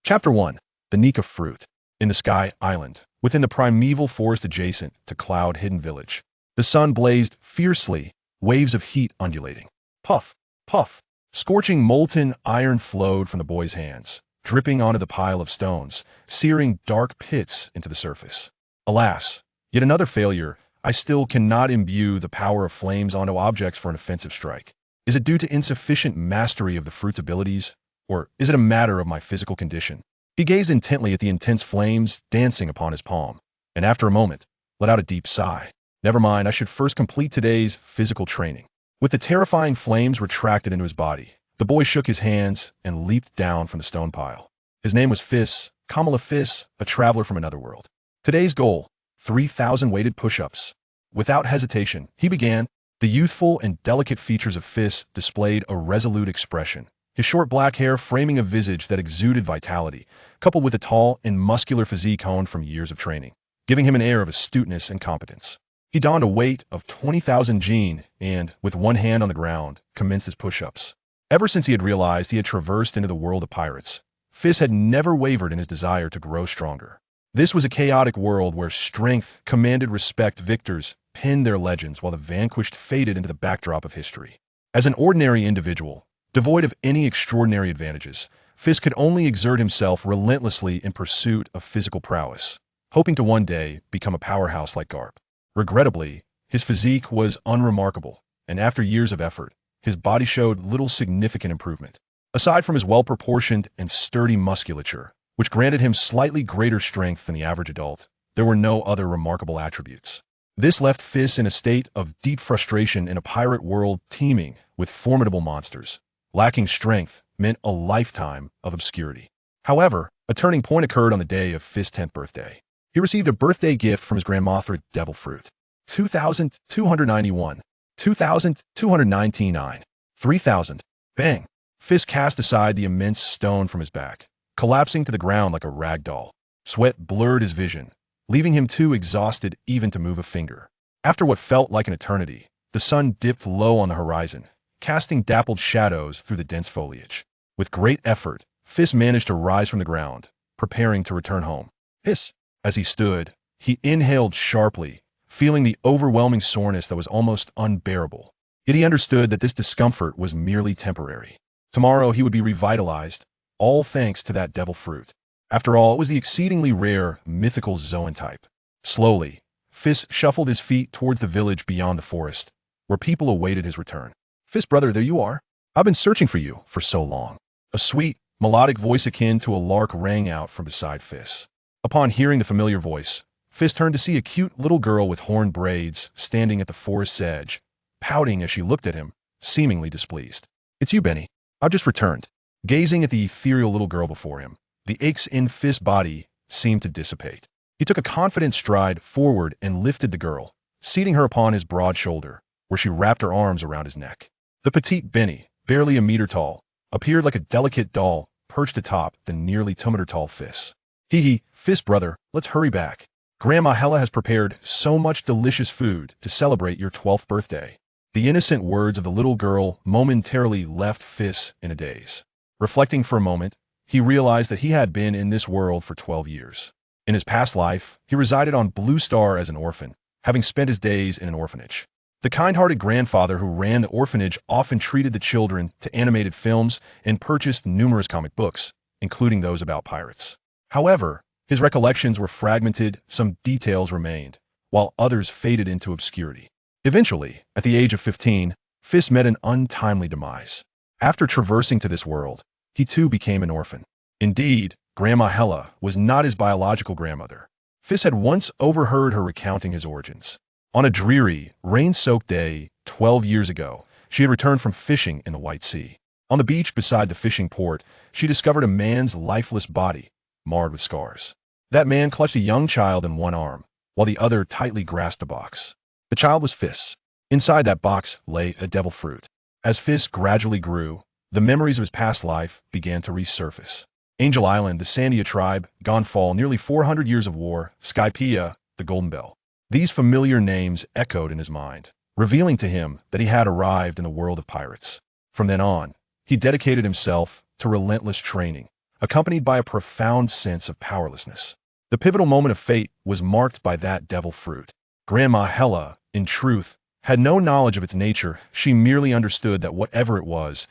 Chapter 1. The Nika Fruit. In the Sky Island, within the primeval forest adjacent to cloud-hidden village, the sun blazed fiercely, waves of heat undulating. Puff, puff. Scorching molten iron flowed from the boy's hands, dripping onto the pile of stones, searing dark pits into the surface. Alas, yet another failure. I still cannot imbue the power of flames onto objects for an offensive strike. Is it due to insufficient mastery of the fruit's abilities? Or is it a matter of my physical condition? He gazed intently at the intense flames dancing upon his palm, and after a moment, let out a deep sigh. Never mind, I should first complete today's physical training. With the terrifying flames retracted into his body, the boy shook his hands and leaped down from the stone pile. His name was Feis, Kamala Feis, a traveler from another world. Today's goal, 3,000 weighted push-ups. Without hesitation, he began. The youthful and delicate features of Feis displayed a resolute expression, his short black hair framing a visage that exuded vitality, coupled with a tall and muscular physique honed from years of training, giving him an air of astuteness and competence. He donned a weight of 20,000 jin and, with one hand on the ground, commenced his push-ups. Ever since he had realized he had traversed into the world of pirates, Feis had never wavered in his desire to grow stronger. This was a chaotic world where strength commanded respect. Victors pinned their legends while the vanquished faded into the backdrop of history. As an ordinary individual, devoid of any extraordinary advantages, Feis could only exert himself relentlessly in pursuit of physical prowess, hoping to one day become a powerhouse like Garp. Regrettably, his physique was unremarkable, and after years of effort, his body showed little significant improvement. Aside from his well-proportioned and sturdy musculature, which granted him slightly greater strength than the average adult, there were no other remarkable attributes. This left Feis in a state of deep frustration in a pirate world teeming with formidable monsters. Lacking strength meant a lifetime of obscurity. However, a turning point occurred on the day of Feis' 10th birthday. He received a birthday gift from his grandmother, Devil Fruit. 2,291. 2,299. 3,000. Bang! Feis cast aside the immense stone from his back, collapsing to the ground like a rag doll. Sweat blurred his vision, leaving him too exhausted even to move a finger. After what felt like an eternity, the sun dipped low on the horizon, casting dappled shadows through the dense foliage. With great effort, Feis managed to rise from the ground, preparing to return home. Hiss! As he stood, he inhaled sharply, feeling the overwhelming soreness that was almost unbearable. Yet he understood that this discomfort was merely temporary. Tomorrow he would be revitalized, all thanks to that devil fruit. After all, it was the exceedingly rare, mythical Zoan type. Slowly, Feis shuffled his feet towards the village beyond the forest, where people awaited his return. Feis, brother, there you are. I've been searching for you for so long. A sweet, melodic voice akin to a lark rang out from beside Feis. Upon hearing the familiar voice, Feis turned to see a cute little girl with horned braids standing at the forest's edge, pouting as she looked at him, seemingly displeased. It's you, Benny. I've just returned. Gazing at the ethereal little girl before him, the aches in Feis' body seemed to dissipate. He took a confident stride forward and lifted the girl, seating her upon his broad shoulder, where she wrapped her arms around his neck. The petite Benny, barely a meter tall, appeared like a delicate doll perched atop the nearly 2-meter tall Feis. Hee, Feis, brother, let's hurry back. Grandma Hella has prepared so much delicious food to celebrate your 12th birthday. The innocent words of the little girl momentarily left Feis in a daze. Reflecting for a moment, he realized that he had been in this world for 12 years. In his past life, he resided on Blue Star as an orphan, having spent his days in an orphanage. The kind-hearted grandfather who ran the orphanage often treated the children to animated films and purchased numerous comic books, including those about pirates. However, his recollections were fragmented, some details remained, while others faded into obscurity. Eventually, at the age of 15, Feis met an untimely demise. After traversing to this world, he too became an orphan. Indeed, Grandma Hella was not his biological grandmother. Feis had once overheard her recounting his origins. On a dreary, rain-soaked day 12 years ago, she had returned from fishing in the White Sea. On the beach beside the fishing port, she discovered a man's lifeless body, marred with scars. That man clutched a young child in one arm, while the other tightly grasped a box. The child was Feis. Inside that box lay a devil fruit. As Feis gradually grew, the memories of his past life began to resurface. Angel Island, the Sandia tribe, Gonfall, nearly 400 years of war, Skypiea, the Golden Bell. These familiar names echoed in his mind, revealing to him that he had arrived in the world of pirates. From then on, he dedicated himself to relentless training, accompanied by a profound sense of powerlessness. The pivotal moment of fate was marked by that devil fruit. Grandma Hella, in truth, had no knowledge of its nature. She merely understood that whatever it was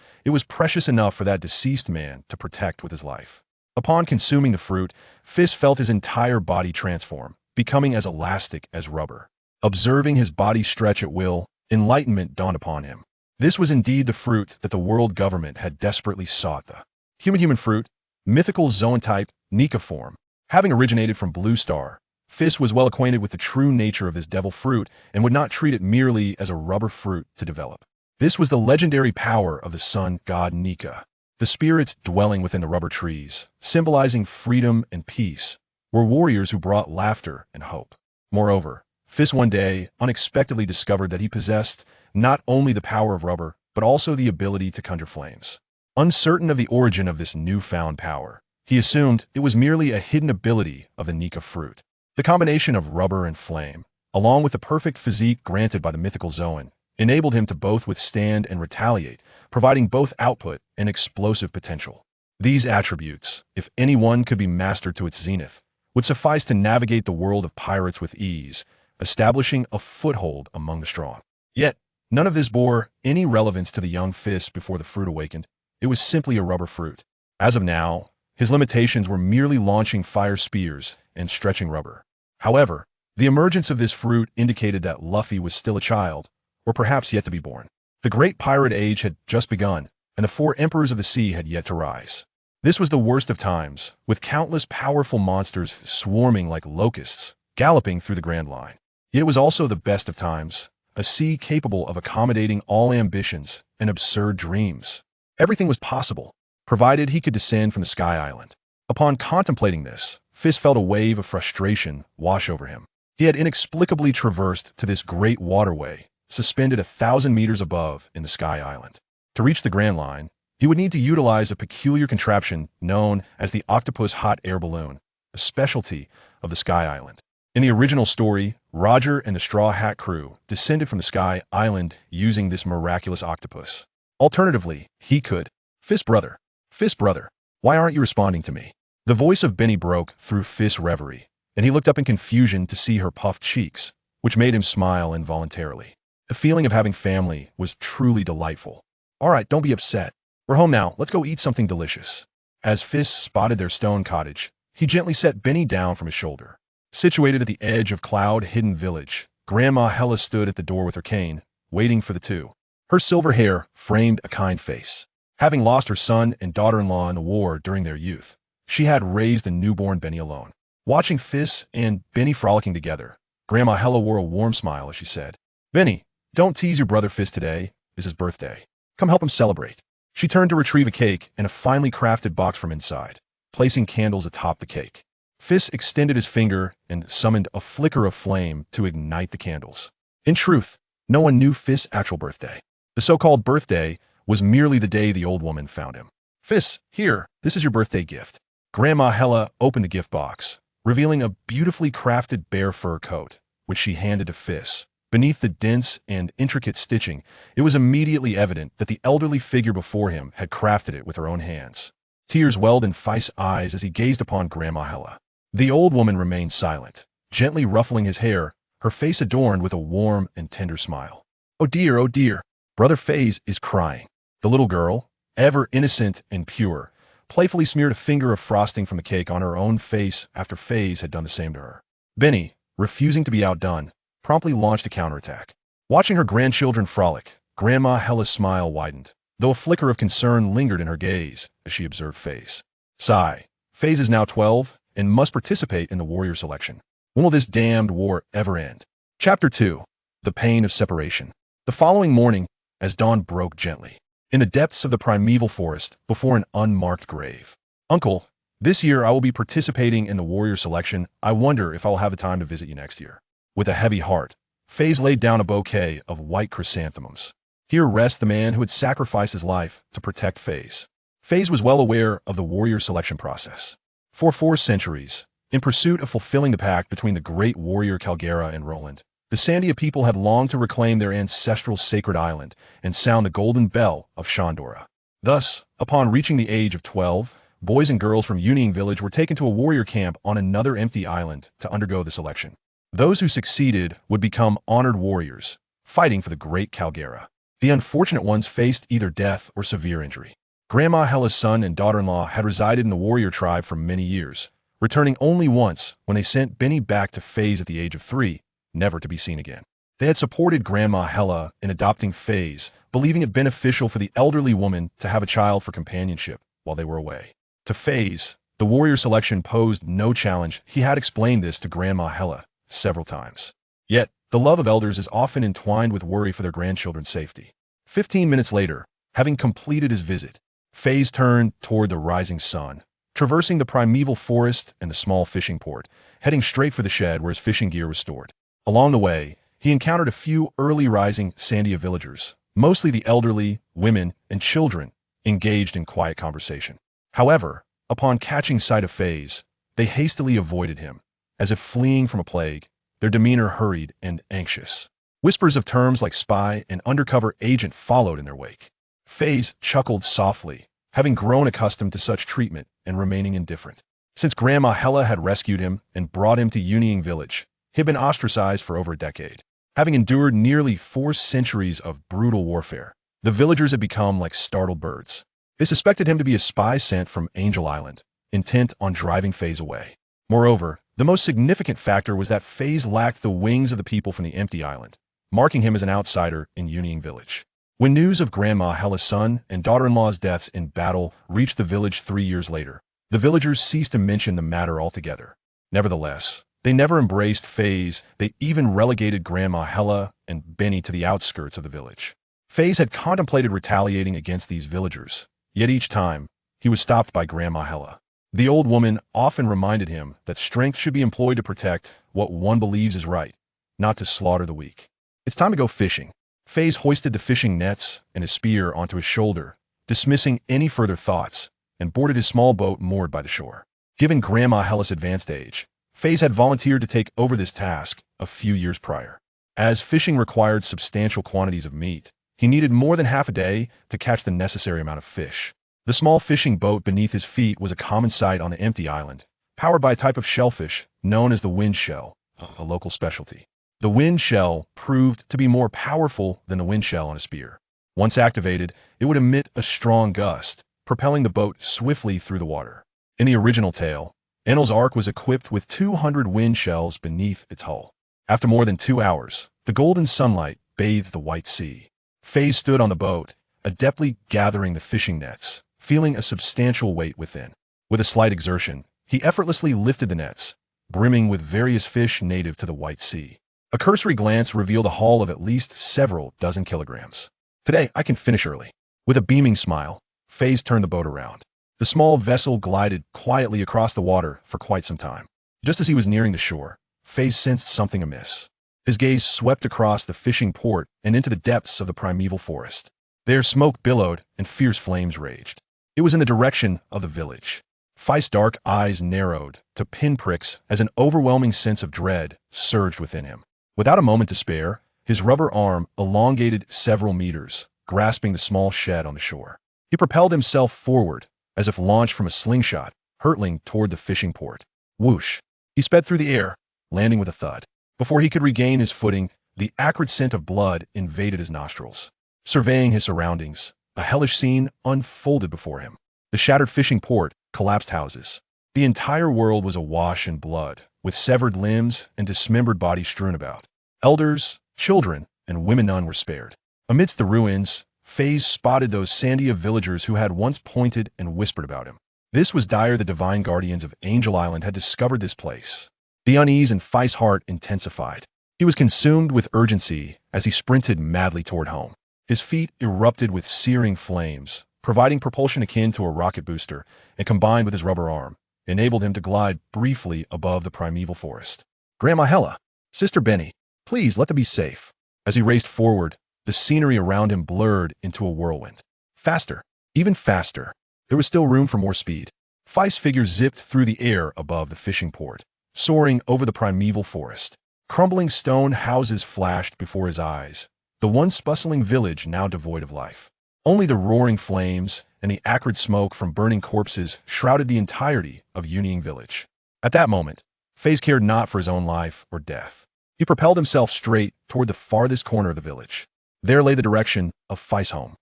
precious enough for that deceased man to protect with his life. Upon consuming the fruit, Feis felt his entire body transform, becoming as elastic as rubber. Observing his body stretch at will, enlightenment dawned upon him. This was indeed the fruit that the world government had desperately sought. The human fruit, mythical zootype, Nika form. Having originated from Blue Star, Feis was well acquainted with the true nature of this devil fruit and would not treat it merely as a rubber fruit to develop. This was the legendary power of the sun god Nika. The spirits dwelling within the rubber trees, symbolizing freedom and peace, were warriors who brought laughter and hope. Moreover, Feis one day unexpectedly discovered that he possessed not only the power of rubber, but also the ability to conjure flames. Uncertain of the origin of this newfound power, he assumed it was merely a hidden ability of the Nika fruit. The combination of rubber and flame, along with the perfect physique granted by the mythical Zoan, enabled him to both withstand and retaliate, providing both output and explosive potential. These attributes, if any one could be mastered to its zenith, would suffice to navigate the world of pirates with ease, establishing a foothold among the strong. Yet, none of this bore any relevance to the young Feis before the fruit awakened. It was simply a rubber fruit. As of now, his limitations were merely launching fire spears and stretching rubber. However, the emergence of this fruit indicated that Luffy was still a child, or perhaps yet to be born. The great pirate age had just begun, and the 4 emperors of the sea had yet to rise. This was the worst of times, with countless powerful monsters swarming like locusts, galloping through the Grand Line. Yet it was also the best of times, a sea capable of accommodating all ambitions and absurd dreams. Everything was possible, provided he could descend from the Sky Island. Upon contemplating this, Feis felt a wave of frustration wash over him. He had inexplicably traversed to this great waterway, suspended 1,000 meters above in the Sky Island. To reach the Grand Line, he would need to utilize a peculiar contraption known as the octopus hot air balloon, a specialty of the Sky Island. In the original story, Roger and the Straw Hat crew descended from the Sky Island using this miraculous octopus. Alternatively, he could. Feis brother, why aren't you responding to me? The voice of Benny broke through Feis' reverie, and he looked up in confusion to see her puffed cheeks, which made him smile involuntarily. The feeling of having family was truly delightful. All right, don't be upset. We're home now, let's go eat something delicious. As Feis spotted their stone cottage, he gently set Benny down from his shoulder. Situated at the edge of cloud-hidden village, Grandma Hella stood at the door with her cane, waiting for the two. Her silver hair framed a kind face. Having lost her son and daughter-in-law in the war during their youth, she had raised the newborn Benny alone. Watching Feis and Benny frolicking together, Grandma Hella wore a warm smile as she said, "Benny, don't tease your brother Feis today. It's his birthday. Come help him celebrate." She turned to retrieve a cake and a finely crafted box from inside, placing candles atop the cake. Feis extended his finger and summoned a flicker of flame to ignite the candles. In truth, no one knew Feis' actual birthday. The so-called birthday was merely the day the old woman found him. "Feis, here, this is your birthday gift." Grandma Hella opened the gift box, revealing a beautifully crafted bear fur coat, which she handed to Feis. Beneath the dense and intricate stitching, it was immediately evident that the elderly figure before him had crafted it with her own hands. Tears welled in Feis' eyes as he gazed upon Grandma Hella. The old woman remained silent, gently ruffling his hair, her face adorned with a warm and tender smile. Oh dear, Brother Feis is crying." The little girl, ever innocent and pure, playfully smeared a finger of frosting from the cake on her own face after Feis had done the same to her. Benny, refusing to be outdone, promptly launched a counterattack. Watching her grandchildren frolic, Grandma Hella's smile widened, though a flicker of concern lingered in her gaze as she observed Feis. Sigh, Feis is now 12 and must participate in the warrior selection. When will this damned war ever end? Chapter 2. The Pain of Separation. The following morning, as dawn broke gently, in the depths of the primeval forest before an unmarked grave. "Uncle, this year I will be participating in the warrior selection. I wonder if I will have the time to visit you next year." With a heavy heart, Feis laid down a bouquet of white chrysanthemums. Here rests the man who had sacrificed his life to protect Feis. Feis was well aware of the warrior selection process. For 4 centuries, in pursuit of fulfilling the pact between the great warrior Calgera and Roland, the Sandia people had longed to reclaim their ancestral sacred island and sound the golden bell of Shandora. Thus, upon reaching the age of 12, boys and girls from Union Village were taken to a warrior camp on another empty island to undergo the selection. Those who succeeded would become honored warriors, fighting for the great Calgera. The unfortunate ones faced either death or severe injury. Grandma Hella's son and daughter-in-law had resided in the warrior tribe for many years, returning only once when they sent Benny back to Feis at the age of 3, never to be seen again. They had supported Grandma Hella in adopting Feis, believing it beneficial for the elderly woman to have a child for companionship while they were away. To Feis, the warrior selection posed no challenge. He had explained this to Grandma Hella several times. Yet, the love of elders is often entwined with worry for their grandchildren's safety. 15 minutes later, having completed his visit, Feis turned toward the rising sun, traversing the primeval forest and the small fishing port, heading straight for the shed where his fishing gear was stored. Along the way, he encountered a few early rising Sandia villagers, mostly the elderly, women, and children, engaged in quiet conversation. However, upon catching sight of Feis, they hastily avoided him, as if fleeing from a plague, their demeanor hurried and anxious. Whispers of terms like spy and undercover agent followed in their wake. Feis chuckled softly, having grown accustomed to such treatment and remaining indifferent. Since Grandma Hella had rescued him and brought him to Union Village, he had been ostracized for over a decade. Having endured nearly 4 centuries of brutal warfare, the villagers had become like startled birds. They suspected him to be a spy sent from Angel Island, intent on driving Feis away. Moreover, the most significant factor was that Feis lacked the wings of the people from the empty island, marking him as an outsider in Union Village. When news of Grandma Hella's son and daughter-in-law's deaths in battle reached the village 3 years later, the villagers ceased to mention the matter altogether. Nevertheless, they never embraced Feis. They even relegated Grandma Hella and Benny to the outskirts of the village. Feis had contemplated retaliating against these villagers, yet each time, he was stopped by Grandma Hella. The old woman often reminded him that strength should be employed to protect what one believes is right, not to slaughter the weak. It's time to go fishing. Feis hoisted the fishing nets and his spear onto his shoulder, dismissing any further thoughts, and boarded his small boat moored by the shore. Given Grandma Hella's advanced age, Feis had volunteered to take over this task a few years prior. As fishing required substantial quantities of meat, he needed more than half a day to catch the necessary amount of fish. The small fishing boat beneath his feet was a common sight on the empty island, powered by a type of shellfish known as the wind shell, a local specialty. The wind shell proved to be more powerful than the wind shell on a spear. Once activated, it would emit a strong gust, propelling the boat swiftly through the water. In the original tale, Enel's ark was equipped with 200 wind shells beneath its hull. After more than 2 hours, the golden sunlight bathed the white sea. Feis stood on the boat, adeptly gathering the fishing nets, feeling a substantial weight within. With a slight exertion, he effortlessly lifted the nets, brimming with various fish native to the white sea. A cursory glance revealed a haul of at least several dozen kilograms. Today, I can finish early. With a beaming smile, Feis turned the boat around. The small vessel glided quietly across the water for quite some time. Just as he was nearing the shore, Feis sensed something amiss. His gaze swept across the fishing port and into the depths of the primeval forest. There smoke billowed and fierce flames raged. It was in the direction of the village. Feis' dark eyes narrowed to pinpricks as an overwhelming sense of dread surged within him. Without a moment to spare, his rubber arm elongated several meters, grasping the small shed on the shore. He propelled himself forward, as if launched from a slingshot, hurtling toward the fishing port. Whoosh! He sped through the air, landing with a thud. Before he could regain his footing, the acrid scent of blood invaded his nostrils. Surveying his surroundings, a hellish scene unfolded before him. The shattered fishing port, collapsed houses. The entire world was awash in blood, with severed limbs and dismembered bodies strewn about. Elders, children, and women none were spared. Amidst the ruins, Feis spotted those Sandia villagers who had once pointed and whispered about him. This was Dire. The divine guardians of Angel Island had discovered this place. The unease in Feis' heart intensified. He was consumed with urgency as he sprinted madly toward home. His feet erupted with searing flames, providing propulsion akin to a rocket booster, and combined with his rubber arm, enabled him to glide briefly above the primeval forest. Grandma Hella, Sister Benny, please let them be safe. As he raced forward, the scenery around him blurred into a whirlwind. Faster, even faster. There was still room for more speed. Feis' figure zipped through the air above the fishing port, soaring over the primeval forest. Crumbling stone houses flashed before his eyes, the once bustling village now devoid of life. Only the roaring flames and the acrid smoke from burning corpses shrouded the entirety of Yunying village. At that moment, Feis cared not for his own life or death. He propelled himself straight toward the farthest corner of the village. There lay the direction of Feis' home.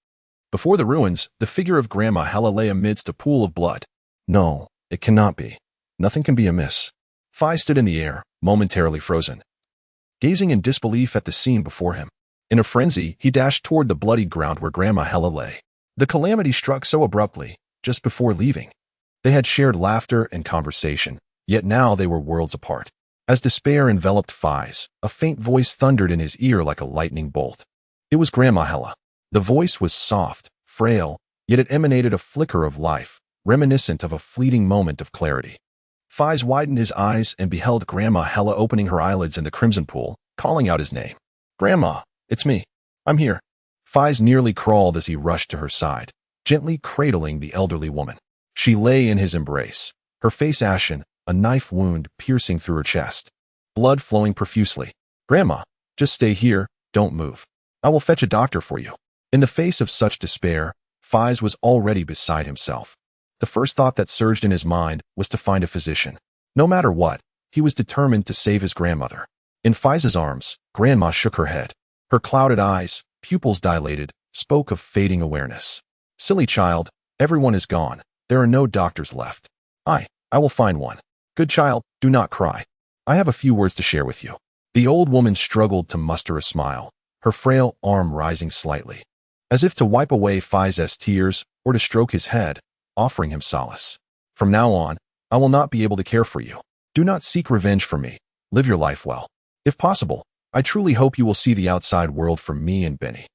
Before the ruins, the figure of Grandma Hella lay amidst a pool of blood. No, it cannot be. Nothing can be amiss. Feis stood in the air, momentarily frozen, gazing in disbelief at the scene before him. In a frenzy, he dashed toward the bloodied ground where Grandma Hella lay. The calamity struck so abruptly, just before leaving. They had shared laughter and conversation, yet now they were worlds apart. As despair enveloped Feis, a faint voice thundered in his ear like a lightning bolt. It was Grandma Hella. The voice was soft, frail, yet it emanated a flicker of life, reminiscent of a fleeting moment of clarity. Feis widened his eyes and beheld Grandma Hella opening her eyelids in the crimson pool, calling out his name. "Grandma, it's me. I'm here." Feis nearly crawled as he rushed to her side, gently cradling the elderly woman. She lay in his embrace, her face ashen, a knife wound piercing through her chest, blood flowing profusely. "Grandma, just stay here, don't move. I will fetch a doctor for you." In the face of such despair, Feis was already beside himself. The first thought that surged in his mind was to find a physician. No matter what, he was determined to save his grandmother. In Feis's arms, Grandma shook her head. Her clouded eyes, pupils dilated, spoke of fading awareness. "Silly child, everyone is gone. There are no doctors left. I will find one. Good child, do not cry. I have a few words to share with you." The old woman struggled to muster a smile, her frail arm rising slightly, as if to wipe away Feis's tears or to stroke his head, offering him solace. "From now on, I will not be able to care for you. Do not seek revenge for me. Live your life well. If possible, I truly hope you will see the outside world from me and Benny.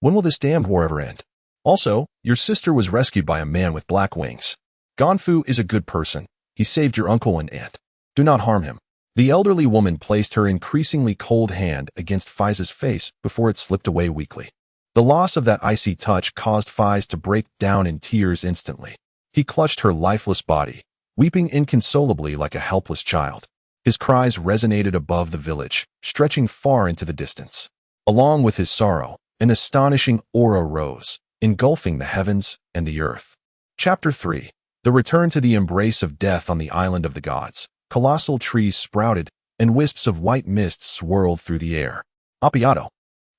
When will this damned war ever end? Also, your sister was rescued by a man with black wings. Ganfu is a good person. He saved your uncle and aunt. Do not harm him." The elderly woman placed her increasingly cold hand against Feis's face before it slipped away weakly. The loss of that icy touch caused Feis to break down in tears instantly. He clutched her lifeless body, weeping inconsolably like a helpless child. His cries resonated above the village, stretching far into the distance. Along with his sorrow, an astonishing aura rose, engulfing the heavens and the earth. Chapter 3. The return to the embrace of death on the island of the gods. Colossal trees sprouted, and wisps of white mist swirled through the air. Appiato.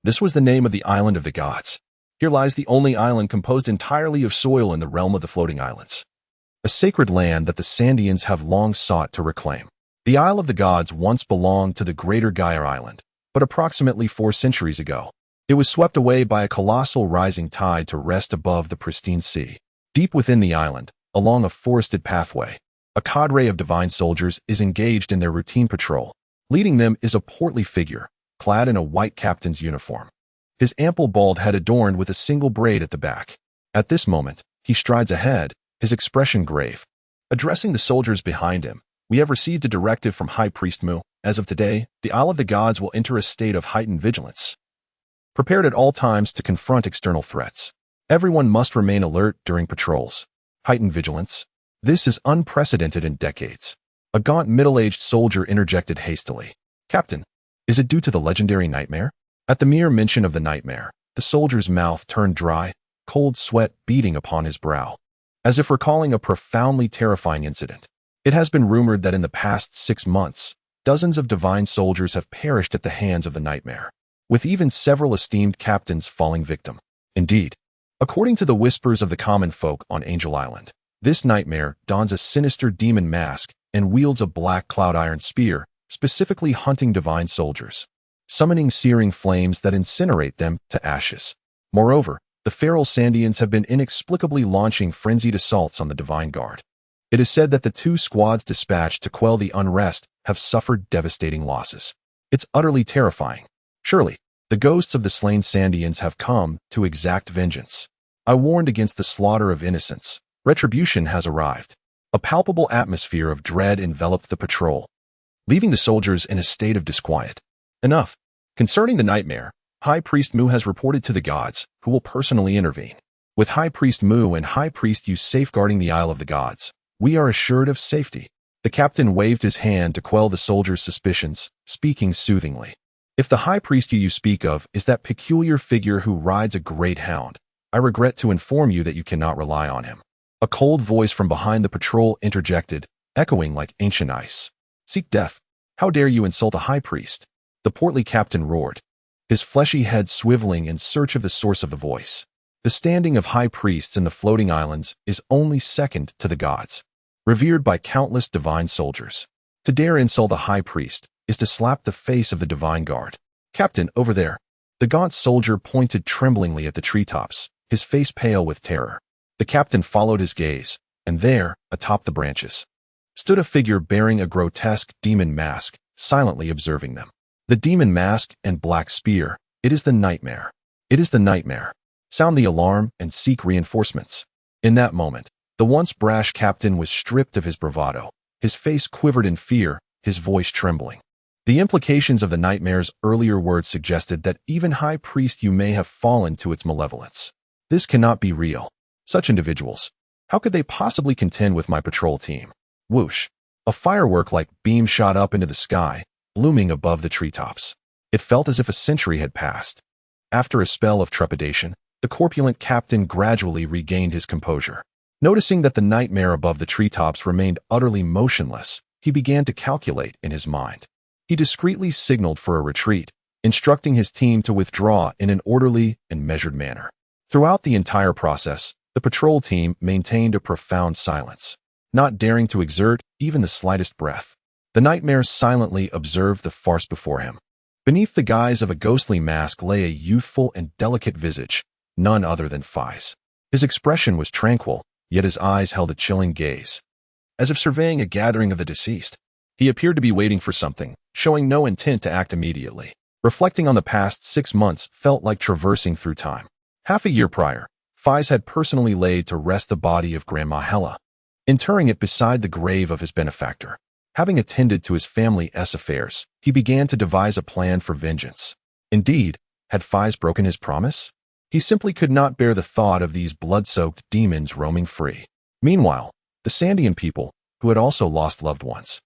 This was the name of the island of the gods. Here lies the only island composed entirely of soil in the realm of the floating islands. A sacred land that the Sandians have long sought to reclaim. The Isle of the Gods once belonged to the Greater Gaia Island, but approximately 4 centuries ago, it was swept away by a colossal rising tide to rest above the pristine sea. Deep within the island, along a forested pathway, a cadre of divine soldiers is engaged in their routine patrol. Leading them is a portly figure, clad in a white captain's uniform, his ample bald head adorned with a single braid at the back. At this moment, he strides ahead, his expression grave. Addressing the soldiers behind him, "We have received a directive from High Priest Mu. As of today, the Isle of the Gods will enter a state of heightened vigilance, prepared at all times to confront external threats. Everyone must remain alert during patrols." Heightened vigilance? This is unprecedented in decades. A gaunt middle-aged soldier interjected hastily. "Captain, is it due to the legendary nightmare?" At the mere mention of the nightmare, the soldier's mouth turned dry, cold sweat beading upon his brow, as if recalling a profoundly terrifying incident. It has been rumored that in the past 6 months, dozens of divine soldiers have perished at the hands of the nightmare, with even several esteemed captains falling victim. Indeed, according to the whispers of the common folk on Angel Island, this nightmare dons a sinister demon mask and wields a black cloud iron spear, specifically hunting divine soldiers, summoning searing flames that incinerate them to ashes. Moreover, the feral Sandians have been inexplicably launching frenzied assaults on the divine guard. It is said that the 2 squads dispatched to quell the unrest have suffered devastating losses. It's utterly terrifying. Surely, the ghosts of the slain Sandians have come to exact vengeance. I warned against the slaughter of innocents. Retribution has arrived. A palpable atmosphere of dread enveloped the patrol, leaving the soldiers in a state of disquiet. Enough. Concerning the nightmare, High Priest Mu has reported to the gods, who will personally intervene. With High Priest Mu and High Priest Yu safeguarding the Isle of the Gods, we are assured of safety. The captain waved his hand to quell the soldiers' suspicions, speaking soothingly. If the High Priest you speak of is that peculiar figure who rides a great hound, I regret to inform you that you cannot rely on him. A cold voice from behind the patrol interjected, echoing like ancient ice. Seek death. How dare you insult a high priest? The portly captain roared, his fleshy head swiveling in search of the source of the voice. The standing of high priests in the floating islands is only second to the gods, revered by countless divine soldiers. To dare insult a high priest is to slap the face of the divine guard. Captain, over there. The gaunt soldier pointed tremblingly at the treetops, his face pale with terror. The captain followed his gaze, and there, atop the branches, stood a figure bearing a grotesque demon mask, silently observing them. The demon mask and black spear, it is the nightmare. It is the nightmare. Sound the alarm and seek reinforcements. In that moment, the once brash captain was stripped of his bravado. His face quivered in fear, his voice trembling. The implications of the nightmare's earlier words suggested that even high priest you may have fallen to its malevolence. This cannot be real. Such individuals, how could they possibly contend with my patrol team? Whoosh! A firework-like beam shot up into the sky, looming above the treetops. It felt as if a century had passed. After a spell of trepidation, the corpulent captain gradually regained his composure. Noticing that the nightmare above the treetops remained utterly motionless, he began to calculate in his mind. He discreetly signaled for a retreat, instructing his team to withdraw in an orderly and measured manner. Throughout the entire process, the patrol team maintained a profound silence, not daring to exert even the slightest breath. The nightmare silently observed the farce before him. Beneath the guise of a ghostly mask lay a youthful and delicate visage, none other than Feis. His expression was tranquil, yet his eyes held a chilling gaze, as if surveying a gathering of the deceased. He appeared to be waiting for something, showing no intent to act immediately. Reflecting on the past 6 months felt like traversing through time. Half a year prior, Feis had personally laid to rest the body of Grandma Hella, interring it beside the grave of his benefactor. Having attended to his family's affairs, he began to devise a plan for vengeance. Indeed, had Feis broken his promise? He simply could not bear the thought of these blood-soaked demons roaming free. Meanwhile, the Sandian people, who had also lost loved ones,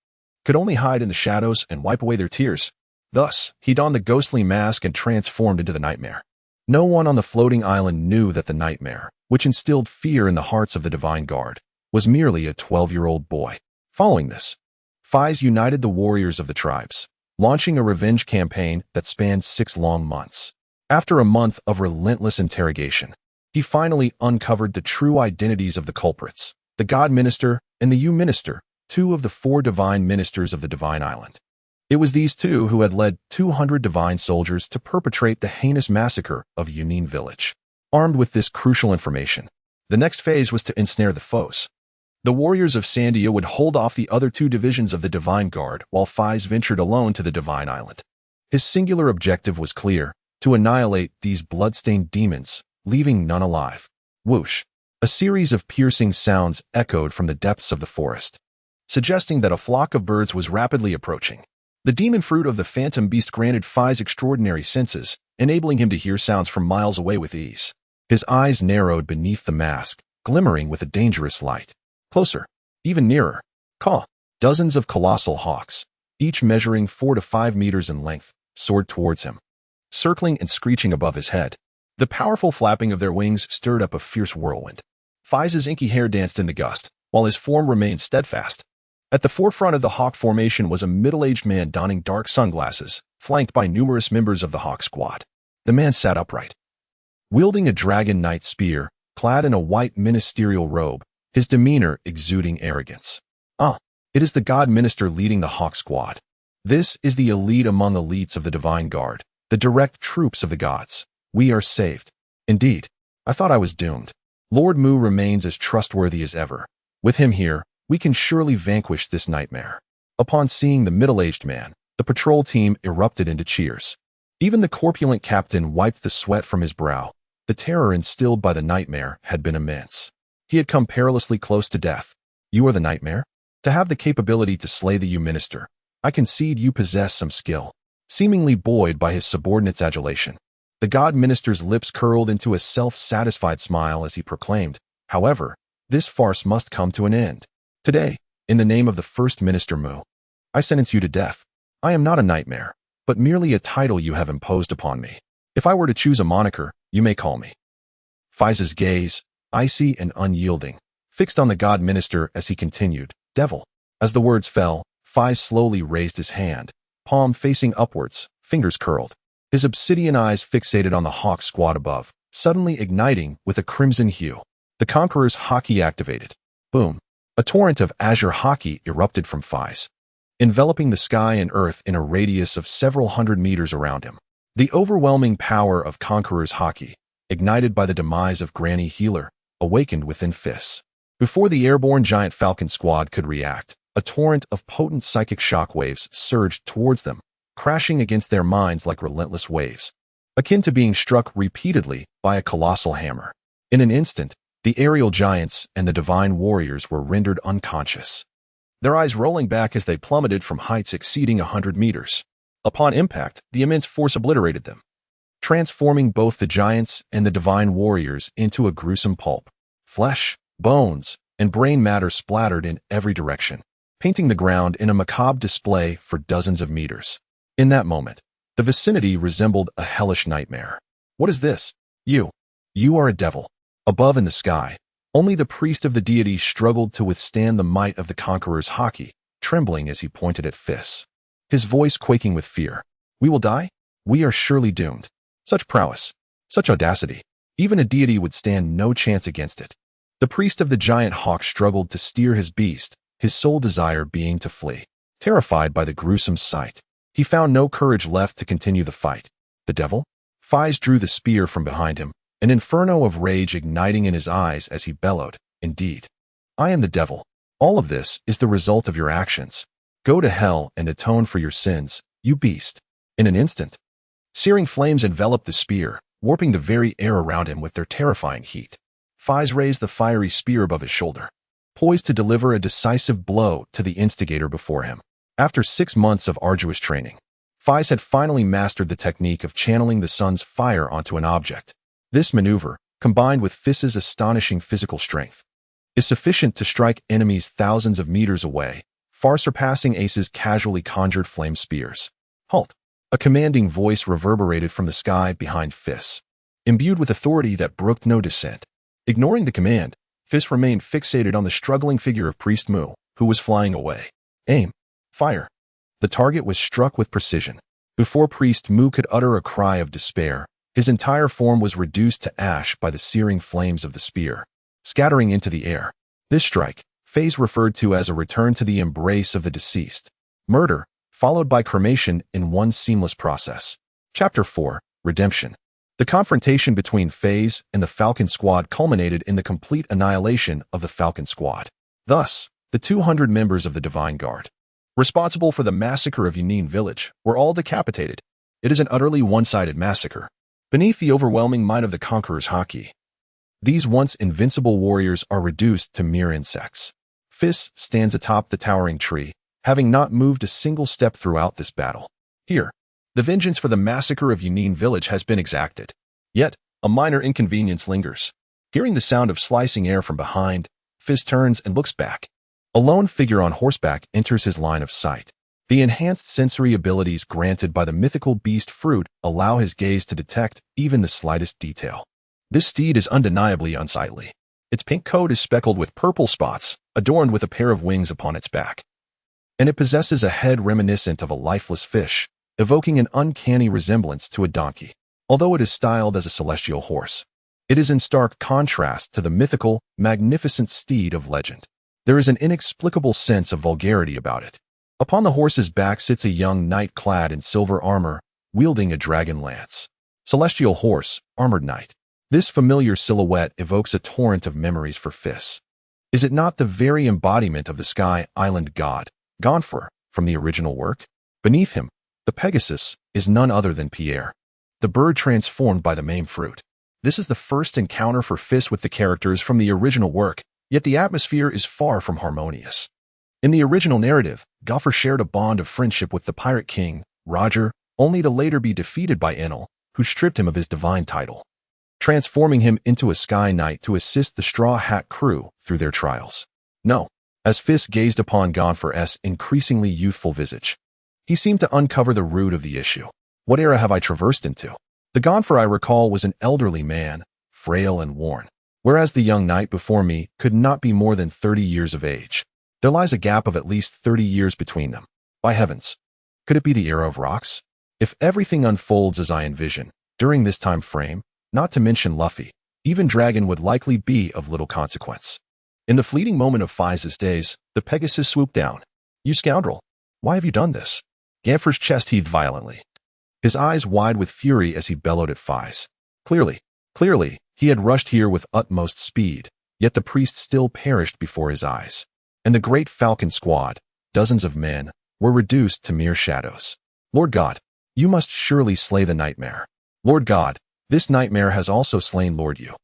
could only hide in the shadows and wipe away their tears. Thus, he donned the ghostly mask and transformed into the nightmare. No one on the floating island knew that the nightmare, which instilled fear in the hearts of the divine guard, was merely a 12-year-old boy. Following this, Feis united the warriors of the tribes, launching a revenge campaign that spanned 6 long months. After a month of relentless interrogation, he finally uncovered the true identities of the culprits, the God Minister and the U Minister, 2 of the 4 divine ministers of the divine island. It was these 2 who had led 200 divine soldiers to perpetrate the heinous massacre of Yunin village. Armed with this crucial information, the next phase was to ensnare the foes. The warriors of Sandia would hold off the other 2 divisions of the Divine Guard while Feis ventured alone to the Divine Island. His singular objective was clear: to annihilate these blood-stained demons, leaving none alive. Whoosh! A series of piercing sounds echoed from the depths of the forest, suggesting that a flock of birds was rapidly approaching. The demon fruit of the phantom beast granted Feis extraordinary senses, enabling him to hear sounds from miles away with ease. His eyes narrowed beneath the mask, glimmering with a dangerous light. Closer, even nearer. Caw! Dozens of colossal hawks, each measuring 4 to 5 meters in length, soared towards him, circling and screeching above his head. The powerful flapping of their wings stirred up a fierce whirlwind. Feis's inky hair danced in the gust, while his form remained steadfast. At the forefront of the hawk formation was a middle-aged man donning dark sunglasses, flanked by numerous members of the hawk squad. The man sat upright, wielding a dragon knight spear, clad in a white ministerial robe, his demeanor exuding arrogance. It is the God Minister leading the hawk squad. This is the elite among elites of the Divine Guard, the direct troops of the gods. We are saved. Indeed, I thought I was doomed. Lord Mu remains as trustworthy as ever. With him here, we can surely vanquish this nightmare. Upon seeing the middle-aged man, the patrol team erupted into cheers. Even the corpulent captain wiped the sweat from his brow. The terror instilled by the nightmare had been immense. He had come perilously close to death. You are the nightmare? To have the capability to slay the U Minister, I concede you possess some skill. Seemingly buoyed by his subordinate's adulation, the God Minister's lips curled into a self-satisfied smile as he proclaimed, "However, this farce must come to an end. Today, in the name of the First Minister Mu, I sentence you to death. I am not a nightmare, but merely a title you have imposed upon me. If I were to choose a moniker, you may call me Feis's gaze, icy and unyielding, fixed on the god minister as he continued, "Devil." As the words fell, Feis slowly raised his hand, palm facing upwards, fingers curled. His obsidian eyes fixated on the hawk squad above, suddenly igniting with a crimson hue. The Conqueror's haki activated. Boom. A torrent of azure haki erupted from Feis, enveloping the sky and earth in a radius of several hundred meters around him. The overwhelming power of Conqueror's haki, ignited by the demise of Granny Healer, awakened within Feis. Before the airborne giant falcon squad could react, a torrent of potent psychic shockwaves surged towards them, crashing against their minds like relentless waves, akin to being struck repeatedly by a colossal hammer. In an instant, the aerial giants and the divine warriors were rendered unconscious, their eyes rolling back as they plummeted from heights exceeding 100 meters. Upon impact, the immense force obliterated them, transforming both the giants and the divine warriors into a gruesome pulp. Flesh, bones, and brain matter splattered in every direction, painting the ground in a macabre display for dozens of meters. In that moment, the vicinity resembled a hellish nightmare. "What is this? You are a devil." Above in the sky, only the priest of the deity struggled to withstand the might of the Conqueror's haki, trembling as he pointed at Feis, his voice quaking with fear. "We will die? We are surely doomed." Such prowess, such audacity. Even a deity would stand no chance against it. The priest of the giant hawk struggled to steer his beast, his sole desire being to flee. Terrified by the gruesome sight, he found no courage left to continue the fight. "The devil?" Feis drew the spear from behind him, an inferno of rage igniting in his eyes as he bellowed, "Indeed, I am the devil. All of this is the result of your actions. Go to hell and atone for your sins, you beast." In an instant, searing flames enveloped the spear, warping the very air around him with their terrifying heat. Feis raised the fiery spear above his shoulder, poised to deliver a decisive blow to the instigator before him. After 6 months of arduous training, Feis had finally mastered the technique of channeling the sun's fire onto an object. This maneuver, combined with Feis's astonishing physical strength, is sufficient to strike enemies thousands of meters away, far surpassing Ace's casually conjured flame spears. "Halt!" A commanding voice reverberated from the sky behind Feis, imbued with authority that brooked no dissent. Ignoring the command, Feis remained fixated on the struggling figure of Priest Mu, who was flying away. "Aim! Fire!" The target was struck with precision. Before Priest Mu could utter a cry of despair, his entire form was reduced to ash by the searing flames of the spear, scattering into the air. This strike, Feis referred to as a return to the embrace of the deceased, murder, followed by cremation in one seamless process. Chapter 4, Redemption. The confrontation between Feis and the Falcon Squad culminated in the complete annihilation of the Falcon Squad. Thus, the 200 members of the Divine Guard, responsible for the massacre of Yunin village, were all decapitated. It is an utterly one-sided massacre. Beneath the overwhelming might of the Conqueror's haki, these once invincible warriors are reduced to mere insects. Feis stands atop the towering tree, having not moved a single step throughout this battle. Here, the vengeance for the massacre of Yunin village has been exacted. Yet, a minor inconvenience lingers. Hearing the sound of slicing air from behind, Feis turns and looks back. A lone figure on horseback enters his line of sight. The enhanced sensory abilities granted by the mythical beast fruit allow his gaze to detect even the slightest detail. This steed is undeniably unsightly. Its pink coat is speckled with purple spots, adorned with a pair of wings upon its back. And it possesses a head reminiscent of a lifeless fish, evoking an uncanny resemblance to a donkey. Although it is styled as a celestial horse, it is in stark contrast to the mythical, magnificent steed of legend. There is an inexplicable sense of vulgarity about it. Upon the horse's back sits a young knight clad in silver armor, wielding a dragon lance. Celestial horse, armored knight. This familiar silhouette evokes a torrent of memories for Feis. Is it not the very embodiment of the Sky Island god, Gonfor, from the original work? Beneath him, the Pegasus is none other than Pierre, the bird transformed by the Mame fruit. This is the first encounter for Feis with the characters from the original work, yet the atmosphere is far from harmonious. In the original narrative, Gonfor shared a bond of friendship with the pirate king, Roger, only to later be defeated by Enel, who stripped him of his divine title, transforming him into a sky knight to assist the Straw Hat crew through their trials. No, as Feis gazed upon Gonfor's increasingly youthful visage, he seemed to uncover the root of the issue. What era have I traversed into? The Gonfor I recall was an elderly man, frail and worn, whereas the young knight before me could not be more than 30 years of age. There lies a gap of at least 30 years between them. By heavens, could it be the era of rocks? If everything unfolds as I envision, during this time frame, not to mention Luffy, even Dragon would likely be of little consequence. In the fleeting moment of Feis' days, the Pegasus swooped down. You scoundrel! Why have you done this? Ganfu's chest heaved violently, his eyes wide with fury as he bellowed at Feis. Clearly, he had rushed here with utmost speed, yet the priest still perished before his eyes. And the great Falcon Squad, dozens of men, were reduced to mere shadows. Lord God, you must surely slay the nightmare. Lord God, this nightmare has also slain Lord Yu.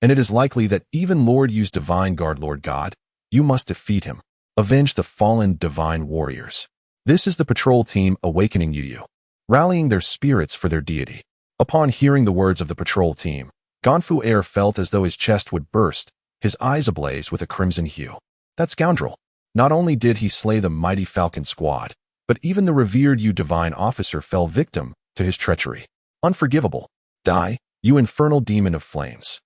And it is likely that even Lord Yu's divine guard, Lord God, you must defeat him. Avenge the fallen divine warriors. This is the patrol team awakening Yu, rallying their spirits for their deity. Upon hearing the words of the patrol team, Ganfu Air felt as though his chest would burst, his eyes ablaze with a crimson hue. That scoundrel! Not only did he slay the mighty Falcon Squad, but even the revered Yu divine officer fell victim to his treachery. Unforgivable! Die, you infernal demon of flames!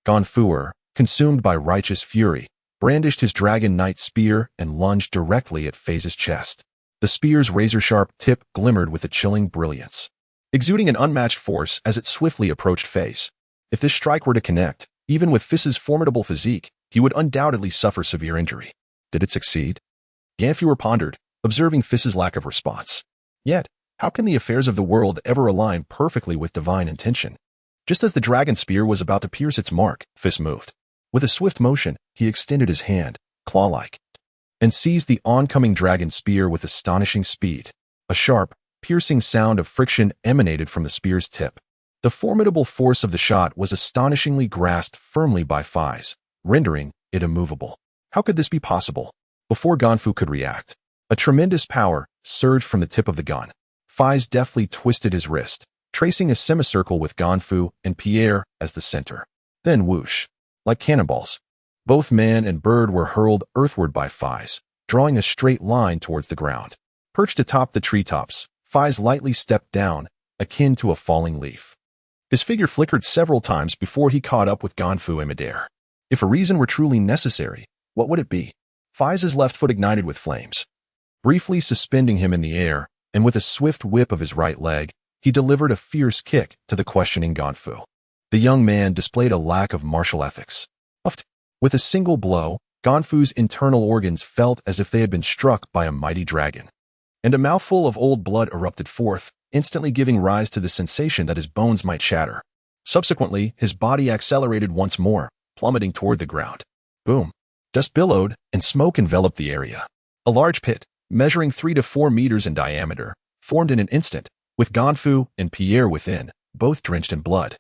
Ganfu, consumed by righteous fury, brandished his Dragon Knight spear and lunged directly at Feis' chest. The spear's razor-sharp tip glimmered with a chilling brilliance, exuding an unmatched force as it swiftly approached Feis. If this strike were to connect, even with Feis' formidable physique, he would undoubtedly suffer severe injury. Did it succeed? Ganfu pondered, observing Feis' lack of response. Yet, how can the affairs of the world ever align perfectly with divine intention? Just as the dragon spear was about to pierce its mark, Feis moved. With a swift motion, he extended his hand, claw-like, and seized the oncoming dragon spear with astonishing speed. A sharp, piercing sound of friction emanated from the spear's tip. The formidable force of the shot was astonishingly grasped firmly by Feis, rendering it immovable. How could this be possible? Before Ganfu could react, a tremendous power surged from the tip of the gun. Feis deftly twisted his wrist, tracing a semicircle with Ganfu and Pierre as the center. Then whoosh! Like cannonballs, both man and bird were hurled earthward by Feis, drawing a straight line towards the ground. Perched atop the treetops, Feis lightly stepped down, akin to a falling leaf. His figure flickered several times before he caught up with Ganfu in midair. If a reason were truly necessary, what would it be? Feis' left foot ignited with flames, briefly suspending him in the air, and with a swift whip of his right leg, he delivered a fierce kick to the questioning Ganfu. The young man displayed a lack of martial ethics. With a single blow, Ganfu's internal organs felt as if they had been struck by a mighty dragon. And a mouthful of old blood erupted forth, instantly giving rise to the sensation that his bones might shatter. Subsequently, his body accelerated once more, plummeting toward the ground. Boom! Dust billowed, and smoke enveloped the area. A large pit, measuring 3 to 4 meters in diameter, formed in an instant, with Ganfu and Pierre within, both drenched in blood.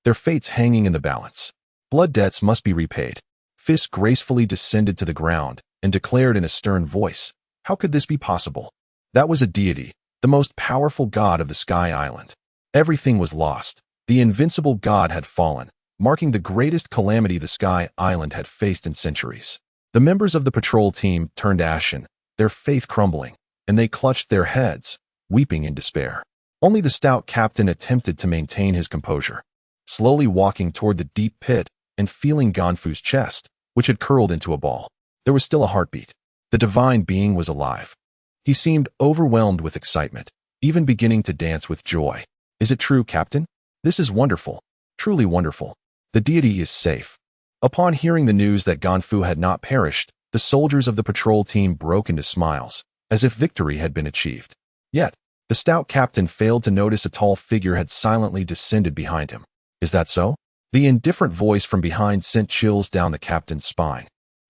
Their fates hanging in the balance. Blood debts must be repaid. Feis gracefully descended to the ground and declared in a stern voice, how could this be possible? That was a deity, the most powerful god of the Sky Island. Everything was lost. The invincible god had fallen, marking the greatest calamity the Sky Island had faced in centuries. The members of the patrol team turned ashen, their faith crumbling, and they clutched their heads, weeping in despair. Only the stout captain attempted to maintain his composure, slowly walking toward the deep pit and feeling Ganfu's chest, which had curled into a ball. There was still a heartbeat. The divine being was alive. He seemed overwhelmed with excitement, even beginning to dance with joy. Is it true, Captain? This is wonderful, truly wonderful. The deity is safe. Upon hearing the news that Ganfu had not perished, the soldiers of the patrol team broke into smiles, as if victory had been achieved. Yet, the stout captain failed to notice a tall figure had silently descended behind him. Is that so? The indifferent voice from behind sent chills down the captain's spine,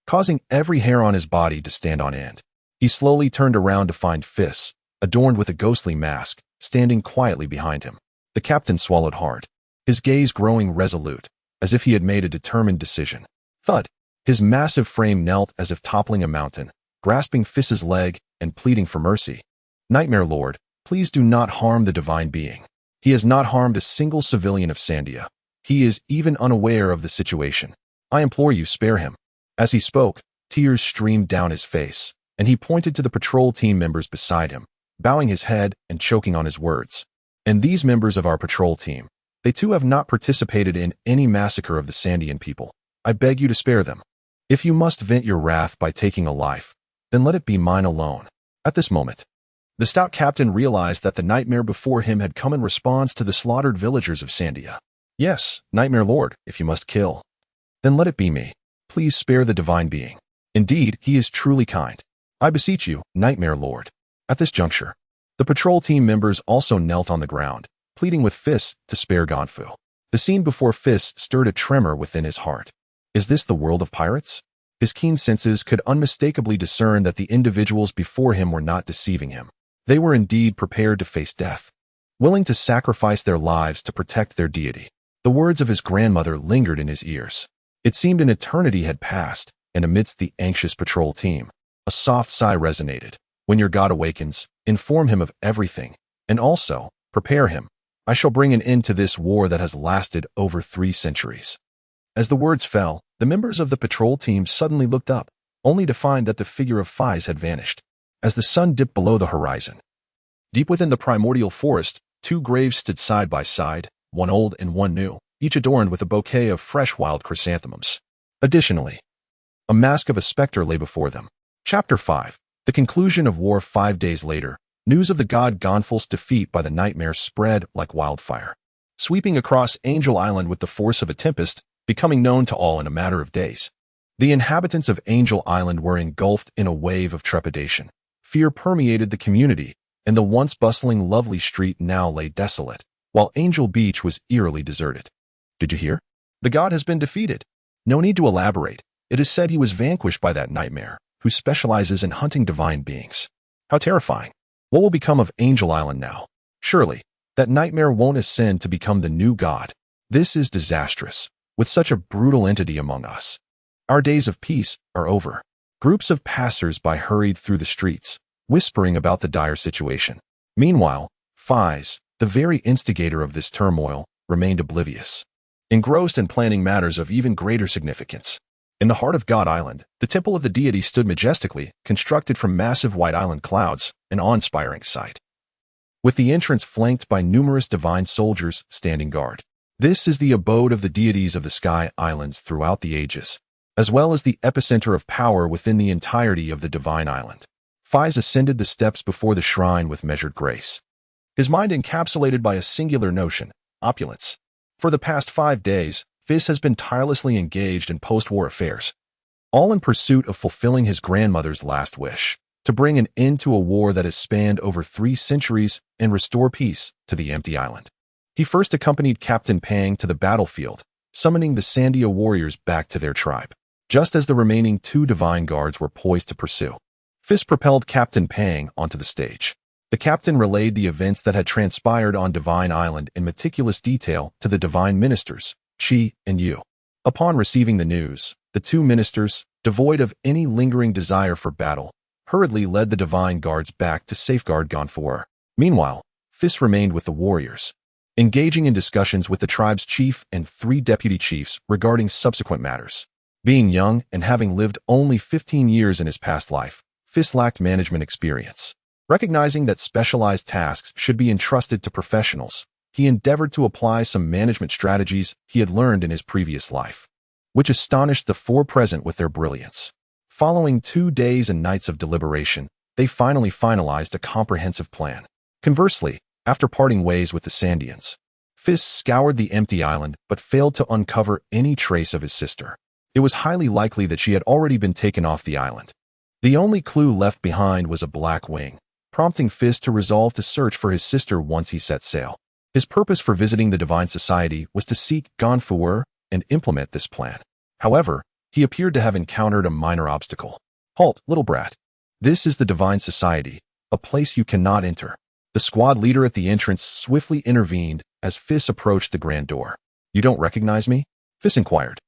causing every hair on his body to stand on end. He slowly turned around to find Feis, adorned with a ghostly mask, standing quietly behind him. The captain swallowed hard, his gaze growing resolute, as if he had made a determined decision. Thud! His massive frame knelt as if toppling a mountain, grasping Feis' leg and pleading for mercy. Nightmare Lord, please do not harm the divine being. He has not harmed a single civilian of Sandia. He is even unaware of the situation. I implore you, spare him. As he spoke, tears streamed down his face, and he pointed to the patrol team members beside him, bowing his head and choking on his words. And these members of our patrol team, They too have not participated in any massacre of the Sandian people. I beg you to spare them. If you must vent your wrath by taking a life, then let it be mine alone." At this moment, the stout captain realized that the nightmare before him had come in response to the slaughtered villagers of Sandia. "Yes, Nightmare Lord, if you must kill, then let it be me. Please spare the divine being. Indeed, he is truly kind. I beseech you, Nightmare Lord." At this juncture, the patrol team members also knelt on the ground, pleading with Feis to spare Gonfu. The scene before Feis stirred a tremor within his heart. Is this the world of pirates? His keen senses could unmistakably discern that the individuals before him were not deceiving him. They were indeed prepared to face death, willing to sacrifice their lives to protect their deity. The words of his grandmother lingered in his ears. It seemed an eternity had passed, and amidst the anxious patrol team, a soft sigh resonated. "When your God awakens, inform him of everything, and also prepare him. I shall bring an end to this war that has lasted over 3 centuries." As the words fell, the members of the patrol team suddenly looked up, only to find that the figure of Feis had vanished. As the sun dipped below the horizon, deep within the primordial forest, 2 graves stood side by side, one old and one new, each adorned with a bouquet of fresh wild chrysanthemums. Additionally, a mask of a specter lay before them. Chapter 5. The conclusion of war. 5 days later, news of the god Gonful's defeat by the nightmare spread like wildfire, sweeping across Angel Island with the force of a tempest, becoming known to all in a matter of days. The inhabitants of Angel Island were engulfed in a wave of trepidation. Fear permeated the community, and the once bustling lovely street now lay desolate, while Angel Beach was eerily deserted. Did you hear? The god has been defeated. No need to elaborate. It is said he was vanquished by that nightmare, who specializes in hunting divine beings. How terrifying. What will become of Angel Island now? Surely, that nightmare won't ascend to become the new god. This is disastrous, with such a brutal entity among us. Our days of peace are over. Groups of passers-by hurried through the streets, whispering about the dire situation. Meanwhile, Feis, the very instigator of this turmoil, remained oblivious, engrossed in planning matters of even greater significance. In the heart of God Island, the temple of the deity stood majestically, constructed from massive white island clouds, an awe-inspiring sight, with the entrance flanked by numerous divine soldiers standing guard. This is the abode of the deities of the Sky Islands throughout the ages, as well as the epicenter of power within the entirety of the divine island. Feis ascended the steps before the shrine with measured grace, his mind encapsulated by a singular notion: opulence. For the past 5 days, Feis has been tirelessly engaged in post-war affairs, all in pursuit of fulfilling his grandmother's last wish, to bring an end to a war that has spanned over 3 centuries and restore peace to the empty island. He first accompanied Captain Pang to the battlefield, summoning the Sandia warriors back to their tribe, just as the remaining 2 divine guards were poised to pursue. Feis propelled Captain Pang onto the stage. The captain relayed the events that had transpired on Divine Island in meticulous detail to the divine ministers, Chi and Yu. Upon receiving the news, the 2 ministers, devoid of any lingering desire for battle, hurriedly led the divine guards back to safeguard Gonfu. Meanwhile, Feis remained with the warriors, engaging in discussions with the tribe's chief and 3 deputy chiefs regarding subsequent matters. Being young and having lived only 15 years in his past life, Feis lacked management experience. Recognizing that specialized tasks should be entrusted to professionals, he endeavored to apply some management strategies he had learned in his previous life, which astonished the 4 present with their brilliance. Following 2 days and nights of deliberation, they finally finalized a comprehensive plan. Conversely, after parting ways with the Sandians, Feis scoured the empty island but failed to uncover any trace of his sister. It was highly likely that she had already been taken off the island. The only clue left behind was a black wing, prompting Feis to resolve to search for his sister once he set sail. His purpose for visiting the Divine Society was to seek Gonfu and implement this plan. However, he appeared to have encountered a minor obstacle. "Halt, little brat. This is the Divine Society, a place you cannot enter." The squad leader at the entrance swiftly intervened as Feis approached the grandeur. "You don't recognize me?" Feis inquired,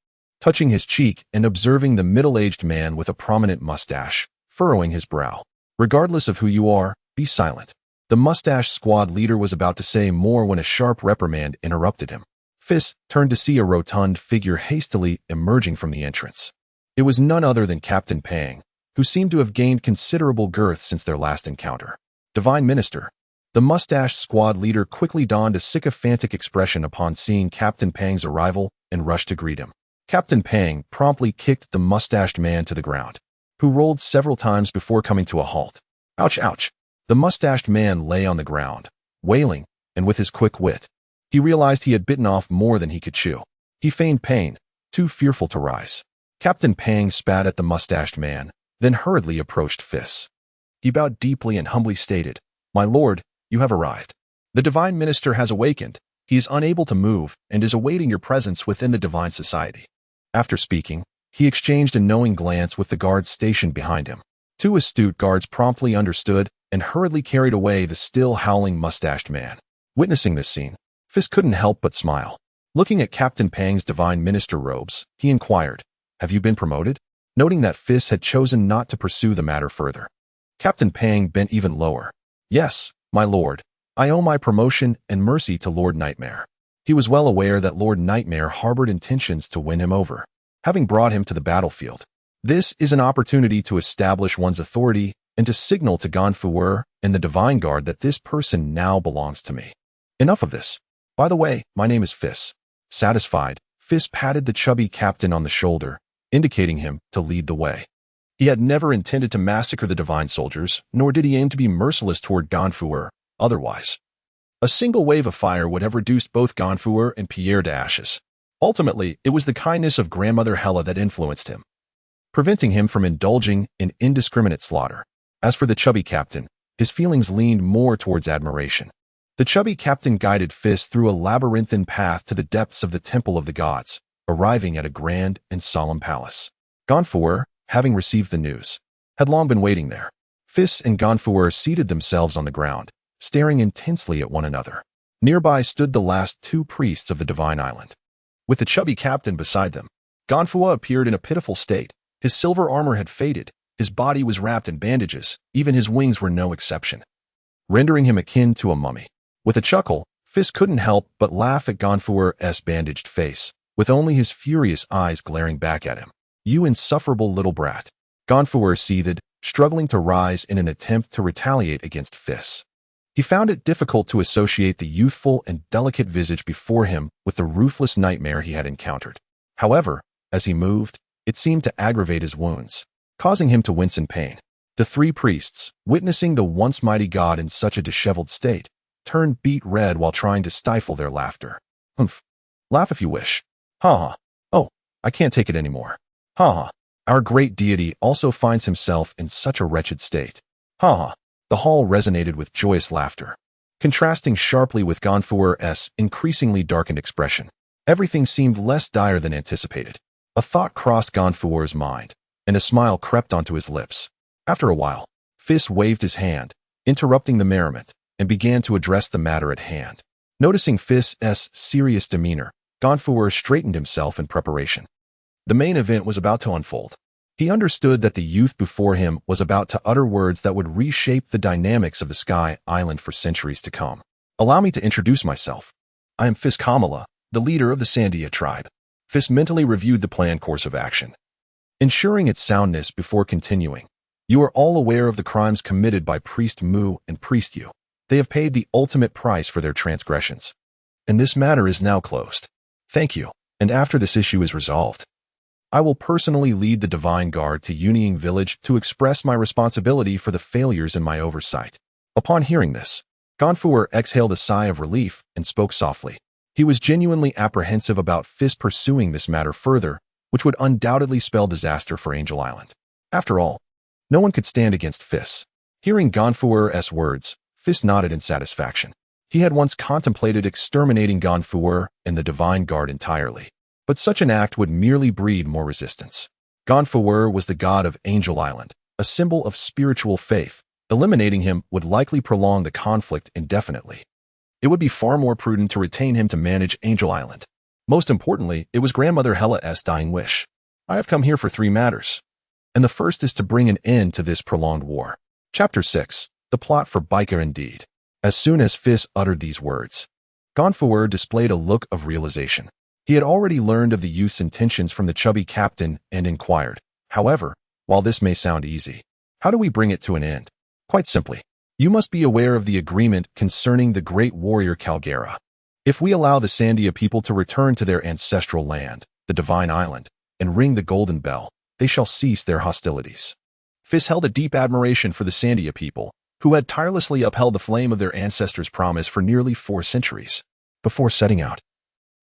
touching his cheek and observing the middle-aged man with a prominent mustache, furrowing his brow. "Regardless of who you are, be silent." The mustache squad leader was about to say more when a sharp reprimand interrupted him. Feis turned to see a rotund figure hastily emerging from the entrance. It was none other than Captain Pang, who seemed to have gained considerable girth since their last encounter. "Divine Minister, The mustached squad leader quickly donned a sycophantic expression upon seeing Captain Pang's arrival and rushed to greet him. Captain Pang promptly kicked the mustached man to the ground, who rolled several times before coming to a halt. Ouch, ouch. The mustached man lay on the ground, wailing, and with his quick wit, he realized he had bitten off more than he could chew. He feigned pain, too fearful to rise. Captain Pang spat at the mustached man, then hurriedly approached Feis. He bowed deeply and humbly stated, "My lord, you have arrived. The divine minister has awakened. He is unable to move and is awaiting your presence within the divine society." After speaking, he exchanged a knowing glance with the guards stationed behind him. Two astute guards promptly understood and hurriedly carried away the still howling mustached man. Witnessing this scene, Feis couldn't help but smile. Looking at Captain Pang's divine minister robes, he inquired, "Have you been promoted?" Noting that Feis had chosen not to pursue the matter further. Captain Pang bent even lower. "Yes, my lord. I owe my promotion and mercy to Lord Nightmare." He was well aware that Lord Nightmare harbored intentions to win him over, having brought him to the battlefield. This is an opportunity to establish one's authority and to signal to Ganfuer and the Divine Guard that this person now belongs to me. Enough of this. By the way, my name is Feis. Satisfied, Feis patted the chubby captain on the shoulder, indicating him to lead the way. He had never intended to massacre the divine soldiers, nor did he aim to be merciless toward Ganfuer. Otherwise, a single wave of fire would have reduced both Ganfuer and Pierre to ashes. Ultimately, it was the kindness of Grandmother Hella that influenced him, preventing him from indulging in indiscriminate slaughter. As for the chubby captain, his feelings leaned more towards admiration. The chubby captain guided Feis through a labyrinthine path to the depths of the Temple of the Gods, arriving at a grand and solemn palace. Ganfuer, having received the news, had long been waiting there. Feis and Ganfuer seated themselves on the ground, staring intensely at one another. Nearby stood the last two priests of the divine island. With the chubby captain beside them, Ganfuer appeared in a pitiful state. His silver armor had faded, his body was wrapped in bandages, even his wings were no exception, rendering him akin to a mummy. With a chuckle, Feis couldn't help but laugh at Ganfuer's bandaged face, with only his furious eyes glaring back at him. "You insufferable little brat." Ganfuer seethed, struggling to rise in an attempt to retaliate against Feis. He found it difficult to associate the youthful and delicate visage before him with the ruthless nightmare he had encountered. However, as he moved, it seemed to aggravate his wounds, causing him to wince in pain. The three priests, witnessing the once mighty god in such a disheveled state, turned beet red while trying to stifle their laughter. "Humph. Laugh if you wish. Ha ha. Oh, I can't take it anymore. Ha ha. Our great deity also finds himself in such a wretched state. Ha ha." The hall resonated with joyous laughter, contrasting sharply with Ganfuer's increasingly darkened expression. Everything seemed less dire than anticipated. A thought crossed Ganfuer's mind, and a smile crept onto his lips. After a while, Feis waved his hand, interrupting the merriment, and began to address the matter at hand. Noticing Feis's serious demeanor, Ganfuer straightened himself in preparation. The main event was about to unfold. He understood that the youth before him was about to utter words that would reshape the dynamics of the Sky Island for centuries to come. "Allow me to introduce myself. I am Feis Kamala, the leader of the Sandia tribe." Feis mentally reviewed the planned course of action, ensuring its soundness before continuing. "You are all aware of the crimes committed by Priest Mu and Priest Yu. They have paid the ultimate price for their transgressions, and this matter is now closed. Thank you, and after this issue is resolved, I will personally lead the Divine Guard to Yunying Village to express my responsibility for the failures in my oversight." Upon hearing this, Ganfuer exhaled a sigh of relief and spoke softly. He was genuinely apprehensive about Feis pursuing this matter further, which would undoubtedly spell disaster for Angel Island. After all, no one could stand against Feis. Hearing Ganfuer's words, Feis nodded in satisfaction. He had once contemplated exterminating Ganfuer and the Divine Guard entirely, but such an act would merely breed more resistance. Ganfuer was the god of Angel Island, a symbol of spiritual faith. Eliminating him would likely prolong the conflict indefinitely. It would be far more prudent to retain him to manage Angel Island. Most importantly, it was Grandmother Hella's dying wish. "I have come here for 3 matters, and the first is to bring an end to this prolonged war." Chapter 6. The Plot for Biker Indeed. As soon as Feis uttered these words, Ganfuer displayed a look of realization. He had already learned of the youth's intentions from the chubby captain and inquired, "However, while this may sound easy, how do we bring it to an end?" "Quite simply. You must be aware of the agreement concerning the great warrior Calgera. If we allow the Sandia people to return to their ancestral land, the Divine Island, and ring the golden bell, they shall cease their hostilities. Feis held a deep admiration for the Sandia people, who had tirelessly upheld the flame of their ancestors' promise for nearly 4 centuries. Before setting out,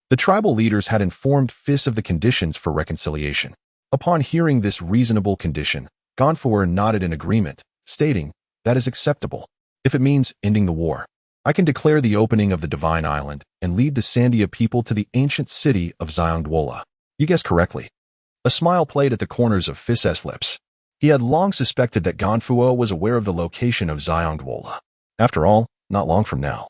the tribal leaders had informed Feis of the conditions for reconciliation. Upon hearing this reasonable condition, Gomu nodded in agreement, stating, "That is acceptable. If it means ending the war, I can declare the opening of the Divine Island and lead the Sandia people to the ancient city of Xiongduola." You guessed correctly. A smile played at the corners of Feis's lips. He had long suspected that Gomu was aware of the location of Xiongduola. After all, not long from now,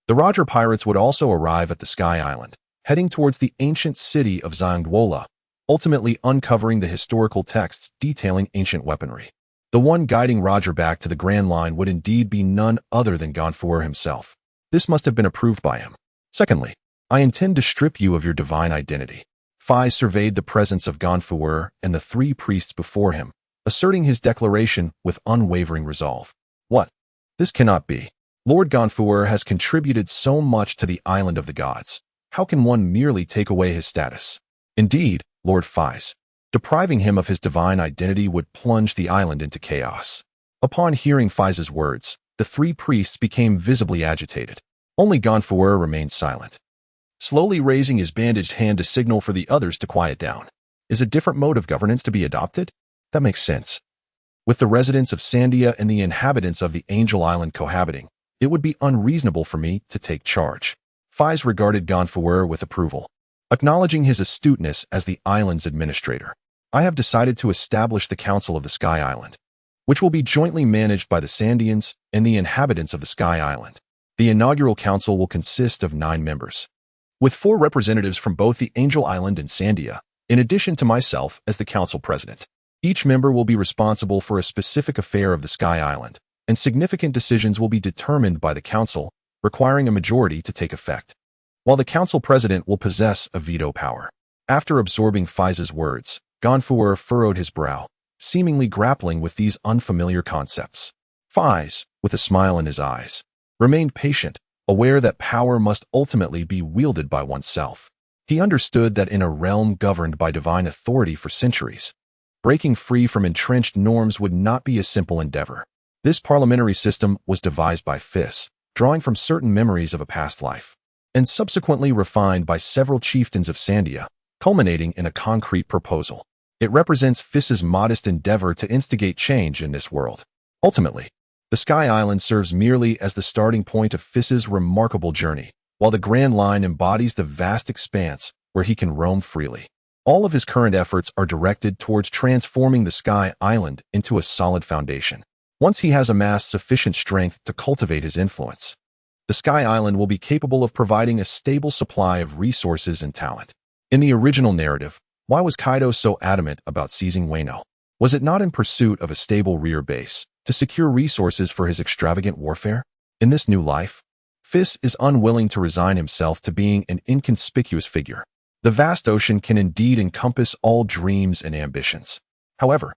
the Roger pirates would also arrive at the Sky Island, heading towards the ancient city of Xiongduola, ultimately uncovering the historical texts detailing ancient weaponry. The one guiding Roger back to the Grand Line would indeed be none other than Gomu himself. This must have been approved by him. Secondly, I intend to strip you of your divine identity. Feis surveyed the presence of Gomu and the 3 priests before him, asserting his declaration with unwavering resolve. What? This cannot be. Lord Gomu has contributed so much to the Island of the Gods. How can one merely take away his status? Indeed, Lord Feis, depriving him of his divine identity would plunge the island into chaos. Upon hearing Feis's words, the 3 priests became visibly agitated. Only Gomu remained silent, slowly raising his bandaged hand to signal for the others to quiet down. Is a different mode of governance to be adopted? That makes sense. With the residents of Sandia and the inhabitants of the Angel Island cohabiting, it would be unreasonable for me to take charge. Feis regarded Gomu with approval, acknowledging his astuteness as the island's administrator. I have decided to establish the Council of the Sky Island, which will be jointly managed by the Sandians and the inhabitants of the Sky Island. The inaugural council will consist of 9 members, with 4 representatives from both the Angel Island and Sandia, in addition to myself as the council president. Each member will be responsible for a specific affair of the Sky Island, and significant decisions will be determined by the council, requiring a majority to take effect, while the council president will possess a veto power. After absorbing Feis's words, Gomu furrowed his brow, seemingly grappling with these unfamiliar concepts. Feis, with a smile in his eyes, remained patient, aware that power must ultimately be wielded by oneself. He understood that in a realm governed by divine authority for centuries, breaking free from entrenched norms would not be a simple endeavor. This parliamentary system was devised by Feis, drawing from certain memories of a past life, and subsequently refined by several chieftains of Sandia, culminating in a concrete proposal. It represents Feis's modest endeavor to instigate change in this world. Ultimately, the Sky Island serves merely as the starting point of Feis's remarkable journey, while the Grand Line embodies the vast expanse where he can roam freely. All of his current efforts are directed towards transforming the Sky Island into a solid foundation. Once he has amassed sufficient strength to cultivate his influence, the Sky Island will be capable of providing a stable supply of resources and talent. In the original narrative, why was Kaido so adamant about seizing Wano? Was it not in pursuit of a stable rear base, to secure resources for his extravagant warfare? In this new life, Feis is unwilling to resign himself to being an inconspicuous figure. The vast ocean can indeed encompass all dreams and ambitions. However,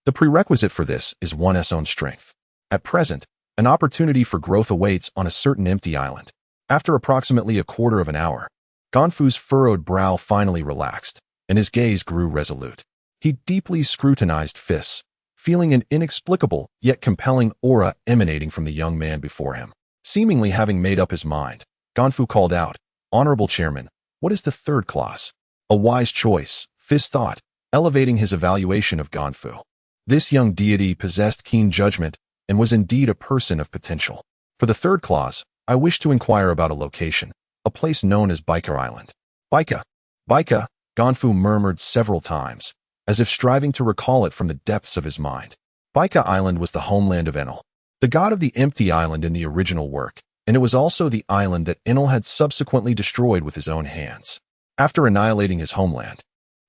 the prerequisite for this is one's own strength. At present, an opportunity for growth awaits on a certain empty island. After approximately a quarter of an hour, Gomu's furrowed brow finally relaxed, and his gaze grew resolute. He deeply scrutinized Feis, feeling an inexplicable yet compelling aura emanating from the young man before him. Seemingly having made up his mind, Gomu called out, "Honorable Chairman, what is the 3rd clause?" A wise choice, Feis thought, elevating his evaluation of Gomu. This young deity possessed keen judgment and was indeed a person of potential. For the 3rd clause, I wish to inquire about a location, a place known as Baika Island. Baika, Gomu murmured several times, as if striving to recall it from the depths of his mind. Baika Island was the homeland of Enel, the god of the empty island in the original work, and it was also the island that Enel had subsequently destroyed with his own hands. After annihilating his homeland,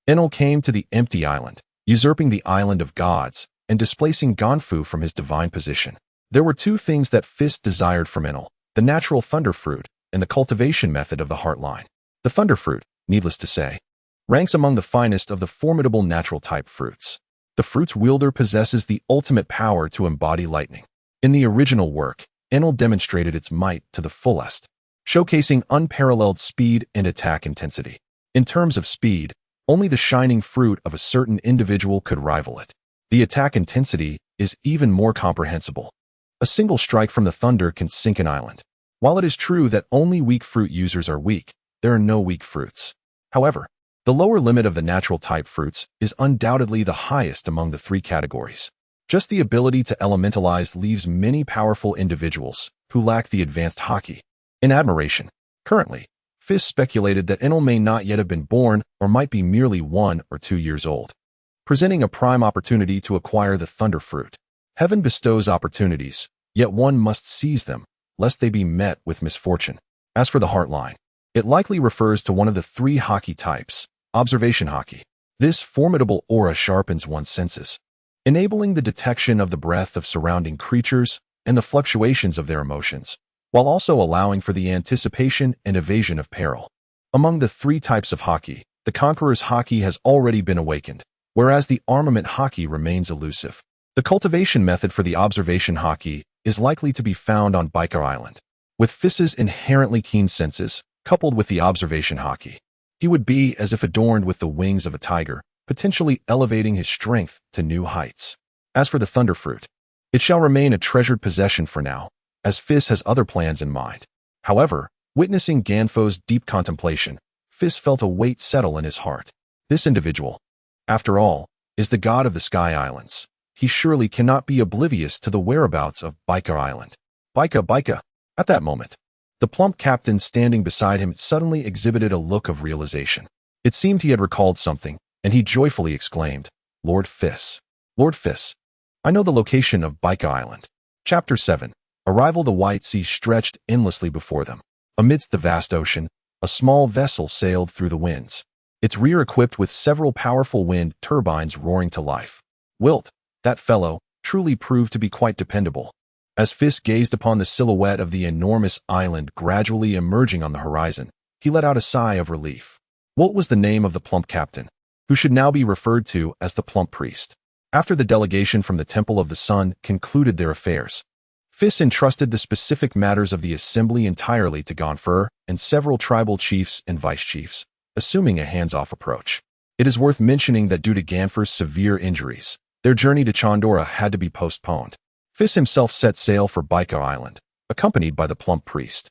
Enel came to the empty island, usurping the island of gods and displacing Gomu from his divine position. There were 2 things that Feis desired from Enel: the natural thunder fruit and the cultivation method of the heart line. The thunder fruit, needless to say, ranks among the finest of the formidable natural type fruits. The fruit's wielder possesses the ultimate power to embody lightning. In the original work, Enel demonstrated its might to the fullest, showcasing unparalleled speed and attack intensity. In terms of speed, only the shining fruit of a certain individual could rival it. The attack intensity is even more comprehensible. A single strike from the thunder can sink an island. While it is true that only weak fruit users are weak, there are no weak fruits. However, the lower limit of the natural type fruits is undoubtedly the highest among the three categories. Just the ability to elementalize leaves many powerful individuals who lack the advanced haki in admiration. Currently, Feis speculated that Enel may not yet have been born or might be merely 1 or 2 years old, presenting a prime opportunity to acquire the thunder fruit. Heaven bestows opportunities, yet one must seize them, lest they be met with misfortune. As for the heart line, it likely refers to one of the 3 haki types, observation haki. This formidable aura sharpens one's senses, enabling the detection of the breath of surrounding creatures and the fluctuations of their emotions, while also allowing for the anticipation and evasion of peril. Among the 3 types of haki, the conqueror's haki has already been awakened, whereas the armament haki remains elusive. The cultivation method for the observation haki is likely to be found on Baika Island. With Feis's inherently keen senses, coupled with the observation haki, he would be as if adorned with the wings of a tiger, potentially elevating his strength to new heights. As for the thunder fruit, it shall remain a treasured possession for now, as Feis has other plans in mind. However, witnessing Ganfo's deep contemplation, Feis felt a weight settle in his heart. This individual, after all, is the god of the Sky Islands. He surely cannot be oblivious to the whereabouts of Baika Island. Baika. At that moment, the plump captain standing beside him suddenly exhibited a look of realization. It seemed he had recalled something, and he joyfully exclaimed, Lord Feis. Lord Feis, I know the location of Baika Island. Chapter 7. Arrival. The white sea stretched endlessly before them. Amidst the vast ocean, a small vessel sailed through the winds, its rear equipped with several powerful wind turbines roaring to life. Wilt, that fellow, truly proved to be quite dependable. As Feis gazed upon the silhouette of the enormous island gradually emerging on the horizon, he let out a sigh of relief. Wilt was the name of the plump captain, who should now be referred to as the plump priest. After the delegation from the Temple of the Sun concluded their affairs, Feis entrusted the specific matters of the assembly entirely to Ganfer and several tribal chiefs and vice-chiefs, assuming a hands-off approach. It is worth mentioning that due to Ganfer's severe injuries, their journey to Chandora had to be postponed. Feis himself set sail for Baika Island, accompanied by the plump priest.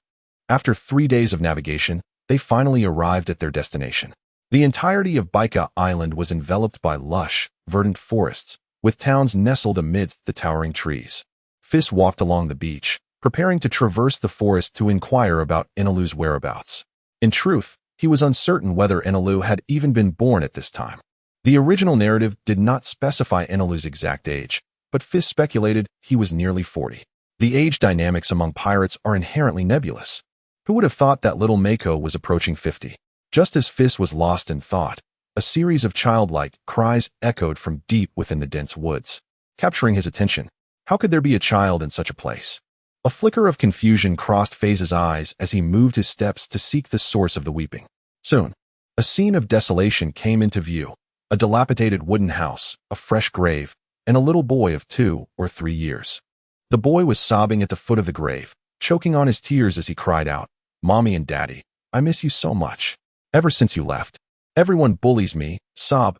After 3 days of navigation, they finally arrived at their destination. The entirety of Baika Island was enveloped by lush, verdant forests, with towns nestled amidst the towering trees. Feis walked along the beach, preparing to traverse the forest to inquire about Enelu's whereabouts. In truth, he was uncertain whether Enelu had even been born at this time. The original narrative did not specify Enelu's exact age, but Feis speculated he was nearly 40. The age dynamics among pirates are inherently nebulous. Who would have thought that little Mako was approaching 50? Just as Feis was lost in thought, a series of childlike cries echoed from deep within the dense woods, capturing his attention. How could there be a child in such a place? A flicker of confusion crossed Feis's eyes as he moved his steps to seek the source of the weeping. Soon, a scene of desolation came into view. A dilapidated wooden house, a fresh grave, and a little boy of 2 or 3 years. The boy was sobbing at the foot of the grave, choking on his tears as he cried out, Mommy and Daddy, I miss you so much. Ever since you left, everyone bullies me, sob.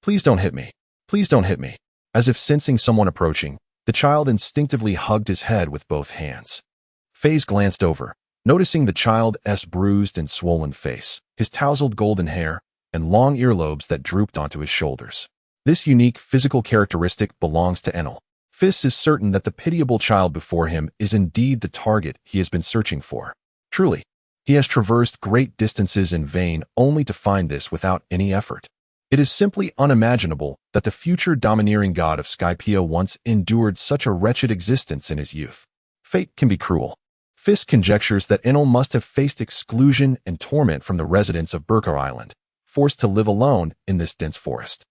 Please don't hit me. Please don't hit me. As if sensing someone approaching, the child instinctively hugged his head with both hands. Feis glanced over, noticing the child's bruised and swollen face, his tousled golden hair, and long earlobes that drooped onto his shoulders. This unique physical characteristic belongs to Enel. Feis is certain that the pitiable child before him is indeed the target he has been searching for. Truly, he has traversed great distances in vain only to find this without any effort. It is simply unimaginable that the future domineering god of Skypiea once endured such a wretched existence in his youth. Fate can be cruel. Feis conjectures that Enel must have faced exclusion and torment from the residents of Baika Island, forced to live alone in this dense forest.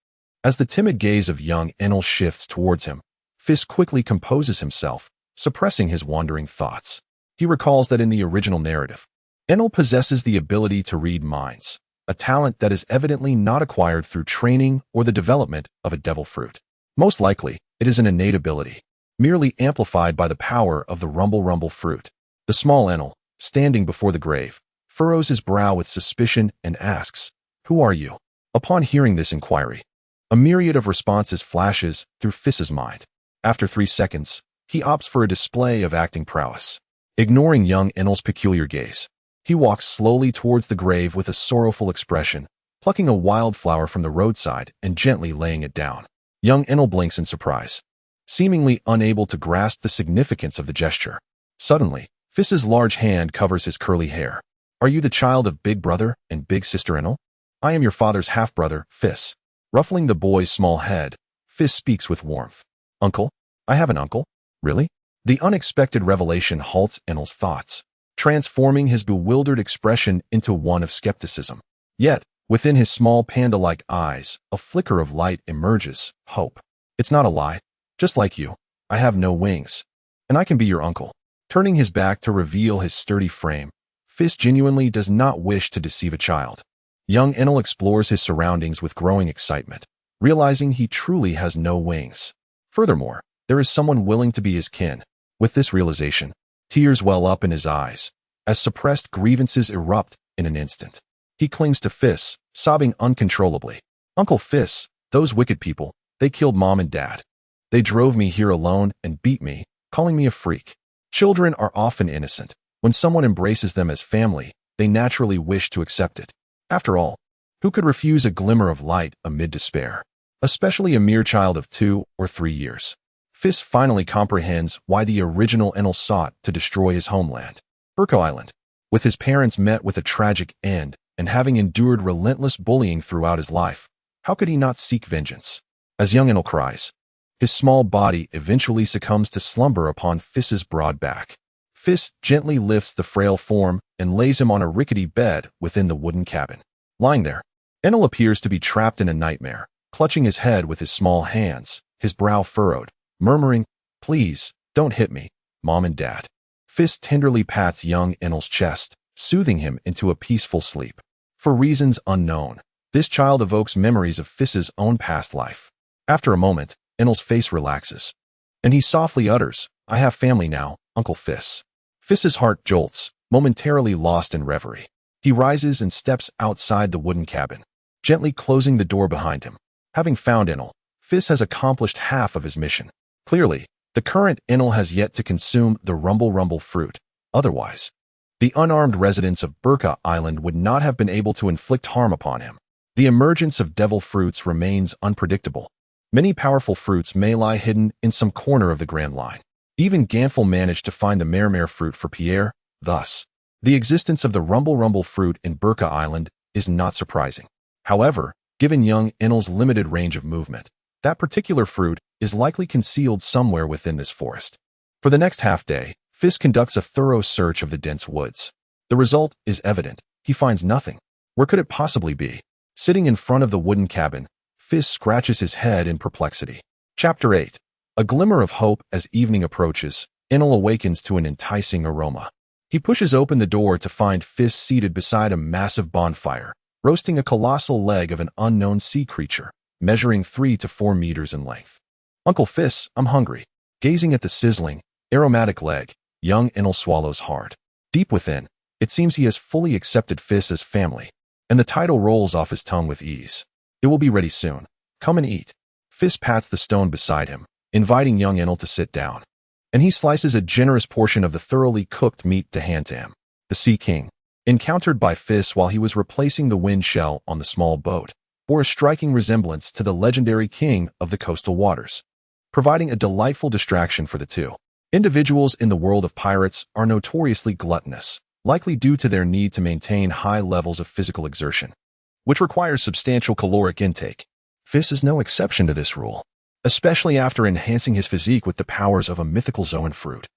As the timid gaze of young Enel shifts towards him, Feis quickly composes himself, suppressing his wandering thoughts. He recalls that in the original narrative, Enel possesses the ability to read minds, a talent that is evidently not acquired through training or the development of a devil fruit. Most likely, it is an innate ability. merely amplified by the power of the rumble fruit. The small Enel, standing before the grave, furrows his brow with suspicion and asks, "Who are you?" Upon hearing this inquiry, a myriad of responses flashes through Feis's mind. After 3 seconds, he opts for a display of acting prowess. Ignoring young Enel's peculiar gaze, he walks slowly towards the grave with a sorrowful expression, plucking a wildflower from the roadside and gently laying it down. Young Enel blinks in surprise, seemingly unable to grasp the significance of the gesture. Suddenly, Feis's large hand covers his curly hair. "Are you the child of Big Brother and Big Sister Enel?" "I am your father's half-brother, Feis." Ruffling the boy's small head, Feis speaks with warmth. "Uncle? I have an uncle? Really?" The unexpected revelation halts Enel's thoughts, transforming his bewildered expression into one of skepticism. Yet, within his small panda-like eyes, a flicker of light emerges, hope. "It's not a lie. Just like you, I have no wings. And I can be your uncle." Turning his back to reveal his sturdy frame, Feis genuinely does not wish to deceive a child. Young Enel explores his surroundings with growing excitement, realizing he truly has no wings. Furthermore, there is someone willing to be his kin. With this realization, tears well up in his eyes, as suppressed grievances erupt in an instant. He clings to Feis, sobbing uncontrollably. "Uncle Feis, those wicked people, they killed Mom and Dad. They drove me here alone and beat me, calling me a freak." Children are often innocent. When someone embraces them as family, they naturally wish to accept it. After all, who could refuse a glimmer of light amid despair? Especially a mere child of 2 or 3 years. Feis finally comprehends why the original Enel sought to destroy his homeland, Burka Island. With his parents met with a tragic end and having endured relentless bullying throughout his life, how could he not seek vengeance? As young Enel cries, his small body eventually succumbs to slumber upon Feis's broad back. Feis gently lifts the frail form and lays him on a rickety bed within the wooden cabin. Lying there, Enel appears to be trapped in a nightmare, clutching his head with his small hands, his brow furrowed, murmuring, "Please, don't hit me, Mom and Dad." Feis tenderly pats young Enel's chest, soothing him into a peaceful sleep. For reasons unknown, this child evokes memories of Feis's own past life. After a moment, Enel's face relaxes, and he softly utters, "I have family now, Uncle Feis." Feis's heart jolts, momentarily lost in reverie. He rises and steps outside the wooden cabin, gently closing the door behind him. Having found Enel, Feis has accomplished half of his mission. Clearly, the current Enel has yet to consume the rumble fruit. Otherwise, the unarmed residents of Burka Island would not have been able to inflict harm upon him. The emergence of devil fruits remains unpredictable. Many powerful fruits may lie hidden in some corner of the Grand Line. Even Ganful managed to find the Mermere fruit for Pierre. Thus, the existence of the rumble fruit in Burka Island is not surprising. However, given young Enel's limited range of movement, that particular fruit is likely concealed somewhere within this forest. For the next half-day, Feis conducts a thorough search of the dense woods. The result is evident. He finds nothing. Where could it possibly be? Sitting in front of the wooden cabin, Feis scratches his head in perplexity. Chapter 8. A glimmer of hope as evening approaches, Enel awakens to an enticing aroma. He pushes open the door to find Feis seated beside a massive bonfire, roasting a colossal leg of an unknown sea creature, measuring 3 to 4 meters in length. "Uncle Feis, I'm hungry." Gazing at the sizzling, aromatic leg, young Enel swallows hard. Deep within, it seems he has fully accepted Feis as family, and the title rolls off his tongue with ease. "It will be ready soon. Come and eat." Feis pats the stone beside him, inviting young Enel to sit down, and he slices a generous portion of the thoroughly cooked meat to hand to him. The Sea King, encountered by Feis while he was replacing the wind shell on the small boat, bore a striking resemblance to the legendary king of the coastal waters, providing a delightful distraction for the two. Individuals in the world of pirates are notoriously gluttonous, likely due to their need to maintain high levels of physical exertion, which requires substantial caloric intake. Feis is no exception to this rule, especially after enhancing his physique with the powers of a mythical zoan fruit.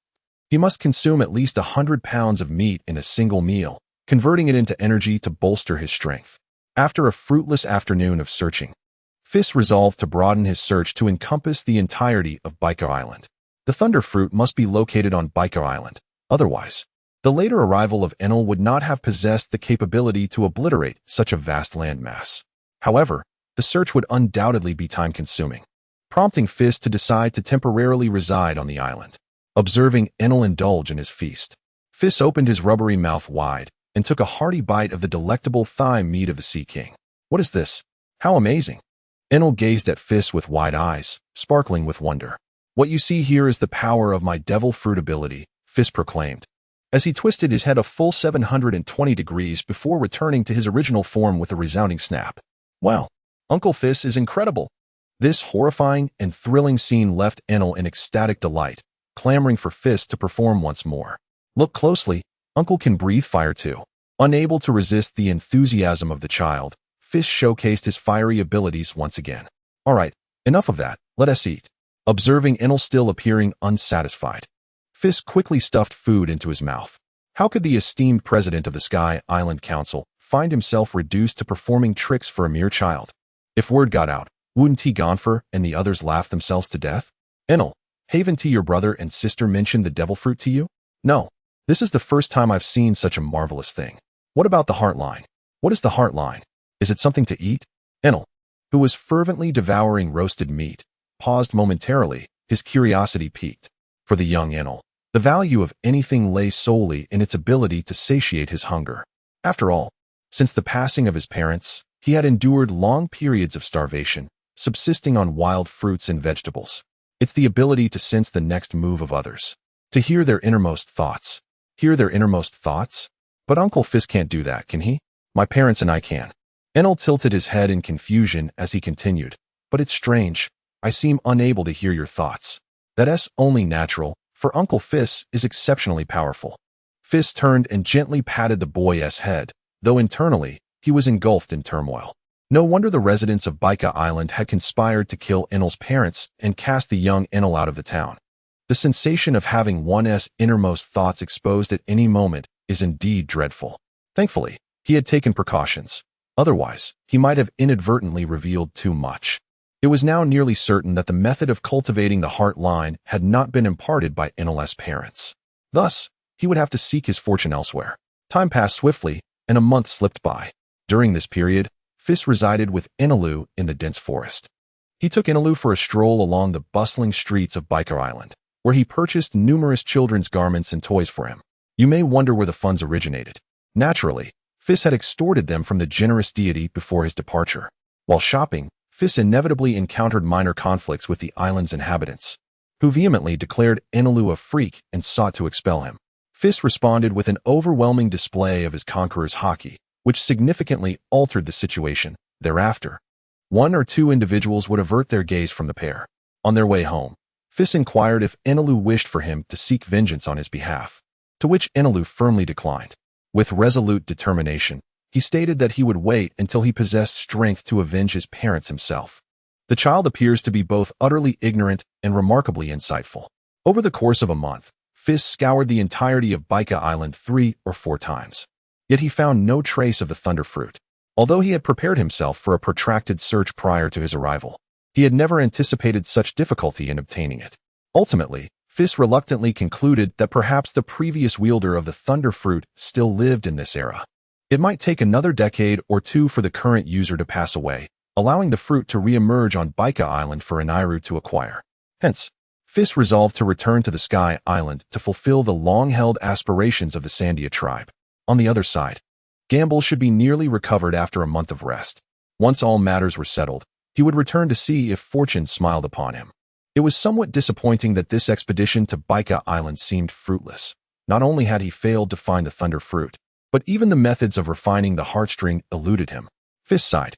He must consume at least 100 pounds of meat in a single meal, converting it into energy to bolster his strength. After a fruitless afternoon of searching, Feis resolved to broaden his search to encompass the entirety of Baika Island. The thunder fruit must be located on Baika Island. Otherwise, the later arrival of Enel would not have possessed the capability to obliterate such a vast landmass. However, the search would undoubtedly be time-consuming. prompting Feis to decide to temporarily reside on the island. Observing Enel indulge in his feast, Feis opened his rubbery mouth wide and took a hearty bite of the delectable thigh meat of the Sea King. What is this? How amazing! Enel gazed at Feis with wide eyes, sparkling with wonder. What you see here is the power of my devil fruit ability, Feis proclaimed, as he twisted his head a full 720 degrees before returning to his original form with a resounding snap. Wow, Uncle Feis is incredible! This horrifying and thrilling scene left Enel in ecstatic delight, clamoring for Feis to perform once more. Look closely, Uncle can breathe fire too. Unable to resist the enthusiasm of the child, Feis showcased his fiery abilities once again. All right, enough of that, let us eat. Observing Enel still appearing unsatisfied, Feis quickly stuffed food into his mouth. How could the esteemed president of the Sky Island Council find himself reduced to performing tricks for a mere child? If word got out, wouldn't he Gonfer and the others laugh themselves to death? Enel, haven't your brother and sister mentioned the devil fruit to you? No, this is the first time I've seen such a marvelous thing. What about the heart line? What is the heart line? Is it something to eat? Enel, who was fervently devouring roasted meat, paused momentarily, his curiosity piqued. For the young Enel, the value of anything lay solely in its ability to satiate his hunger. After all, since the passing of his parents, he had endured long periods of starvation, subsisting on wild fruits and vegetables. It's the ability to sense the next move of others, to hear their innermost thoughts. Hear their innermost thoughts? But Uncle Feis can't do that, can he? My parents and I can. Enel tilted his head in confusion as he continued. But it's strange. I seem unable to hear your thoughts. That's only natural, for Uncle Feis is exceptionally powerful. Feis turned and gently patted the boy's head, though internally, he was engulfed in turmoil. No wonder the residents of Baika Island had conspired to kill Enel's parents and cast the young Enel out of the town. The sensation of having one's innermost thoughts exposed at any moment is indeed dreadful. Thankfully, he had taken precautions. Otherwise, he might have inadvertently revealed too much. It was now nearly certain that the method of cultivating the heart line had not been imparted by Enel's parents. Thus, he would have to seek his fortune elsewhere. Time passed swiftly, and a month slipped by. During this period, Feis resided with Enelu in the dense forest. He took Enelu for a stroll along the bustling streets of Baika Island, where he purchased numerous children's garments and toys for him. You may wonder where the funds originated. Naturally, Feis had extorted them from the generous deity before his departure. While shopping, Feis inevitably encountered minor conflicts with the island's inhabitants, who vehemently declared Enelu a freak and sought to expel him. Feis responded with an overwhelming display of his conqueror's haki, which significantly altered the situation. Thereafter, one or two individuals would avert their gaze from the pair. On their way home, Feis inquired if Enelu wished for him to seek vengeance on his behalf, to which Enelu firmly declined. With resolute determination, he stated that he would wait until he possessed strength to avenge his parents himself. The child appears to be both utterly ignorant and remarkably insightful. Over the course of a month, Feis scoured the entirety of Baika Island 3 or 4 times. Yet he found no trace of the thunder fruit. Although he had prepared himself for a protracted search prior to his arrival, he had never anticipated such difficulty in obtaining it. Ultimately, Feis reluctantly concluded that perhaps the previous wielder of the thunder fruit still lived in this era. It might take another decade or two for the current user to pass away, allowing the fruit to re-emerge on Baika Island for Enairu to acquire. Hence, Feis resolved to return to the Sky Island to fulfill the long-held aspirations of the Sandia tribe. On the other side, Gamble should be nearly recovered after a month of rest. Once all matters were settled, he would return to see if fortune smiled upon him. It was somewhat disappointing that this expedition to Baika Island seemed fruitless. Not only had he failed to find the thunder fruit, but even the methods of refining the heartstring eluded him. Feis sighed,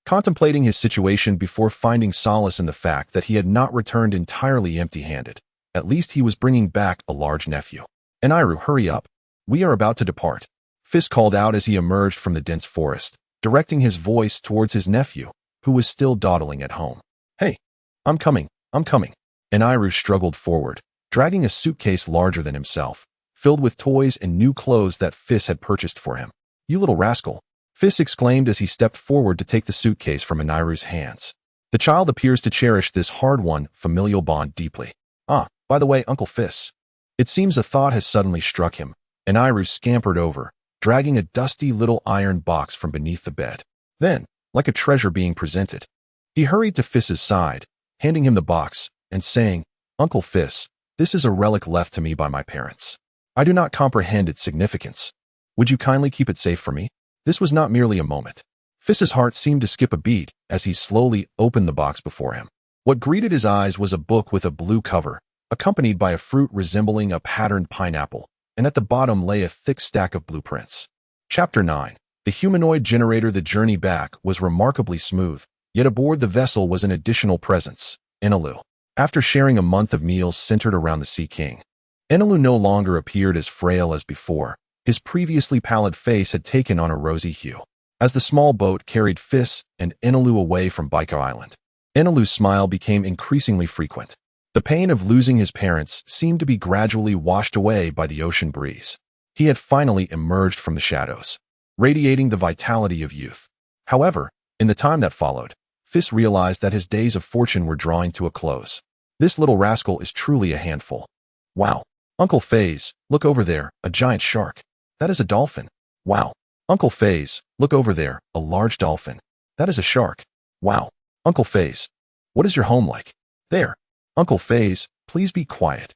contemplating his situation before finding solace in the fact that he had not returned entirely empty-handed. At least he was bringing back a large nephew. Enairu, hurry up. We are about to depart. Feis called out as he emerged from the dense forest, directing his voice towards his nephew, who was still dawdling at home. Hey, I'm coming. Enairu struggled forward, dragging a suitcase larger than himself, filled with toys and new clothes that Feis had purchased for him. You little rascal, Feis exclaimed as he stepped forward to take the suitcase from Enairu's hands. The child appears to cherish this hard-won familial bond deeply. Ah, by the way, Uncle Feis. It seems a thought has suddenly struck him. Enairu scampered over, dragging a dusty little iron box from beneath the bed. Then, like a treasure being presented, he hurried to Feis's side, handing him the box and saying, "Uncle Feis, this is a relic left to me by my parents. I do not comprehend its significance. Would you kindly keep it safe for me?" This was not merely a moment. Feis's heart seemed to skip a beat as he slowly opened the box before him. What greeted his eyes was a book with a blue cover, accompanied by a fruit resembling a patterned pineapple, and at the bottom lay a thick stack of blueprints. Chapter 9. The humanoid generator. The journey back was remarkably smooth, yet aboard the vessel was an additional presence, Enelu. After sharing a month of meals centered around the Sea King, Enelu no longer appeared as frail as before. His previously pallid face had taken on a rosy hue. As the small boat carried Feis and Enelu away from Baiko Island, Enelu's smile became increasingly frequent. The pain of losing his parents seemed to be gradually washed away by the ocean breeze. He had finally emerged from the shadows, radiating the vitality of youth. However, in the time that followed, Feis realized that his days of fortune were drawing to a close. This little rascal is truly a handful. Wow. Uncle Feis, look over there, a giant shark. That is a dolphin. Wow. Uncle Feis, look over there, a large dolphin. That is a shark. Wow. Uncle Feis, what is your home like? There. Uncle Feis, please be quiet.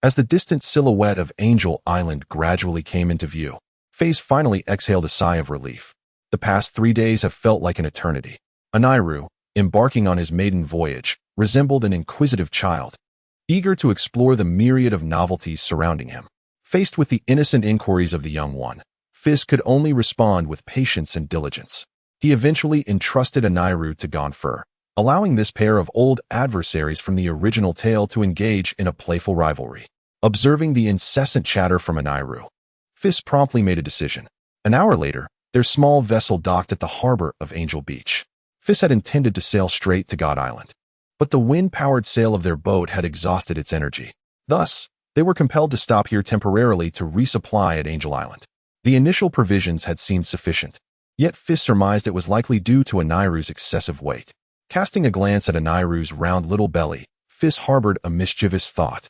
As the distant silhouette of Angel Island gradually came into view, Feis finally exhaled a sigh of relief. The past 3 days have felt like an eternity. Anairu, embarking on his maiden voyage, resembled an inquisitive child, eager to explore the myriad of novelties surrounding him. Faced with the innocent inquiries of the young one, Feis could only respond with patience and diligence. He eventually entrusted Anairu to Gonfur, allowing this pair of old adversaries from the original tale to engage in a playful rivalry. Observing the incessant chatter from Anairu, Feis promptly made a decision. An hour later, their small vessel docked at the harbor of Angel Beach. Feis had intended to sail straight to God Island, but the wind-powered sail of their boat had exhausted its energy. Thus, they were compelled to stop here temporarily to resupply at Angel Island. The initial provisions had seemed sufficient, yet Feis surmised it was likely due to Anairu's excessive weight. Casting a glance at Anairu's round little belly, Feis harbored a mischievous thought.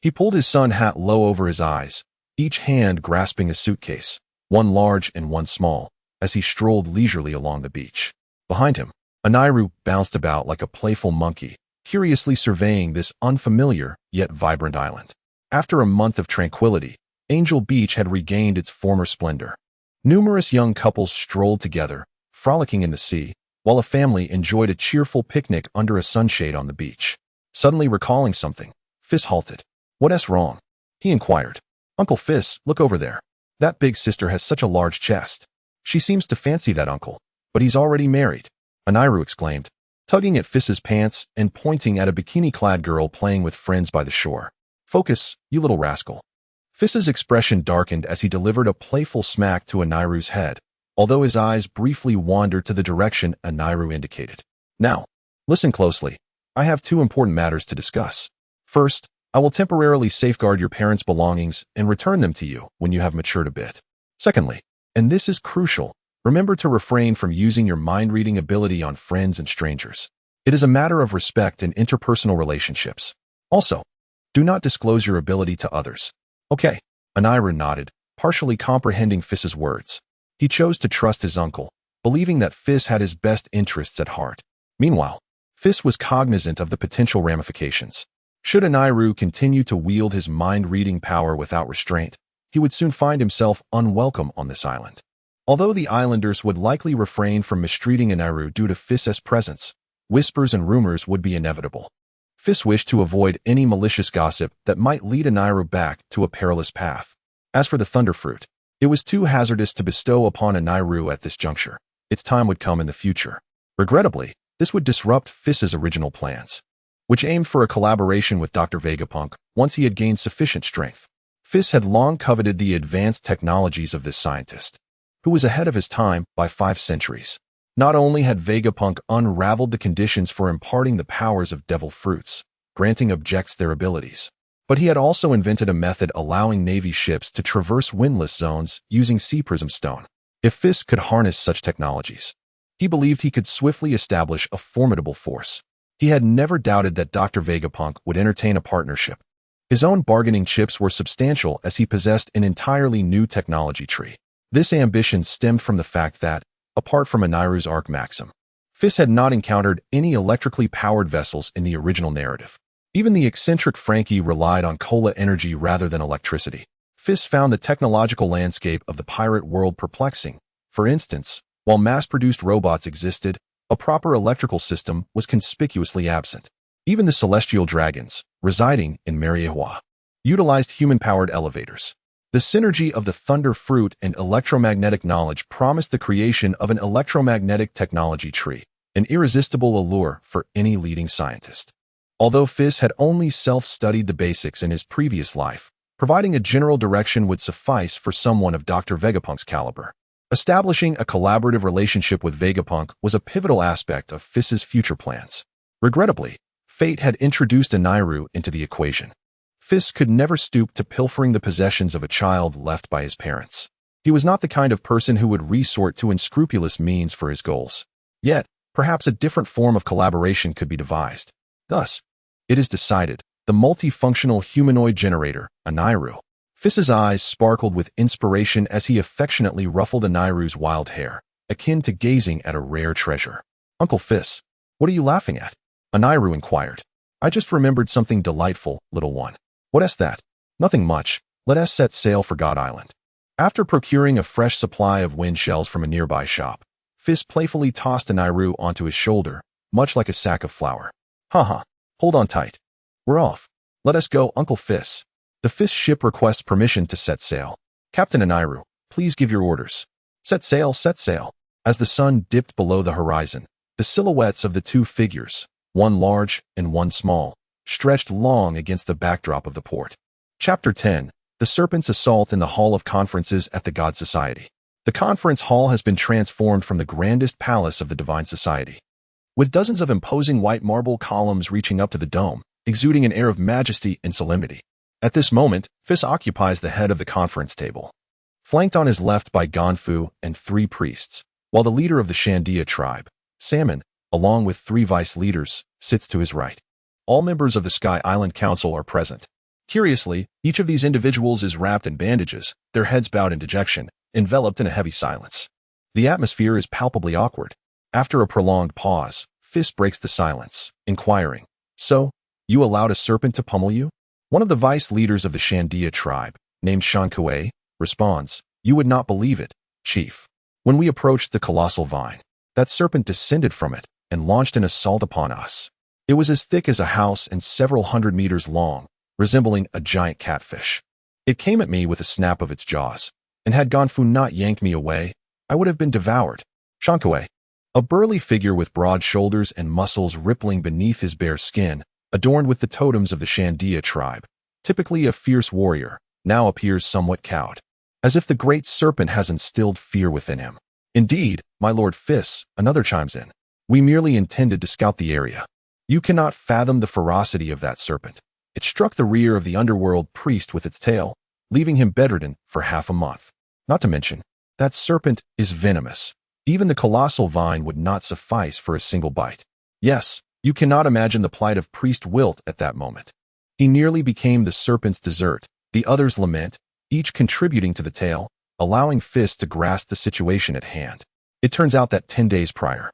He pulled his sun hat low over his eyes, each hand grasping a suitcase, one large and one small, as he strolled leisurely along the beach. Behind him, Anairu bounced about like a playful monkey, curiously surveying this unfamiliar yet vibrant island. After a month of tranquility, Angel Beach had regained its former splendor. Numerous young couples strolled together, frolicking in the sea, while a family enjoyed a cheerful picnic under a sunshade on the beach. Suddenly recalling something, Feis halted. "What's wrong?" he inquired. "Uncle Feis, look over there. That big sister has such a large chest. She seems to fancy that uncle, but he's already married," Anairu exclaimed, tugging at Feis's pants and pointing at a bikini-clad girl playing with friends by the shore. "Focus, you little rascal." Feis's expression darkened as he delivered a playful smack to Anairu's head, although his eyes briefly wandered to the direction Anairu indicated. "Now, listen closely. I have 2 important matters to discuss. First, I will temporarily safeguard your parents' belongings and return them to you when you have matured a bit. Secondly, and this is crucial, remember to refrain from using your mind-reading ability on friends and strangers. It is a matter of respect in interpersonal relationships. Also, do not disclose your ability to others." "Okay," Anairu nodded, partially comprehending Feis's words. He chose to trust his uncle, believing that Feis had his best interests at heart. Meanwhile, Feis was cognizant of the potential ramifications. Should Anairu continue to wield his mind-reading power without restraint, he would soon find himself unwelcome on this island. Although the islanders would likely refrain from mistreating Anairu due to Feis's presence, whispers and rumors would be inevitable. Feis wished to avoid any malicious gossip that might lead Anairu back to a perilous path. As for the thunder fruit, it was too hazardous to bestow upon Anairu at this juncture. Its time would come in the future. Regrettably, this would disrupt Feis's original plans, which aimed for a collaboration with Dr. Vegapunk once he had gained sufficient strength. Feis had long coveted the advanced technologies of this scientist, who was ahead of his time by 5 centuries. Not only had Vegapunk unraveled the conditions for imparting the powers of devil fruits, granting objects their abilities, but he had also invented a method allowing Navy ships to traverse windless zones using sea prism stone. If Feis could harness such technologies, he believed he could swiftly establish a formidable force. He had never doubted that Dr. Vegapunk would entertain a partnership. His own bargaining chips were substantial as he possessed an entirely new technology tree. This ambition stemmed from the fact that, apart from Anairu's arc maxim, Feis had not encountered any electrically powered vessels in the original narrative. Even the eccentric Frankie relied on cola energy rather than electricity. Feis found the technological landscape of the pirate world perplexing. For instance, while mass-produced robots existed, a proper electrical system was conspicuously absent. Even the celestial dragons, residing in Mariahua, utilized human-powered elevators. The synergy of the Thunder Fruit and electromagnetic knowledge promised the creation of an electromagnetic technology tree, an irresistible allure for any leading scientist. Although Feis had only self-studied the basics in his previous life, providing a general direction would suffice for someone of Dr. Vegapunk's caliber. Establishing a collaborative relationship with Vegapunk was a pivotal aspect of Feis's future plans. Regrettably, fate had introduced a Nairu into the equation. Feis could never stoop to pilfering the possessions of a child left by his parents. He was not the kind of person who would resort to unscrupulous means for his goals. Yet, perhaps a different form of collaboration could be devised. Thus, it is decided, the multifunctional humanoid generator, a Nairu. Feis's eyes sparkled with inspiration as he affectionately ruffled a Nairu's wild hair, akin to gazing at a rare treasure. "Uncle Feis, what are you laughing at?" a Nairu inquired. "I just remembered something delightful, little one." "What is that?" "Nothing much. Let us set sail for God Island." After procuring a fresh supply of wind shells from a nearby shop, Feis playfully tossed a Nairu onto his shoulder, much like a sack of flour. "Haha. Hold on tight. We're off. Let us go, Uncle Feis." The Feis ship requests permission to set sail. "Captain Nairu, please give your orders." Set sail, set sail." As the sun dipped below the horizon, the silhouettes of the two figures, one large and one small, stretched long against the backdrop of the port. Chapter 10. The Serpent's Assault in the Hall of Conferences at the God Society. The conference hall has been transformed from the grandest palace of the Divine Society. With dozens of imposing white marble columns reaching up to the dome, exuding an air of majesty and solemnity. At this moment, Feis occupies the head of the conference table, flanked on his left by Gonfu and 3 priests, while the leader of the Shandia tribe, Salmon, along with 3 vice leaders, sits to his right. All members of the Sky Island Council are present. Curiously, each of these individuals is wrapped in bandages, their heads bowed in dejection, enveloped in a heavy silence. The atmosphere is palpably awkward. After a prolonged pause, Feis breaks the silence, inquiring, "So, you allowed a serpent to pummel you?" One of the vice leaders of the Shandia tribe, named Shankue, responds, "You would not believe it, Chief. When we approached the colossal vine, that serpent descended from it and launched an assault upon us. It was as thick as a house and several hundred meters long, resembling a giant catfish. It came at me with a snap of its jaws, and had Gonfu not yanked me away, I would have been devoured." Shankue, a burly figure with broad shoulders and muscles rippling beneath his bare skin, adorned with the totems of the Shandia tribe, typically a fierce warrior, now appears somewhat cowed, as if the great serpent has instilled fear within him. "Indeed, my Lord Feis," another chimes in. "We merely intended to scout the area. You cannot fathom the ferocity of that serpent. It struck the rear of the underworld priest with its tail, leaving him bedridden for half a month. Not to mention, that serpent is venomous. Even the colossal vine would not suffice for a single bite. Yes, you cannot imagine the plight of Priest Wilt at that moment. He nearly became the serpent's dessert, the others lament, each contributing to the tale, allowing Feis to grasp the situation at hand. It turns out that 10 days prior,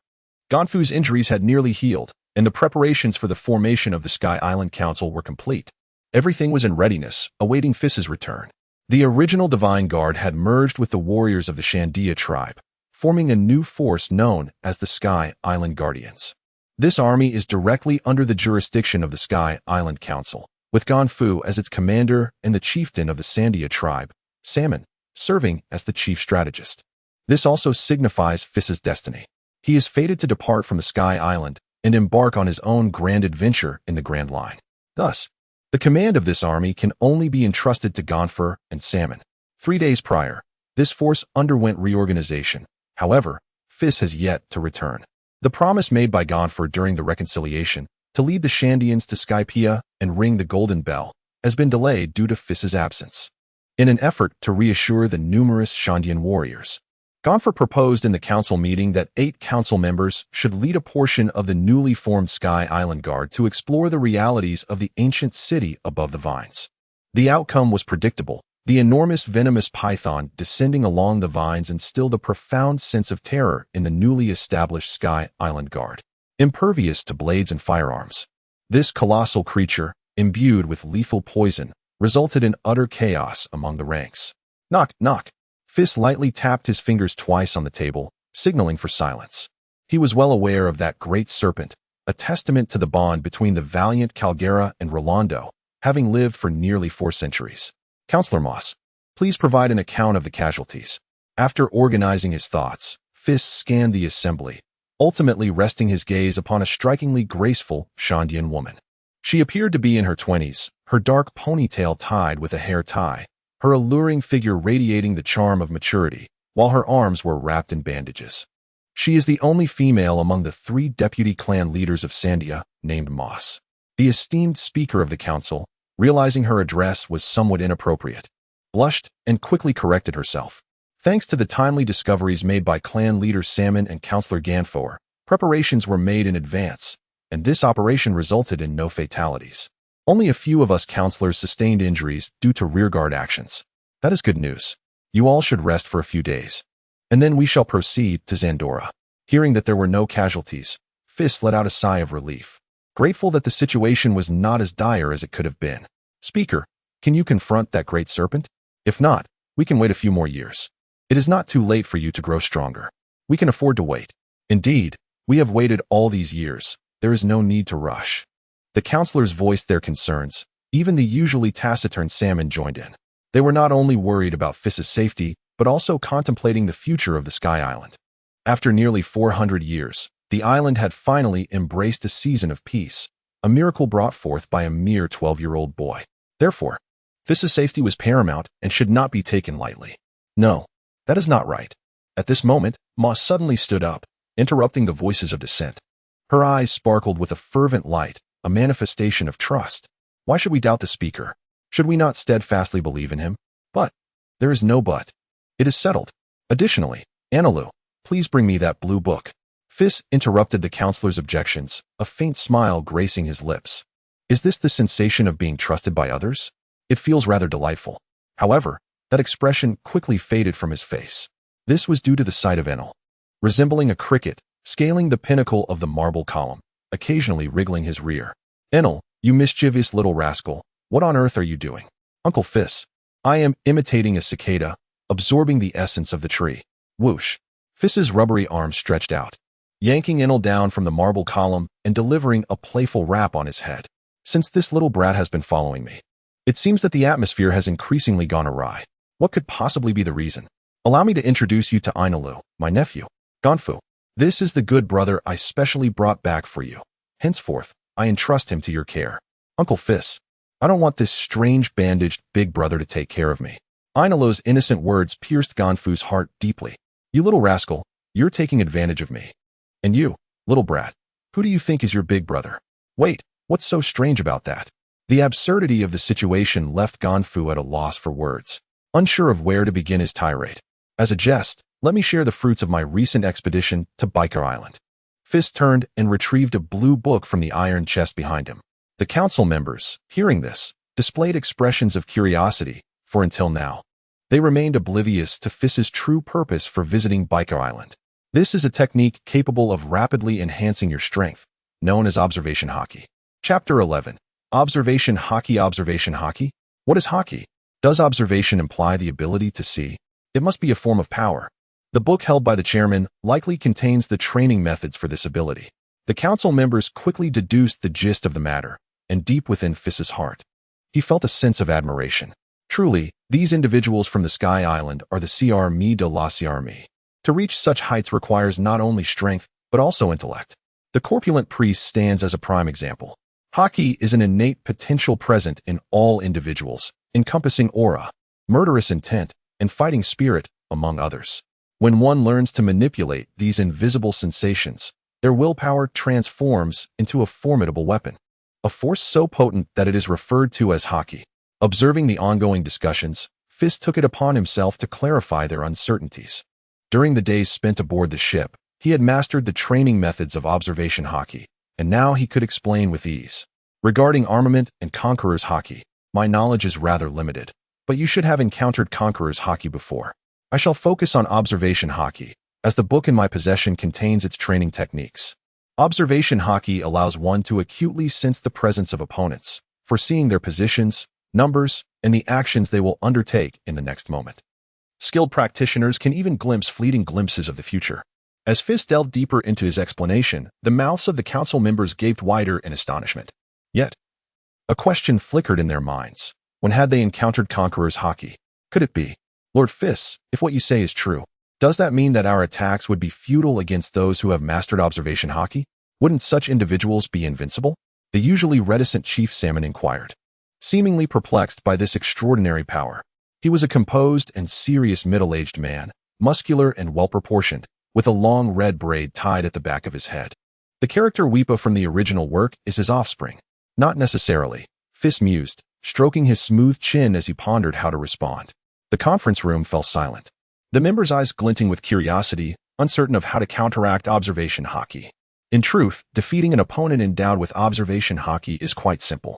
Gonfu's injuries had nearly healed, and the preparations for the formation of the Sky Island Council were complete. Everything was in readiness, awaiting Feis's return. The original Divine Guard had merged with the warriors of the Shandia tribe, forming a new force known as the Sky Island Guardians. This army is directly under the jurisdiction of the Sky Island Council, with Gonfu as its commander and the chieftain of the Sandia tribe, Salmon, serving as the chief strategist. This also signifies Feis's destiny. He is fated to depart from the Sky Island and embark on his own grand adventure in the Grand Line. Thus, the command of this army can only be entrusted to Gonfu and Salmon. 3 days prior, this force underwent reorganization. However, Feis has yet to return. The promise made by Gonfu during the reconciliation to lead the Shandians to Skypiea and ring the Golden Bell has been delayed due to Feis's absence. In an effort to reassure the numerous Shandian warriors, Gonfu proposed in the council meeting that 8 council members should lead a portion of the newly formed Sky Island Guard to explore the realities of the ancient city above the vines. The outcome was predictable. The enormous venomous python descending along the vines instilled a profound sense of terror in the newly established Sky Island Guard, impervious to blades and firearms. This colossal creature, imbued with lethal poison, resulted in utter chaos among the ranks. Knock, knock. Feis lightly tapped his fingers twice on the table, signaling for silence. He was well aware of that great serpent, a testament to the bond between the valiant Calgera and Rolando, having lived for nearly 4 centuries. Counselor Moss, please provide an account of the casualties. After organizing his thoughts, Feis scanned the assembly, ultimately resting his gaze upon a strikingly graceful Shandian woman. She appeared to be in her 20s, her dark ponytail tied with a hair tie, her alluring figure radiating the charm of maturity, while her arms were wrapped in bandages. She is the only female among the 3 deputy clan leaders of Sandia, named Moss. The esteemed speaker of the council, realizing her address was somewhat inappropriate, blushed and quickly corrected herself. Thanks to the timely discoveries made by clan leader Salmon and Councillor Ganfor, preparations were made in advance, and this operation resulted in no fatalities. Only a few of us councillors sustained injuries due to rearguard actions. That is good news. You all should rest for a few days, and then we shall proceed to Zandora. Hearing that there were no casualties, Feis let out a sigh of relief, grateful that the situation was not as dire as it could have been. Speaker, can you confront that great serpent? If not, we can wait a few more years. It is not too late for you to grow stronger. We can afford to wait. Indeed, we have waited all these years. There is no need to rush. The councillors voiced their concerns. Even the usually taciturn Salmon joined in. They were not only worried about Feis's safety, but also contemplating the future of the Sky Island. After nearly 400 years, the island had finally embraced a season of peace, a miracle brought forth by a mere 12-year-old boy. Therefore, Feis's safety was paramount and should not be taken lightly. No, that is not right. At this moment, Moss suddenly stood up, interrupting the voices of dissent. Her eyes sparkled with a fervent light, a manifestation of trust. Why should we doubt the speaker? Should we not steadfastly believe in him? But there is no but. It is settled. Additionally, Analu, please bring me that blue book. Feis interrupted the councillor's objections, a faint smile gracing his lips. Is this the sensation of being trusted by others? It feels rather delightful. However, that expression quickly faded from his face. This was due to the sight of Enel, resembling a cricket, scaling the pinnacle of the marble column, occasionally wriggling his rear. Enel, you mischievous little rascal, what on earth are you doing? Uncle Feis, I am imitating a cicada, absorbing the essence of the tree. Whoosh. Feis's rubbery arm stretched out, yanking Enel down from the marble column and delivering a playful rap on his head. Since this little brat has been following me, it seems that the atmosphere has increasingly gone awry. What could possibly be the reason? Allow me to introduce you to Inalu, my nephew. Ganfu. This is the good brother I specially brought back for you. Henceforth, I entrust him to your care. Uncle Feis, I don't want this strange bandaged big brother to take care of me. Inalu's innocent words pierced Ganfu's heart deeply. You little rascal, you're taking advantage of me. And you, little brat, who do you think is your big brother? Wait, what's so strange about that? The absurdity of the situation left Ganfu at a loss for words, unsure of where to begin his tirade. As a jest, let me share the fruits of my recent expedition to Biker Island. Feis turned and retrieved a blue book from the iron chest behind him. The council members, hearing this, displayed expressions of curiosity, for until now, they remained oblivious to Feis's true purpose for visiting Biker Island. This is a technique capable of rapidly enhancing your strength, known as observation haki. Chapter 11. Observation haki. Observation haki? What is haki? Does observation imply the ability to see? It must be a form of power. The book held by the chairman likely contains the training methods for this ability. The council members quickly deduced the gist of the matter, and deep within Feis's heart, he felt a sense of admiration. Truly, these individuals from the Sky Island are the CRME de la CRME. To reach such heights requires not only strength, but also intellect. The corpulent priest stands as a prime example. Haki is an innate potential present in all individuals, encompassing aura, murderous intent, and fighting spirit, among others. When one learns to manipulate these invisible sensations, their willpower transforms into a formidable weapon, a force so potent that it is referred to as haki. Observing the ongoing discussions, Feis took it upon himself to clarify their uncertainties. During the days spent aboard the ship, he had mastered the training methods of observation haki, and now he could explain with ease. Regarding armament and conqueror's haki, my knowledge is rather limited. but you should have encountered conqueror's haki before. I shall focus on observation haki, as the book in my possession contains its training techniques. Observation haki allows one to acutely sense the presence of opponents, foreseeing their positions, numbers, and the actions they will undertake in the next moment. Skilled practitioners can even glimpse fleeting glimpses of the future. As Feis delved deeper into his explanation, the mouths of the council members gaped wider in astonishment. Yet, a question flickered in their minds. When had they encountered conqueror's haki? Could it be? Lord Feis, if what you say is true, does that mean that our attacks would be futile against those who have mastered observation haki? Wouldn't such individuals be invincible? The usually reticent Chief Salmon inquired. Seemingly perplexed by this extraordinary power, he was a composed and serious middle-aged man, muscular and well-proportioned, with a long red braid tied at the back of his head. The character Weepa from the original work is his offspring. Not necessarily, Feis mused, stroking his smooth chin as he pondered how to respond. The conference room fell silent, the members' eyes glinting with curiosity, uncertain of how to counteract observation haki. In truth, defeating an opponent endowed with observation haki is quite simple.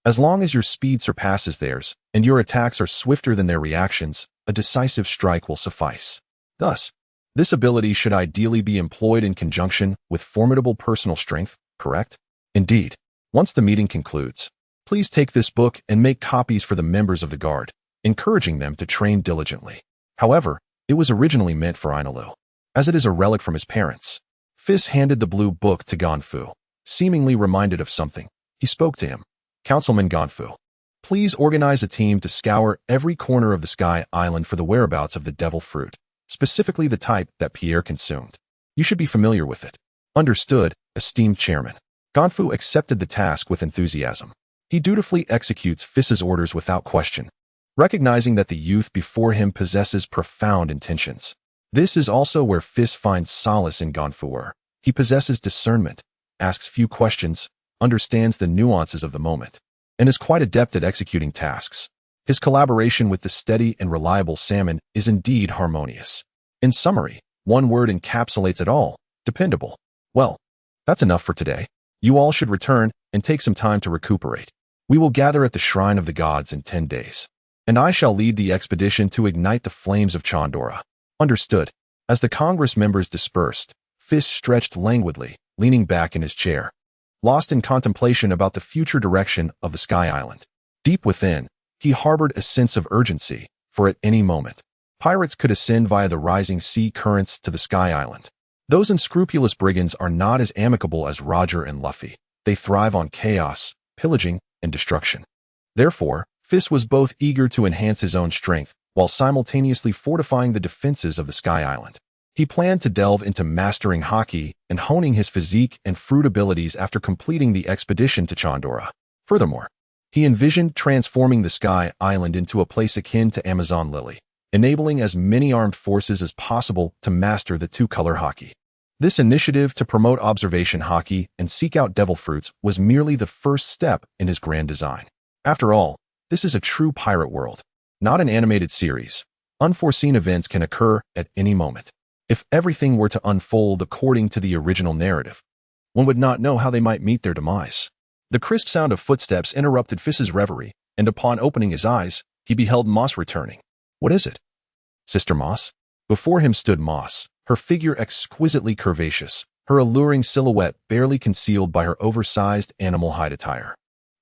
As long as your speed surpasses theirs, and your attacks are swifter than their reactions, a decisive strike will suffice. Thus, this ability should ideally be employed in conjunction with formidable personal strength, correct? Indeed. Once the meeting concludes, please take this book and make copies for the members of the Guard, encouraging them to train diligently. However, it was originally meant for Ainalu, as it is a relic from his parents. Feis handed the blue book to Ganfu. Seemingly reminded of something, he spoke to him. Councilman Ganfu, please organize a team to scour every corner of the Sky Island for the whereabouts of the devil fruit, specifically the type that Pierre consumed. You should be familiar with it. Understood, esteemed chairman. Ganfu accepted the task with enthusiasm. He dutifully executes Feis's orders without question, recognizing that the youth before him possesses profound intentions. This is also where Feis finds solace in Ganfu. He possesses discernment, asks few questions, understands the nuances of the moment, and is quite adept at executing tasks. His collaboration with the steady and reliable Salmon is indeed harmonious. In summary, one word encapsulates it all: dependable. Well, that's enough for today. You all should return and take some time to recuperate. We will gather at the Shrine of the Gods in 10 days, and I shall lead the expedition to ignite the flames of Chandora. Understood. As the Congress members dispersed, Feis stretched languidly, leaning back in his chair, lost in contemplation about the future direction of the Sky Island. Deep within, he harbored a sense of urgency, for at any moment, pirates could ascend via the rising sea currents to the Sky Island. Those unscrupulous brigands are not as amicable as Roger and Luffy. They thrive on chaos, pillaging, and destruction. Therefore, Feis was both eager to enhance his own strength, while simultaneously fortifying the defenses of the Sky Island. He planned to delve into mastering haki and honing his physique and fruit abilities after completing the expedition to Chandora. Furthermore, he envisioned transforming the Sky Island into a place akin to Amazon Lily, enabling as many armed forces as possible to master the two-color haki. This initiative to promote observation haki and seek out devil fruits was merely the first step in his grand design. After all, this is a true pirate world, not an animated series. Unforeseen events can occur at any moment. If everything were to unfold according to the original narrative, one would not know how they might meet their demise. The crisp sound of footsteps interrupted Feis's reverie, and upon opening his eyes, he beheld Moss returning. What is it? Sister Moss? Before him stood Moss, her figure exquisitely curvaceous, her alluring silhouette barely concealed by her oversized animal hide attire.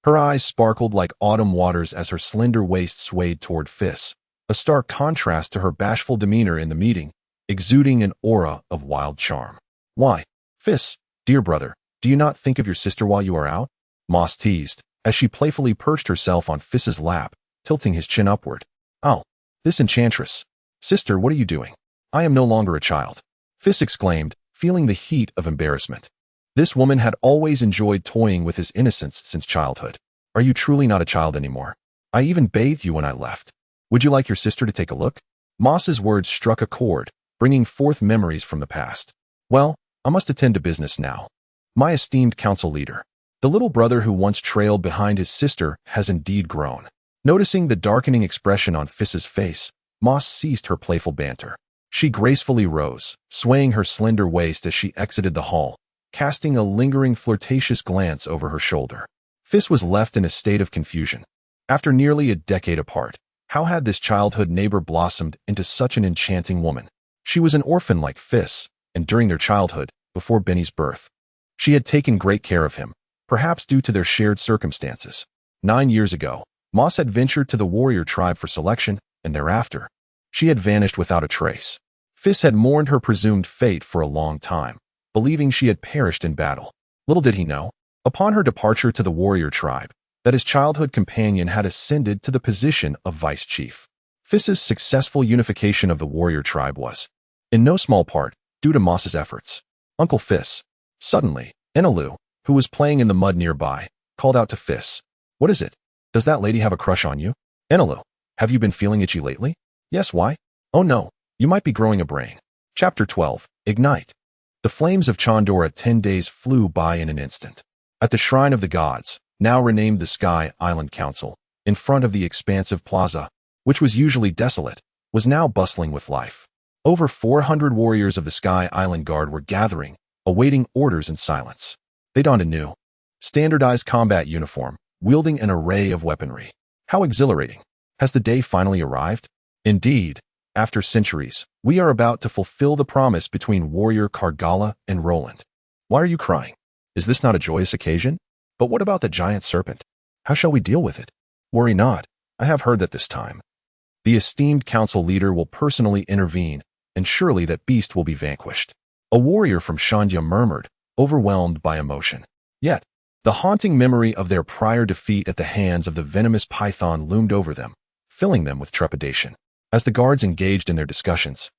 Her eyes sparkled like autumn waters as her slender waist swayed toward Feis, a stark contrast to her bashful demeanor in the meeting, exuding an aura of wild charm. Why, Feis, dear brother, do you not think of your sister while you are out? Moss teased, as she playfully perched herself on Feis's lap, tilting his chin upward. Oh, this enchantress. Sister, what are you doing? I am no longer a child. Feis exclaimed, feeling the heat of embarrassment. This woman had always enjoyed toying with his innocence since childhood. Are you truly not a child anymore? I even bathed you when I left. Would you like your sister to take a look? Moss's words struck a chord, bringing forth memories from the past. Well, I must attend to business now. My esteemed council leader, the little brother who once trailed behind his sister has indeed grown. Noticing the darkening expression on Feis's face, Moss ceased her playful banter. She gracefully rose, swaying her slender waist as she exited the hall, casting a lingering flirtatious glance over her shoulder. Feis was left in a state of confusion. After nearly a decade apart, How had this childhood neighbor blossomed into such an enchanting woman? She was an orphan like Feis, and during their childhood, before Benny's birth, she had taken great care of him, perhaps due to their shared circumstances. 9 years ago, Moss had ventured to the warrior tribe for selection, and thereafter, she had vanished without a trace. Feis had mourned her presumed fate for a long time, believing she had perished in battle. Little did he know, upon her departure to the warrior tribe, that his childhood companion had ascended to the position of vice chief. Feis's successful unification of the warrior tribe was, in no small part, due to Moss's efforts. Uncle Feis. Suddenly, Enelu, who was playing in the mud nearby, called out to Feis, "What is it? Does that lady have a crush on you?" "Enelu, have you been feeling itchy lately?" "Yes, why?" "Oh no, you might be growing a brain." Chapter 12. Ignite. The flames of Chandora 10 days flew by in an instant. At the Shrine of the Gods, now renamed the Sky Island Council, in front of the expansive plaza, which was usually desolate, was now bustling with life. Over 400 warriors of the Sky Island Guard were gathering, awaiting orders in silence. They donned a new, standardized combat uniform, wielding an array of weaponry. How exhilarating! Has the day finally arrived? Indeed, after centuries, we are about to fulfill the promise between warrior Kargala and Roland. Why are you crying? Is this not a joyous occasion? But what about the giant serpent? How shall we deal with it? Worry not, I have heard that this time the esteemed council leader will personally intervene, and surely that beast will be vanquished. A warrior from Shandya murmured, overwhelmed by emotion. Yet, the haunting memory of their prior defeat at the hands of the venomous python loomed over them, filling them with trepidation. As the guards engaged in their discussions,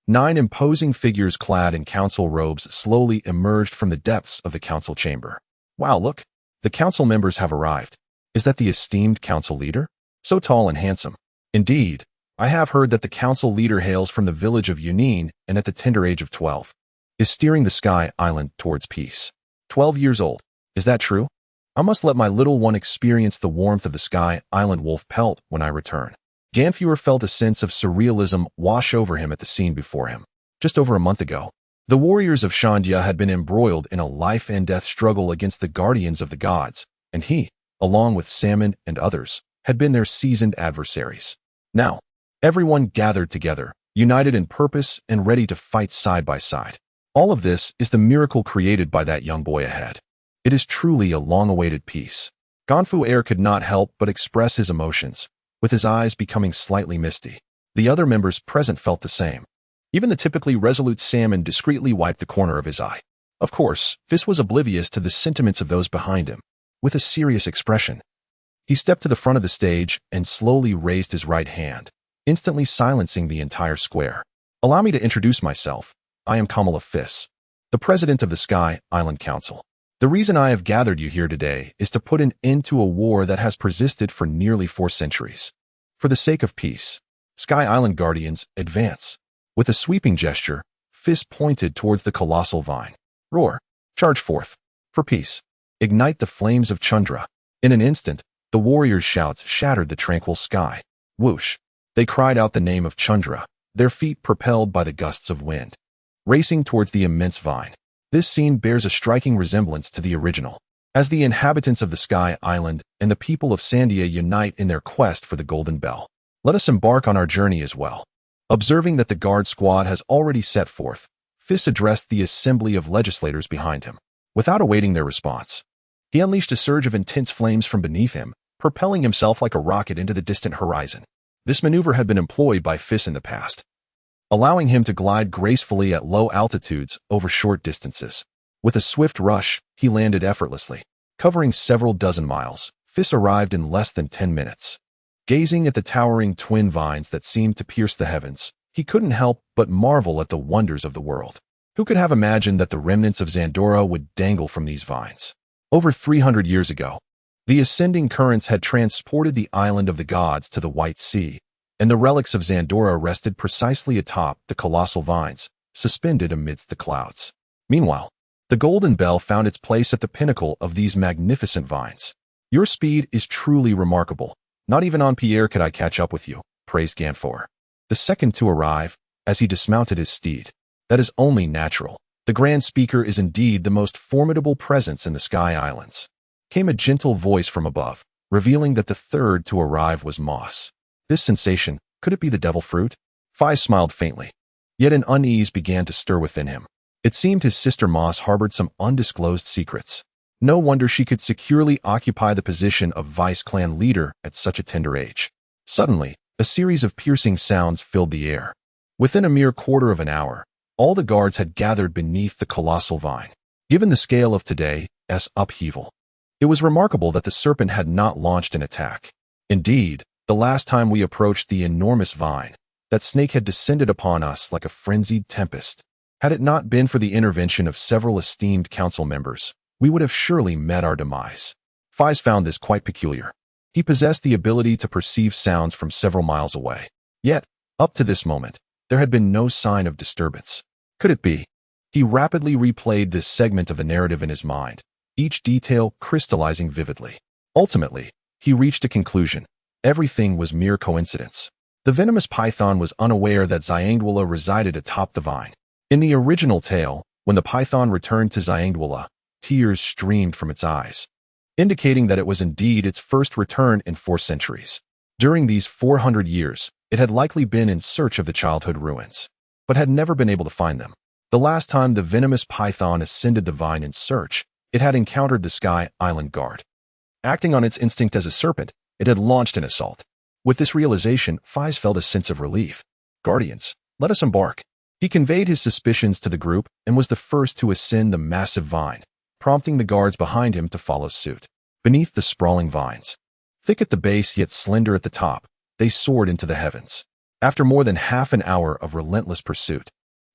9 imposing figures clad in council robes slowly emerged from the depths of the council chamber. Wow, look! The council members have arrived. Is that the esteemed council leader? So tall and handsome. Indeed, I have heard that the council leader hails from the village of Yunin and at the tender age of 12, is steering the Sky Island towards peace. 12 years old. Is that true? I must let my little one experience the warmth of the Sky Island wolf pelt when I return. Ganfuer felt a sense of surrealism wash over him at the scene before him. Just over a month ago, the warriors of Shandya had been embroiled in a life-and-death struggle against the guardians of the gods, and he, along with Salmon and others, had been their seasoned adversaries. Now, everyone gathered together, united in purpose and ready to fight side by side. All of this is the miracle created by that young boy ahead. It is truly a long-awaited peace. Ganfuer could not help but express his emotions, with his eyes becoming slightly misty. The other members present felt the same. Even the typically resolute Salmon discreetly wiped the corner of his eye. Of course, Feis was oblivious to the sentiments of those behind him. With a serious expression, he stepped to the front of the stage and slowly raised his right hand, instantly silencing the entire square. "Allow me to introduce myself. I am Kamala Feis, the president of the Sky Island Council. The reason I have gathered you here today is to put an end to a war that has persisted for nearly 4 centuries. For the sake of peace, Sky Island Guardians, advance." With a sweeping gesture, Feis pointed towards the colossal vine. "Roar! Charge forth! For peace! Ignite the flames of Chandra!" In an instant, the warriors' shouts shattered the tranquil sky. Whoosh! They cried out the name of Chandra, their feet propelled by the gusts of wind, racing towards the immense vine. This scene bears a striking resemblance to the original. As the inhabitants of the Sky Island and the people of Sandia unite in their quest for the Golden Bell, let us embark on our journey as well. Observing that the guard squad has already set forth, Feis addressed the assembly of legislators behind him. Without awaiting their response, he unleashed a surge of intense flames from beneath him, propelling himself like a rocket into the distant horizon. This maneuver had been employed by Feis in the past, allowing him to glide gracefully at low altitudes over short distances. With a swift rush, he landed effortlessly. Covering several dozen miles, Feis arrived in less than 10 minutes. Gazing at the towering twin vines that seemed to pierce the heavens, he couldn't help but marvel at the wonders of the world. Who could have imagined that the remnants of Zandora would dangle from these vines? Over 300 years ago, the ascending currents had transported the island of the gods to the White Sea, and the relics of Zandora rested precisely atop the colossal vines, suspended amidst the clouds. Meanwhile, the Golden Bell found its place at the pinnacle of these magnificent vines. "Your speed is truly remarkable. Not even on Pierre could I catch up with you," praised Ganfuer, the second to arrive, as he dismounted his steed. "That is only natural. The Grand Speaker is indeed the most formidable presence in the Sky Islands." Came a gentle voice from above, revealing that the third to arrive was Moss. This sensation, could it be the devil fruit? Feis smiled faintly. Yet an unease began to stir within him. It seemed his sister Moss harbored some undisclosed secrets. No wonder she could securely occupy the position of vice clan leader at such a tender age. Suddenly, a series of piercing sounds filled the air. Within a mere quarter of an hour, all the guards had gathered beneath the colossal vine. Given the scale of today's upheaval, it was remarkable that the serpent had not launched an attack. Indeed, the last time we approached the enormous vine, that snake had descended upon us like a frenzied tempest. Had it not been for the intervention of several esteemed council members, we would have surely met our demise. Feis found this quite peculiar. He possessed the ability to perceive sounds from several miles away. Yet, up to this moment, there had been no sign of disturbance. Could it be? He rapidly replayed this segment of the narrative in his mind, each detail crystallizing vividly. Ultimately, he reached a conclusion. Everything was mere coincidence. The venomous python was unaware that Zyangwala resided atop the vine. In the original tale, when the python returned to Zyangwala, tears streamed from its eyes, indicating that it was indeed its first return in 4 centuries. During these 400 years, it had likely been in search of the childhood ruins, but had never been able to find them. The last time the venomous python ascended the vine in search, it had encountered the Sky Island Guard. Acting on its instinct as a serpent, it had launched an assault. With this realization, Feis felt a sense of relief. Guardians, let us embark. He conveyed his suspicions to the group and was the first to ascend the massive vine, prompting the guards behind him to follow suit. Beneath the sprawling vines, thick at the base yet slender at the top, they soared into the heavens. After more than half an hour of relentless pursuit,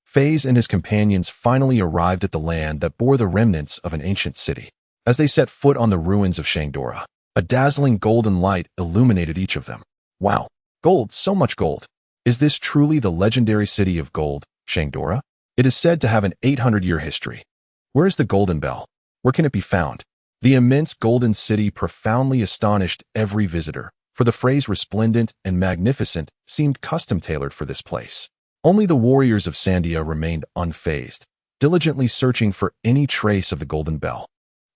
Feis and his companions finally arrived at the land that bore the remnants of an ancient city. As they set foot on the ruins of Shangdora, a dazzling golden light illuminated each of them. Wow, gold, so much gold. Is this truly the legendary city of gold, Shangdora? It is said to have an 800-year history. Where is the Golden Bell? Where can it be found? The immense golden city profoundly astonished every visitor, for the phrase resplendent and magnificent seemed custom-tailored for this place. Only the warriors of Sandia remained unfazed, diligently searching for any trace of the Golden Bell.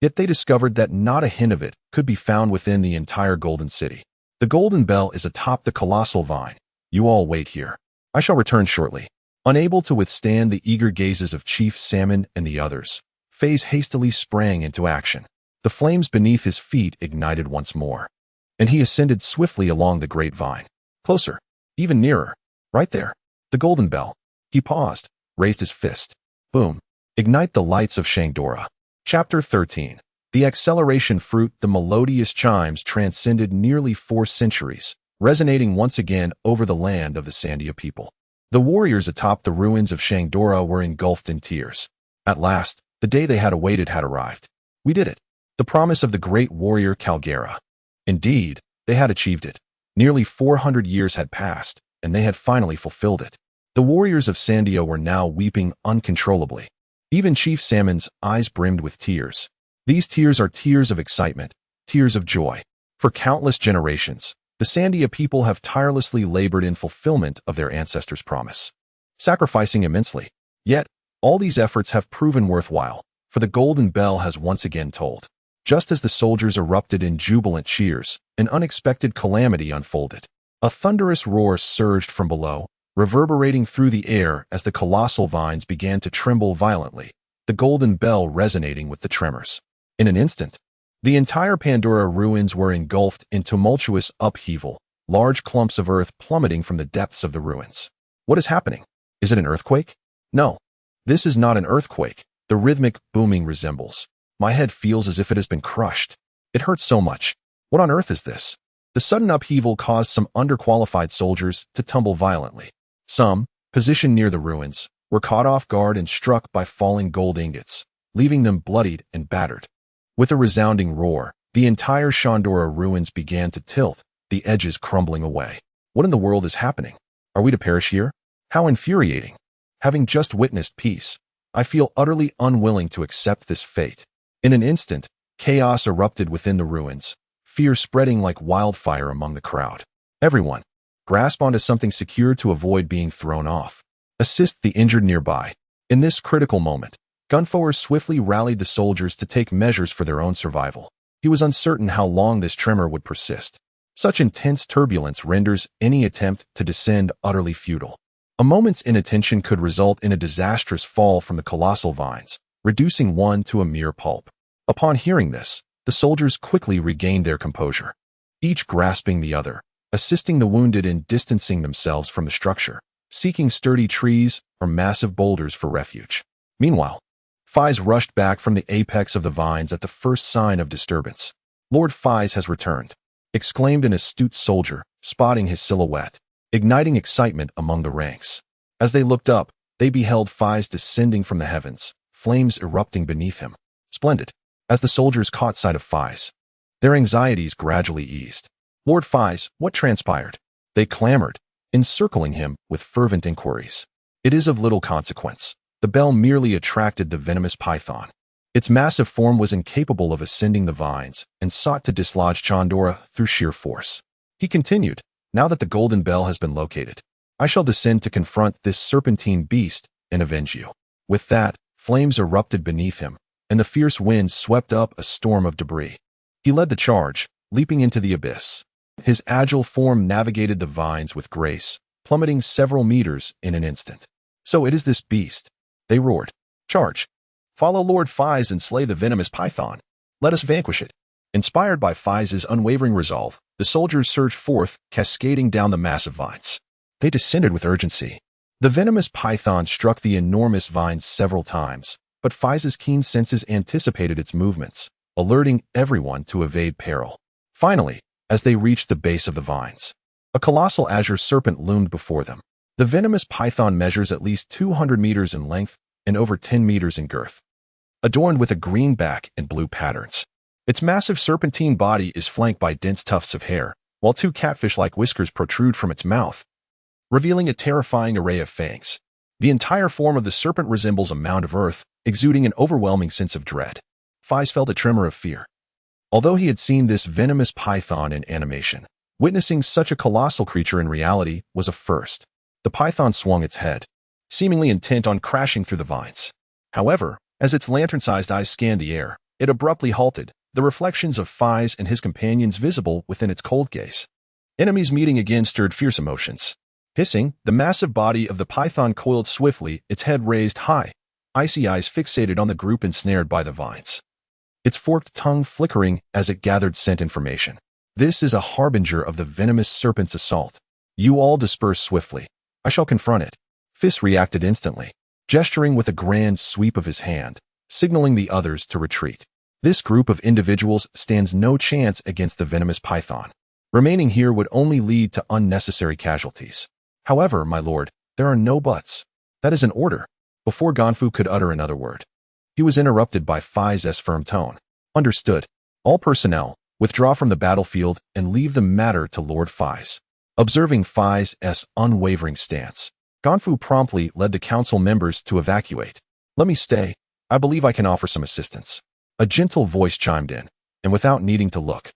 Yet they discovered that not a hint of it could be found within the entire Golden City. The Golden Bell is atop the colossal vine. You all wait here. I shall return shortly. Unable to withstand the eager gazes of Chief Salmon and the others, Feis hastily sprang into action. The flames beneath his feet ignited once more, and he ascended swiftly along the great vine. Closer, even nearer. Right there. The Golden Bell. He paused, raised his fist. Boom. Ignite the lights of Shangdora. Chapter 13. The acceleration fruit. The melodious chimes transcended nearly 4 centuries, resonating once again over the land of the Sandia people. The warriors atop the ruins of Shangdora were engulfed in tears. At last, the day they had awaited had arrived. We did it. The promise of the great warrior Calgera. Indeed, they had achieved it. Nearly 400 years had passed, and they had finally fulfilled it. The warriors of Sandia were now weeping uncontrollably. Even Chief Salmon's eyes brimmed with tears. These tears are tears of excitement, tears of joy. For countless generations, the Sandia people have tirelessly labored in fulfillment of their ancestors' promise, sacrificing immensely. Yet, all these efforts have proven worthwhile, for the Golden Bell has once again tolled. Just as the soldiers erupted in jubilant cheers, an unexpected calamity unfolded. A thunderous roar surged from below, reverberating through the air as the colossal vines began to tremble violently, the Golden Bell resonating with the tremors. In an instant, the entire Pandora ruins were engulfed in tumultuous upheaval, large clumps of earth plummeting from the depths of the ruins. What is happening? Is it an earthquake? No. This is not an earthquake. The rhythmic booming resembles. My head feels as if it has been crushed. It hurts so much. What on earth is this? The sudden upheaval caused some underqualified soldiers to tumble violently. Some, positioned near the ruins, were caught off guard and struck by falling gold ingots, leaving them bloodied and battered. With a resounding roar, the entire Shangdora ruins began to tilt, the edges crumbling away. What in the world is happening? Are we to perish here? How infuriating. Having just witnessed peace, I feel utterly unwilling to accept this fate. In an instant, chaos erupted within the ruins, fear spreading like wildfire among the crowd. Everyone, grasp onto something secure to avoid being thrown off. Assist the injured nearby. In this critical moment, Gunfoer swiftly rallied the soldiers to take measures for their own survival. He was uncertain how long this tremor would persist. Such intense turbulence renders any attempt to descend utterly futile. A moment's inattention could result in a disastrous fall from the colossal vines, reducing one to a mere pulp. Upon hearing this, the soldiers quickly regained their composure, each grasping the other, assisting the wounded in distancing themselves from the structure, seeking sturdy trees or massive boulders for refuge. Meanwhile, Feis rushed back from the apex of the vines at the first sign of disturbance. "Lord Feis has returned," exclaimed an astute soldier, spotting his silhouette, igniting excitement among the ranks. As they looked up, they beheld Feis descending from the heavens, flames erupting beneath him. Splendid. As the soldiers caught sight of Feis, their anxieties gradually eased. "Lord Feis, what transpired?" They clamored, encircling him with fervent inquiries. "It is of little consequence. The bell merely attracted the venomous python. Its massive form was incapable of ascending the vines and sought to dislodge Chandora through sheer force." He continued, "Now that the golden bell has been located, I shall descend to confront this serpentine beast and avenge you." With that, flames erupted beneath him, and the fierce winds swept up a storm of debris. He led the charge, leaping into the abyss. His agile form navigated the vines with grace, plummeting several meters in an instant. "So it is this beast," they roared. "Charge! Follow Lord Feis and slay the venomous python. Let us vanquish it." Inspired by Feis's unwavering resolve, the soldiers surged forth, cascading down the massive vines. They descended with urgency. The venomous python struck the enormous vines several times, but Feis's keen senses anticipated its movements, alerting everyone to evade peril. Finally, as they reached the base of the vines, a colossal azure serpent loomed before them. The venomous python measures at least 200 meters in length and over 10 meters in girth, adorned with a green back and blue patterns. Its massive serpentine body is flanked by dense tufts of hair, while two catfish-like whiskers protrude from its mouth, revealing a terrifying array of fangs. The entire form of the serpent resembles a mound of earth, exuding an overwhelming sense of dread. Feis felt a tremor of fear. Although he had seen this venomous python in animation, witnessing such a colossal creature in reality was a first. The python swung its head, seemingly intent on crashing through the vines. However, as its lantern-sized eyes scanned the air, it abruptly halted, the reflections of Feis and his companions visible within its cold gaze. Enemies meeting again stirred fierce emotions. Hissing, the massive body of the python coiled swiftly, its head raised high, icy eyes fixated on the group ensnared by the vines. Its forked tongue flickering as it gathered scent information. "This is a harbinger of the venomous serpent's assault. You all disperse swiftly. I shall confront it." Feis reacted instantly, gesturing with a grand sweep of his hand, signaling the others to retreat. This group of individuals stands no chance against the venomous python. Remaining here would only lead to unnecessary casualties. "However, my lord, there are no buts. That is an order." Before Ganfu could utter another word, he was interrupted by Feis's firm tone. "Understood. All personnel, withdraw from the battlefield and leave the matter to Lord Feis." Observing Feis's unwavering stance, Ganfu promptly led the council members to evacuate. "Let me stay. I believe I can offer some assistance." A gentle voice chimed in, and without needing to look,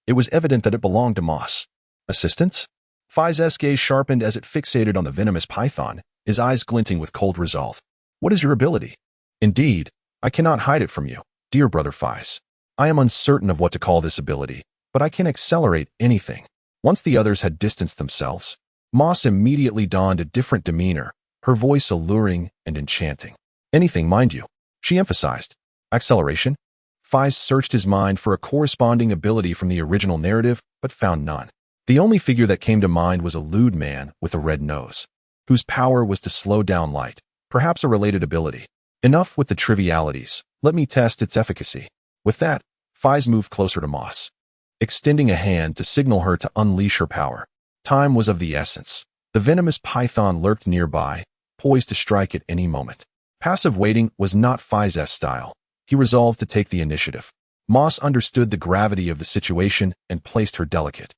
it was evident that it belonged to Moss. "Assistance?" Feis's gaze sharpened as it fixated on the venomous python, his eyes glinting with cold resolve. "What is your ability?" "Indeed, I cannot hide it from you, dear brother Feis. I am uncertain of what to call this ability, but I can accelerate anything." Once the others had distanced themselves, Moss immediately donned a different demeanor, her voice alluring and enchanting. "Anything, mind you," she emphasized. "Acceleration?" Feis searched his mind for a corresponding ability from the original narrative, but found none. The only figure that came to mind was a lewd man with a red nose, whose power was to slow down light, perhaps a related ability. Enough with the trivialities. Let me test its efficacy. With that, Feis moved closer to Moss, extending a hand to signal her to unleash her power. Time was of the essence. The venomous python lurked nearby, poised to strike at any moment. Passive waiting was not Feis's style. He resolved to take the initiative. Moss understood the gravity of the situation and placed her delicate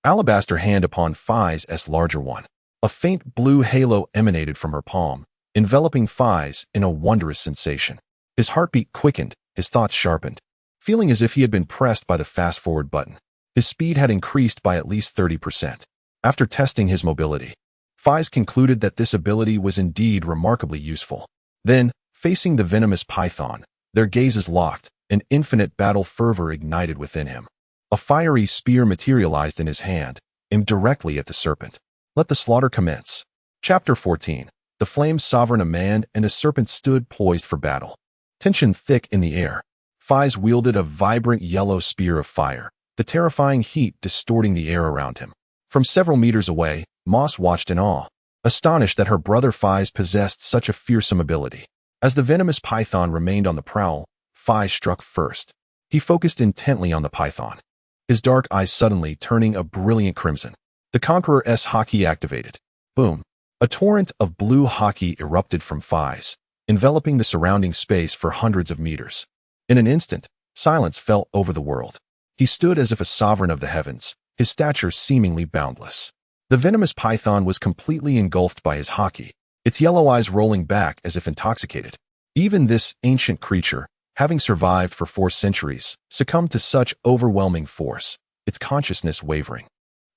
alabaster hand upon Feis's larger one. A faint blue halo emanated from her palm, enveloping Feis in a wondrous sensation. His heartbeat quickened, his thoughts sharpened. Feeling as if he had been pressed by the fast-forward button, his speed had increased by at least 30%. After testing his mobility, Feis concluded that this ability was indeed remarkably useful. Then, facing the venomous python, their gazes locked, an infinite battle fervor ignited within him. A fiery spear materialized in his hand, aimed directly at the serpent. Let the slaughter commence. Chapter 14. The flames sovereign. A man and a serpent stood poised for battle. Tension thick in the air. Feis wielded a vibrant yellow spear of fire, the terrifying heat distorting the air around him. From several meters away, Moss watched in awe, astonished that her brother Feis possessed such a fearsome ability. As the venomous python remained on the prowl, Feis struck first. He focused intently on the python, his dark eyes suddenly turning a brilliant crimson. The Conqueror's Haki activated. Boom! A torrent of blue Haki erupted from Feis, enveloping the surrounding space for hundreds of meters. In an instant, silence fell over the world. He stood as if a sovereign of the heavens, his stature seemingly boundless. The venomous python was completely engulfed by his Haki, its yellow eyes rolling back as if intoxicated. Even this ancient creature, having survived for 4 centuries, succumbed to such overwhelming force, its consciousness wavering.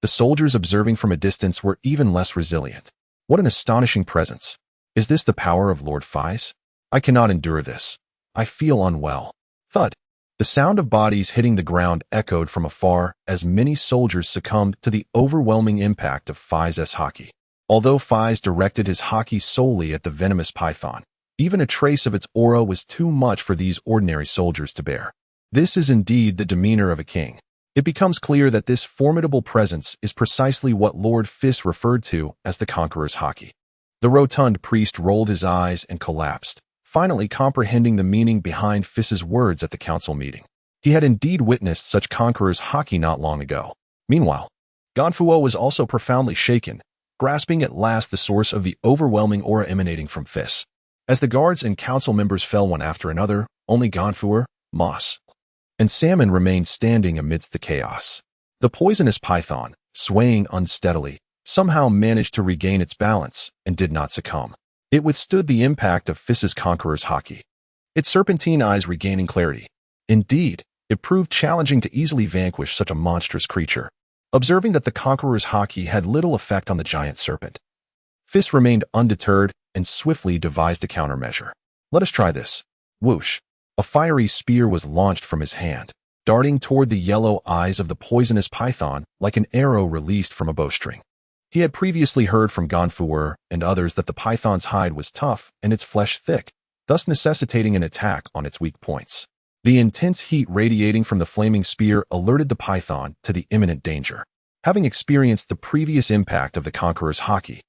The soldiers observing from a distance were even less resilient. What an astonishing presence! Is this the power of Lord Feis? I cannot endure this. I feel unwell. Thud! The sound of bodies hitting the ground echoed from afar as many soldiers succumbed to the overwhelming impact of Feis' Haki. Although Feis directed his Haki solely at the venomous python, even a trace of its aura was too much for these ordinary soldiers to bear. This is indeed the demeanor of a king. It becomes clear that this formidable presence is precisely what Lord Feis referred to as the Conqueror's Haki. The rotund priest rolled his eyes and collapsed, finally comprehending the meaning behind Feis's words at the council meeting. He had indeed witnessed such Conqueror's Haki not long ago. Meanwhile, Gonfuo was also profoundly shaken, grasping at last the source of the overwhelming aura emanating from Feis. As the guards and council members fell one after another, only Gonfuo, Moss, and Salmon remained standing amidst the chaos. The poisonous python, swaying unsteadily, somehow managed to regain its balance and did not succumb. It withstood the impact of Feis's Conqueror's Haki, its serpentine eyes regaining clarity. Indeed, it proved challenging to easily vanquish such a monstrous creature. Observing that the Conqueror's Haki had little effect on the giant serpent, Feis remained undeterred and swiftly devised a countermeasure. Let us try this. Whoosh! A fiery spear was launched from his hand, darting toward the yellow eyes of the poisonous python like an arrow released from a bowstring. He had previously heard from Gonfuo and others that the python's hide was tough and its flesh thick, thus necessitating an attack on its weak points. The intense heat radiating from the flaming spear alerted the python to the imminent danger. Having experienced the previous impact of the Conqueror's Haki,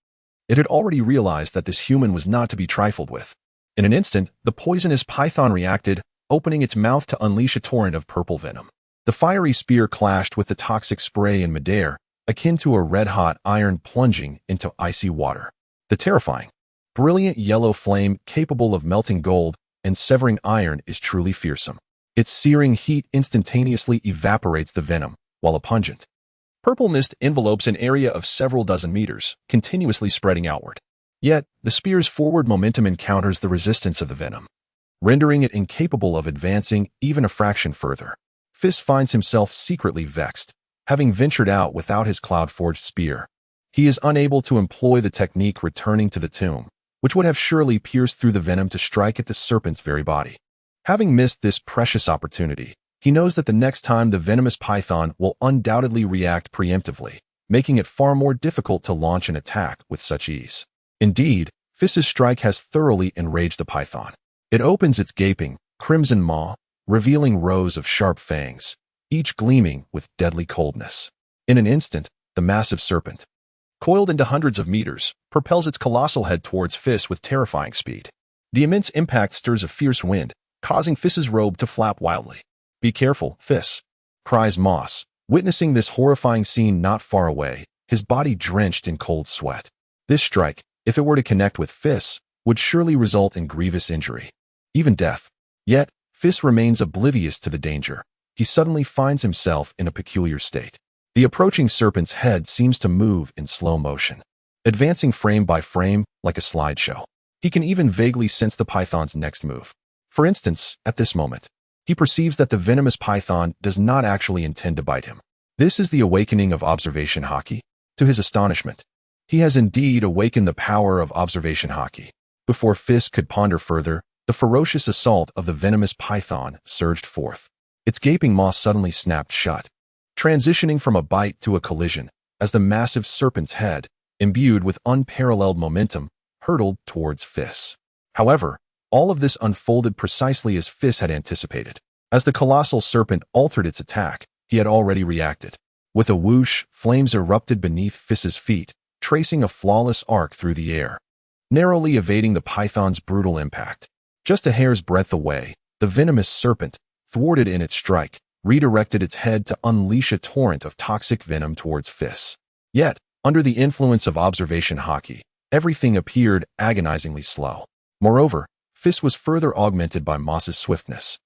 it had already realized that this human was not to be trifled with. In an instant, the poisonous python reacted, opening its mouth to unleash a torrent of purple venom. The fiery spear clashed with the toxic spray in midair, akin to a red-hot iron plunging into icy water. The terrifying, brilliant yellow flame capable of melting gold and severing iron is truly fearsome. Its searing heat instantaneously evaporates the venom, while a pungent purple mist envelopes an area of several dozen meters, continuously spreading outward. Yet, the spear's forward momentum encounters the resistance of the venom, rendering it incapable of advancing even a fraction further. Feis finds himself secretly vexed. Having ventured out without his cloud-forged spear, he is unable to employ the technique returning to the tomb, which would have surely pierced through the venom to strike at the serpent's very body. Having missed this precious opportunity, he knows that the next time the venomous python will undoubtedly react preemptively, making it far more difficult to launch an attack with such ease. Indeed, Feis's strike has thoroughly enraged the python. It opens its gaping, crimson maw, revealing rows of sharp fangs, each gleaming with deadly coldness. In an instant, the massive serpent, coiled into hundreds of meters, propels its colossal head towards Feis with terrifying speed. The immense impact stirs a fierce wind, causing Feis's robe to flap wildly. "Be careful, Feis," cries Moss, witnessing this horrifying scene not far away, his body drenched in cold sweat. This strike, if it were to connect with Feis, would surely result in grievous injury, even death. Yet, Feis remains oblivious to the danger. He suddenly finds himself in a peculiar state. The approaching serpent's head seems to move in slow motion, advancing frame by frame like a slideshow. He can even vaguely sense the python's next move. For instance, at this moment, he perceives that the venomous python does not actually intend to bite him. This is the awakening of observation Haki. To his astonishment, he has indeed awakened the power of observation Haki. Before Feis could ponder further, the ferocious assault of the venomous python surged forth. Its gaping maw suddenly snapped shut, transitioning from a bite to a collision as the massive serpent's head, imbued with unparalleled momentum, hurtled towards Feis. However, all of this unfolded precisely as Feis had anticipated. As the colossal serpent altered its attack, he had already reacted. With a whoosh, flames erupted beneath Feis's feet, tracing a flawless arc through the air, narrowly evading the python's brutal impact. Just a hair's breadth away, the venomous serpent, thwarted in its strike, redirected its head to unleash a torrent of toxic venom towards Feis. Yet, under the influence of observation haki, everything appeared agonizingly slow. Moreover, Feis was further augmented by Moss's swiftness.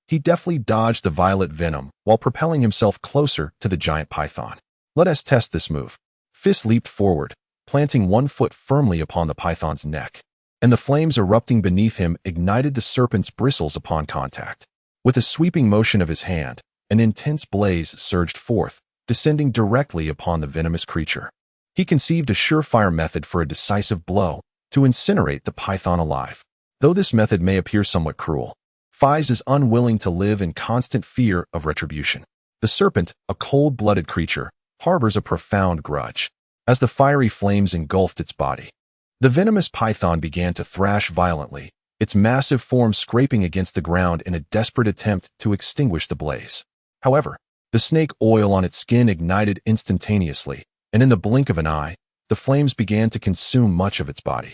He deftly dodged the violet venom while propelling himself closer to the giant python. Let us test this move. Feis leaped forward, planting one foot firmly upon the python's neck, and the flames erupting beneath him ignited the serpent's bristles upon contact. With a sweeping motion of his hand, an intense blaze surged forth, descending directly upon the venomous creature. He conceived a surefire method for a decisive blow, to incinerate the python alive. Though this method may appear somewhat cruel, Feis is unwilling to live in constant fear of retribution. The serpent, a cold-blooded creature, harbors a profound grudge. As the fiery flames engulfed its body, the venomous python began to thrash violently, its massive form scraping against the ground in a desperate attempt to extinguish the blaze. However, the snake oil on its skin ignited instantaneously, and in the blink of an eye, the flames began to consume much of its body.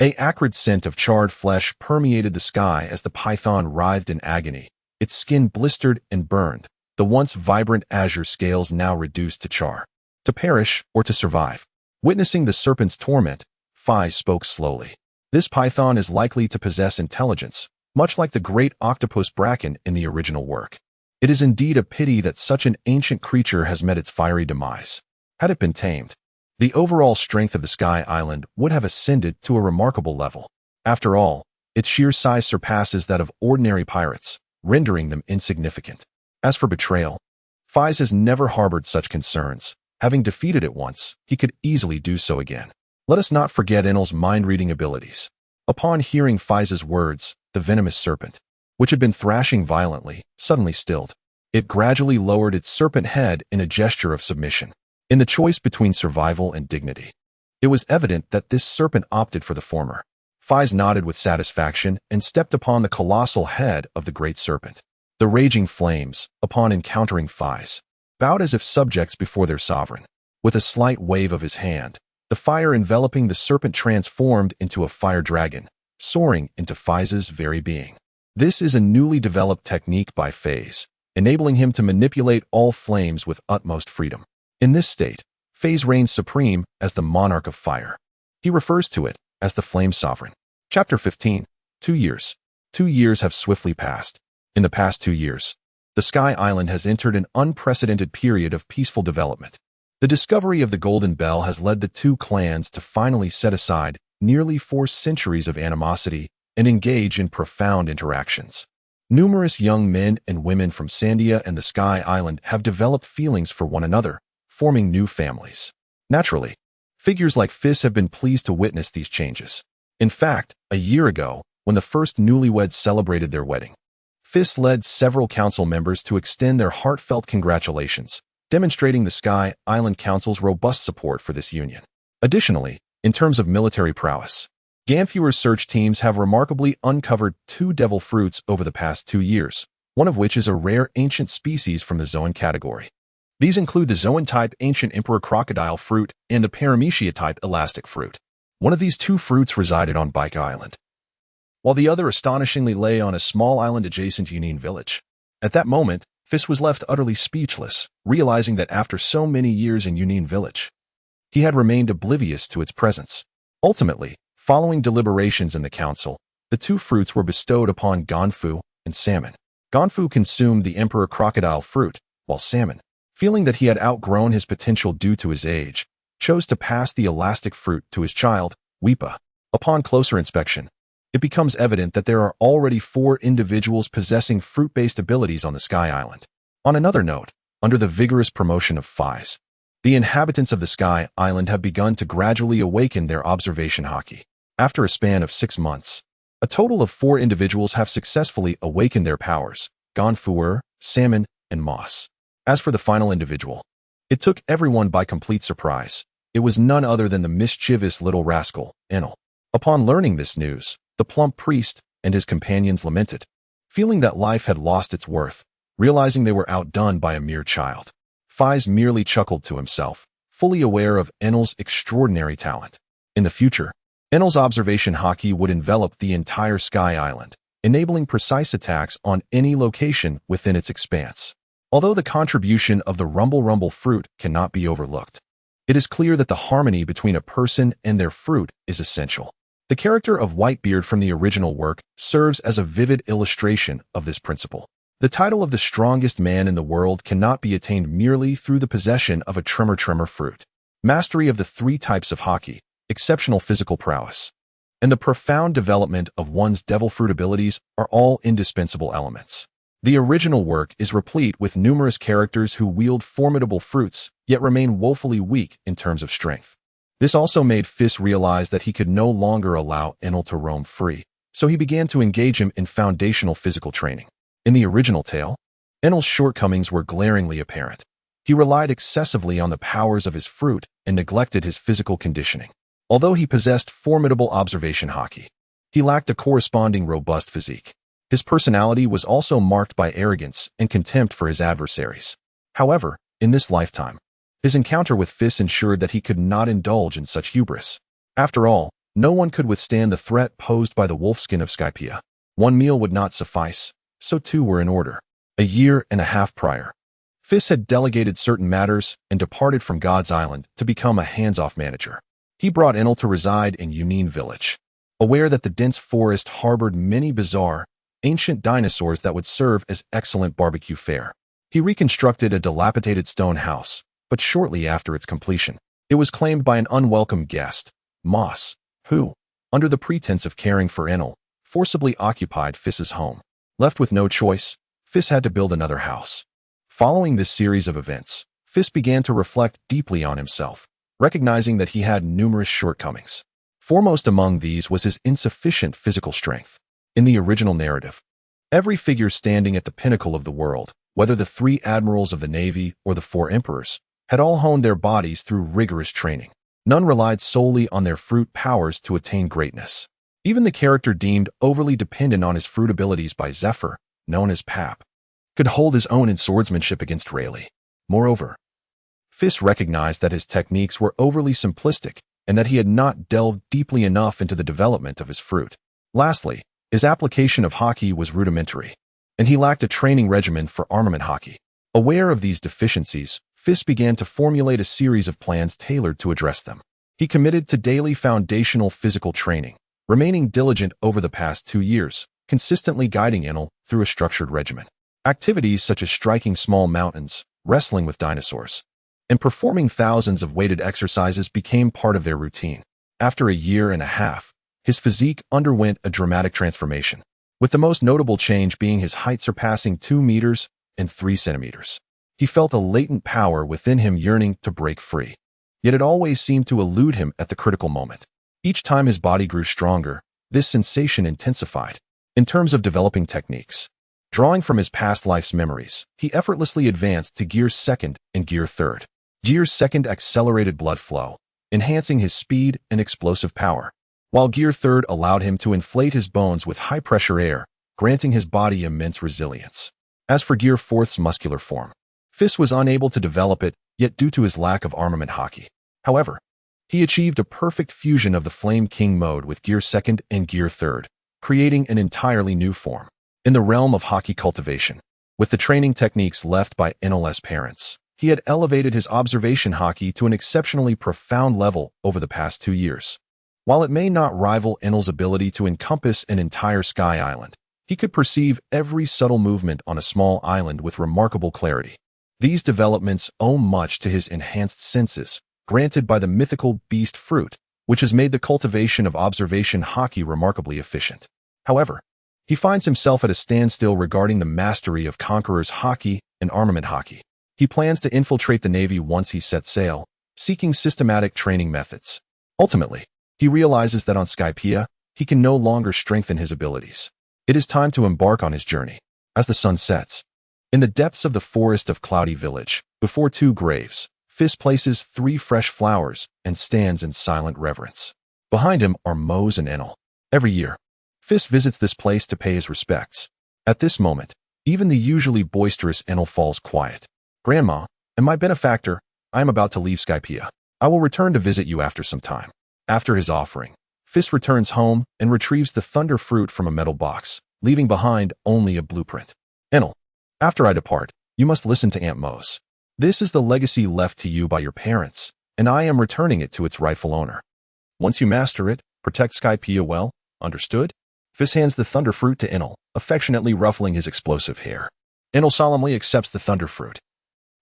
An acrid scent of charred flesh permeated the sky as the python writhed in agony, its skin blistered and burned, the once vibrant azure scales now reduced to char. To perish or to survive. Witnessing the serpent's torment, Feis spoke slowly. This python is likely to possess intelligence, much like the great octopus bracken in the original work. It is indeed a pity that such an ancient creature has met its fiery demise. Had it been tamed, the overall strength of the Sky Island would have ascended to a remarkable level. After all, its sheer size surpasses that of ordinary pirates, rendering them insignificant. As for betrayal, Feis has never harbored such concerns. Having defeated it once, he could easily do so again. Let us not forget Enel's mind-reading abilities. Upon hearing Feis's words, the venomous serpent, which had been thrashing violently, suddenly stilled. It gradually lowered its serpent head in a gesture of submission. In the choice between survival and dignity, it was evident that this serpent opted for the former. Feis nodded with satisfaction and stepped upon the colossal head of the great serpent. The raging flames, upon encountering Feis, bowed as if subjects before their sovereign. With a slight wave of his hand, the fire enveloping the serpent transformed into a fire dragon, soaring into Feis's very being. This is a newly developed technique by Feis, enabling him to manipulate all flames with utmost freedom. In this state, Feis reigns supreme as the monarch of fire. He refers to it as the flame sovereign. Chapter 15. 2 years. 2 years have swiftly passed. In the past 2 years, the Sky Island has entered an unprecedented period of peaceful development. The discovery of the Golden Bell has led the two clans to finally set aside nearly 4 centuries of animosity and engage in profound interactions. Numerous young men and women from Sandia and the Sky Island have developed feelings for one another, forming new families. Naturally, figures like Feis have been pleased to witness these changes. In fact, a year ago, when the first newlyweds celebrated their wedding, Feis led several council members to extend their heartfelt congratulations, demonstrating the Sky Island Council's robust support for this union. Additionally, in terms of military prowess, Ganfuer's search teams have remarkably uncovered 2 devil fruits over the past 2 years, one of which is a rare ancient species from the Zoan category. These include the Zoan-type ancient emperor crocodile fruit and the Paramecia-type elastic fruit. One of these 2 fruits resided on Bike Island, while the other astonishingly lay on a small island adjacent to Union Village. At that moment, Feis was left utterly speechless, realizing that after so many years in Union Village, he had remained oblivious to its presence. Ultimately, following deliberations in the council, the 2 fruits were bestowed upon Ganfu and Salmon. Ganfu consumed the emperor crocodile fruit, while Salmon, feeling that he had outgrown his potential due to his age, chose to pass the elastic fruit to his child, Weepa. Upon closer inspection, it becomes evident that there are already 4 individuals possessing fruit-based abilities on the Sky Island. On another note, under the vigorous promotion of Feis, the inhabitants of the Sky Island have begun to gradually awaken their observation haki. After a span of 6 months, a total of 4 individuals have successfully awakened their powers: Ganfuer, Salmon, and Moss. As for the final individual, it took everyone by complete surprise. It was none other than the mischievous little rascal, Enel. Upon learning this news, the plump priest and his companions lamented, feeling that life had lost its worth, realizing they were outdone by a mere child. Feis merely chuckled to himself, fully aware of Enel's extraordinary talent. In the future, Enel's observation hockey would envelop the entire Sky Island, enabling precise attacks on any location within its expanse. Although the contribution of the Rumble fruit cannot be overlooked, it is clear that the harmony between a person and their fruit is essential. The character of Whitebeard from the original work serves as a vivid illustration of this principle. The title of the strongest man in the world cannot be attained merely through the possession of a tremor fruit. Mastery of the 3 types of hockey, exceptional physical prowess, and the profound development of one's devil fruit abilities are all indispensable elements. The original work is replete with numerous characters who wield formidable fruits, yet remain woefully weak in terms of strength. This also made Feis realize that he could no longer allow Enel to roam free, so he began to engage him in foundational physical training. In the original tale, Enel's shortcomings were glaringly apparent. He relied excessively on the powers of his fruit and neglected his physical conditioning. Although he possessed formidable observation hockey, he lacked a corresponding robust physique. His personality was also marked by arrogance and contempt for his adversaries. However, in this lifetime, his encounter with Feis ensured that he could not indulge in such hubris. After all, no one could withstand the threat posed by the wolfskin of Skypiea. One meal would not suffice, so 2 were in order. A year and a half prior, Feis had delegated certain matters and departed from God's Island to become a hands-off manager. He brought Enel to reside in Union Village, aware that the dense forest harbored many bizarre, ancient dinosaurs that would serve as excellent barbecue fare. He reconstructed a dilapidated stone house, but shortly after its completion, it was claimed by an unwelcome guest, Moss, who, under the pretense of caring for Enel, forcibly occupied Feis's home. Left with no choice, Feis had to build another house. Following this series of events, Feis began to reflect deeply on himself, recognizing that he had numerous shortcomings. Foremost among these was his insufficient physical strength. In the original narrative, every figure standing at the pinnacle of the world, whether the 3 admirals of the Navy or the 4 emperors, had all honed their bodies through rigorous training. None relied solely on their fruit powers to attain greatness. Even the character deemed overly dependent on his fruit abilities by Zephyr, known as Pap, could hold his own in swordsmanship against Rayleigh. Moreover, Feis recognized that his techniques were overly simplistic and that he had not delved deeply enough into the development of his fruit. Lastly, his application of hockey was rudimentary, and he lacked a training regimen for armament hockey. Aware of these deficiencies, Feis began to formulate a series of plans tailored to address them. He committed to daily foundational physical training, remaining diligent over the past 2 years, consistently guiding Enel through a structured regimen. Activities such as striking small mountains, wrestling with dinosaurs, and performing thousands of weighted exercises became part of their routine. After a year and a half, his physique underwent a dramatic transformation, with the most notable change being his height surpassing 2 meters and 3 centimeters. He felt a latent power within him yearning to break free, yet it always seemed to elude him at the critical moment. Each time his body grew stronger, this sensation intensified. In terms of developing techniques, drawing from his past life's memories, he effortlessly advanced to Gear 2nd and Gear 3rd. Gear 2nd accelerated blood flow, enhancing his speed and explosive power, while Gear 3rd allowed him to inflate his bones with high-pressure air, granting his body immense resilience. As for Gear 4th's muscular form, Feis was unable to develop it, yet due to his lack of armament hockey. However, he achieved a perfect fusion of the Flame King mode with Gear 2nd and Gear 3rd, creating an entirely new form. In the realm of hockey cultivation, with the training techniques left by Enel's parents, he had elevated his observation hockey to an exceptionally profound level over the past 2 years. While it may not rival Enel's ability to encompass an entire Sky Island, he could perceive every subtle movement on a small island with remarkable clarity. These developments owe much to his enhanced senses, granted by the mythical beast fruit, which has made the cultivation of observation hockey remarkably efficient. However, he finds himself at a standstill regarding the mastery of Conqueror's hockey and armament hockey. He plans to infiltrate the Navy once he sets sail, seeking systematic training methods. Ultimately, he realizes that on Skypiea, he can no longer strengthen his abilities. It is time to embark on his journey. As the sun sets, In the depths of the forest of Cloudy Village, before two graves, Feis places 3 fresh flowers and stands in silent reverence. Behind him are Mose and Enel. Every year, Feis visits this place to pay his respects. At this moment, even the usually boisterous Enel falls quiet. Grandma, and my benefactor, I am about to leave Skypiea. I will return to visit you after some time. After his offering, Feis returns home and retrieves the thunder fruit from a metal box, leaving behind only a blueprint. Enel, after I depart, you must listen to Aunt Mose. This is the legacy left to you by your parents, and I am returning it to its rightful owner. Once you master it, protect Skypiea well, understood? Feis hands the thunder fruit to Enel, affectionately ruffling his explosive hair. Enel solemnly accepts the thunder fruit,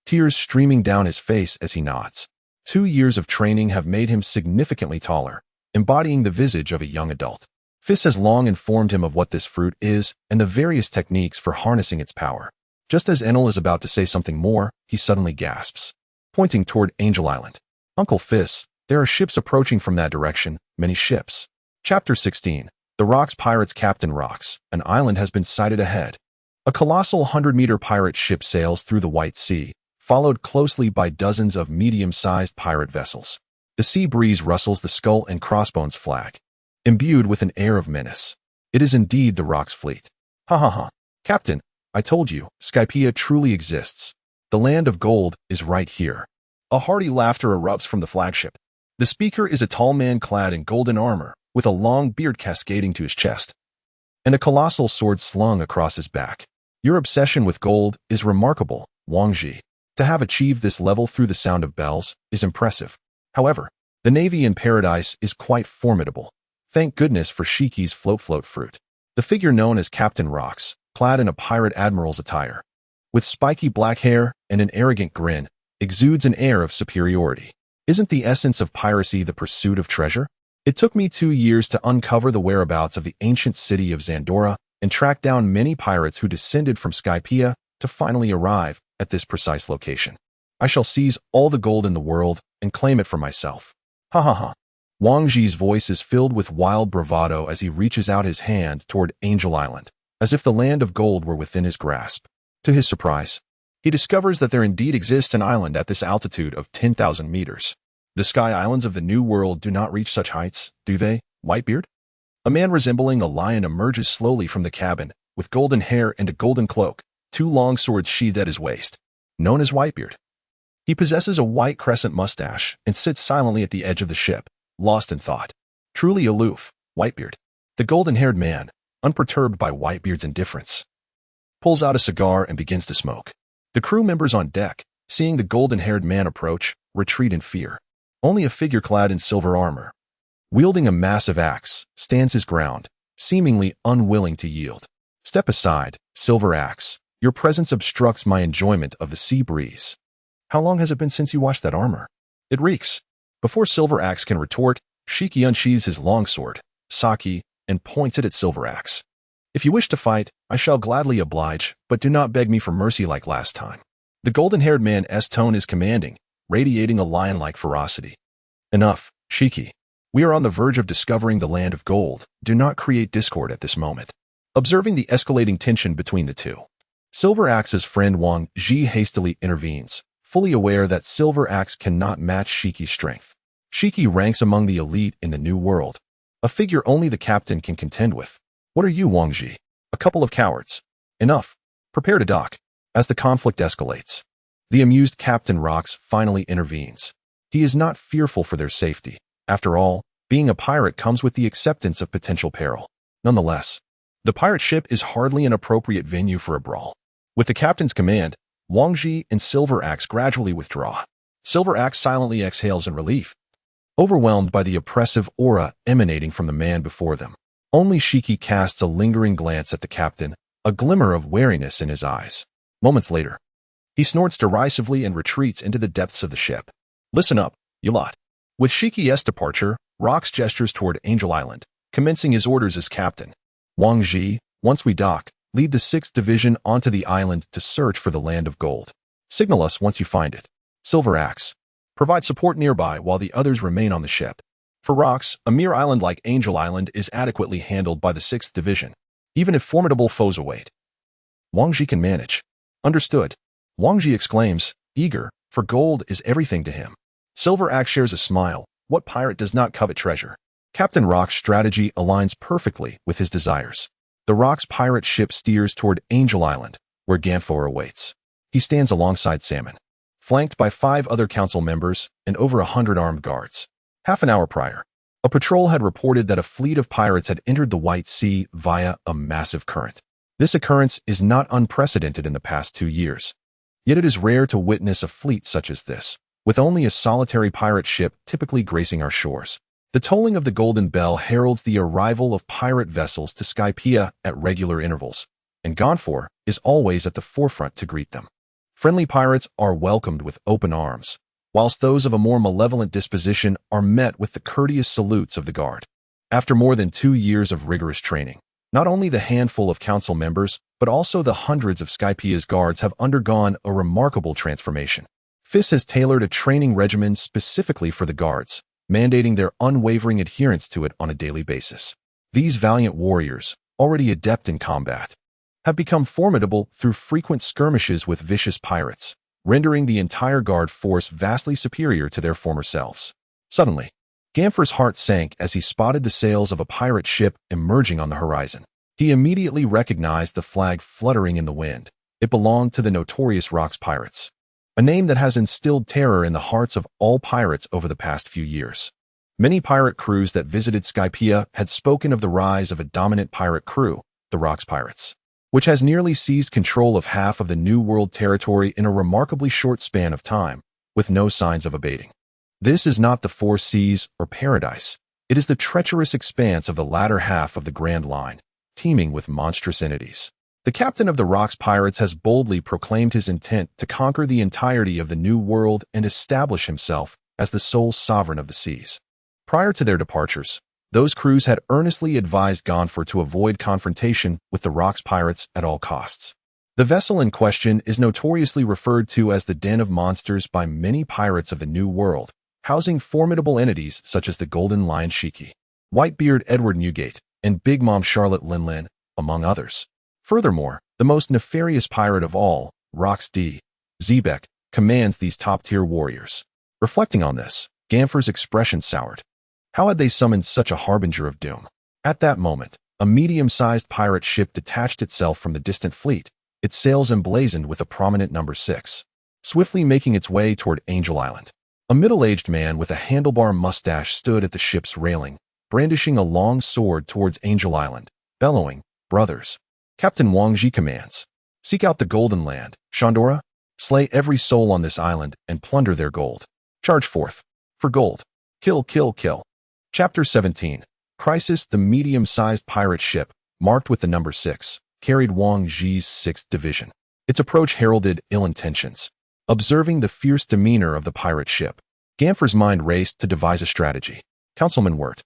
tears streaming down his face as he nods. 2 years of training have made him significantly taller, embodying the visage of a young adult. Feis has long informed him of what this fruit is and the various techniques for harnessing its power. Just as Enel is about to say something more, he suddenly gasps, pointing toward Angel Island. Uncle Feis, there are ships approaching from that direction, many ships. Chapter 16. The Rocks Pirates Captain Rocks. An island has been sighted ahead. A colossal 100-meter pirate ship sails through the White Sea, followed closely by dozens of medium-sized pirate vessels. The sea breeze rustles the skull and crossbones flag, imbued with an air of menace. It is indeed the Rocks fleet. Ha ha ha. Captain, I told you, Skypiea truly exists. The land of gold is right here. A hearty laughter erupts from the flagship. The speaker is a tall man clad in golden armor, with a long beard cascading to his chest, and a colossal sword slung across his back. Your obsession with gold is remarkable, Wang Ji. To have achieved this level through the sound of bells is impressive. However, the navy in paradise is quite formidable. Thank goodness for Shiki's float fruit. The figure known as Captain Rocks, clad in a pirate admiral's attire, with spiky black hair and an arrogant grin, exudes an air of superiority. Isn't the essence of piracy the pursuit of treasure? It took me 2 years to uncover the whereabouts of the ancient city of Zandora and track down many pirates who descended from Skypiea to finally arrive at this precise location. I shall seize all the gold in the world and claim it for myself. Ha ha ha. Wang Ji's voice is filled with wild bravado as he reaches out his hand toward Angel Island, as if the land of gold were within his grasp. To his surprise, he discovers that there indeed exists an island at this altitude of 10,000 meters. The sky islands of the New World do not reach such heights, do they, Whitebeard? A man resembling a lion emerges slowly from the cabin, with golden hair and a golden cloak, 2 long swords sheathed at his waist, known as Whitebeard. He possesses a white crescent mustache and sits silently at the edge of the ship, lost in thought. Truly aloof, Whitebeard. The golden-haired man, unperturbed by Whitebeard's indifference, pulls out a cigar and begins to smoke. The crew members on deck, seeing the golden-haired man approach, retreat in fear. Only a figure clad in silver armor, wielding a massive axe, stands his ground, seemingly unwilling to yield. Step aside, Silver Axe. Your presence obstructs my enjoyment of the sea breeze. How long has it been since you washed that armor? It reeks. Before Silver Axe can retort, Shiki unsheathes his longsword, Saki, and points it at Silver Axe. If you wish to fight, I shall gladly oblige, but do not beg me for mercy like last time. The golden-haired man's tone is commanding, radiating a lion-like ferocity. Enough, Shiki. We are on the verge of discovering the land of gold. Do not create discord at this moment. Observing the escalating tension between the two, Silver Axe's friend Wang Ji hastily intervenes, fully aware that Silver Axe cannot match Shiki's strength. Shiki ranks among the elite in the New World, a figure only the captain can contend with. What are you, Wang Ji? A couple of cowards. Enough. Prepare to dock. As the conflict escalates, the amused Captain Rocks finally intervenes. He is not fearful for their safety. After all, being a pirate comes with the acceptance of potential peril. Nonetheless, the pirate ship is hardly an appropriate venue for a brawl. With the captain's command, Wang Ji and Silver Axe gradually withdraw. Silver Axe silently exhales in relief, overwhelmed by the oppressive aura emanating from the man before them. Only Shiki casts a lingering glance at the captain, a glimmer of wariness in his eyes. Moments later, he snorts derisively and retreats into the depths of the ship. Listen up, you lot. With Shiki's departure, Rocks gestures toward Angel Island, commencing his orders as captain. Wang Ji, once we dock, lead the 6th Division onto the island to search for the land of gold. Signal us once you find it. Silver Axe, provide support nearby while the others remain on the ship. For Rocks, a mere island like Angel Island is adequately handled by the 6th Division, even if formidable foes await. Wang Ji can manage. Understood. Wang Ji exclaims, eager, for gold is everything to him. Silver Axe shares a smile. What pirate does not covet treasure? Captain Rock's strategy aligns perfectly with his desires. The Rock's pirate ship steers toward Angel Island, where Ganfor awaits. He stands alongside Salmon, flanked by 5 other council members and over 100 armed guards. Half an hour prior, a patrol had reported that a fleet of pirates had entered the White Sea via a massive current. This occurrence is not unprecedented in the past 2 years. Yet it is rare to witness a fleet such as this, with only a solitary pirate ship typically gracing our shores. The tolling of the Golden Bell heralds the arrival of pirate vessels to Skypiea at regular intervals, and Ganfor is always at the forefront to greet them. Friendly pirates are welcomed with open arms, whilst those of a more malevolent disposition are met with the courteous salutes of the guard. After more than 2 years of rigorous training, not only the handful of council members, but also the hundreds of Skypiea's guards have undergone a remarkable transformation. Feis has tailored a training regimen specifically for the guards, mandating their unwavering adherence to it on a daily basis. These valiant warriors, already adept in combat, have become formidable through frequent skirmishes with vicious pirates, rendering the entire guard force vastly superior to their former selves. Suddenly, Ganfor's heart sank as he spotted the sails of a pirate ship emerging on the horizon. He immediately recognized the flag fluttering in the wind. It belonged to the notorious Rocks Pirates, a name that has instilled terror in the hearts of all pirates over the past few years. Many pirate crews that visited Skypiea had spoken of the rise of a dominant pirate crew, the Rocks Pirates, which has nearly seized control of half of the New World territory in a remarkably short span of time, with no signs of abating. This is not the 4 seas or paradise. It is the treacherous expanse of the latter half of the Grand Line, teeming with monstrous entities. The captain of the Rocks Pirates has boldly proclaimed his intent to conquer the entirety of the New World and establish himself as the sole sovereign of the seas. Prior to their departures, those crews had earnestly advised Ganfor to avoid confrontation with the Rocks Pirates at all costs. The vessel in question is notoriously referred to as the Den of Monsters by many pirates of the New World, housing formidable entities such as the Golden Lion Shiki, Whitebeard Edward Newgate, and Big Mom Charlotte Linlin, among others. Furthermore, the most nefarious pirate of all, Rocks D. Zebek, commands these top-tier warriors. Reflecting on this, Ganfor's expression soured. How had they summoned such a harbinger of doom? At that moment, a medium-sized pirate ship detached itself from the distant fleet, its sails emblazoned with a prominent number 6, swiftly making its way toward Angel Island. A middle-aged man with a handlebar mustache stood at the ship's railing, brandishing a long sword towards Angel Island, bellowing, "Brothers, Captain Wang Ji commands. Seek out the Golden Land, Shandora. Slay every soul on this island and plunder their gold. Charge forth. For gold. Kill, kill, kill." Chapter 17. Crisis. The medium-sized pirate ship, marked with the number 6, carried Wang Ji's 6th Division. Its approach heralded ill intentions. Observing the fierce demeanor of the pirate ship, Ganfor's mind raced to devise a strategy. Councilman Wirt,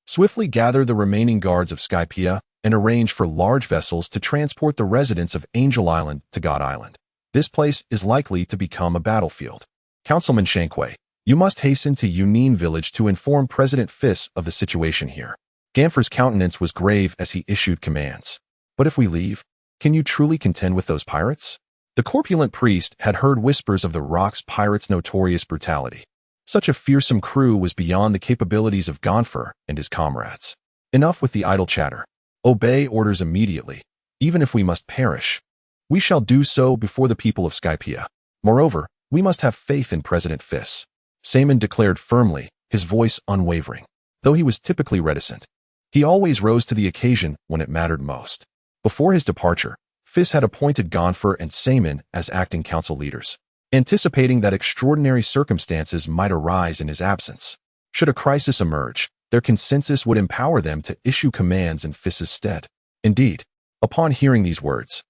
swiftly gather the remaining guards of Skypiea and arrange for large vessels to transport the residents of Angel Island to God Island. This place is likely to become a battlefield. Councilman Shankwei, you must hasten to Yunin Village to inform President Feis of the situation here. Ganfor's countenance was grave as he issued commands. But if we leave, can you truly contend with those pirates? The corpulent priest had heard whispers of the Rocks Pirates' notorious brutality. Such a fearsome crew was beyond the capabilities of Ganfor and his comrades. Enough with the idle chatter. Obey orders immediately, even if we must perish. We shall do so before the people of Skypiea. Moreover, we must have faith in President Feis. Salmon declared firmly, his voice unwavering. Though he was typically reticent, he always rose to the occasion when it mattered most. Before his departure, Feis had appointed Ganfor and Salmon as acting council leaders, anticipating that extraordinary circumstances might arise in his absence. Should a crisis emerge, their consensus would empower them to issue commands in Feis's stead. Indeed, upon hearing these words,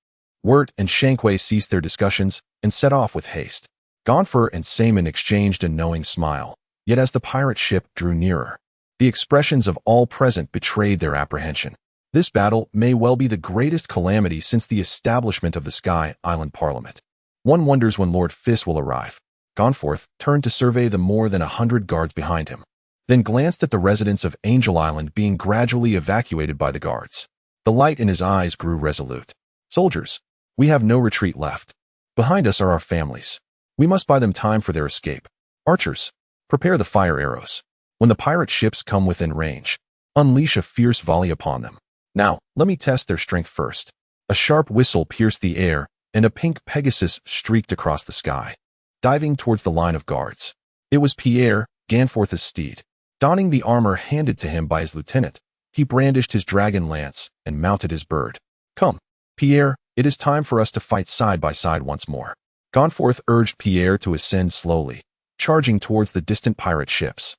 Wirt and Shankwei ceased their discussions and set off with haste. Ganfor and Salmon exchanged a knowing smile, yet as the pirate ship drew nearer, the expressions of all present betrayed their apprehension. This battle may well be the greatest calamity since the establishment of the Sky Island Parliament. One wonders when Lord Feis will arrive. Ganfor turned to survey the more than 100 guards behind him, then glanced at the residents of Angel Island being gradually evacuated by the guards. The light in his eyes grew resolute. Soldiers, we have no retreat left. Behind us are our families. We must buy them time for their escape. Archers, prepare the fire arrows. When the pirate ships come within range, unleash a fierce volley upon them. Now, let me test their strength first. A sharp whistle pierced the air, and a pink Pegasus streaked across the sky, diving towards the line of guards. It was Pierre, Ganforth's steed. Donning the armor handed to him by his lieutenant, he brandished his dragon lance and mounted his bird. Come, Pierre, it is time for us to fight side by side once more. Ganforth urged Pierre to ascend slowly, charging towards the distant pirate ships.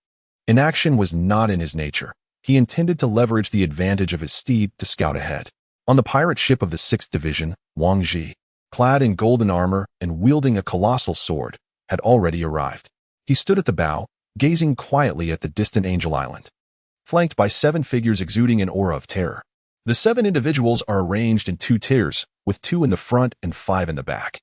Inaction was not in his nature. He intended to leverage the advantage of his steed to scout ahead. On the pirate ship of the 6th Division, Wang Ji, clad in golden armor and wielding a colossal sword, had already arrived. He stood at the bow, gazing quietly at the distant Angel Island, flanked by 7 figures exuding an aura of terror. The 7 individuals are arranged in 2 tiers, with 2 in the front and 5 in the back,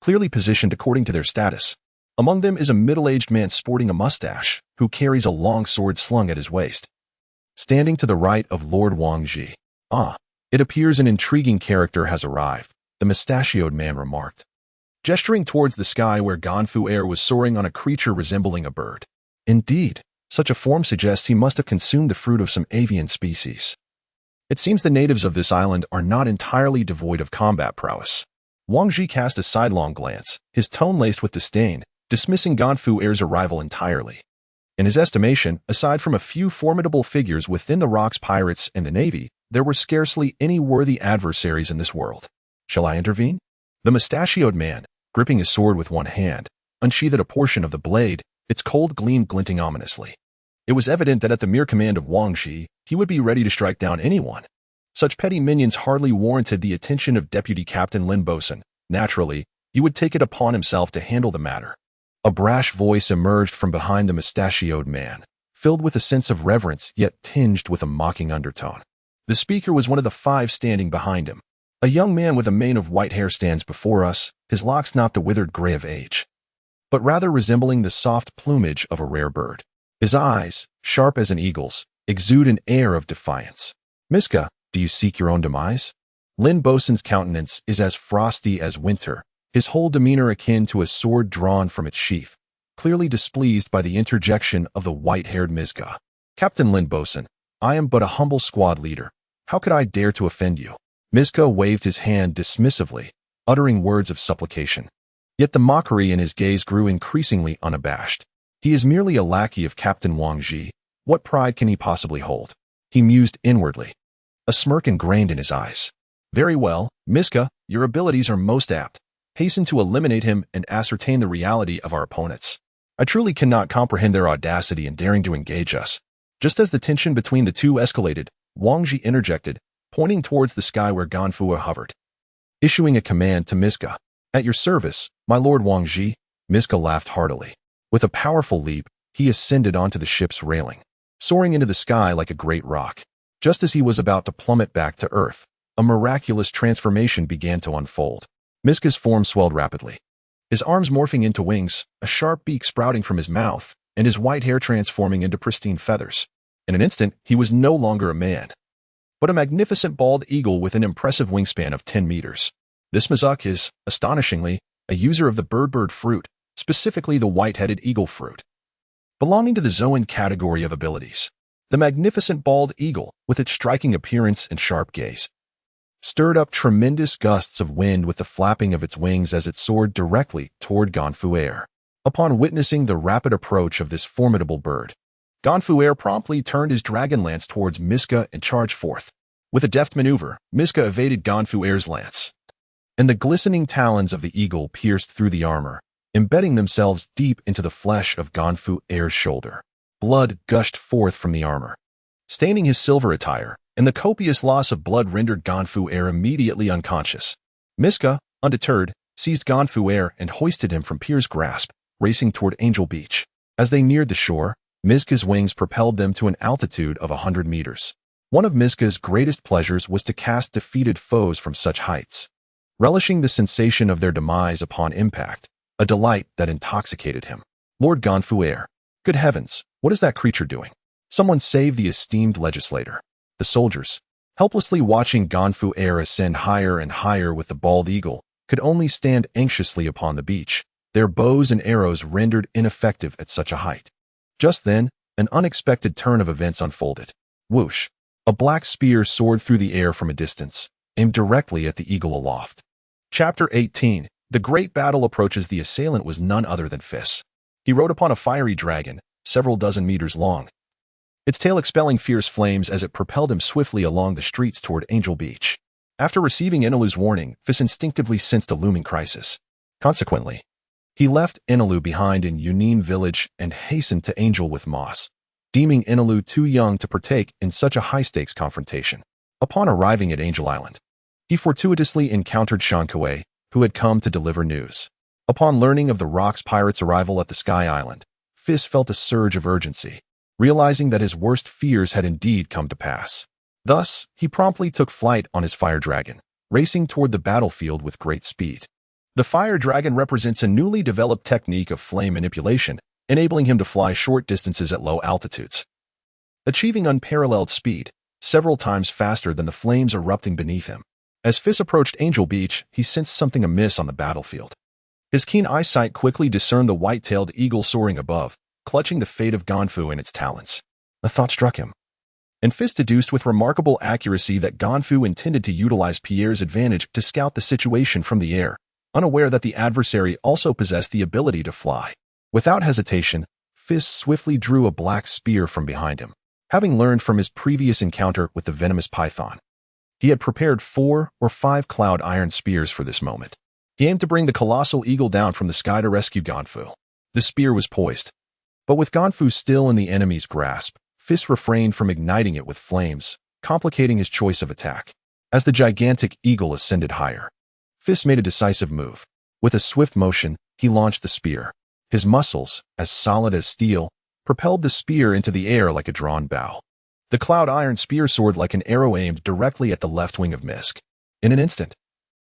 clearly positioned according to their status. Among them is a middle-aged man sporting a mustache, who carries a long sword slung at his waist. Standing to the right of Lord Wang Ji. It appears an intriguing character has arrived, the mustachioed man remarked, gesturing towards the sky where Ganfu was soaring on a creature resembling a bird. Indeed, such a form suggests he must have consumed the fruit of some avian species. It seems the natives of this island are not entirely devoid of combat prowess. Wang Ji cast a sidelong glance, his tone laced with disdain, dismissing Ganfu's arrival entirely. In his estimation, aside from a few formidable figures within the Rock's pirates and the Navy, there were scarcely any worthy adversaries in this world. Shall I intervene? The mustachioed man, gripping his sword with one hand, unsheathed a portion of the blade, its cold gleam glinting ominously. It was evident that at the mere command of Wang Ji, he would be ready to strike down anyone. Such petty minions hardly warranted the attention of Deputy Captain Lin Bosun. Naturally, he would take it upon himself to handle the matter. A brash voice emerged from behind the mustachioed man, filled with a sense of reverence yet tinged with a mocking undertone. The speaker was one of the 5 standing behind him. A young man with a mane of white hair stands before us, his locks not the withered gray of age, but rather resembling the soft plumage of a rare bird. His eyes, sharp as an eagle's, exude an air of defiance. Miska, do you seek your own demise? Lin Bosun's countenance is as frosty as winter, his whole demeanor akin to a sword drawn from its sheath, clearly displeased by the interjection of the white-haired Miska. Captain Lin Bosun, I am but a humble squad leader. How could I dare to offend you? Miska waved his hand dismissively, uttering words of supplication. Yet the mockery in his gaze grew increasingly unabashed. He is merely a lackey of Captain Wang Ji. What pride can he possibly hold? He mused inwardly, a smirk ingrained in his eyes. Very well, Miska, your abilities are most apt. Hasten to eliminate him and ascertain the reality of our opponents. I truly cannot comprehend their audacity in daring to engage us. Just as the tension between the two escalated, Wang Ji interjected, pointing towards the sky where Ganfu hovered, issuing a command to Miska. At your service, my lord Wang Ji. Miska laughed heartily. With a powerful leap, he ascended onto the ship's railing, soaring into the sky like a great rock. Just as he was about to plummet back to earth, a miraculous transformation began to unfold. Miska's form swelled rapidly, his arms morphing into wings, a sharp beak sprouting from his mouth, and his white hair transforming into pristine feathers. In an instant, he was no longer a man, but a magnificent bald eagle with an impressive wingspan of 10 meters. This Mizuk is, astonishingly, a user of the bird fruit, specifically the white-headed eagle fruit, belonging to the Zoan category of abilities. The magnificent bald eagle, with its striking appearance and sharp gaze, stirred up tremendous gusts of wind with the flapping of its wings as it soared directly toward Ganfu. Upon witnessing the rapid approach of this formidable bird, Ganfu promptly turned his dragon lance towards Miska and charged forth. With a deft maneuver, Miska evaded Ganfu's lance, and the glistening talons of the eagle pierced through the armor, embedding themselves deep into the flesh of Ganfu's shoulder. Blood gushed forth from the armor, staining his silver attire, and the copious loss of blood rendered Ganfu immediately unconscious. Miska, undeterred, seized Ganfu and hoisted him from Pierre's grasp, racing toward Angel Beach. As they neared the shore, Miska's wings propelled them to an altitude of 100 meters. One of Miska's greatest pleasures was to cast defeated foes from such heights, relishing the sensation of their demise upon impact, a delight that intoxicated him. Lord Ganfu, good heavens, what is that creature doing? Someone save the esteemed legislator. The soldiers, helplessly watching Ganfu ascend higher and higher with the bald eagle, could only stand anxiously upon the beach, their bows and arrows rendered ineffective at such a height. Just then, an unexpected turn of events unfolded. Whoosh! A black spear soared through the air from a distance, aimed directly at the eagle aloft. Chapter 18. The great battle approaches. The assailant was none other than Feis. He rode upon a fiery dragon, several dozen meters long, its tail expelling fierce flames as it propelled him swiftly along the streets toward Angel Beach. After receiving Enelu's warning, Feis instinctively sensed a looming crisis. Consequently, he left Enelu behind in Yunin village and hastened to Angel with Moss, deeming Enelu too young to partake in such a high-stakes confrontation. Upon arriving at Angel Island, he fortuitously encountered Shankaway, who had come to deliver news. Upon learning of the Rocks pirates' arrival at the Sky Island, Feis felt a surge of urgency, realizing that his worst fears had indeed come to pass. Thus, he promptly took flight on his fire dragon, racing toward the battlefield with great speed. The fire dragon represents a newly developed technique of flame manipulation, enabling him to fly short distances at low altitudes, achieving unparalleled speed, several times faster than the flames erupting beneath him. As Feis approached Angel Beach, he sensed something amiss on the battlefield. His keen eyesight quickly discerned the white-tailed eagle soaring above, clutching the fate of Ganfu in its talons. A thought struck him, and Feis deduced with remarkable accuracy that Ganfu intended to utilize Pierre's advantage to scout the situation from the air, unaware that the adversary also possessed the ability to fly. Without hesitation, Feis swiftly drew a black spear from behind him. Having learned from his previous encounter with the venomous python, he had prepared 4 or 5 cloud iron spears for this moment. He aimed to bring the colossal eagle down from the sky to rescue Ganfu. The spear was poised, but with Ganfu still in the enemy's grasp, Feis refrained from igniting it with flames, complicating his choice of attack. As the gigantic eagle ascended higher, Feis made a decisive move. With a swift motion, he launched the spear. His muscles, as solid as steel, propelled the spear into the air like a drawn bow. The cloud iron spear soared like an arrow aimed directly at the left wing of Misk. In an instant,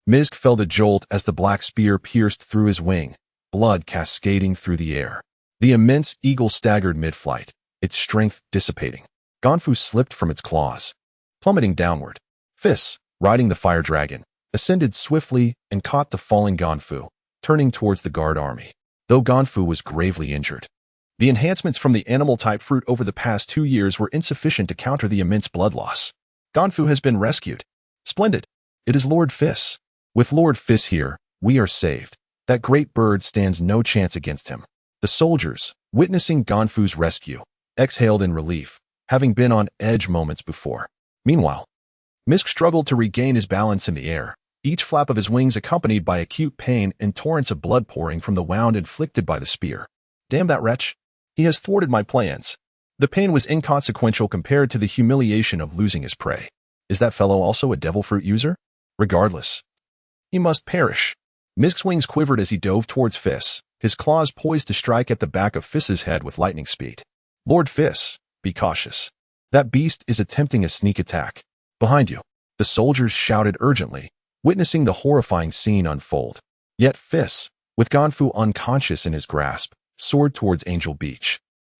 Misk felt a jolt as the black spear pierced through his wing, blood cascading through the air. The immense eagle staggered mid-flight, its strength dissipating. Ganfu slipped from its claws, plummeting downward. Feis, riding the fire dragon, ascended swiftly and caught the falling Ganfu, turning towards the guard army. Though Ganfu was gravely injured, the enhancements from the animal-type fruit over the past 2 years were insufficient to counter the immense blood loss. Ganfu has been rescued. Splendid. It is Lord Feis. With Lord Feis here, we are saved. That great bird stands no chance against him. The soldiers, witnessing Ganfu's rescue, exhaled in relief, having been on edge moments before. Meanwhile, Misk struggled to regain his balance in the air, each flap of his wings accompanied by acute pain and torrents of blood pouring from the wound inflicted by the spear. Damn that wretch. He has thwarted my plans. The pain was inconsequential compared to the humiliation of losing his prey. Is that fellow also a devil fruit user? Regardless, he must perish. Misk's wings quivered as he dove towards Feis, his claws poised to strike at the back of Feis's head with lightning speed. Lord Feis, be cautious. That beast is attempting a sneak attack. Behind you, the soldiers shouted urgently, witnessing the horrifying scene unfold. Yet Feis, with Ganfu unconscious in his grasp, soared towards Angel Beach,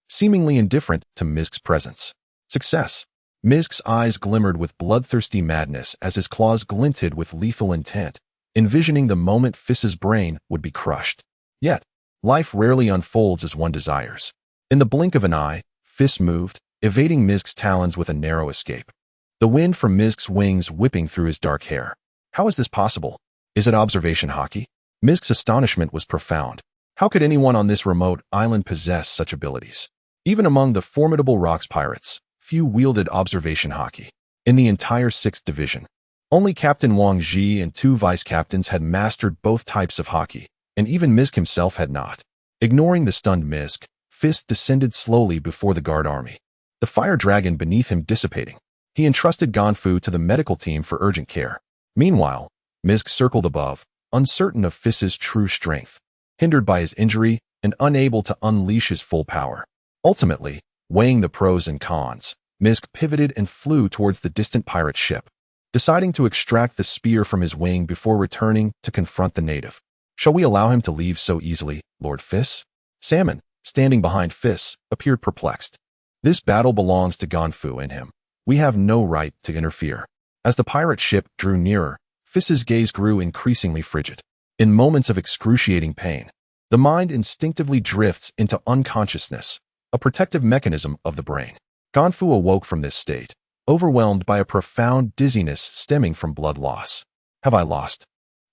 seemingly indifferent to Misk's presence. Success. Misk's eyes glimmered with bloodthirsty madness as his claws glinted with lethal intent, envisioning the moment Feis's brain would be crushed. Yet, life rarely unfolds as one desires. In the blink of an eye, Feis moved, evading Misk's talons with a narrow escape, the wind from Misk's wings whipping through his dark hair. How is this possible? Is it observation hockey? Misk's astonishment was profound. How could anyone on this remote island possess such abilities? Even among the formidable Rocks pirates, few wielded observation hockey. In the entire 6th Division, only Captain Wang Ji and 2 vice-captains had mastered both types of hockey, and even Misk himself had not. Ignoring the stunned Misk, Feis descended slowly before the guard army, the fire dragon beneath him dissipating. He entrusted Ganfu to the medical team for urgent care. Meanwhile, Misk circled above, uncertain of Feis's true strength, hindered by his injury and unable to unleash his full power. Ultimately, weighing the pros and cons, Misk pivoted and flew towards the distant pirate ship, deciding to extract the spear from his wing before returning to confront the native. Shall we allow him to leave so easily, Lord Feis? Salmon, standing behind Feis, appeared perplexed. This battle belongs to Ganfu and him. We have no right to interfere. As the pirate ship drew nearer, Feis's gaze grew increasingly frigid. In moments of excruciating pain, the mind instinctively drifts into unconsciousness, a protective mechanism of the brain. Ganfu awoke from this state, overwhelmed by a profound dizziness stemming from blood loss. Have I lost?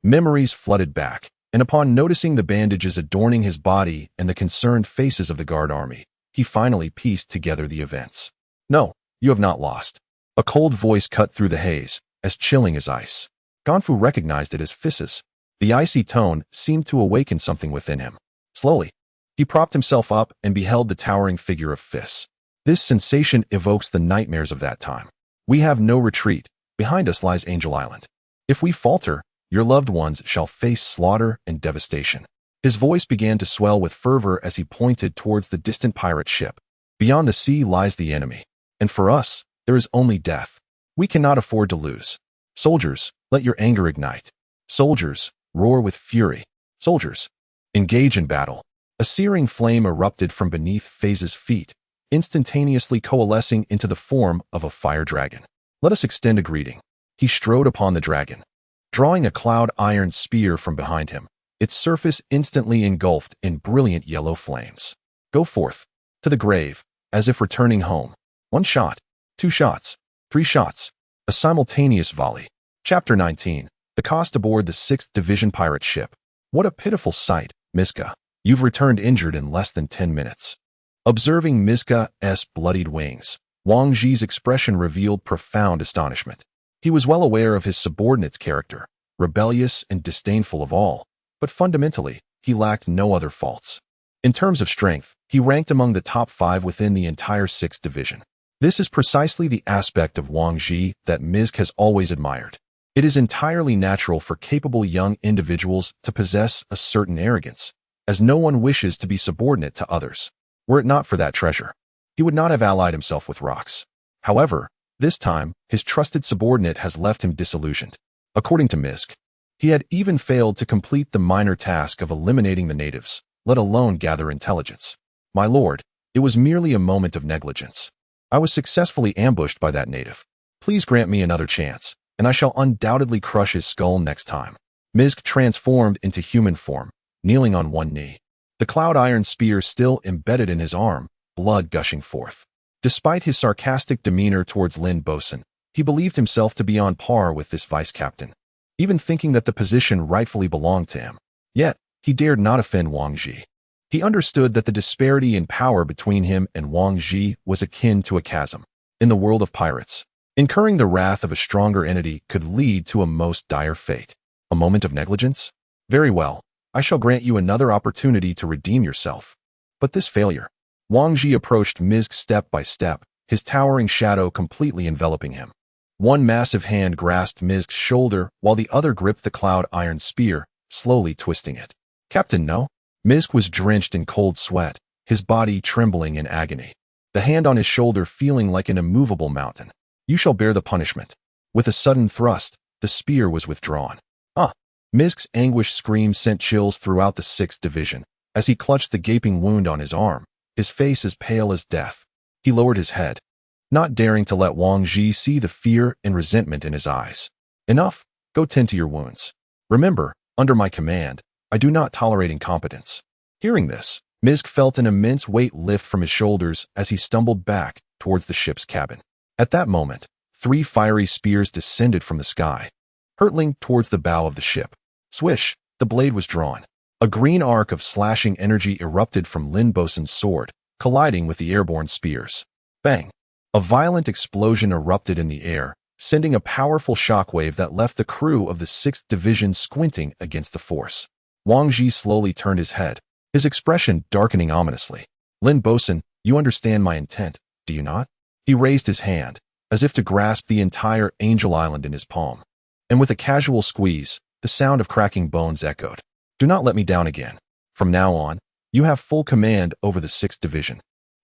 Memories flooded back, and upon noticing the bandages adorning his body and the concerned faces of the guard army, he finally pieced together the events. No, you have not lost. A cold voice cut through the haze, as chilling as ice. Ganfu recognized it as Feis's. The icy tone seemed to awaken something within him. Slowly, he propped himself up and beheld the towering figure of Feis. This sensation evokes the nightmares of that time. We have no retreat. Behind us lies Angel Island. If we falter, your loved ones shall face slaughter and devastation. His voice began to swell with fervor as he pointed towards the distant pirate ship. Beyond the sea lies the enemy, and for us, there is only death. We cannot afford to lose. Soldiers, let your anger ignite. Soldiers, roar with fury. Soldiers, engage in battle. A searing flame erupted from beneath Feis's feet, instantaneously coalescing into the form of a fire dragon. Let us extend a greeting. He strode upon the dragon, drawing a cloud iron spear from behind him, its surface instantly engulfed in brilliant yellow flames. Go forth, to the grave, as if returning home. 1 shot, 2 shots, 3 shots, a simultaneous volley. Chapter 19. The cost aboard the 6th Division pirate ship. What a pitiful sight, Miska. You've returned injured in less than 10 minutes. Observing Miska's bloodied wings, Wang Ji's expression revealed profound astonishment. He was well aware of his subordinate's character, rebellious and disdainful of all, but fundamentally, he lacked no other faults. In terms of strength, he ranked among the top 5 within the entire 6th Division. This is precisely the aspect of Wang Ji that Misk has always admired. It is entirely natural for capable young individuals to possess a certain arrogance, as no one wishes to be subordinate to others. Were it not for that treasure, he would not have allied himself with rocks. However, this time, his trusted subordinate has left him disillusioned. According to Misk, he had even failed to complete the minor task of eliminating the natives, let alone gather intelligence. My lord, it was merely a moment of negligence. I was successfully ambushed by that native. Please grant me another chance, and I shall undoubtedly crush his skull next time. Misk transformed into human form, kneeling on one knee. The cloud iron spear still embedded in his arm, blood gushing forth. Despite his sarcastic demeanor towards Lin Bosun, he believed himself to be on par with this vice captain, even thinking that the position rightfully belonged to him. Yet, he dared not offend Wang Ji. He understood that the disparity in power between him and Wang Ji was akin to a chasm. In the world of pirates, incurring the wrath of a stronger entity could lead to a most dire fate. A moment of negligence? Very well, I shall grant you another opportunity to redeem yourself. But this failure. Wang Ji approached Misk step by step, his towering shadow completely enveloping him. One massive hand grasped Misk's shoulder while the other gripped the cloud iron spear, slowly twisting it. Captain, no. Misk was drenched in cold sweat, his body trembling in agony. The hand on his shoulder feeling like an immovable mountain. You shall bear the punishment. With a sudden thrust, the spear was withdrawn. Misk's anguished scream sent chills throughout the 6th Division, as he clutched the gaping wound on his arm, his face as pale as death. He lowered his head, not daring to let Wang Ji see the fear and resentment in his eyes. Enough, go tend to your wounds. Remember, under my command, I do not tolerate incompetence. Hearing this, Misk felt an immense weight lift from his shoulders as he stumbled back towards the ship's cabin. At that moment, 3 fiery spears descended from the sky, hurtling towards the bow of the ship. Swish, the blade was drawn. A green arc of slashing energy erupted from Lin Bosun's sword, colliding with the airborne spears. Bang! A violent explosion erupted in the air, sending a powerful shockwave that left the crew of the 6th Division squinting against the force. Wang Ji slowly turned his head, his expression darkening ominously. Lin Bosun, you understand my intent, do you not? He raised his hand, as if to grasp the entire Angel Island in his palm. And with a casual squeeze, the sound of cracking bones echoed. Do not let me down again. From now on, you have full command over the 6th Division,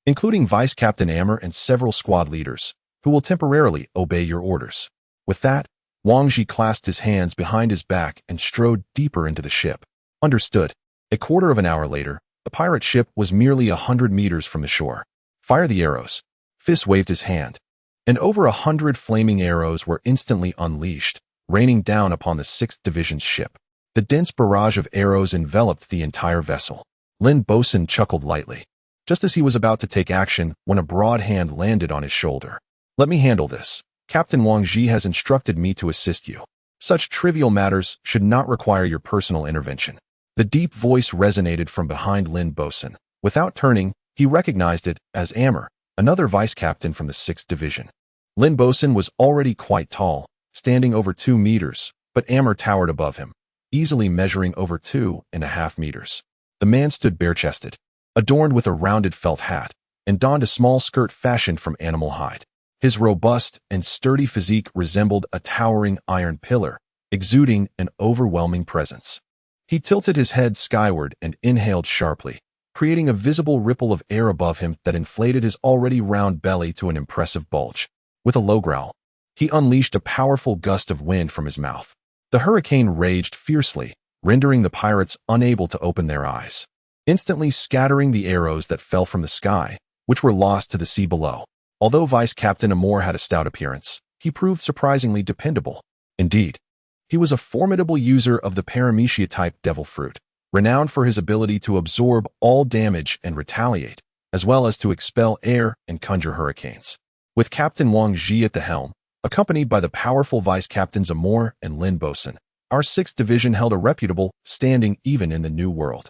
including Vice Captain Ammer and several squad leaders, who will temporarily obey your orders. With that, Wang Ji clasped his hands behind his back and strode deeper into the ship. Understood. A quarter of an hour later, the pirate ship was merely 100 meters from the shore. Fire the arrows. Feis waved his hand, and over 100 flaming arrows were instantly unleashed, raining down upon the 6th Division's ship. The dense barrage of arrows enveloped the entire vessel. Lin Bosun chuckled lightly, just as he was about to take action when a broad hand landed on his shoulder. "Let me handle this. Captain Wang Ji has instructed me to assist you. Such trivial matters should not require your personal intervention." The deep voice resonated from behind Lin Bosun. Without turning, he recognized it as Amr, another vice captain from the 6th Division. Lin Bosun was already quite tall, standing over 2 meters, but Amr towered above him, easily measuring over 2.5 meters. The man stood bare-chested, adorned with a rounded felt hat, and donned a small skirt fashioned from animal hide. His robust and sturdy physique resembled a towering iron pillar, exuding an overwhelming presence. He tilted his head skyward and inhaled sharply, creating a visible ripple of air above him that inflated his already round belly to an impressive bulge. With a low growl, he unleashed a powerful gust of wind from his mouth. The hurricane raged fiercely, rendering the pirates unable to open their eyes, instantly scattering the arrows that fell from the sky, which were lost to the sea below. Although Vice Captain Amor had a stout appearance, he proved surprisingly dependable. Indeed, he was a formidable user of the Paramecia-type devil fruit, renowned for his ability to absorb all damage and retaliate, as well as to expel air and conjure hurricanes. With Captain Wang Ji at the helm, accompanied by the powerful Vice Captains Amor and Lin Bosun, our 6th Division held a reputable standing even in the New World.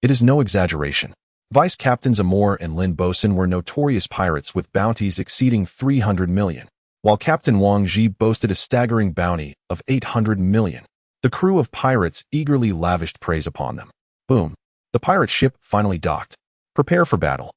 It is no exaggeration. Vice Captains Amor and Lin Bosun were notorious pirates with bounties exceeding 300 million, while Captain Wang Ji boasted a staggering bounty of 800 million. The crew of pirates eagerly lavished praise upon them. Boom. The pirate ship finally docked. Prepare for battle.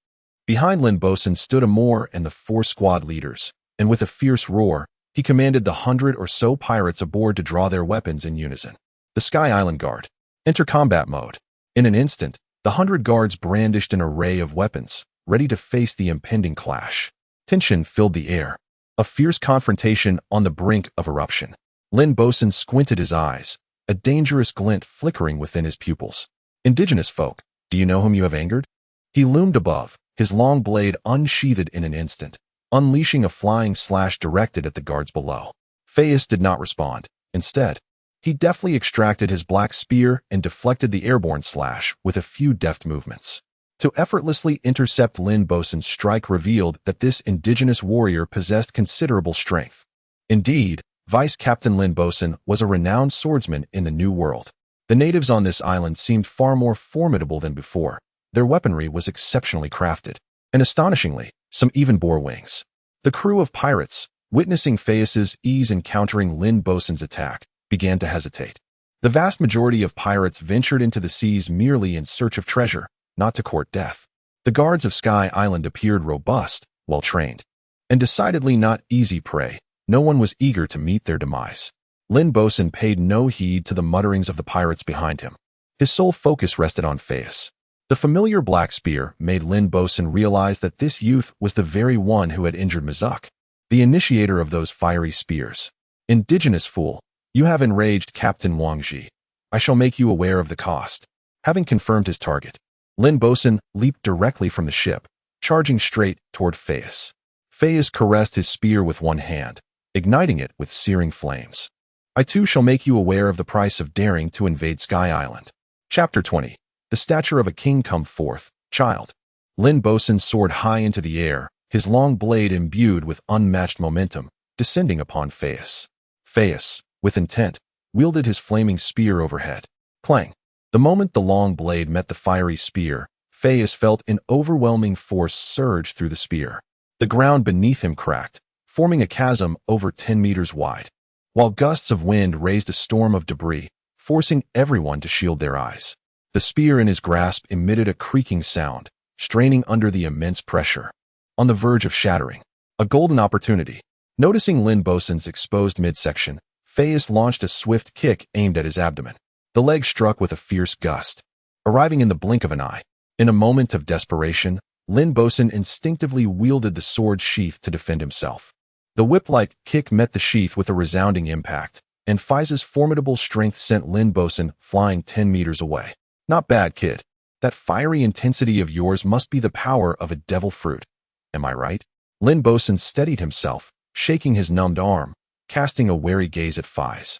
Behind Lin Bosun stood Amor and the 4 squad leaders, and with a fierce roar, he commanded the 100 or so pirates aboard to draw their weapons in unison. The Sky Island Guard. Enter combat mode. In an instant, the 100 guards brandished an array of weapons, ready to face the impending clash. Tension filled the air, a fierce confrontation on the brink of eruption. Lin Bosun squinted his eyes, a dangerous glint flickering within his pupils. "Indigenous folk, do you know whom you have angered?" He loomed above, his long blade unsheathed in an instant, unleashing a flying slash directed at the guards below. Feis did not respond. Instead, he deftly extracted his black spear and deflected the airborne slash with a few deft movements. To effortlessly intercept Lin Bosun's strike revealed that this indigenous warrior possessed considerable strength. Indeed, Vice Captain Lin Bosun was a renowned swordsman in the New World. The natives on this island seemed far more formidable than before. Their weaponry was exceptionally crafted, and astonishingly, some even bore wings. The crew of pirates, witnessing Feis's ease in countering Lin Bosun's attack, began to hesitate. The vast majority of pirates ventured into the seas merely in search of treasure, not to court death. The guards of Sky Island appeared robust, well-trained, and decidedly not easy prey. No one was eager to meet their demise. Lin Bosun paid no heed to the mutterings of the pirates behind him. His sole focus rested on Feis. The familiar black spear made Lin Bosun realize that this youth was the very one who had injured Mizuk, the initiator of those fiery spears. "Indigenous fool, you have enraged Captain Wang Ji. I shall make you aware of the cost." Having confirmed his target, Lin Bosun leaped directly from the ship, charging straight toward Feis. Feis caressed his spear with one hand, igniting it with searing flames. "I too shall make you aware of the price of daring to invade Sky Island." Chapter 20. The stature of a king come forth, child. Lin Bosun soared high into the air, his long blade imbued with unmatched momentum, descending upon Feis. Feis, with intent, wielded his flaming spear overhead. Clang! The moment the long blade met the fiery spear, Feis felt an overwhelming force surge through the spear. The ground beneath him cracked, forming a chasm over 10 meters wide, while gusts of wind raised a storm of debris, forcing everyone to shield their eyes. The spear in his grasp emitted a creaking sound, straining under the immense pressure. On the verge of shattering. A golden opportunity. Noticing Lin Bosun's exposed midsection, Feis launched a swift kick aimed at his abdomen. The leg struck with a fierce gust, arriving in the blink of an eye. In a moment of desperation, Lin Bosun instinctively wielded the sword sheath to defend himself. The whip-like kick met the sheath with a resounding impact, and Feis's formidable strength sent Lin Bosun flying 10 meters away. "Not bad, kid. That fiery intensity of yours must be the power of a devil fruit. Am I right?" Lin Bosun steadied himself, shaking his numbed arm, casting a wary gaze at Feis.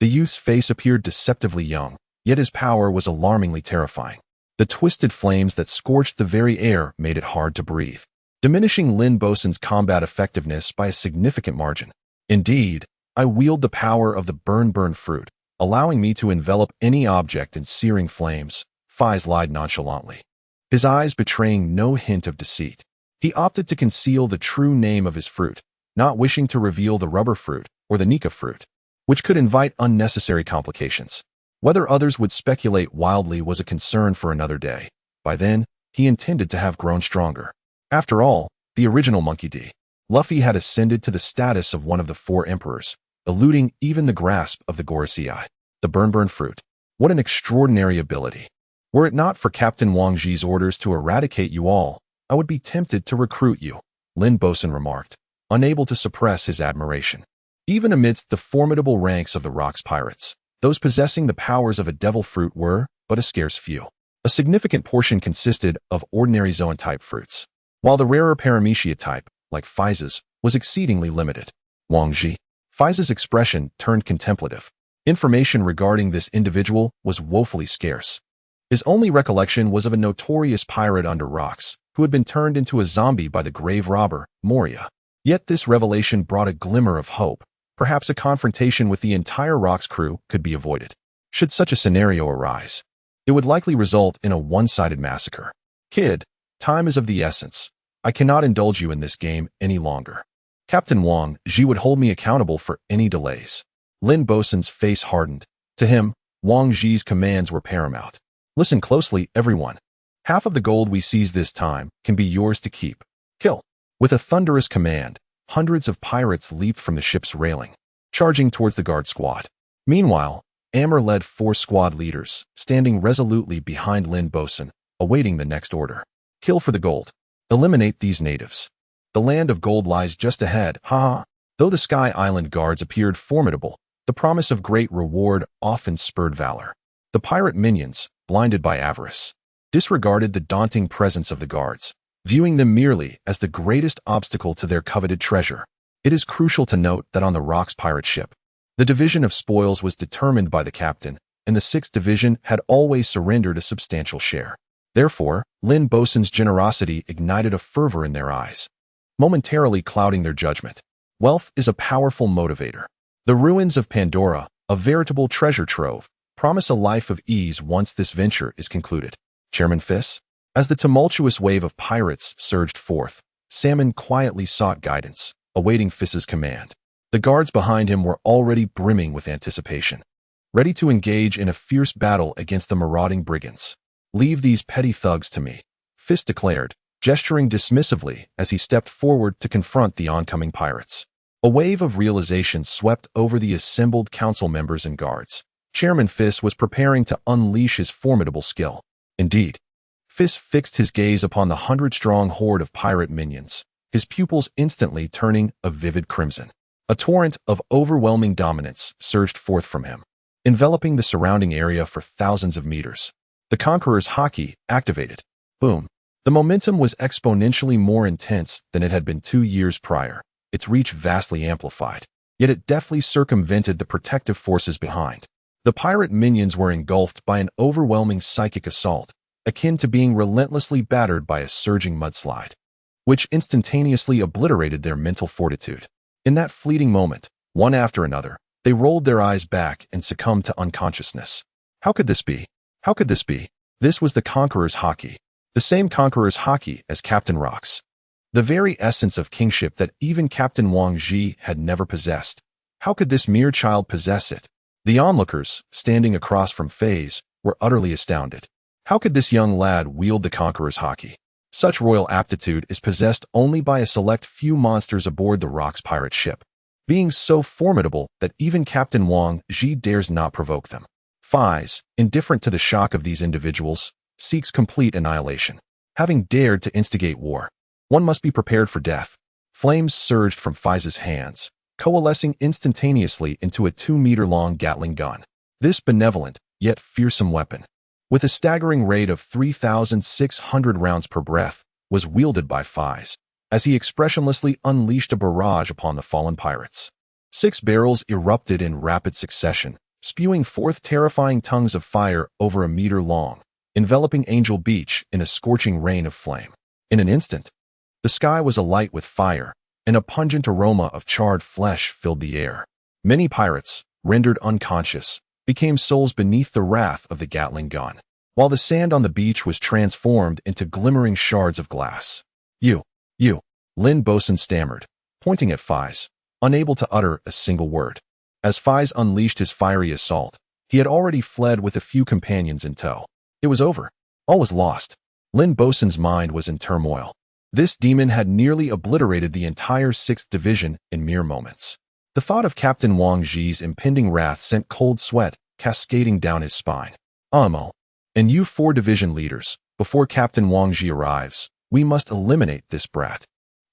The youth's face appeared deceptively young, yet his power was alarmingly terrifying. The twisted flames that scorched the very air made it hard to breathe, diminishing Lin Bosun's combat effectiveness by a significant margin. Indeed, I wield the power of the burn fruit, allowing me to envelop any object in searing flames, Feis lied nonchalantly, his eyes betraying no hint of deceit. He opted to conceal the true name of his fruit, not wishing to reveal the rubber fruit or the Nika fruit, which could invite unnecessary complications. Whether others would speculate wildly was a concern for another day. By then, he intended to have grown stronger. After all, the original Monkey D. Luffy had ascended to the status of one of the 4 emperors, eluding even the grasp of the Gorosei, the burn fruit. What an extraordinary ability. Were it not for Captain Wang Ji's orders to eradicate you all, I would be tempted to recruit you, Lin Bosun remarked, unable to suppress his admiration. Even amidst the formidable ranks of the Rocks pirates, those possessing the powers of a devil fruit were but a scarce few. A significant portion consisted of ordinary Zoan-type fruits, while the rarer Paramecia type, like Feis's, was exceedingly limited. Wang Ji. Feis's expression turned contemplative. Information regarding this individual was woefully scarce. His only recollection was of a notorious pirate under rocks, who had been turned into a zombie by the grave robber, Moria. Yet this revelation brought a glimmer of hope. Perhaps a confrontation with the entire Rocks crew could be avoided. Should such a scenario arise, it would likely result in a one-sided massacre. Kid, time is of the essence. I cannot indulge you in this game any longer. Captain Wang Ji would hold me accountable for any delays. Lin Bosun's face hardened. To him, Wang Ji's commands were paramount. Listen closely, everyone. Half of the gold we seize this time can be yours to keep. Kill. With a thunderous command, hundreds of pirates leaped from the ship's railing, charging towards the guard squad. Meanwhile, Amber led 4 squad leaders, standing resolutely behind Lin Bosun, awaiting the next order. Kill for the gold. Eliminate these natives. The land of gold lies just ahead, ha! Though the Sky Island guards appeared formidable, the promise of great reward often spurred valor. The pirate minions, blinded by avarice, disregarded the daunting presence of the guards, viewing them merely as the greatest obstacle to their coveted treasure. It is crucial to note that on the Rocks pirate ship, the division of spoils was determined by the captain, and the 6th Division had always surrendered a substantial share. Therefore, Lin Bosun's generosity ignited a fervor in their eyes, momentarily clouding their judgment. Wealth is a powerful motivator. The ruins of Pandora, a veritable treasure trove, promise a life of ease once this venture is concluded. Chairman Feis? As the tumultuous wave of pirates surged forth, Salmon quietly sought guidance, awaiting Feis's command. The guards behind him were already brimming with anticipation, ready to engage in a fierce battle against the marauding brigands. Leave these petty thugs to me, Feis declared, gesturing dismissively as he stepped forward to confront the oncoming pirates. A wave of realization swept over the assembled council members and guards. Chairman Feis was preparing to unleash his formidable skill. Indeed, Feis fixed his gaze upon the 100-strong horde of pirate minions, his pupils instantly turning a vivid crimson. A torrent of overwhelming dominance surged forth from him, enveloping the surrounding area for thousands of meters. The Conqueror's Haki activated. Boom. The momentum was exponentially more intense than it had been 2 years prior, its reach vastly amplified. Yet it deftly circumvented the protective forces behind. The pirate minions were engulfed by an overwhelming psychic assault, akin to being relentlessly battered by a surging mudslide, which instantaneously obliterated their mental fortitude. In that fleeting moment, one after another, they rolled their eyes back and succumbed to unconsciousness. How could this be? How could this be? This was the Conqueror's Haki, the same Conqueror's Haki as Captain Rocks. The very essence of kingship that even Captain Wang Ji had never possessed. How could this mere child possess it? The onlookers, standing across from Feis, were utterly astounded. How could this young lad wield the Conqueror's Haki? Such royal aptitude is possessed only by a select few monsters aboard the Rocks pirate ship, being so formidable that even Captain Wang Ji dares not provoke them. Feis, indifferent to the shock of these individuals, seeks complete annihilation. Having dared to instigate war, one must be prepared for death. Flames surged from Feis's hands, coalescing instantaneously into a 2-meter-long Gatling gun. This benevolent, yet fearsome weapon, with a staggering rate of 3,600 rounds per breath, was wielded by Feis, as he expressionlessly unleashed a barrage upon the fallen pirates. 6 barrels erupted in rapid succession, spewing forth terrifying tongues of fire over a meter long, enveloping Angel Beach in a scorching rain of flame. In an instant, the sky was alight with fire, and a pungent aroma of charred flesh filled the air. Many pirates, rendered unconscious, became souls beneath the wrath of the Gatling gun, while the sand on the beach was transformed into glimmering shards of glass. You, Lin Bosun stammered, pointing at Feis, unable to utter a single word. As Feis unleashed his fiery assault, he had already fled with a few companions in tow. It was over. All was lost. Lin Bosun's mind was in turmoil. This demon had nearly obliterated the entire 6th Division in mere moments. The thought of Captain Wang Ji's impending wrath sent cold sweat cascading down his spine. And you 4 division leaders, before Captain Wang Ji arrives, we must eliminate this brat.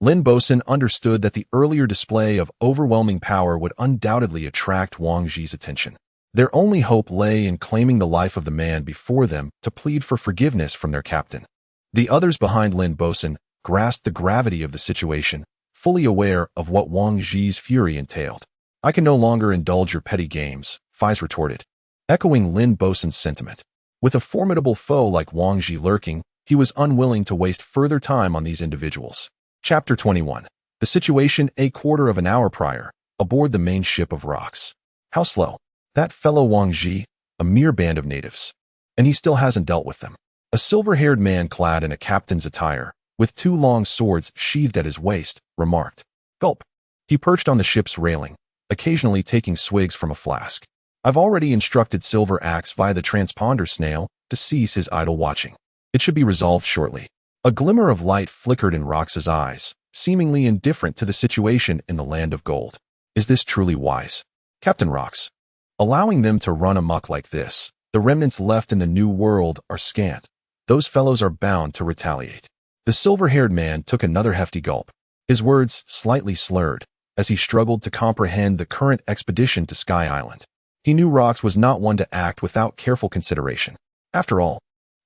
Lin Bosun understood that the earlier display of overwhelming power would undoubtedly attract Wang Ji's attention. Their only hope lay in claiming the life of the man before them to plead for forgiveness from their captain. The others behind Lin Bosun grasped the gravity of the situation, fully aware of what Wang Ji's fury entailed. I can no longer indulge your petty games, Feis retorted, echoing Lin Bosun's sentiment. With a formidable foe like Wang Ji lurking, he was unwilling to waste further time on these individuals. Chapter 21. The situation a quarter of an hour prior, aboard the main ship of rocks. How slow. That fellow Wang Ji, a mere band of natives. And he still hasn't dealt with them. A silver-haired man clad in a captain's attire, with 2 long swords sheathed at his waist, remarked. Gulp. He perched on the ship's railing, occasionally taking swigs from a flask. I've already instructed Silver Axe via the transponder snail to cease his idle watching. It should be resolved shortly. A glimmer of light flickered in Rox's eyes, seemingly indifferent to the situation in the land of gold. Is this truly wise? Captain Rox. Allowing them to run amok like this, the remnants left in the New World are scant. Those fellows are bound to retaliate. The silver-haired man took another hefty gulp, his words slightly slurred, as he struggled to comprehend the current expedition to Sky Island. He knew Rox was not one to act without careful consideration. After all,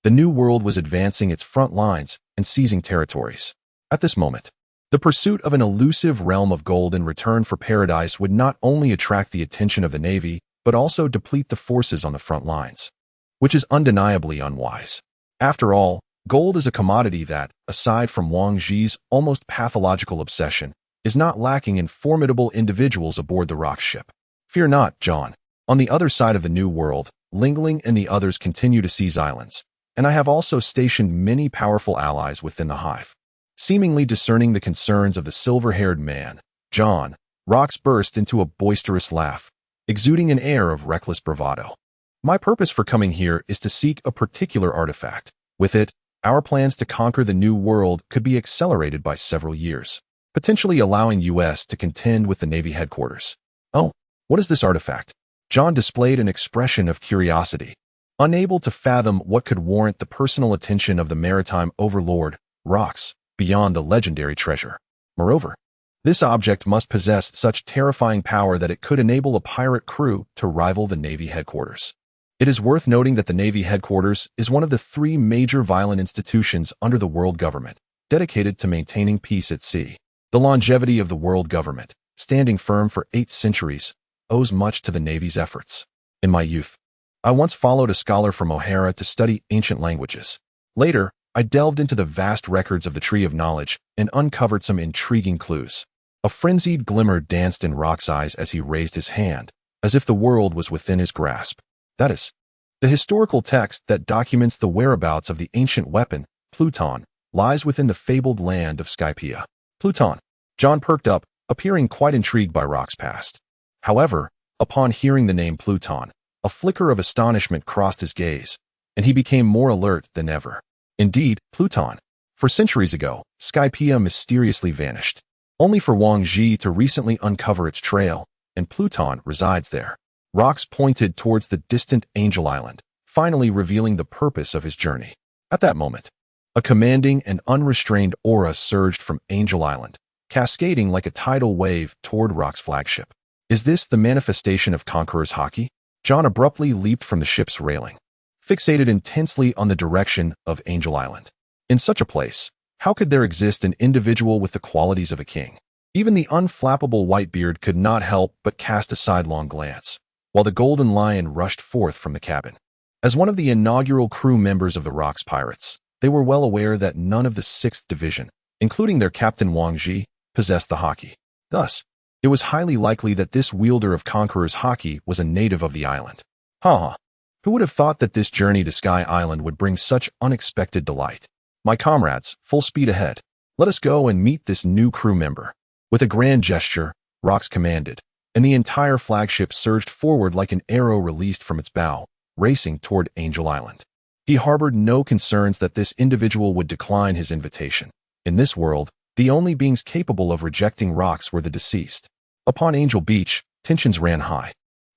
the New World was advancing its front lines and seizing territories. At this moment, the pursuit of an elusive realm of gold in return for paradise would not only attract the attention of the Navy, but also deplete the forces on the front lines, which is undeniably unwise. After all, gold is a commodity that, aside from Wang Ji's almost pathological obsession, is not lacking in formidable individuals aboard the rock ship. Fear not, John. On the other side of the New World, Lingling and the others continue to seize islands, and I have also stationed many powerful allies within the hive. Seemingly discerning the concerns of the silver-haired man, John, Rox burst into a boisterous laugh, exuding an air of reckless bravado. My purpose for coming here is to seek a particular artifact. With it, our plans to conquer the New World could be accelerated by several years, potentially allowing US to contend with the Navy headquarters. Oh, what is this artifact? John displayed an expression of curiosity, unable to fathom what could warrant the personal attention of the maritime overlord, Rox, beyond the legendary treasure. Moreover, this object must possess such terrifying power that it could enable a pirate crew to rival the Navy headquarters. It is worth noting that the Navy headquarters is one of the 3 major violent institutions under the world government, dedicated to maintaining peace at sea. The longevity of the world government, standing firm for 8 centuries, owes much to the Navy's efforts. In my youth, I once followed a scholar from O'Hara to study ancient languages. Later, I delved into the vast records of the Tree of Knowledge and uncovered some intriguing clues. A frenzied glimmer danced in Rox's eyes as he raised his hand, as if the world was within his grasp. That is, the historical text that documents the whereabouts of the ancient weapon, Pluton, lies within the fabled land of Skypea. Pluton. John perked up, appearing quite intrigued by Rox's past. However, upon hearing the name Pluton, a flicker of astonishment crossed his gaze, and he became more alert than ever. Indeed, Pluton. For centuries ago, Skypea mysteriously vanished, only for Wang Ji to recently uncover its trail, and Pluton resides there. Rox pointed towards the distant Angel Island, finally revealing the purpose of his journey. At that moment, a commanding and unrestrained aura surged from Angel Island, cascading like a tidal wave toward Rox's flagship. Is this the manifestation of Conqueror's Haki? John abruptly leaped from the ship's railing, fixated intensely on the direction of Angel Island. In such a place, how could there exist an individual with the qualities of a king? Even the unflappable Whitebeard could not help but cast a sidelong glance, while the Golden Lion rushed forth from the cabin. As one of the inaugural crew members of the Rocks Pirates, they were well aware that none of the 6th Division, including their captain Wang Ji, possessed the haki. Thus, it was highly likely that this wielder of Conqueror's haki was a native of the island. Who would have thought that this journey to Sky Island would bring such unexpected delight? My comrades, full speed ahead. Let us go and meet this new crew member. With a grand gesture, Rocks commanded, and the entire flagship surged forward like an arrow released from its bow, racing toward Angel Island. He harbored no concerns that this individual would decline his invitation. In this world, the only beings capable of rejecting Rocks were the deceased. Upon Angel Beach, tensions ran high.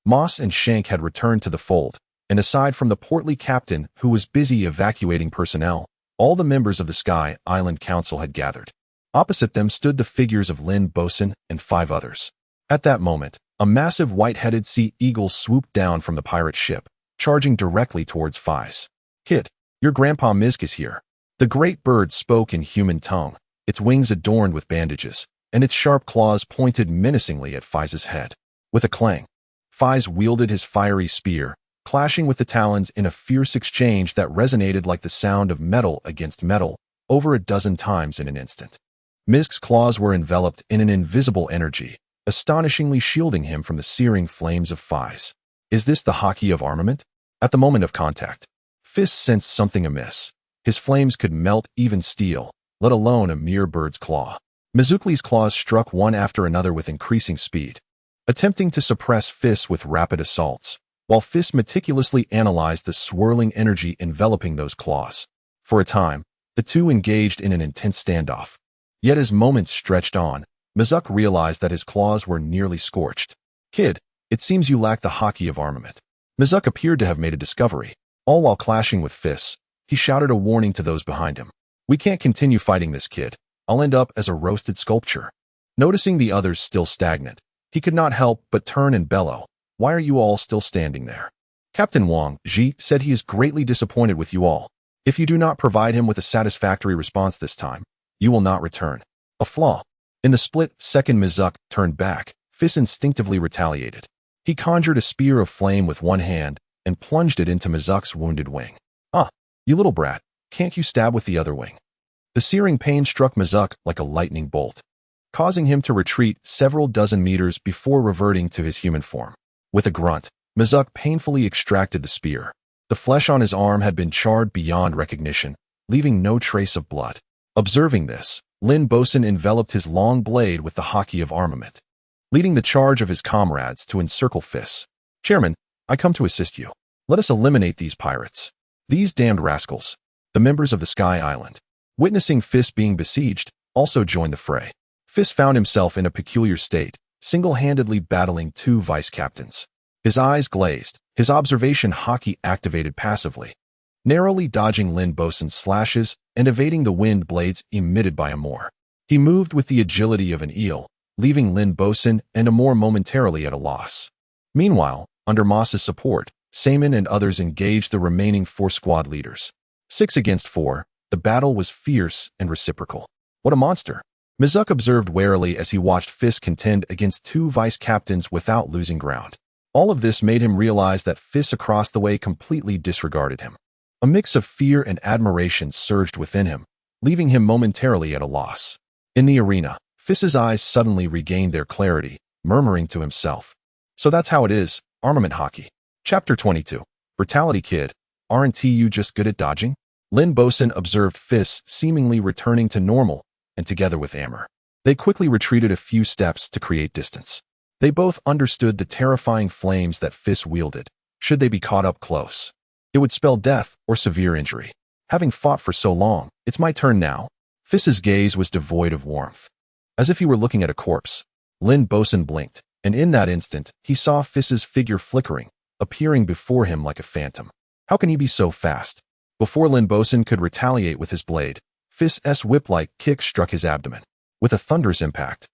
Moss and Shank had returned to the fold, and aside from the portly captain who was busy evacuating personnel, all the members of the Sky Island Council had gathered. Opposite them stood the figures of Lin Bosun and 5 others. At that moment, a massive white-headed sea eagle swooped down from the pirate ship, charging directly towards Feis. "Kid, your grandpa Mizk is here." The great bird spoke in human tongue, its wings adorned with bandages, and its sharp claws pointed menacingly at Feis's head. With a clang, Feis wielded his fiery spear, clashing with the talons in a fierce exchange that resonated like the sound of metal against metal over a dozen times in an instant. Mizk's claws were enveloped in an invisible energy, astonishingly shielding him from the searing flames of Feis. Is this the haki of armament? At the moment of contact, Feis sensed something amiss. His flames could melt even steel, let alone a mere bird's claw. Mizukli's claws struck one after another with increasing speed, attempting to suppress Feis with rapid assaults, while Feis meticulously analyzed the swirling energy enveloping those claws. For a time, the two engaged in an intense standoff. Yet as moments stretched on, Mizuk realized that his claws were nearly scorched. "Kid, it seems you lack the haki of armament." Mizuk appeared to have made a discovery. All while clashing with Feis, he shouted a warning to those behind him. "We can't continue fighting this, kid. I'll end up as a roasted sculpture." Noticing the others still stagnant, he could not help but turn and bellow, "Why are you all still standing there?" Captain Wang Ji said he is greatly disappointed with you all. If you do not provide him with a satisfactory response this time, you will not return. A flaw. In the split second Mizuk turned back, Feis instinctively retaliated. He conjured a spear of flame with one hand and plunged it into Mizuk's wounded wing. You little brat, can't you stab with the other wing?" The searing pain struck Mizuk like a lightning bolt, causing him to retreat several dozen meters before reverting to his human form. With a grunt, Mizuk painfully extracted the spear. The flesh on his arm had been charred beyond recognition, leaving no trace of blood. Observing this, Lin Bosun enveloped his long blade with the haki of armament, leading the charge of his comrades to encircle Feis. "Chairman, I come to assist you. Let us eliminate these pirates. These damned rascals." The members of the Sky Island, witnessing Feis being besieged, also joined the fray. Feis found himself in a peculiar state, single-handedly battling 2 vice captains. His eyes glazed, his observation haki activated passively, narrowly dodging Lin Bosun's slashes and evading the wind blades emitted by Amor. He moved with the agility of an eel, leaving Lin Bosun and Amor momentarily at a loss. Meanwhile, under Moss's support, Saman and others engaged the remaining 4 squad leaders. 6 against 4, the battle was fierce and reciprocal. What a monster! Mizuk observed warily as he watched Feis contend against 2 vice captains without losing ground. All of this made him realize that Feis across the way completely disregarded him. A mix of fear and admiration surged within him, leaving him momentarily at a loss. In the arena, Feis's eyes suddenly regained their clarity, murmuring to himself, "So that's how it is, armament haki." Chapter 22. Brutality, kid. Aren't you just good at dodging? Lin Bosun observed Feis seemingly returning to normal, and together with Amor, they quickly retreated a few steps to create distance. They both understood the terrifying flames that Feis wielded. Should they be caught up close, it would spell death or severe injury. Having fought for so long, it's my turn now. Feis's gaze was devoid of warmth, as if he were looking at a corpse. Lin Bosun blinked, and in that instant, he saw Feis's figure flickering, appearing before him like a phantom. How can he be so fast? Before Lin Bosun could retaliate with his blade, Feis's whip-like kick struck his abdomen. With a thunderous impact,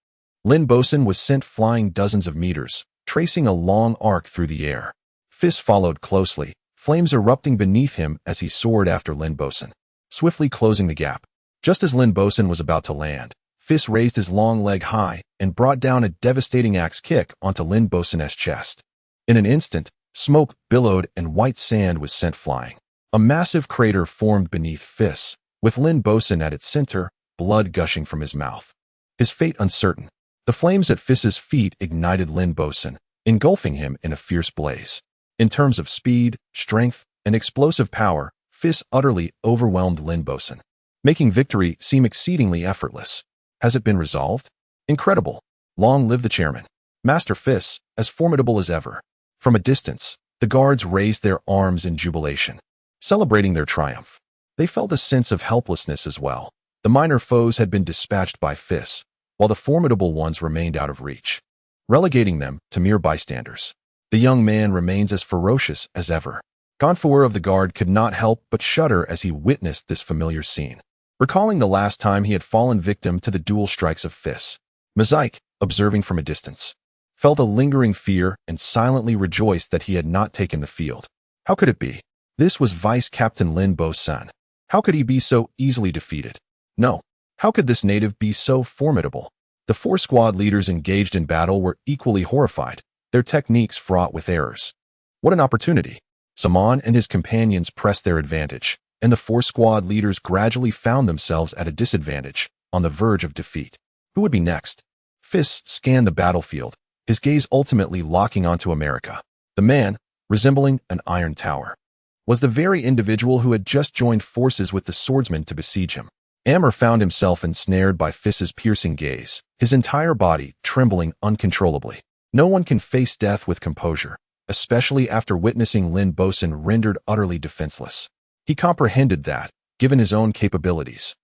Lin Bosun was sent flying dozens of meters, tracing a long arc through the air. Feis followed closely, flames erupting beneath him as he soared after Lin Bosun, swiftly closing the gap. Just as Lin Bosun was about to land, Feis raised his long leg high and brought down a devastating axe kick onto Lin Bosun's chest. In an instant, smoke billowed and white sand was sent flying. A massive crater formed beneath Feis, with Lin Bosun at its center, blood gushing from his mouth. His fate uncertain. The flames at Feis's feet ignited Lin Bosun, engulfing him in a fierce blaze. In terms of speed, strength, and explosive power, Feis utterly overwhelmed Lin Bosun, making victory seem exceedingly effortless. Has it been resolved? Incredible. Long live the chairman. Master Feis, as formidable as ever. From a distance, the guards raised their arms in jubilation, celebrating their triumph. They felt a sense of helplessness as well. The minor foes had been dispatched by Feis, while the formidable ones remained out of reach, relegating them to mere bystanders. The young man remains as ferocious as ever. Gonfouer of the guard could not help but shudder as he witnessed this familiar scene, recalling the last time he had fallen victim to the dual strikes of Feis. Mosaic, observing from a distance, felt a lingering fear and silently rejoiced that he had not taken the field. How could it be? This was Vice Captain Lin Bosun. How could he be so easily defeated? No. How could this native be so formidable? The four squad leaders engaged in battle were equally horrified, their techniques fraught with errors. What an opportunity! Saman and his companions pressed their advantage, and the four squad leaders gradually found themselves at a disadvantage, on the verge of defeat. Who would be next? Feis scanned the battlefield, his gaze ultimately locking onto America. The man, resembling an iron tower, was the very individual who had just joined forces with the swordsman to besiege him. Amr found himself ensnared by Feis's piercing gaze, his entire body trembling uncontrollably. No one can face death with composure, especially after witnessing Lin Bosun rendered utterly defenseless. He comprehended that, given his own capabilities,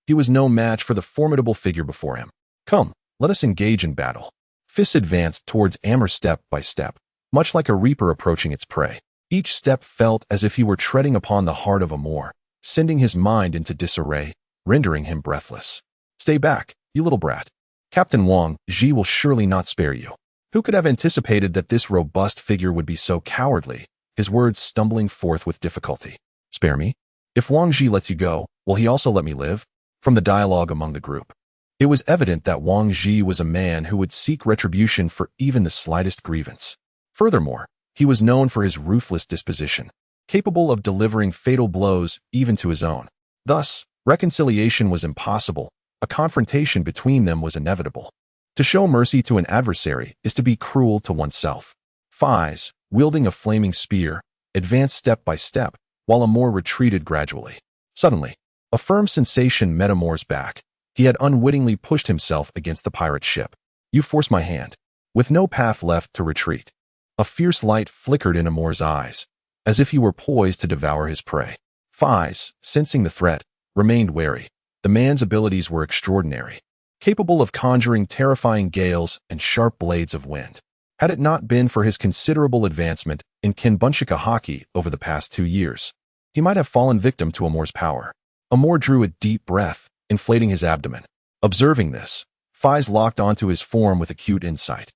he was no match for the formidable figure before him. Come, let us engage in battle. Feis advanced towards Amr step by step, much like a reaper approaching its prey. Each step felt as if he were treading upon the heart of Amor, sending his mind into disarray, rendering him breathless. Stay back, you little brat. Captain Wang Ji will surely not spare you. Who could have anticipated that this robust figure would be so cowardly, his words stumbling forth with difficulty. Spare me? If Wang Ji lets you go, will he also let me live? From the dialogue among the group, it was evident that Wang Ji was a man who would seek retribution for even the slightest grievance. Furthermore, he was known for his ruthless disposition, capable of delivering fatal blows even to his own. Thus, reconciliation was impossible, a confrontation between them was inevitable. To show mercy to an adversary is to be cruel to oneself. Feis, wielding a flaming spear, advanced step by step, while Amor retreated gradually. Suddenly, a firm sensation met Amor's back. He had unwittingly pushed himself against the pirate ship. You force my hand. With no path left to retreat. A fierce light flickered in Amor's eyes, as if he were poised to devour his prey. Feis, sensing the threat, remained wary. The man's abilities were extraordinary, capable of conjuring terrifying gales and sharp blades of wind. Had it not been for his considerable advancement in Kinbunshika hockey over the past 2 years, he might have fallen victim to Amor's power. Amor drew a deep breath, inflating his abdomen. Observing this, Feis locked onto his form with acute insight,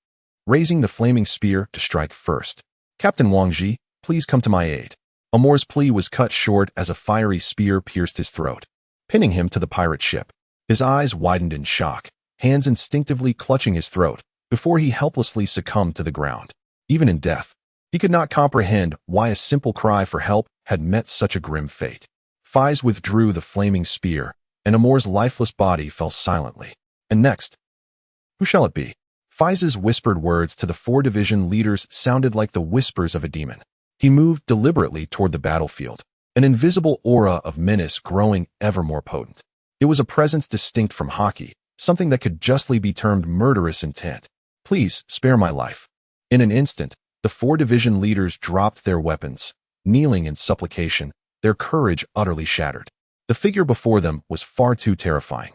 raising the flaming spear to strike first. Captain Wang Ji, please come to my aid. Amor's plea was cut short as a fiery spear pierced his throat, pinning him to the pirate ship. His eyes widened in shock, hands instinctively clutching his throat, before he helplessly succumbed to the ground. Even in death, he could not comprehend why a simple cry for help had met such a grim fate. Feis withdrew the flaming spear, and Amor's lifeless body fell silently. And next, who shall it be? Feis's whispered words to the 4 division leaders sounded like the whispers of a demon. He moved deliberately toward the battlefield, an invisible aura of menace growing ever more potent. It was a presence distinct from hockey, something that could justly be termed murderous intent. Please spare my life. In an instant, the 4 division leaders dropped their weapons, kneeling in supplication, their courage utterly shattered. The figure before them was far too terrifying.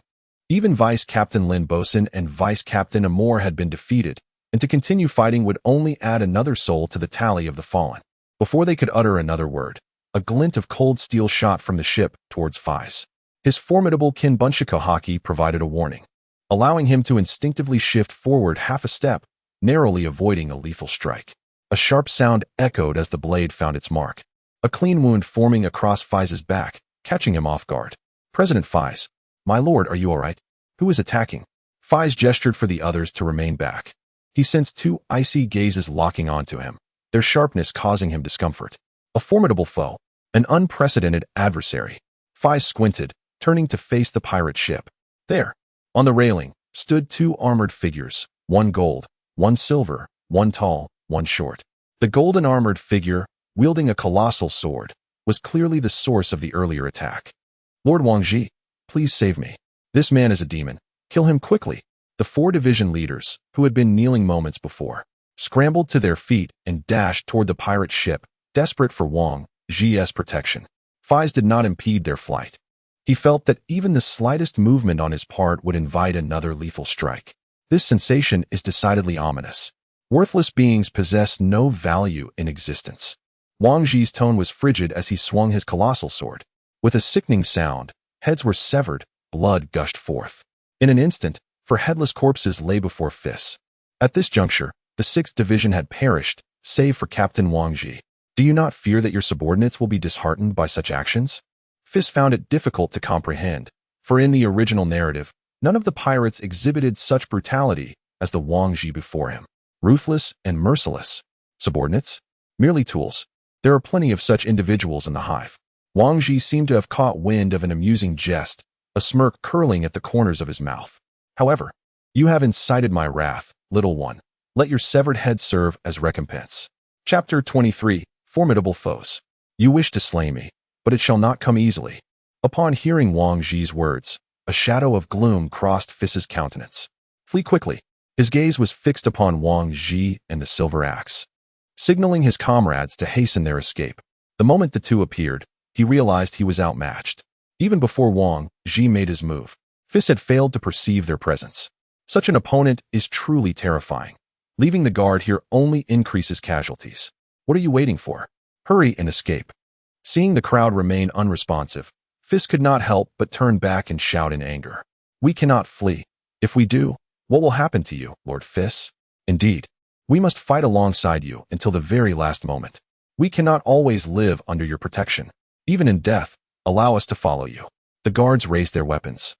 Even Vice Captain Lin Bosun and Vice Captain Amor had been defeated, and to continue fighting would only add another soul to the tally of the fallen. Before they could utter another word, a glint of cold steel shot from the ship towards Feis. His formidable Kinbunshika hockey provided a warning, allowing him to instinctively shift forward half a step, narrowly avoiding a lethal strike. A sharp sound echoed as the blade found its mark, a clean wound forming across Feis's back, catching him off guard. President Feis, my lord, are you all right? Who is attacking? Feis gestured for the others to remain back. He sensed two icy gazes locking onto him, their sharpness causing him discomfort. A formidable foe, an unprecedented adversary. Feis squinted, turning to face the pirate ship. There, on the railing, stood two armored figures, one gold, one silver, one tall, one short. The golden armored figure, wielding a colossal sword, was clearly the source of the earlier attack. Lord Wangji, please save me. This man is a demon. Kill him quickly. The 4 division leaders, who had been kneeling moments before, scrambled to their feet and dashed toward the pirate ship, desperate for Wang Ji's protection. Feis did not impede their flight. He felt that even the slightest movement on his part would invite another lethal strike. This sensation is decidedly ominous. Worthless beings possess no value in existence. Wang Ji's tone was frigid as he swung his colossal sword. With a sickening sound, heads were severed, blood gushed forth. In an instant, 4 headless corpses lay before Feis. At this juncture, the 6th division had perished, save for Captain Wang Ji. Do you not fear that your subordinates will be disheartened by such actions? Feis found it difficult to comprehend, for in the original narrative, none of the pirates exhibited such brutality as the Wang Ji before him. Ruthless and merciless. Subordinates? Merely tools. There are plenty of such individuals in the hive. Wang Ji seemed to have caught wind of an amusing jest, a smirk curling at the corners of his mouth. However, you have incited my wrath, little one. Let your severed head serve as recompense. Chapter 23. Formidable Foes. You wish to slay me, but it shall not come easily. Upon hearing Wang Ji's words, a shadow of gloom crossed Feis's countenance. Flee quickly. His gaze was fixed upon Wang Ji and the silver axe, signaling his comrades to hasten their escape. The moment the two appeared, he realized he was outmatched. Even before Wang Ji made his move, Feis had failed to perceive their presence. Such an opponent is truly terrifying. Leaving the guard here only increases casualties. What are you waiting for? Hurry and escape. Seeing the crowd remain unresponsive, Feis could not help but turn back and shout in anger. We cannot flee. If we do, what will happen to you, Lord Feis? Indeed, we must fight alongside you until the very last moment. We cannot always live under your protection. Even in death, allow us to follow you. The guards raised their weapons,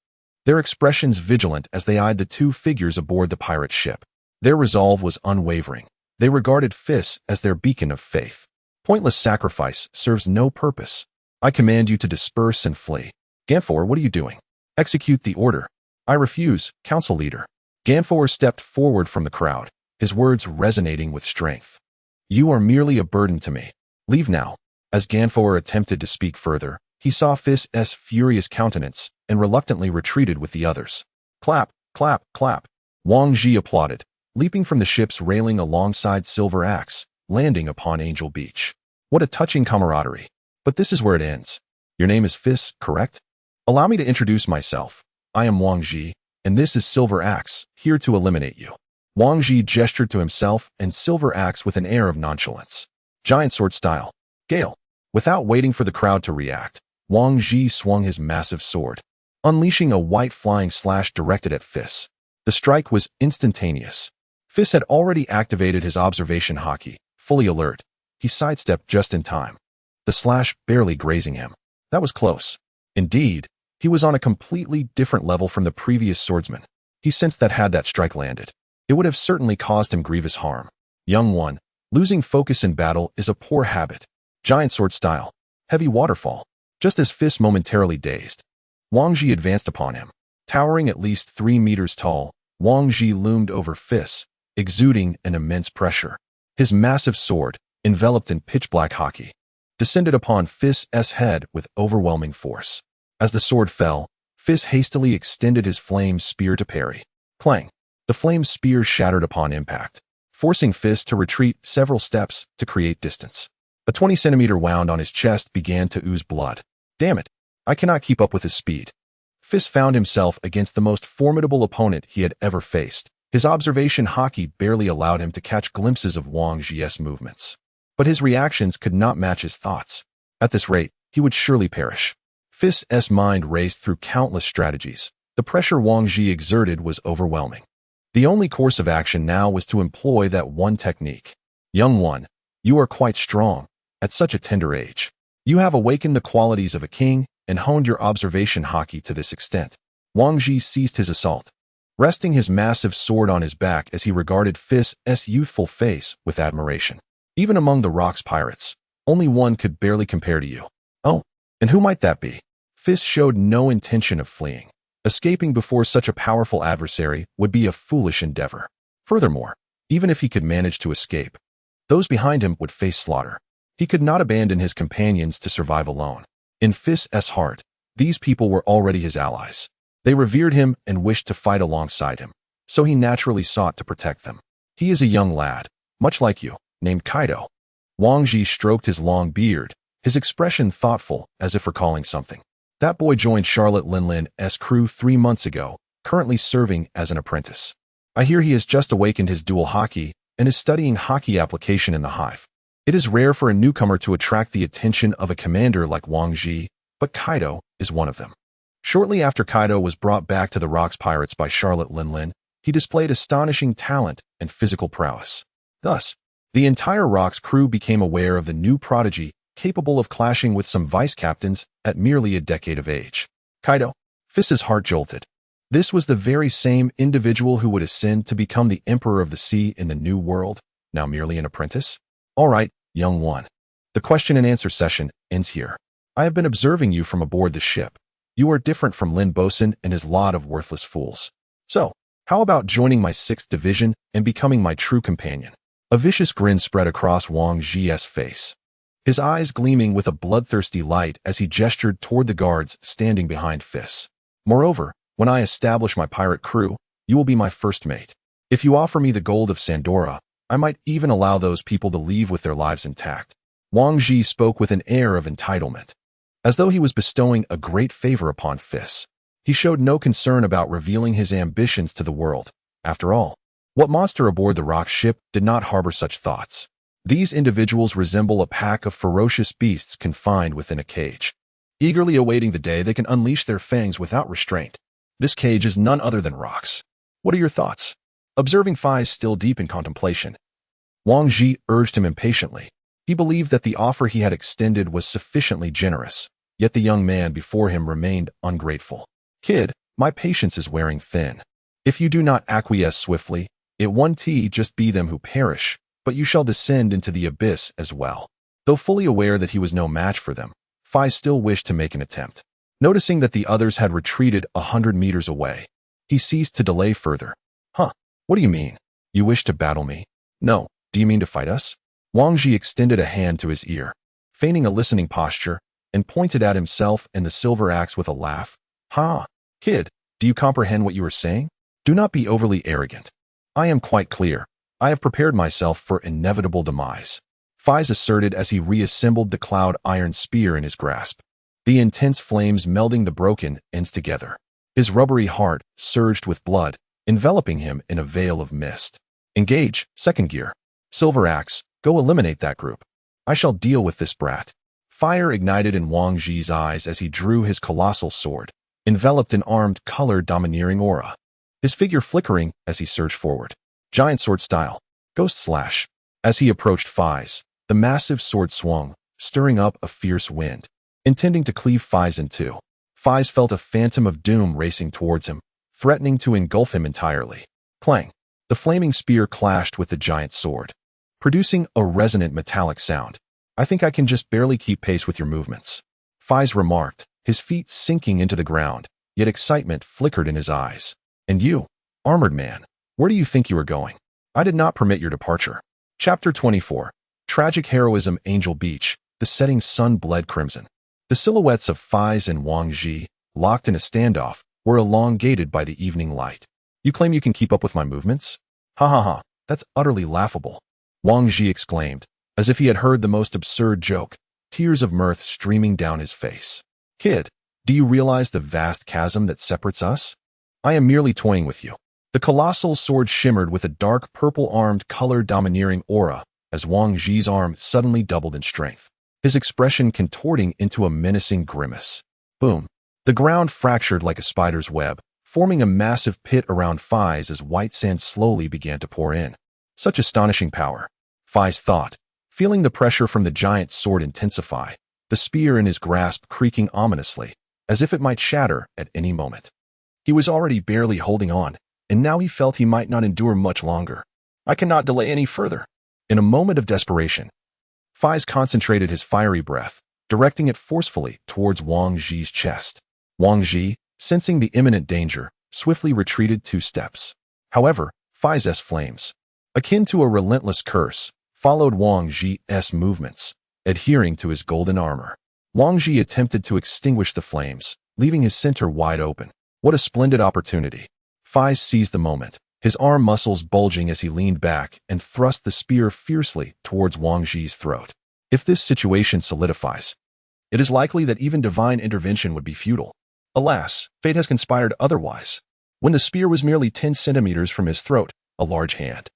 their expressions vigilant as they eyed the 2 figures aboard the pirate ship. Their resolve was unwavering. They regarded Feis as their beacon of faith. Pointless sacrifice serves no purpose. I command you to disperse and flee. Ganfor, what are you doing? Execute the order. I refuse, council leader. Ganfor stepped forward from the crowd, his words resonating with strength. You are merely a burden to me. Leave now. As Ganfor attempted to speak further, he saw Feis's furious countenance and reluctantly retreated with the others. Clap, clap, clap. Wang Ji applauded, leaping from the ship's railing alongside Silver Axe, landing upon Angel Beach. What a touching camaraderie. But this is where it ends. Your name is Feis, correct? Allow me to introduce myself. I am Wang Ji, and this is Silver Axe, here to eliminate you. Wang Ji gestured to himself and Silver Axe with an air of nonchalance. Giant sword style. Gale. Without waiting for the crowd to react, Wang Ji swung his massive sword, unleashing a white flying slash directed at Feis. The strike was instantaneous. Feis had already activated his observation haki, fully alert. He sidestepped just in time, the slash barely grazing him. That was close. Indeed, he was on a completely different level from the previous swordsman. He sensed that had that strike landed, it would have certainly caused him grievous harm. Young one, losing focus in battle is a poor habit. Giant sword style. Heavy waterfall. Just as Feis momentarily dazed, Wang Ji advanced upon him. Towering at least 3 meters tall, Wang Ji loomed over Feis, exuding an immense pressure. His massive sword, enveloped in pitch-black haki, descended upon Feis's head with overwhelming force. As the sword fell, Feis hastily extended his flame spear to parry. Clang! The flame spear shattered upon impact, forcing Feis to retreat several steps to create distance. A 20-centimeter wound on his chest began to ooze blood. Damn it! I cannot keep up with his speed. Feis found himself against the most formidable opponent he had ever faced. His observation haki barely allowed him to catch glimpses of Wang Ji's movements. But his reactions could not match his thoughts. At this rate, he would surely perish. Feis's mind raced through countless strategies. The pressure Wang Ji exerted was overwhelming. The only course of action now was to employ that one technique. Young one, you are quite strong. At such a tender age, you have awakened the qualities of a king and honed your observation haki to this extent. Wang Ji ceased his assault, resting his massive sword on his back as he regarded Feis' youthful face with admiration. Even among the Rock's pirates, only one could barely compare to you. Oh, and who might that be? Feis showed no intention of fleeing. Escaping before such a powerful adversary would be a foolish endeavor. Furthermore, even if he could manage to escape, those behind him would face slaughter. He could not abandon his companions to survive alone. In Feis' heart, these people were already his allies. They revered him and wished to fight alongside him, so he naturally sought to protect them. He is a young lad, much like you, named Kaido. Wang Ji stroked his long beard, his expression thoughtful as if recalling something. That boy joined Charlotte Linlin's crew 3 months ago, currently serving as an apprentice. I hear he has just awakened his dual haki and is studying haki application in the hive. It is rare for a newcomer to attract the attention of a commander like Wang Ji, but Kaido is one of them. Shortly after Kaido was brought back to the Rock's Pirates by Charlotte Linlin, he displayed astonishing talent and physical prowess. Thus, the entire Rock's crew became aware of the new prodigy capable of clashing with some vice captains at merely a decade of age. Kaido. Feis' heart jolted. This was the very same individual who would ascend to become the Emperor of the Sea in the New World, now merely an apprentice? All right, young one. The question and answer session ends here. I have been observing you from aboard the ship. You are different from Lin Bosun and his lot of worthless fools. So, how about joining my 6th division and becoming my true companion? A vicious grin spread across Wang Ji's face, his eyes gleaming with a bloodthirsty light as he gestured toward the guards standing behind Feis. Moreover, when I establish my pirate crew, you will be my first mate. If you offer me the gold of Sandora, I might even allow those people to leave with their lives intact. Wang Ji spoke with an air of entitlement, as though he was bestowing a great favor upon Feis. He showed no concern about revealing his ambitions to the world. After all, what monster aboard the Rock ship did not harbor such thoughts? These individuals resemble a pack of ferocious beasts confined within a cage, eagerly awaiting the day they can unleash their fangs without restraint. This cage is none other than Rock's. What are your thoughts? Observing Feis still deep in contemplation, Wang Ji urged him impatiently. He believed that the offer he had extended was sufficiently generous, yet the young man before him remained ungrateful. Kid, my patience is wearing thin. If you do not acquiesce swiftly, it won't just be them who perish, but you shall descend into the abyss as well. Though fully aware that he was no match for them, Feis still wished to make an attempt. Noticing that the others had retreated 100 meters away, he ceased to delay further. Huh, what do you mean? You wish to battle me? No, do you mean to fight us? Wang Ji extended a hand to his ear, feigning a listening posture, and pointed at himself and the silver axe with a laugh. Ha, kid, do you comprehend what you are saying? Do not be overly arrogant. I am quite clear. I have prepared myself for inevitable demise, Feis asserted as he reassembled the cloud iron spear in his grasp, the intense flames melding the broken ends together. His rubbery heart surged with blood, enveloping him in a veil of mist. Engage, second gear. Silver axe, go eliminate that group. I shall deal with this brat. Fire ignited in Wang Ji's eyes as he drew his colossal sword, enveloped in armed, color domineering aura. His figure flickering as he surged forward. Giant sword style. Ghost slash. As he approached Feis, the massive sword swung, stirring up a fierce wind, intending to cleave Feis in two. Feis felt a phantom of doom racing towards him, threatening to engulf him entirely. Clang. The flaming spear clashed with the giant sword, producing a resonant metallic sound. I think I can just barely keep pace with your movements, Feis remarked, his feet sinking into the ground, yet excitement flickered in his eyes. And you, armored man, where do you think you are going? I did not permit your departure. Chapter 24. Tragic Heroism. Angel Beach. The setting sun bled crimson. The silhouettes of Feis and Wang Ji, locked in a standoff, were elongated by the evening light. You claim you can keep up with my movements? Ha ha ha, that's utterly laughable, Wang Ji exclaimed, as if he had heard the most absurd joke, tears of mirth streaming down his face. Kid, do you realize the vast chasm that separates us? I am merely toying with you. The colossal sword shimmered with a dark purple-armed color-domineering aura as Wang Ji's arm suddenly doubled in strength, his expression contorting into a menacing grimace. Boom. The ground fractured like a spider's web, forming a massive pit around Feis as white sand slowly began to pour in. Such astonishing power, Feis thought, feeling the pressure from the giant sword intensify, the spear in his grasp creaking ominously, as if it might shatter at any moment. He was already barely holding on, and now he felt he might not endure much longer. I cannot delay any further. In a moment of desperation, Feis concentrated his fiery breath, directing it forcefully towards Wang Zhi's chest. Wang Zhi, sensing the imminent danger, swiftly retreated 2 steps. However, Feis's flames, akin to a relentless curse, followed Wang Zhi's movements, adhering to his golden armor. Wang Zhi attempted to extinguish the flames, leaving his center wide open. What a splendid opportunity. Feis seized the moment, his arm muscles bulging as he leaned back and thrust the spear fiercely towards Wang Zhi's throat. If this situation solidifies, it is likely that even divine intervention would be futile. Alas, fate has conspired otherwise. When the spear was merely 10 centimeters from his throat, a large hand,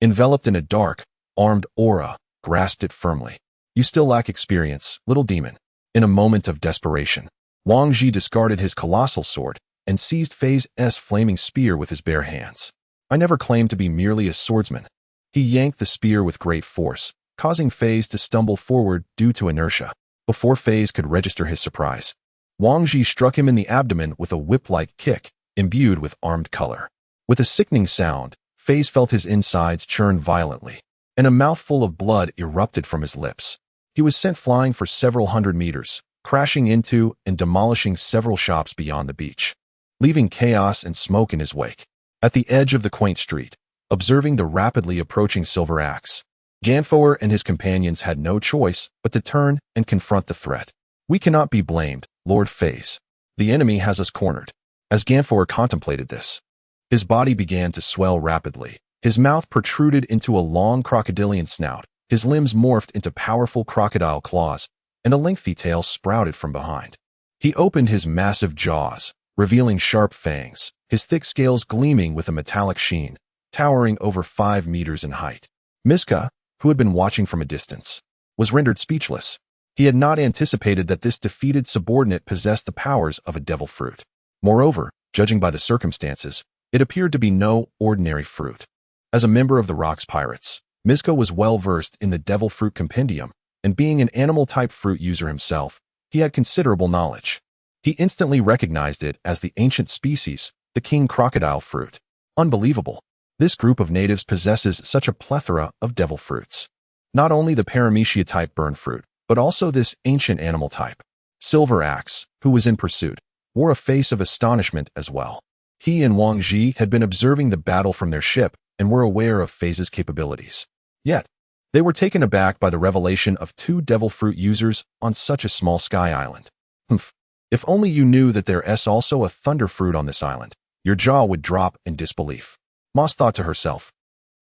enveloped in a dark, armed aura, grasped it firmly. You still lack experience, little demon. In a moment of desperation, Wang Zhi discarded his colossal sword and seized Feis's flaming spear with his bare hands. I never claimed to be merely a swordsman. He yanked the spear with great force, causing Feis to stumble forward due to inertia. Before Feis could register his surprise, Wang Zhi struck him in the abdomen with a whip-like kick, imbued with armed color. With a sickening sound, Feis felt his insides churn violently, and a mouthful of blood erupted from his lips. He was sent flying for several hundred meters, crashing into and demolishing several shops beyond the beach, leaving chaos and smoke in his wake. At the edge of the quaint street, observing the rapidly approaching silver axe, Ganfoer and his companions had no choice but to turn and confront the threat. We cannot be blamed, Lord Feis. The enemy has us cornered. As Ganfoer contemplated this, his body began to swell rapidly. His mouth protruded into a long crocodilian snout, his limbs morphed into powerful crocodile claws, and a lengthy tail sprouted from behind. He opened his massive jaws, revealing sharp fangs, his thick scales gleaming with a metallic sheen, towering over 5 meters in height. Miska, who had been watching from a distance, was rendered speechless. He had not anticipated that this defeated subordinate possessed the powers of a devil fruit. Moreover, judging by the circumstances, it appeared to be no ordinary fruit. As a member of the Rocks Pirates, Miska was well versed in the devil fruit compendium, and being an animal-type fruit user himself, he had considerable knowledge. He instantly recognized it as the ancient species, the king crocodile fruit. Unbelievable. This group of natives possesses such a plethora of devil fruits. Not only the paramecia-type burn fruit, but also this ancient animal type. Silver Axe, who was in pursuit, wore a face of astonishment as well. He and Wang Zhi had been observing the battle from their ship and were aware of Feis's capabilities. Yet, they were taken aback by the revelation of 2 devil fruit users on such a small sky island. Humph. If only you knew that there is also a thunder fruit on this island, your jaw would drop in disbelief. Moss thought to herself.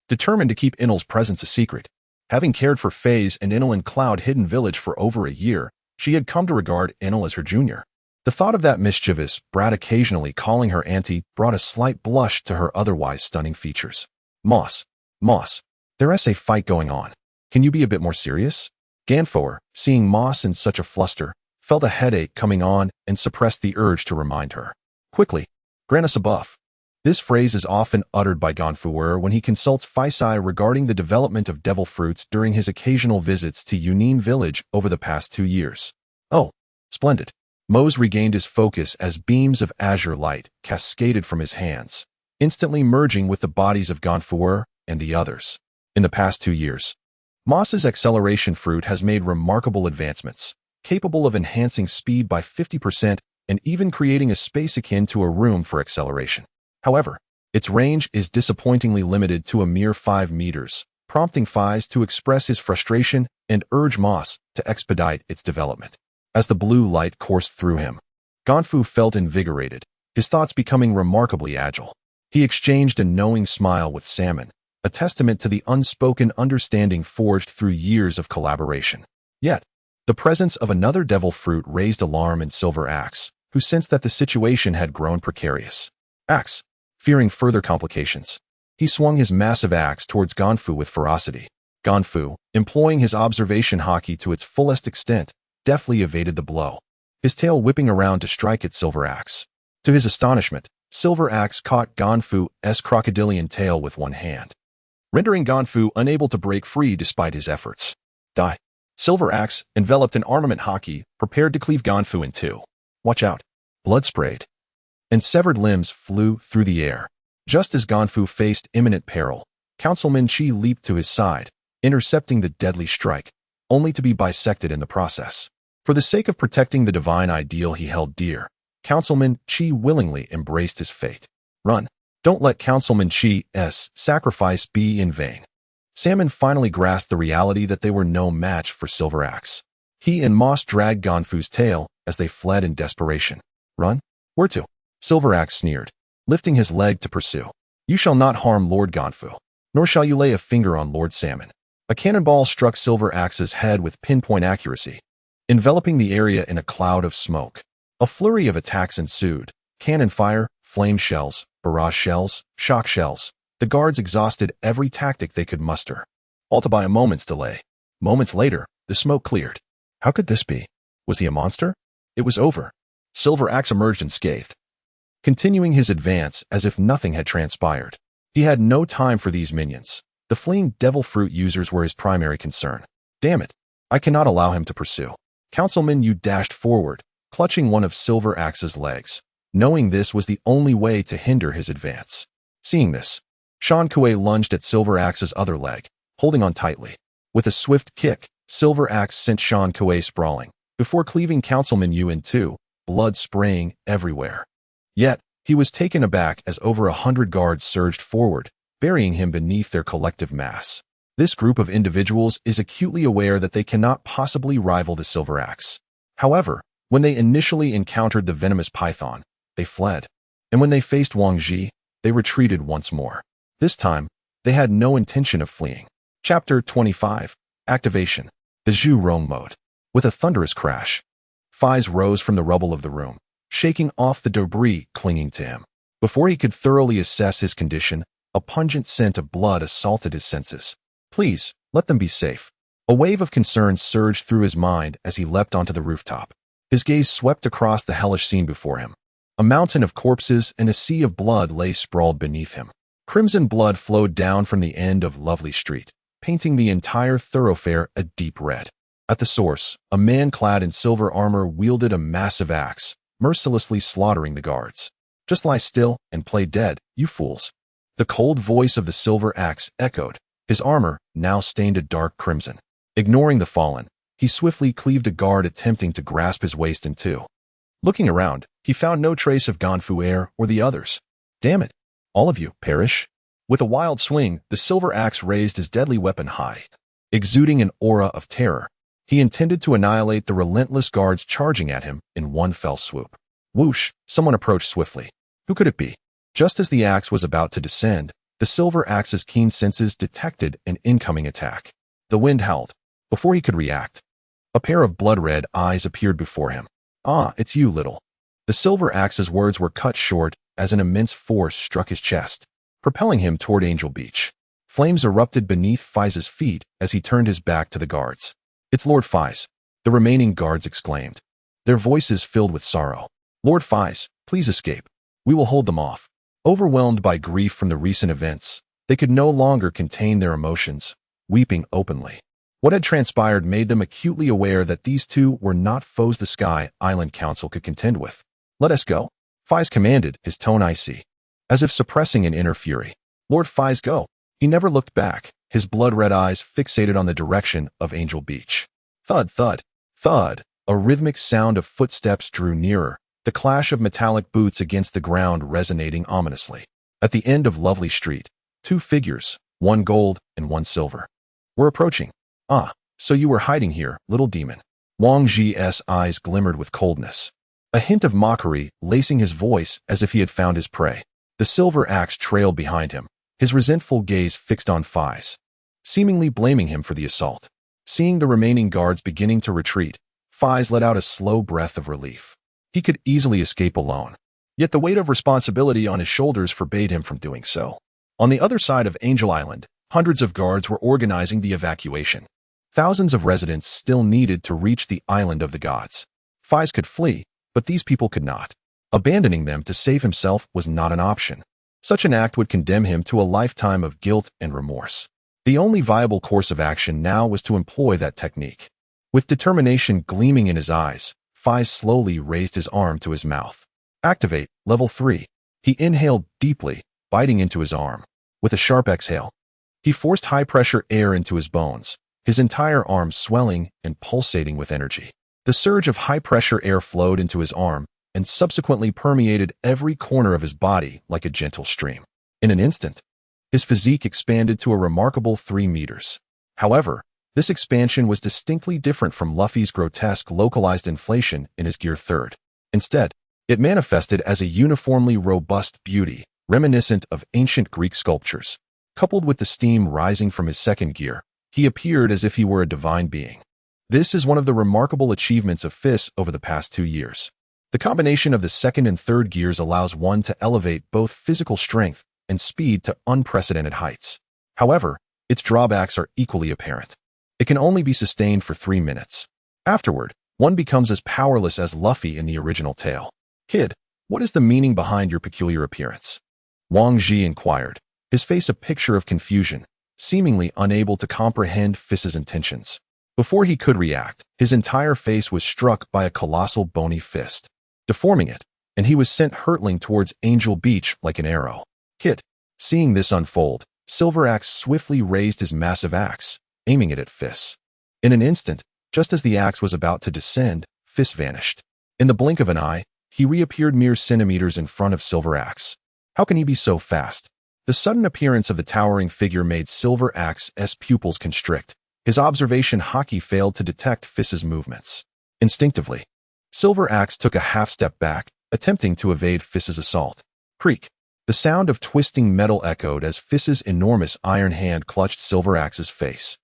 Determined to keep Enel's presence a secret, having cared for Feis and Enel in Cloud Hidden Village for over a year, she had come to regard Enel as her junior. The thought of that mischievous brat occasionally calling her auntie brought a slight blush to her otherwise stunning features. Moss, there is a fight going on. Can you be a bit more serious? Ganfoer, seeing Moss in such a fluster, felt a headache coming on and suppressed the urge to remind her. Quickly, grant us a buff. This phrase is often uttered by Ganfoer when he consults Feis regarding the development of devil fruits during his occasional visits to Yunin Village over the past 2 years. Oh, splendid. Mose regained his focus as beams of azure light cascaded from his hands, instantly merging with the bodies of Ganfoer and the others. In the past 2 years, Moss's acceleration fruit has made remarkable advancements, capable of enhancing speed by 50% and even creating a space akin to a room for acceleration. However, its range is disappointingly limited to a mere 5 meters, prompting Feis to express his frustration and urge Moss to expedite its development. As the blue light coursed through him, Ganfu felt invigorated, his thoughts becoming remarkably agile. He exchanged a knowing smile with Salmon, a testament to the unspoken understanding forged through years of collaboration. Yet, the presence of another devil fruit raised alarm in Silver Axe, who sensed that the situation had grown precarious. Axe, fearing further complications, he swung his massive axe towards Ganfu with ferocity. Ganfu, employing his observation haki to its fullest extent, deftly evaded the blow, his tail whipping around to strike at Silver Axe. To his astonishment, Silver Axe caught Ganfu's crocodilian tail with one hand, rendering Ganfu unable to break free despite his efforts. Die. Silver Axe, enveloped in armament haki, prepared to cleave Ganfu in 2. Watch out. Blood sprayed. and severed limbs flew through the air. Just as Ganfu faced imminent peril, Councilman Qi leaped to his side, intercepting the deadly strike, only to be bisected in the process. For the sake of protecting the divine ideal he held dear, Councilman Qi willingly embraced his fate. Run. Don't let Councilman Qi's sacrifice be in vain. Salmon finally grasped the reality that they were no match for Silver Axe. He and Moss dragged Ganfu's tail as they fled in desperation. Run? Where to? Silver Axe sneered, lifting his leg to pursue. You shall not harm Lord Ganfu, nor shall you lay a finger on Lord Salmon. A cannonball struck Silver Axe's head with pinpoint accuracy, enveloping the area in a cloud of smoke. A flurry of attacks ensued. Cannon fire, flame shells, barrage shells, shock shells. The guards exhausted every tactic they could muster, all to by a moment's delay. Moments later, the smoke cleared. How could this be? Was he a monster? It was over. Silver Axe emerged unscathed, continuing his advance as if nothing had transpired. He had no time for these minions. The fleeing devil fruit users were his primary concern. Damn it. I cannot allow him to pursue. Councilman Yu dashed forward, clutching one of Silver Axe's legs, knowing this was the only way to hinder his advance. Seeing this, Shan Kuei lunged at Silver Axe's other leg, holding on tightly. With a swift kick, Silver Axe sent Shan Kuei sprawling, before cleaving Councilman Yu in two, blood spraying everywhere. Yet, he was taken aback as over 100 guards surged forward, burying him beneath their collective mass. This group of individuals is acutely aware that they cannot possibly rival the Silver Axe. However, when they initially encountered the venomous python, they fled. And when they faced Wang Ji, they retreated once more. This time, they had no intention of fleeing. Chapter 25. Activation. The Zhu Rong mode. With a thunderous crash, Feis rose from the rubble of the room, shaking off the debris clinging to him. Before he could thoroughly assess his condition, a pungent scent of blood assaulted his senses. Please, let them be safe. A wave of concern surged through his mind as he leapt onto the rooftop. His gaze swept across the hellish scene before him. A mountain of corpses and a sea of blood lay sprawled beneath him. Crimson blood flowed down from the end of Lovely Street, painting the entire thoroughfare a deep red. At the source, a man clad in silver armor wielded a massive axe, mercilessly slaughtering the guards. Just lie still and play dead, you fools. The cold voice of the Silver Axe echoed, his armor now stained a dark crimson. Ignoring the fallen, he swiftly cleaved a guard attempting to grasp his waist in two. Looking around, he found no trace of Ganfu or the others. Damn it. All of you, perish. With a wild swing, the Silver Axe raised his deadly weapon high. Exuding an aura of terror, he intended to annihilate the relentless guards charging at him in one fell swoop. Whoosh, someone approached swiftly. Who could it be? Just as the axe was about to descend, the Silver Axe's keen senses detected an incoming attack. The wind howled. Before he could react, a pair of blood-red eyes appeared before him. Ah, it's you, little. The Silver Axe's words were cut short as an immense force struck his chest, propelling him toward Angel Beach. Flames erupted beneath Feis's feet as he turned his back to the guards. It's Lord Feis, the remaining guards exclaimed, their voices filled with sorrow. Lord Feis, please escape. We will hold them off. Overwhelmed by grief from the recent events, they could no longer contain their emotions, weeping openly. What had transpired made them acutely aware that these two were not foes the Sky Island Council could contend with. Let us go, Feis commanded, his tone icy, as if suppressing an inner fury. Lord Feis, go. He never looked back, his blood-red eyes fixated on the direction of Angel Beach. Thud, thud, thud. A rhythmic sound of footsteps drew nearer, the clash of metallic boots against the ground resonating ominously. At the end of Lovely Street, two figures, one gold and one silver, were approaching. Ah, so you were hiding here, little demon. Wang Ji's eyes glimmered with coldness, a hint of mockery lacing his voice as if he had found his prey. The Silver Axe trailed behind him, his resentful gaze fixed on Feis, seemingly blaming him for the assault. Seeing the remaining guards beginning to retreat, Feis let out a slow breath of relief. He could easily escape alone, yet the weight of responsibility on his shoulders forbade him from doing so. On the other side of Angel Island, hundreds of guards were organizing the evacuation. Thousands of residents still needed to reach the Island of the Gods. Feis could flee, but these people could not. Abandoning them to save himself was not an option. Such an act would condemn him to a lifetime of guilt and remorse. The only viable course of action now was to employ that technique. With determination gleaming in his eyes, Feis slowly raised his arm to his mouth. Activate, Level 3. He inhaled deeply, biting into his arm. With a sharp exhale, he forced high-pressure air into his bones, his entire arm swelling and pulsating with energy. The surge of high-pressure air flowed into his arm and subsequently permeated every corner of his body like a gentle stream. In an instant, his physique expanded to a remarkable 3 meters. However, this expansion was distinctly different from Luffy's grotesque localized inflation in his Gear 3rd. Instead, it manifested as a uniformly robust beauty, reminiscent of ancient Greek sculptures. Coupled with the steam rising from his 2nd gear, he appeared as if he were a divine being. This is one of the remarkable achievements of Feis over the past 2 years. The combination of the 2nd and 3rd gears allows one to elevate both physical strength and speed to unprecedented heights. However, its drawbacks are equally apparent. It can only be sustained for 3 minutes. Afterward, one becomes as powerless as Luffy in the original tale. Kid, what is the meaning behind your peculiar appearance? Wang Ji inquired, his face a picture of confusion, seemingly unable to comprehend Feis's intentions. Before he could react, his entire face was struck by a colossal bony fist, deforming it, and he was sent hurtling towards Angel Beach like an arrow. Kid, seeing this unfold, Silver Axe swiftly raised his massive axe, aiming it at Feis. In an instant, just as the axe was about to descend, Feis vanished. In the blink of an eye, he reappeared mere centimeters in front of Silver Axe. How can he be so fast? The sudden appearance of the towering figure made Silver Axe's pupils constrict. His observation haki failed to detect Feis's movements. Instinctively, Silver Axe took a half-step back, attempting to evade Feis's assault. Creak! The sound of twisting metal echoed as Feis's enormous iron hand clutched Silver Axe's face,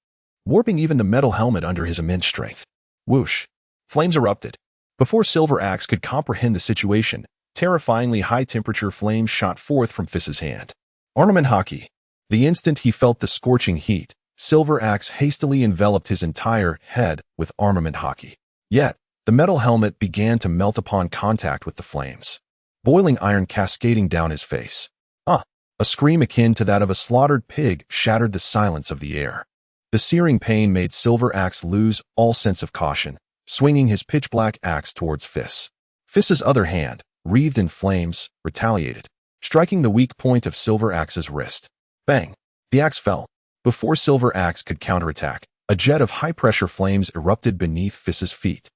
warping even the metal helmet under his immense strength. Whoosh! Flames erupted. Before Silver Axe could comprehend the situation, terrifyingly high-temperature flames shot forth from Feis's hand. Armament haki. The instant he felt the scorching heat, Silver Axe hastily enveloped his entire head with armament haki. Yet, the metal helmet began to melt upon contact with the flames, boiling iron cascading down his face. A scream akin to that of a slaughtered pig shattered the silence of the air. The searing pain made Silver Axe lose all sense of caution, swinging his pitch-black axe towards Feis. Feis's other hand, wreathed in flames, retaliated, striking the weak point of Silver Axe's wrist. Bang! The axe fell. Before Silver Axe could counterattack, a jet of high-pressure flames erupted beneath Feis's feet,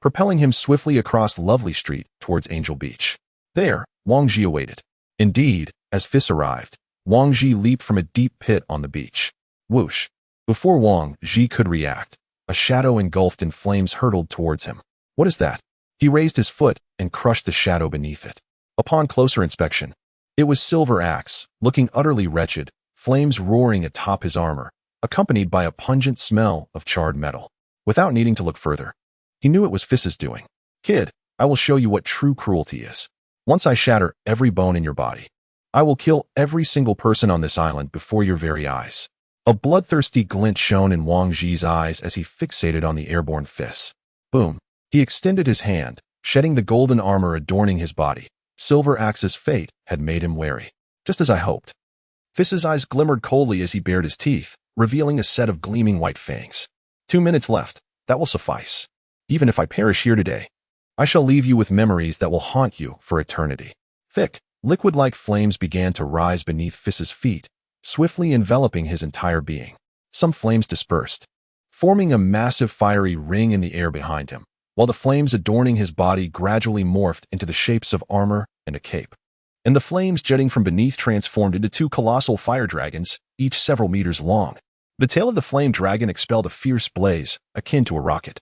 propelling him swiftly across Lovely Street towards Angel Beach. There, Wang Ji awaited. Indeed, as Feis arrived, Wang Ji leaped from a deep pit on the beach. Whoosh! Before Wang Ji could react, a shadow engulfed in flames hurtled towards him. What is that? He raised his foot and crushed the shadow beneath it. Upon closer inspection, it was Silver Axe, looking utterly wretched, flames roaring atop his armor, accompanied by a pungent smell of charred metal. Without needing to look further, he knew it was Feis's doing. Kid, I will show you what true cruelty is. Once I shatter every bone in your body, I will kill every single person on this island before your very eyes. A bloodthirsty glint shone in Wang Ji's eyes as he fixated on the airborne Feis. Boom! He extended his hand, shedding the golden armor adorning his body. Silver Axe's fate had made him wary, just as I hoped. Feis's eyes glimmered coldly as he bared his teeth, revealing a set of gleaming white fangs. 2 minutes left. That will suffice. Even if I perish here today, I shall leave you with memories that will haunt you for eternity. Thick, liquid-like flames began to rise beneath Feis's feet, swiftly enveloping his entire being. Some flames dispersed, forming a massive fiery ring in the air behind him, while the flames adorning his body gradually morphed into the shapes of armor and a cape. And the flames jetting from beneath transformed into 2 colossal fire dragons, each several meters long. The tail of the flame dragon expelled a fierce blaze, akin to a rocket,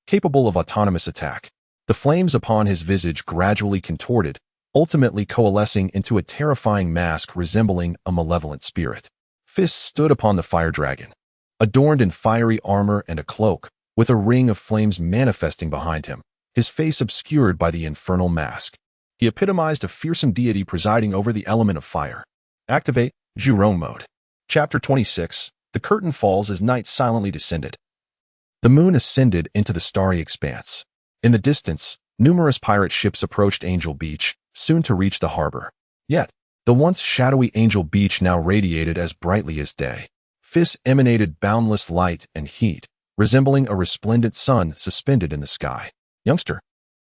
capable of autonomous attack. The flames upon his visage gradually contorted, ultimately coalescing into a terrifying mask resembling a malevolent spirit. Feis stood upon the fire dragon, adorned in fiery armor and a cloak, with a ring of flames manifesting behind him, his face obscured by the infernal mask. He epitomized a fearsome deity presiding over the element of fire. Activate Jurong mode. Chapter 26. The curtain falls as night silently descended. The moon ascended into the starry expanse. In the distance, numerous pirate ships approached Angel Beach, soon to reach the harbor. Yet, the once shadowy Angel Beach now radiated as brightly as day. Feis emanated boundless light and heat, resembling a resplendent sun suspended in the sky. Youngster,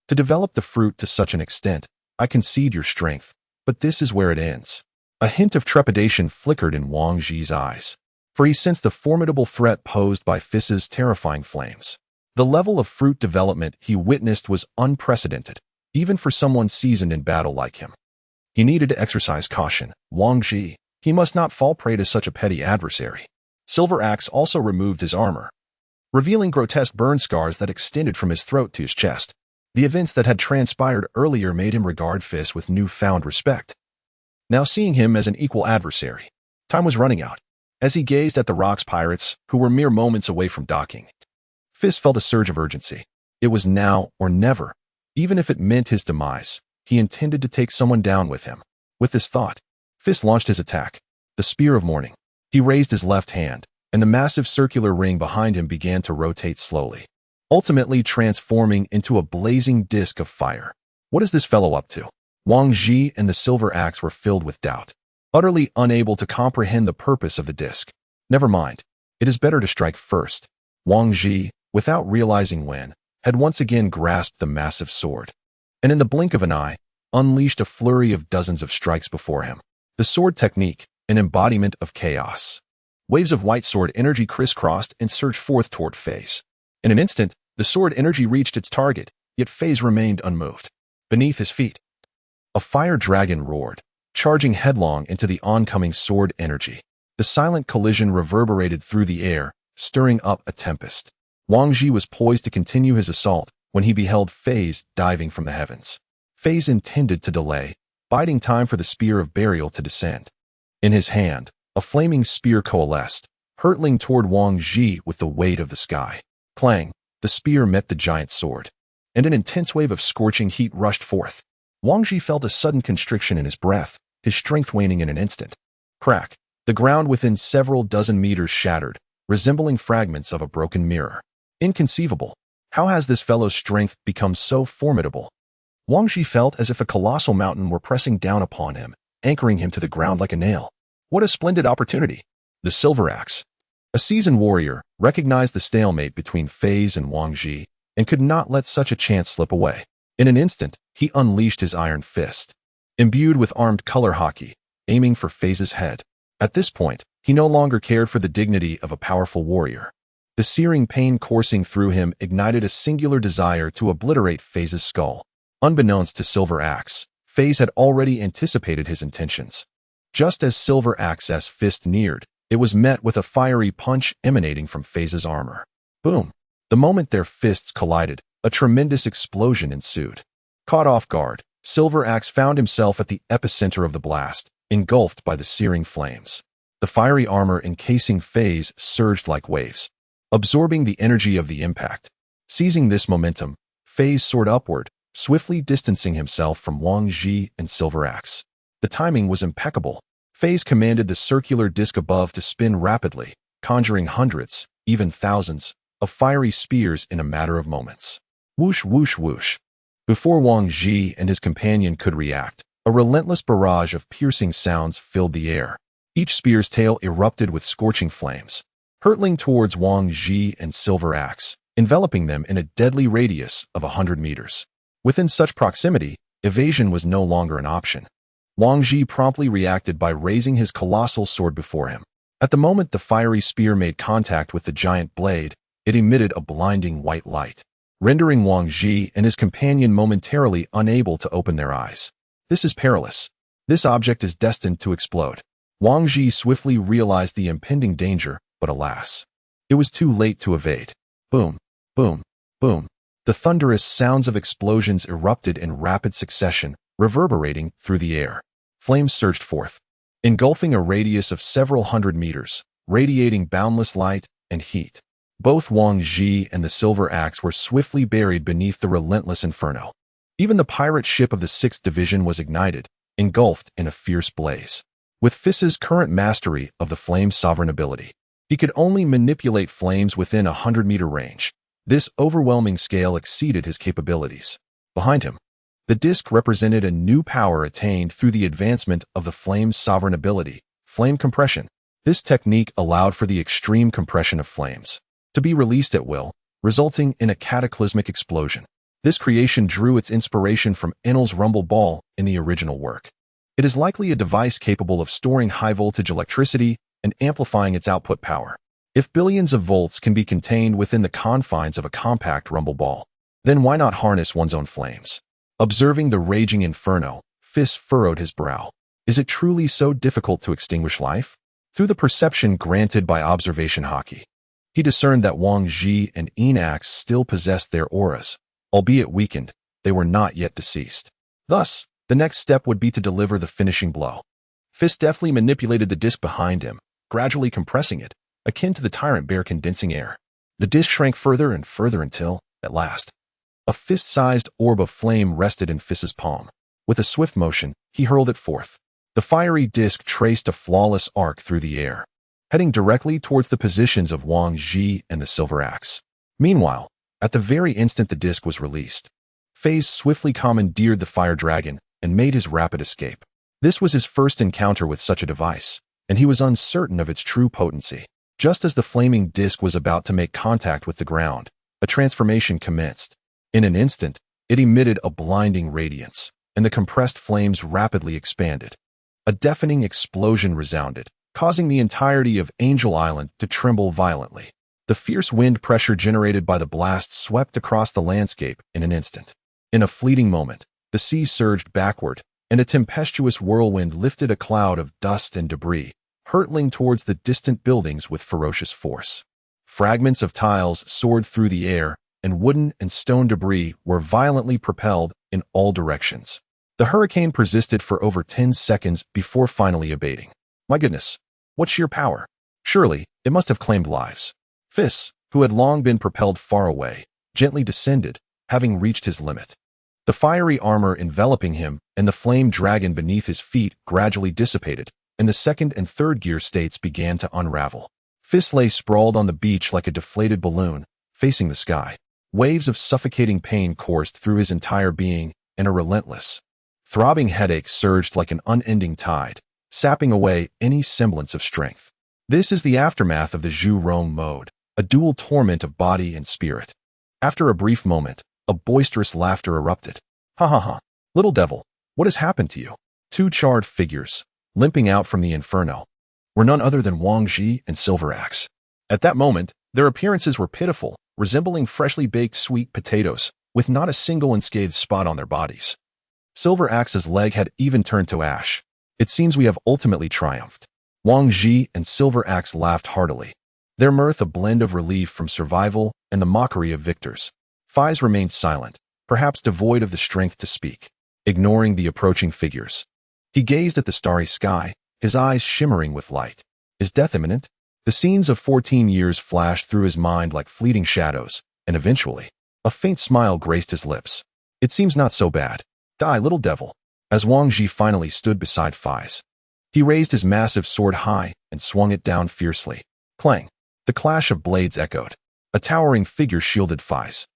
to develop the fruit to such an extent, I concede your strength, but this is where it ends. A hint of trepidation flickered in Wang Ji's eyes, for he sensed the formidable threat posed by Feis's terrifying flames. The level of fruit development he witnessed was unprecedented, even for someone seasoned in battle like him. He needed to exercise caution. Wang Ji, he must not fall prey to such a petty adversary. Silver Axe also removed his armor, revealing grotesque burn scars that extended from his throat to his chest. The events that had transpired earlier made him regard Feis with newfound respect. Now seeing him as an equal adversary, time was running out. As he gazed at the Rock's pirates, who were mere moments away from docking, Feis felt a surge of urgency. It was now or never. Even if it meant his demise, he intended to take someone down with him. With this thought, Feis launched his attack, the Spear of Morning. He raised his left hand, and the massive circular ring behind him began to rotate slowly, ultimately transforming into a blazing disk of fire. What is this fellow up to? Wang Ji and the Silver Axe were filled with doubt, utterly unable to comprehend the purpose of the disk. Never mind. It is better to strike first. Wang Ji, without realizing when, had once again grasped the massive sword, and in the blink of an eye, unleashed a flurry of dozens of strikes before him. The sword technique, an embodiment of chaos. Waves of white sword energy crisscrossed and surged forth toward Feis. In an instant, the sword energy reached its target, yet Feis remained unmoved. Beneath his feet, a fire dragon roared, charging headlong into the oncoming sword energy. The silent collision reverberated through the air, stirring up a tempest. Wang Ji was poised to continue his assault when he beheld Feis diving from the heavens. Feis intended to delay, biding time for the Spear of Burial to descend. In his hand, a flaming spear coalesced, hurtling toward Wang Ji with the weight of the sky. Clang! The spear met the giant sword, and an intense wave of scorching heat rushed forth. Wang Ji felt a sudden constriction in his breath, his strength waning in an instant. Crack! The ground within several dozen meters shattered, resembling fragments of a broken mirror. Inconceivable. How has this fellow's strength become so formidable? Wang Ji felt as if a colossal mountain were pressing down upon him, anchoring him to the ground like a nail. What a splendid opportunity! The Silver Axe, a seasoned warrior, recognized the stalemate between Feis and Wang Ji and could not let such a chance slip away. In an instant, he unleashed his iron fist, imbued with armed color hockey, aiming for Feis's head. At this point, he no longer cared for the dignity of a powerful warrior. The searing pain coursing through him ignited a singular desire to obliterate Feis's skull. Unbeknownst to Silver Axe, Feis had already anticipated his intentions. Just as Silver Axe's fist neared, it was met with a fiery punch emanating from Feis's armor. Boom! The moment their fists collided, a tremendous explosion ensued. Caught off guard, Silver Axe found himself at the epicenter of the blast, engulfed by the searing flames. The fiery armor encasing Feis surged like waves, absorbing the energy of the impact. Seizing this momentum, Feis soared upward, swiftly distancing himself from Wang Ji and Silver Axe. The timing was impeccable. Feis commanded the circular disc above to spin rapidly, conjuring hundreds, even thousands, of fiery spears in a matter of moments. Whoosh, whoosh, whoosh. Before Wang Ji and his companion could react, a relentless barrage of piercing sounds filled the air. Each spear's tail erupted with scorching flames, hurtling towards Wang Ji and Silver Axe, enveloping them in a deadly radius of 100 meters. Within such proximity, evasion was no longer an option. Wang Ji promptly reacted by raising his colossal sword before him. At the moment the fiery spear made contact with the giant blade, it emitted a blinding white light, rendering Wang Ji and his companion momentarily unable to open their eyes. This is perilous. This object is destined to explode. Wang Ji swiftly realized the impending danger, but alas, it was too late to evade. Boom, boom, boom. The thunderous sounds of explosions erupted in rapid succession, reverberating through the air. Flames surged forth, engulfing a radius of several hundred meters, radiating boundless light and heat. Both Wang Ji and the Silver Axe were swiftly buried beneath the relentless inferno. Even the pirate ship of the 6th Division was ignited, engulfed in a fierce blaze. With Feis's current mastery of the flame's sovereign ability, he could only manipulate flames within a 100-meter range. This overwhelming scale exceeded his capabilities. Behind him, the disc represented a new power attained through the advancement of the flame's sovereign ability, flame compression. This technique allowed for the extreme compression of flames to be released at will, resulting in a cataclysmic explosion. This creation drew its inspiration from Enel's rumble ball in the original work. It is likely a device capable of storing high-voltage electricity and amplifying its output power. If billions of volts can be contained within the confines of a compact rumble ball, then why not harness one's own flames? Observing the raging inferno, Feis furrowed his brow. Is it truly so difficult to extinguish life? Through the perception granted by observation hockey, he discerned that Wang Ji and Enax still possessed their auras. Albeit weakened, they were not yet deceased. Thus, the next step would be to deliver the finishing blow. Feis deftly manipulated the disc behind him, gradually compressing it, akin to the tyrant bear condensing air. The disc shrank further and further until, at last, a fist-sized orb of flame rested in Feis's palm. With a swift motion, he hurled it forth. The fiery disc traced a flawless arc through the air, heading directly towards the positions of Wang Ji and the silver axe. Meanwhile, at the very instant the disc was released, Feis swiftly commandeered the fire dragon and made his rapid escape. This was his first encounter with such a device, and he was uncertain of its true potency. Just as the flaming disc was about to make contact with the ground, a transformation commenced. In an instant, it emitted a blinding radiance, and the compressed flames rapidly expanded. A deafening explosion resounded, causing the entirety of Angel Island to tremble violently. The fierce wind pressure generated by the blast swept across the landscape in an instant. In a fleeting moment, the sea surged backward, and a tempestuous whirlwind lifted a cloud of dust and debris, hurtling towards the distant buildings with ferocious force. Fragments of tiles soared through the air, and wooden and stone debris were violently propelled in all directions. The hurricane persisted for over 10 seconds before finally abating. My goodness, what sheer power! Surely, it must have claimed lives. Feis, who had long been propelled far away, gently descended, having reached his limit. The fiery armor enveloping him and the flame dragon beneath his feet gradually dissipated, and the second and third gear states began to unravel. Feis lay sprawled on the beach like a deflated balloon, facing the sky. Waves of suffocating pain coursed through his entire being, and a relentless, throbbing headache surged like an unending tide, sapping away any semblance of strength. This is the aftermath of the Zhu Rong mode, a dual torment of body and spirit. After a brief moment, a boisterous laughter erupted. Ha ha ha, little devil, what has happened to you? Two charred figures, limping out from the inferno, were none other than Wang Ji and Silver Axe. At that moment, their appearances were pitiful, resembling freshly baked sweet potatoes, with not a single unscathed spot on their bodies. Silver Axe's leg had even turned to ash. It seems we have ultimately triumphed. Wang Ji and Silver Axe laughed heartily, their mirth a blend of relief from survival and the mockery of victors. Feis remained silent, perhaps devoid of the strength to speak, ignoring the approaching figures. He gazed at the starry sky, his eyes shimmering with light. Is death imminent? The scenes of 14 years flashed through his mind like fleeting shadows, and eventually, a faint smile graced his lips. It seems not so bad. Die, little devil. As Wang Ji finally stood beside Feis, he raised his massive sword high and swung it down fiercely. Clang! The clash of blades echoed. A towering figure shielded Feis.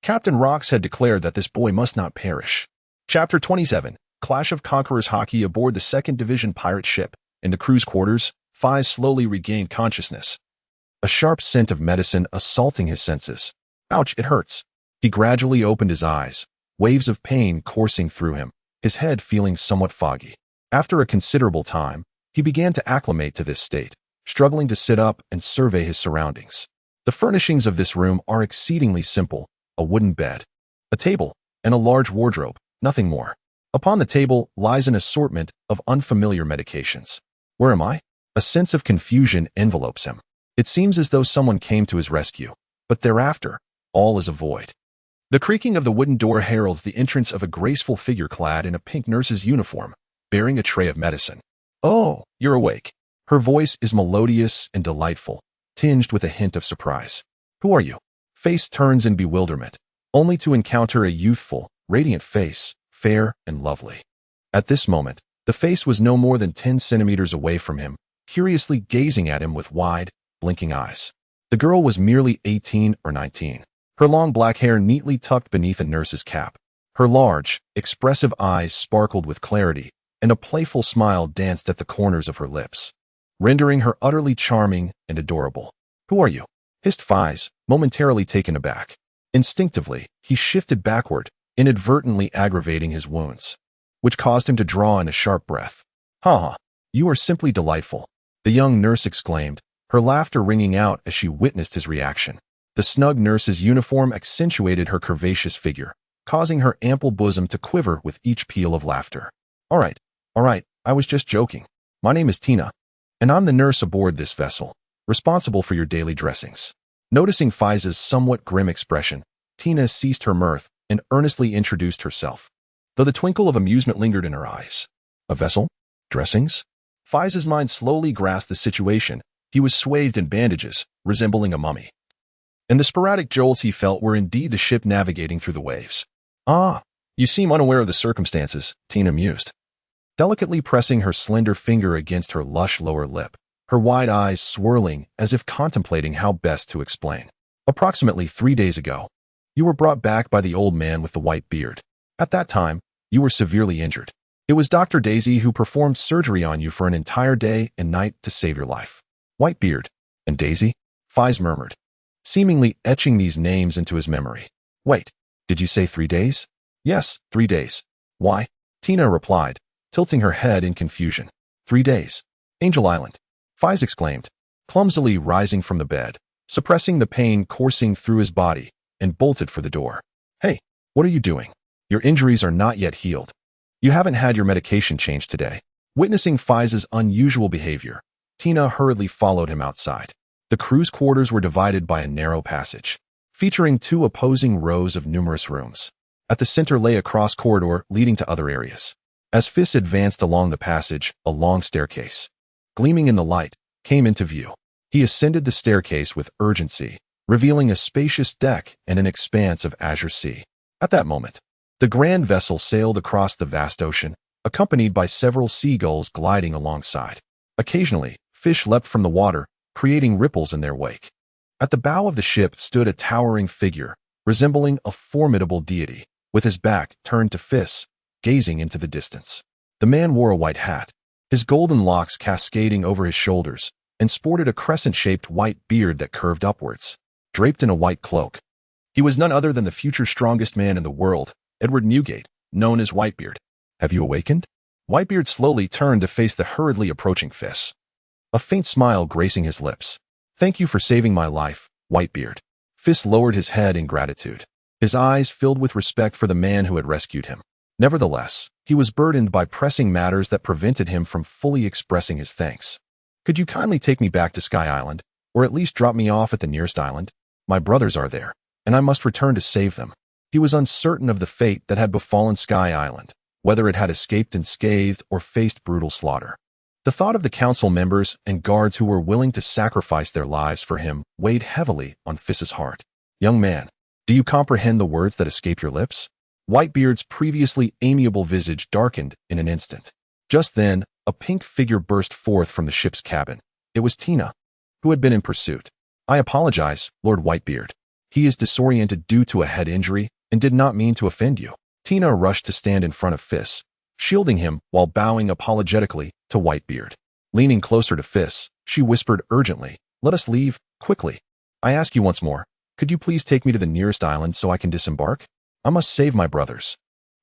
Captain Rox had declared that this boy must not perish. Chapter 27, Clash of Conquerors Hockey aboard the 2nd Division pirate ship. In the crew's quarters, Feis slowly regained consciousness. A sharp scent of medicine assaulting his senses. Ouch, it hurts. He gradually opened his eyes, waves of pain coursing through him, his head feeling somewhat foggy. After a considerable time, he began to acclimate to this state, struggling to sit up and survey his surroundings. The furnishings of this room are exceedingly simple: a wooden bed, a table, and a large wardrobe, nothing more. Upon the table lies an assortment of unfamiliar medications. Where am I? A sense of confusion envelopes him. It seems as though someone came to his rescue, but thereafter, all is a void. The creaking of the wooden door heralds the entrance of a graceful figure clad in a pink nurse's uniform, bearing a tray of medicine. Oh, you're awake. Her voice is melodious and delightful, tinged with a hint of surprise. Who are you? Feis turns in bewilderment, only to encounter a youthful, radiant face, fair and lovely. At this moment, the face was no more than 10 centimeters away from him, curiously gazing at him with wide, blinking eyes. The girl was merely 18 or 19, her long black hair neatly tucked beneath a nurse's cap. Her large, expressive eyes sparkled with clarity, and a playful smile danced at the corners of her lips, rendering her utterly charming and adorable. Who are you? Hissed Feis, momentarily taken aback. Instinctively, he shifted backward, inadvertently aggravating his wounds, which caused him to draw in a sharp breath. "Ha! You are simply delightful," the young nurse exclaimed, her laughter ringing out as she witnessed his reaction. The snug nurse's uniform accentuated her curvaceous figure, causing her ample bosom to quiver with each peal of laughter. All right, I was just joking. My name is Tina, and I'm the nurse aboard this vessel, responsible for your daily dressings." Noticing Feis's somewhat grim expression, Tina ceased her mirth and earnestly introduced herself, though the twinkle of amusement lingered in her eyes. A vessel? Dressings? Feis's mind slowly grasped the situation. He was swathed in bandages, resembling a mummy, and the sporadic jolts he felt were indeed the ship navigating through the waves. "Ah, you seem unaware of the circumstances," Tina mused, delicately pressing her slender finger against her lush lower lip, her wide eyes swirling as if contemplating how best to explain. "Approximately 3 days ago, you were brought back by the old man with the white beard. At that time, you were severely injured. It was Dr. Daisy who performed surgery on you for an entire day and night to save your life." "White beard and Daisy?" Feis murmured, seemingly etching these names into his memory. "Wait, did you say 3 days?" "Yes, 3 days. Why?" Tina replied, tilting her head in confusion. 3 days. Angel Island," Feis exclaimed, clumsily rising from the bed, suppressing the pain coursing through his body, and bolted for the door. "Hey, what are you doing? Your injuries are not yet healed. You haven't had your medication changed today." Witnessing Feis's unusual behavior, Tina hurriedly followed him outside. The crew's quarters were divided by a narrow passage, featuring 2 opposing rows of numerous rooms. At the center lay a cross corridor leading to other areas. As Feis advanced along the passage, a long staircase, gleaming in the light, came into view. He ascended the staircase with urgency, revealing a spacious deck and an expanse of azure sea. At that moment, the grand vessel sailed across the vast ocean, accompanied by several seagulls gliding alongside. Occasionally, fish leapt from the water, creating ripples in their wake. At the bow of the ship stood a towering figure, resembling a formidable deity, with his back turned to Feis, gazing into the distance. The man wore a white hat, his golden locks cascading over his shoulders, and sported a crescent-shaped white beard that curved upwards. Draped in a white cloak, he was none other than the future strongest man in the world, Edward Newgate, known as Whitebeard. "Have you awakened?" Whitebeard slowly turned to face the hurriedly approaching Feis, a faint smile gracing his lips. "Thank you for saving my life, Whitebeard." Feis lowered his head in gratitude, his eyes filled with respect for the man who had rescued him. Nevertheless, he was burdened by pressing matters that prevented him from fully expressing his thanks. "Could you kindly take me back to Sky Island, or at least drop me off at the nearest island? My brothers are there, and I must return to save them." He was uncertain of the fate that had befallen Sky Island, whether it had escaped unscathed or faced brutal slaughter. The thought of the council members and guards who were willing to sacrifice their lives for him weighed heavily on Feis's heart. "Young man, do you comprehend the words that escape your lips?" Whitebeard's previously amiable visage darkened in an instant. Just then, a pink figure burst forth from the ship's cabin. It was Tina, who had been in pursuit. "I apologize, Lord Whitebeard. He is disoriented due to a head injury and did not mean to offend you." Tina rushed to stand in front of Feis, shielding him while bowing apologetically to Whitebeard. Leaning closer to Feis, she whispered urgently, "Let us leave, quickly. I ask you once more, could you please take me to the nearest island so I can disembark? I must save my brothers."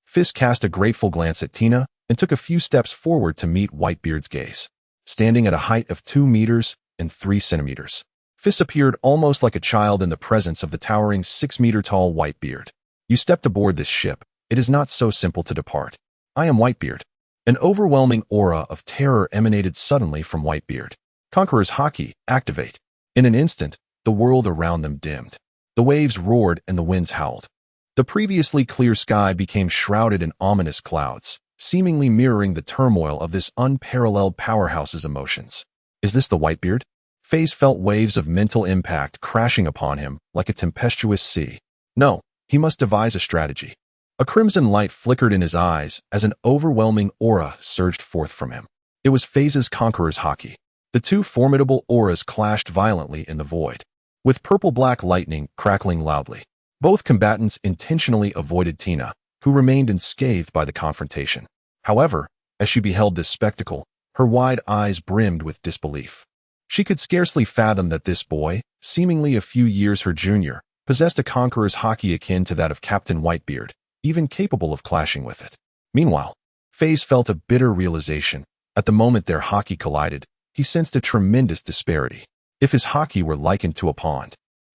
Feis cast a grateful glance at Tina and took a few steps forward to meet Whitebeard's gaze. Standing at a height of 2 meters and 3 centimeters, Feis appeared almost like a child in the presence of the towering 6-meter-tall Whitebeard. "You stepped aboard this ship. It is not so simple to depart. I am Whitebeard." An overwhelming aura of terror emanated suddenly from Whitebeard. Conqueror's Haki, activate. In an instant, the world around them dimmed. The waves roared and the winds howled. The previously clear sky became shrouded in ominous clouds, seemingly mirroring the turmoil of this unparalleled powerhouse's emotions. "Is this the Whitebeard?" Feis felt waves of mental impact crashing upon him like a tempestuous sea. No, he must devise a strategy. A crimson light flickered in his eyes as an overwhelming aura surged forth from him. It was Feis's Conqueror's Haki. The 2 formidable auras clashed violently in the void, with purple-black lightning crackling loudly. Both combatants intentionally avoided Tina, who remained unscathed by the confrontation. However, as she beheld this spectacle, her wide eyes brimmed with disbelief. She could scarcely fathom that this boy, seemingly a few years her junior, possessed a conqueror's haki akin to that of Captain Whitebeard, even capable of clashing with it. Meanwhile, Feis felt a bitter realization. At the moment their haki collided, he sensed a tremendous disparity. If his haki were likened to a pond,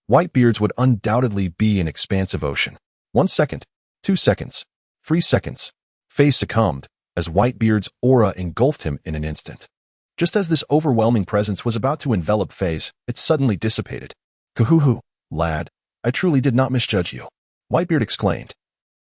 Whitebeard's would undoubtedly be an expansive ocean. 1 second, 2 seconds, 3 seconds. Feis succumbed, as Whitebeard's aura engulfed him in an instant. Just as this overwhelming presence was about to envelop Feis, it suddenly dissipated. "Kuhuhu, lad, I truly did not misjudge you," Whitebeard exclaimed,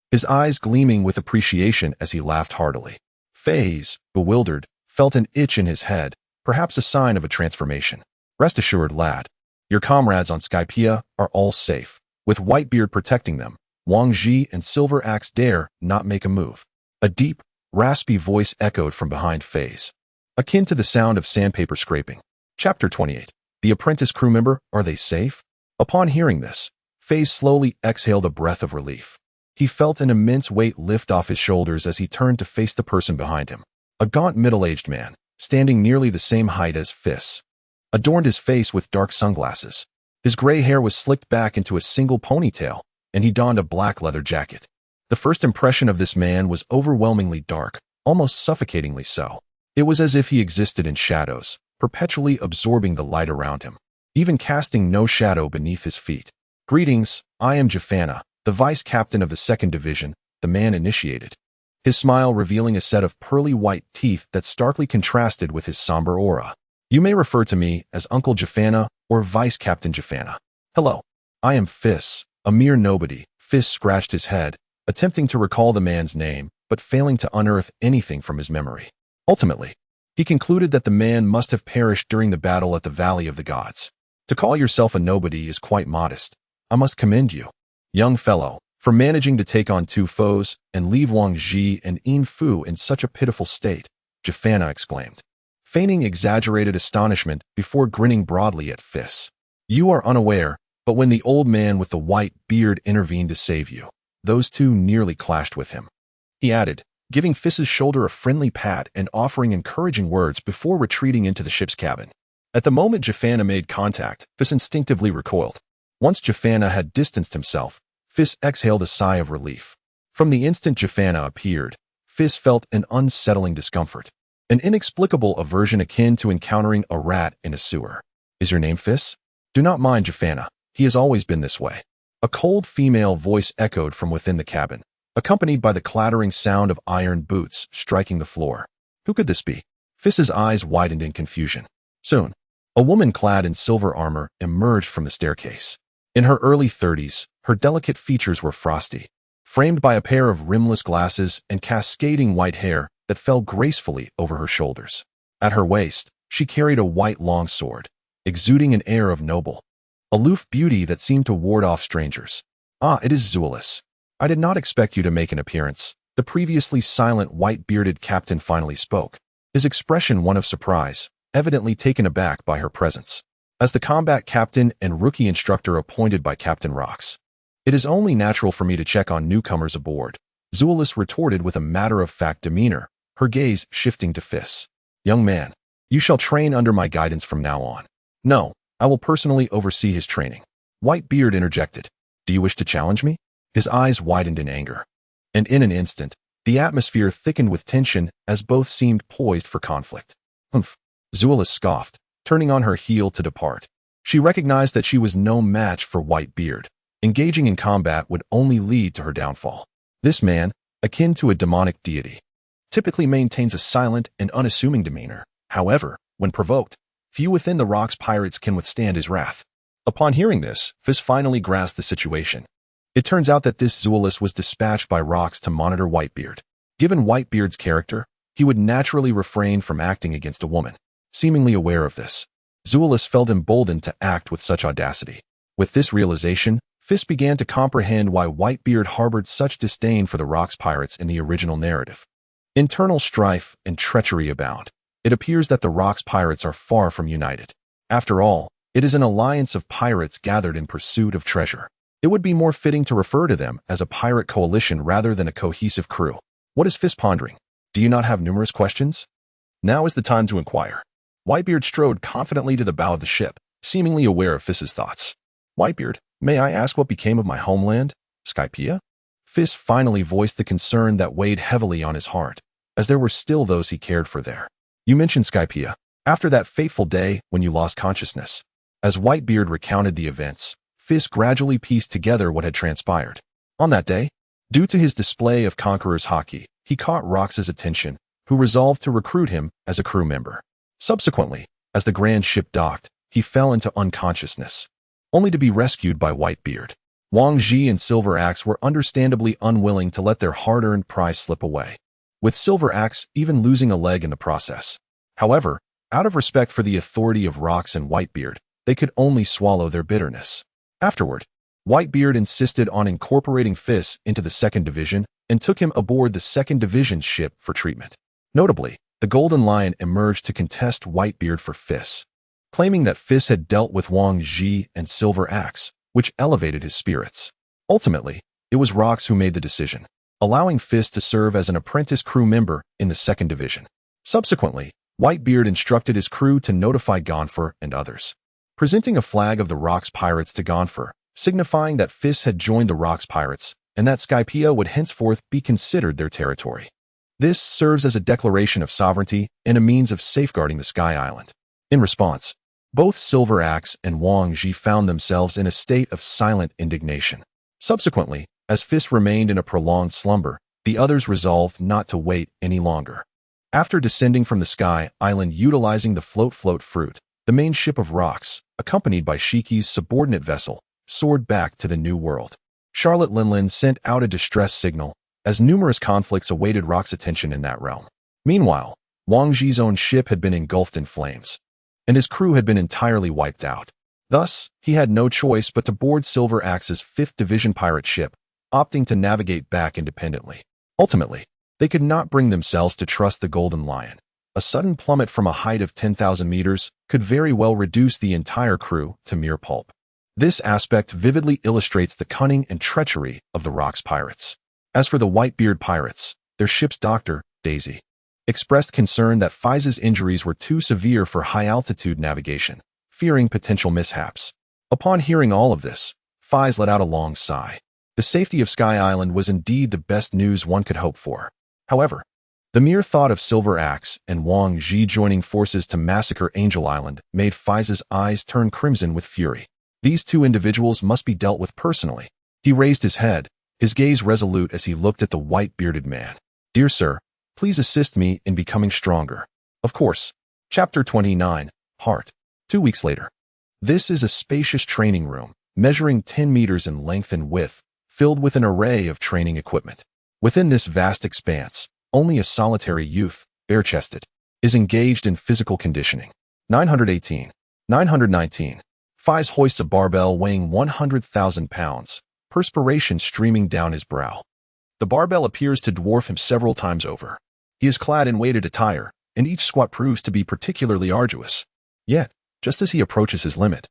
his eyes gleaming with appreciation as he laughed heartily. Feis, bewildered, felt an itch in his head, perhaps a sign of a transformation. "Rest assured, lad, your comrades on Skypea are all safe. With Whitebeard protecting them, Wang Ji and Silver Axe dare not make a move." A deep, raspy voice echoed from behind Feis, akin to the sound of sandpaper scraping. Chapter 28. The apprentice crew member, are they safe? Upon hearing this, Feis slowly exhaled a breath of relief. He felt an immense weight lift off his shoulders as he turned to face the person behind him. A gaunt middle-aged man, standing nearly the same height as Feis, adorned his face with dark sunglasses. His gray hair was slicked back into a single ponytail, and he donned a black leather jacket. The first impression of this man was overwhelmingly dark, almost suffocatingly so. It was as if he existed in shadows, perpetually absorbing the light around him, even casting no shadow beneath his feet. "Greetings, I am Jafana, the vice captain of the 2nd Division," the man initiated, his smile revealing a set of pearly white teeth that starkly contrasted with his somber aura. "You may refer to me as Uncle Jafana or Vice Captain Jafana." "Hello, I am Feis, a mere nobody." Feis scratched his head, attempting to recall the man's name, but failing to unearth anything from his memory. Ultimately, he concluded that the man must have perished during the battle at the Valley of the Gods. "To call yourself a nobody is quite modest. I must commend you, young fellow, for managing to take on 2 foes and leave Wang Ji and Yin Fu in such a pitiful state," Jafana exclaimed, feigning exaggerated astonishment before grinning broadly at Feis. "You are unaware, but when the old man with the white beard intervened to save you, those 2 nearly clashed with him," he added, giving Feis's shoulder a friendly pat and offering encouraging words before retreating into the ship's cabin. At the moment Jafana made contact, Feis instinctively recoiled. Once Jafana had distanced himself, Feis exhaled a sigh of relief. From the instant Jafana appeared, Feis felt an unsettling discomfort, an inexplicable aversion akin to encountering a rat in a sewer. "Is your name Feis?" "Do not mind Jafana, he has always been this way." A cold female voice echoed from within the cabin, accompanied by the clattering sound of iron boots striking the floor. Who could this be? Feis's eyes widened in confusion. Soon, a woman clad in silver armor emerged from the staircase. In her early 30s, her delicate features were frosty, framed by a pair of rimless glasses and cascading white hair that fell gracefully over her shoulders. At her waist, she carried a white longsword, exuding an air of noble, aloof beauty that seemed to ward off strangers. "Ah, it is Zulus. I did not expect you to make an appearance." The previously silent white-bearded captain finally spoke, his expression one of surprise, evidently taken aback by her presence. As the combat captain and rookie instructor appointed by Captain Rox, "It is only natural for me to check on newcomers aboard," Zulus retorted with a matter-of-fact demeanor, her gaze shifting to Feis. "Young man, you shall train under my guidance from now on." "No, I will personally oversee his training." Whitebeard interjected. "Do you wish to challenge me?" His eyes widened in anger, and in an instant, the atmosphere thickened with tension as both seemed poised for conflict. "Humph," Zulus scoffed, turning on her heel to depart. She recognized that she was no match for Whitebeard. Engaging in combat would only lead to her downfall. This man, akin to a demonic deity, typically maintains a silent and unassuming demeanor. However, when provoked, few within the Rock's pirates can withstand his wrath. Upon hearing this, Feis finally grasped the situation. It turns out that this Zulus was dispatched by Rox to monitor Whitebeard. Given Whitebeard's character, he would naturally refrain from acting against a woman. Seemingly aware of this, Zulus felt emboldened to act with such audacity. With this realization, Feis began to comprehend why Whitebeard harbored such disdain for the Rock's pirates in the original narrative. Internal strife and treachery abound. It appears that the Rock's pirates are far from united. After all, it is an alliance of pirates gathered in pursuit of treasure. It would be more fitting to refer to them as a pirate coalition rather than a cohesive crew. What is Feis pondering? Do you not have numerous questions? Now is the time to inquire. Whitebeard strode confidently to the bow of the ship, seemingly aware of Feis's thoughts. "Whitebeard, May I ask what became of my homeland, Skypea? Feis finally voiced the concern that weighed heavily on his heart, as there were still those he cared for there. You mentioned Skypea. After that fateful day when you lost consciousness. As Whitebeard recounted the events, Feis gradually pieced together what had transpired. On that day, due to his display of conqueror's hockey, he caught Rox's attention, who resolved to recruit him as a crew member. Subsequently, as the grand ship docked, he fell into unconsciousness, only to be rescued by Whitebeard. Wang Ji and Silver Axe were understandably unwilling to let their hard-earned prize slip away, with Silver Axe even losing a leg in the process. However, out of respect for the authority of Rox and Whitebeard, they could only swallow their bitterness. Afterward, Whitebeard insisted on incorporating Feis into the 2nd Division and took him aboard the 2nd Division ship for treatment. Notably, the Golden Lion emerged to contest Whitebeard for Feis, claiming that Feis had dealt with Wang Ji and Silver Axe, which elevated his spirits. Ultimately, it was Rox who made the decision, allowing Feis to serve as an apprentice crew member in the 2nd Division. Subsequently, Whitebeard instructed his crew to notify Gonfer and others, presenting a flag of the Rox pirates to Gonfer, signifying that Feis had joined the Rox pirates and that Skypea would henceforth be considered their territory. This serves as a declaration of sovereignty and a means of safeguarding the Sky Island. In response, both Silver Axe and Wang Ji found themselves in a state of silent indignation. Subsequently, as Feis remained in a prolonged slumber, the others resolved not to wait any longer. After descending from the Sky Island utilizing the Float Fruit, the main ship of Rox, accompanied by Shiki's subordinate vessel, soared back to the New World. Charlotte Linlin sent out a distress signal, as numerous conflicts awaited Rox's attention in that realm. Meanwhile, Wang Ji's own ship had been engulfed in flames, and his crew had been entirely wiped out. Thus, he had no choice but to board Silver Axe's 5th Division pirate ship, opting to navigate back independently. Ultimately, they could not bring themselves to trust the Golden Lion. A sudden plummet from a height of 10,000 meters could very well reduce the entire crew to mere pulp. This aspect vividly illustrates the cunning and treachery of the Rox pirates. As for the Whitebeard pirates, their ship's doctor, Daisy, expressed concern that Feis's injuries were too severe for high-altitude navigation, fearing potential mishaps. Upon hearing all of this, Feis let out a long sigh. The safety of Sky Island was indeed the best news one could hope for. However, the mere thought of Silver Axe and Wang Ji joining forces to massacre Angel Island made Feis's eyes turn crimson with fury. These two individuals must be dealt with personally. He raised his head, his gaze resolute as he looked at the white-bearded man. Dear sir, please assist me in becoming stronger. Of course. Chapter 29, Heart. 2 weeks later. This is a spacious training room, measuring 10 meters in length and width, filled with an array of training equipment. Within this vast expanse, only a solitary youth, bare-chested, is engaged in physical conditioning. 918. 919. Feis hoists a barbell weighing 100,000 pounds, perspiration streaming down his brow. The barbell appears to dwarf him several times over. He is clad in weighted attire, and each squat proves to be particularly arduous. Yet, just as he approaches his limit,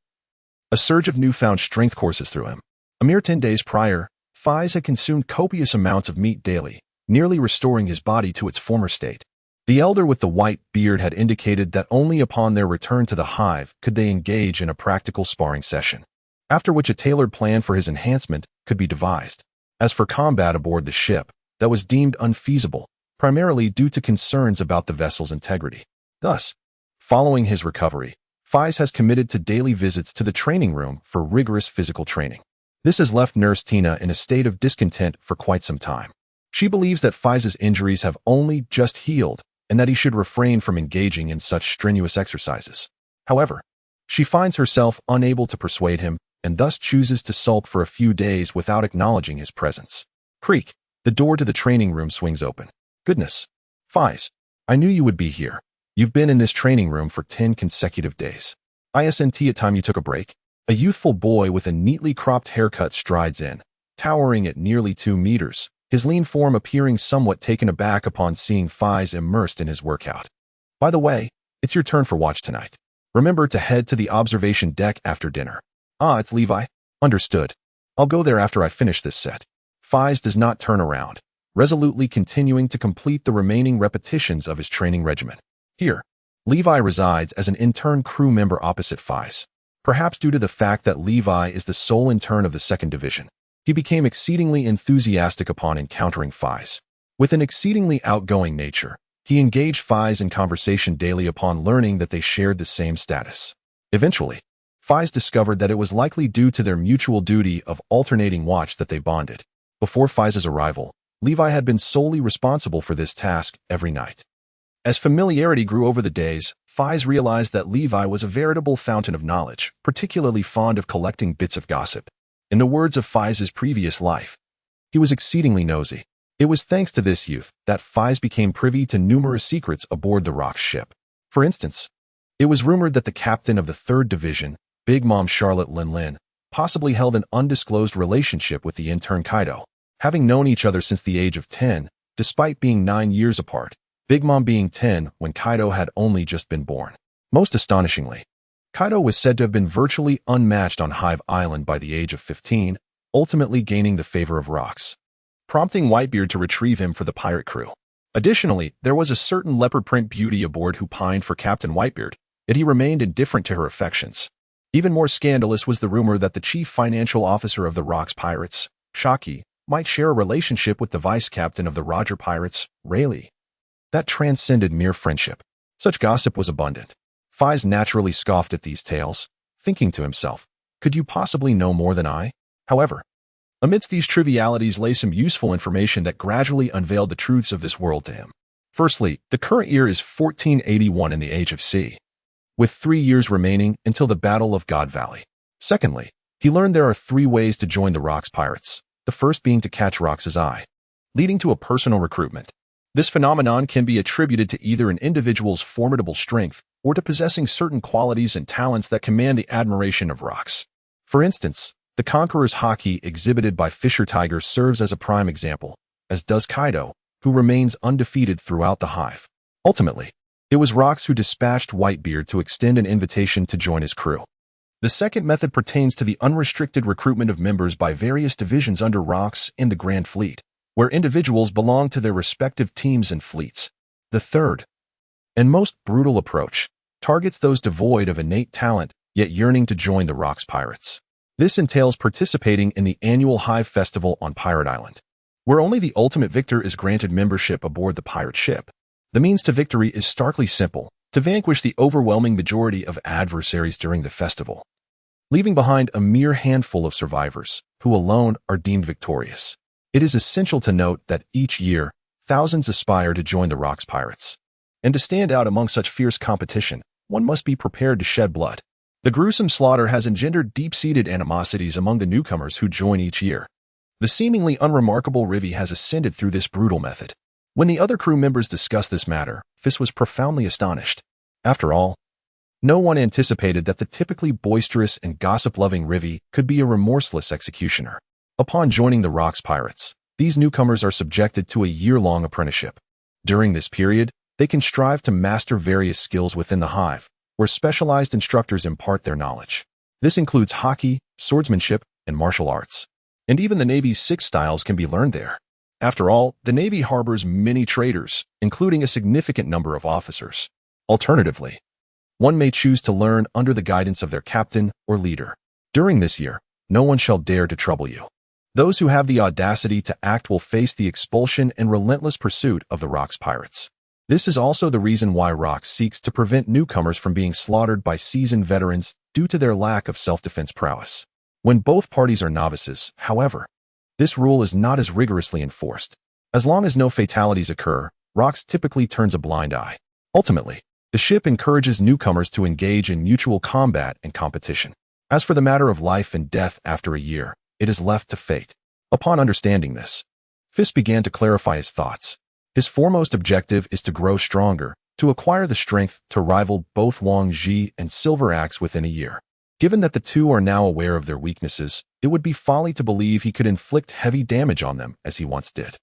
a surge of newfound strength courses through him. A mere 10 days prior, Feis had consumed copious amounts of meat daily, nearly restoring his body to its former state. The elder with the white beard had indicated that only upon their return to the hive could they engage in a practical sparring session, after which a tailored plan for his enhancement could be devised. As for combat aboard the ship, that was deemed unfeasible, primarily due to concerns about the vessel's integrity. Thus, following his recovery, Feis has committed to daily visits to the training room for rigorous physical training. This has left Nurse Tina in a state of discontent for quite some time. She believes that Feis's injuries have only just healed and that he should refrain from engaging in such strenuous exercises. However, she finds herself unable to persuade him and thus chooses to sulk for a few days without acknowledging his presence. Creak, the door to the training room swings open. Goodness. Feis, I knew you would be here. You've been in this training room for 10 consecutive days. Isn't it time you took a break? A youthful boy with a neatly cropped haircut strides in, towering at nearly 2 meters, his lean form appearing somewhat taken aback upon seeing Feis immersed in his workout. By the way, it's your turn for watch tonight. Remember to head to the observation deck after dinner. Ah, it's Levi. Understood. I'll go there after I finish this set. Feis does not turn around, resolutely continuing to complete the remaining repetitions of his training regimen. Here, Levi resides as an intern crew member opposite Feis, Perhaps due to the fact that Levi is the sole intern of the second division, he became exceedingly enthusiastic upon encountering Feis. With an exceedingly outgoing nature, he engaged Feis in conversation daily upon learning that they shared the same status. Eventually, Feis discovered that it was likely due to their mutual duty of alternating watch that they bonded. Before Feis's arrival, Levi had been solely responsible for this task every night. As familiarity grew over the days, Feis realized that Levi was a veritable fountain of knowledge, particularly fond of collecting bits of gossip. In the words of Feis's previous life, he was exceedingly nosy. It was thanks to this youth that Feis became privy to numerous secrets aboard the Rock's ship. For instance, it was rumored that the captain of the 3rd Division, Big Mom Charlotte Lin, possibly held an undisclosed relationship with the intern Kaido. Having known each other since the age of 10, despite being 9 years apart, Big Mom being 10 when Kaido had only just been born. Most astonishingly, Kaido was said to have been virtually unmatched on Hive Island by the age of 15, ultimately gaining the favor of Rocks, prompting Whitebeard to retrieve him for the pirate crew. Additionally, there was a certain leopard print beauty aboard who pined for Captain Whitebeard, yet he remained indifferent to her affections. Even more scandalous was the rumor that the chief financial officer of the Rocks Pirates, Shaki, might share a relationship with the vice captain of the Roger Pirates, Rayleigh. That transcended mere friendship. Such gossip was abundant. Feis naturally scoffed at these tales, thinking to himself, could you possibly know more than I? However, amidst these trivialities lay some useful information that gradually unveiled the truths of this world to him. Firstly, the current year is 1481 in the Age of Sea, with 3 years remaining until the Battle of God Valley. Secondly, he learned there are 3 ways to join the Rocks Pirates, the first being to catch Rocks' eye, leading to a personal recruitment. This phenomenon can be attributed to either an individual's formidable strength or to possessing certain qualities and talents that command the admiration of Rocks. For instance, the Conqueror's Haki exhibited by Fisher Tiger serves as a prime example, as does Kaido, who remains undefeated throughout the Hive. Ultimately, it was Rocks who dispatched Whitebeard to extend an invitation to join his crew. The second method pertains to the unrestricted recruitment of members by various divisions under Rocks in the Grand Fleet, where individuals belong to their respective teams and fleets. The third, and most brutal approach, targets those devoid of innate talent yet yearning to join the Rocks Pirates. This entails participating in the annual Hive Festival on Pirate Island, where only the ultimate victor is granted membership aboard the pirate ship. The means to victory is starkly simple: to vanquish the overwhelming majority of adversaries during the festival, leaving behind a mere handful of survivors, who alone are deemed victorious. It is essential to note that each year, thousands aspire to join the Rocks Pirates. And to stand out among such fierce competition, one must be prepared to shed blood. The gruesome slaughter has engendered deep-seated animosities among the newcomers who join each year. The seemingly unremarkable Rivi has ascended through this brutal method. When the other crew members discussed this matter, Feis was profoundly astonished. After all, no one anticipated that the typically boisterous and gossip-loving Rivi could be a remorseless executioner. Upon joining the Rocks Pirates, these newcomers are subjected to a year-long apprenticeship. During this period, they can strive to master various skills within the Hive, where specialized instructors impart their knowledge. This includes hockey, swordsmanship, and martial arts. And even the Navy's 6 styles can be learned there. After all, the Navy harbors many traders, including a significant number of officers. Alternatively, one may choose to learn under the guidance of their captain or leader. During this year, no one shall dare to trouble you. Those who have the audacity to act will face the expulsion and relentless pursuit of the Rocks Pirates. This is also the reason why Rocks seeks to prevent newcomers from being slaughtered by seasoned veterans due to their lack of self-defense prowess. When both parties are novices, however, this rule is not as rigorously enforced. As long as no fatalities occur, Rocks typically turns a blind eye. Ultimately, the ship encourages newcomers to engage in mutual combat and competition. As for the matter of life and death after a year, it is left to fate. Upon understanding this, Feis began to clarify his thoughts. His foremost objective is to grow stronger, to acquire the strength to rival both Wang Ji and Silver Axe within a year. Given that the two are now aware of their weaknesses, it would be folly to believe he could inflict heavy damage on them as he once did.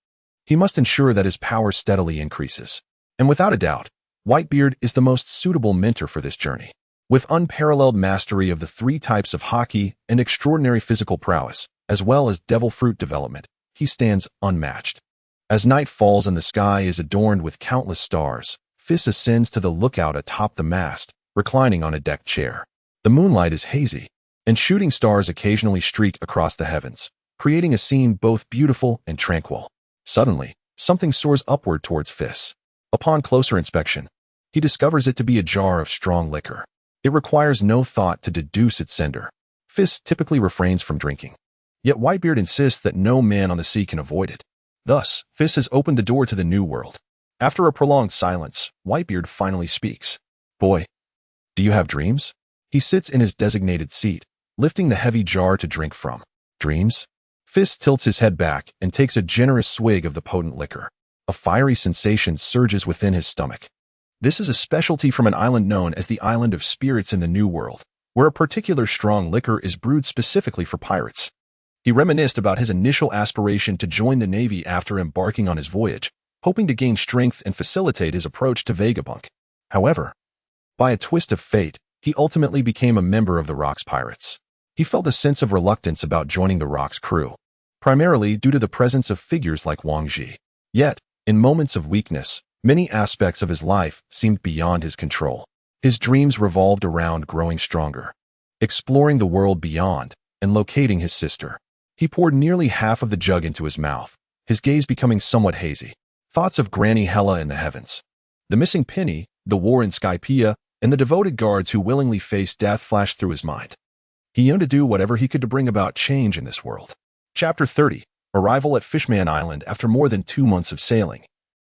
He must ensure that his power steadily increases. And without a doubt, Whitebeard is the most suitable mentor for this journey. With unparalleled mastery of the 3 types of hockey and extraordinary physical prowess, as well as devil fruit development, he stands unmatched. As night falls and the sky is adorned with countless stars, Feis ascends to the lookout atop the mast, reclining on a deck chair. The moonlight is hazy, and shooting stars occasionally streak across the heavens, creating a scene both beautiful and tranquil. Suddenly, something soars upward towards Feis. Upon closer inspection, he discovers it to be a jar of strong liquor. It requires no thought to deduce its sender. Feis typically refrains from drinking, yet Whitebeard insists that no man on the sea can avoid it. Thus, Feis has opened the door to the new world. After a prolonged silence, Whitebeard finally speaks. "Boy, do you have dreams?" He sits in his designated seat, lifting the heavy jar to drink from. "Dreams?" Feis tilts his head back and takes a generous swig of the potent liquor. A fiery sensation surges within his stomach. This is a specialty from an island known as the Island of Spirits in the New World, where a particular strong liquor is brewed specifically for pirates. He reminisced about his initial aspiration to join the Navy after embarking on his voyage, hoping to gain strength and facilitate his approach to Vagabunk. However, by a twist of fate, he ultimately became a member of the Rock's pirates. He felt a sense of reluctance about joining the Rock's crew, primarily due to the presence of figures like Wang Ji. Yet, in moments of weakness, many aspects of his life seemed beyond his control. His dreams revolved around growing stronger, exploring the world beyond, and locating his sister. He poured nearly half of the jug into his mouth, his gaze becoming somewhat hazy. Thoughts of Granny Hela in the heavens, the missing penny, the war in Skypiea, and the devoted guards who willingly faced death flashed through his mind. He yearned to do whatever he could to bring about change in this world. Chapter 30. Arrival at Fishman Island after more than 2 months of sailing.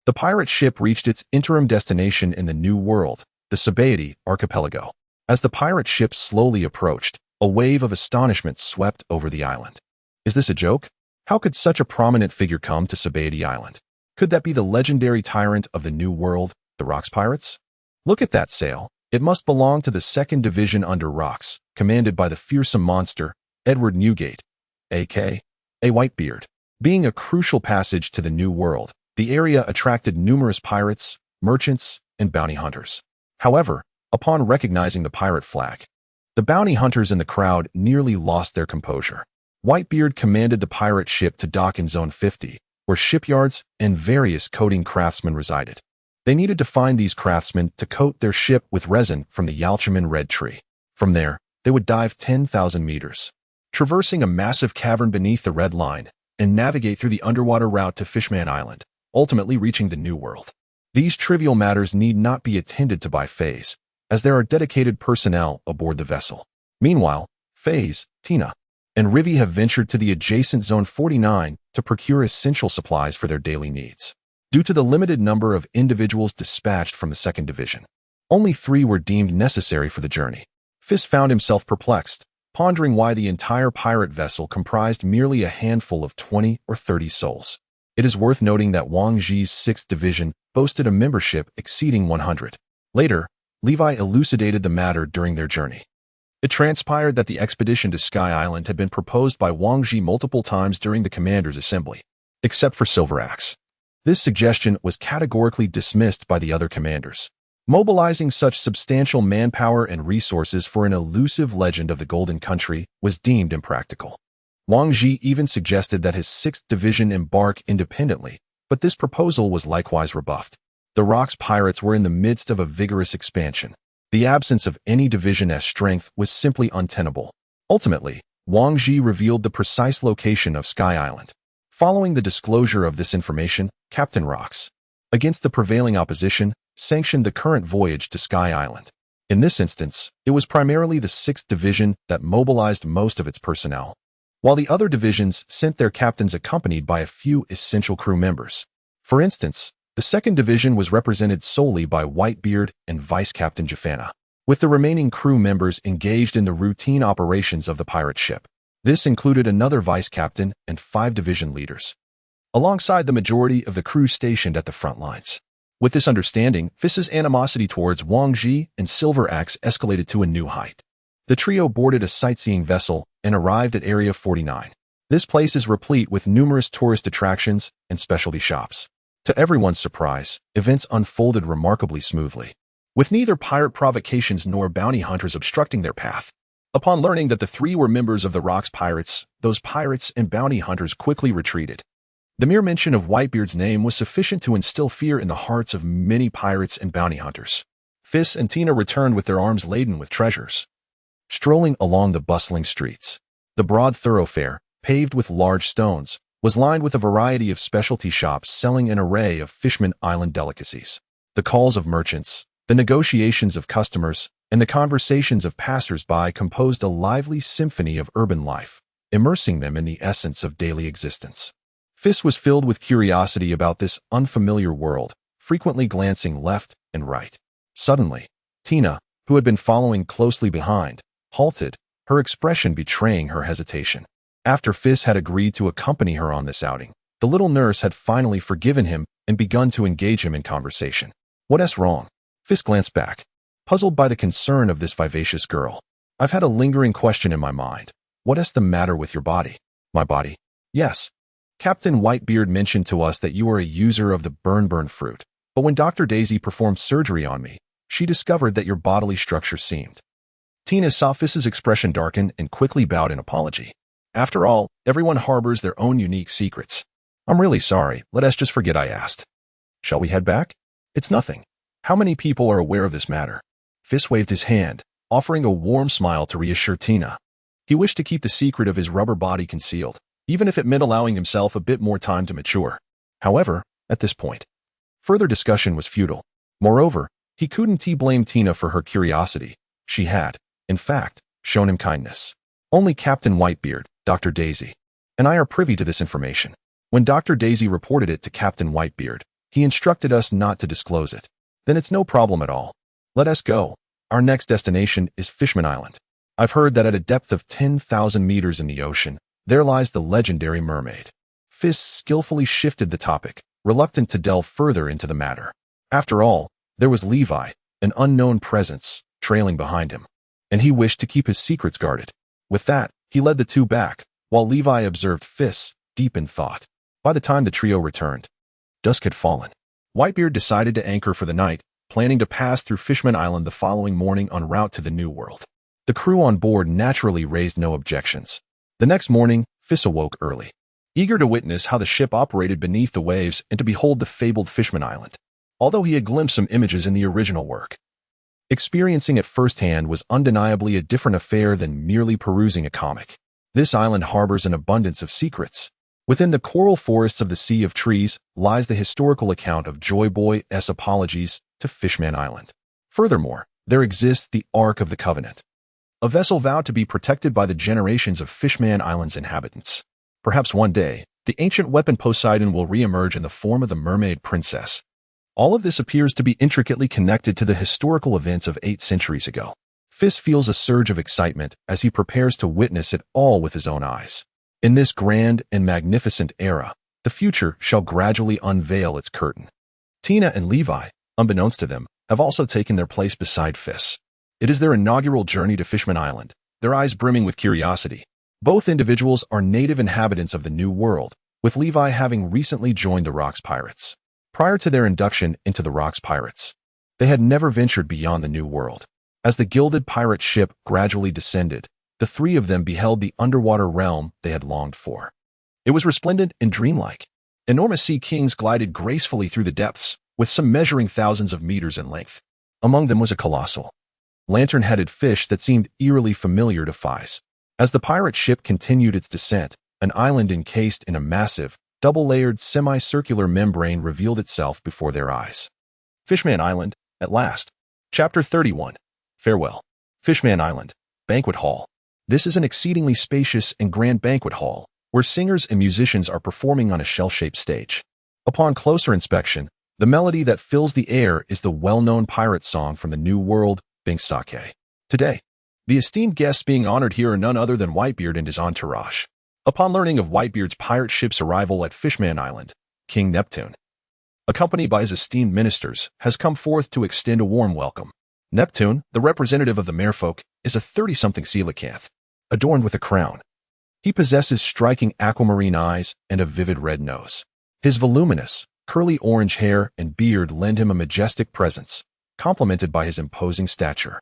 The pirate ship reached its interim destination in the New World, the Sabaody archipelago. As the pirate ship slowly approached, a wave of astonishment swept over the island. Is this a joke? How could such a prominent figure come to Sabaody Island? Could that be the legendary tyrant of the New World, the Rocks Pirates? Look at that sail. It must belong to the 2nd Division under Rocks, commanded by the fearsome monster, Edward Newgate, a.k.a. Whitebeard. Being a crucial passage to the New World, the area attracted numerous pirates, merchants, and bounty hunters. However, upon recognizing the pirate flag, the bounty hunters in the crowd nearly lost their composure. Whitebeard commanded the pirate ship to dock in Zone 50, where shipyards and various coating craftsmen resided. They needed to find these craftsmen to coat their ship with resin from the Yalchaman red tree. From there, they would dive 10,000 meters, traversing a massive cavern beneath the red line, and navigate through the underwater route to Fishman Island, ultimately reaching the New World. These trivial matters need not be attended to by Feis, as there are dedicated personnel aboard the vessel. Meanwhile, Feis, Tina, and Rivi have ventured to the adjacent Zone 49 to procure essential supplies for their daily needs. Due to the limited number of individuals dispatched from the 2nd Division, only 3 were deemed necessary for the journey. Feis found himself perplexed, pondering why the entire pirate vessel comprised merely a handful of 20 or 30 souls. It is worth noting that Wang Ji's 6th Division boasted a membership exceeding 100. Later, Levi elucidated the matter during their journey. It transpired that the expedition to Sky Island had been proposed by Wang Ji multiple times during the commander's assembly, except for Silver Axe. This suggestion was categorically dismissed by the other commanders. Mobilizing such substantial manpower and resources for an elusive legend of the Golden Country was deemed impractical. Wang Ji even suggested that his 6th Division embark independently, but this proposal was likewise rebuffed. The Rocks Pirates were in the midst of a vigorous expansion. The absence of any division as strength was simply untenable. Ultimately, Wang Ji revealed the precise location of Sky Island. Following the disclosure of this information, Captain Rocks, against the prevailing opposition, sanctioned the current voyage to Sky Island. In this instance, it was primarily the 6th Division that mobilized most of its personnel, while the other divisions sent their captains accompanied by a few essential crew members. For instance, the 2nd Division was represented solely by Whitebeard and Vice Captain Jafana, with the remaining crew members engaged in the routine operations of the pirate ship. This included another vice captain and 5 division leaders, alongside the majority of the crew stationed at the front lines. With this understanding, Feis's animosity towards Wang Ji and Silver Axe escalated to a new height. The trio boarded a sightseeing vessel and arrived at Area 49. This place is replete with numerous tourist attractions and specialty shops. To everyone's surprise, events unfolded remarkably smoothly, with neither pirate provocations nor bounty hunters obstructing their path. Upon learning that the 3 were members of the Rocks Pirates, those pirates and bounty hunters quickly retreated. The mere mention of Whitebeard's name was sufficient to instill fear in the hearts of many pirates and bounty hunters. Feis and Tina returned with their arms laden with treasures. strolling along the bustling streets. The broad thoroughfare, paved with large stones, was lined with a variety of specialty shops selling an array of Fishman Island delicacies. The calls of merchants, the negotiations of customers, and the conversations of passers-by composed a lively symphony of urban life, immersing them in the essence of daily existence. Feis was filled with curiosity about this unfamiliar world, frequently glancing left and right. Suddenly, Tina, who had been following closely behind, halted, her expression betraying her hesitation. After Feis had agreed to accompany her on this outing, the little nurse had finally forgiven him and begun to engage him in conversation. "What's wrong?" Feis glanced back, puzzled by the concern of this vivacious girl. "I've had a lingering question in my mind. What's the matter with your body?" "My body?" "Yes. Captain Whitebeard mentioned to us that you are a user of the burn fruit, but when Dr. Daisy performed surgery on me, she discovered that your bodily structure seemed." Tina saw Feis's expression darken and quickly bowed in apology. "After all, everyone harbors their own unique secrets. I'm really sorry. Let us just forget I asked. Shall we head back?" "It's nothing. How many people are aware of this matter?" Feis waved his hand, offering a warm smile to reassure Tina. He wished to keep the secret of his rubber body concealed, even if it meant allowing himself a bit more time to mature. However, at this point, further discussion was futile. Moreover, he couldn't blame Tina for her curiosity. She had, in fact, shown him kindness. Only Captain Whitebeard, Dr. Daisy, and I are privy to this information. When Dr. Daisy reported it to Captain Whitebeard, he instructed us not to disclose it. Then it's no problem at all. Let us go. Our next destination is Fishman Island. I've heard that at a depth of 10,000 meters in the ocean, there lies the legendary mermaid. Feis skillfully shifted the topic, reluctant to delve further into the matter. After all, there was Levi, an unknown presence, trailing behind him, and he wished to keep his secrets guarded. With that, he led the two back, while Levi observed Feis, deep in thought. By the time the trio returned, dusk had fallen. Whitebeard decided to anchor for the night, planning to pass through Fishman Island the following morning en route to the New World. The crew on board naturally raised no objections. The next morning, Feis awoke early, eager to witness how the ship operated beneath the waves and to behold the fabled Fishman Island, although he had glimpsed some images in the original work. Experiencing it firsthand was undeniably a different affair than merely perusing a comic. This island harbors an abundance of secrets. Within the coral forests of the Sea of Trees lies the historical account of Joy Boy's apologies to Fishman Island. Furthermore, there exists the Ark of the Covenant, a vessel vowed to be protected by the generations of Fishman Island's inhabitants. Perhaps one day, the ancient weapon Poseidon will re-emerge in the form of the mermaid princess. All of this appears to be intricately connected to the historical events of 8 centuries ago. Feis feels a surge of excitement as he prepares to witness it all with his own eyes. In this grand and magnificent era, the future shall gradually unveil its curtain. Tina and Levi, unbeknownst to them, have also taken their place beside Feis. It is their inaugural journey to Fishman Island, their eyes brimming with curiosity. Both individuals are native inhabitants of the New World, with Levi having recently joined the Rocks Pirates. Prior to their induction into the Rocks Pirates, they had never ventured beyond the New World. As the gilded pirate ship gradually descended, the three of them beheld the underwater realm they had longed for. It was resplendent and dreamlike. Enormous sea kings glided gracefully through the depths, with some measuring thousands of meters in length. Among them was a colossal, lantern-headed fish that seemed eerily familiar to Feis. As the pirate ship continued its descent, an island encased in a massive, double-layered semicircular membrane revealed itself before their eyes. Fishman Island, at last. Chapter 31. Farewell. Fishman Island, Banquet Hall. This is an exceedingly spacious and grand banquet hall, where singers and musicians are performing on a shell-shaped stage. Upon closer inspection, the melody that fills the air is the well-known pirate song from the New World, Bing Sake. Today, the esteemed guests being honored here are none other than Whitebeard and his entourage. Upon learning of Whitebeard's pirate ship's arrival at Fishman Island, King Neptune, accompanied by his esteemed ministers, has come forth to extend a warm welcome. Neptune, the representative of the merfolk, is a 30-something coelacanth, adorned with a crown. He possesses striking aquamarine eyes and a vivid red nose. His voluminous, curly orange hair and beard lend him a majestic presence, complemented by his imposing stature,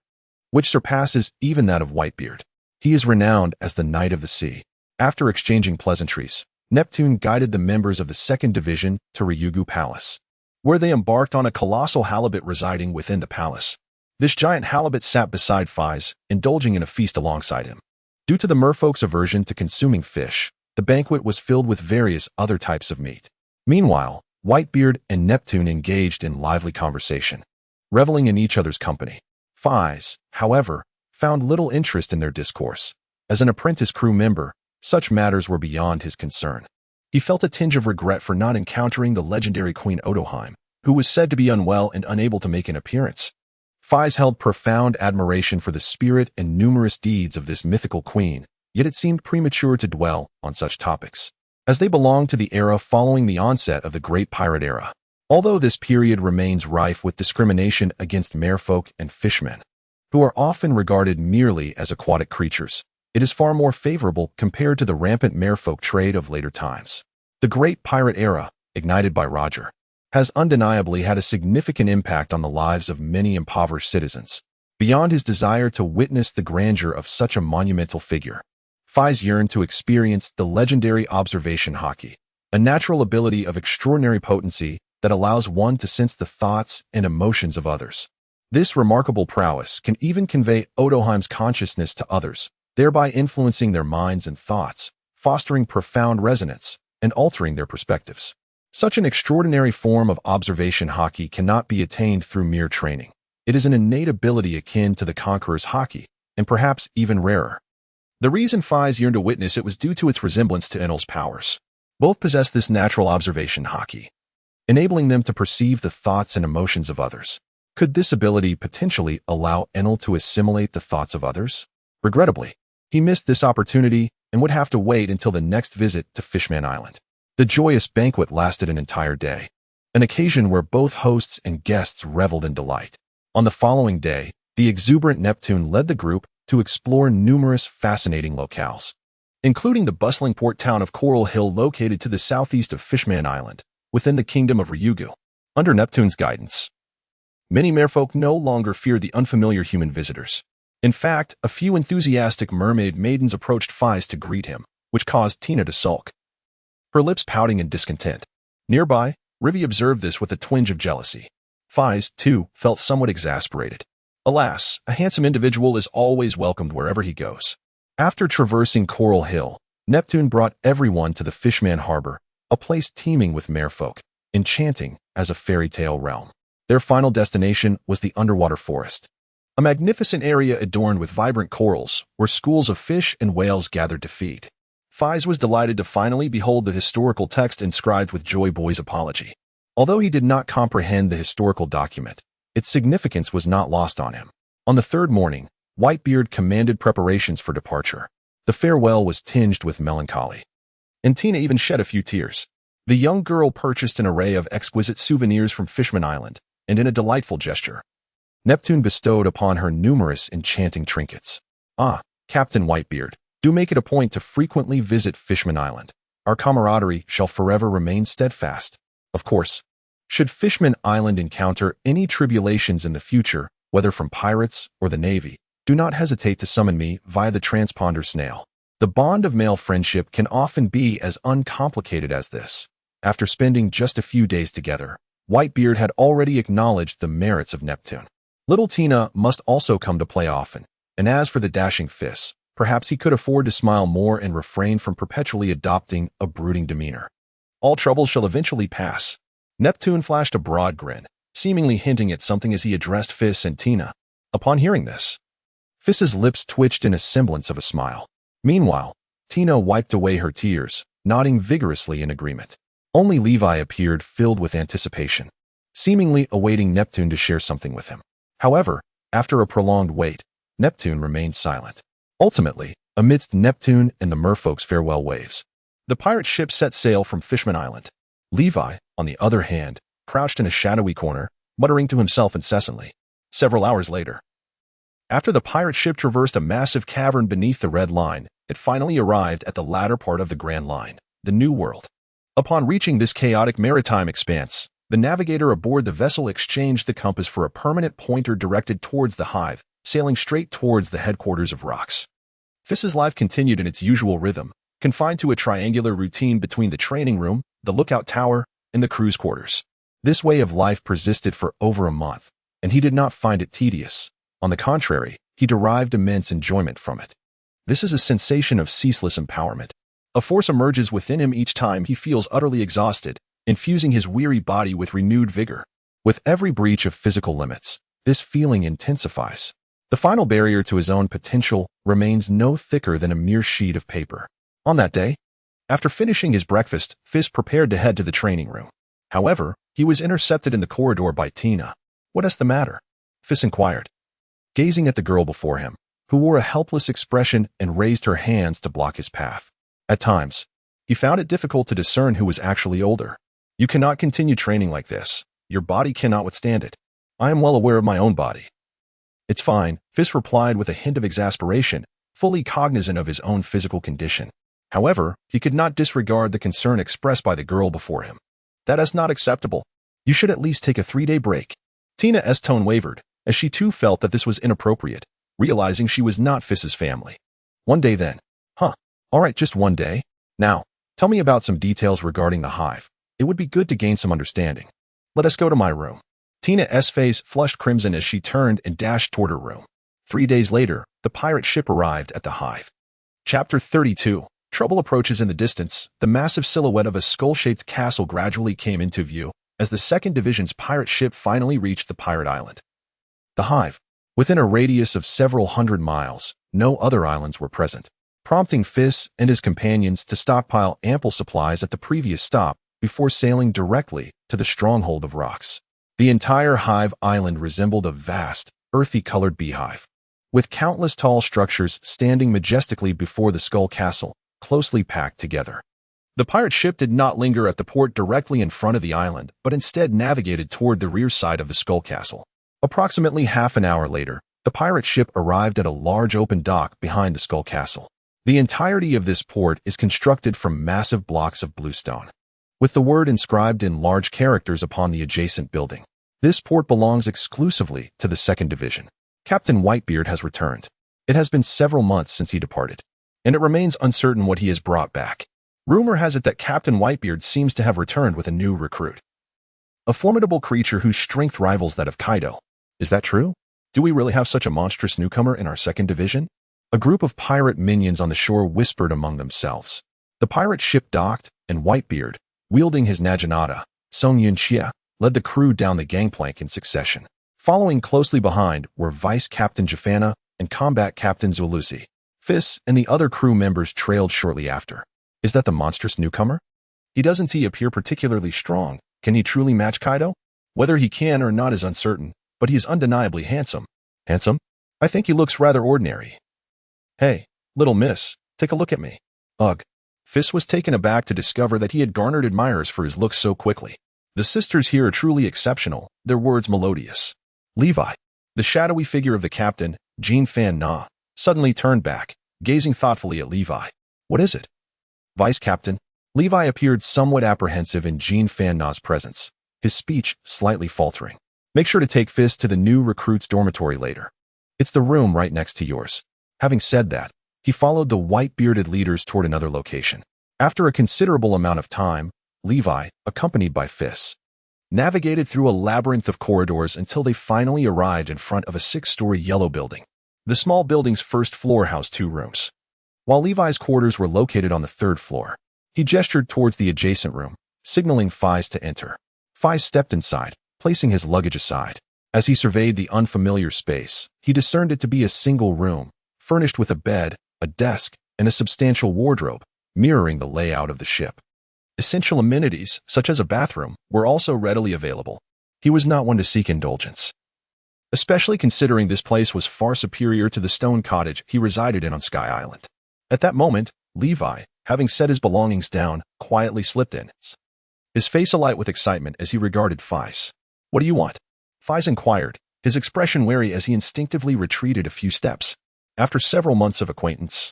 which surpasses even that of Whitebeard. He is renowned as the Knight of the Sea. After exchanging pleasantries, Neptune guided the members of the 2nd Division to Ryugu Palace, where they embarked on a colossal halibut residing within the palace. This giant halibut sat beside Feis, indulging in a feast alongside him. Due to the merfolk's aversion to consuming fish, the banquet was filled with various other types of meat. Meanwhile, Whitebeard and Neptune engaged in lively conversation, reveling in each other's company. Feis, however, found little interest in their discourse. As an apprentice crew member, such matters were beyond his concern. He felt a tinge of regret for not encountering the legendary Queen Odoheim, who was said to be unwell and unable to make an appearance. Feis held profound admiration for the spirit and numerous deeds of this mythical queen, yet it seemed premature to dwell on such topics, as they belonged to the era following the onset of the Great Pirate Era. Although this period remains rife with discrimination against merfolk and fishmen, who are often regarded merely as aquatic creatures, it is far more favorable compared to the rampant merfolk trade of later times. The Great Pirate Era, ignited by Roger, has undeniably had a significant impact on the lives of many impoverished citizens. Beyond his desire to witness the grandeur of such a monumental figure, Feis yearned to experience the legendary observation hockey, a natural ability of extraordinary potency that allows one to sense the thoughts and emotions of others. This remarkable prowess can even convey Odoheim's consciousness to others, thereby influencing their minds and thoughts, fostering profound resonance, and altering their perspectives. Such an extraordinary form of observation hockey cannot be attained through mere training. It is an innate ability akin to the Conqueror's hockey, and perhaps even rarer. The reason Feis yearned to witness it was due to its resemblance to Enel's powers. Both possess this natural observation hockey, enabling them to perceive the thoughts and emotions of others. Could this ability potentially allow Enel to assimilate the thoughts of others? Regrettably, he missed this opportunity and would have to wait until the next visit to Fishman Island. The joyous banquet lasted an entire day, an occasion where both hosts and guests reveled in delight. On the following day, the exuberant Neptune led the group to explore numerous fascinating locales, including the bustling port town of Coral Hill located to the southeast of Fishman Island, within the kingdom of Ryugu. Under Neptune's guidance, many merfolk no longer feared the unfamiliar human visitors. In fact, a few enthusiastic mermaid maidens approached Feis to greet him, which caused Tina to sulk, her lips pouting in discontent. Nearby, Rivi observed this with a twinge of jealousy. Feis, too, felt somewhat exasperated. Alas, a handsome individual is always welcomed wherever he goes. After traversing Coral Hill, Neptune brought everyone to the Fishman Harbor, a place teeming with merfolk, enchanting as a fairy tale realm. Their final destination was the underwater forest, a magnificent area adorned with vibrant corals, where schools of fish and whales gathered to feed. Feis was delighted to finally behold the historical text inscribed with Joy Boy's apology. Although he did not comprehend the historical document, its significance was not lost on him. On the third morning, Whitebeard commanded preparations for departure. The farewell was tinged with melancholy, and Tina even shed a few tears. The young girl purchased an array of exquisite souvenirs from Fishman Island, and in a delightful gesture, Neptune bestowed upon her numerous enchanting trinkets. Ah, Captain Whitebeard, do make it a point to frequently visit Fishman Island. Our camaraderie shall forever remain steadfast. Of course, should Fishman Island encounter any tribulations in the future, whether from pirates or the Navy, do not hesitate to summon me via the transponder snail. The bond of male friendship can often be as uncomplicated as this. After spending just a few days together, Whitebeard had already acknowledged the merits of Neptune. Little Tina must also come to play often, and as for the dashing Feis, perhaps he could afford to smile more and refrain from perpetually adopting a brooding demeanor. All troubles shall eventually pass. Neptune flashed a broad grin, seemingly hinting at something as he addressed Feis and Tina. Upon hearing this, Feis's lips twitched in a semblance of a smile. Meanwhile, Tina wiped away her tears, nodding vigorously in agreement. Only Levi appeared filled with anticipation, seemingly awaiting Neptune to share something with him. However, after a prolonged wait, Neptune remained silent. Ultimately, amidst Neptune and the merfolk's farewell waves, the pirate ship set sail from Fishman Island. Levi, on the other hand, crouched in a shadowy corner, muttering to himself incessantly. Several hours later, after the pirate ship traversed a massive cavern beneath the Red Line, it finally arrived at the latter part of the Grand Line, the New World. Upon reaching this chaotic maritime expanse, the navigator aboard the vessel exchanged the compass for a permanent pointer directed towards the hive, sailing straight towards the headquarters of Rocks. Feis's life continued in its usual rhythm, confined to a triangular routine between the training room, the lookout tower, and the crew's quarters. This way of life persisted for over a month, and he did not find it tedious. On the contrary, he derived immense enjoyment from it. This is a sensation of ceaseless empowerment. A force emerges within him each time he feels utterly exhausted, infusing his weary body with renewed vigor. With every breach of physical limits, this feeling intensifies. The final barrier to his own potential remains no thicker than a mere sheet of paper. On that day, after finishing his breakfast, Feis prepared to head to the training room. However, he was intercepted in the corridor by Tina. "What is the matter?" Feis inquired, gazing at the girl before him, who wore a helpless expression and raised her hands to block his path. At times, he found it difficult to discern who was actually older. "You cannot continue training like this. Your body cannot withstand it. I am well aware of my own body." "It's fine," Feis replied with a hint of exasperation, fully cognizant of his own physical condition. However, he could not disregard the concern expressed by the girl before him. "That is not acceptable. You should at least take a 3-day break." Tina's tone wavered, as she too felt that this was inappropriate, realizing she was not Feis's family. "One day then." "Huh. All right, just one day. Now, tell me about some details regarding the hive. It would be good to gain some understanding." "Let us go to my room." Tina's face flushed crimson as she turned and dashed toward her room. 3 days later, the pirate ship arrived at the hive. Chapter 32. Trouble approaches in the distance. The massive silhouette of a skull-shaped castle gradually came into view as the 2nd Division's pirate ship finally reached the pirate island. The hive. Within a radius of several hundred miles, no other islands were present, prompting Feis and his companions to stockpile ample supplies at the previous stop before sailing directly to the stronghold of rocks. The entire hive island resembled a vast, earthy-colored beehive, with countless tall structures standing majestically before the skull castle, closely packed together. The pirate ship did not linger at the port directly in front of the island, but instead navigated toward the rear side of the skull castle. Approximately half an hour later, the pirate ship arrived at a large open dock behind the skull castle. The entirety of this port is constructed from massive blocks of bluestone, with the word inscribed in large characters upon the adjacent building. This port belongs exclusively to the 2nd Division. Captain Whitebeard has returned. It has been several months since he departed, and it remains uncertain what he has brought back. Rumor has it that Captain Whitebeard seems to have returned with a new recruit, a formidable creature whose strength rivals that of Kaido. Is that true? Do we really have such a monstrous newcomer in our 2nd Division? A group of pirate minions on the shore whispered among themselves. The pirate ship docked, and Whitebeard, wielding his naginata, Song Yunxia, led the crew down the gangplank in succession. Following closely behind were Vice Captain Jafana and Combat Captain Zulusi. Feis and the other crew members trailed shortly after. Is that the monstrous newcomer? Doesn't he appear particularly strong? Can he truly match Kaido? Whether he can or not is uncertain, but he is undeniably handsome. Handsome? I think he looks rather ordinary. Hey, little miss, take a look at me. Ugh. Feis was taken aback to discover that he had garnered admirers for his looks so quickly. The sisters here are truly exceptional, their words melodious. Levi, the shadowy figure of the captain, Jean Fan Na, suddenly turned back, gazing thoughtfully at Levi. What is it? Vice Captain. Levi appeared somewhat apprehensive in Jean Fan Na's presence, his speech slightly faltering. Make sure to take Feis to the new recruit's dormitory later. It's the room right next to yours. Having said that, he followed the white-bearded leaders toward another location. After a considerable amount of time, Levi, accompanied by Feis, navigated through a labyrinth of corridors until they finally arrived in front of a 6-story yellow building. The small building's first floor housed 2 rooms. While Levi's quarters were located on the 3rd floor, he gestured towards the adjacent room, signaling Feis to enter. Feis stepped inside, placing his luggage aside. As he surveyed the unfamiliar space, he discerned it to be a single room, furnished with a bed, a desk, and a substantial wardrobe, mirroring the layout of the ship. Essential amenities, such as a bathroom, were also readily available. He was not one to seek indulgence, especially considering this place was far superior to the stone cottage he resided in on Sky Island. At that moment, Levi, having set his belongings down, quietly slipped in, his face alight with excitement as he regarded Feis. What do you want? Feis inquired, his expression wary as he instinctively retreated a few steps. After several months of acquaintance,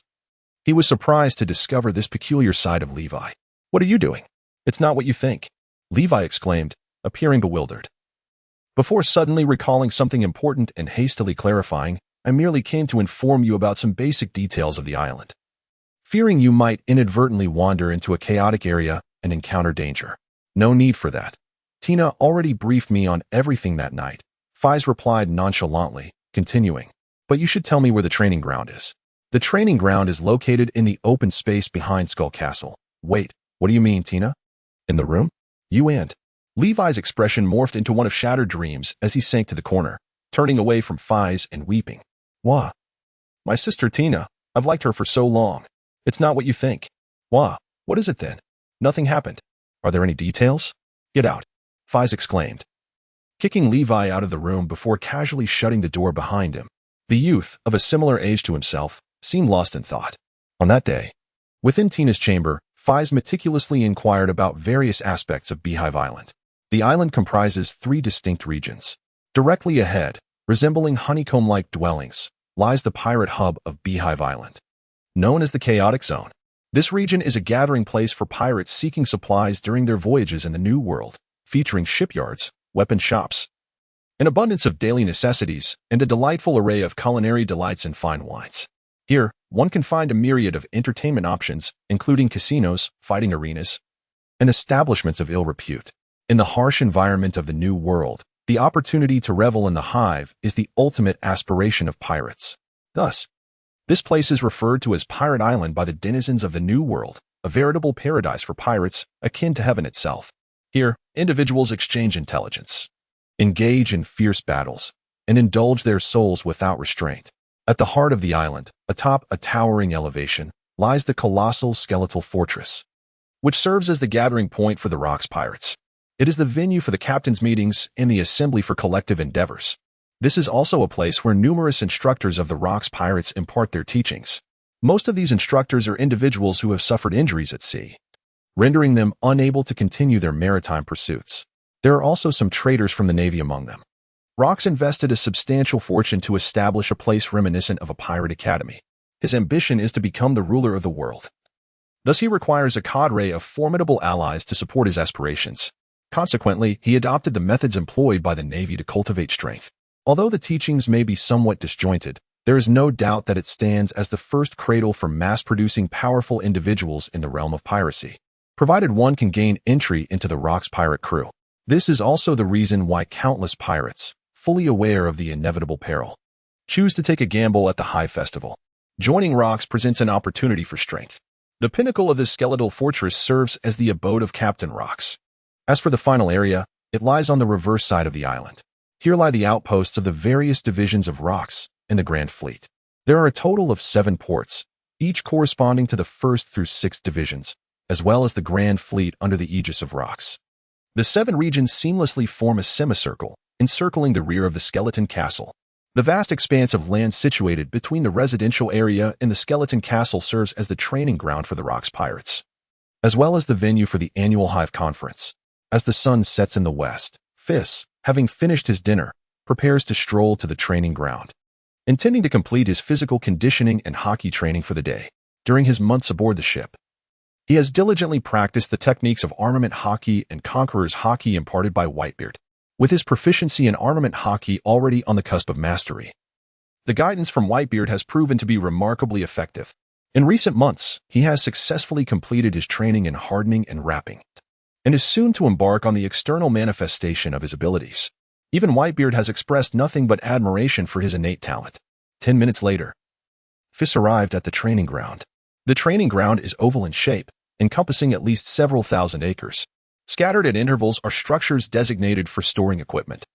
he was surprised to discover this peculiar side of Levi. What are you doing? It's not what you think, Levi exclaimed, appearing bewildered. Before suddenly recalling something important and hastily clarifying, I merely came to inform you about some basic details of the island, fearing you might inadvertently wander into a chaotic area and encounter danger. No need for that. Tina already briefed me on everything that night, Feis replied nonchalantly, continuing, "But you should tell me where the training ground is." "The training ground is located in the open space behind Skull Castle." "Wait, what do you mean, Tina?" "In the room?" "You and—" Levi's expression morphed into one of shattered dreams as he sank to the corner, turning away from Feis and weeping. "Wah. My sister Tina. I've liked her for so long. It's not what you think." "Wah. What is it then?" "Nothing happened." "Are there any details?" "Get out," Feis exclaimed, kicking Levi out of the room before casually shutting the door behind him. The youth, of a similar age to himself, seemed lost in thought. On that day, within Tina's chamber, Feis meticulously inquired about various aspects of Beehive Island. The island comprises 3 distinct regions. Directly ahead, resembling honeycomb-like dwellings, lies the pirate hub of Beehive Island, known as the Chaotic Zone. This region is a gathering place for pirates seeking supplies during their voyages in the New World, featuring shipyards, weapon shops, an abundance of daily necessities, and a delightful array of culinary delights and fine wines. Here, one can find a myriad of entertainment options, including casinos, fighting arenas, and establishments of ill repute. In the harsh environment of the New World, the opportunity to revel in the hive is the ultimate aspiration of pirates. Thus, this place is referred to as Pirate Island by the denizens of the New World, a veritable paradise for pirates, akin to heaven itself. Here, individuals exchange intelligence, engage in fierce battles, and indulge their souls without restraint. At the heart of the island, atop a towering elevation, lies the colossal skeletal fortress, which serves as the gathering point for the Rocks pirates. It is the venue for the captain's meetings and the assembly for collective endeavors. This is also a place where numerous instructors of the Rocks pirates impart their teachings. Most of these instructors are individuals who have suffered injuries at sea, rendering them unable to continue their maritime pursuits. There are also some traders from the Navy among them. Rocks invested a substantial fortune to establish a place reminiscent of a pirate academy. His ambition is to become the ruler of the world. Thus he requires a cadre of formidable allies to support his aspirations. Consequently, he adopted the methods employed by the Navy to cultivate strength. Although the teachings may be somewhat disjointed, there is no doubt that it stands as the first cradle for mass-producing powerful individuals in the realm of piracy, provided one can gain entry into the Rocks pirate crew. This is also the reason why countless pirates, fully aware of the inevitable peril, choose to take a gamble at the Hive Festival. Joining Rocks presents an opportunity for strength. The pinnacle of this skeletal fortress serves as the abode of Captain Rocks. As for the final area, it lies on the reverse side of the island. Here lie the outposts of the various divisions of Rocks and the Grand Fleet. There are a total of 7 ports, each corresponding to the 1st through 6th divisions, as well as the Grand Fleet under the aegis of Rocks. The 7 regions seamlessly form a semicircle, encircling the rear of the Skeleton Castle. The vast expanse of land situated between the residential area and the Skeleton Castle serves as the training ground for the Rocks pirates, as well as the venue for the annual Hive Conference. As the sun sets in the west, Feis, having finished his dinner, prepares to stroll to the training ground, intending to complete his physical conditioning and hockey training for the day. During his months aboard the ship, he has diligently practiced the techniques of armament hockey and conqueror's hockey imparted by Whitebeard. With his proficiency in armament hockey already on the cusp of mastery, the guidance from Whitebeard has proven to be remarkably effective. In recent months, he has successfully completed his training in hardening and wrapping, and is soon to embark on the external manifestation of his abilities. Even Whitebeard has expressed nothing but admiration for his innate talent. 10 minutes later, Feis arrived at the training ground. The training ground is oval in shape, encompassing at least several thousand acres. Scattered at intervals are structures designated for storing equipment.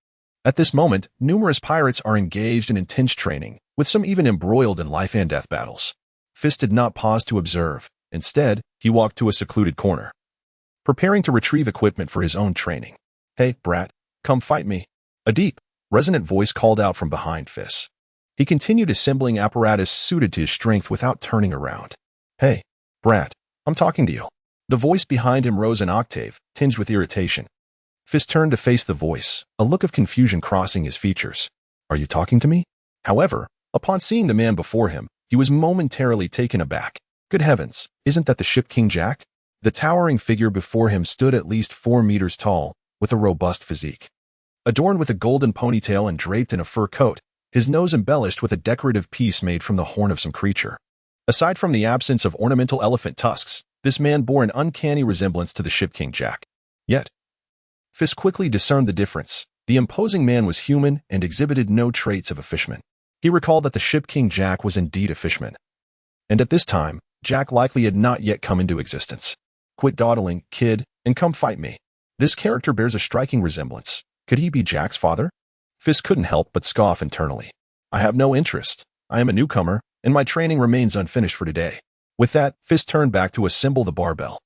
At this moment, numerous pirates are engaged in intense training, with some even embroiled in life and death battles. Feis did not pause to observe. Instead, he walked to a secluded corner, preparing to retrieve equipment for his own training. "Hey, brat, come fight me," a deep, resonant voice called out from behind Feis. He continued assembling apparatus suited to his strength without turning around. "Hey, brat, I'm talking to you." The voice behind him rose an octave, tinged with irritation. Feis turned to face the voice, a look of confusion crossing his features. "Are you talking to me?" However, upon seeing the man before him, he was momentarily taken aback. Good heavens, isn't that the Ship King Jack? The towering figure before him stood at least 4 meters tall, with a robust physique. Adorned with a golden ponytail and draped in a fur coat, his nose embellished with a decorative piece made from the horn of some creature. Aside from the absence of ornamental elephant tusks, this man bore an uncanny resemblance to the Ship King Jack. Yet, Feis quickly discerned the difference. The imposing man was human and exhibited no traits of a fisherman. He recalled that the ship King Jack was indeed a fisherman. And at this time, Jack likely had not yet come into existence. Quit dawdling, kid, and come fight me. This character bears a striking resemblance. Could he be Jack's father? Feis couldn't help but scoff internally. I have no interest. I am a newcomer, and my training remains unfinished for today. With that, Feis turned back to assemble the barbell.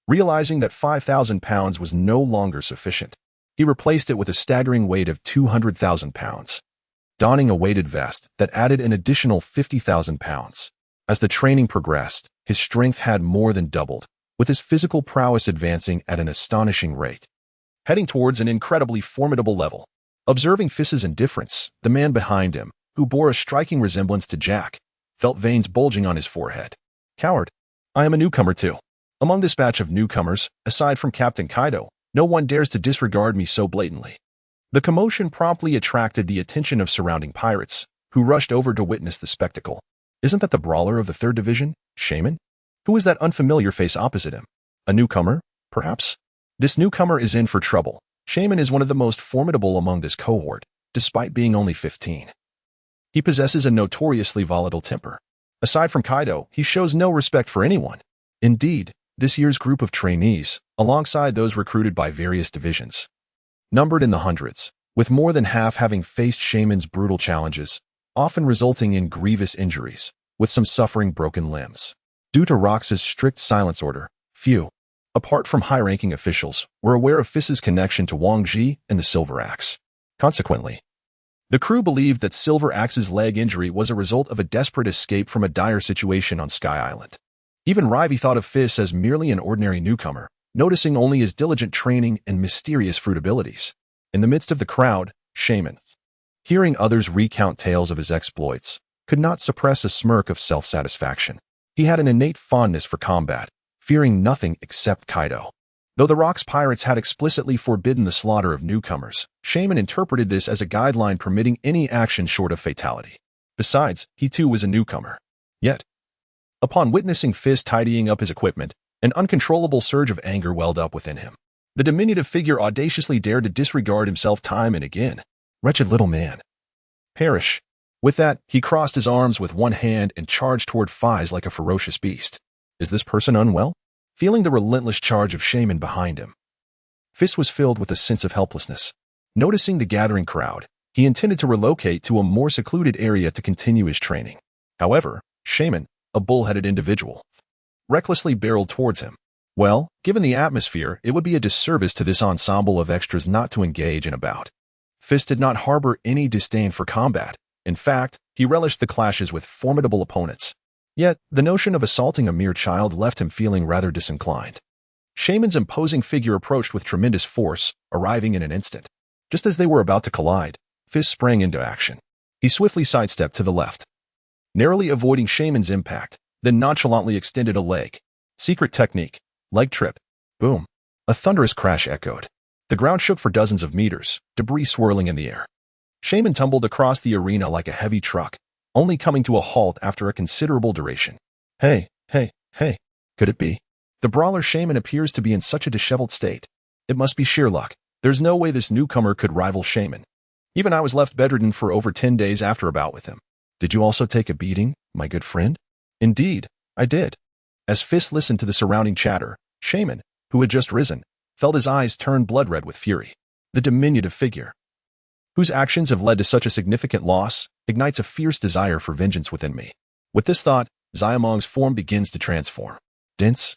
Realizing that 5,000 pounds was no longer sufficient, he replaced it with a staggering weight of 200,000 pounds, donning a weighted vest that added an additional 50,000 pounds. As the training progressed, his strength had more than doubled, with his physical prowess advancing at an astonishing rate, heading towards an incredibly formidable level. Observing Feis's indifference, the man behind him, who bore a striking resemblance to Jack, felt veins bulging on his forehead. Coward. I am a newcomer too. Among this batch of newcomers, aside from Captain Kaido, no one dares to disregard me so blatantly. The commotion promptly attracted the attention of surrounding pirates, who rushed over to witness the spectacle. Isn't that the brawler of the 3rd Division, Shaman? Who is that unfamiliar face opposite him? A newcomer, perhaps? This newcomer is in for trouble. Shaman is one of the most formidable among this cohort, despite being only 15. He possesses a notoriously volatile temper. Aside from Kaido, he shows no respect for anyone. Indeed, this year's group of trainees, alongside those recruited by various divisions, numbered in the hundreds, with more than half having faced Shaman's brutal challenges, often resulting in grievous injuries, with some suffering broken limbs. Due to Rox's strict silence order, few, apart from high-ranking officials, were aware of Feis's connection to Wang Ji and the Silver Axe. Consequently, the crew believed that Silver Axe's leg injury was a result of a desperate escape from a dire situation on Sky Island. Even Rivy thought of Feis as merely an ordinary newcomer, noticing only his diligent training and mysterious fruit abilities. In the midst of the crowd, Shaman, hearing others recount tales of his exploits, could not suppress a smirk of self-satisfaction. He had an innate fondness for combat, fearing nothing except Kaido. Though the Rocks pirates had explicitly forbidden the slaughter of newcomers, Shaman interpreted this as a guideline permitting any action short of fatality. Besides, he too was a newcomer. Yet, upon witnessing Feis tidying up his equipment, an uncontrollable surge of anger welled up within him. The diminutive figure audaciously dared to disregard himself time and again. Wretched little man. Perish. With that, he crossed his arms with one hand and charged toward Feis like a ferocious beast. Is this person unwell? Feeling the relentless charge of Shaman behind him, Feis was filled with a sense of helplessness. Noticing the gathering crowd, he intended to relocate to a more secluded area to continue his training. However, Shaman, a bull-headed individual, recklessly barreled towards him. Well, given the atmosphere, it would be a disservice to this ensemble of extras not to engage in a bout. Feis did not harbor any disdain for combat. In fact, he relished the clashes with formidable opponents. Yet, the notion of assaulting a mere child left him feeling rather disinclined. Shaman's imposing figure approached with tremendous force, arriving in an instant. Just as they were about to collide, Feis sprang into action. He swiftly sidestepped to the left, narrowly avoiding Shaman's impact, then nonchalantly extended a leg. Secret technique. Leg trip. Boom. A thunderous crash echoed. The ground shook for dozens of meters, debris swirling in the air. Shaman tumbled across the arena like a heavy truck, only coming to a halt after a considerable duration. Hey. Could it be? The brawler Shaman appears to be in such a disheveled state. It must be sheer luck. There's no way this newcomer could rival Shaman. Even I was left bedridden for over 10 days after a bout with him. Did you also take a beating, my good friend? Indeed, I did. As Feis listened to the surrounding chatter, Shaman, who had just risen, felt his eyes turn blood-red with fury. The diminutive figure, whose actions have led to such a significant loss, ignites a fierce desire for vengeance within me. With this thought, Xiaomong's form begins to transform. Dense,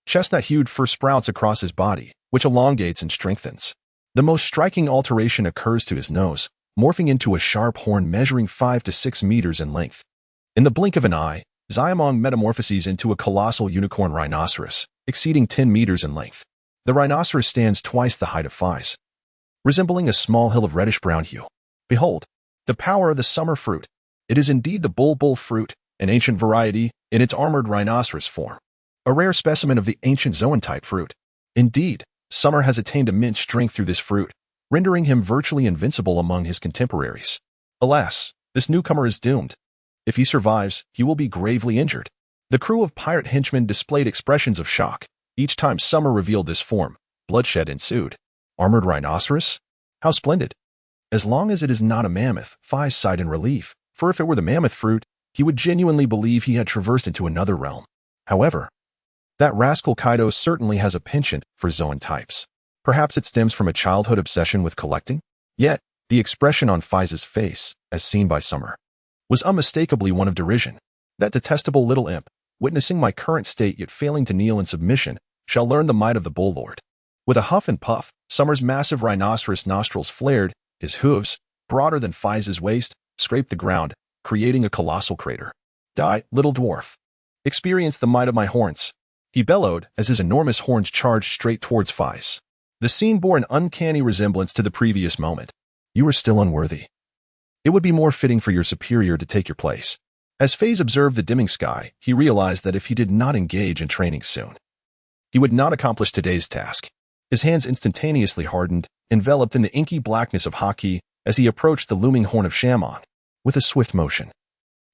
chestnut-hued fur sprouts across his body, which elongates and strengthens. The most striking alteration occurs to his nose, morphing into a sharp horn measuring 5 to 6 meters in length. In the blink of an eye, Xiaomong metamorphoses into a colossal unicorn rhinoceros, exceeding 10 meters in length. The rhinoceros stands twice the height of Feis, resembling a small hill of reddish-brown hue. Behold, the power of the summer fruit. It is indeed the bull fruit, an ancient variety, in its armored rhinoceros form. A rare specimen of the ancient zoan-type fruit. Indeed, Summer has attained immense strength through this fruit, rendering him virtually invincible among his contemporaries. Alas, this newcomer is doomed. If he survives, he will be gravely injured. The crew of pirate henchmen displayed expressions of shock. Each time Summer revealed this form, bloodshed ensued. Armored rhinoceros? How splendid. As long as it is not a mammoth, Feis sighed in relief, for if it were the mammoth fruit, he would genuinely believe he had traversed into another realm. However, that rascal Kaido certainly has a penchant for Zoan types. Perhaps it stems from a childhood obsession with collecting? Yet, the expression on Feis's face, as seen by Summer, was unmistakably one of derision. That detestable little imp, witnessing my current state yet failing to kneel in submission, shall learn the might of the bull lord. With a huff and puff, Summer's massive rhinoceros nostrils flared, his hooves, broader than Feis's waist, scraped the ground, creating a colossal crater. Die, little dwarf. Experience the might of my horns. He bellowed as his enormous horns charged straight towards Feis. The scene bore an uncanny resemblance to the previous moment. You are still unworthy. It would be more fitting for your superior to take your place. As Feis observed the dimming sky, he realized that if he did not engage in training soon, he would not accomplish today's task. His hands instantaneously hardened, enveloped in the inky blackness of Haki, as he approached the looming horn of Shaman. With a swift motion,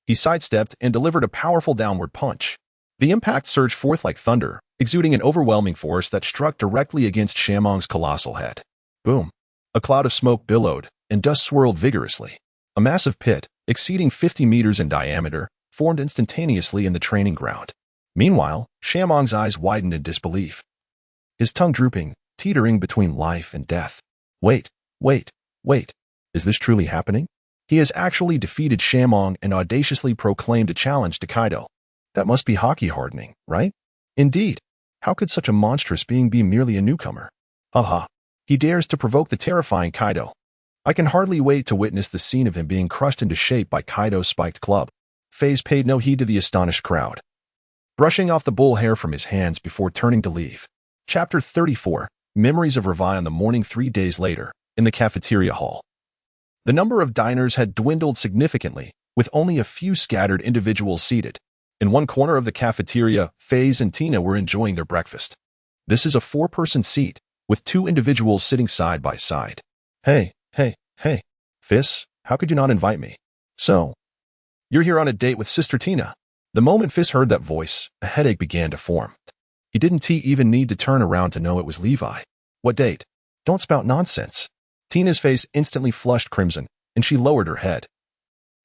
he sidestepped and delivered a powerful downward punch. The impact surged forth like thunder, exuding an overwhelming force that struck directly against Shaman's colossal head. Boom! A cloud of smoke billowed, and dust swirled vigorously. A massive pit, exceeding 50 meters in diameter, formed instantaneously in the training ground. Meanwhile, Shaman's eyes widened in disbelief, his tongue drooping, teetering between life and death. Wait. Is this truly happening? He has actually defeated Shaman and audaciously proclaimed a challenge to Kaido. That must be Haki hardening, right? Indeed. How could such a monstrous being be merely a newcomer? Haha. He dares to provoke the terrifying Kaido. I can hardly wait to witness the scene of him being crushed into shape by Kaido's spiked club. Feis paid no heed to the astonished crowd, brushing off the bull hair from his hands before turning to leave. Chapter 34, Memories of Revi on the morning 3 days later, in the cafeteria hall. The number of diners had dwindled significantly, with only a few scattered individuals seated. In one corner of the cafeteria, Feis and Tina were enjoying their breakfast. This is a 4-person seat, with 2 individuals sitting side by side. Hey, Feis, how could you not invite me? So, you're here on a date with Sister Tina. The moment Feis heard that voice, a headache began to form. He didn't even need to turn around to know it was Levi. What date? Don't spout nonsense. Tina's face instantly flushed crimson, and she lowered her head,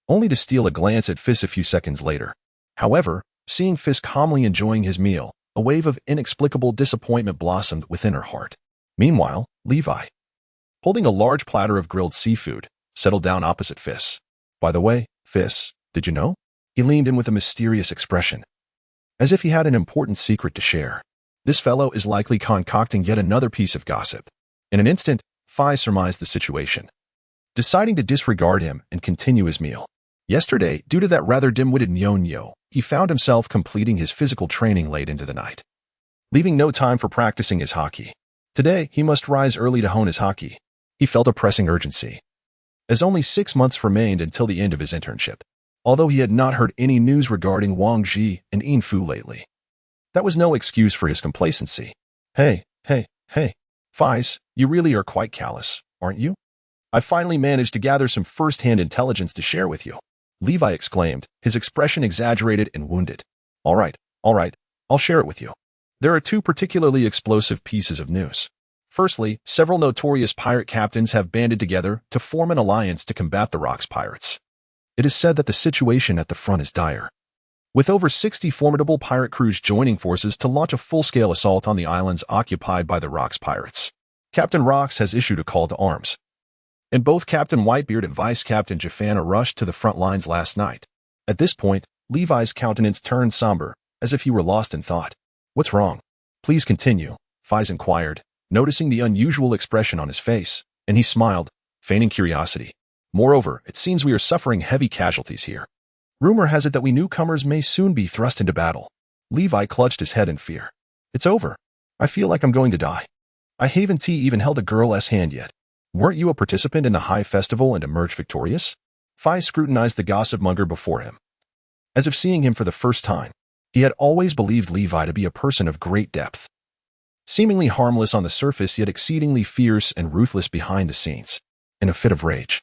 only to steal a glance at Feis a few seconds later. However, seeing Feis calmly enjoying his meal, a wave of inexplicable disappointment blossomed within her heart. Meanwhile, Levi, holding a large platter of grilled seafood, settled down opposite Feis. By the way, Feis, did you know? He leaned in with a mysterious expression, as if he had an important secret to share. This fellow is likely concocting yet another piece of gossip. In an instant, Feis surmised the situation, deciding to disregard him and continue his meal. Yesterday, due to that rather dim-witted Nyonyo, he found himself completing his physical training late into the night, leaving no time for practicing his Haki. Today, he must rise early to hone his Haki. He felt a pressing urgency, as only 6 months remained until the end of his internship. Although he had not heard any news regarding Wang Ji and Yin Fu lately, that was no excuse for his complacency. Hey, Feis, you really are quite callous, aren't you? I finally managed to gather some first-hand intelligence to share with you, Levi exclaimed, his expression exaggerated and wounded. All right, I'll share it with you. There are 2 particularly explosive pieces of news. Firstly, several notorious pirate captains have banded together to form an alliance to combat the Rocks pirates. It is said that the situation at the front is dire, with over 60 formidable pirate crews joining forces to launch a full-scale assault on the islands occupied by the Rocks pirates. Captain Rocks has issued a call to arms, and both Captain Whitebeard and Vice Captain Jafana rushed to the front lines last night. At this point, Levi's countenance turned somber, as if he were lost in thought. What's wrong? Please continue, Feis inquired, noticing the unusual expression on his face, and he smiled, feigning curiosity. Moreover, it seems we are suffering heavy casualties here. Rumor has it that we newcomers may soon be thrust into battle. Levi clutched his head in fear. It's over. I feel like I'm going to die. I haven't even held a girl's hand yet. Weren't you a participant in the High Festival and emerged victorious? Feis scrutinized the gossip monger before him, as if seeing him for the first time. He had always believed Levi to be a person of great depth, seemingly harmless on the surface yet exceedingly fierce and ruthless behind the scenes. In a fit of rage,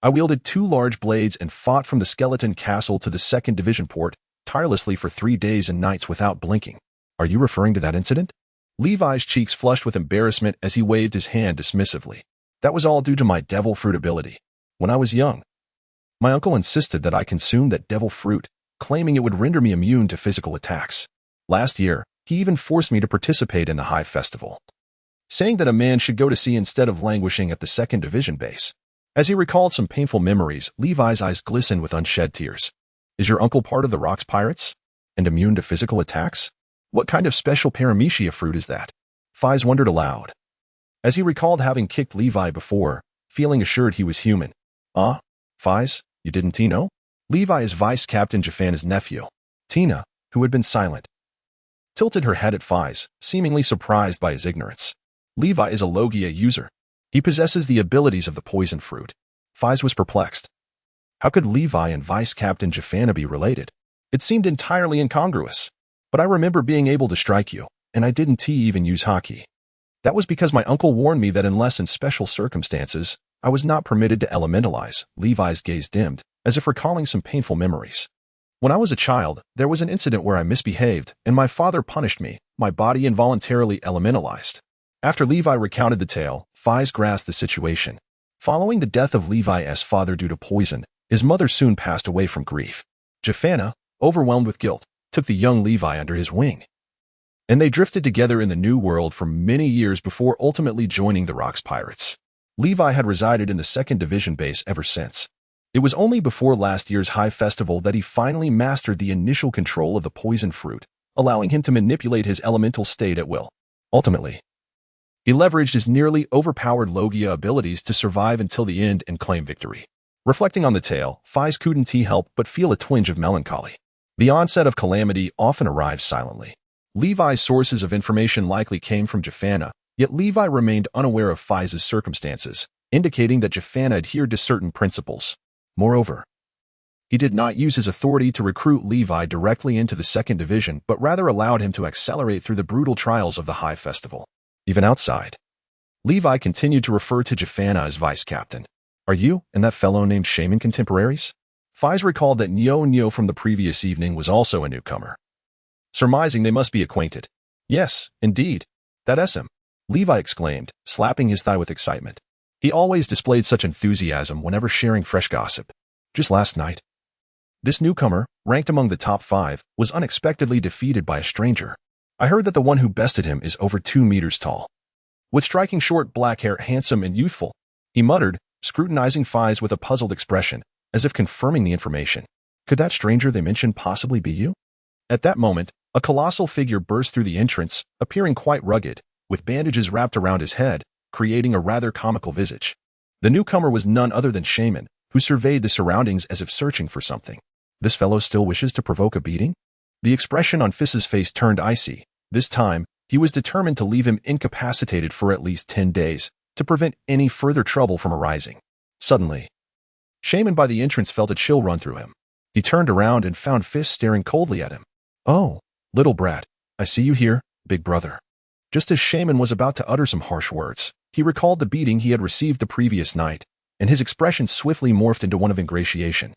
I wielded 2 large blades and fought from the Skeleton Castle to the 2nd Division port, tirelessly for 3 days and nights without blinking. Are you referring to that incident? Levi's cheeks flushed with embarrassment as he waved his hand dismissively. That was all due to my devil fruit ability. When I was young, my uncle insisted that I consume that devil fruit, claiming it would render me immune to physical attacks. Last year, he even forced me to participate in the High Festival, saying that a man should go to sea instead of languishing at the 2nd Division base. As he recalled some painful memories, Levi's eyes glistened with unshed tears. Is your uncle part of the Rocks Pirates? And immune to physical attacks? What kind of special paramecia fruit is that? Feis wondered aloud, as he recalled having kicked Levi before, feeling assured he was human. Ah, Feis, you didn't know? Levi is Vice Captain Jafana's nephew. Tina, who had been silent, tilted her head at Feis, seemingly surprised by his ignorance. Levi is a Logia user. He possesses the abilities of the poison fruit. Feis was perplexed. How could Levi and Vice Captain Jafana be related? It seemed entirely incongruous. But I remember being able to strike you, and I didn't even use hockey. That was because my uncle warned me that unless in special circumstances, I was not permitted to elementalize. Levi's gaze dimmed, as if recalling some painful memories. When I was a child, there was an incident where I misbehaved, and my father punished me. My body involuntarily elementalized. After Levi recounted the tale, Feis grasped the situation. Following the death of Levi's father due to poison, his mother soon passed away from grief. Jafana, overwhelmed with guilt, took the young Levi under his wing, and they drifted together in the New World for many years before ultimately joining the Rocks Pirates. Levi had resided in the 2nd Division base ever since. It was only before last year's High Festival that he finally mastered the initial control of the poison fruit, allowing him to manipulate his elemental state at will. Ultimately, he leveraged his nearly overpowered Logia abilities to survive until the end and claim victory. Reflecting on the tale, Feis couldn't help but feel a twinge of melancholy. The onset of calamity often arrives silently. Levi's sources of information likely came from Jafana, yet Levi remained unaware of Feis's circumstances, indicating that Jafana adhered to certain principles. Moreover, he did not use his authority to recruit Levi directly into the 2nd Division, but rather allowed him to accelerate through the brutal trials of the High Festival. Even outside, Levi continued to refer to Jafana as Vice Captain. Are you and that fellow named Shaman contemporaries? Feis recalled that Nyo from the previous evening was also a newcomer, surmising they must be acquainted. Yes, indeed. That's him, Levi exclaimed, slapping his thigh with excitement. He always displayed such enthusiasm whenever sharing fresh gossip. Just last night, this newcomer, ranked among the top 5, was unexpectedly defeated by a stranger. I heard that the one who bested him is over 2 meters tall, with striking short black hair, handsome and youthful, he muttered, scrutinizing Feis with a puzzled expression, as if confirming the information. Could that stranger they mentioned possibly be you? At that moment, a colossal figure burst through the entrance, appearing quite rugged, with bandages wrapped around his head, creating a rather comical visage. The newcomer was none other than Shaman, who surveyed the surroundings as if searching for something. This fellow still wishes to provoke a beating? The expression on Feis's face turned icy. This time, he was determined to leave him incapacitated for at least 10 days, to prevent any further trouble from arising. Suddenly, Shaman by the entrance felt a chill run through him. He turned around and found Feis staring coldly at him. Oh, little brat, I see you here, big brother. Just as Shaman was about to utter some harsh words, he recalled the beating he had received the previous night, and his expression swiftly morphed into one of ingratiation.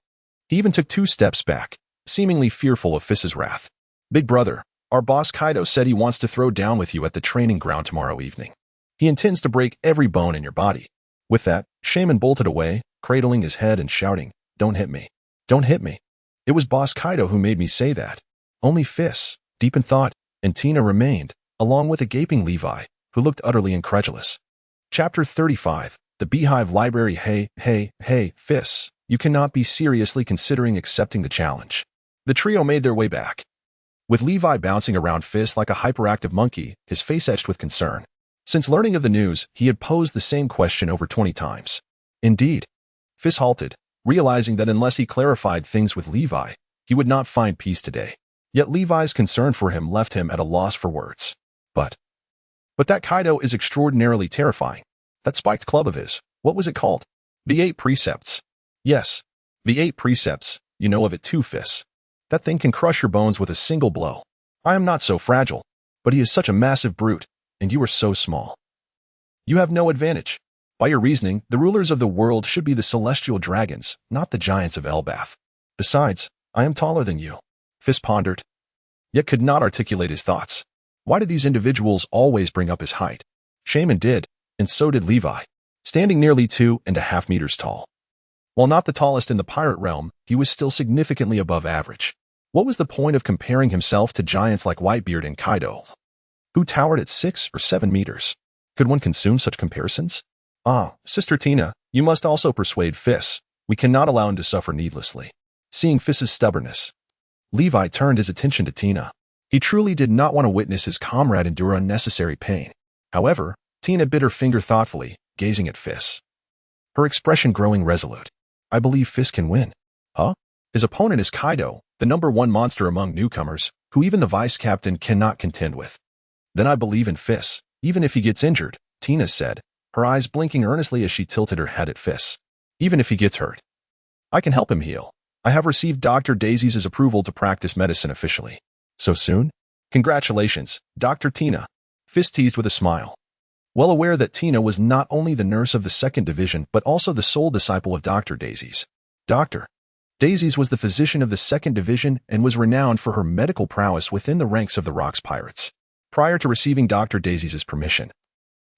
He even took 2 steps back, seemingly fearful of Feis's wrath. Big brother, our boss Kaido said he wants to throw down with you at the training ground tomorrow evening. He intends to break every bone in your body. With that, Shaman bolted away, cradling his head and shouting, Don't hit me. Don't hit me. It was Boss Kaido who made me say that. Only Feis, deep in thought, and Tina remained, along with a gaping Levi, who looked utterly incredulous. Chapter 35, The Beehive Library. Hey, Feis, you cannot be seriously considering accepting the challenge. The trio made their way back, with Levi bouncing around Feis like a hyperactive monkey, his face etched with concern. Since learning of the news, he had posed the same question over 20 times. Indeed, Feis halted, realizing that unless he clarified things with Levi, he would not find peace today. Yet Levi's concern for him left him at a loss for words. But that Kaido is extraordinarily terrifying. That spiked club of his, what was it called? The 8 Precepts. Yes, the 8 Precepts, you know of it too, Feis. That thing can crush your bones with a single blow. I am not so fragile, but he is such a massive brute, and you are so small. You have no advantage. By your reasoning, the rulers of the world should be the celestial dragons, not the giants of Elbaf. Besides, I am taller than you. Feis pondered, yet could not articulate his thoughts. Why did these individuals always bring up his height? Shaman did, and so did Levi. standing nearly 2.5 meters tall. While not the tallest in the pirate realm, he was still significantly above average. What was the point of comparing himself to giants like Whitebeard and Kaido, who towered at 6 or 7 meters? Could one consume such comparisons? Ah, Sister Tina, you must also persuade Feis. We cannot allow him to suffer needlessly. Seeing Feis's stubbornness, Levi turned his attention to Tina. He truly did not want to witness his comrade endure unnecessary pain. However, Tina bit her finger thoughtfully, gazing at Feis, her expression growing resolute. I believe Feis can win. Huh? His opponent is Kaido, the #1 monster among newcomers, who even the vice captain cannot contend with. Then I believe in Feis, even if he gets injured, Tina said, her eyes blinking earnestly as she tilted her head at Feis. Even if he gets hurt, I can help him heal. I have received Dr. Daisy's approval to practice medicine officially. So soon? Congratulations, Dr. Tina. Feis teased with a smile. Well aware that Tina was not only the nurse of the 2nd Division but also the sole disciple of Dr. Daisy's. Dr. Daisy's was the physician of the 2nd Division and was renowned for her medical prowess within the ranks of the Rocks Pirates. Prior to receiving Dr. Daisy's permission,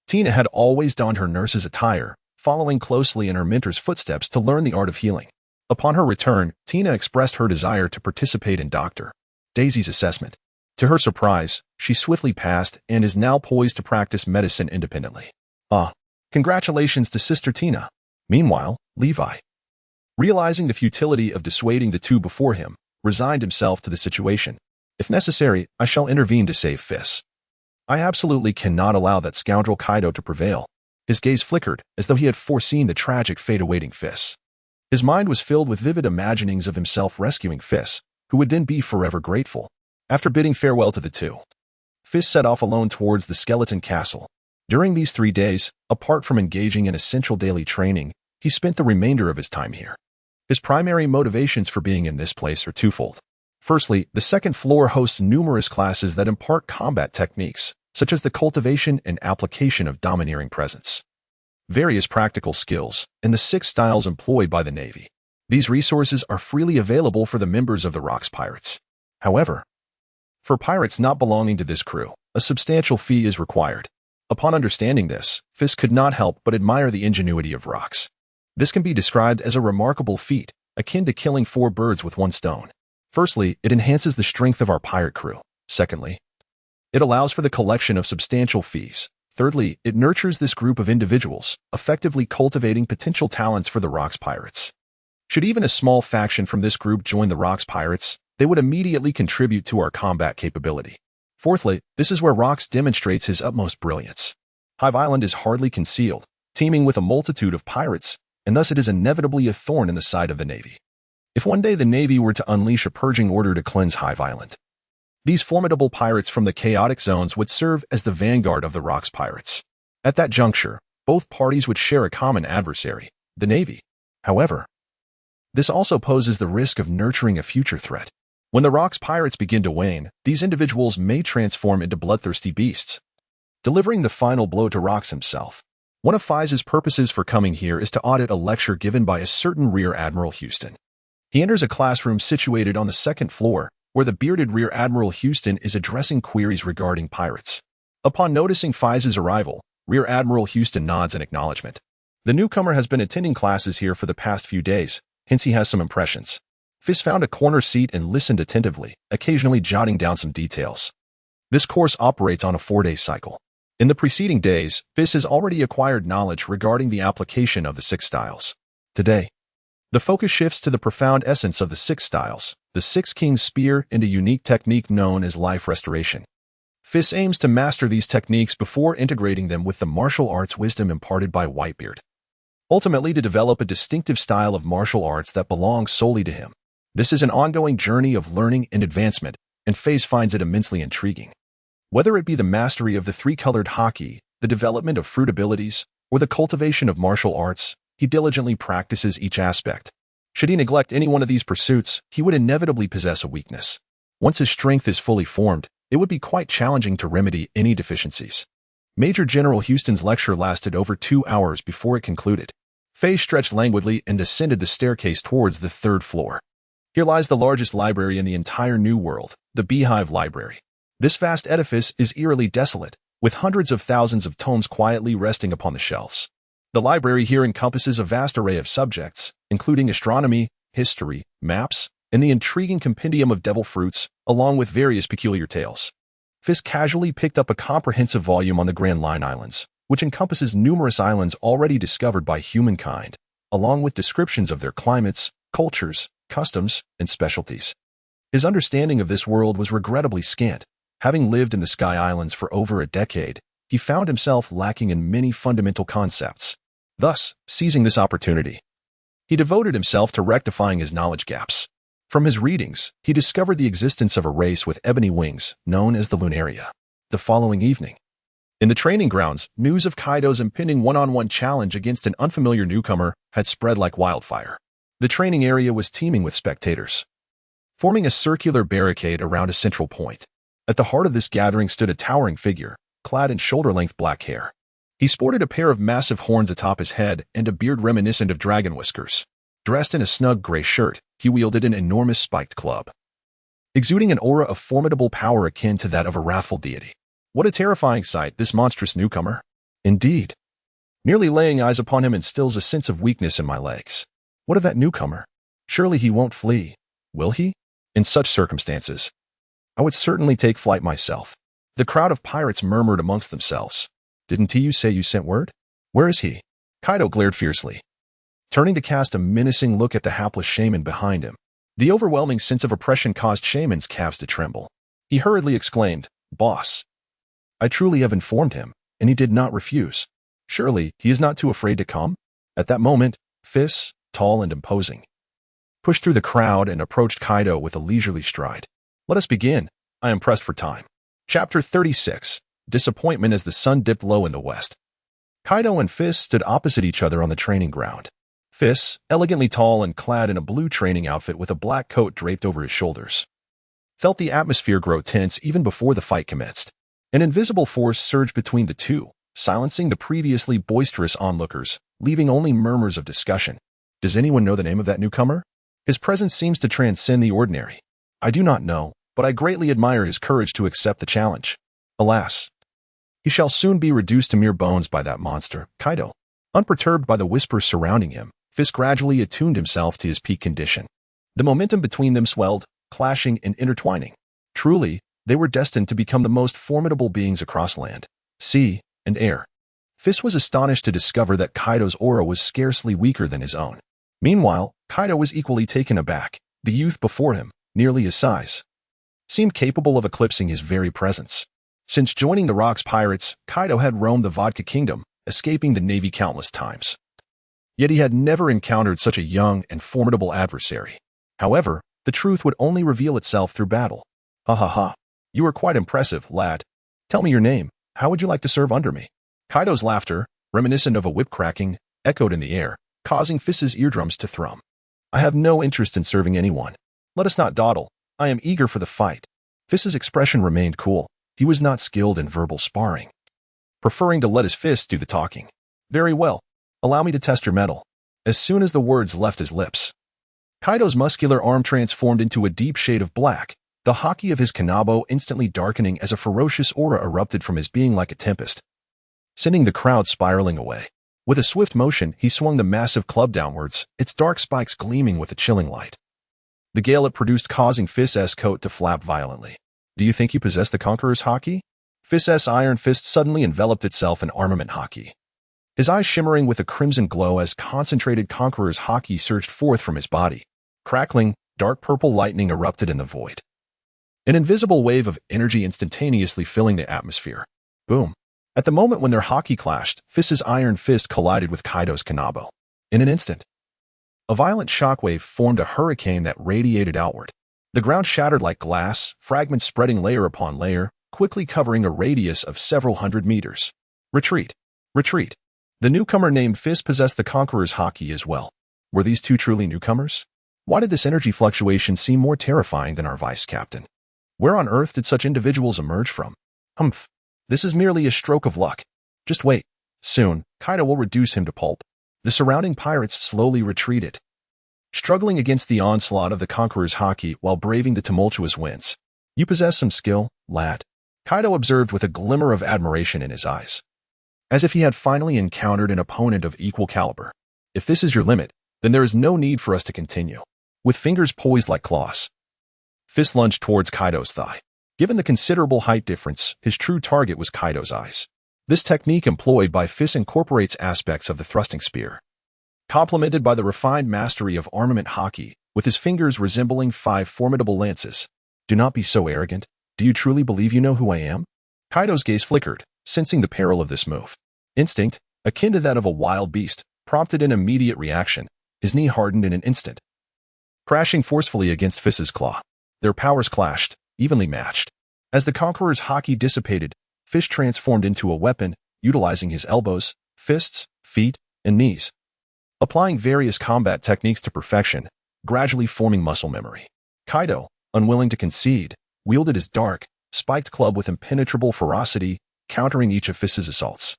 Tina had always donned her nurse's attire, following closely in her mentor's footsteps to learn the art of healing. Upon her return, Tina expressed her desire to participate in Dr. Daisy's assessment. To her surprise, she swiftly passed and is now poised to practice medicine independently. Ah, congratulations to Sister Tina. Meanwhile, Levi, realizing the futility of dissuading the two before him, resigned himself to the situation. If necessary, I shall intervene to save Feis. I absolutely cannot allow that scoundrel Kaido to prevail. His gaze flickered, as though he had foreseen the tragic fate awaiting Feis. His mind was filled with vivid imaginings of himself rescuing Feis, who would then be forever grateful. After bidding farewell to the two, Feis set off alone towards the skeleton castle. During these 3 days, apart from engaging in essential daily training, he spent the remainder of his time here. His primary motivations for being in this place are twofold. Firstly, the 2nd floor hosts numerous classes that impart combat techniques, such as the cultivation and application of domineering presence, various practical skills, and the 6 styles employed by the Navy. These resources are freely available for the members of the Rocks Pirates. However, for pirates not belonging to this crew, a substantial fee is required. Upon understanding this, Feis could not help but admire the ingenuity of Rocks. This can be described as a remarkable feat, akin to killing 4 birds with 1 stone. Firstly, it enhances the strength of our pirate crew. Secondly, it allows for the collection of substantial fees. Thirdly, it nurtures this group of individuals, effectively cultivating potential talents for the Rocks Pirates. Should even a small faction from this group join the Rocks Pirates, they would immediately contribute to our combat capability. Fourthly, this is where Rocks demonstrates his utmost brilliance. Hive Island is hardly concealed, teeming with a multitude of pirates, and thus it is inevitably a thorn in the side of the Navy. If one day the Navy were to unleash a purging order to cleanse Hive Island, these formidable pirates from the chaotic zones would serve as the vanguard of the Rocks Pirates. At that juncture, both parties would share a common adversary, the Navy. However, this also poses the risk of nurturing a future threat. When the Rocks Pirates begin to wane, these individuals may transform into bloodthirsty beasts, delivering the final blow to Rocks himself. One of Feis's purposes for coming here is to audit a lecture given by a certain Rear Admiral Houston. He enters a classroom situated on the 2nd floor, where the bearded Rear Admiral Houston is addressing queries regarding pirates. Upon noticing Feis's arrival, Rear Admiral Houston nods in acknowledgement. The newcomer has been attending classes here for the past few days, hence he has some impressions. Feis found a corner seat and listened attentively, occasionally jotting down some details. This course operates on a 4-day cycle. In the preceding days, Feis has already acquired knowledge regarding the application of the 6 styles. Today, the focus shifts to the profound essence of the 6 styles, the 6 King's Spear, and a unique technique known as life restoration. Feis aims to master these techniques before integrating them with the martial arts wisdom imparted by Whitebeard, ultimately to develop a distinctive style of martial arts that belongs solely to him. This is an ongoing journey of learning and advancement, and Feis finds it immensely intriguing. Whether it be the mastery of the 3-colored haki, the development of fruit abilities, or the cultivation of martial arts, he diligently practices each aspect. Should he neglect any one of these pursuits, he would inevitably possess a weakness. Once his strength is fully formed, it would be quite challenging to remedy any deficiencies. Major General Houston's lecture lasted over 2 hours before it concluded. Feis stretched languidly and ascended the staircase towards the 3rd floor. Here lies the largest library in the entire New World, the Beehive Library. This vast edifice is eerily desolate, with hundreds of thousands of tomes quietly resting upon the shelves. The library here encompasses a vast array of subjects, including astronomy, history, maps, and the intriguing compendium of devil fruits, along with various peculiar tales. Feis casually picked up a comprehensive volume on the Grand Line Islands, which encompasses numerous islands already discovered by humankind, along with descriptions of their climates, cultures, customs, and specialties. His understanding of this world was regrettably scant. Having lived in the Sky Islands for over a decade, he found himself lacking in many fundamental concepts. Thus, seizing this opportunity, he devoted himself to rectifying his knowledge gaps. From his readings, he discovered the existence of a race with ebony wings, known as the Lunaria. The following evening, in the training grounds, news of Kaido's impending one-on-one challenge against an unfamiliar newcomer had spread like wildfire. The training area was teeming with spectators, forming a circular barricade around a central point. At the heart of this gathering stood a towering figure, clad in shoulder-length black hair. He sported a pair of massive horns atop his head and a beard reminiscent of dragon whiskers. Dressed in a snug gray shirt, he wielded an enormous spiked club, exuding an aura of formidable power akin to that of a wrathful deity. What a terrifying sight, this monstrous newcomer. Indeed. Merely laying eyes upon him instills a sense of weakness in my legs. What of that newcomer? Surely he won't flee, will he? In such circumstances, I would certainly take flight myself. The crowd of pirates murmured amongst themselves. Didn't you say you sent word? Where is he? Kaido glared fiercely, turning to cast a menacing look at the hapless shaman behind him. The overwhelming sense of oppression caused shaman's calves to tremble. He hurriedly exclaimed, "Boss, I truly have informed him, and he did not refuse. Surely he is not too afraid to come?" At that moment, Feis, tall and imposing, pushed through the crowd and approached Kaido with a leisurely stride. "Let us begin. I am pressed for time." Chapter 36. Disappointment as the sun dipped low in the west. Kaido and Feis stood opposite each other on the training ground. Feis, elegantly tall and clad in a blue training outfit with a black coat draped over his shoulders, felt the atmosphere grow tense even before the fight commenced. An invisible force surged between the two, silencing the previously boisterous onlookers, leaving only murmurs of discussion. Does anyone know the name of that newcomer? His presence seems to transcend the ordinary. I do not know, but I greatly admire his courage to accept the challenge. Alas, he shall soon be reduced to mere bones by that monster, Kaido. Unperturbed by the whispers surrounding him, Feis gradually attuned himself to his peak condition. The momentum between them swelled, clashing and intertwining. Truly, they were destined to become the most formidable beings across land, sea, and air. Feis was astonished to discover that Kaido's aura was scarcely weaker than his own. Meanwhile, Kaido was equally taken aback. The youth before him, nearly his size, seemed capable of eclipsing his very presence. Since joining the Rocks Pirates, Kaido had roamed the Vodka Kingdom, escaping the Navy countless times. Yet he had never encountered such a young and formidable adversary. However, the truth would only reveal itself through battle. Ha ha ha. You are quite impressive, lad. Tell me your name. How would you like to serve under me? Kaido's laughter, reminiscent of a whip cracking, echoed in the air, causing Feis's eardrums to thrum. I have no interest in serving anyone. Let us not dawdle. I am eager for the fight. Feis's expression remained cool. He was not skilled in verbal sparring, preferring to let his fists do the talking. Very well. Allow me to test your mettle. As soon as the words left his lips, Kaido's muscular arm transformed into a deep shade of black, the haki of his kanabo instantly darkening as a ferocious aura erupted from his being like a tempest, sending the crowd spiraling away. With a swift motion, he swung the massive club downwards, its dark spikes gleaming with a chilling light. The gale it produced causing Feis's coat to flap violently. Do you think you possess the Conqueror's haki? Feis's iron fist suddenly enveloped itself in armament haki, his eyes shimmering with a crimson glow as concentrated Conqueror's haki surged forth from his body. Crackling, dark purple lightning erupted in the void, an invisible wave of energy instantaneously filling the atmosphere. Boom. At the moment when their haki clashed, Feis's iron fist collided with Kaido's kanabo. In an instant, a violent shockwave formed a hurricane that radiated outward. The ground shattered like glass, fragments spreading layer upon layer, quickly covering a radius of several hundred meters. Retreat. Retreat. The newcomer named Feis possessed the Conqueror's haki as well. Were these two truly newcomers? Why did this energy fluctuation seem more terrifying than our vice captain? Where on earth did such individuals emerge from? Humph. This is merely a stroke of luck. Just wait. Soon, Kaido will reduce him to pulp. The surrounding pirates slowly retreated, struggling against the onslaught of the Conqueror's haki while braving the tumultuous winds. You possess some skill, lad, Kaido observed with a glimmer of admiration in his eyes. as if he had finally encountered an opponent of equal caliber. If this is your limit, then there is no need for us to continue. With fingers poised like claws, Feis lunged towards Kaido's thigh. Given the considerable height difference, his true target was Kaido's eyes. This technique employed by Feis incorporates aspects of the thrusting spear, complemented by the refined mastery of armament hockey, with his fingers resembling 5 formidable lances. Do not be so arrogant. Do you truly believe you know who I am? Kaido's gaze flickered, sensing the peril of this move. Instinct, akin to that of a wild beast, prompted an immediate reaction. His knee hardened in an instant, crashing forcefully against Feis's claw. Their powers clashed, evenly matched. As the conqueror's hockey dissipated, Feis transformed into a weapon, utilizing his elbows, fists, feet, and knees, applying various combat techniques to perfection, gradually forming muscle memory. Kaido, unwilling to concede, wielded his dark, spiked club with impenetrable ferocity, countering each of Feis's assaults.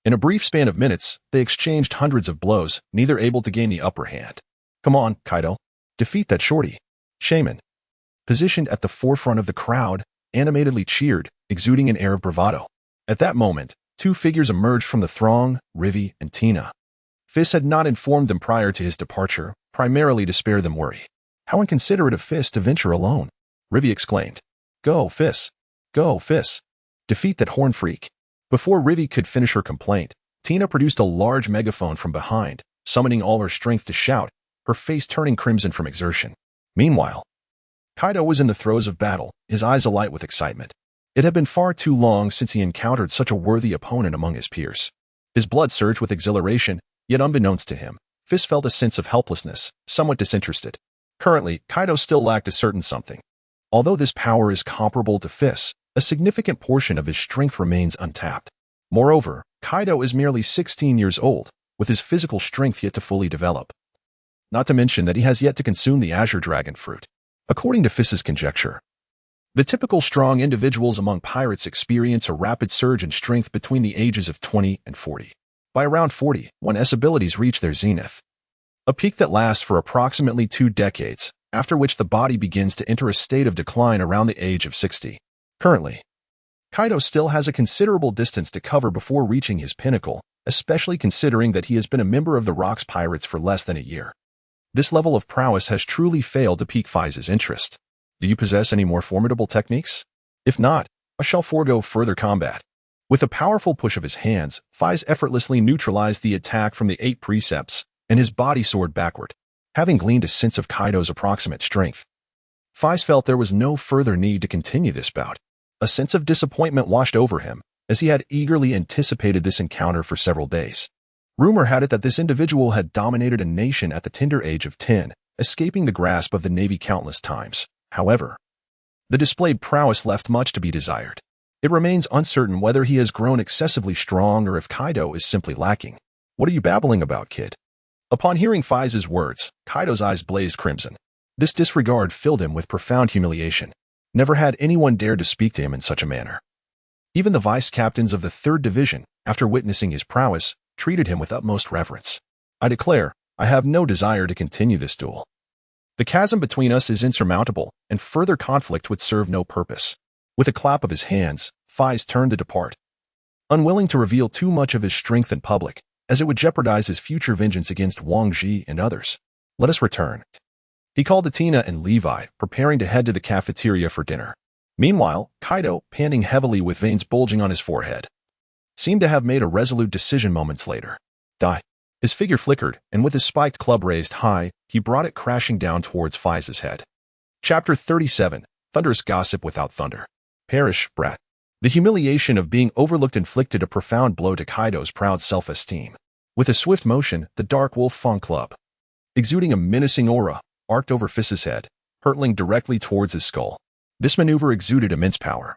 In a brief span of minutes, they exchanged hundreds of blows, neither able to gain the upper hand. Come on, Kaido. Defeat that shorty. Shaman, positioned at the forefront of the crowd, animatedly cheered, exuding an air of bravado. At that moment, 2 figures emerged from the throng, Rivi and Tina. Feis had not informed them prior to his departure, primarily to spare them worry. How inconsiderate of Feis to venture alone, Rivi exclaimed. Go, Feis. Go, Feis. Defeat that horn freak. Before Rivi could finish her complaint, Tina produced a large megaphone from behind, summoning all her strength to shout, her face turning crimson from exertion. Meanwhile, Kaido was in the throes of battle, his eyes alight with excitement. It had been far too long since he encountered such a worthy opponent among his peers. His blood surged with exhilaration, yet unbeknownst to him, Feis felt a sense of helplessness, somewhat disinterested. Currently, Kaido still lacked a certain something. Although this power is comparable to Feis, a significant portion of his strength remains untapped. Moreover, Kaido is merely 16 years old, with his physical strength yet to fully develop. Not to mention that he has yet to consume the Azure Dragon Fruit. According to Feis's conjecture, the typical strong individuals among pirates experience a rapid surge in strength between the ages of 20 and 40. By around 40, one's abilities reach their zenith, a peak that lasts for approximately 2 decades, after which the body begins to enter a state of decline around the age of 60. Currently, Kaido still has a considerable distance to cover before reaching his pinnacle, especially considering that he has been a member of the Rocks Pirates for less than a year. This level of prowess has truly failed to pique Feis's interest. Do you possess any more formidable techniques? If not, I shall forego further combat. With a powerful push of his hands, Feis effortlessly neutralized the attack from the 8 precepts, and his body soared backward. Having gleaned a sense of Kaido's approximate strength, Feis felt there was no further need to continue this bout. A sense of disappointment washed over him, as he had eagerly anticipated this encounter for several days. Rumor had it that this individual had dominated a nation at the tender age of 10, escaping the grasp of the Navy countless times. However, the displayed prowess left much to be desired. It remains uncertain whether he has grown excessively strong or if Kaido is simply lacking. What are you babbling about, kid? Upon hearing Feis's words, Kaido's eyes blazed crimson. This disregard filled him with profound humiliation. Never had anyone dared to speak to him in such a manner. Even the vice-captains of the 3rd Division, after witnessing his prowess, treated him with utmost reverence. I declare, I have no desire to continue this duel. The chasm between us is insurmountable, and further conflict would serve no purpose. With a clap of his hands, Feis turned to depart, unwilling to reveal too much of his strength in public, as it would jeopardize his future vengeance against Wang Ji and others. Let us return. He called to Tina and Levi, preparing to head to the cafeteria for dinner. Meanwhile, Kaido, panting heavily with veins bulging on his forehead, seemed to have made a resolute decision moments later. Die. His figure flickered, and with his spiked club raised high, he brought it crashing down towards Feis's head. Chapter 37. Thunderous Gossip Without Thunder. Perish, brat. The humiliation of being overlooked inflicted a profound blow to Kaido's proud self-esteem. With a swift motion, the Dark Wolf Fang Club, exuding a menacing aura, arced over Feis's head, hurtling directly towards his skull. This maneuver exuded immense power,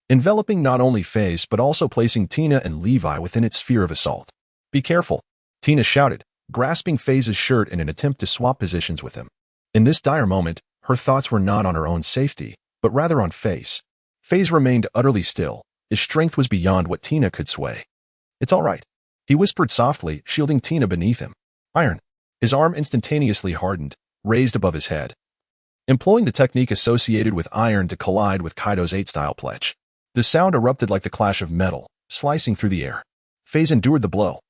enveloping not only Feis but also placing Tina and Levi within its sphere of assault. Be careful, Tina shouted, grasping Feis's shirt in an attempt to swap positions with him. In this dire moment, her thoughts were not on her own safety, but rather on Feis. Feis remained utterly still. His strength was beyond what Tina could sway. It's all right, he whispered softly, shielding Tina beneath him. Iron. His arm instantaneously hardened, raised above his head, employing the technique associated with iron to collide with Kaido's 8-style pledge. The sound erupted like the clash of metal, slicing through the air. Feis endured the blow,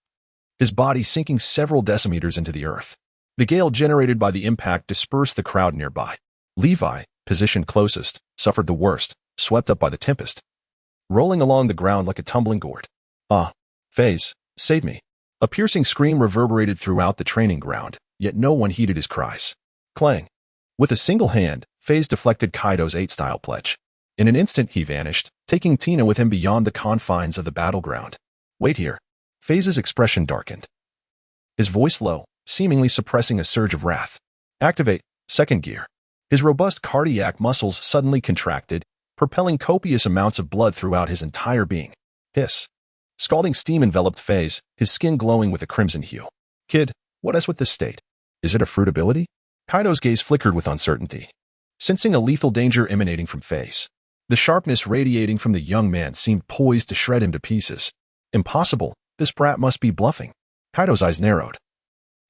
his body sinking several decimeters into the earth. The gale generated by the impact dispersed the crowd nearby. Levi, positioned closest, suffered the worst, swept up by the tempest, rolling along the ground like a tumbling gourd. "Ah, Feis, save me." A piercing scream reverberated throughout the training ground, yet no one heeded his cries. Clang. With a single hand, Feis deflected Kaido's 8-style pledge. In an instant he vanished, taking Tina with him beyond the confines of the battleground. "Wait here." Feis's expression darkened, his voice low, seemingly suppressing a surge of wrath. "Activate second gear." His robust cardiac muscles suddenly contracted, propelling copious amounts of blood throughout his entire being. Hiss. Scalding steam enveloped Feis, his skin glowing with a crimson hue. "Kid, what is with this state? Is it a fruit ability?" Kaido's gaze flickered with uncertainty, sensing a lethal danger emanating from Feis. The sharpness radiating from the young man seemed poised to shred him to pieces. Impossible, this brat must be bluffing. Kaido's eyes narrowed,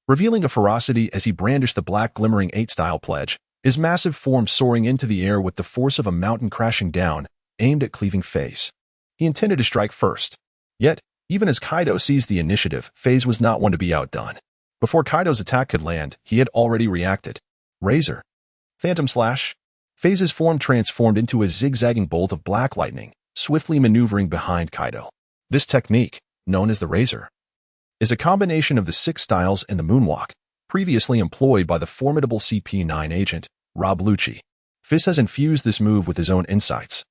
revealing a ferocity as he brandished the black glimmering 8-style pledge, his massive form soaring into the air with the force of a mountain crashing down, aimed at cleaving Feis. He intended to strike first. Yet, even as Kaido seized the initiative, Feis was not one to be outdone. Before Kaido's attack could land, he had already reacted. Razor. Phantom Slash. Feis's form transformed into a zigzagging bolt of black lightning, swiftly maneuvering behind Kaido. This technique, known as the Razor, is a combination of the 6 styles and the moonwalk, previously employed by the formidable CP9 agent, Rob Lucci. Feis has infused this move with his own insights,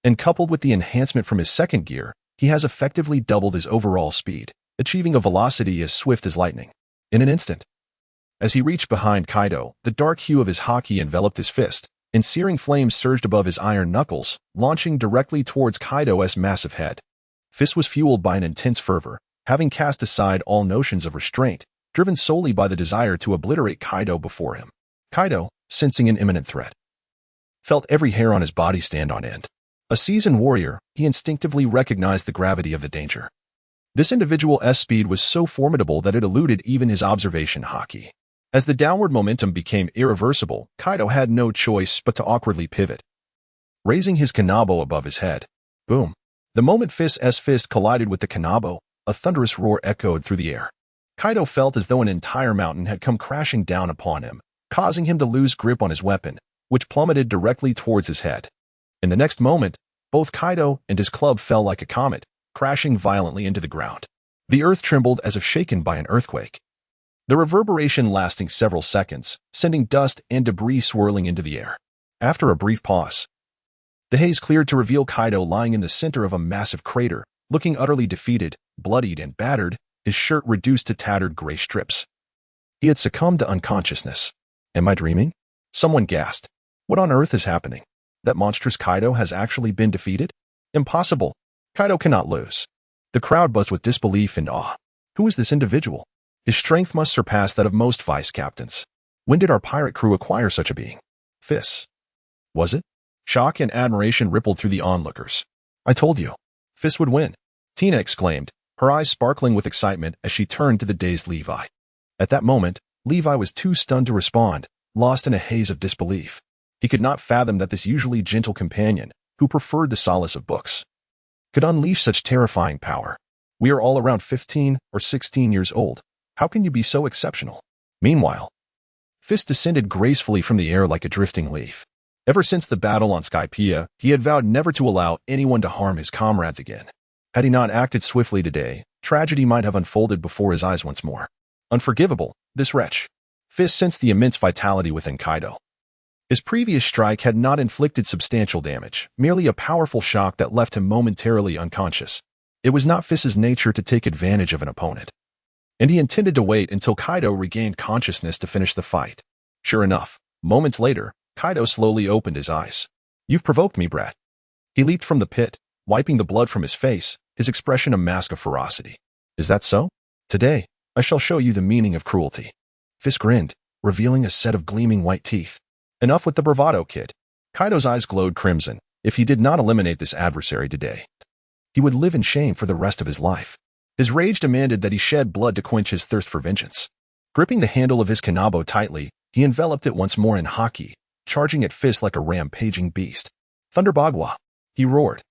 and coupled with the enhancement from his second gear, he has effectively doubled his overall speed, achieving a velocity as swift as lightning. In an instant, as he reached behind Kaido, the dark hue of his haki enveloped his fist, and searing flames surged above his iron knuckles, launching directly towards Kaido's massive head. Feis was fueled by an intense fervor, having cast aside all notions of restraint, driven solely by the desire to obliterate Kaido before him. Kaido, sensing an imminent threat, felt every hair on his body stand on end. A seasoned warrior, he instinctively recognized the gravity of the danger. This individual's speed was so formidable that it eluded even his observation haki. As the downward momentum became irreversible, Kaido had no choice but to awkwardly pivot, raising his kanabo above his head. Boom. The moment Feis's fist collided with the kanabo, a thunderous roar echoed through the air. Kaido felt as though an entire mountain had come crashing down upon him, causing him to lose grip on his weapon, which plummeted directly towards his head. In the next moment, both Kaido and his club fell like a comet, crashing violently into the ground. The earth trembled as if shaken by an earthquake, the reverberation lasting several seconds, sending dust and debris swirling into the air. After a brief pause, the haze cleared to reveal Kaido lying in the center of a massive crater, looking utterly defeated, bloodied and battered, his shirt reduced to tattered gray strips. He had succumbed to unconsciousness. "Am I dreaming?" Someone gasped. "What on earth is happening? That monstrous Kaido has actually been defeated? Impossible. Kaido cannot lose." The crowd buzzed with disbelief and awe. Who is this individual? His strength must surpass that of most Feis captains. When did our pirate crew acquire such a being? Feis. Was it? Shock and admiration rippled through the onlookers. "I told you. Feis would win," Tina exclaimed, her eyes sparkling with excitement as she turned to the dazed Levi. At that moment, Levi was too stunned to respond, lost in a haze of disbelief. He could not fathom that this usually gentle companion, who preferred the solace of books, could unleash such terrifying power. "We are all around 15 or 16 years old. How can you be so exceptional?" Meanwhile, Feis descended gracefully from the air like a drifting leaf. Ever since the battle on Skypiea, he had vowed never to allow anyone to harm his comrades again. Had he not acted swiftly today, tragedy might have unfolded before his eyes once more. Unforgivable, this wretch. Feis sensed the immense vitality within Kaido. His previous strike had not inflicted substantial damage, merely a powerful shock that left him momentarily unconscious. It was not Feis's nature to take advantage of an opponent, and he intended to wait until Kaido regained consciousness to finish the fight. Sure enough, moments later, Kaido slowly opened his eyes. "You've provoked me, brat." He leaped from the pit, wiping the blood from his face, his expression a mask of ferocity. "Is that so? Today, I shall show you the meaning of cruelty." Feis grinned, revealing a set of gleaming white teeth. "Enough with the bravado, kid." Kaido's eyes glowed crimson. If he did not eliminate this adversary today, he would live in shame for the rest of his life. His rage demanded that he shed blood to quench his thirst for vengeance. Gripping the handle of his kanabo tightly, he enveloped it once more in haki, charging at Feis like a rampaging beast. "Thunder Bagua!" he roared.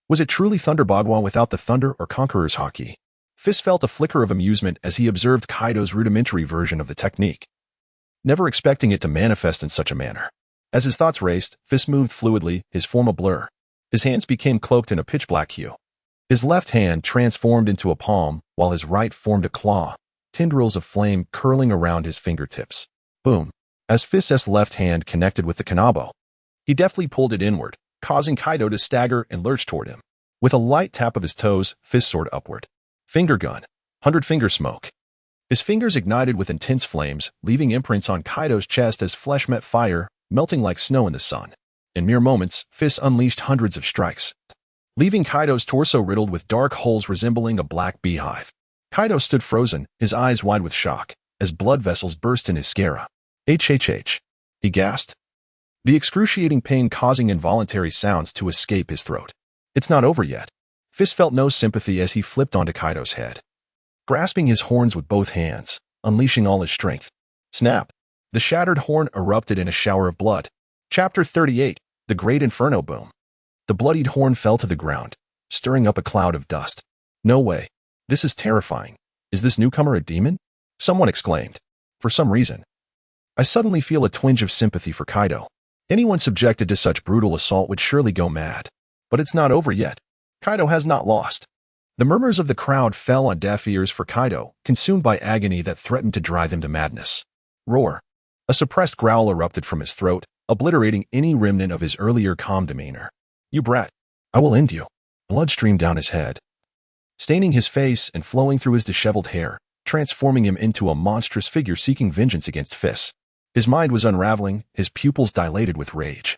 Was it truly Thunder Bagua without the thunder or conqueror's haki? Feis felt a flicker of amusement as he observed Kaido's rudimentary version of the technique, never expecting it to manifest in such a manner. As his thoughts raced, Feis moved fluidly, his form a blur. His hands became cloaked in a pitch-black hue. His left hand transformed into a palm, while his right formed a claw, tendrils of flame curling around his fingertips. Boom! As Feis's left hand connected with the kanabo, he deftly pulled it inward, causing Kaido to stagger and lurch toward him. With a light tap of his toes, Feis soared upward. Finger gun. 100-finger smoke. His fingers ignited with intense flames, leaving imprints on Kaido's chest as flesh met fire, melting like snow in the sun. In mere moments, Feis unleashed hundreds of strikes, leaving Kaido's torso riddled with dark holes resembling a black beehive. Kaido stood frozen, his eyes wide with shock, as blood vessels burst in his sclera. HHH. He gasped, the excruciating pain causing involuntary sounds to escape his throat. It's not over yet. Feis felt no sympathy as he flipped onto Kaido's head, grasping his horns with both hands, unleashing all his strength. Snap! The shattered horn erupted in a shower of blood. Chapter 38. The Great Inferno Boom. The bloodied horn fell to the ground, stirring up a cloud of dust. No way. This is terrifying. Is this newcomer a demon? Someone exclaimed. For some reason, I suddenly feel a twinge of sympathy for Kaido. Anyone subjected to such brutal assault would surely go mad. But it's not over yet. Kaido has not lost. The murmurs of the crowd fell on deaf ears for Kaido, consumed by agony that threatened to drive him to madness. Roar. A suppressed growl erupted from his throat, obliterating any remnant of his earlier calm demeanor. You brat. I will end you. Blood streamed down his head, staining his face and flowing through his disheveled hair, transforming him into a monstrous figure seeking vengeance against Feis. His mind was unraveling, his pupils dilated with rage.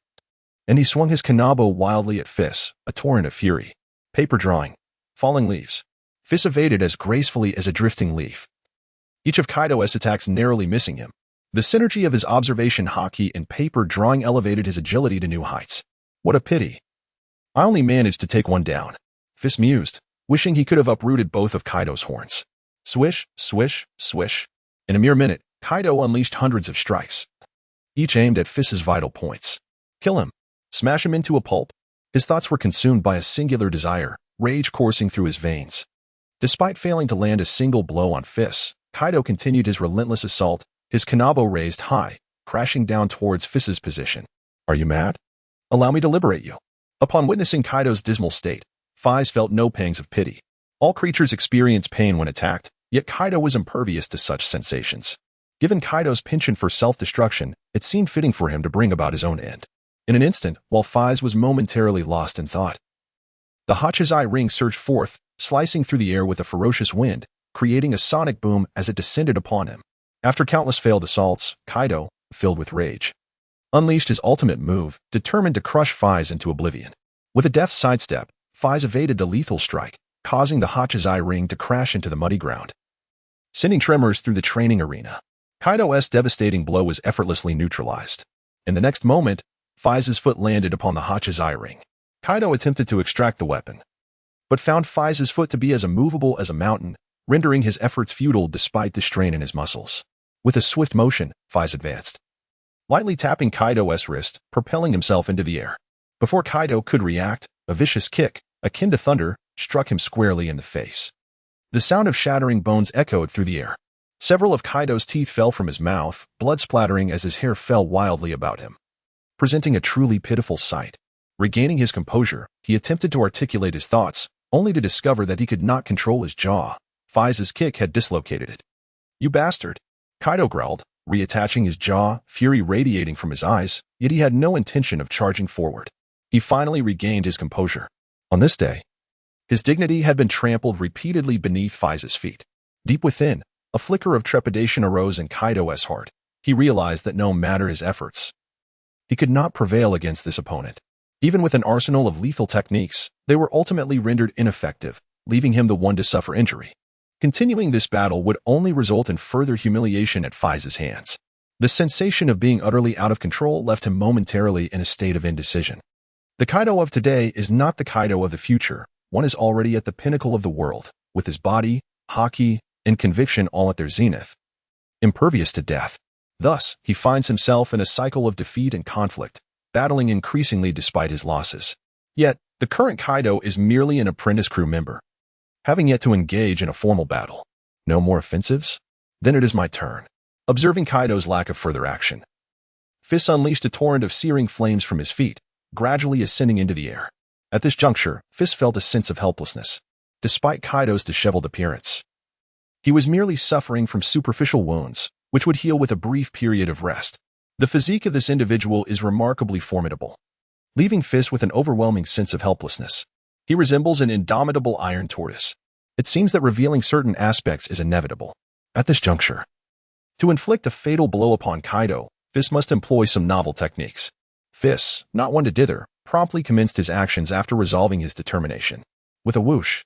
And he swung his kanabo wildly at Feis, a torrent of fury. Paper drawing. Falling leaves. Feis evaded as gracefully as a drifting leaf, each of Kaido's attacks narrowly missing him. The synergy of his observation haki and paper drawing elevated his agility to new heights. What a pity. I only managed to take one down. Feis mused, wishing he could have uprooted both of Kaido's horns. Swish, swish, swish. In a mere minute, Kaido unleashed hundreds of strikes, each aimed at Feis's vital points. Kill him. Smash him into a pulp. His thoughts were consumed by a singular desire, rage coursing through his veins. Despite failing to land a single blow on Feis, Kaido continued his relentless assault, his kanabo raised high, crashing down towards Feis's position. Are you mad? Allow me to liberate you. Upon witnessing Kaido's dismal state, Feis felt no pangs of pity. All creatures experience pain when attacked, yet Kaido was impervious to such sensations. Given Kaido's penchant for self-destruction, it seemed fitting for him to bring about his own end. In an instant, while Feis was momentarily lost in thought, the Hachizai ring surged forth, slicing through the air with a ferocious wind, creating a sonic boom as it descended upon him. After countless failed assaults, Kaido, filled with rage, unleashed his ultimate move, determined to crush Feis into oblivion. With a deft sidestep, Feis evaded the lethal strike, causing the Hachizai ring to crash into the muddy ground, sending tremors through the training arena. Kaido's devastating blow was effortlessly neutralized. In the next moment, Feis's foot landed upon the Hachizai ring. Kaido attempted to extract the weapon, but found Feis's foot to be as immovable as a mountain, rendering his efforts futile despite the strain in his muscles. With a swift motion, Feis advanced, lightly tapping Kaido's wrist, propelling himself into the air. Before Kaido could react, a vicious kick, akin to thunder, struck him squarely in the face. The sound of shattering bones echoed through the air. Several of Kaido's teeth fell from his mouth, blood splattering as his hair fell wildly about him, presenting a truly pitiful sight. Regaining his composure, he attempted to articulate his thoughts, only to discover that he could not control his jaw. Feis's kick had dislocated it. You bastard! Kaido growled, reattaching his jaw, fury radiating from his eyes, yet he had no intention of charging forward. He finally regained his composure. On this day, his dignity had been trampled repeatedly beneath Feis's feet. Deep within, a flicker of trepidation arose in Kaido's heart. He realized that no matter his efforts, he could not prevail against this opponent. Even with an arsenal of lethal techniques, they were ultimately rendered ineffective, leaving him the one to suffer injury. Continuing this battle would only result in further humiliation at Feis's hands. The sensation of being utterly out of control left him momentarily in a state of indecision. The Kaido of today is not the Kaido of the future. One is already at the pinnacle of the world, with his body, haki, and conviction all at their zenith, impervious to death. Thus, he finds himself in a cycle of defeat and conflict, battling increasingly despite his losses. Yet, the current Kaido is merely an apprentice crew member, having yet to engage in a formal battle. No more offensives? Then it is my turn. Observing Kaido's lack of further action, Feis unleashed a torrent of searing flames from his feet, gradually ascending into the air. At this juncture, Feis felt a sense of helplessness. Despite Kaido's disheveled appearance, he was merely suffering from superficial wounds, which would heal with a brief period of rest. The physique of this individual is remarkably formidable, leaving Feis with an overwhelming sense of helplessness. He resembles an indomitable iron tortoise. It seems that revealing certain aspects is inevitable. At this juncture, to inflict a fatal blow upon Kaido, Feis must employ some novel techniques. Feis, not one to dither, promptly commenced his actions after resolving his determination. With a whoosh,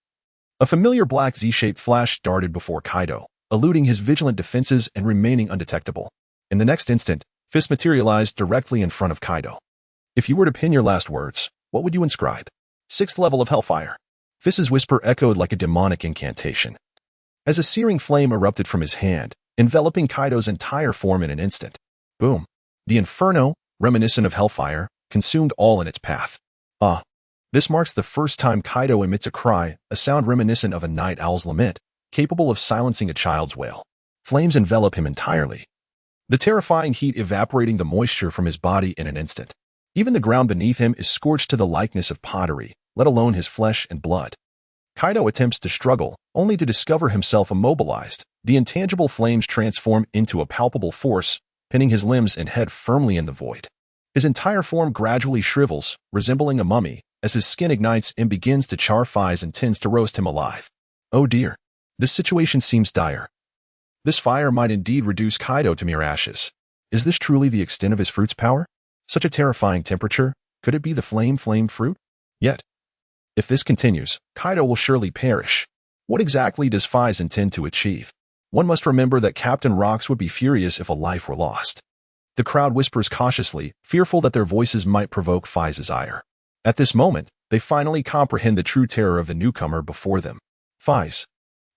a familiar black Z-shaped flash darted before Kaido, eluding his vigilant defenses and remaining undetectable. In the next instant, Feis materialized directly in front of Kaido. If you were to pin your last words, what would you inscribe? 6th level of Hellfire. Feis's whisper echoed like a demonic incantation, as a searing flame erupted from his hand, enveloping Kaido's entire form in an instant. Boom. The inferno, reminiscent of Hellfire, consumed all in its path. This marks the first time Kaido emits a cry, a sound reminiscent of a night owl's lament, capable of silencing a child's wail. Flames envelop him entirely, the terrifying heat evaporating the moisture from his body in an instant. Even the ground beneath him is scorched to the likeness of pottery, let alone his flesh and blood. Kaido attempts to struggle, only to discover himself immobilized. The intangible flames transform into a palpable force, pinning his limbs and head firmly in the void. His entire form gradually shrivels, resembling a mummy, as his skin ignites and begins to char. Feis intends to roast him alive. Oh dear. This situation seems dire. This fire might indeed reduce Kaido to mere ashes. Is this truly the extent of his fruit's power? Such a terrifying temperature? Could it be the flame fruit? Yet, if this continues, Kaido will surely perish. What exactly does Feis intend to achieve? One must remember that Captain Rocks would be furious if a life were lost. The crowd whispers cautiously, fearful that their voices might provoke Feis's ire. At this moment, they finally comprehend the true terror of the newcomer before them. Feis,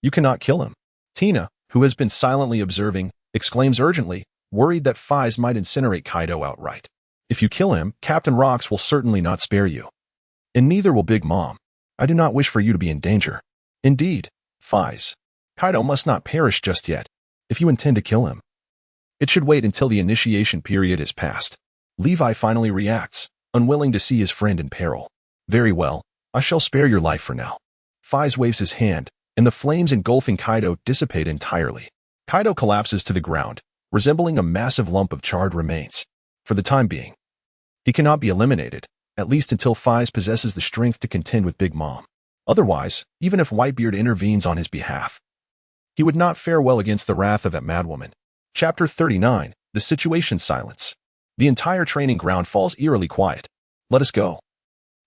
you cannot kill him. Tina, who has been silently observing, exclaims urgently, worried that Feis might incinerate Kaido outright. If you kill him, Captain Rocks will certainly not spare you. And neither will Big Mom. I do not wish for you to be in danger. Indeed, Feis, Kaido must not perish just yet. If you intend to kill him, it should wait until the initiation period is passed. Levi finally reacts, unwilling to see his friend in peril. Very well, I shall spare your life for now. Feis waves his hand, and the flames engulfing Kaido dissipate entirely. Kaido collapses to the ground, resembling a massive lump of charred remains. For the time being, he cannot be eliminated, at least until Feis possesses the strength to contend with Big Mom. Otherwise, even if Whitebeard intervenes on his behalf, he would not fare well against the wrath of that madwoman. Chapter 39, The Situation Silence. The entire training ground falls eerily quiet. Let us go.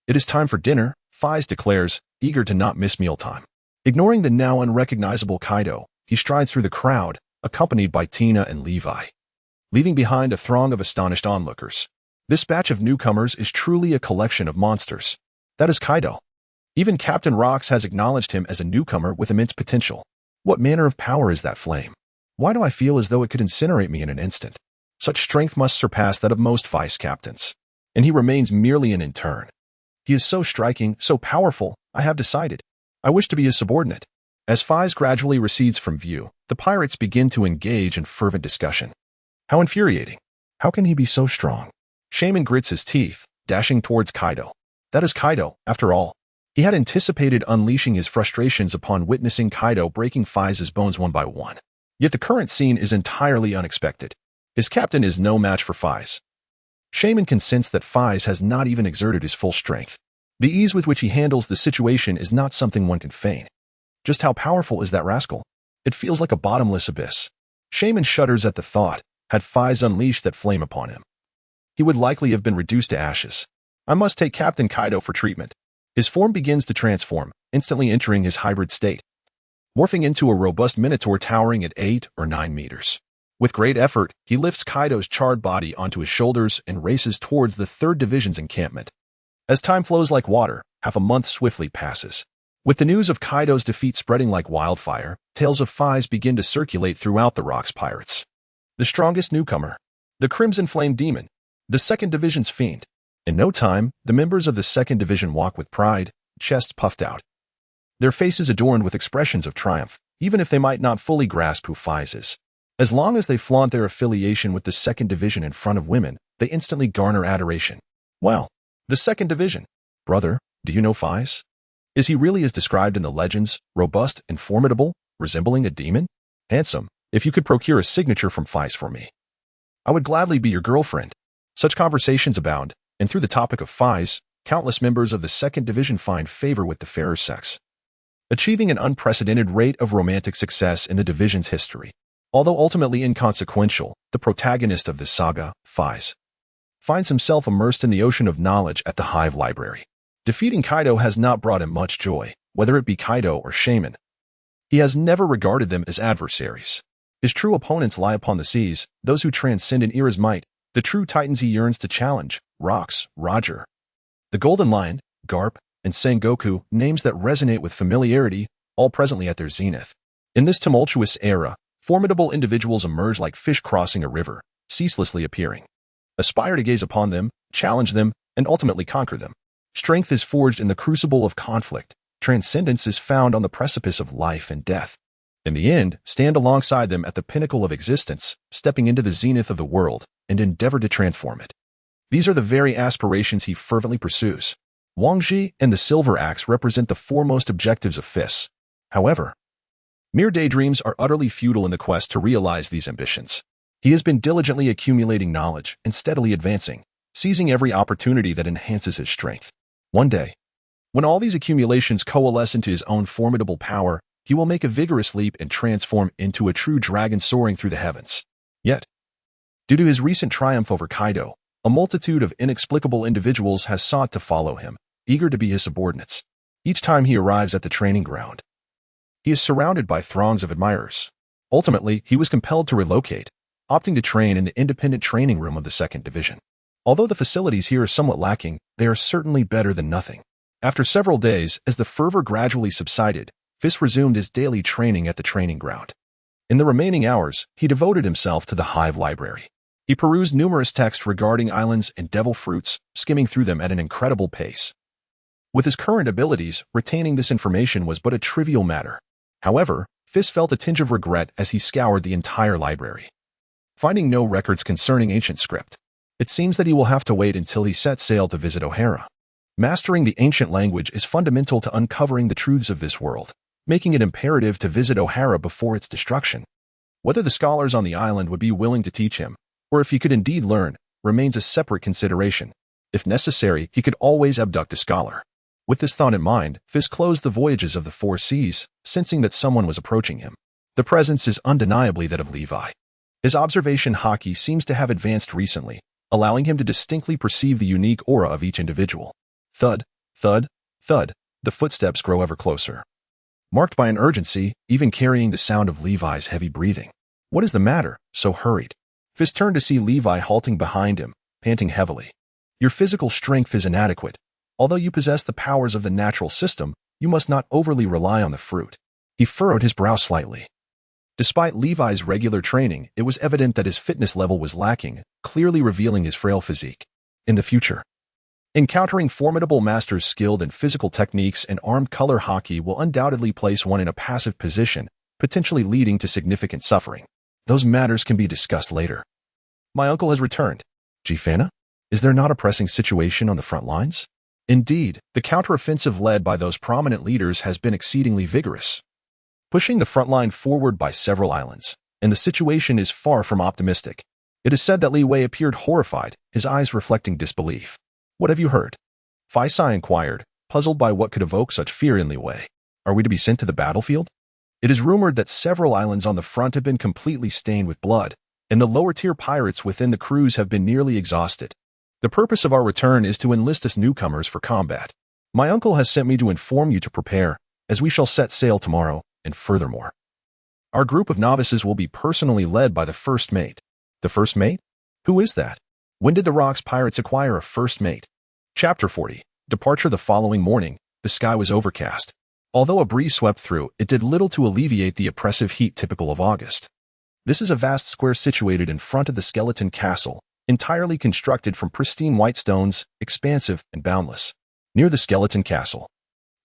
It is time for dinner, Feis declares, eager to not miss mealtime. Ignoring the now unrecognizable Kaido, he strides through the crowd, accompanied by Tina and Levi, leaving behind a throng of astonished onlookers. This batch of newcomers is truly a collection of monsters. That is Kaido. Even Captain Rocks has acknowledged him as a newcomer with immense potential. What manner of power is that flame? Why do I feel as though it could incinerate me in an instant? Such strength must surpass that of most Feis captains. And he remains merely an intern. He is so striking, so powerful, I have decided. I wish to be his subordinate. As Feis gradually recedes from view, the pirates begin to engage in fervent discussion. How infuriating. How can he be so strong? Shaman grits his teeth, dashing towards Kaido. That is Kaido, after all. He had anticipated unleashing his frustrations upon witnessing Kaido breaking Feis's bones one by one. Yet the current scene is entirely unexpected. His captain is no match for Feis. Shaman can sense that Feis has not even exerted his full strength. The ease with which he handles the situation is not something one can feign. Just how powerful is that rascal? It feels like a bottomless abyss. Shaman shudders at the thought. Had Feis unleashed that flame upon him, he would likely have been reduced to ashes. I must take Captain Kaido for treatment. His form begins to transform, instantly entering his hybrid state, morphing into a robust minotaur towering at 8 or 9 meters. With great effort, he lifts Kaido's charred body onto his shoulders and races towards the 3rd Division's encampment. As time flows like water, half a month swiftly passes. With the news of Kaido's defeat spreading like wildfire, tales of Feis begin to circulate throughout the Rocks Pirates. The strongest newcomer, the Crimson Flame Demon, the 2nd Division's fiend. In no time, the members of the 2nd Division walk with pride, chests puffed out, their faces adorned with expressions of triumph, even if they might not fully grasp who Feis is. As long as they flaunt their affiliation with the second division in front of women, they instantly garner adoration. Well, the second division. Brother, do you know Feis? Is he really as described in the legends, robust and formidable, resembling a demon? Handsome, if you could procure a signature from Feis for me, I would gladly be your girlfriend. Such conversations abound, and through the topic of Feis, countless members of the second division find favor with the fairer sex, achieving an unprecedented rate of romantic success in the division's history. Although ultimately inconsequential, the protagonist of this saga, Feis, finds himself immersed in the ocean of knowledge at the Hive Library. Defeating Kaido has not brought him much joy, whether it be Kaido or Shaman. He has never regarded them as adversaries. His true opponents lie upon the seas, those who transcend an era's might, the true titans he yearns to challenge, Rocks, Roger, the Golden Lion, Garp, and Sengoku, names that resonate with familiarity, all presently at their zenith. In this tumultuous era, formidable individuals emerge like fish crossing a river, ceaselessly appearing. Aspire to gaze upon them, challenge them, and ultimately conquer them. Strength is forged in the crucible of conflict. Transcendence is found on the precipice of life and death. In the end, stand alongside them at the pinnacle of existence, stepping into the zenith of the world, and endeavor to transform it. These are the very aspirations he fervently pursues. Wang Ji and the Silver Axe represent the foremost objectives of Feis. However, mere daydreams are utterly futile in the quest to realize these ambitions. He has been diligently accumulating knowledge and steadily advancing, seizing every opportunity that enhances his strength. One day, when all these accumulations coalesce into his own formidable power, he will make a vigorous leap and transform into a true dragon soaring through the heavens. Yet, due to his recent triumph over Kaido, a multitude of inexplicable individuals has sought to follow him, eager to be his subordinates. Each time he arrives at the training ground, he is surrounded by throngs of admirers. Ultimately, he was compelled to relocate, opting to train in the independent training room of the second division. Although the facilities here are somewhat lacking, they are certainly better than nothing. After several days, as the fervor gradually subsided, Feis resumed his daily training at the training ground. In the remaining hours, he devoted himself to the Hive Library. He perused numerous texts regarding islands and devil fruits, skimming through them at an incredible pace. With his current abilities, retaining this information was but a trivial matter. However, Feis felt a tinge of regret as he scoured the entire library, finding no records concerning ancient script. It seems that he will have to wait until he sets sail to visit O'Hara. Mastering the ancient language is fundamental to uncovering the truths of this world, making it imperative to visit O'Hara before its destruction. Whether the scholars on the island would be willing to teach him, or if he could indeed learn, remains a separate consideration. If necessary, he could always abduct a scholar. With this thought in mind, Feis closed the voyages of the four seas, sensing that someone was approaching him. The presence is undeniably that of Levi. His observation haki seems to have advanced recently, allowing him to distinctly perceive the unique aura of each individual. Thud, thud, thud, the footsteps grow ever closer, marked by an urgency, even carrying the sound of Levi's heavy breathing. What is the matter, so hurried? Feis turned to see Levi halting behind him, panting heavily. Your physical strength is inadequate. Although you possess the powers of the natural system, you must not overly rely on the fruit. He furrowed his brow slightly. Despite Levi's regular training, it was evident that his fitness level was lacking, clearly revealing his frail physique. In the future, encountering formidable masters skilled in physical techniques and armed color haki will undoubtedly place one in a passive position, potentially leading to significant suffering. Those matters can be discussed later. My uncle has returned. Jifana? Is there not a pressing situation on the front lines? Indeed, the counteroffensive led by those prominent leaders has been exceedingly vigorous, pushing the front line forward by several islands, and the situation is far from optimistic. It is said that Li Wei appeared horrified, his eyes reflecting disbelief. What have you heard? Feis inquired, puzzled by what could evoke such fear in Li Wei. Are we to be sent to the battlefield? It is rumored that several islands on the front have been completely stained with blood, and the lower-tier pirates within the crews have been nearly exhausted. The purpose of our return is to enlist us newcomers for combat. My uncle has sent me to inform you to prepare, as we shall set sail tomorrow, and furthermore, our group of novices will be personally led by the first mate. The first mate? Who is that? When did the Rocks pirates acquire a first mate? Chapter 40. Departure. The following morning, the sky was overcast. Although a breeze swept through, it did little to alleviate the oppressive heat typical of August. This is a vast square situated in front of the skeleton castle, entirely constructed from pristine white stones, expansive and boundless. Near the skeleton castle,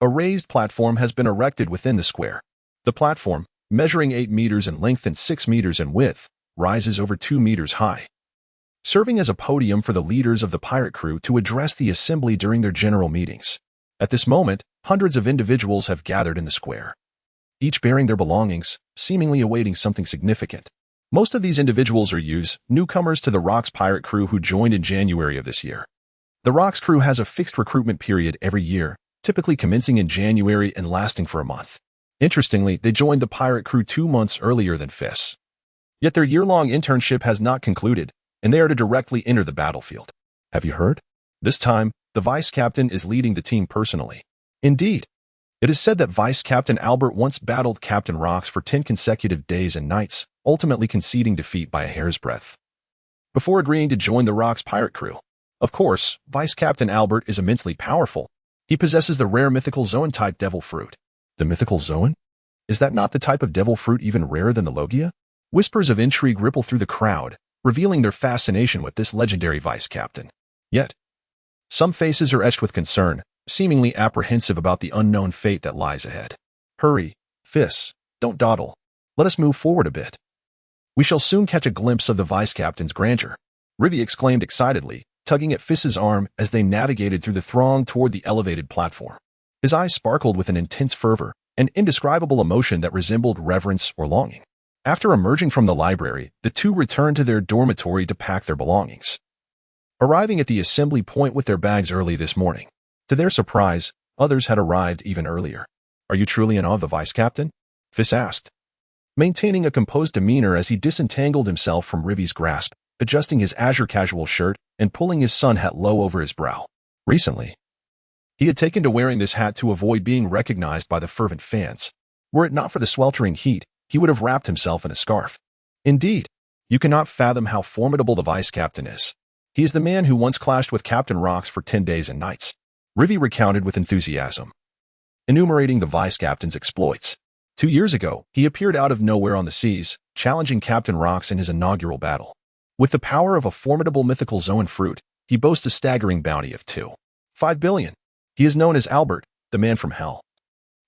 A raised platform has been erected within the square. The platform, measuring 8 meters in length and 6 meters in width, rises over 2 meters high, serving as a podium for the leaders of the pirate crew to address the assembly during their general meetings. At this moment, hundreds of individuals have gathered in the square, each bearing their belongings, seemingly awaiting something significant. Most of these individuals are newcomers to the Rocks pirate crew who joined in January of this year. The Rocks crew has a fixed recruitment period every year, typically commencing in January and lasting for a month. Interestingly, they joined the pirate crew 2 months earlier than Feis. Yet their year-long internship has not concluded, and they are to directly enter the battlefield. Have you heard? This time, the vice captain is leading the team personally. Indeed, it is said that Vice Captain Albert once battled Captain Rocks for 10 consecutive days and nights, ultimately conceding defeat by a hair's breadth, before agreeing to join the Rocks pirate crew. Of course, Vice Captain Albert is immensely powerful. He possesses the rare mythical Zoan-type devil fruit. The mythical Zoan? Is that not the type of devil fruit even rarer than the Logia? Whispers of intrigue ripple through the crowd, revealing their fascination with this legendary vice captain. Yet, some faces are etched with concern, seemingly apprehensive about the unknown fate that lies ahead. Hurry, Feis, don't dawdle. Let us move forward a bit. We shall soon catch a glimpse of the vice captain's grandeur, Rivi exclaimed excitedly, tugging at Feis's arm as they navigated through the throng toward the elevated platform. His eyes sparkled with an intense fervor, an indescribable emotion that resembled reverence or longing. After emerging from the library, the two returned to their dormitory to pack their belongings, arriving at the assembly point with their bags early this morning. To their surprise, others had arrived even earlier. Are you truly in awe of the vice captain? Feis asked, maintaining a composed demeanor as he disentangled himself from Rivi's grasp, adjusting his azure casual shirt and pulling his sun hat low over his brow. Recently, he had taken to wearing this hat to avoid being recognized by the fervent fans. Were it not for the sweltering heat, he would have wrapped himself in a scarf. Indeed, you cannot fathom how formidable the vice captain is. He is the man who once clashed with Captain Rocks for 10 days and nights. Rivi recounted with enthusiasm, enumerating the vice captain's exploits. 2 years ago, he appeared out of nowhere on the seas, challenging Captain Rocks in his inaugural battle. With the power of a formidable mythical Zoan fruit, he boasts a staggering bounty of 2.5 billion. He is known as Albert, the man from Hell.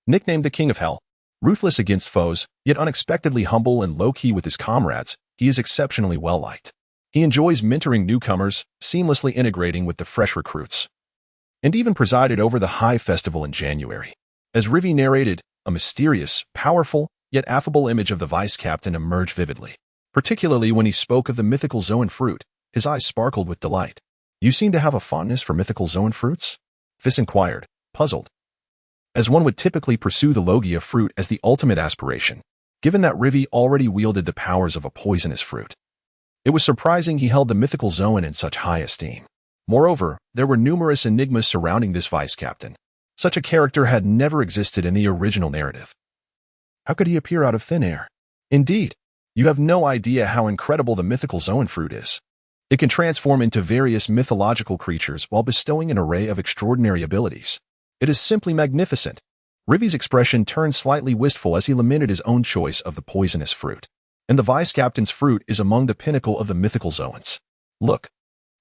Nicknamed the King of Hell, ruthless against foes, yet unexpectedly humble and low-key with his comrades, he is exceptionally well-liked. He enjoys mentoring newcomers, seamlessly integrating with the fresh recruits, and even presided over the High Festival in January. As Rivi narrated, a mysterious, powerful, yet affable image of the vice captain emerged vividly. Particularly when he spoke of the mythical Zoan fruit, his eyes sparkled with delight. You seem to have a fondness for mythical Zoan fruits? Feis inquired, puzzled, as one would typically pursue the Logia fruit as the ultimate aspiration, given that Rivi already wielded the powers of a poisonous fruit. It was surprising he held the mythical Zoan in such high esteem. Moreover, there were numerous enigmas surrounding this vice captain. Such a character had never existed in the original narrative. How could he appear out of thin air? Indeed, you have no idea how incredible the mythical Zoan fruit is. It can transform into various mythological creatures while bestowing an array of extraordinary abilities. It is simply magnificent. Rivi's expression turned slightly wistful as he lamented his own choice of the poisonous fruit. And the vice captain's fruit is among the pinnacle of the mythical Zoans. Look,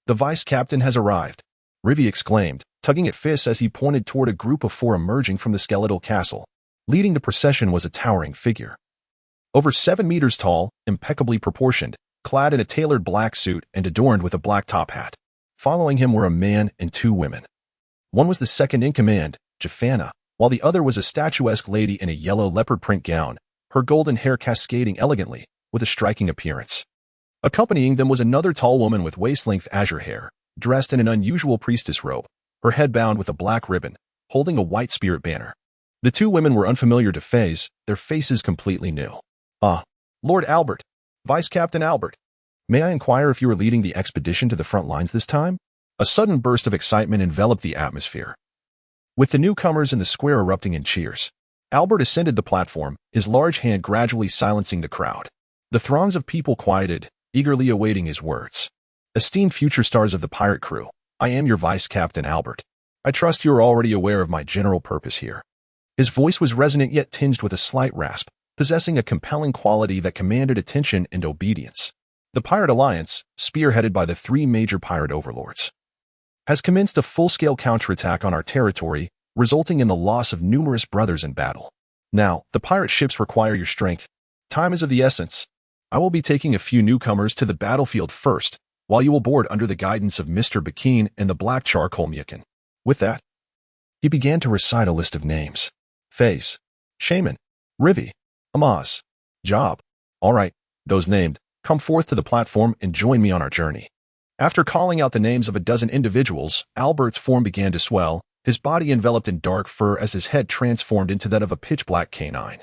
the vice captain has arrived, Rivi exclaimed, tugging at Feis as he pointed toward a group of 4 emerging from the skeletal castle. Leading the procession was a towering figure, over 7 meters tall, impeccably proportioned, clad in a tailored black suit and adorned with a black top hat. Following him were a man and 2 women. One was the second-in-command, Jafana, while the other was a statuesque lady in a yellow leopard print gown, her golden hair cascading elegantly, with a striking appearance. Accompanying them was another tall woman with waist-length azure hair, dressed in an unusual priestess robe, her head bound with a black ribbon, holding a white spirit banner. The 2 women were unfamiliar to Feis, their faces completely new. Ah, Lord Albert, Vice Captain Albert, may I inquire if you are leading the expedition to the front lines this time? A sudden burst of excitement enveloped the atmosphere, with the newcomers in the square erupting in cheers. Albert ascended the platform, his large hand gradually silencing the crowd. The throngs of people quieted, eagerly awaiting his words. Esteemed future stars of the pirate crew, I am your Vice Captain Albert. I trust you are already aware of my general purpose here. His voice was resonant yet tinged with a slight rasp, possessing a compelling quality that commanded attention and obedience. The Pirate Alliance, spearheaded by the 3 major pirate overlords, has commenced a full-scale counterattack on our territory, resulting in the loss of numerous brothers in battle. Now, the pirate ships require your strength. Time is of the essence. I will be taking a few newcomers to the battlefield first, while you will board under the guidance of Mr. Bakeen and the Black Charcoal Mukin. With that, he began to recite a list of names. Feis, Shaman, Rivi, Amaz, Job. All right, those named, come forth to the platform and join me on our journey. After calling out the names of a dozen individuals, Albert's form began to swell, his body enveloped in dark fur as his head transformed into that of a pitch-black canine,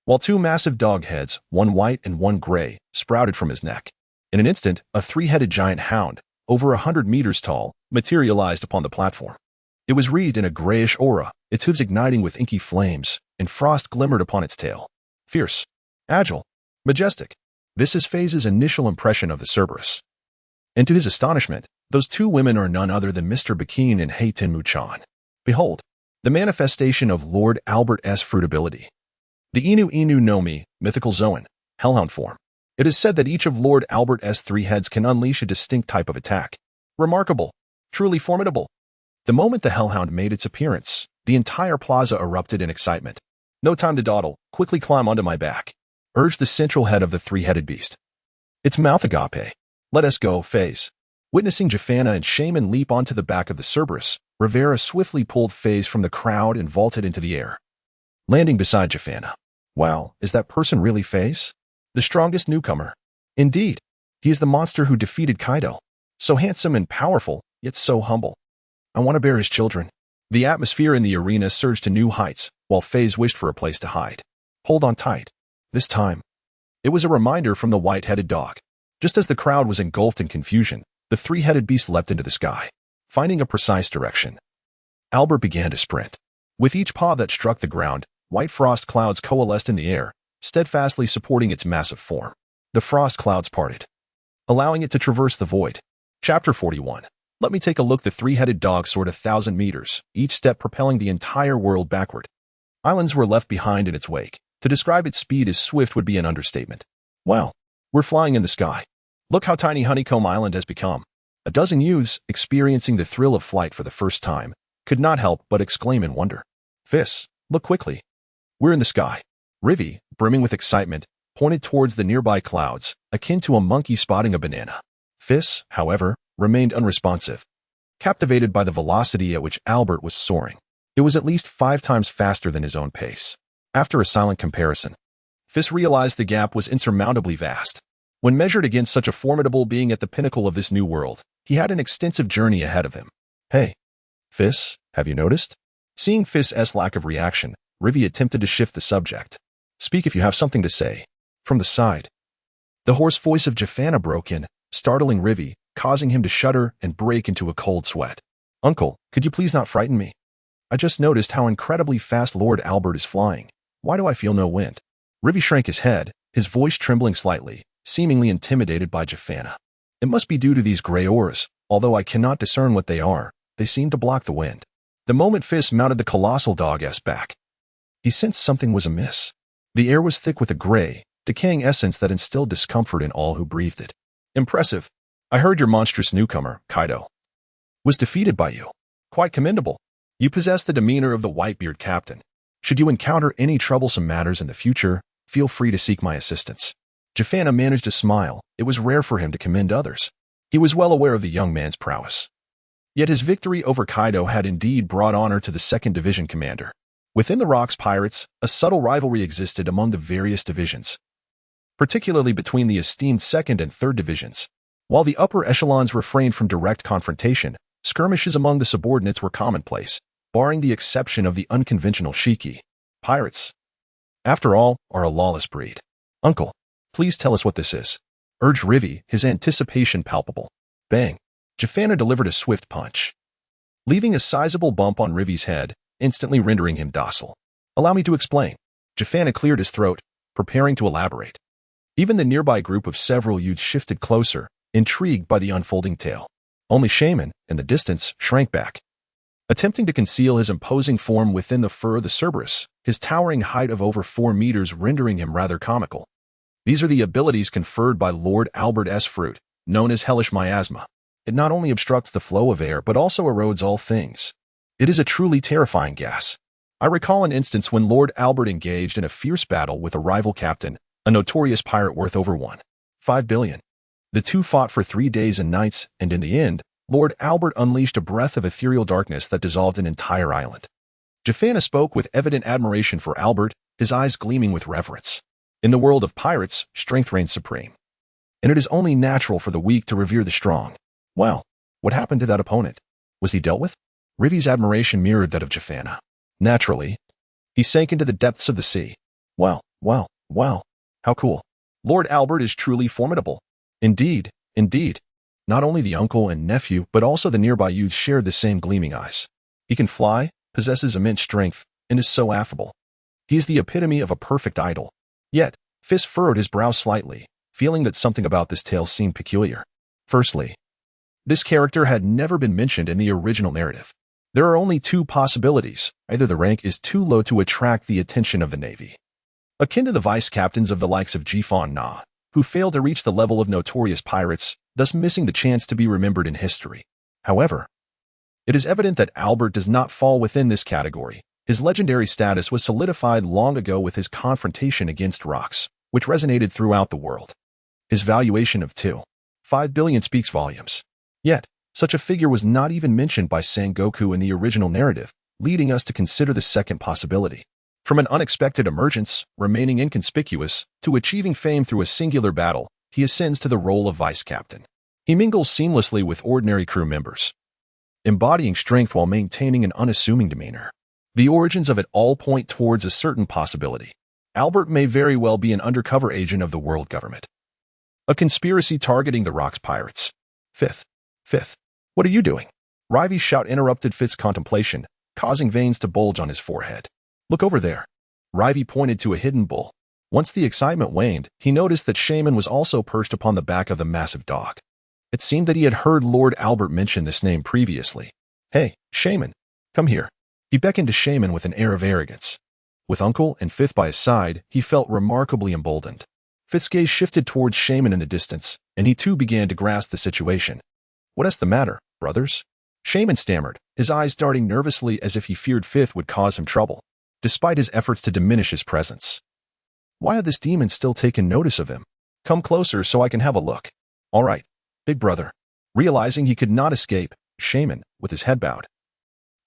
while two massive dog heads, one white and one gray, sprouted from his neck. In an instant, a three-headed giant hound, over 100 meters tall, materialized upon the platform. It was wreathed in a grayish aura, its hooves igniting with inky flames, and frost glimmered upon its tail. Fierce, agile, majestic. This is Feis's initial impression of the Cerberus. And to his astonishment, those two women are none other than Mr. Bakeen and Haytin Muchan. Behold, the manifestation of Lord Albert S. Fruit ability. The Inu Inu no Mi, mythical Zoan, hellhound form. It is said that each of Lord Albert S. three heads can unleash a distinct type of attack. Remarkable, truly formidable. The moment the hellhound made its appearance, the entire plaza erupted in excitement. No time to dawdle, quickly climb onto my back, urged the central head of the three-headed beast. Its mouth agape. Let us go, Feis. Witnessing Jafana and Shaman leap onto the back of the Cerberus, Rivera swiftly pulled Feis from the crowd and vaulted into the air, landing beside Jafana. Wow, is that person really Feis? The strongest newcomer. Indeed, he is the monster who defeated Kaido. So handsome and powerful, yet so humble. I want to bear his children. The atmosphere in the arena surged to new heights, while Feis wished for a place to hide. Hold on tight. This time, it was a reminder from the white-headed dog. Just as the crowd was engulfed in confusion, the three-headed beast leapt into the sky, finding a precise direction. Albert began to sprint. With each paw that struck the ground, white frost clouds coalesced in the air, steadfastly supporting its massive form. The frost clouds parted, allowing it to traverse the void. Chapter 41. Let me take a look. The three-headed dog soared 1,000 meters, each step propelling the entire world backward. Islands were left behind in its wake. To describe its speed as swift would be an understatement. Wow, we're flying in the sky. Look how tiny Honeycomb Island has become. A dozen youths, experiencing the thrill of flight for the first time, could not help but exclaim in wonder. Feis, look quickly. We're in the sky. Rivi, brimming with excitement, pointed towards the nearby clouds, akin to a monkey spotting a banana. Feis, however, remained unresponsive, captivated by the velocity at which Albert was soaring. It was at least 5 times faster than his own pace. After a silent comparison, Feis realized the gap was insurmountably vast. When measured against such a formidable being at the pinnacle of this new world, he had an extensive journey ahead of him. Hey, Feis, have you noticed? Seeing Feis' lack of reaction, Rivi attempted to shift the subject. Speak if you have something to say. From the side, the hoarse voice of Jafana broke in, startling Rivi, causing him to shudder and break into a cold sweat. Uncle, could you please not frighten me? I just noticed how incredibly fast Lord Albert is flying. Why do I feel no wind? Rivi shrank his head, his voice trembling slightly, seemingly intimidated by Jafana. It must be due to these gray auras, although I cannot discern what they are. They seem to block the wind. The moment Feis mounted the colossal dog's back, he sensed something was amiss. The air was thick with a gray, decaying essence that instilled discomfort in all who breathed it. Impressive. I heard your monstrous newcomer, Kaido, was defeated by you. Quite commendable. You possess the demeanor of the Whitebeard captain. Should you encounter any troublesome matters in the future, feel free to seek my assistance. Jafana managed a smile. It was rare for him to commend others. He was well aware of the young man's prowess. Yet his victory over Kaido had indeed brought honor to the 2nd Division commander. Within the Rocks Pirates, a subtle rivalry existed among the various divisions, particularly between the esteemed 2nd and 3rd Divisions. While the upper echelons refrained from direct confrontation, skirmishes among the subordinates were commonplace, barring the exception of the unconventional Shiki. Pirates, after all, are a lawless breed. Uncle, please tell us what this is, urged Rivi, his anticipation palpable. Bang! Jafana delivered a swift punch, leaving a sizable bump on Rivi's head, instantly rendering him docile. Allow me to explain. Jafana cleared his throat, preparing to elaborate. Even the nearby group of several youths shifted closer, intrigued by the unfolding tale. Only Shaman, in the distance, shrank back, attempting to conceal his imposing form within the fur of the Cerberus, his towering height of over 4 meters rendering him rather comical. These are the abilities conferred by Lord Albert S. Fruit, known as Hellish Miasma. It not only obstructs the flow of air but also erodes all things. It is a truly terrifying gas. I recall an instance when Lord Albert engaged in a fierce battle with a rival captain, a notorious pirate worth over 1.5 billion. The two fought for 3 days and nights, and in the end, Lord Albert unleashed a breath of ethereal darkness that dissolved an entire island. Jafana spoke with evident admiration for Albert, his eyes gleaming with reverence. In the world of pirates, strength reigns supreme. And it is only natural for the weak to revere the strong. Well, what happened to that opponent? Was he dealt with? Rivi's admiration mirrored that of Jafana. Naturally, he sank into the depths of the sea. Wow, how cool. Lord Albert is truly formidable. Indeed. Not only the uncle and nephew, but also the nearby youths shared the same gleaming eyes. He can fly, possesses immense strength, and is so affable. He is the epitome of a perfect idol. Yet, Feis furrowed his brow slightly, feeling that something about this tale seemed peculiar. Firstly, this character had never been mentioned in the original narrative. There are only two possibilities. Either the rank is too low to attract the attention of the Navy, akin to the vice captains of the likes of Jifon Na, who failed to reach the level of notorious pirates, thus missing the chance to be remembered in history. However, it is evident that Albert does not fall within this category. His legendary status was solidified long ago with his confrontation against rocks, which resonated throughout the world. His valuation of 2.5 billion speaks volumes. Yet, such a figure was not even mentioned by Sengoku in the original narrative, leading us to consider the second possibility. From an unexpected emergence, remaining inconspicuous, to achieving fame through a singular battle, he ascends to the role of vice captain. He mingles seamlessly with ordinary crew members, embodying strength while maintaining an unassuming demeanor. The origins of it all point towards a certain possibility. Albert may very well be an undercover agent of the world government. A conspiracy targeting the Rock's pirates. Fifth, what are you doing? Rivi's shout interrupted Feis' contemplation, causing veins to bulge on his forehead. Look over there. Rivi pointed to a hidden bull. Once the excitement waned, he noticed that Shaman was also perched upon the back of the massive dog. It seemed that he had heard Lord Albert mention this name previously. Hey, Shaman, come here. He beckoned to Shaman with an air of arrogance. With Uncle and Feis by his side, he felt remarkably emboldened. Feis' gaze shifted towards Shaman in the distance, and he too began to grasp the situation. What is the matter, brothers? Shaman stammered, his eyes darting nervously as if he feared Feis would cause him trouble, despite his efforts to diminish his presence. Why had this demon still taken notice of him? Come closer so I can have a look. All right, big brother. Realizing he could not escape, Shaman, with his head bowed,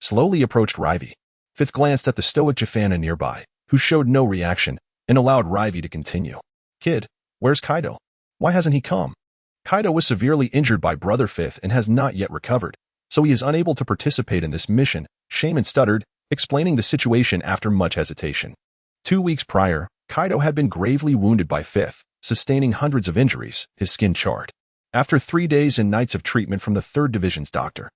slowly approached Rivi. Feis glanced at the stoic Jafana nearby, who showed no reaction, and allowed Rivi to continue. Kid, where's Kaido? Why hasn't he come? Kaido was severely injured by Brother Feis and has not yet recovered, so he is unable to participate in this mission, Shaman stuttered, explaining the situation after much hesitation. 2 weeks prior, Kaido had been gravely wounded by Feis, sustaining hundreds of injuries, his skin charred. After 3 days and nights of treatment from the 3rd Division's doctor,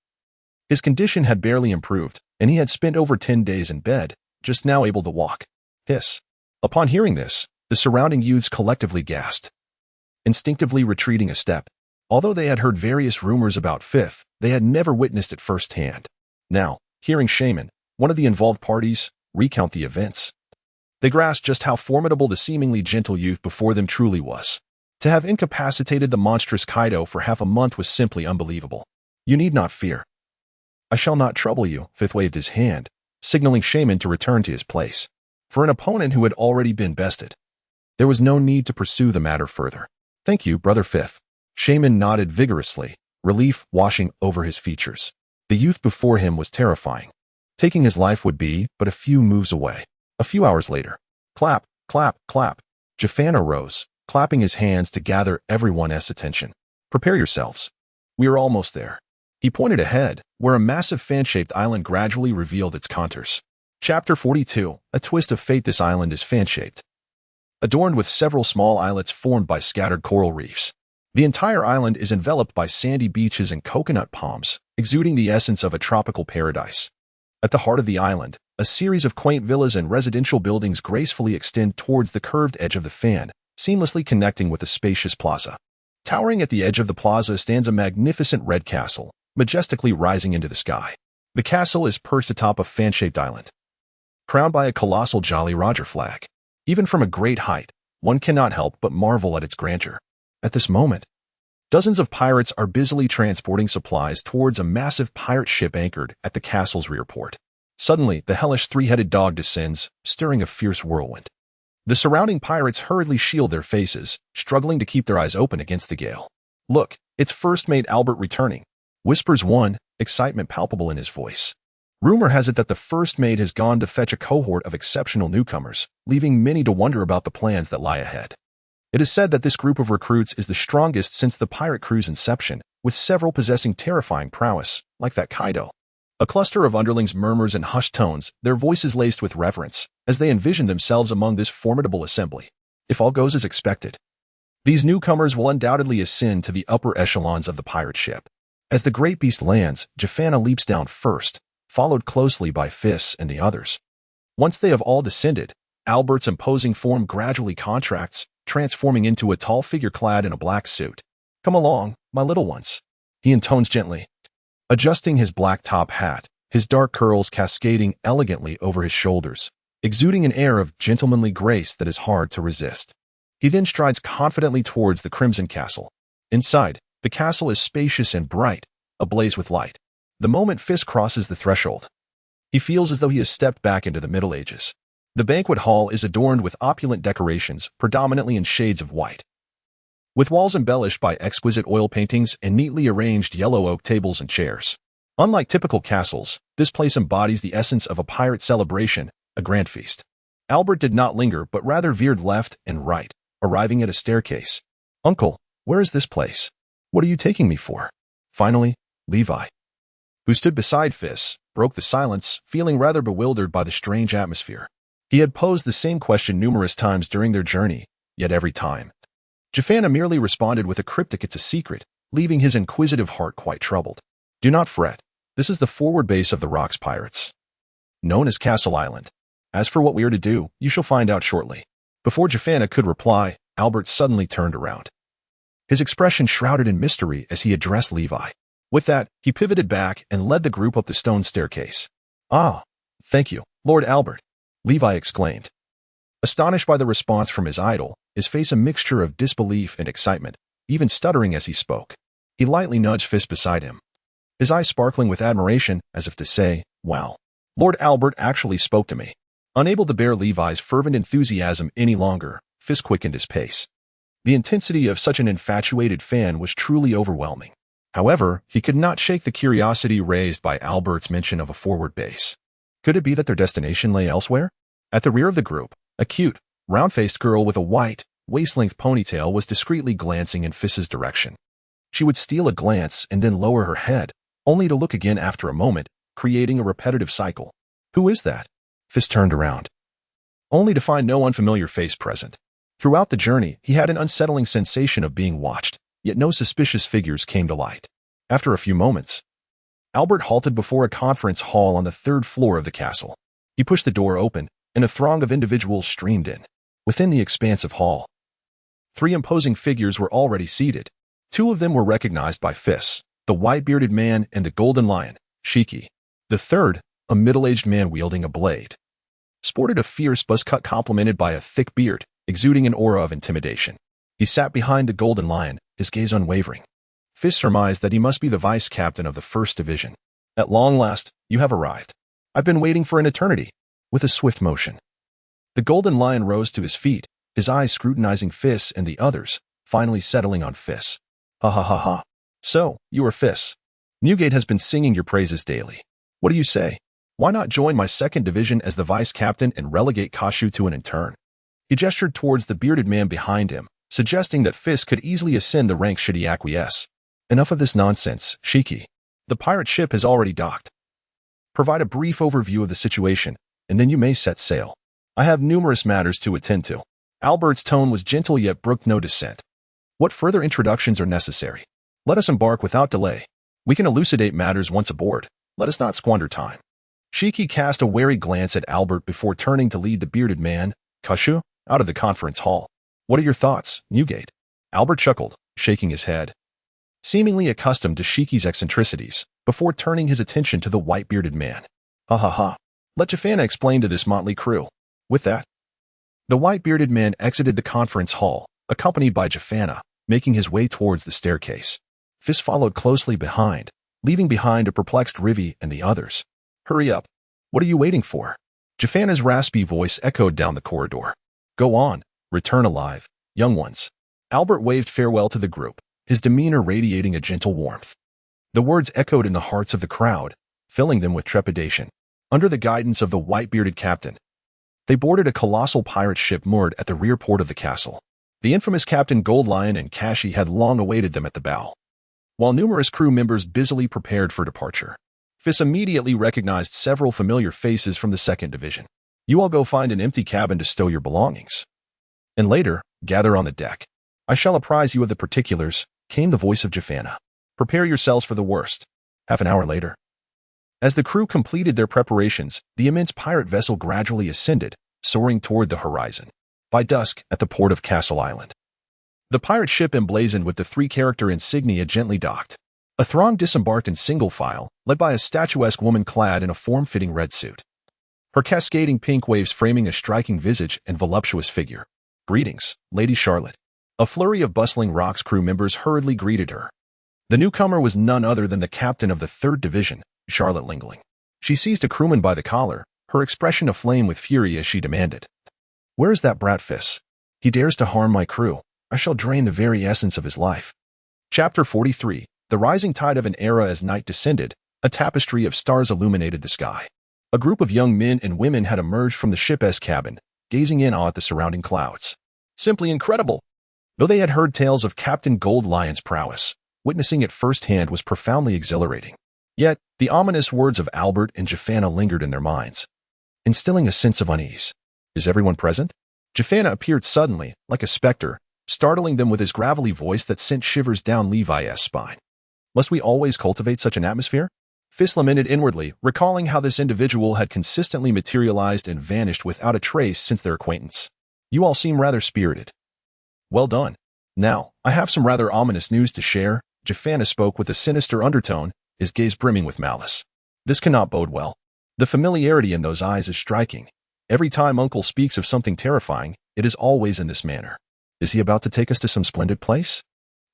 his condition had barely improved, and he had spent over 10 days in bed, just now able to walk. Hiss. Upon hearing this, the surrounding youths collectively gasped, instinctively retreating a step. Although they had heard various rumors about Feis, they had never witnessed it firsthand. Now, hearing Shaman, one of the involved parties, recount the events, they grasped just how formidable the seemingly gentle youth before them truly was. To have incapacitated the monstrous Kaido for half a month was simply unbelievable. You need not fear. I shall not trouble you, Feis waved his hand, signaling Shaman to return to his place. For an opponent who had already been bested, there was no need to pursue the matter further. Thank you, Brother Feis. Shaman nodded vigorously, relief washing over his features. The youth before him was terrifying. Taking his life would be but a few moves away. A few hours later. Clap, clap, clap. Jafana rose, clapping his hands to gather everyone's attention. Prepare yourselves. We are almost there. He pointed ahead, where a massive fan-shaped island gradually revealed its contours. Chapter 42, A Twist of Fate. This island is fan-shaped, adorned with several small islets formed by scattered coral reefs. The entire island is enveloped by sandy beaches and coconut palms, exuding the essence of a tropical paradise. At the heart of the island, a series of quaint villas and residential buildings gracefully extend towards the curved edge of the fan, seamlessly connecting with a spacious plaza. Towering at the edge of the plaza stands a magnificent red castle, majestically rising into the sky. The castle is perched atop a fan-shaped island, crowned by a colossal Jolly Roger flag. Even from a great height, one cannot help but marvel at its grandeur. At this moment, Dozens of pirates are busily transporting supplies towards a massive pirate ship anchored at the castle's rear port. Suddenly, the hellish three-headed dog descends, stirring a fierce whirlwind. The surrounding pirates hurriedly shield their faces, struggling to keep their eyes open against the gale. "Look, it's first mate Albert returning," whispers one, excitement palpable in his voice. Rumor has it that the first mate has gone to fetch a cohort of exceptional newcomers, leaving many to wonder about the plans that lie ahead. It is said that this group of recruits is the strongest since the pirate crew's inception, with several possessing terrifying prowess, like that Kaido. A cluster of underlings murmurs in hushed tones, their voices laced with reverence, as they envision themselves among this formidable assembly. If all goes as expected, these newcomers will undoubtedly ascend to the upper echelons of the pirate ship. As the great beast lands, Jafana leaps down first, followed closely by Feis and the others. Once they have all descended, Albert's imposing form gradually contracts, transforming into a tall figure clad in a black suit. "Come along, my little ones," he intones gently, adjusting his black top hat, his dark curls cascading elegantly over his shoulders, exuding an air of gentlemanly grace that is hard to resist. He then strides confidently towards the Crimson Castle. Inside, the castle is spacious and bright, ablaze with light. The moment Feis crosses the threshold, he feels as though he has stepped back into the Middle Ages. The banquet hall is adorned with opulent decorations, predominantly in shades of white, with walls embellished by exquisite oil paintings and neatly arranged yellow oak tables and chairs. Unlike typical castles, this place embodies the essence of a pirate celebration, a grand feast. Albert did not linger but rather veered left and right, arriving at a staircase. "Uncle, where is this place? What are you taking me for?" Finally, Levi, who stood beside Feis, broke the silence, feeling rather bewildered by the strange atmosphere. He had posed the same question numerous times during their journey, yet every time Jafana merely responded with a cryptic "it's a secret," leaving his inquisitive heart quite troubled. "Do not fret. This is the forward base of the Rocks Pirates, known as Castle Island. As for what we are to do, you shall find out shortly." Before Jafana could reply, Albert suddenly turned around, his expression shrouded in mystery as he addressed Levi. With that, he pivoted back and led the group up the stone staircase. "Ah, thank you, Lord Albert," Levi exclaimed. Astonished by the response from his idol, his face a mixture of disbelief and excitement, even stuttering as he spoke. He lightly nudged Feis beside him, his eyes sparkling with admiration as if to say, "Wow, Lord Albert actually spoke to me." Unable to bear Levi's fervent enthusiasm any longer, Feis quickened his pace. The intensity of such an infatuated fan was truly overwhelming. However, he could not shake the curiosity raised by Albert's mention of a forward base. Could it be that their destination lay elsewhere? At the rear of the group, a cute, round-faced girl with a white, waist-length ponytail was discreetly glancing in Feis's direction. She would steal a glance and then lower her head, only to look again after a moment, creating a repetitive cycle. "Who is that?" Feis turned around, only to find no unfamiliar face present. Throughout the journey, he had an unsettling sensation of being watched, yet no suspicious figures came to light. After a few moments, Albert halted before a conference hall on the third floor of the castle. He pushed the door open, and a throng of individuals streamed in. Within the expansive hall, 3 imposing figures were already seated. 2 of them were recognized by Feis, the white-bearded man and the golden lion, Shiki. The third, a middle-aged man wielding a blade, sported a fierce buzz cut complemented by a thick beard, exuding an aura of intimidation. He sat behind the golden lion, his gaze unwavering. Feis surmised that he must be the vice captain of the 1st Division. "At long last, you have arrived. I've been waiting for an eternity." With a swift motion, the golden lion rose to his feet, his eyes scrutinizing Feis and the others, finally settling on Feis. "Ha ha ha ha. So, you are Feis. Newgate has been singing your praises daily. What do you say? Why not join my 2nd Division as the vice captain and relegate Kashu to an intern?" He gestured towards the bearded man behind him, suggesting that Feis could easily ascend the ranks should he acquiesce. "Enough of this nonsense, Shiki. The pirate ship has already docked. Provide a brief overview of the situation, and then you may set sail. I have numerous matters to attend to." Albert's tone was gentle yet brooked no dissent. "What further introductions are necessary? Let us embark without delay. We can elucidate matters once aboard. Let us not squander time." Shiki cast a wary glance at Albert before turning to lead the bearded man, Kashu, out of the conference hall. "What are your thoughts, Newgate?" Albert chuckled, shaking his head, seemingly accustomed to Shiki's eccentricities, before turning his attention to the white-bearded man. "Ha ha ha. Let Jafana explain to this motley crew." With that, the white-bearded man exited the conference hall, accompanied by Jafana, making his way towards the staircase. Feis followed closely behind, leaving behind a perplexed Rivi and the others. Hurry up. What are you waiting for? Jafana's raspy voice echoed down the corridor. Go on, return alive, young ones. Albert waved farewell to the group, his demeanor radiating a gentle warmth. The words echoed in the hearts of the crowd, filling them with trepidation. Under the guidance of the white-bearded captain, they boarded a colossal pirate ship moored at the rear port of the castle. The infamous Captain Gold Lion and Kashi had long awaited them at the bow. While numerous crew members busily prepared for departure, Feis immediately recognized several familiar faces from the 2nd Division. You all go find an empty cabin to stow your belongings. And later, gather on the deck. I shall apprise you of the particulars, came the voice of Jafana. Prepare yourselves for the worst. Half an hour later. As the crew completed their preparations, the immense pirate vessel gradually ascended, soaring toward the horizon. By dusk, at the port of Castle Island, the pirate ship emblazoned with the 3-character insignia gently docked. A throng disembarked in single file, led by a statuesque woman clad in a form-fitting red suit. Her cascading pink waves framing a striking visage and voluptuous figure. Greetings, Lady Charlotte. A flurry of bustling Rocks crew members hurriedly greeted her. The newcomer was none other than the captain of the 3rd Division, Charlotte Lingling. She seized a crewman by the collar, her expression aflame with fury as she demanded. Where is that brat Feis? He dares to harm my crew. I shall drain the very essence of his life. Chapter 43. The rising tide of an era as night descended, a tapestry of stars illuminated the sky. A group of young men and women had emerged from the ship's cabin, gazing in awe at the surrounding clouds. Simply incredible! Though they had heard tales of Captain Gold Lion's prowess, witnessing it firsthand was profoundly exhilarating. Yet, the ominous words of Albert and Jafana lingered in their minds, instilling a sense of unease. Is everyone present? Jafana appeared suddenly, like a specter, startling them with his gravelly voice that sent shivers down Levi's spine. Must we always cultivate such an atmosphere? Feis lamented inwardly, recalling how this individual had consistently materialized and vanished without a trace since their acquaintance. You all seem rather spirited. Well done. Now, I have some rather ominous news to share. Jafana spoke with a sinister undertone, his gaze brimming with malice. This cannot bode well. The familiarity in those eyes is striking. Every time Uncle speaks of something terrifying, it is always in this manner. Is he about to take us to some splendid place?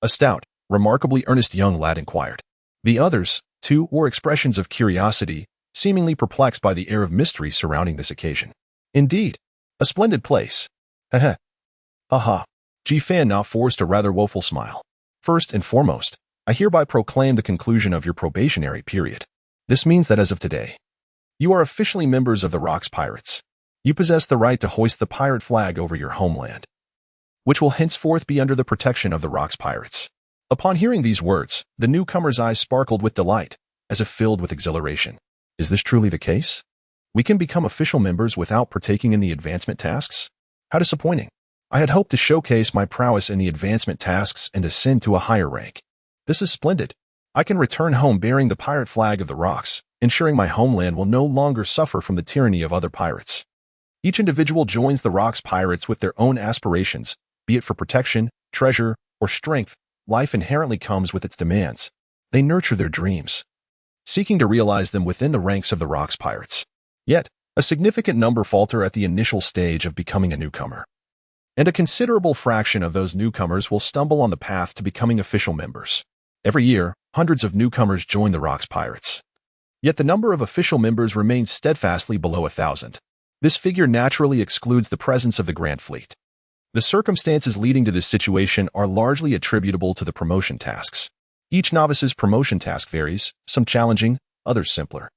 A stout, remarkably earnest young lad inquired. The others, too, wore expressions of curiosity, seemingly perplexed by the air of mystery surrounding this occasion. Indeed, a splendid place. Heh. Aha. Jafana now forced a rather woeful smile. First and foremost, I hereby proclaim the conclusion of your probationary period. This means that as of today, you are officially members of the Rocks Pirates. You possess the right to hoist the pirate flag over your homeland, which will henceforth be under the protection of the Rocks Pirates. Upon hearing these words, the newcomer's eyes sparkled with delight, as if filled with exhilaration. Is this truly the case? We can become official members without partaking in the advancement tasks? How disappointing. I had hoped to showcase my prowess in the advancement tasks and ascend to a higher rank. This is splendid. I can return home bearing the pirate flag of the Rocks, ensuring my homeland will no longer suffer from the tyranny of other pirates. Each individual joins the Rocks Pirates with their own aspirations, be it for protection, treasure, or strength. Life inherently comes with its demands. They nurture their dreams, seeking to realize them within the ranks of the Rocks Pirates. Yet, a significant number falter at the initial stage of becoming a newcomer. And a considerable fraction of those newcomers will stumble on the path to becoming official members. Every year, hundreds of newcomers join the Rocks Pirates. Yet the number of official members remains steadfastly below 1,000. This figure naturally excludes the presence of the Grand Fleet. The circumstances leading to this situation are largely attributable to the promotion tasks. Each novice's promotion task varies, some challenging, others simpler.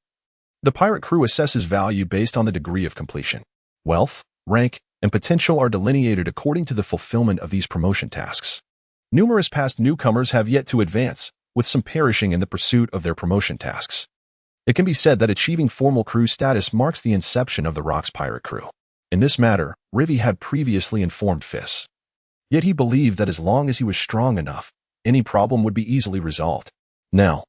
The pirate crew assesses value based on the degree of completion. Wealth, rank, and potential are delineated according to the fulfillment of these promotion tasks. Numerous past newcomers have yet to advance, with some perishing in the pursuit of their promotion tasks. It can be said that achieving formal crew status marks the inception of the Rocks pirate crew. In this matter, Rivi had previously informed Feis. Yet he believed that as long as he was strong enough, any problem would be easily resolved. Now,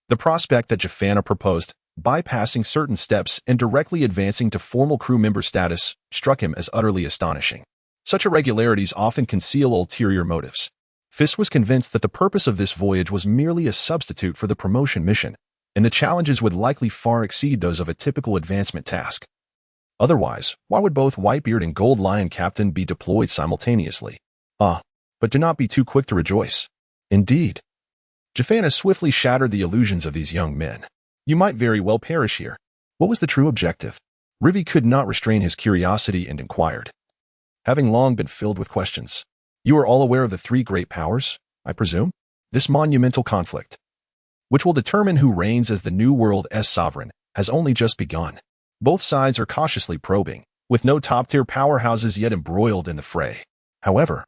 the prospect that Jafana proposed, bypassing certain steps and directly advancing to formal crew member status, struck him as utterly astonishing. Such irregularities often conceal ulterior motives. Feis was convinced that the purpose of this voyage was merely a substitute for the promotion mission, and the challenges would likely far exceed those of a typical advancement task. Otherwise, why would both Whitebeard and Gold Lion Captain be deployed simultaneously? But but do not be too quick to rejoice. Indeed, Jafana swiftly shattered the illusions of these young men. You might very well perish here. What was the true objective? Rivi could not restrain his curiosity and inquired. Having long been filled with questions. You are all aware of the three great powers, I presume? This monumental conflict, which will determine who reigns as the New World's sovereign, has only just begun. Both sides are cautiously probing, with no top-tier powerhouses yet embroiled in the fray. However,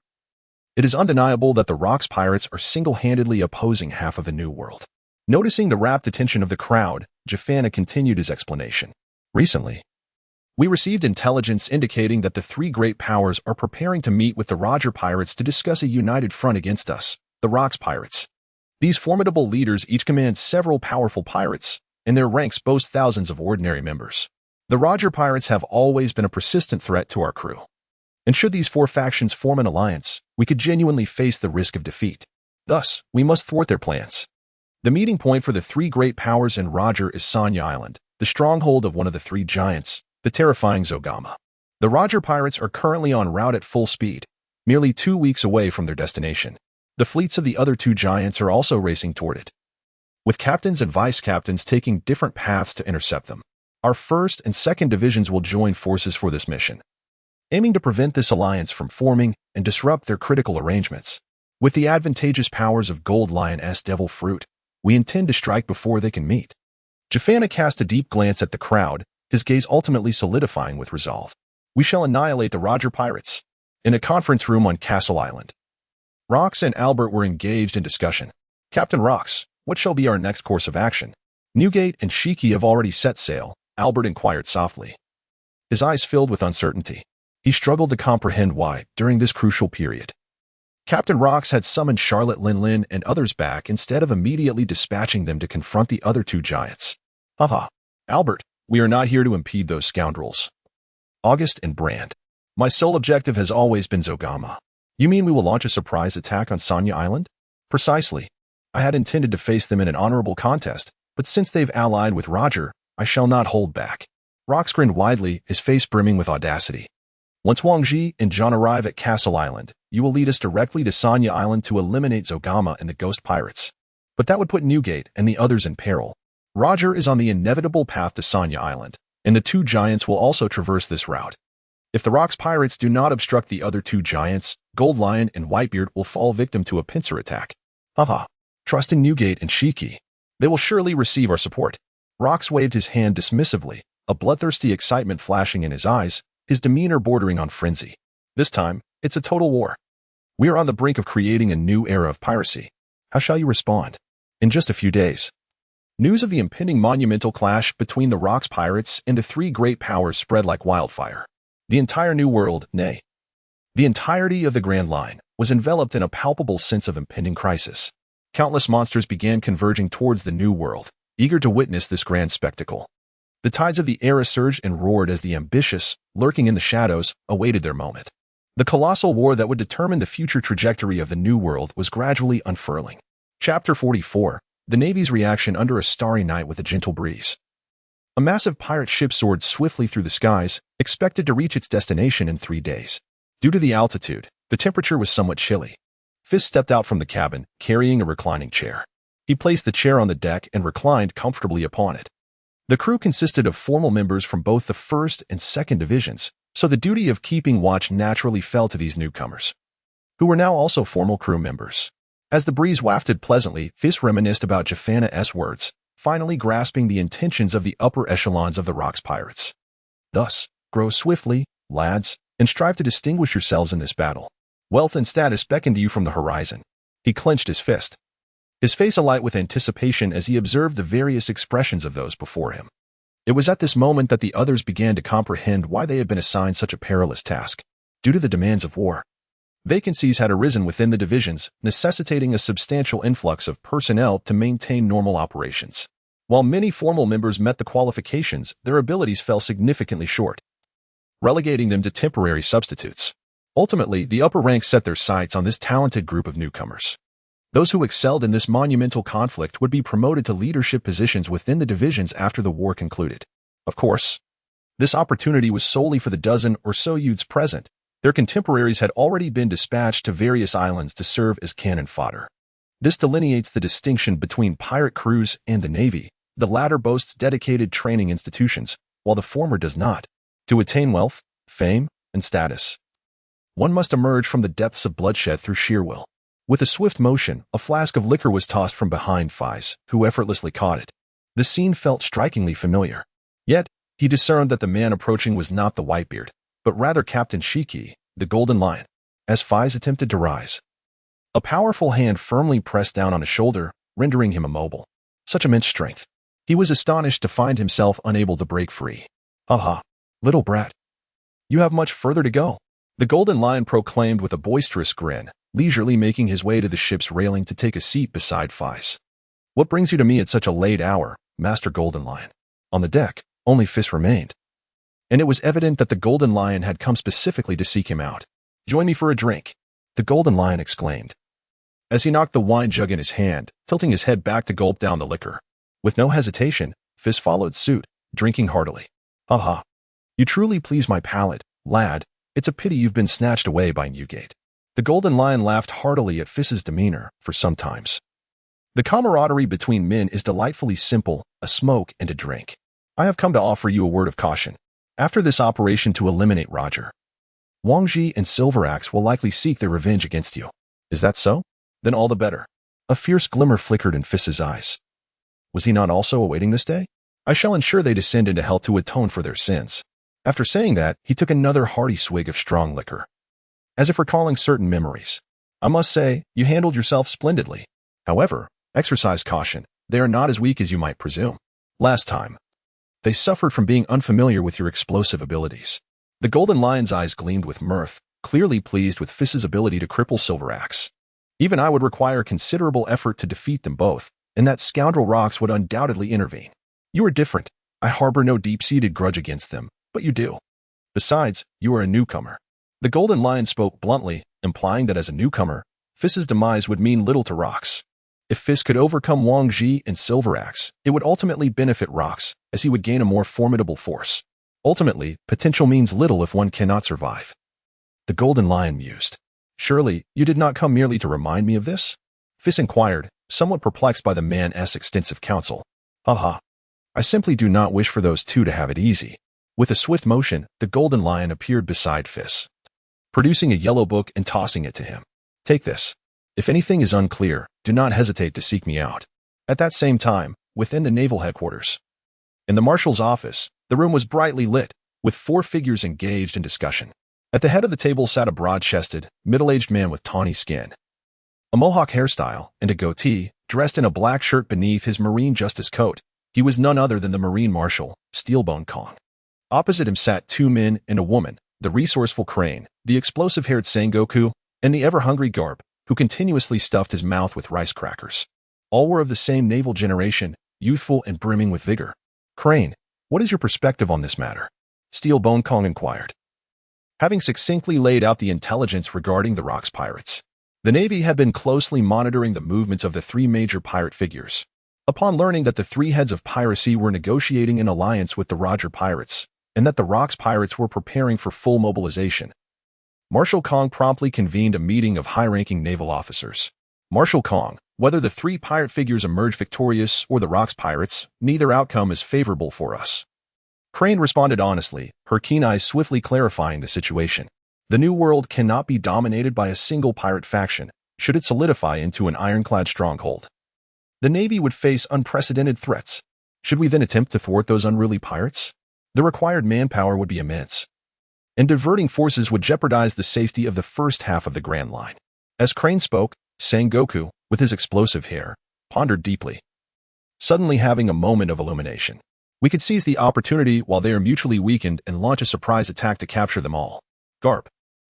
it is undeniable that the Rocks pirates are single-handedly opposing half of the New World. Noticing the rapt attention of the crowd, Jafana continued his explanation. Recently, we received intelligence indicating that the three great powers are preparing to meet with the Roger pirates to discuss a united front against us, the Rocks pirates. These formidable leaders each command several powerful pirates, and their ranks boast thousands of ordinary members. The Roger pirates have always been a persistent threat to our crew. And should these four factions form an alliance, we could genuinely face the risk of defeat. Thus, we must thwart their plans. The meeting point for the three great powers in Roger is Sanya Island, the stronghold of one of the three giants, the terrifying Zogama. The Roger pirates are currently en route at full speed, merely 2 weeks away from their destination. The fleets of the other two giants are also racing toward it, with captains and vice-captains taking different paths to intercept them. Our 1st and 2nd divisions will join forces for this mission, aiming to prevent this alliance from forming and disrupt their critical arrangements. With the advantageous powers of Gold Lion's Devil Fruit, we intend to strike before they can meet. Jafana cast a deep glance at the crowd, his gaze ultimately solidifying with resolve. We shall annihilate the Roger pirates. In a conference room on Castle Island, Rox and Albert were engaged in discussion. Captain Rox, what shall be our next course of action? Newgate and Shiki have already set sail, Albert inquired softly. His eyes filled with uncertainty. He struggled to comprehend why, during this crucial period, Captain Rox had summoned Charlotte Lin and others back instead of immediately dispatching them to confront the other two giants. Haha. Albert, we are not here to impede those scoundrels. August and Brand. My sole objective has always been Zogama. You mean we will launch a surprise attack on Sanya Island? Precisely. I had intended to face them in an honorable contest, but since they've allied with Roger, I shall not hold back. Rox grinned widely, his face brimming with audacity. Once Wang Ji and John arrive at Castle Island, you will lead us directly to Sanya Island to eliminate Zogama and the Ghost Pirates. But that would put Newgate and the others in peril. Roger is on the inevitable path to Sanya Island, and the two giants will also traverse this route. If the Rocks pirates do not obstruct the other two giants, Gold Lion and Whitebeard will fall victim to a pincer attack. Haha. Trust in Newgate and Shiki. They will surely receive our support. Rox waved his hand dismissively, a bloodthirsty excitement flashing in his eyes, his demeanor bordering on frenzy. This time, it's a total war. We are on the brink of creating a new era of piracy. How shall you respond? In just a few days, news of the impending monumental clash between the Rocks pirates and the three great powers spread like wildfire. The entire New World, nay, the entirety of the Grand Line, was enveloped in a palpable sense of impending crisis. Countless monsters began converging towards the New World, eager to witness this grand spectacle. The tides of the era surged and roared as the ambitious, lurking in the shadows, awaited their moment. The colossal war that would determine the future trajectory of the New World was gradually unfurling. Chapter 44. The Navy's reaction under a starry night with a gentle breeze. A massive pirate ship soared swiftly through the skies, expected to reach its destination in 3 days. Due to the altitude, the temperature was somewhat chilly. Feis stepped out from the cabin, carrying a reclining chair. He placed the chair on the deck and reclined comfortably upon it. The crew consisted of formal members from both the 1st and 2nd divisions, so the duty of keeping watch naturally fell to these newcomers, who were now also formal crew members. As the breeze wafted pleasantly, Feis reminisced about Jafana's words, finally grasping the intentions of the upper echelons of the Rocks pirates. Thus, grow swiftly, lads, and strive to distinguish yourselves in this battle. Wealth and status beckoned to you from the horizon. He clenched his fist, his face alight with anticipation as he observed the various expressions of those before him. It was at this moment that the others began to comprehend why they had been assigned such a perilous task. Due to the demands of war, vacancies had arisen within the divisions, necessitating a substantial influx of personnel to maintain normal operations. While many formal members met the qualifications, their abilities fell significantly short, relegating them to temporary substitutes. Ultimately, the upper ranks set their sights on this talented group of newcomers. Those who excelled in this monumental conflict would be promoted to leadership positions within the divisions after the war concluded. Of course, this opportunity was solely for the dozen or so youths present. Their contemporaries had already been dispatched to various islands to serve as cannon fodder. This delineates the distinction between pirate crews and the Navy. The latter boasts dedicated training institutions, while the former does not. To attain wealth, fame, and status, one must emerge from the depths of bloodshed through sheer will. With a swift motion, a flask of liquor was tossed from behind Feis, who effortlessly caught it. The scene felt strikingly familiar. Yet, he discerned that the man approaching was not the Whitebeard, but rather Captain Shiki, the Golden Lion. As Feis attempted to rise, a powerful hand firmly pressed down on his shoulder, rendering him immobile. Such immense strength. He was astonished to find himself unable to break free. "Ha, little brat. You have much further to go," the Golden Lion proclaimed with a boisterous grin, leisurely making his way to the ship's railing to take a seat beside Feis. "What brings you to me at such a late hour, Master Golden Lion?" On the deck, only Feis remained, and it was evident that the Golden Lion had come specifically to seek him out. "Join me for a drink," the Golden Lion exclaimed, as he knocked the wine jug in his hand, tilting his head back to gulp down the liquor. With no hesitation, Feis followed suit, drinking heartily. "Ha, you truly please my palate, lad. It's a pity you've been snatched away by Newgate." The Golden Lion laughed heartily at Feis's demeanor, for sometimes the camaraderie between men is delightfully simple, a smoke and a drink. "I have come to offer you a word of caution. After this operation to eliminate Roger, Wang Ji and Silveraxe will likely seek their revenge against you." "Is that so? Then all the better." A fierce glimmer flickered in Feis's eyes. Was he not also awaiting this day? "I shall ensure they descend into hell to atone for their sins." After saying that, he took another hearty swig of strong liquor, as if recalling certain memories. "I must say, you handled yourself splendidly. However, exercise caution. They are not as weak as you might presume. Last time, they suffered from being unfamiliar with your explosive abilities." The Golden Lion's eyes gleamed with mirth, clearly pleased with Feis's ability to cripple Silveraxe. "Even I would require considerable effort to defeat them both, and that scoundrel Rox would undoubtedly intervene. You are different. I harbor no deep-seated grudge against them, but you do. Besides, you are a newcomer." The Golden Lion spoke bluntly, implying that as a newcomer, Feis's demise would mean little to Rox. If Feis could overcome Wang Ji and Silveraxe, it would ultimately benefit Rox, as he would gain a more formidable force. Ultimately, potential means little if one cannot survive. The Golden Lion mused. "Surely, you did not come merely to remind me of this?" Feis inquired, somewhat perplexed by the man's extensive counsel. "Ha, I simply do not wish for those two to have it easy." With a swift motion, the Golden Lion appeared beside Feis, producing a yellow book and tossing it to him. "Take this. If anything is unclear, do not hesitate to seek me out." At that same time, within the naval headquarters, in the marshal's office, the room was brightly lit, with 4 figures engaged in discussion. At the head of the table sat a broad-chested, middle-aged man with tawny skin, a mohawk hairstyle, and a goatee, dressed in a black shirt beneath his marine justice coat. He was none other than the Marine Marshal, Steelbone Kong. Opposite him sat 2 men and a woman, the resourceful Crane, the explosive-haired Sengoku, and the ever-hungry Garp, who continuously stuffed his mouth with rice crackers. All were of the same naval generation, youthful and brimming with vigor. "Crane, what is your perspective on this matter?" Steelbone Kong inquired, having succinctly laid out the intelligence regarding the Rox pirates. The Navy had been closely monitoring the movements of the 3 major pirate figures. Upon learning that the 3 heads of piracy were negotiating an alliance with the Roger pirates, and that the Rox pirates were preparing for full mobilization, Marshal Kong promptly convened a meeting of high-ranking naval officers. "Marshal Kong, whether the 3 pirate figures emerge victorious or the Rox pirates, neither outcome is favorable for us." Crane responded honestly, her keen eyes swiftly clarifying the situation. The New World cannot be dominated by a single pirate faction, should it solidify into an ironclad stronghold. The Navy would face unprecedented threats. Should we then attempt to thwart those unruly pirates? The required manpower would be immense, and diverting forces would jeopardize the safety of the first half of the Grand Line. As Crane spoke, Sengoku, with his explosive hair, pondered deeply, suddenly having a moment of illumination. "We could seize the opportunity while they are mutually weakened and launch a surprise attack to capture them all." "Garp,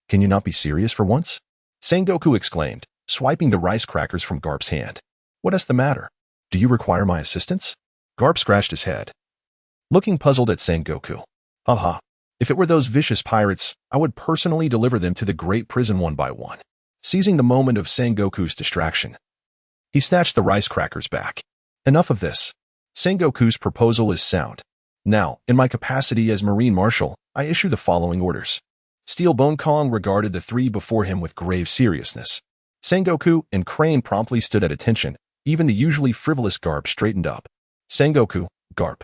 can you not be serious for once?" Sengoku exclaimed, swiping the rice crackers from Garp's hand. "What is the matter? Do you require my assistance?" Garp scratched his head, looking puzzled at Sengoku. "Ha, if it were those vicious pirates, I would personally deliver them to the great prison one by one." Seizing the moment of Sengoku's distraction, he snatched the rice crackers back. "Enough of this. Sengoku's proposal is sound. Now, in my capacity as Marine Marshal, I issue the following orders. Steel Bone Kong regarded the three before him with grave seriousness. Sengoku and Crane promptly stood at attention. Even the usually frivolous Garp straightened up. Sengoku, Garp.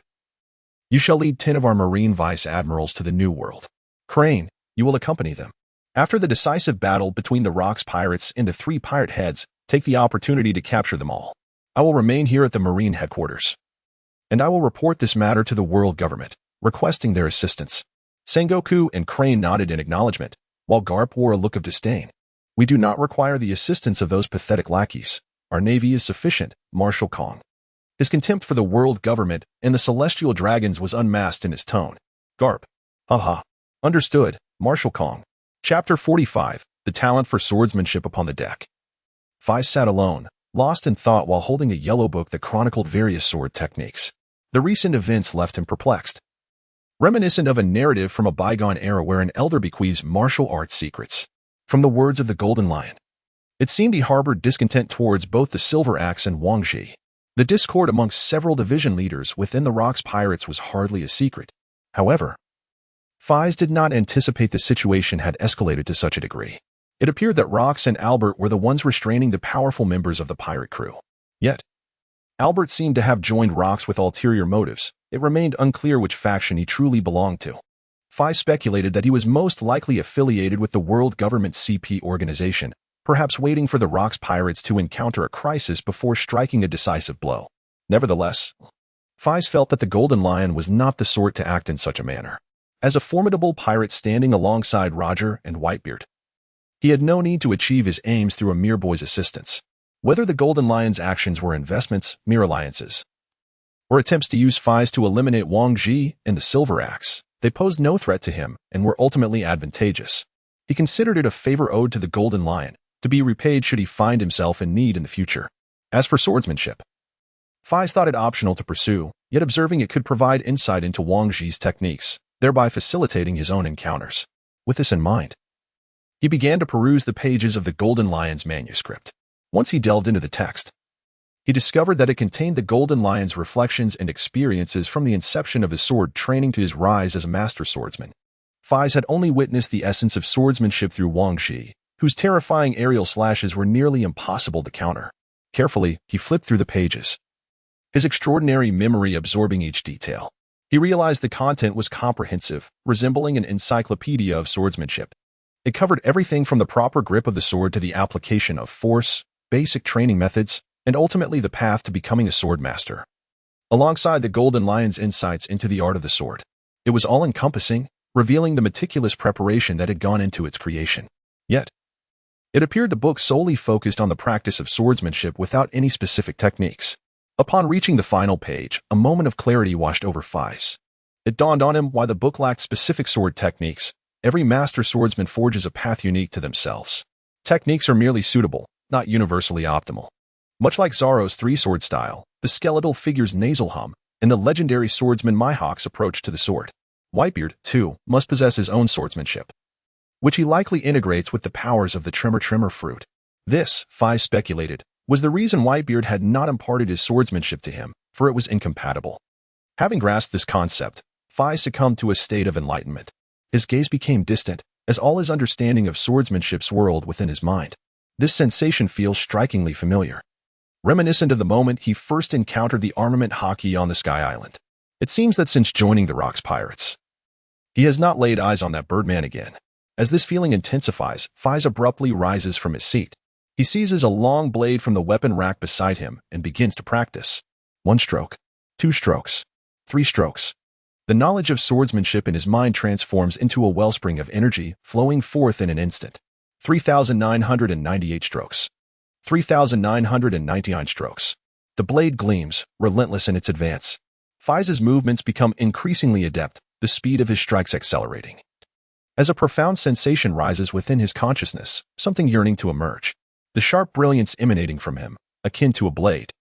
You shall lead 10 of our Marine Vice Admirals to the New World. Crane, you will accompany them. After the decisive battle between the Rocks pirates and the 3 pirate heads, take the opportunity to capture them all. I will remain here at the Marine headquarters. And I will report this matter to the world government, requesting their assistance. Sengoku and Crane nodded in acknowledgement, while Garp wore a look of disdain. We do not require the assistance of those pathetic lackeys. Our navy is sufficient, Marshal Kong. His contempt for the world government and the celestial dragons was unmasked in his tone. Garp. Haha. Understood, Marshal Kong. Chapter 45, The Talent for Swordsmanship Upon the Deck. Feis sat alone, lost in thought while holding a yellow book that chronicled various sword techniques. The recent events left him perplexed. Reminiscent of a narrative from a bygone era where an elder bequeaths martial arts secrets. From the words of the Golden Lion. It seemed he harbored discontent towards both the Silver Axe and Wang Ji. The discord amongst several division leaders within the Rocks pirates was hardly a secret. However, Feis did not anticipate the situation had escalated to such a degree. It appeared that Rocks and Albert were the ones restraining the powerful members of the pirate crew. Yet, Albert seemed to have joined Rocks with ulterior motives. It remained unclear which faction he truly belonged to. Feis speculated that he was most likely affiliated with the world government CP organization, perhaps waiting for the Rocks pirates to encounter a crisis before striking a decisive blow. Nevertheless, Feis felt that the Golden Lion was not the sort to act in such a manner. As a formidable pirate standing alongside Roger and Whitebeard, he had no need to achieve his aims through a mere boy's assistance. Whether the Golden Lion's actions were investments, mere alliances, or attempts to use Feis to eliminate Wang Ji and the Silver Axe, they posed no threat to him and were ultimately advantageous. He considered it a favor owed to the Golden Lion, to be repaid should he find himself in need in the future. As for swordsmanship, Feis thought it optional to pursue, yet observing it could provide insight into Wang Ji's techniques, thereby facilitating his own encounters. With this in mind, he began to peruse the pages of the Golden Lion's manuscript. Once he delved into the text, he discovered that it contained the Golden Lion's reflections and experiences from the inception of his sword training to his rise as a master swordsman. Feis had only witnessed the essence of swordsmanship through Wang Ji, whose terrifying aerial slashes were nearly impossible to counter. Carefully, he flipped through the pages, his extraordinary memory absorbing each detail. He realized the content was comprehensive, resembling an encyclopedia of swordsmanship. It covered everything from the proper grip of the sword to the application of force, basic training methods, and ultimately the path to becoming a swordmaster. Alongside the Golden Lion's insights into the art of the sword, it was all-encompassing, revealing the meticulous preparation that had gone into its creation. Yet, it appeared the book solely focused on the practice of swordsmanship without any specific techniques. Upon reaching the final page, a moment of clarity washed over Feis. It dawned on him why the book lacked specific sword techniques. Every master swordsman forges a path unique to themselves. Techniques are merely suitable, not universally optimal. Much like Zoro's three-sword style, the skeletal figure's nasal hum, and the legendary swordsman Mihawk's approach to the sword, Whitebeard, too, must possess his own swordsmanship, which he likely integrates with the powers of the Tremor Fruit. This, Feis speculated, was the reason Whitebeard had not imparted his swordsmanship to him, for it was incompatible. Having grasped this concept, Feis succumbed to a state of enlightenment. His gaze became distant, as all his understanding of swordsmanship swirled within his mind. This sensation feels strikingly familiar, reminiscent of the moment he first encountered the armament hockey on the Sky Island. It seems that since joining the Rocks pirates, he has not laid eyes on that Birdman again. As this feeling intensifies, Feis abruptly rises from his seat. He seizes a long blade from the weapon rack beside him and begins to practice. 1 stroke, 2 strokes, 3 strokes. The knowledge of swordsmanship in his mind transforms into a wellspring of energy, flowing forth in an instant. 3,998 strokes. 3,999 strokes. The blade gleams, relentless in its advance. Feis's movements become increasingly adept, the speed of his strikes accelerating. As a profound sensation rises within his consciousness, something yearning to emerge. The sharp brilliance emanating from him, akin to a blade,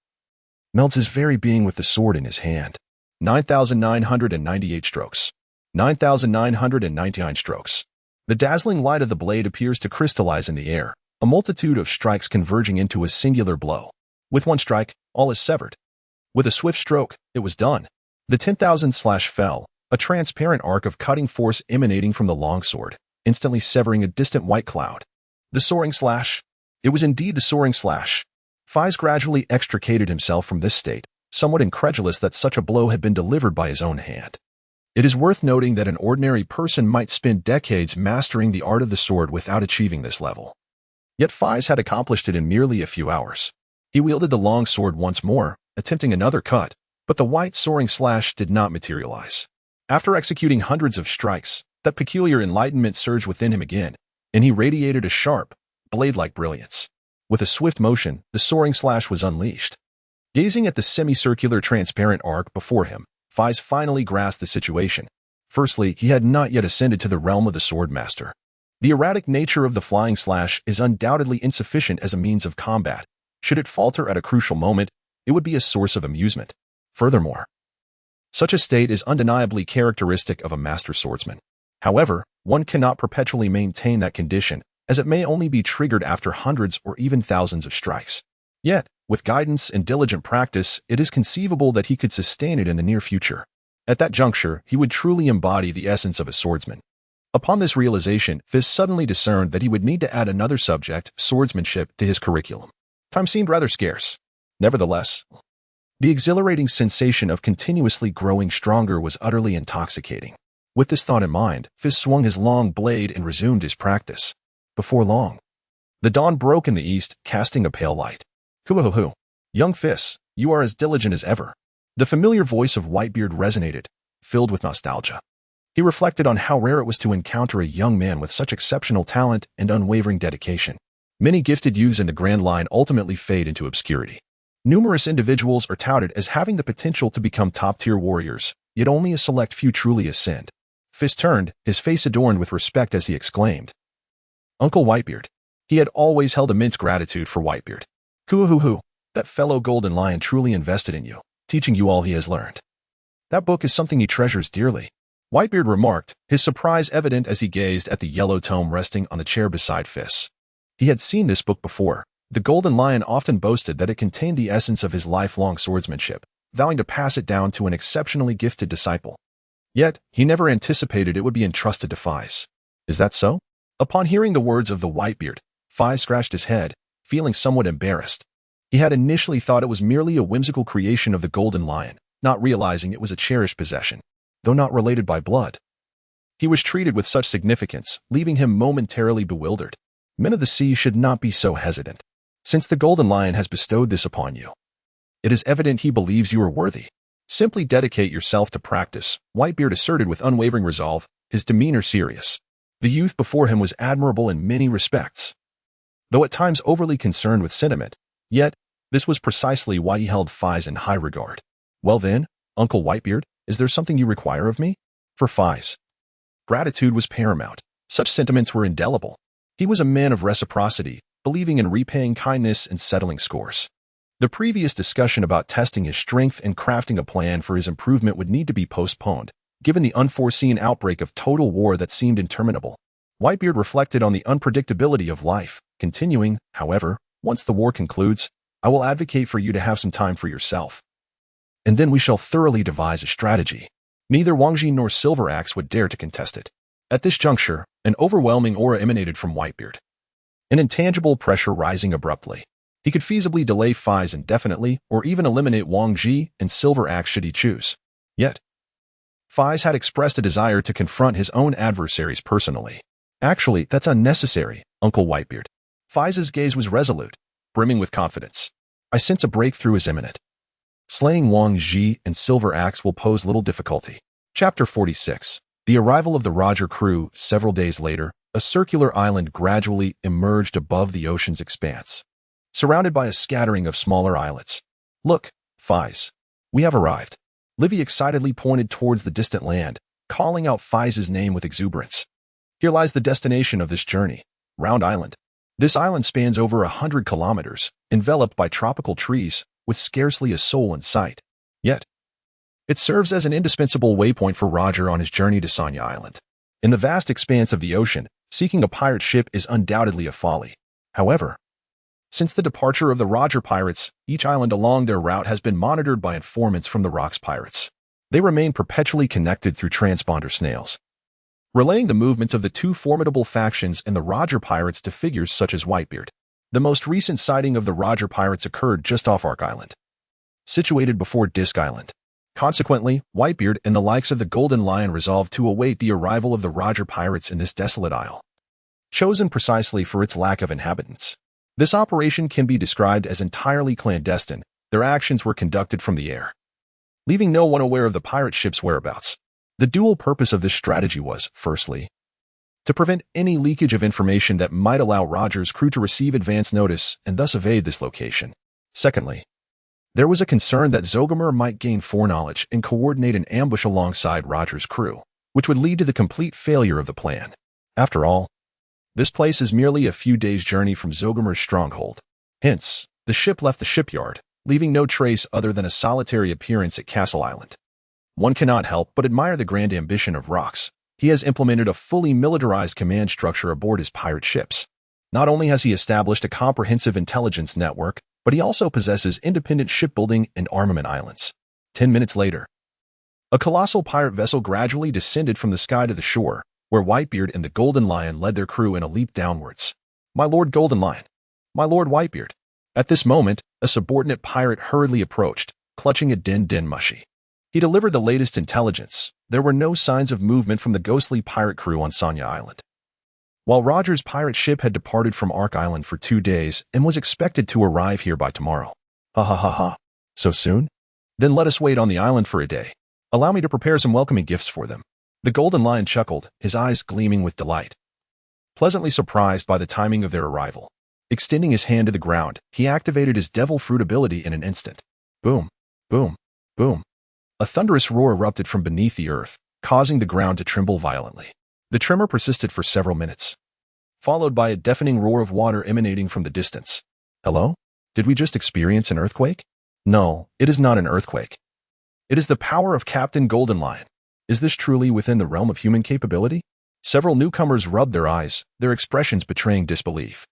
melds his very being with the sword in his hand. 9,998 strokes. 9,999 strokes. The dazzling light of the blade appears to crystallize in the air, a multitude of strikes converging into a singular blow. With 1 strike, all is severed. With a swift stroke, it was done. The 10,000 slash fell, a transparent arc of cutting force emanating from the longsword. instantly severing a distant white cloud. The soaring slash. It was indeed the soaring slash. Feis gradually extricated himself from this state, somewhat incredulous that such a blow had been delivered by his own hand. It is worth noting that an ordinary person might spend decades mastering the art of the sword without achieving this level. Yet Feis had accomplished it in merely a few hours. He wielded the long sword once more, attempting another cut, but the white soaring slash did not materialize. After executing hundreds of strikes, that peculiar enlightenment surged within him again, and he radiated a sharp, blade-like brilliance. With a swift motion, the soaring slash was unleashed. Gazing at the semicircular transparent arc before him, Feis finally grasped the situation. Firstly, he had not yet ascended to the realm of the swordmaster. The erratic nature of the flying slash is undoubtedly insufficient as a means of combat. Should it falter at a crucial moment, it would be a source of amusement. Furthermore, such a state is undeniably characteristic of a master swordsman. However, one cannot perpetually maintain that condition, as it may only be triggered after hundreds or even thousands of strikes. Yet, with guidance and diligent practice, it is conceivable that he could sustain it in the near future. At that juncture, he would truly embody the essence of a swordsman. Upon this realization, Feis suddenly discerned that he would need to add another subject, swordsmanship, to his curriculum. Time seemed rather scarce. Nevertheless, the exhilarating sensation of continuously growing stronger was utterly intoxicating. With this thought in mind, Feis swung his long blade and resumed his practice. Before long, the dawn broke in the east, casting a pale light. Hoo-hoo-hoo. Young Feis, you are as diligent as ever. The familiar voice of Whitebeard resonated, filled with nostalgia. He reflected on how rare it was to encounter a young man with such exceptional talent and unwavering dedication. Many gifted youths in the Grand Line ultimately fade into obscurity. Numerous individuals are touted as having the potential to become top-tier warriors, yet only a select few truly ascend. Feis turned, his face adorned with respect as he exclaimed, "Uncle Whitebeard." He had always held immense gratitude for Whitebeard. Hoo-hoo-hoo, that fellow Golden Lion truly invested in you, teaching you all he has learned. That book is something he treasures dearly. Whitebeard remarked, his surprise evident as he gazed at the yellow tome resting on the chair beside Feis. He had seen this book before. The Golden Lion often boasted that it contained the essence of his lifelong swordsmanship, vowing to pass it down to an exceptionally gifted disciple. Yet, he never anticipated it would be entrusted to Feis. Is that so? Upon hearing the words of the Whitebeard, Feis scratched his head, feeling somewhat embarrassed. He had initially thought it was merely a whimsical creation of the Golden Lion, not realizing it was a cherished possession, though not related by blood. He was treated with such significance, leaving him momentarily bewildered. Men of the sea should not be so hesitant. Since the Golden Lion has bestowed this upon you, it is evident he believes you are worthy. Simply dedicate yourself to practice, Whitebeard asserted with unwavering resolve, his demeanor serious. The youth before him was admirable in many respects. Though at times overly concerned with sentiment, yet, this was precisely why he held Feis in high regard. Well then, Uncle Whitebeard, is there something you require of me? For Feis, gratitude was paramount. Such sentiments were indelible. He was a man of reciprocity, believing in repaying kindness and settling scores. The previous discussion about testing his strength and crafting a plan for his improvement would need to be postponed, given the unforeseen outbreak of total war that seemed interminable. Whitebeard reflected on the unpredictability of life, continuing, however, once the war concludes, I will advocate for you to have some time for yourself. And then we shall thoroughly devise a strategy. Neither Wang Ji nor Silver Axe would dare to contest it. At this juncture, an overwhelming aura emanated from Whitebeard. An intangible pressure rising abruptly. He could feasibly delay Feis indefinitely, or even eliminate Wang Ji and Silver Axe should he choose. Yet, Feis had expressed a desire to confront his own adversaries personally. Actually, that's unnecessary, Uncle Whitebeard. Feis's gaze was resolute, brimming with confidence. I sense a breakthrough is imminent. Slaying Wang Ji and Silver Axe will pose little difficulty. Chapter 46. The arrival of the Roger crew. Several days later, a circular island gradually emerged above the ocean's expanse, surrounded by a scattering of smaller islets. Look, Feis. We have arrived. Livy excitedly pointed towards the distant land, calling out Feis's name with exuberance. Here lies the destination of this journey, Round Island. This island spans over 100 kilometers, enveloped by tropical trees, with scarcely a soul in sight. Yet, it serves as an indispensable waypoint for Roger on his journey to Sanya Island. In the vast expanse of the ocean, seeking a pirate ship is undoubtedly a folly. However, since the departure of the Roger pirates, each island along their route has been monitored by informants from the Rocks pirates. They remain perpetually connected through transponder snails. relaying the movements of the two formidable factions and the Roger pirates to figures such as Whitebeard. The most recent sighting of the Roger pirates occurred just off Ark Island, situated before Disk Island. Consequently, Whitebeard and the likes of the Golden Lion resolved to await the arrival of the Roger pirates in this desolate isle, chosen precisely for its lack of inhabitants. This operation can be described as entirely clandestine. Their actions were conducted from the air, leaving no one aware of the pirate ship's whereabouts. The dual purpose of this strategy was, firstly, to prevent any leakage of information that might allow Roger's crew to receive advance notice and thus evade this location. Secondly, there was a concern that Zogomer might gain foreknowledge and coordinate an ambush alongside Roger's crew, which would lead to the complete failure of the plan. After all, this place is merely a few days' journey from Zogomer's stronghold. Hence, the ship left the shipyard, leaving no trace other than a solitary appearance at Castle Island. One cannot help but admire the grand ambition of Rox. He has implemented a fully militarized command structure aboard his pirate ships. Not only has he established a comprehensive intelligence network, but he also possesses independent shipbuilding and armament islands. 10 minutes later, a colossal pirate vessel gradually descended from the sky to the shore, where Whitebeard and the Golden Lion led their crew in a leap downwards. "My Lord Golden Lion, my Lord Whitebeard." At this moment, a subordinate pirate hurriedly approached, clutching a din mushy. He delivered the latest intelligence. There were no signs of movement from the ghostly pirate crew on Sonya Island. While Roger's pirate ship had departed from Ark Island for 2 days and was expected to arrive here by tomorrow. Ha ha ha ha. So soon? Then let us wait on the island for a day. Allow me to prepare some welcoming gifts for them. The Golden Lion chuckled, his eyes gleaming with delight, pleasantly surprised by the timing of their arrival. Extending his hand to the ground, he activated his Devil Fruit ability in an instant. Boom, boom, boom. A thunderous roar erupted from beneath the earth, causing the ground to tremble violently. The tremor persisted for several minutes, followed by a deafening roar of water emanating from the distance. Hello? Did we just experience an earthquake? No, it is not an earthquake. It is the power of Captain Golden Lion. Is this truly within the realm of human capability? Several newcomers rubbed their eyes, their expressions betraying disbelief.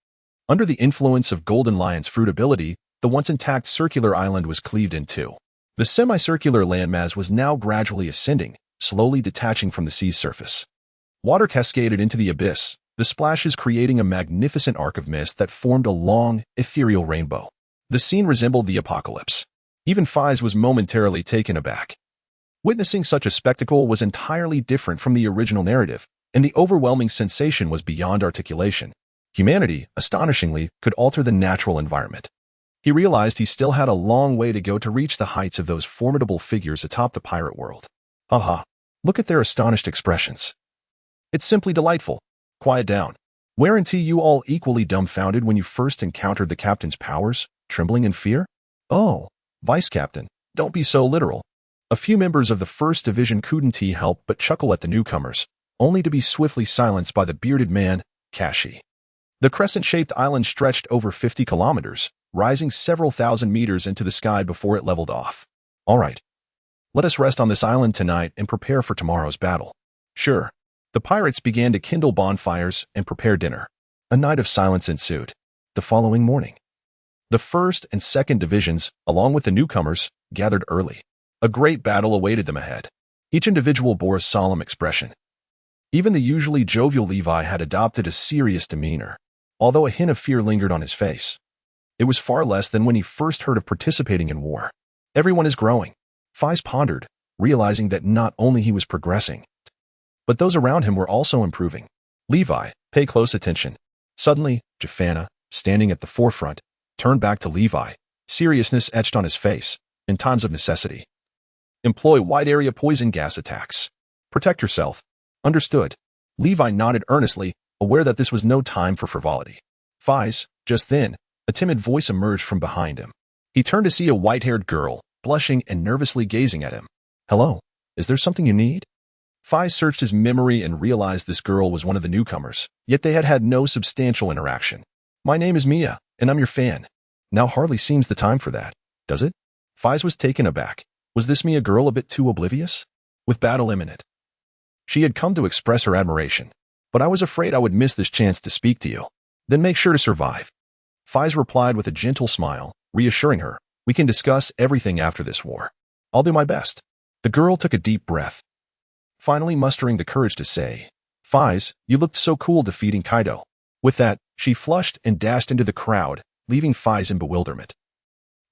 Under the influence of Golden Lion's fruit ability, the once intact circular island was cleaved in two. The semicircular landmass was now gradually ascending, slowly detaching from the sea's surface. Water cascaded into the abyss, the splashes creating a magnificent arc of mist that formed a long, ethereal rainbow. The scene resembled the apocalypse. Even Feis was momentarily taken aback. Witnessing such a spectacle was entirely different from the original narrative, and the overwhelming sensation was beyond articulation. Humanity, astonishingly, could alter the natural environment. He realized he still had a long way to go to reach the heights of those formidable figures atop the pirate world. Haha, look at their astonished expressions. It's simply delightful. Quiet down. Weren't you all equally dumbfounded when you first encountered the captain's powers, trembling in fear? Oh, Vice Captain, don't be so literal. A few members of the 1st Division couldn't help but chuckle at the newcomers, only to be swiftly silenced by the bearded man, Kashi. The crescent-shaped island stretched over 50 kilometers, rising several thousand meters into the sky before it leveled off. All right. Let us rest on this island tonight and prepare for tomorrow's battle. Sure. The pirates began to kindle bonfires and prepare dinner. A night of silence ensued. The following morning, the 1st and 2nd Divisions, along with the newcomers, gathered early. A great battle awaited them ahead. Each individual bore a solemn expression. Even the usually jovial Levi had adopted a serious demeanor, although a hint of fear lingered on his face. It was far less than when he first heard of participating in war. Everyone is growing. Feis pondered, realizing that not only he was progressing, but those around him were also improving. Levi, pay close attention. Suddenly, Jafana, standing at the forefront, turned back to Levi, seriousness etched on his face. In times of necessity, employ wide-area poison gas attacks. Protect yourself. Understood. Levi nodded earnestly, aware that this was no time for frivolity. Feis, just then, a timid voice emerged from behind him. He turned to see a white-haired girl, blushing and nervously gazing at him. Hello, is there something you need? Feis searched his memory and realized this girl was one of the newcomers, yet they had had no substantial interaction. My name is Mia, and I'm your fan. Now hardly seems the time for that, does it? Feis was taken aback. Was this Mia girl a bit too oblivious? With battle imminent, she had come to express her admiration. But I was afraid I would miss this chance to speak to you. Then make sure to survive. Feis replied with a gentle smile, reassuring her, we can discuss everything after this war. I'll do my best. The girl took a deep breath, finally mustering the courage to say, Feis, you looked so cool defeating Kaido. With that, she flushed and dashed into the crowd, leaving Feis in bewilderment.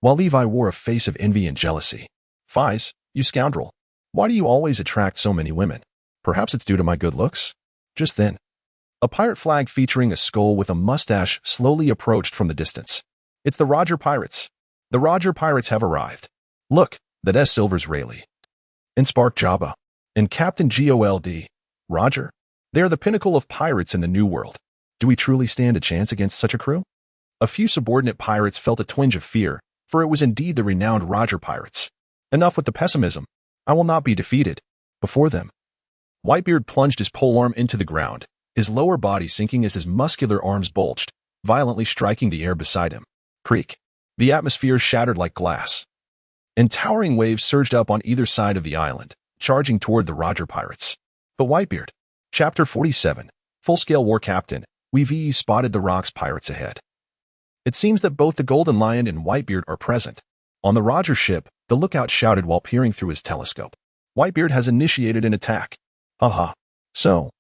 While Levi wore a face of envy and jealousy. Feis, you scoundrel. Why do you always attract so many women? Perhaps it's due to my good looks? Just then, a pirate flag featuring a skull with a mustache slowly approached from the distance. It's the Roger Pirates. The Roger Pirates have arrived. Look, that S. Silver's Rayleigh. And Spark Jabba. And Captain Gold. Roger. They are the pinnacle of pirates in the New World. Do we truly stand a chance against such a crew? A few subordinate pirates felt a twinge of fear, for it was indeed the renowned Roger Pirates. Enough with the pessimism. I will not be defeated. Before them. Whitebeard plunged his polearm into the ground, his lower body sinking as his muscular arms bulged, violently striking the air beside him. Creak. The atmosphere shattered like glass. And towering waves surged up on either side of the island, charging toward the Roger Pirates. But Whitebeard. Chapter 47. Full-scale war captain. We spotted the Rocks Pirates ahead. It seems that both the Golden Lion and Whitebeard are present. On the Roger ship, the lookout shouted while peering through his telescope. Whitebeard has initiated an attack. Haha. So,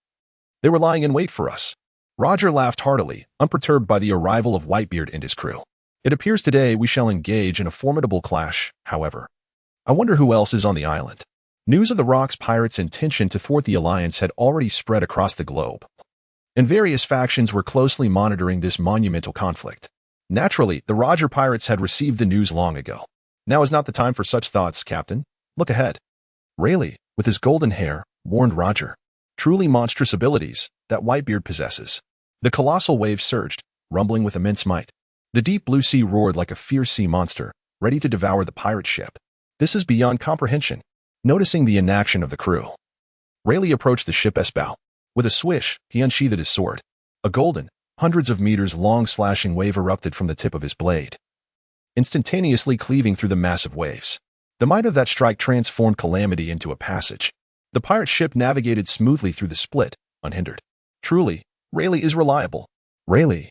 they were lying in wait for us. Roger laughed heartily, unperturbed by the arrival of Whitebeard and his crew. It appears today we shall engage in a formidable clash, however. I wonder who else is on the island. News of the Rocks Pirates' intention to thwart the alliance had already spread across the globe, and various factions were closely monitoring this monumental conflict. Naturally, the Roger Pirates had received the news long ago. Now is not the time for such thoughts, Captain. Look ahead. Rayleigh, with his golden hair, warned Roger. Truly monstrous abilities that Whitebeard possesses. The colossal waves surged, rumbling with immense might. The deep blue sea roared like a fierce sea monster, ready to devour the pirate ship. This is beyond comprehension. Noticing the inaction of the crew, Rayleigh approached the ship's bow. With a swish, he unsheathed his sword. A golden, hundreds of meters long slashing wave erupted from the tip of his blade, instantaneously cleaving through the massive waves. The might of that strike transformed calamity into a passage. The pirate ship navigated smoothly through the split, unhindered. Truly, Rayleigh is reliable. Rayleigh,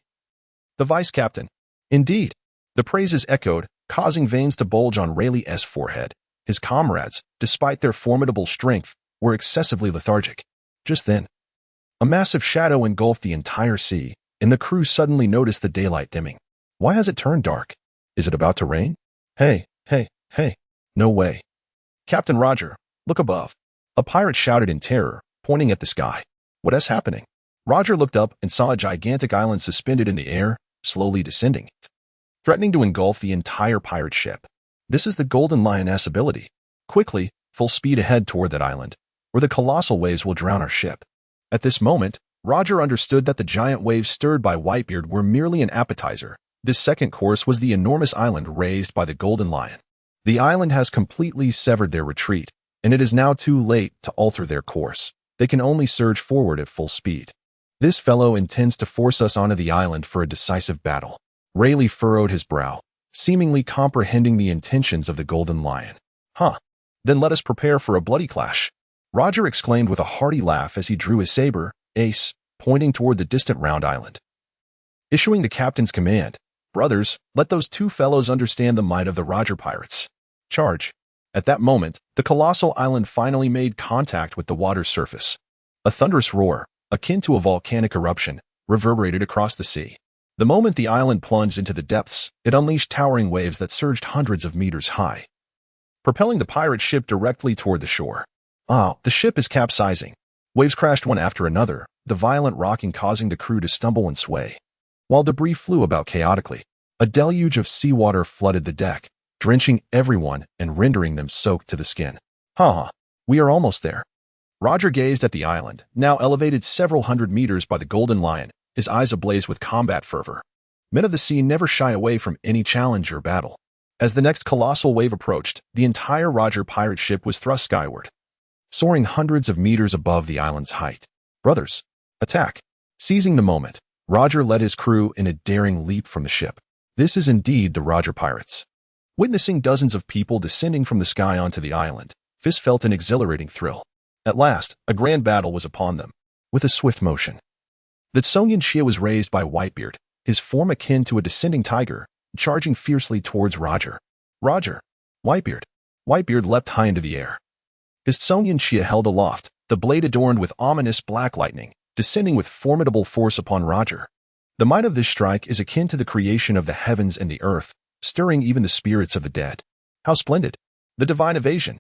the vice captain. Indeed. The praises echoed, causing veins to bulge on Rayleigh's forehead. His comrades, despite their formidable strength, were excessively lethargic. Just then, a massive shadow engulfed the entire sea, and the crew suddenly noticed the daylight dimming. Why has it turned dark? Is it about to rain? Hey. No way. Captain Roger, look above. A pirate shouted in terror, pointing at the sky. What is happening? Roger looked up and saw a gigantic island suspended in the air, slowly descending, threatening to engulf the entire pirate ship. This is the Golden Lioness ability. Quickly, full speed ahead toward that island, or the colossal waves will drown our ship. At this moment, Roger understood that the giant waves stirred by Whitebeard were merely an appetizer. This second course was the enormous island raised by the Golden Lion. The island has completely severed their retreat, and it is now too late to alter their course. They can only surge forward at full speed. This fellow intends to force us onto the island for a decisive battle. Rayleigh furrowed his brow, seemingly comprehending the intentions of the Golden Lion. Then let us prepare for a bloody clash. Roger exclaimed with a hearty laugh as he drew his saber, ace, pointing toward the distant round island. Issuing the captain's command, brothers, let those two fellows understand the might of the Roger Pirates. Charge. At that moment, the colossal island finally made contact with the water's surface. A thunderous roar, akin to a volcanic eruption, reverberated across the sea. The moment the island plunged into the depths, it unleashed towering waves that surged hundreds of meters high, propelling the pirate ship directly toward the shore. The ship is capsizing. Waves crashed one after another, the violent rocking causing the crew to stumble and sway. While debris flew about chaotically, a deluge of seawater flooded the deck, drenching everyone and rendering them soaked to the skin. We are almost there. Roger gazed at the island, now elevated several hundred meters by the Golden Lion, his eyes ablaze with combat fervor. Men of the sea never shy away from any challenge or battle. As the next colossal wave approached, the entire Roger pirate ship was thrust skyward, soaring hundreds of meters above the island's height. Brothers, attack. Seizing the moment, Roger led his crew in a daring leap from the ship. This is indeed the Roger Pirates. Witnessing dozens of people descending from the sky onto the island, Feis felt an exhilarating thrill. At last, a grand battle was upon them. With a swift motion, the Sonyan Xie was raised by Whitebeard, his form akin to a descending tiger, charging fiercely towards Roger. Whitebeard. Whitebeard leapt high into the air. His Sonyan Xie held aloft, the blade adorned with ominous black lightning, descending with formidable force upon Roger. The might of this strike is akin to the creation of the heavens and the earth, stirring even the spirits of the dead. How splendid! The divine evasion.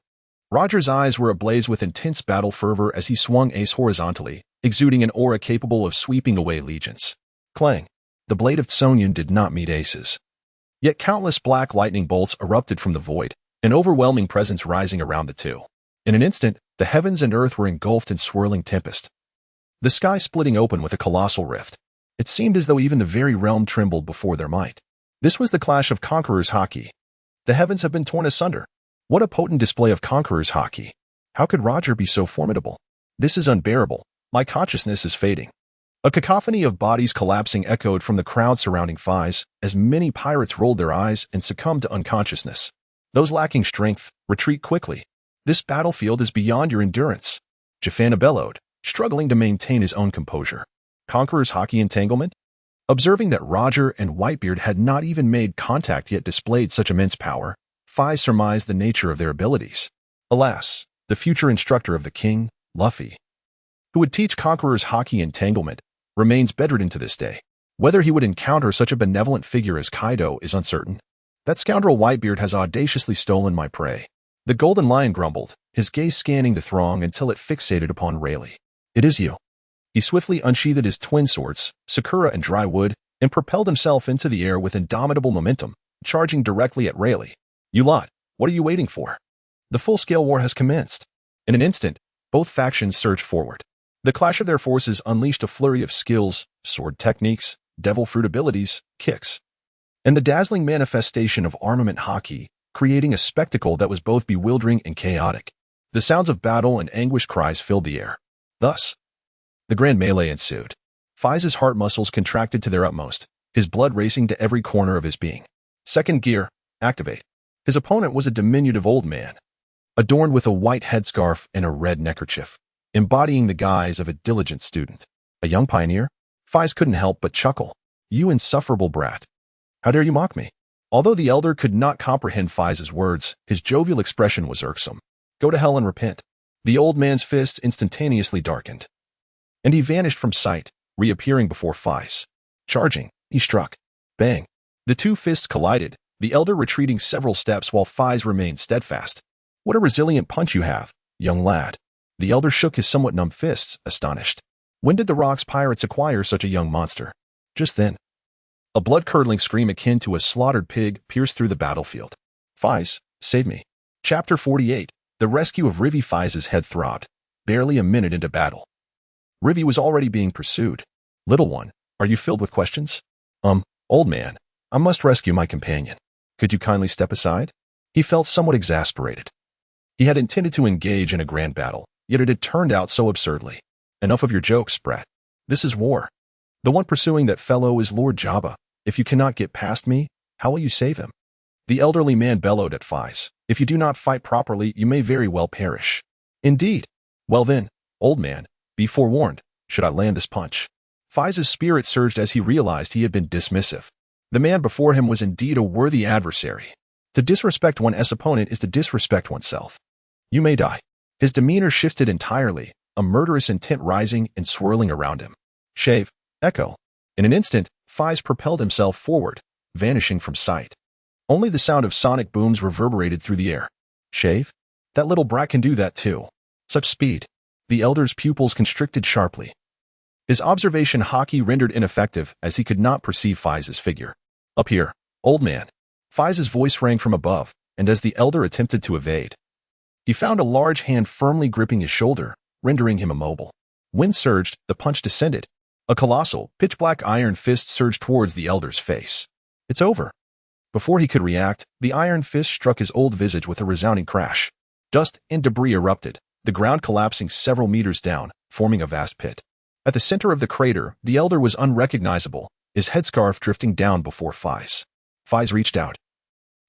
Roger's eyes were ablaze with intense battle fervor as he swung ace horizontally, exuding an aura capable of sweeping away legions. Clang! The blade of Tsongyun did not meet aces. Yet countless black lightning bolts erupted from the void, an overwhelming presence rising around the two. In an instant, the heavens and earth were engulfed in swirling tempest. The sky splitting open with a colossal rift. It seemed as though even the very realm trembled before their might. This was the clash of conquerors' hockey. The heavens have been torn asunder. What a potent display of conquerors' hockey. How could Roger be so formidable? This is unbearable. My consciousness is fading. A cacophony of bodies collapsing echoed from the crowd surrounding Feis as many pirates rolled their eyes and succumbed to unconsciousness. Those lacking strength, retreat quickly. This battlefield is beyond your endurance. Jafana bellowed, struggling to maintain his own composure. Conqueror's hockey entanglement? Observing that Roger and Whitebeard had not even made contact yet displayed such immense power, Feis surmised the nature of their abilities. Alas, the future instructor of the king, Luffy, who would teach Conqueror's hockey entanglement, remains bedridden to this day. Whether he would encounter such a benevolent figure as Kaido is uncertain. That scoundrel Whitebeard has audaciously stolen my prey. The Golden Lion grumbled, his gaze scanning the throng until it fixated upon Rayleigh. It is you. He swiftly unsheathed his twin swords, Sakura and Dry Wood, and propelled himself into the air with indomitable momentum, charging directly at Rayleigh. You lot, what are you waiting for? The full-scale war has commenced. In an instant, both factions surged forward. The clash of their forces unleashed a flurry of skills, sword techniques, devil fruit abilities, kicks, and the dazzling manifestation of armament hockey, creating a spectacle that was both bewildering and chaotic. The sounds of battle and anguished cries filled the air. Thus, the grand melee ensued. Feis' heart muscles contracted to their utmost, his blood racing to every corner of his being. Second gear, activate. His opponent was a diminutive old man, adorned with a white headscarf and a red neckerchief, embodying the guise of a diligent student. A young pioneer? Feis couldn't help but chuckle. You insufferable brat. How dare you mock me? Although the elder could not comprehend Feis' words, his jovial expression was irksome. Go to hell and repent. The old man's fists instantaneously darkened, and he vanished from sight, reappearing before Feis. Charging, he struck. Bang. The two fists collided, the elder retreating several steps while Feis remained steadfast. What a resilient punch you have, young lad. The elder shook his somewhat numb fists, astonished. When did the Rocks pirates acquire such a young monster? Just then. A blood-curdling scream akin to a slaughtered pig pierced through the battlefield. Feis, save me. Chapter 48. The rescue of Rivy. Feis' head throbbed, barely a minute into battle. Rivy was already being pursued. Little one, are you filled with questions? Old man, I must rescue my companion. Could you kindly step aside? He felt somewhat exasperated. He had intended to engage in a grand battle, yet it had turned out so absurdly. Enough of your jokes, brat. This is war. The one pursuing that fellow is Lord Jabba. If you cannot get past me, how will you save him? The elderly man bellowed at Feis. If you do not fight properly, you may very well perish. Indeed. Well then, old man, be forewarned, should I land this punch. Feis' spirit surged as he realized he had been dismissive. The man before him was indeed a worthy adversary. To disrespect one's opponent is to disrespect oneself. You may die. His demeanor shifted entirely, a murderous intent rising and swirling around him. Shave. Echo. In an instant, Feis propelled himself forward, vanishing from sight. Only the sound of sonic booms reverberated through the air. Shave? That little brat can do that too. Such speed. The elder's pupils constricted sharply. His observation hockey rendered ineffective as he could not perceive Feis' figure. Up here, old man. Feis' voice rang from above, and as the elder attempted to evade, he found a large hand firmly gripping his shoulder, rendering him immobile. Wind surged, the punch descended. A colossal, pitch-black iron fist surged towards the elder's face. It's over. Before he could react, the iron fist struck his old visage with a resounding crash. Dust and debris erupted, the ground collapsing several meters down, forming a vast pit. At the center of the crater, the elder was unrecognizable, his headscarf drifting down before Feis. Feis reached out,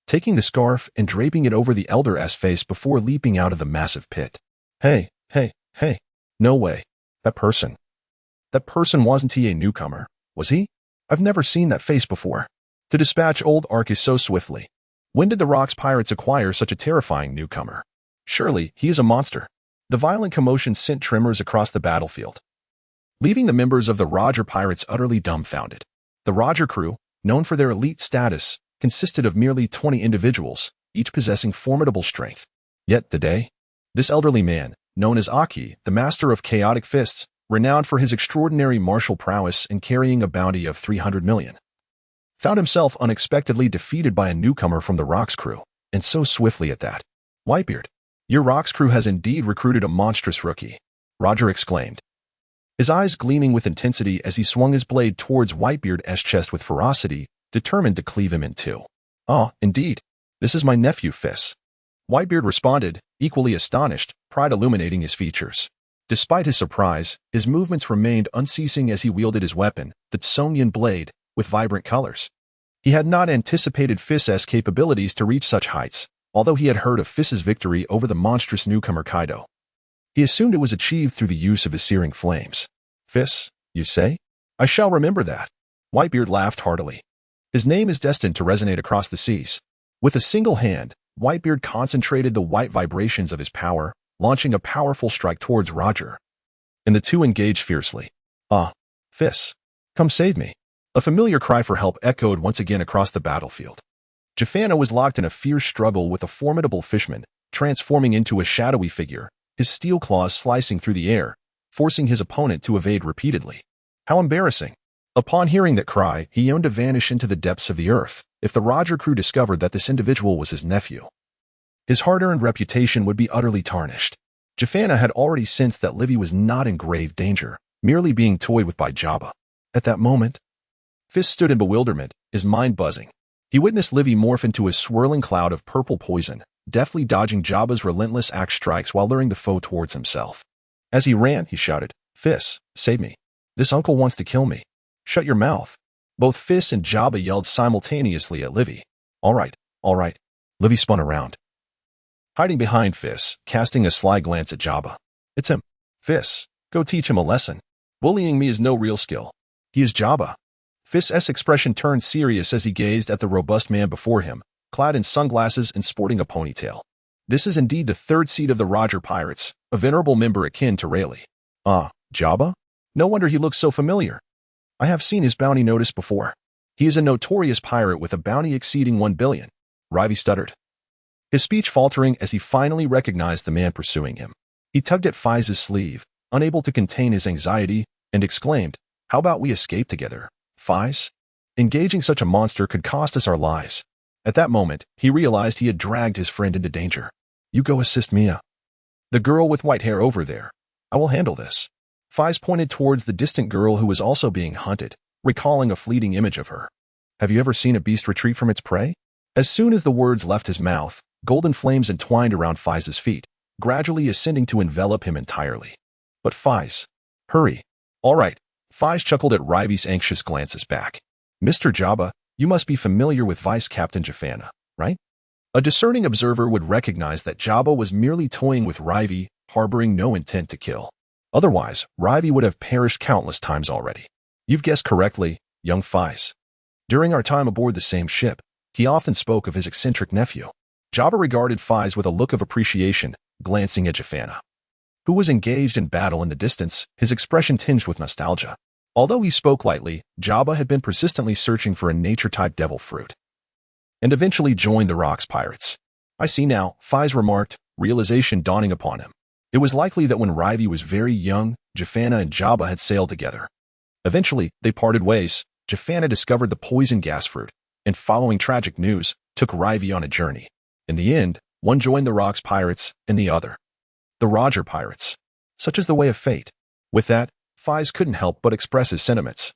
taking the scarf and draping it over the elder's face before leaping out of the massive pit. Hey. No way. That person wasn't he a newcomer, was he? I've never seen that face before. To dispatch old Arcus so swiftly. When did the Rocks pirates acquire such a terrifying newcomer? Surely, he is a monster. The violent commotion sent tremors across the battlefield, leaving the members of the Roger pirates utterly dumbfounded. The Roger crew, known for their elite status, consisted of merely 20 individuals, each possessing formidable strength. Yet today, this elderly man, known as Aki, the master of chaotic fists, renowned for his extraordinary martial prowess and carrying a bounty of 300 million, found himself unexpectedly defeated by a newcomer from the Rocks crew, and so swiftly at that. "Whitebeard, your Rocks crew has indeed recruited a monstrous rookie," Roger exclaimed, his eyes gleaming with intensity as he swung his blade towards Whitebeard's chest with ferocity, determined to cleave him in two. "Ah, indeed. This is my nephew, Feis," Whitebeard responded, equally astonished, pride illuminating his features. Despite his surprise, his movements remained unceasing as he wielded his weapon, the Tsonian blade, with vibrant colors. He had not anticipated Feis's capabilities to reach such heights, although he had heard of Feis's victory over the monstrous newcomer Kaido. He assumed it was achieved through the use of his searing flames. "Feis, you say? I shall remember that." Whitebeard laughed heartily. His name is destined to resonate across the seas. With a single hand, Whitebeard concentrated the white vibrations of his power, launching a powerful strike towards Roger. And the two engaged fiercely. "Ah, Feis, come save me." A familiar cry for help echoed once again across the battlefield. Jafana was locked in a fierce struggle with a formidable fishman, transforming into a shadowy figure, his steel claws slicing through the air, forcing his opponent to evade repeatedly. How embarrassing. Upon hearing that cry, he yearned to vanish into the depths of the earth, if the Roger crew discovered that this individual was his nephew. His hard-earned reputation would be utterly tarnished. Jafana had already sensed that Livy was not in grave danger, merely being toyed with by Jabba. At that moment, Feis stood in bewilderment, his mind buzzing. He witnessed Livy morph into a swirling cloud of purple poison, deftly dodging Jabba's relentless axe strikes while luring the foe towards himself. As he ran, he shouted, "Feis, save me. This uncle wants to kill me." "Shut your mouth." Both Feis and Jabba yelled simultaneously at Livy. All right. Livy spun around, hiding behind Feis, casting a sly glance at Jabba. "It's him. Feis, go teach him a lesson. Bullying me is no real skill. He is Jabba." Feis's expression turned serious as he gazed at the robust man before him, clad in sunglasses and sporting a ponytail. This is indeed the third seat of the Roger pirates, a venerable member akin to Rayleigh. "Ah, Jabba? No wonder he looks so familiar. I have seen his bounty notice before. He is a notorious pirate with a bounty exceeding 1 billion, Rivy stuttered, his speech faltering as he finally recognized the man pursuing him. He tugged at Feis's sleeve, unable to contain his anxiety, and exclaimed, "How about we escape together, Feis? Engaging such a monster could cost us our lives." At that moment, he realized he had dragged his friend into danger. "You go assist Mia. The girl with white hair over there. I will handle this." Feis pointed towards the distant girl who was also being hunted, recalling a fleeting image of her. "Have you ever seen a beast retreat from its prey?" As soon as the words left his mouth, golden flames entwined around Feis's feet, gradually ascending to envelop him entirely. "But Feis, hurry." "All right." Feis chuckled at Rivy's anxious glances back. "Mr. Jabba, you must be familiar with Vice Captain Jafana, right?" A discerning observer would recognize that Jabba was merely toying with Rivy, harboring no intent to kill. Otherwise, Rivy would have perished countless times already. "You've guessed correctly, young Feis. During our time aboard the same ship, he often spoke of his eccentric nephew." Jabba regarded Feis with a look of appreciation, glancing at Jafana, who was engaged in battle in the distance, his expression tinged with nostalgia. Although he spoke lightly, Jabba had been persistently searching for a nature-type devil fruit, and eventually joined the Rocks pirates. "I see now," Feis remarked, realization dawning upon him. It was likely that when Rivy was very young, Jafana and Jabba had sailed together. Eventually, they parted ways. Jafana discovered the poison gas fruit, and following tragic news, took Rivy on a journey. In the end, one joined the Rocks pirates, and the other, the Roger pirates. Such is the way of fate. With that, Feis couldn't help but express his sentiments,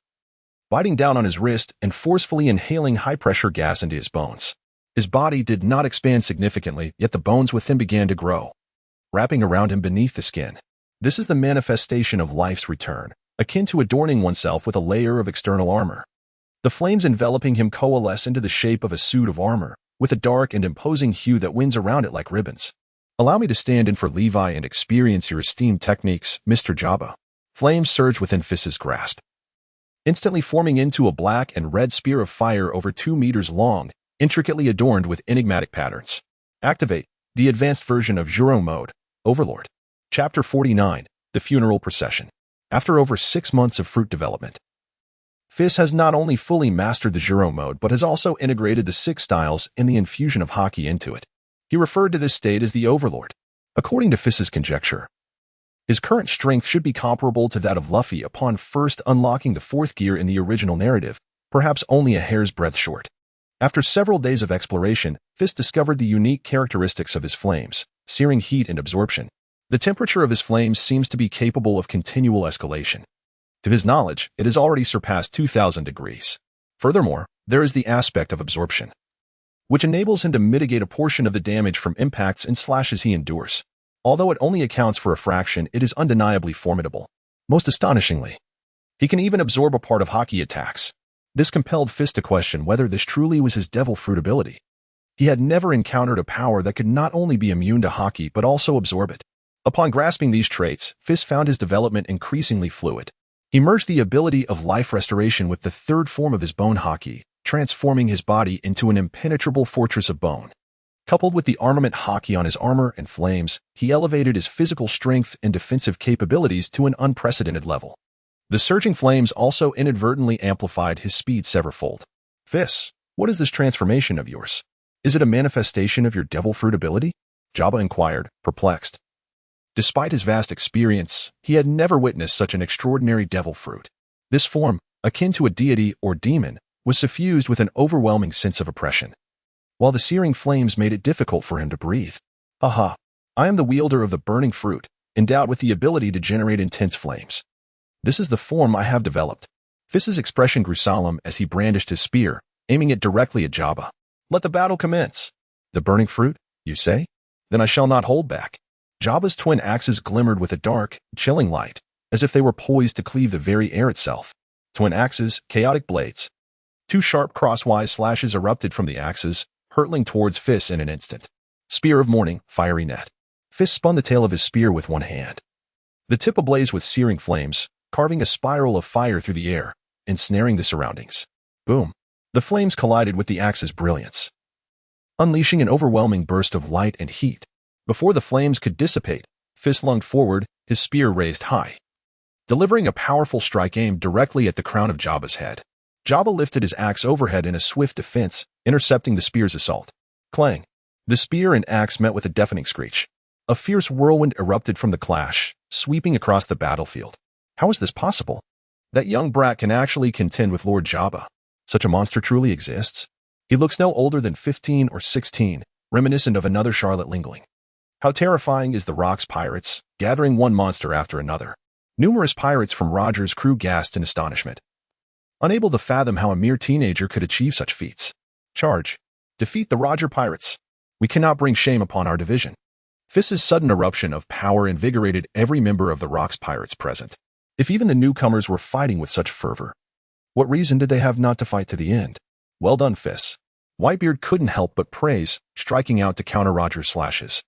biting down on his wrist and forcefully inhaling high-pressure gas into his bones. His body did not expand significantly, yet the bones within began to grow, wrapping around him beneath the skin. This is the manifestation of life's return, akin to adorning oneself with a layer of external armor. The flames enveloping him coalesce into the shape of a suit of armor, with a dark and imposing hue that winds around it like ribbons. "Allow me to stand in for Levi and experience your esteemed techniques, Mr. Jabba." Flames surged within Feis's grasp, instantly forming into a black and red spear of fire over 2 meters long, intricately adorned with enigmatic patterns. "Activate the advanced version of Zhurong mode, Overlord." Chapter 49. The Funeral Procession. After over 6 months of fruit development, Feis has not only fully mastered the Zero mode, but has also integrated the 6 styles and the infusion of Haki into it. He referred to this state as the Overlord. According to Feis's conjecture, his current strength should be comparable to that of Luffy upon first unlocking the 4th gear in the original narrative, perhaps only a hair's breadth short. After several days of exploration, Feis discovered the unique characteristics of his flames, searing heat and absorption. The temperature of his flames seems to be capable of continual escalation. To his knowledge, it has already surpassed 2,000 degrees. Furthermore, there is the aspect of absorption, which enables him to mitigate a portion of the damage from impacts and slashes he endures. Although it only accounts for a fraction, it is undeniably formidable. Most astonishingly, he can even absorb a part of Haki attacks. This compelled Feis to question whether this truly was his devil fruit ability. He had never encountered a power that could not only be immune to Haki but also absorb it. Upon grasping these traits, Feis found his development increasingly fluid. He merged the ability of life restoration with the 3rd form of his bone Haki, transforming his body into an impenetrable fortress of bone. Coupled with the armament Haki on his armor and flames, he elevated his physical strength and defensive capabilities to an unprecedented level. The surging flames also inadvertently amplified his speed severfold. Feis, what is this transformation of yours? Is it a manifestation of your devil fruit ability? Jabba inquired, perplexed. Despite his vast experience, he had never witnessed such an extraordinary devil fruit. This form, akin to a deity or demon, was suffused with an overwhelming sense of oppression, while the searing flames made it difficult for him to breathe. Aha! I am the wielder of the burning fruit, endowed with the ability to generate intense flames. This is the form I have developed. Feis's expression grew solemn as he brandished his spear, aiming it directly at Jabba. Let the battle commence. The burning fruit, you say? Then I shall not hold back. Jabba's twin axes glimmered with a dark, chilling light, as if they were poised to cleave the very air itself. Twin axes, chaotic blades. 2 sharp crosswise slashes erupted from the axes, hurtling towards Feis in an instant. Spear of morning, fiery net. Feis spun the tail of his spear with one hand, the tip ablaze with searing flames, carving a spiral of fire through the air, ensnaring the surroundings. Boom! The flames collided with the axe's brilliance, unleashing an overwhelming burst of light and heat. Before the flames could dissipate, Feis lunged forward, his spear raised high, delivering a powerful strike aimed directly at the crown of Jabba's head. Jabba lifted his axe overhead in a swift defense, intercepting the spear's assault. Clang! The spear and axe met with a deafening screech. A fierce whirlwind erupted from the clash, sweeping across the battlefield. How is this possible? That young brat can actually contend with Lord Jabba. Such a monster truly exists? He looks no older than 15 or 16, reminiscent of another Charlotte Lingling. How terrifying is the Rock's pirates, gathering one monster after another. Numerous pirates from Roger's crew gasped in astonishment, unable to fathom how a mere teenager could achieve such feats. Charge! Defeat the Roger pirates. We cannot bring shame upon our division. Feis's sudden eruption of power invigorated every member of the Rock's pirates present. If even the newcomers were fighting with such fervor, what reason did they have not to fight to the end? Well done, Feis. Whitebeard couldn't help but praise, striking out to counter Roger's slashes.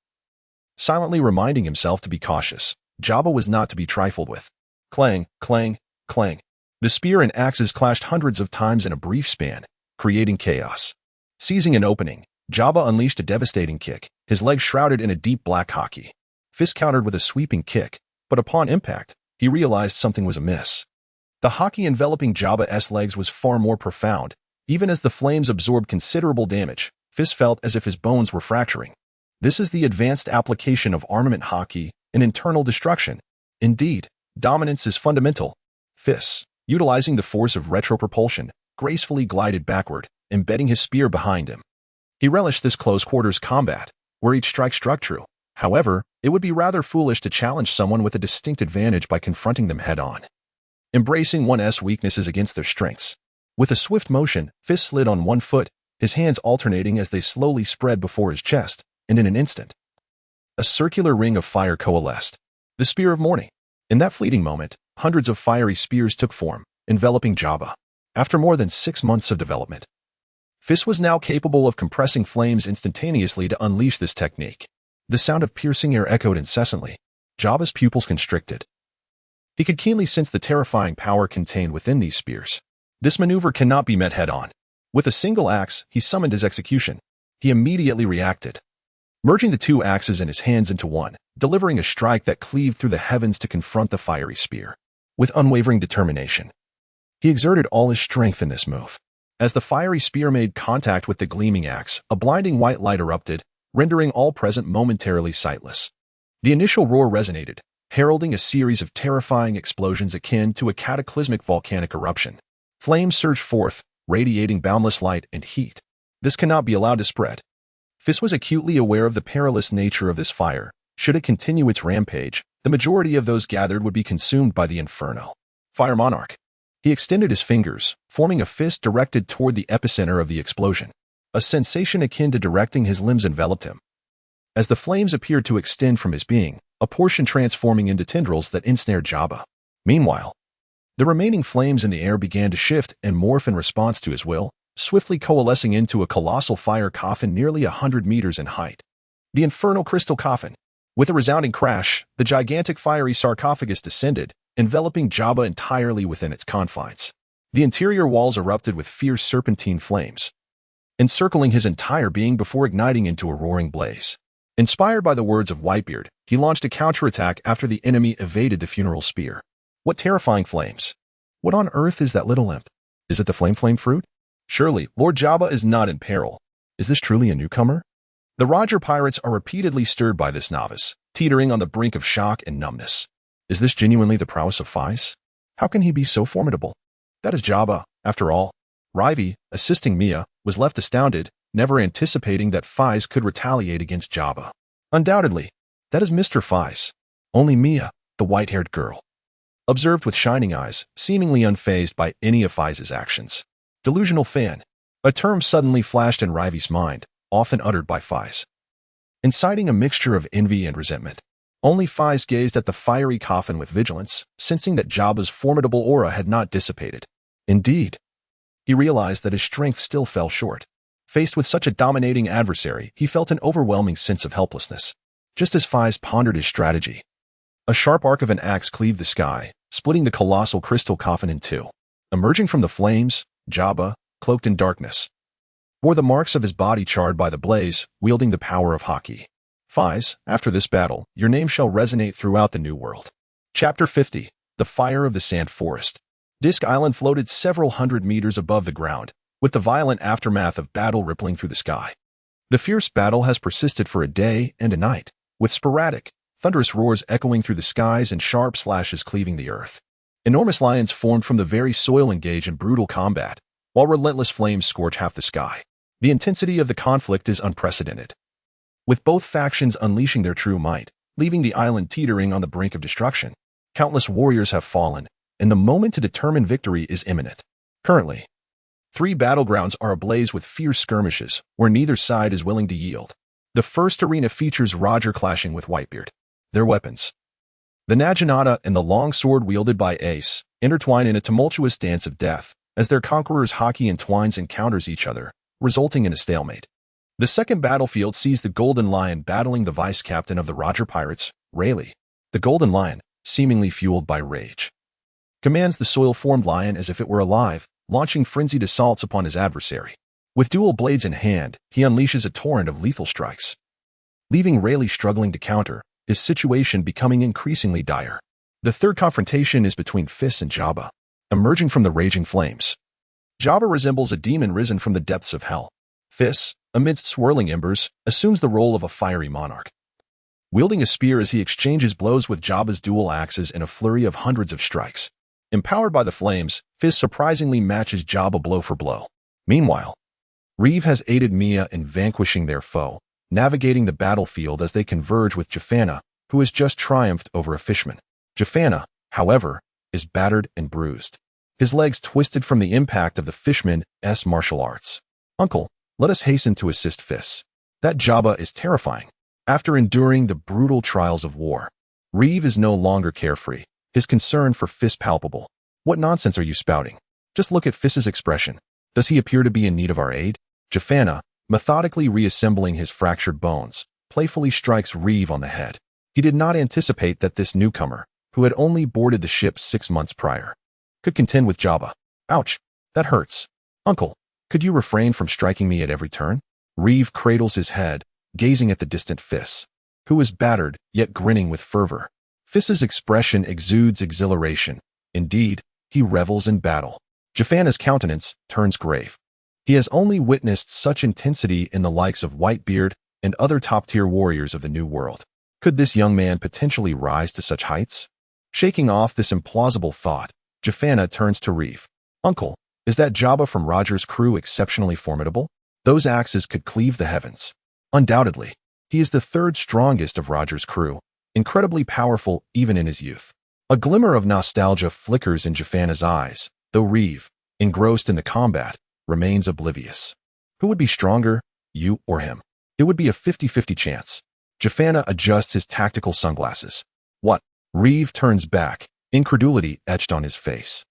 Silently reminding himself to be cautious, Jabba was not to be trifled with. Clang, clang, clang. The spear and axes clashed hundreds of times in a brief span, creating chaos. Seizing an opening, Jabba unleashed a devastating kick, his legs shrouded in a deep black Haki. Feis countered with a sweeping kick, but upon impact, he realized something was amiss. The Haki enveloping Jabba's legs was far more profound. Even as the flames absorbed considerable damage, Feis felt as if his bones were fracturing. This is the advanced application of armament Haki, an internal destruction. Indeed, dominance is fundamental. Feis, utilizing the force of retropropulsion, gracefully glided backward, embedding his spear behind him. He relished this close-quarters combat, where each strike struck true. However, it would be rather foolish to challenge someone with a distinct advantage by confronting them head-on, embracing one's weaknesses against their strengths. With a swift motion, Feis slid on one foot, his hands alternating as they slowly spread before his chest, and in an instant, a circular ring of fire coalesced. The Spear of Morning. In that fleeting moment, hundreds of fiery spears took form, enveloping Jabba. After more than 6 months of development, Feis was now capable of compressing flames instantaneously to unleash this technique. The sound of piercing air echoed incessantly. Jabba's pupils constricted. He could keenly sense the terrifying power contained within these spears. This maneuver cannot be met head-on. With a single axe, he summoned his execution. He immediately reacted. merging the two axes in his hands into one, delivering a strike that cleaved through the heavens to confront the fiery spear. With unwavering determination, he exerted all his strength in this move. As the fiery spear made contact with the gleaming axe, a blinding white light erupted, rendering all present momentarily sightless. The initial roar resonated, heralding a series of terrifying explosions akin to a cataclysmic volcanic eruption. Flames surged forth, radiating boundless light and heat. This cannot be allowed to spread. Feis was acutely aware of the perilous nature of this fire. Should it continue its rampage, the majority of those gathered would be consumed by the inferno. Fire Monarch. He extended his fingers, forming a fist directed toward the epicenter of the explosion. A sensation akin to directing his limbs enveloped him. As the flames appeared to extend from his being, a portion transforming into tendrils that ensnared Jabba. Meanwhile, the remaining flames in the air began to shift and morph in response to his will, swiftly coalescing into a colossal fire coffin nearly 100 meters in height. The infernal crystal coffin. With a resounding crash, the gigantic fiery sarcophagus descended, enveloping Jabba entirely within its confines. The interior walls erupted with fierce serpentine flames, encircling his entire being before igniting into a roaring blaze. Inspired by the words of Whitebeard, he launched a counterattack after the enemy evaded the funeral spear. What terrifying flames! What on earth is that little imp? Is it the flame fruit? Surely, Lord Jabba is not in peril. Is this truly a newcomer? The Roger pirates are repeatedly stirred by this novice, teetering on the brink of shock and numbness. Is this genuinely the prowess of Feis? How can he be so formidable? That is Jabba, after all. Rivi, assisting Mia, was left astounded, never anticipating that Feis could retaliate against Jabba. Undoubtedly, that is Mr. Feis. Only Mia, the white-haired girl, observed with shining eyes, seemingly unfazed by any of Feis's actions. Delusional fan, a term suddenly flashed in Rivi's mind, often uttered by Feis, inciting a mixture of envy and resentment. Only Feis gazed at the fiery coffin with vigilance, sensing that Jabba's formidable aura had not dissipated. Indeed, he realized that his strength still fell short. Faced with such a dominating adversary, he felt an overwhelming sense of helplessness. Just as Feis pondered his strategy, a sharp arc of an axe cleaved the sky, splitting the colossal crystal coffin in two. Emerging from the flames, Jabba, cloaked in darkness, bore the marks of his body charred by the blaze, wielding the power of Haki. Feis, after this battle, your name shall resonate throughout the New World. Chapter 50. The Fire of the Sand Forest. Disk Island floated several hundred meters above the ground, with the violent aftermath of battle rippling through the sky. The fierce battle has persisted for a day and a night, with sporadic, thunderous roars echoing through the skies and sharp slashes cleaving the earth. Enormous lions formed from the very soil engage in brutal combat, while relentless flames scorch half the sky. The intensity of the conflict is unprecedented, with both factions unleashing their true might, leaving the island teetering on the brink of destruction. Countless warriors have fallen, and the moment to determine victory is imminent. Currently, 3 battlegrounds are ablaze with fierce skirmishes, where neither side is willing to yield. The first arena features Roger clashing with Whitebeard. Their weapons, the Naginata and the long sword wielded by Ace, intertwine in a tumultuous dance of death, as their conqueror's Haki entwines and counters each other, resulting in a stalemate. The second battlefield sees the Golden Lion battling the vice-captain of the Roger Pirates, Rayleigh. The Golden Lion, seemingly fueled by rage, commands the soil-formed lion as if it were alive, launching frenzied assaults upon his adversary. With dual blades in hand, he unleashes a torrent of lethal strikes, leaving Rayleigh struggling to counter, his situation becoming increasingly dire. The third confrontation is between Feis and Jabba. Emerging from the raging flames, Jabba resembles a demon risen from the depths of hell. Feis, amidst swirling embers, assumes the role of a fiery monarch, wielding a spear as he exchanges blows with Jabba's dual axes in a flurry of hundreds of strikes. Empowered by the flames, Feis surprisingly matches Jabba blow for blow. Meanwhile, Reeve has aided Mia in vanquishing their foe, navigating the battlefield as they converge with Jafana, who has just triumphed over a fishman. Jafana, however, is battered and bruised, his legs twisted from the impact of the fishman's martial arts. Uncle, let us hasten to assist Feis. That Jabba is terrifying. After enduring the brutal trials of war, Reeve is no longer carefree, his concern for Feis palpable. What nonsense are you spouting? Just look at Feis's expression. Does he appear to be in need of our aid? Jafana, methodically reassembling his fractured bones, playfully strikes Reeve on the head. He did not anticipate that this newcomer, who had only boarded the ship 6 months prior, could contend with Jabba. Ouch, that hurts. Uncle, could you refrain from striking me at every turn? Reeve cradles his head, gazing at the distant Feis, who is battered yet grinning with fervor. Feis's expression exudes exhilaration. Indeed, he revels in battle. Jafana's countenance turns grave. He has only witnessed such intensity in the likes of Whitebeard and other top-tier warriors of the New World. Could this young man potentially rise to such heights? Shaking off this implausible thought, Jafana turns to Reeve. Uncle, is that Jabba from Roger's crew exceptionally formidable? Those axes could cleave the heavens. Undoubtedly, he is the third strongest of Roger's crew, incredibly powerful even in his youth. A glimmer of nostalgia flickers in Jafana's eyes, though Reeve, engrossed in the combat, remains oblivious. Who would be stronger, you or him? It would be a 50-50 chance. Jafana adjusts his tactical sunglasses. What? Reeve turns back, incredulity etched on his face.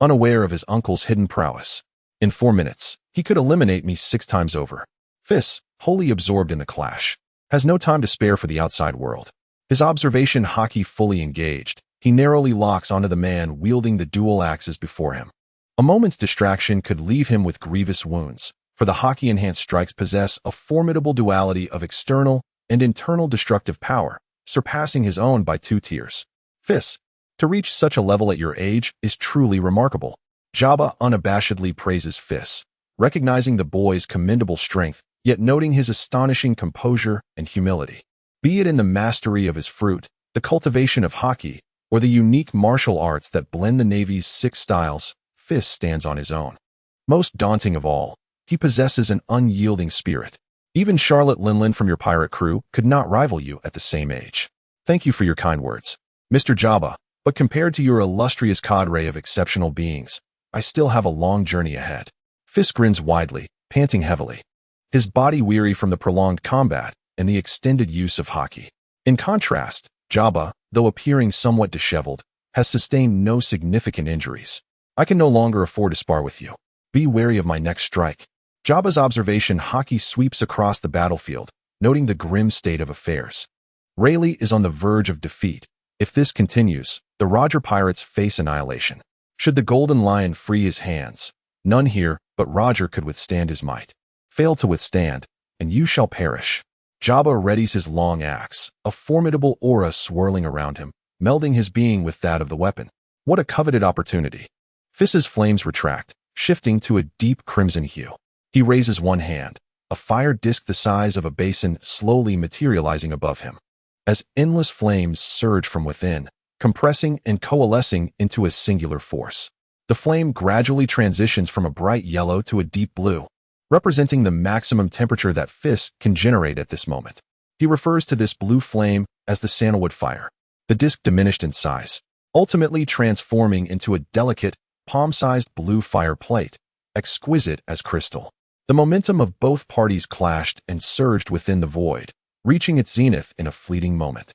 Unaware of his uncle's hidden prowess. In 4 minutes, he could eliminate me 6 times over. Feis, wholly absorbed in the clash, has no time to spare for the outside world. His observation haki fully engaged, he narrowly locks onto the man wielding the dual axes before him. A moment's distraction could leave him with grievous wounds, for the haki-enhanced strikes possess a formidable duality of external and internal destructive power, surpassing his own by 2 tiers. Feis, to reach such a level at your age is truly remarkable. Jabba unabashedly praises Feis, recognizing the boy's commendable strength, yet noting his astonishing composure and humility. Be it in the mastery of his fruit, the cultivation of haki, or the unique martial arts that blend the Navy's 6 styles, Feis stands on his own. Most daunting of all, he possesses an unyielding spirit. Even Charlotte Linland from your pirate crew could not rival you at the same age. Thank you for your kind words, Mr. Jabba, but compared to your illustrious cadre of exceptional beings, I still have a long journey ahead. Feis grins widely, panting heavily, his body weary from the prolonged combat and the extended use of haki. In contrast, Jabba, though appearing somewhat disheveled, has sustained no significant injuries. I can no longer afford to spar with you. Be wary of my next strike. Jabba's observation haki sweeps across the battlefield, noting the grim state of affairs. Rayleigh is on the verge of defeat. If this continues, the Roger pirates face annihilation. Should the Golden Lion free his hands, none here but Roger could withstand his might. Fail to withstand, and you shall perish. Jabba readies his long axe, a formidable aura swirling around him, melding his being with that of the weapon. What a coveted opportunity. Feis's flames retract, shifting to a deep crimson hue. He raises one hand, a fire disk the size of a basin slowly materializing above him. As endless flames surge from within, compressing and coalescing into a singular force. The flame gradually transitions from a bright yellow to a deep blue, representing the maximum temperature that Feis can generate at this moment. He refers to this blue flame as the sandalwood fire. The disk diminished in size, ultimately transforming into a delicate, palm-sized blue fire plate, exquisite as crystal. The momentum of both parties clashed and surged within the void, reaching its zenith in a fleeting moment.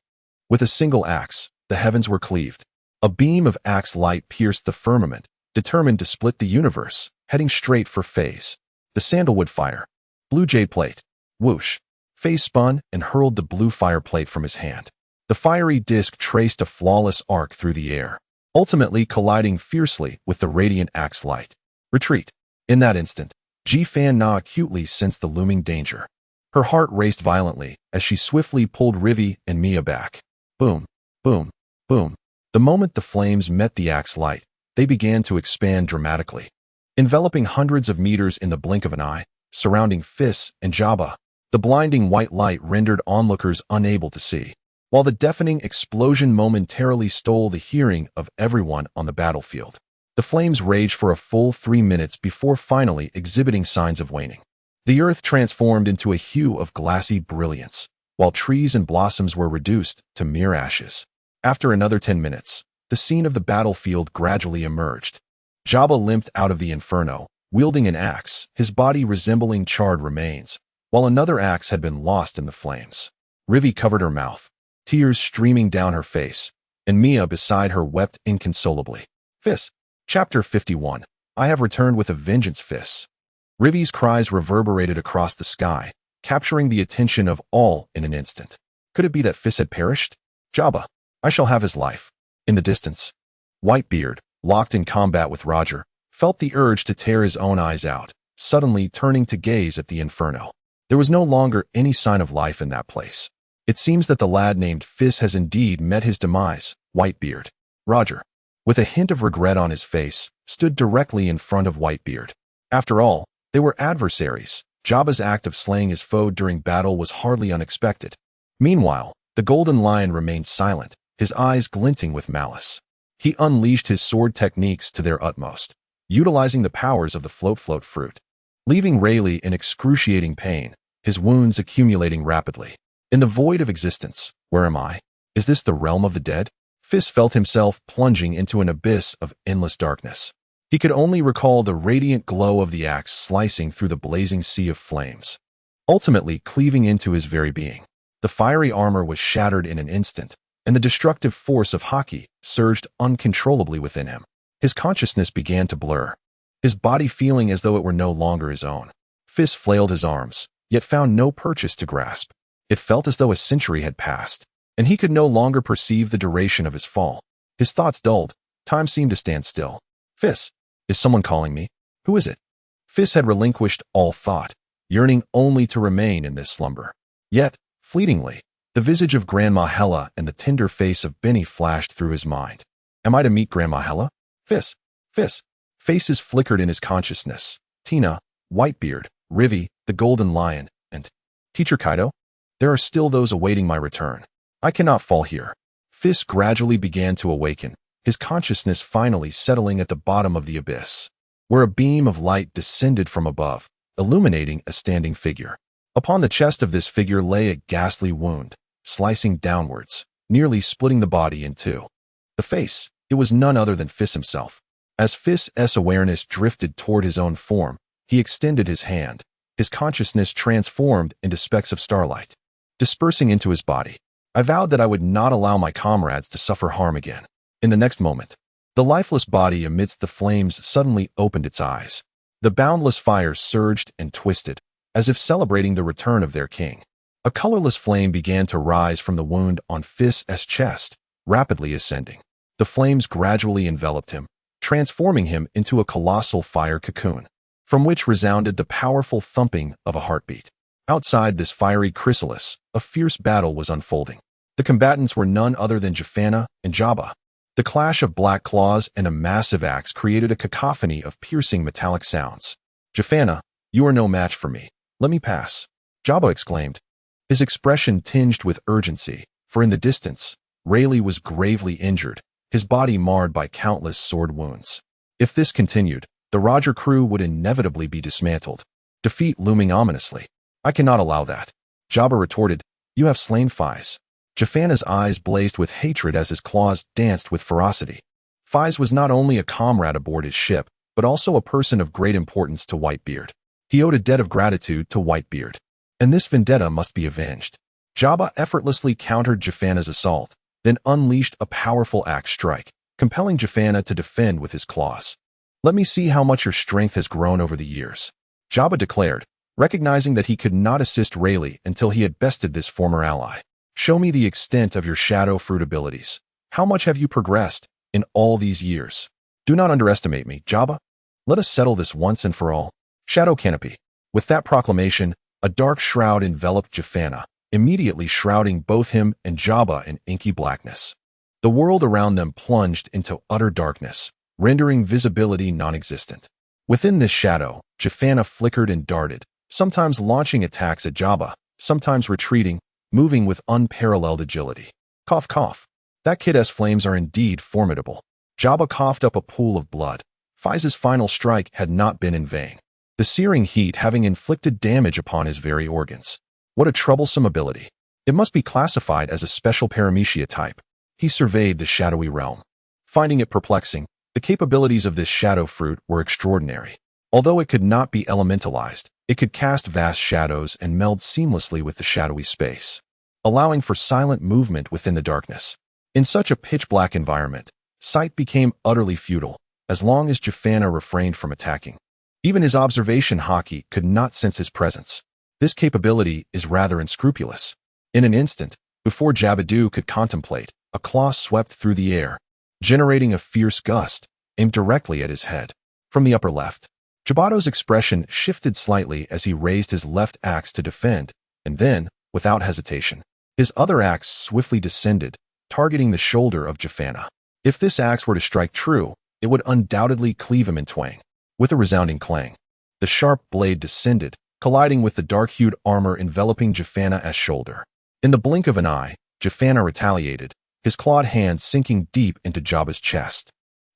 With a single axe, the heavens were cleaved. A beam of axe light pierced the firmament, determined to split the universe, heading straight for Feis. The sandalwood fire. Blue jade plate. Whoosh. Feis spun and hurled the blue fire plate from his hand. The fiery disk traced a flawless arc through the air, ultimately colliding fiercely with the radiant axe light. Retreat. In that instant, Ji-Fan Na acutely sensed the looming danger. Her heart raced violently as she swiftly pulled Rivi and Mia back. Boom, boom, boom. The moment the flames met the axe light, they began to expand dramatically, enveloping hundreds of meters in the blink of an eye, surrounding Feis and Jabba. The blinding white light rendered onlookers unable to see, while the deafening explosion momentarily stole the hearing of everyone on the battlefield. The flames raged for a full 3 minutes before finally exhibiting signs of waning. The earth transformed into a hue of glassy brilliance, while trees and blossoms were reduced to mere ashes. After another 10 minutes, the scene of the battlefield gradually emerged. Jabba limped out of the inferno, wielding an axe, his body resembling charred remains, while another axe had been lost in the flames. Rivi covered her mouth, tears streaming down her face, and Mia beside her wept inconsolably. Feis. Chapter 51. I have returned with a vengeance, Feis. Rivi's cries reverberated across the sky, capturing the attention of all in an instant. Could it be that Feis had perished? Jabba. I shall have his life. In the distance, Whitebeard, locked in combat with Roger, felt the urge to tear his own eyes out, suddenly turning to gaze at the inferno. There was no longer any sign of life in that place. It seems that the lad named Feis has indeed met his demise. Whitebeard. Roger, with a hint of regret on his face, stood directly in front of Whitebeard. After all, they were adversaries. Jabba's act of slaying his foe during battle was hardly unexpected. Meanwhile, the golden lion remained silent, his eyes glinting with malice. He unleashed his sword techniques to their utmost, utilizing the powers of the float fruit, leaving Rayleigh in excruciating pain, his wounds accumulating rapidly. In the void of existence, where am I? Is this the realm of the dead? Feis felt himself plunging into an abyss of endless darkness. He could only recall the radiant glow of the axe slicing through the blazing sea of flames, ultimately cleaving into his very being. The fiery armor was shattered in an instant, and the destructive force of Haki surged uncontrollably within him. His consciousness began to blur, his body feeling as though it were no longer his own. Feis flailed his arms, yet found no purchase to grasp. It felt as though a century had passed, and he could no longer perceive the duration of his fall. His thoughts dulled. Time seemed to stand still. Feis, is someone calling me? Who is it? Feis had relinquished all thought, yearning only to remain in this slumber. Yet, fleetingly, the visage of Grandma Hela and the tender face of Benny flashed through his mind. Am I to meet Grandma Hela? Feis, Feis. Faces flickered in his consciousness. Tina, Whitebeard, Rivi, the Golden Lion, and Teacher Kaido? There are still those awaiting my return. I cannot fall here. Feis gradually began to awaken, his consciousness finally settling at the bottom of the abyss, where a beam of light descended from above, illuminating a standing figure. Upon the chest of this figure lay a ghastly wound, slicing downwards, nearly splitting the body in two. The face, it was none other than Feis himself. As Feis' awareness drifted toward his own form, he extended his hand, his consciousness transformed into specks of starlight, dispersing into his body. I vowed that I would not allow my comrades to suffer harm again. In the next moment, the lifeless body amidst the flames suddenly opened its eyes. The boundless fire surged and twisted, as if celebrating the return of their king. A colorless flame began to rise from the wound on Feis' chest, rapidly ascending. The flames gradually enveloped him, transforming him into a colossal fire cocoon, from which resounded the powerful thumping of a heartbeat. Outside this fiery chrysalis, a fierce battle was unfolding. The combatants were none other than Jafana and Jabba. The clash of black claws and a massive axe created a cacophony of piercing metallic sounds. Jafana, you are no match for me. Let me pass, Jabba exclaimed, his expression tinged with urgency, for in the distance, Rayleigh was gravely injured, his body marred by countless sword wounds. If this continued, the Roger crew would inevitably be dismantled, defeat looming ominously. I cannot allow that, Jabba retorted. You have slain Feis. Jafana's eyes blazed with hatred as his claws danced with ferocity. Feis was not only a comrade aboard his ship, but also a person of great importance to Whitebeard. He owed a debt of gratitude to Whitebeard, and this vendetta must be avenged. Jabba effortlessly countered Jafana's assault, then unleashed a powerful axe strike, compelling Jafana to defend with his claws. Let me see how much your strength has grown over the years, Jabba declared, recognizing that he could not assist Rayleigh until he had bested this former ally. Show me the extent of your shadow fruit abilities. How much have you progressed in all these years? Do not underestimate me, Jabba. Let us settle this once and for all. Shadow Canopy. With that proclamation, a dark shroud enveloped Jafana, immediately shrouding both him and Jabba in inky blackness. The world around them plunged into utter darkness, rendering visibility non-existent. Within this shadow, Jafana flickered and darted, sometimes launching attacks at Jabba, sometimes retreating, moving with unparalleled agility. Cough, cough. That kid's flames are indeed formidable. Jabba coughed up a pool of blood. Feis' final strike had not been in vain, the searing heat having inflicted damage upon his very organs. What a troublesome ability. It must be classified as a special paramecia type. He surveyed the shadowy realm. Finding it perplexing, the capabilities of this shadow fruit were extraordinary. Although it could not be elementalized, it could cast vast shadows and meld seamlessly with the shadowy space, allowing for silent movement within the darkness. In such a pitch-black environment, sight became utterly futile, as long as Jafana refrained from attacking. Even his observation Haki could not sense his presence. This capability is rather unscrupulous. In an instant, before Jabba could contemplate, a claw swept through the air, generating a fierce gust, aimed directly at his head. From the upper left, Jabato's expression shifted slightly as he raised his left axe to defend, and then, without hesitation, his other axe swiftly descended, targeting the shoulder of Jafana. If this axe were to strike true, it would undoubtedly cleave him in twain. With a resounding clang, the sharp blade descended, colliding with the dark-hued armor enveloping Jafana's shoulder. In the blink of an eye, Jafana retaliated, his clawed hand sinking deep into Jabba's chest.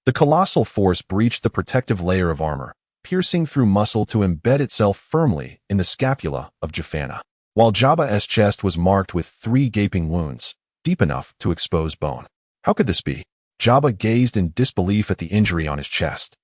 The colossal force breached the protective layer of armor, piercing through muscle to embed itself firmly in the scapula of Jafana, while Jabba's chest was marked with 3 gaping wounds, deep enough to expose bone. How could this be? Jabba gazed in disbelief at the injury on his chest,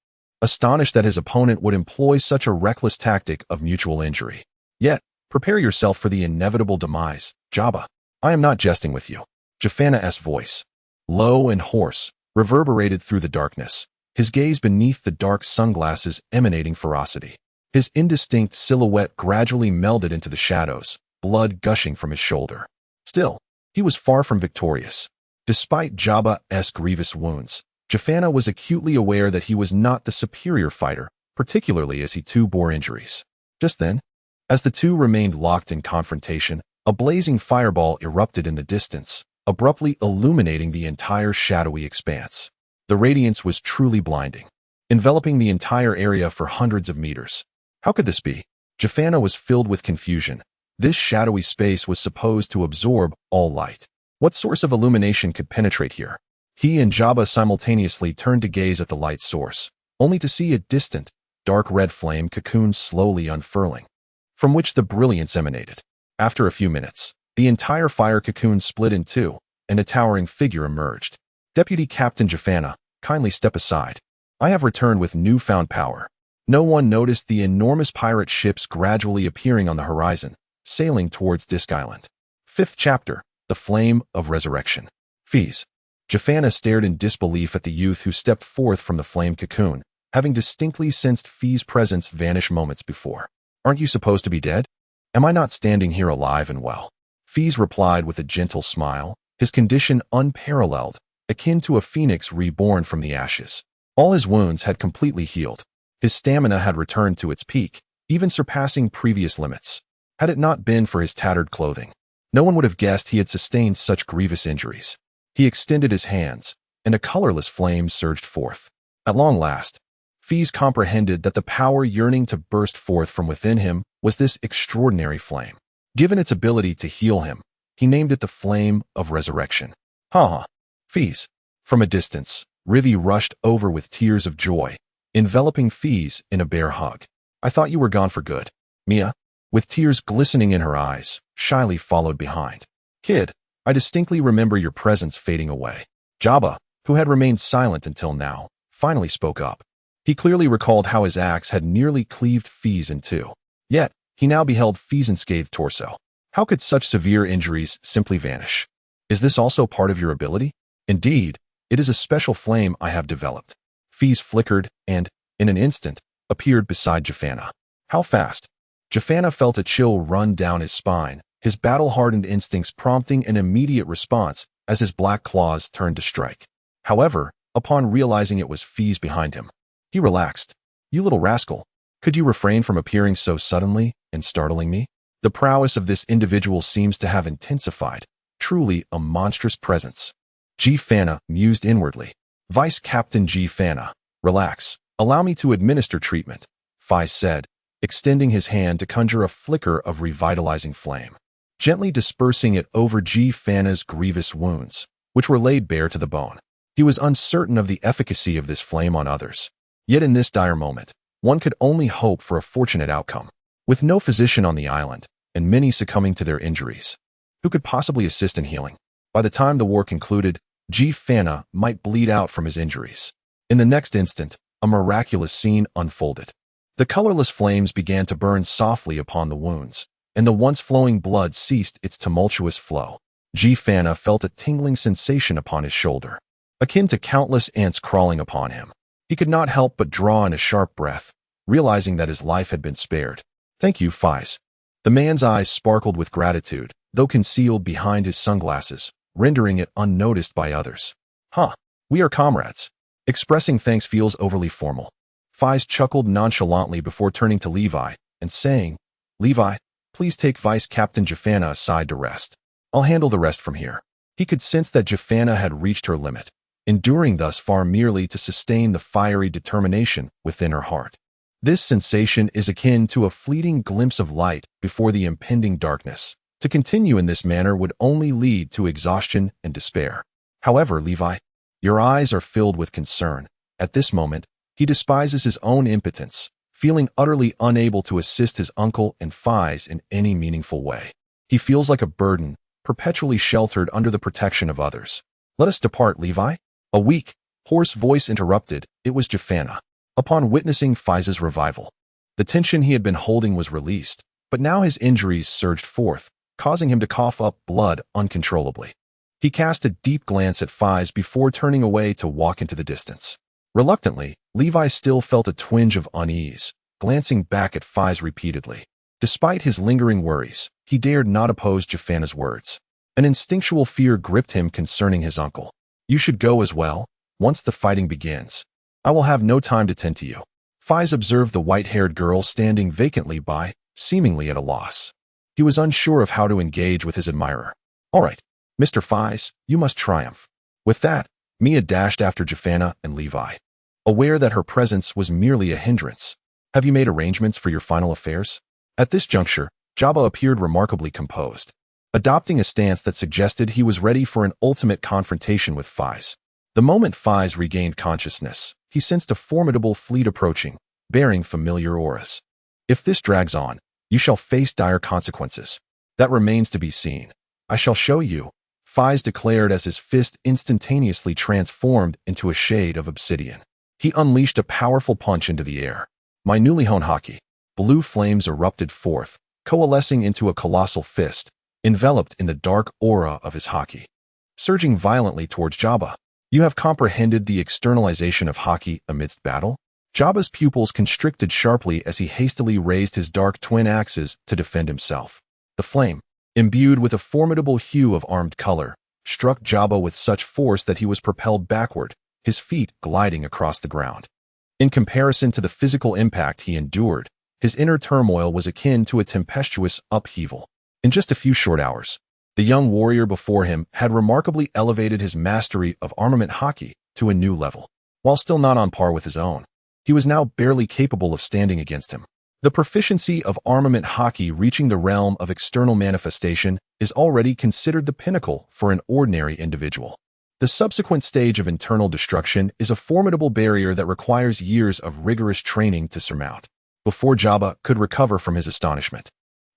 astonished that his opponent would employ such a reckless tactic of mutual injury. Yet, prepare yourself for the inevitable demise, Jabba. I am not jesting with you. Jafana's voice, low and hoarse, reverberated through the darkness, his gaze beneath the dark sunglasses emanating ferocity. His indistinct silhouette gradually melded into the shadows, blood gushing from his shoulder. Still, he was far from victorious. Despite Jabba's grievous wounds, Jafana was acutely aware that he was not the superior fighter, particularly as he too bore injuries. Just then, as the two remained locked in confrontation, a blazing fireball erupted in the distance, abruptly illuminating the entire shadowy expanse. The radiance was truly blinding, enveloping the entire area for hundreds of meters. How could this be? Jafana was filled with confusion. This shadowy space was supposed to absorb all light. What source of illumination could penetrate here? He and Jabba simultaneously turned to gaze at the light source, only to see a distant, dark red flame cocoon slowly unfurling, from which the brilliance emanated. After a few minutes, the entire fire cocoon split in two, and a towering figure emerged. Deputy Captain Jafana, kindly step aside. I have returned with newfound power. No one noticed the enormous pirate ships gradually appearing on the horizon, sailing towards Disk Island. 5th chapter, The Flame of Resurrection. Feis. Jafana stared in disbelief at the youth who stepped forth from the flame cocoon, having distinctly sensed Feis' presence vanish moments before. Aren't you supposed to be dead? Am I not standing here alive and well? Feis replied with a gentle smile, his condition unparalleled, akin to a phoenix reborn from the ashes. All his wounds had completely healed. His stamina had returned to its peak, even surpassing previous limits. Had it not been for his tattered clothing, no one would have guessed he had sustained such grievous injuries. He extended his hands, and a colorless flame surged forth. At long last, Feis comprehended that the power yearning to burst forth from within him was this extraordinary flame. Given its ability to heal him, he named it the Flame of Resurrection. Ha! Feis. From a distance, Rivi rushed over with tears of joy, enveloping Feis in a bear hug. I thought you were gone for good. Mia, with tears glistening in her eyes, shyly followed behind. Kid, I distinctly remember your presence fading away. Jabba, who had remained silent until now, finally spoke up. He clearly recalled how his axe had nearly cleaved Feis in two. Yet, he now beheld Feis' unscathed torso. How could such severe injuries simply vanish? Is this also part of your ability? Indeed, it is a special flame I have developed. Feis flickered and, in an instant, appeared beside Jafana. How fast? Jafana felt a chill run down his spine, his battle-hardened instincts prompting an immediate response as his black claws turned to strike. However, upon realizing it was Feis behind him, he relaxed. You little rascal, could you refrain from appearing so suddenly and startling me? The prowess of this individual seems to have intensified, truly a monstrous presence. Jafana mused inwardly. Vice Captain Jafana, relax. Allow me to administer treatment, Feis said, extending his hand to conjure a flicker of revitalizing flame, gently dispersing it over Jafana's grievous wounds, which were laid bare to the bone. He was uncertain of the efficacy of this flame on others. Yet in this dire moment, one could only hope for a fortunate outcome. With no physician on the island, and many succumbing to their injuries, who could possibly assist in healing? By the time the war concluded, Jafana might bleed out from his injuries. In the next instant, a miraculous scene unfolded. The colorless flames began to burn softly upon the wounds, and the once flowing blood ceased its tumultuous flow. Jafana felt a tingling sensation upon his shoulder, akin to countless ants crawling upon him. He could not help but draw in a sharp breath, realizing that his life had been spared. Thank you, Feis. The man's eyes sparkled with gratitude, though concealed behind his sunglasses, rendering it unnoticed by others. We are comrades. Expressing thanks feels overly formal. Feis chuckled nonchalantly before turning to Levi and saying, "Levi, please take Vice Captain Jafana aside to rest. I'll handle the rest from here." He could sense that Jafana had reached her limit, enduring thus far merely to sustain the fiery determination within her heart. This sensation is akin to a fleeting glimpse of light before the impending darkness. To continue in this manner would only lead to exhaustion and despair. However, Levi, your eyes are filled with concern. At this moment, he despises his own impotence, feeling utterly unable to assist his uncle and Feis in any meaningful way. He feels like a burden, perpetually sheltered under the protection of others. "Let us depart, Levi." A weak, hoarse voice interrupted. It was Jafana. Upon witnessing Feis's revival, the tension he had been holding was released, but now his injuries surged forth, causing him to cough up blood uncontrollably. He cast a deep glance at Feis before turning away to walk into the distance. Reluctantly, Levi still felt a twinge of unease, glancing back at Feis repeatedly. Despite his lingering worries, he dared not oppose Jafana's words. An instinctual fear gripped him concerning his uncle. "You should go as well. Once the fighting begins, I will have no time to tend to you." Feis observed the white-haired girl standing vacantly by, seemingly at a loss. He was unsure of how to engage with his admirer. "All right, Mr. Feis, you must triumph." With that, Mia dashed after Jafana and Levi, aware that her presence was merely a hindrance. "Have you made arrangements for your final affairs?" At this juncture, Jabba appeared remarkably composed, adopting a stance that suggested he was ready for an ultimate confrontation with Feis. The moment Feis regained consciousness, he sensed a formidable fleet approaching, bearing familiar auras. "If this drags on, you shall face dire consequences. That remains to be seen. I shall show you," Feis declared as his fist instantaneously transformed into a shade of obsidian. He unleashed a powerful punch into the air. My newly honed haki. Blue flames erupted forth, coalescing into a colossal fist, enveloped in the dark aura of his haki. Surging violently towards Jabba. "You have comprehended the externalization of haki amidst battle?" Jabba's pupils constricted sharply as he hastily raised his dark twin axes to defend himself. The flame, imbued with a formidable hue of armed color, struck Jabba with such force that he was propelled backward, his feet gliding across the ground. In comparison to the physical impact he endured, his inner turmoil was akin to a tempestuous upheaval. In just a few short hours, the young warrior before him had remarkably elevated his mastery of armament haki to a new level. While still not on par with his own, he was now barely capable of standing against him. The proficiency of armament haki reaching the realm of external manifestation is already considered the pinnacle for an ordinary individual. The subsequent stage of internal destruction is a formidable barrier that requires years of rigorous training to surmount. Before Jabba could recover from his astonishment,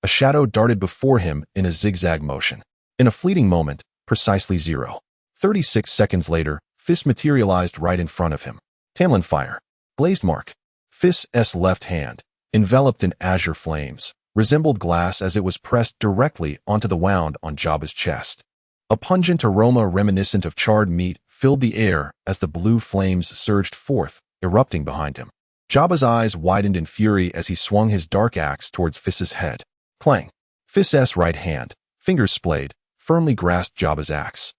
a shadow darted before him in a zigzag motion. In a fleeting moment, precisely 0.36 seconds later, Feis materialized right in front of him. Tamlin fire. Blazed mark. Feis' left hand, enveloped in azure flames, resembled glass as it was pressed directly onto the wound on Jabba's chest. A pungent aroma reminiscent of charred meat filled the air as the blue flames surged forth, erupting behind him. Jabba's eyes widened in fury as he swung his dark axe towards Feis' head. Clang. Feis' right hand, fingers splayed, firmly grasped Jabba's axe.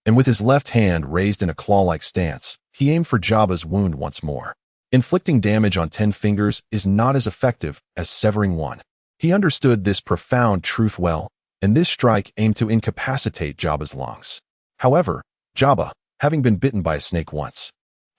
And with his left hand raised in a claw-like stance, he aimed for Jabba's wound once more. Inflicting damage on 10 fingers is not as effective as severing one. He understood this profound truth well, and this strike aimed to incapacitate Jabba's lungs. However, Jabba, having been bitten by a snake once,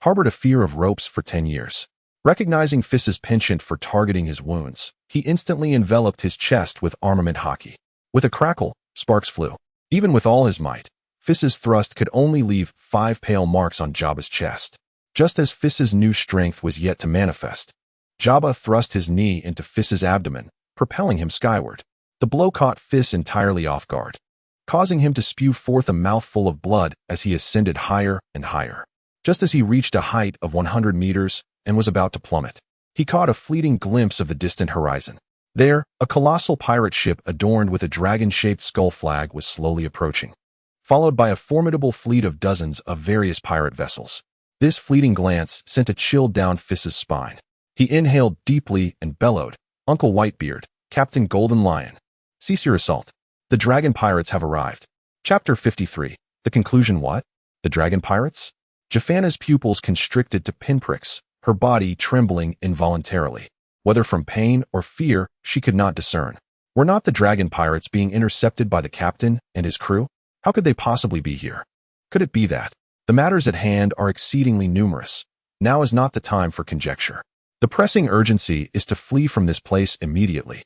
harbored a fear of ropes for 10 years. Recognizing Feis' penchant for targeting his wounds, he instantly enveloped his chest with armament haki. With a crackle, sparks flew. Even with all his might, Feis' thrust could only leave 5 pale marks on Jabba's chest. Just as Feis' new strength was yet to manifest, Jabba thrust his knee into Feis' abdomen, propelling him skyward. The blow caught Feis entirely off guard, causing him to spew forth a mouthful of blood as he ascended higher and higher. Just as he reached a height of 100 meters and was about to plummet, he caught a fleeting glimpse of the distant horizon. There, a colossal pirate ship adorned with a dragon-shaped skull flag was slowly approaching, followed by a formidable fleet of dozens of various pirate vessels. This fleeting glance sent a chill down Feis' spine. He inhaled deeply and bellowed, "Uncle Whitebeard, Captain Golden Lion, cease your assault. The dragon pirates have arrived." Chapter 53. The conclusion. What? The dragon pirates? Jafana's pupils constricted to pinpricks, her body trembling involuntarily. Whether from pain or fear, she could not discern. Were not the dragon pirates being intercepted by the captain and his crew? How could they possibly be here? Could it be that the matters at hand are exceedingly numerous? Now is not the time for conjecture. The pressing urgency is to flee from this place immediately.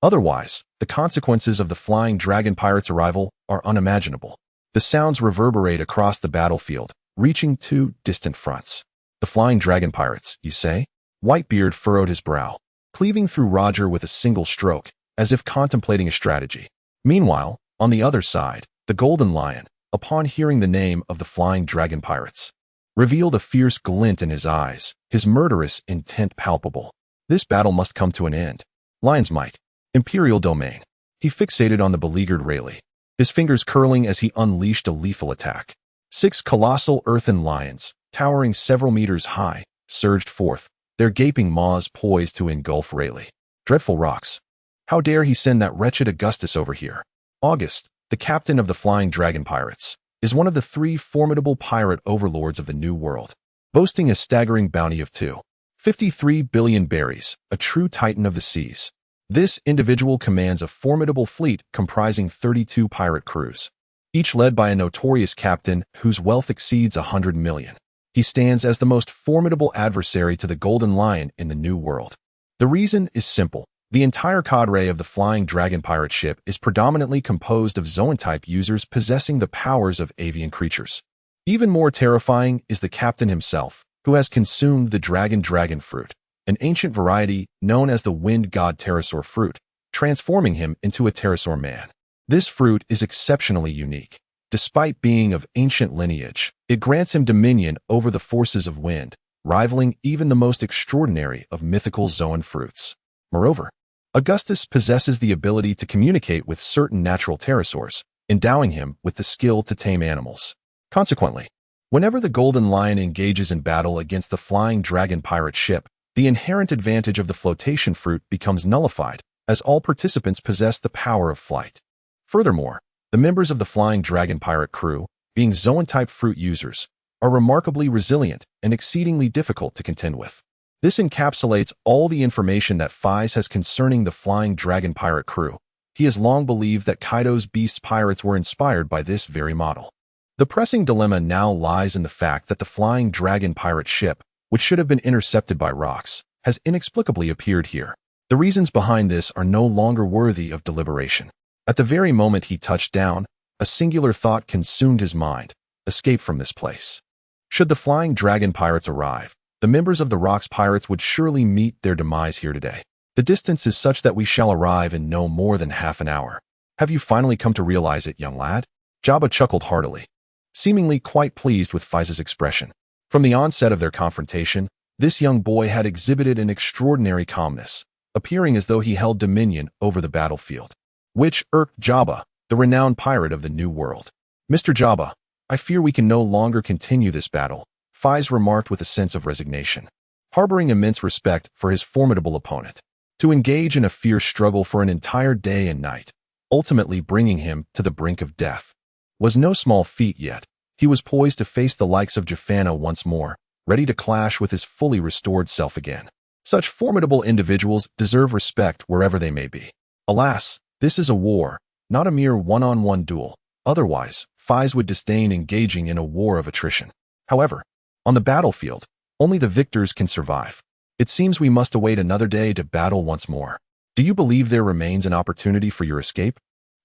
Otherwise, the consequences of the flying dragon pirates' arrival are unimaginable. The sounds reverberate across the battlefield, reaching two distant fronts. The flying dragon pirates, you say? Whitebeard furrowed his brow, cleaving through Roger with a single stroke, as if contemplating a strategy. Meanwhile, on the other side, the Golden Lion, upon hearing the name of the flying dragon pirates, revealed a fierce glint in his eyes, his murderous intent palpable. This battle must come to an end. Lion's might. Imperial domain. He fixated on the beleaguered Rayleigh, his fingers curling as he unleashed a lethal attack. 6 colossal earthen lions, towering several meters high, surged forth, their gaping maws poised to engulf Rayleigh. Dreadful rocks. How dare he send that wretched Augustus over here? August, the captain of the Flying Dragon Pirates, is one of the 3 formidable pirate overlords of the New World, boasting a staggering bounty of 2.53 billion berries, a true titan of the seas. This individual commands a formidable fleet comprising 32 pirate crews, each led by a notorious captain whose wealth exceeds 100 million. He stands as the most formidable adversary to the Golden Lion in the New World. The reason is simple. The entire cadre of the Flying Dragon pirate ship is predominantly composed of Zoan-type users possessing the powers of avian creatures. Even more terrifying is the captain himself, who has consumed the dragon fruit, an ancient variety known as the wind god pterosaur fruit, transforming him into a pterosaur man. This fruit is exceptionally unique. Despite being of ancient lineage, it grants him dominion over the forces of wind, rivaling even the most extraordinary of mythical Zoan fruits. Moreover, Augustus possesses the ability to communicate with certain natural pterosaurs, endowing him with the skill to tame animals. Consequently, whenever the Golden Lion engages in battle against the Flying Dragon pirate ship, the inherent advantage of the flotation fruit becomes nullified, as all participants possess the power of flight. Furthermore, the members of the Flying Dragon pirate crew, being Zoan-type fruit users, are remarkably resilient and exceedingly difficult to contend with. This encapsulates all the information that Feis has concerning the Flying Dragon pirate crew. He has long believed that Kaido's Beast pirates were inspired by this very model. The pressing dilemma now lies in the fact that the Flying Dragon pirate ship, which should have been intercepted by rocks, has inexplicably appeared here. The reasons behind this are no longer worthy of deliberation. At the very moment he touched down, a singular thought consumed his mind: escape from this place. Should the Flying Dragon pirates arrive, the members of the Rocks pirates would surely meet their demise here today. The distance is such that we shall arrive in no more than half an hour. Have you finally come to realize it, young lad? Jabba chuckled heartily, seemingly quite pleased with Feis's expression. From the onset of their confrontation, this young boy had exhibited an extraordinary calmness, appearing as though he held dominion over the battlefield, which irked Jabba, the renowned pirate of the New World. Mr. Jabba, I fear we can no longer continue this battle, Feis remarked with a sense of resignation, harboring immense respect for his formidable opponent. To engage in a fierce struggle for an entire day and night, ultimately bringing him to the brink of death, was no small feat yet. He was poised to face the likes of Jafana once more, ready to clash with his fully restored self again. Such formidable individuals deserve respect wherever they may be. Alas, this is a war, not a mere one-on-one duel. Otherwise, Feis would disdain engaging in a war of attrition. However, on the battlefield, only the victors can survive. It seems we must await another day to battle once more. Do you believe there remains an opportunity for your escape?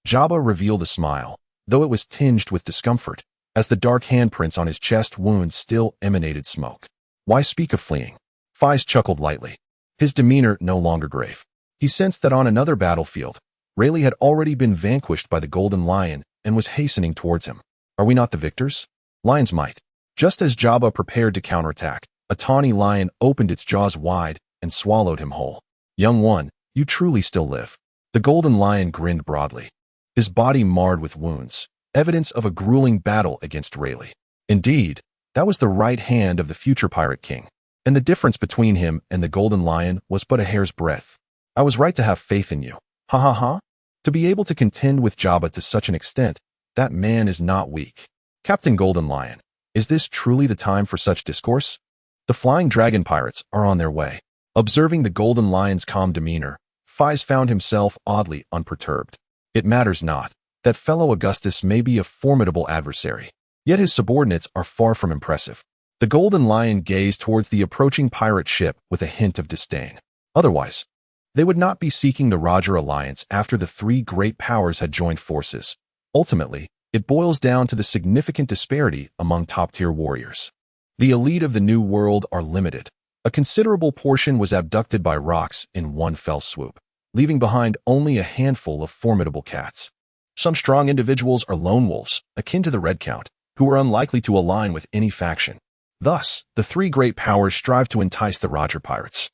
Jabba revealed a smile, though it was tinged with discomfort, as the dark handprints on his chest wound still emanated smoke. Why speak of fleeing? Feis chuckled lightly, his demeanor no longer grave. He sensed that on another battlefield, Rayleigh had already been vanquished by the Golden Lion and was hastening towards him. Are we not the victors? Lion's might. Just as Jabba prepared to counterattack, a tawny lion opened its jaws wide and swallowed him whole. Young one, you truly still live. The Golden Lion grinned broadly, his body marred with wounds, evidence of a grueling battle against Rayleigh. Indeed, that was the right hand of the future Pirate King, and the difference between him and the Golden Lion was but a hair's breadth. I was right to have faith in you. Ha ha ha. To be able to contend with Jabba to such an extent, that man is not weak. Captain Golden Lion, is this truly the time for such discourse? The flying dragon pirates are on their way. Observing the golden lion's calm demeanor, Feis found himself oddly unperturbed. It matters not that fellow Augustus may be a formidable adversary, yet his subordinates are far from impressive. The golden lion gazed towards the approaching pirate ship with a hint of disdain. Otherwise, they would not be seeking the Roger alliance after the three great powers had joined forces. Ultimately, it boils down to the significant disparity among top-tier warriors. The elite of the New World are limited. A considerable portion was abducted by rocks in one fell swoop, leaving behind only a handful of formidable cats. Some strong individuals are lone wolves, akin to the Red Count, who are unlikely to align with any faction. Thus, the three great powers strive to entice the Roger pirates,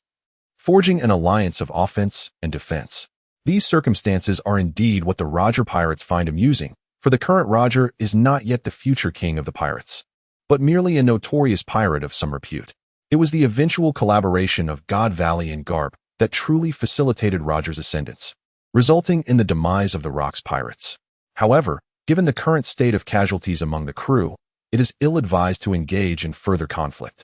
forging an alliance of offense and defense. These circumstances are indeed what the Roger pirates find amusing, for the current Roger is not yet the future king of the pirates, but merely a notorious pirate of some repute. It was the eventual collaboration of God Valley and Garp that truly facilitated Roger's ascendance, resulting in the demise of the Rock's pirates. However, given the current state of casualties among the crew, it is ill-advised to engage in further conflict.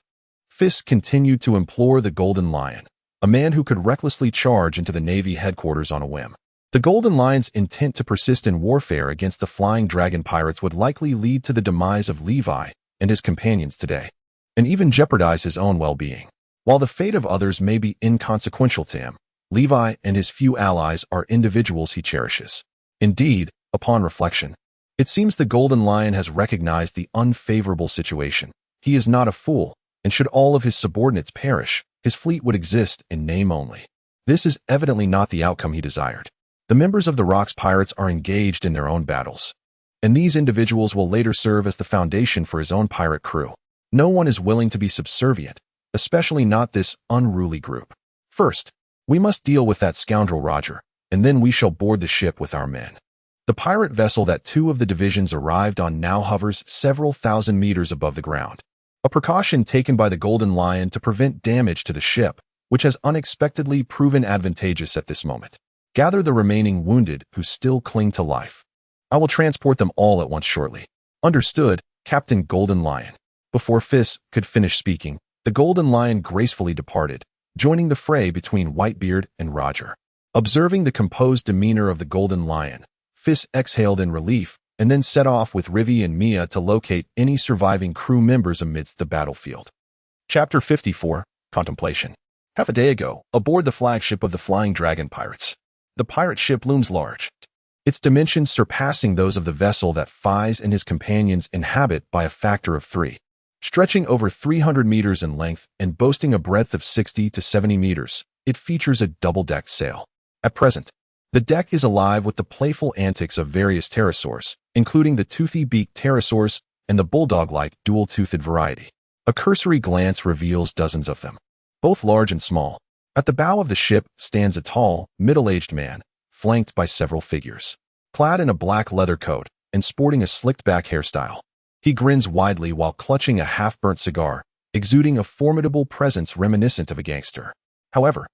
Feis continued to implore the Golden Lion, a man who could recklessly charge into the Navy headquarters on a whim. The Golden Lion's intent to persist in warfare against the Flying Dragon pirates would likely lead to the demise of Levi and his companions today, and even jeopardize his own well-being. While the fate of others may be inconsequential to him, Levi and his few allies are individuals he cherishes. Indeed, upon reflection, it seems the Golden Lion has recognized the unfavorable situation. He is not a fool, and should all of his subordinates perish, his fleet would exist in name only. This is evidently not the outcome he desired. The members of the Rock's pirates are engaged in their own battles, and these individuals will later serve as the foundation for his own pirate crew. No one is willing to be subservient, especially not this unruly group. First, we must deal with that scoundrel Roger, and then we shall board the ship with our men. The pirate vessel that two of the divisions arrived on now hovers several thousand meters above the ground, a precaution taken by the Golden Lion to prevent damage to the ship, which has unexpectedly proven advantageous at this moment. Gather the remaining wounded who still cling to life. I will transport them all at once shortly. Understood, Captain Golden Lion. Before Feis could finish speaking, the Golden Lion gracefully departed, joining the fray between Whitebeard and Roger. Observing the composed demeanor of the Golden Lion, Feis exhaled in relief and then set off with Rivi and Mia to locate any surviving crew members amidst the battlefield. Chapter 54, Contemplation. Half a day ago, aboard the flagship of the Flying Dragon pirates, the pirate ship looms large, its dimensions surpassing those of the vessel that Feis and his companions inhabit by a factor of 3. Stretching over 300 meters in length and boasting a breadth of 60 to 70 meters, it features a double-decked sail. At present, the deck is alive with the playful antics of various pterosaurs, including the toothy-beaked pterosaurs and the bulldog-like dual-toothed variety. A cursory glance reveals dozens of them, both large and small. At the bow of the ship stands a tall, middle-aged man, flanked by several figures, clad in a black leather coat and sporting a slicked-back hairstyle. He grins widely while clutching a half-burnt cigar, exuding a formidable presence reminiscent of a gangster. However,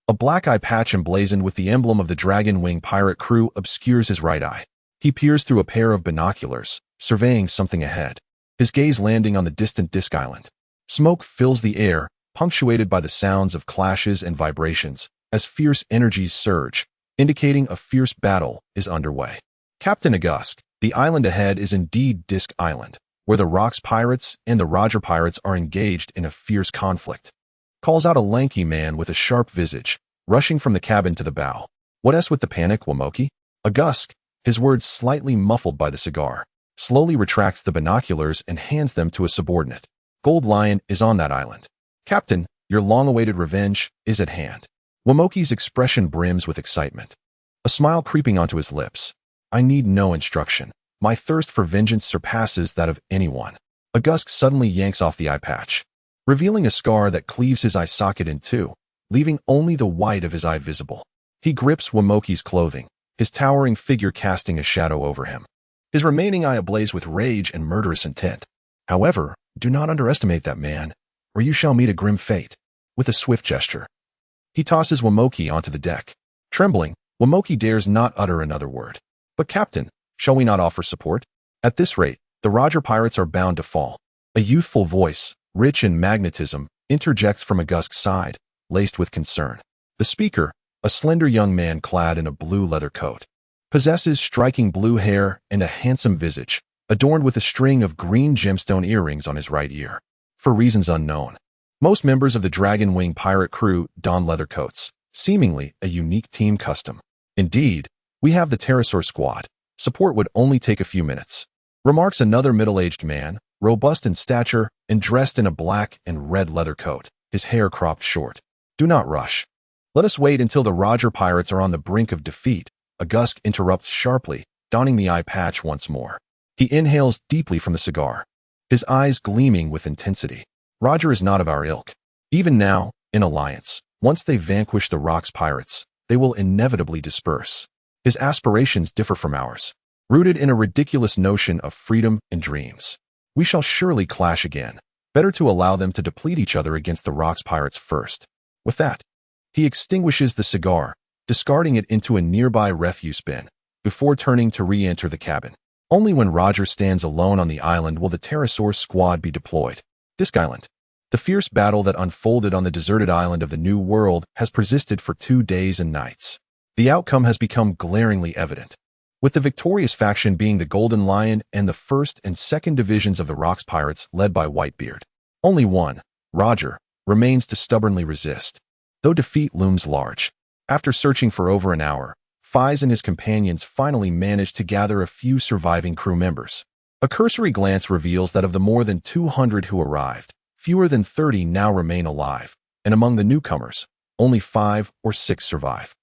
a black eye patch emblazoned with the emblem of the Dragon Wing pirate crew obscures his right eye. He peers through a pair of binoculars, surveying something ahead, his gaze landing on the distant Disk Island. Smoke fills the air, punctuated by the sounds of clashes and vibrations, as fierce energies surge, indicating a fierce battle is underway. Captain August, the island ahead is indeed Disk Island, where the Rock's pirates and the Roger pirates are engaged in a fierce conflict. Calls out a lanky man with a sharp visage, rushing from the cabin to the bow. What's with the panic, Wamoki? August, his words slightly muffled by the cigar, slowly retracts the binoculars and hands them to a subordinate. Gold Lion is on that island. Captain, your long-awaited revenge is at hand. Wamoki's expression brims with excitement, a smile creeping onto his lips. I need no instruction. My thirst for vengeance surpasses that of anyone. August suddenly yanks off the eye patch, revealing a scar that cleaves his eye socket in two, leaving only the white of his eye visible. He grips Wamoki's clothing, his towering figure casting a shadow over him, his remaining eye ablaze with rage and murderous intent. However, do not underestimate that man, or you shall meet a grim fate. With a swift gesture, he tosses Wamoki onto the deck. Trembling, Wamoki dares not utter another word. But Captain, shall we not offer support? At this rate, the Roger pirates are bound to fall. A youthful voice, rich in magnetism, interjects from August's side, laced with concern. The speaker, a slender young man clad in a blue leather coat, possesses striking blue hair and a handsome visage, adorned with a string of green gemstone earrings on his right ear. For reasons unknown, most members of the Dragon Wing pirate crew don leather coats, seemingly a unique team custom. Indeed, we have the pterosaur squad. Support would only take a few minutes, remarks another middle-aged man, robust in stature and dressed in a black and red leather coat, his hair cropped short. Do not rush. Let us wait until the Roger pirates are on the brink of defeat. August interrupts sharply, donning the eye patch once more. He inhales deeply from the cigar, his eyes gleaming with intensity. Roger is not of our ilk. Even now, in alliance, once they vanquish the Rock's pirates, they will inevitably disperse. His aspirations differ from ours, rooted in a ridiculous notion of freedom and dreams. We shall surely clash again. Better to allow them to deplete each other against the Rock's pirates first. With that, he extinguishes the cigar, discarding it into a nearby refuse bin, before turning to re-enter the cabin. Only when Roger stands alone on the island will the pterosaur squad be deployed. This island, the fierce battle that unfolded on the deserted island of the New World, has persisted for 2 days and nights. The outcome has become glaringly evident, with the victorious faction being the Golden Lion and the 1st and 2nd divisions of the Rock's pirates led by Whitebeard. Only one, Roger, remains to stubbornly resist, though defeat looms large. After searching for over an hour, Feis and his companions finally managed to gather a few surviving crew members. A cursory glance reveals that of the more than 200 who arrived, fewer than 30 now remain alive, and among the newcomers, only 5 or 6 survive.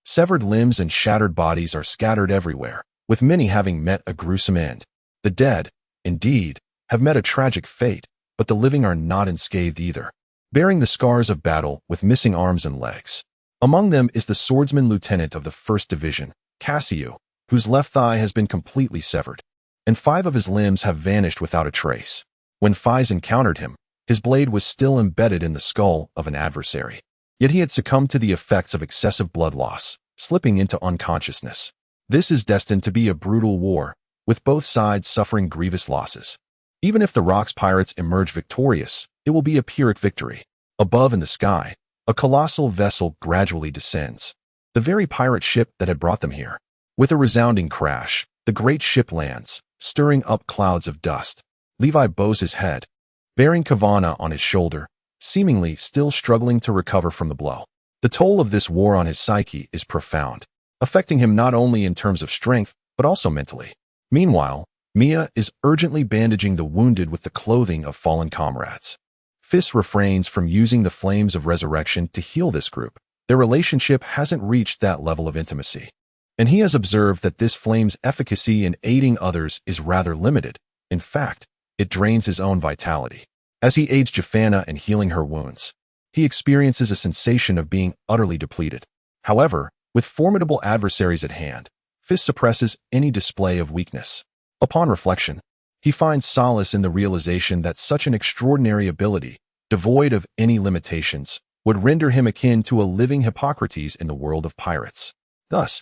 Severed limbs and shattered bodies are scattered everywhere, with many having met a gruesome end. The dead, indeed, have met a tragic fate, but the living are not unscathed either, bearing the scars of battle with missing arms and legs. Among them is the swordsman lieutenant of the 1st Division, Cassio, whose left thigh has been completely severed, and 5 of his limbs have vanished without a trace. When Feis encountered him, his blade was still embedded in the skull of an adversary. Yet he had succumbed to the effects of excessive blood loss, slipping into unconsciousness. This is destined to be a brutal war, with both sides suffering grievous losses. Even if the Rock's pirates emerge victorious, it will be a Pyrrhic victory. Above in the sky, a colossal vessel gradually descends, the very pirate ship that had brought them here. With a resounding crash, the great ship lands, stirring up clouds of dust. Levi bows his head, bearing Kavana on his shoulder, seemingly still struggling to recover from the blow. The toll of this war on his psyche is profound, affecting him not only in terms of strength, but also mentally. Meanwhile, Mia is urgently bandaging the wounded with the clothing of fallen comrades. Feis refrains from using the flames of resurrection to heal this group. Their relationship hasn't reached that level of intimacy, and he has observed that this flame's efficacy in aiding others is rather limited. In fact, it drains his own vitality. As he aids Jafana in healing her wounds, he experiences a sensation of being utterly depleted. However, with formidable adversaries at hand, Feis suppresses any display of weakness. Upon reflection, he finds solace in the realization that such an extraordinary ability, devoid of any limitations, would render him akin to a living Hippocrates in the world of pirates. Thus,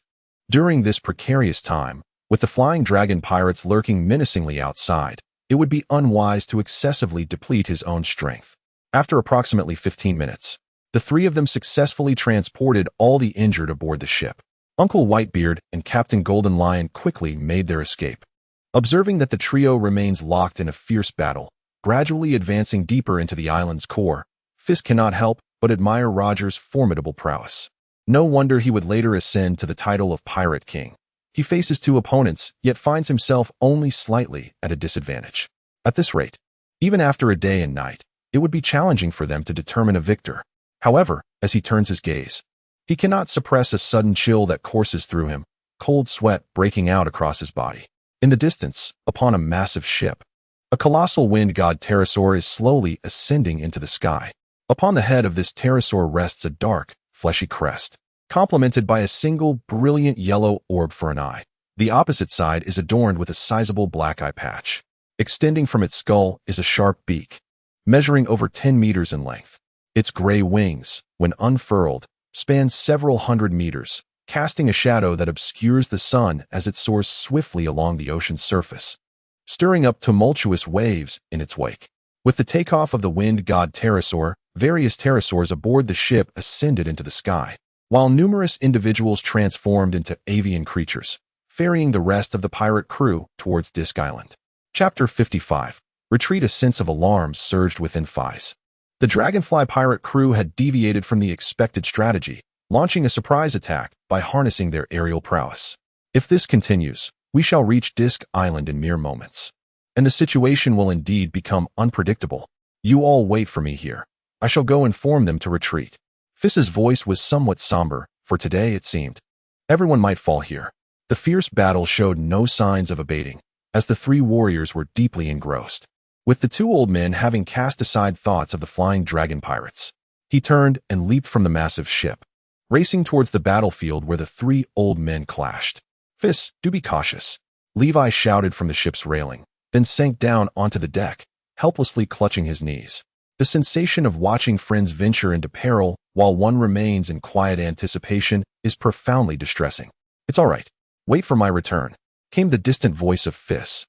during this precarious time, with the flying dragon pirates lurking menacingly outside, it would be unwise to excessively deplete his own strength. After approximately 15 minutes, the 3 of them successfully transported all the injured aboard the ship. Uncle Whitebeard and Captain Golden Lion quickly made their escape. Observing that the trio remains locked in a fierce battle, gradually advancing deeper into the island's core, Feis cannot help but admire Roger's formidable prowess. No wonder he would later ascend to the title of Pirate King. He faces 2 opponents, yet finds himself only slightly at a disadvantage. At this rate, even after a day and night, it would be challenging for them to determine a victor. However, as he turns his gaze, he cannot suppress a sudden chill that courses through him, cold sweat breaking out across his body. In the distance, upon a massive ship, a colossal wind god pterosaur is slowly ascending into the sky. Upon the head of this pterosaur rests a dark, fleshy crest, complemented by a single brilliant yellow orb for an eye. The opposite side is adorned with a sizable black eye patch. Extending from its skull is a sharp beak, measuring over 10 meters in length. Its gray wings, when unfurled, span several hundred meters, casting a shadow that obscures the sun as it soars swiftly along the ocean's surface, stirring up tumultuous waves in its wake. With the takeoff of the wind god pterosaur, Various pterosaurs aboard the ship ascended into the sky, while numerous individuals transformed into avian creatures, ferrying the rest of the pirate crew towards Disk Island. Chapter 55. Retreat. A sense of alarm surged within Feis. The Dragonfly pirate crew had deviated from the expected strategy, launching a surprise attack by harnessing their aerial prowess. If this continues, we shall reach Disk Island in mere moments, and the situation will indeed become unpredictable. You all wait for me here. I shall go inform them to retreat. Feis's voice was somewhat somber, for today, it seemed, everyone might fall here. The fierce battle showed no signs of abating, as the three warriors were deeply engrossed. With the two old men having cast aside thoughts of the flying dragon pirates, he turned and leaped from the massive ship, racing towards the battlefield where the three old men clashed. Feis, do be cautious, Levi shouted from the ship's railing, then sank down onto the deck, helplessly clutching his knees. The sensation of watching friends venture into peril while one remains in quiet anticipation is profoundly distressing. It's all right. Wait for my return, came the distant voice of Feis,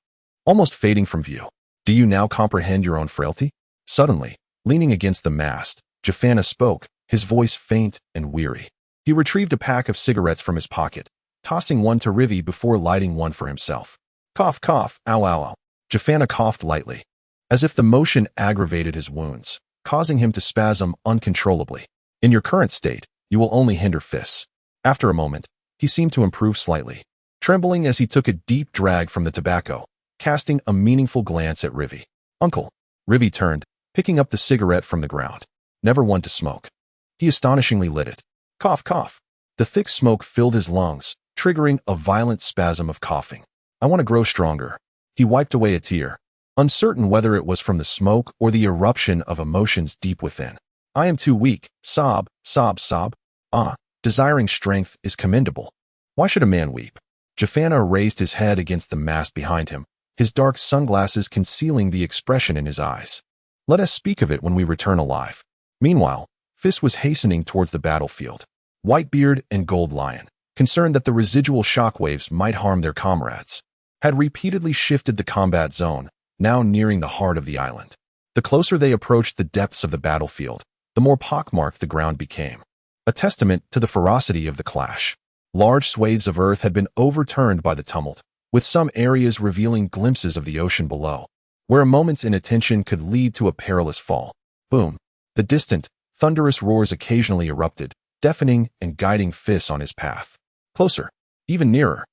almost fading from view. Do you now comprehend your own frailty? Suddenly, leaning against the mast, Jafana spoke, his voice faint and weary. He retrieved a pack of cigarettes from his pocket, tossing one to Rivi before lighting one for himself. Cough, cough, ow, ow, ow. Jafana coughed lightly, as if the motion aggravated his wounds, causing him to spasm uncontrollably. In your current state, you will only hinder Feis. After a moment, he seemed to improve slightly, trembling as he took a deep drag from the tobacco, casting a meaningful glance at Rivi. Uncle. Rivi turned, picking up the cigarette from the ground. Never one to smoke. He astonishingly lit it. Cough, cough. The thick smoke filled his lungs, triggering a violent spasm of coughing. I want to grow stronger. He wiped away a tear, uncertain whether it was from the smoke or the eruption of emotions deep within. I am too weak. Sob, sob, sob. Desiring strength is commendable. Why should a man weep? Jafana raised his head against the mast behind him, his dark sunglasses concealing the expression in his eyes. Let us speak of it when we return alive. Meanwhile, Feis was hastening towards the battlefield. Whitebeard and Gold Lion, concerned that the residual shockwaves might harm their comrades, had repeatedly shifted the combat zone, now nearing the heart of the island. The closer they approached the depths of the battlefield, the more pockmarked the ground became, a testament to the ferocity of the clash. Large swathes of earth had been overturned by the tumult, with some areas revealing glimpses of the ocean below, where a moment's inattention could lead to a perilous fall. Boom! The distant, thunderous roars occasionally erupted, deafening and guiding Feis on his path. Closer, even nearer.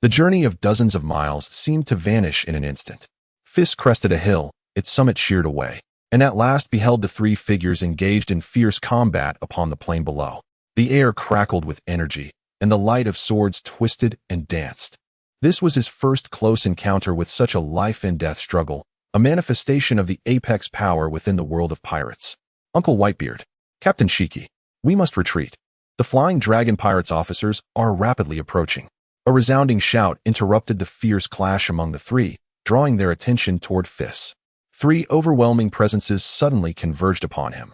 The journey of dozens of miles seemed to vanish in an instant. Feis crested a hill, its summit sheared away, and at last beheld the three figures engaged in fierce combat upon the plain below. The air crackled with energy, and the light of swords twisted and danced. This was his first close encounter with such a life-and-death struggle, a manifestation of the apex power within the world of pirates. Uncle Whitebeard, Captain Shiki, we must retreat. The Flying Dragon Pirates officers are rapidly approaching. A resounding shout interrupted the fierce clash among the three, drawing their attention toward Feis. Three overwhelming presences suddenly converged upon him,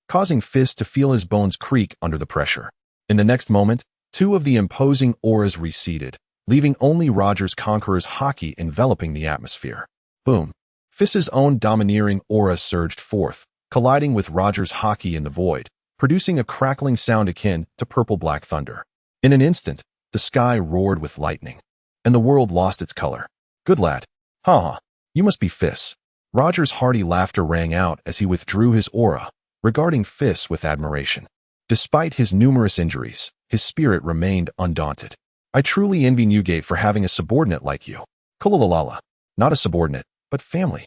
causing Feis to feel his bones creak under the pressure. In the next moment, two of the imposing auras receded, leaving only Roger's Conqueror's haki enveloping the atmosphere. Boom! Feis's own domineering aura surged forth, colliding with Roger's haki in the void, producing a crackling sound akin to purple-black thunder. In an instant, the sky roared with lightning, and the world lost its color. Good lad. Ha! You must be Feis. Roger's hearty laughter rang out as he withdrew his aura, regarding Feis with admiration. Despite his numerous injuries, his spirit remained undaunted. I truly envy Newgate for having a subordinate like you. Kulalalala. Not a subordinate, but family.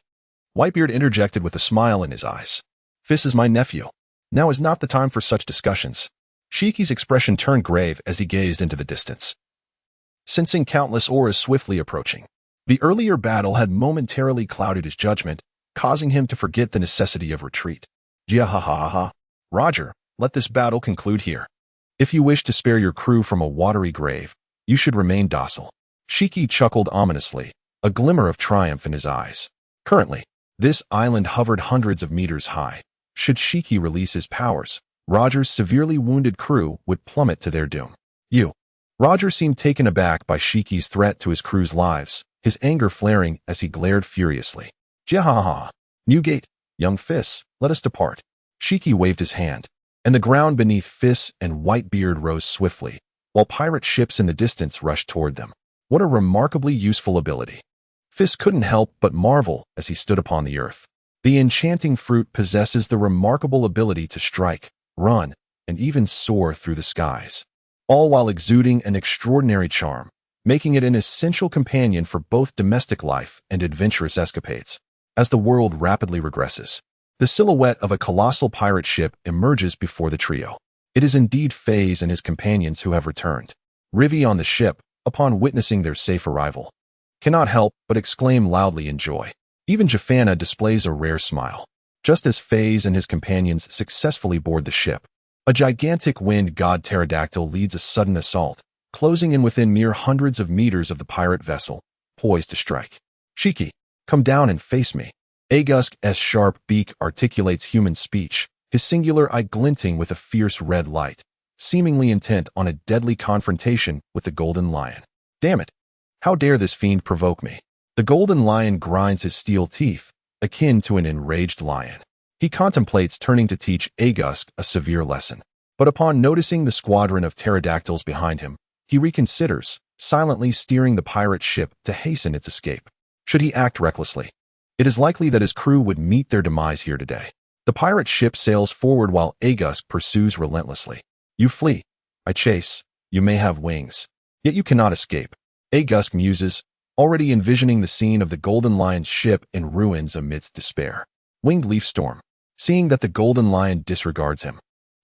Whitebeard interjected with a smile in his eyes. Feis is my nephew. Now is not the time for such discussions. Shiki's expression turned grave as he gazed into the distance, sensing countless auras swiftly approaching. The earlier battle had momentarily clouded his judgment, causing him to forget the necessity of retreat. Jiahahaha. Roger, let this battle conclude here. If you wish to spare your crew from a watery grave, you should remain docile. Shiki chuckled ominously, a glimmer of triumph in his eyes. Currently, this island hovered hundreds of meters high. Should Shiki release his powers, Roger's severely wounded crew would plummet to their doom. Roger seemed taken aback by Shiki's threat to his crew's lives, his anger flaring as he glared furiously. Jiahaha. Newgate, young Feis, let us depart. Shiki waved his hand, and the ground beneath Feis and Whitebeard rose swiftly, while pirate ships in the distance rushed toward them. What a remarkably useful ability. Feis couldn't help but marvel as he stood upon the earth. The enchanting fruit possesses the remarkable ability to strike, run, and even soar through the skies, all while exuding an extraordinary charm, making it an essential companion for both domestic life and adventurous escapades. As the world rapidly regresses, the silhouette of a colossal pirate ship emerges before the trio. It is indeed Feis and his companions who have returned. Rivi on the ship, upon witnessing their safe arrival, cannot help but exclaim loudly in joy. Even Jafana displays a rare smile. Just as Feis and his companions successfully board the ship, a gigantic wind god pterodactyl leads a sudden assault, closing in within mere hundreds of meters of the pirate vessel, poised to strike. Shiki, come down and face me. Agusk's sharp beak articulates human speech, his singular eye glinting with a fierce red light, seemingly intent on a deadly confrontation with the golden lion. Damn it! How dare this fiend provoke me? The golden lion grinds his steel teeth, akin to an enraged lion. He contemplates turning to teach Agusk a severe lesson, but upon noticing the squadron of pterodactyls behind him, he reconsiders, silently steering the pirate ship to hasten its escape. Should he act recklessly? It is likely that his crew would meet their demise here today. The pirate ship sails forward while Agusk pursues relentlessly. You flee. I chase. You may have wings, yet you cannot escape. Agusk muses, already envisioning the scene of the Golden Lion's ship in ruins amidst despair. Winged Leaf Storm. Seeing that the Golden Lion disregards him,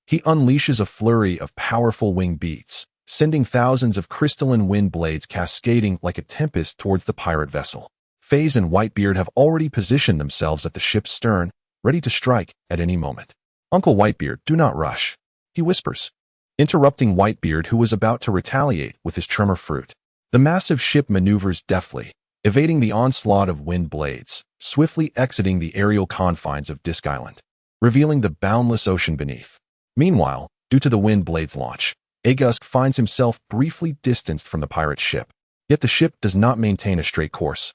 he unleashes a flurry of powerful wing beats, sending thousands of crystalline wind blades cascading like a tempest towards the pirate vessel. Feis and Whitebeard have already positioned themselves at the ship's stern, ready to strike at any moment. Uncle Whitebeard, do not rush, he whispers, interrupting Whitebeard, who was about to retaliate with his tremor fruit. The massive ship maneuvers deftly, evading the onslaught of wind blades, swiftly exiting the aerial confines of Disk Island, revealing the boundless ocean beneath. Meanwhile, due to the wind blades launch, Agusk finds himself briefly distanced from the pirate ship. Yet the ship does not maintain a straight course,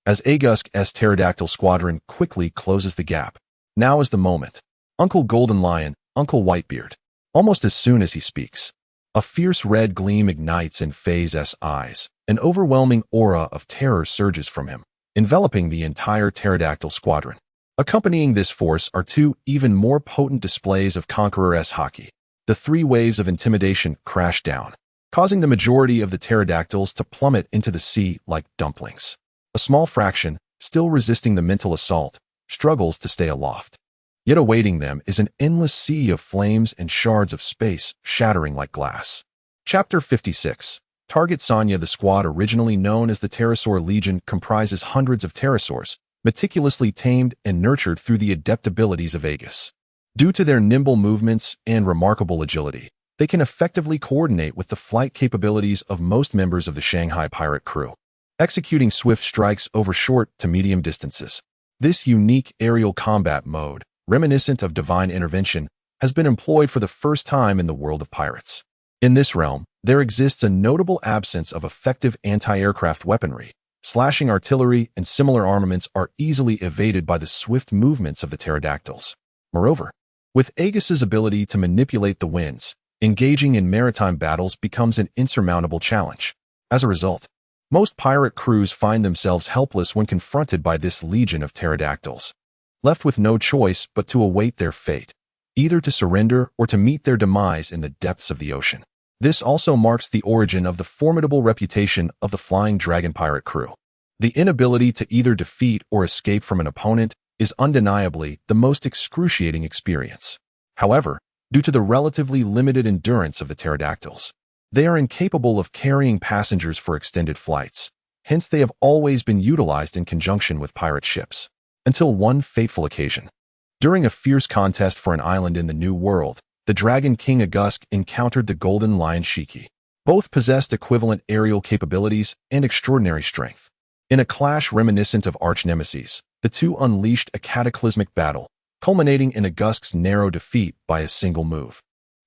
as Agusk's pterodactyl squadron quickly closes the gap. Now is the moment. Uncle Golden Lion, Uncle Whitebeard. Almost as soon as he speaks, a fierce red gleam ignites in Feis' eyes. An overwhelming aura of terror surges from him, enveloping the entire pterodactyl squadron. Accompanying this force are two even more potent displays of Conqueror's haki. The three waves of intimidation crash down, causing the majority of the pterodactyls to plummet into the sea like dumplings. A small fraction, still resisting the mental assault, struggles to stay aloft. Yet awaiting them is an endless sea of flames and shards of space shattering like glass. Chapter 56. Target Sonya. The squad, originally known as the Pterosaur Legion, comprises hundreds of pterosaurs, meticulously tamed and nurtured through the adept abilities of Aegis. Due to their nimble movements and remarkable agility, they can effectively coordinate with the flight capabilities of most members of the Shanghai pirate crew, executing swift strikes over short to medium distances. This unique aerial combat mode, reminiscent of divine intervention, has been employed for the first time in the world of pirates. In this realm, there exists a notable absence of effective anti-aircraft weaponry. Slashing artillery and similar armaments are easily evaded by the swift movements of the pterodactyls. Moreover, with Aegis's ability to manipulate the winds, engaging in maritime battles becomes an insurmountable challenge. As a result, most pirate crews find themselves helpless when confronted by this legion of pterodactyls, left with no choice but to await their fate, either to surrender or to meet their demise in the depths of the ocean. This also marks the origin of the formidable reputation of the Flying Dragon pirate crew. The inability to either defeat or escape from an opponent is undeniably the most excruciating experience. However, due to the relatively limited endurance of the pterodactyls, they are incapable of carrying passengers for extended flights. Hence, they have always been utilized in conjunction with pirate ships. Until one fateful occasion. During a fierce contest for an island in the New World, the Dragon King Agusk encountered the Golden Lion Shiki. Both possessed equivalent aerial capabilities and extraordinary strength. In a clash reminiscent of arch-nemeses, the two unleashed a cataclysmic battle, culminating in Agusk's narrow defeat by a single move.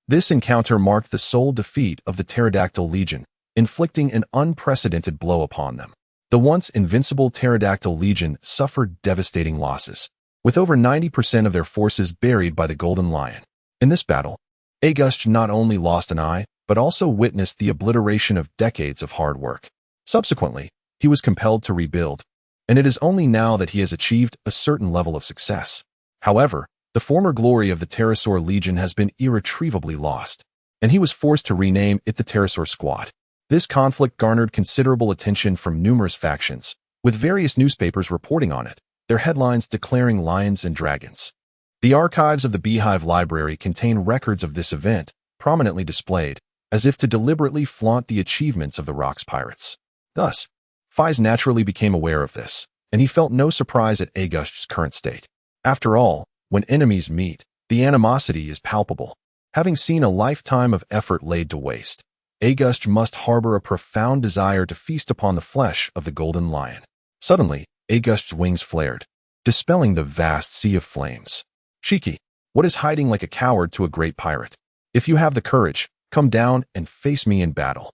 This encounter marked the sole defeat of the Pterodactyl Legion, inflicting an unprecedented blow upon them. The once invincible Pterodactyl Legion suffered devastating losses, with over 90% of their forces buried by the Golden Lion. In this battle, August not only lost an eye, but also witnessed the obliteration of decades of hard work. Subsequently, he was compelled to rebuild, and it is only now that he has achieved a certain level of success. However, the former glory of the Pterosaur Legion has been irretrievably lost, and he was forced to rename it the Pterosaur Squad. This conflict garnered considerable attention from numerous factions, with various newspapers reporting on it, their headlines declaring lions and dragons. The archives of the Beehive Library contain records of this event, prominently displayed, as if to deliberately flaunt the achievements of the Rocks pirates. Thus, Feis naturally became aware of this, and he felt no surprise at August's current state. After all, when enemies meet, the animosity is palpable. Having seen a lifetime of effort laid to waste, August must harbor a profound desire to feast upon the flesh of the Golden Lion. Suddenly, August's wings flared, dispelling the vast sea of flames. Shiki, what is hiding like a coward to a great pirate? If you have the courage, come down and face me in battle.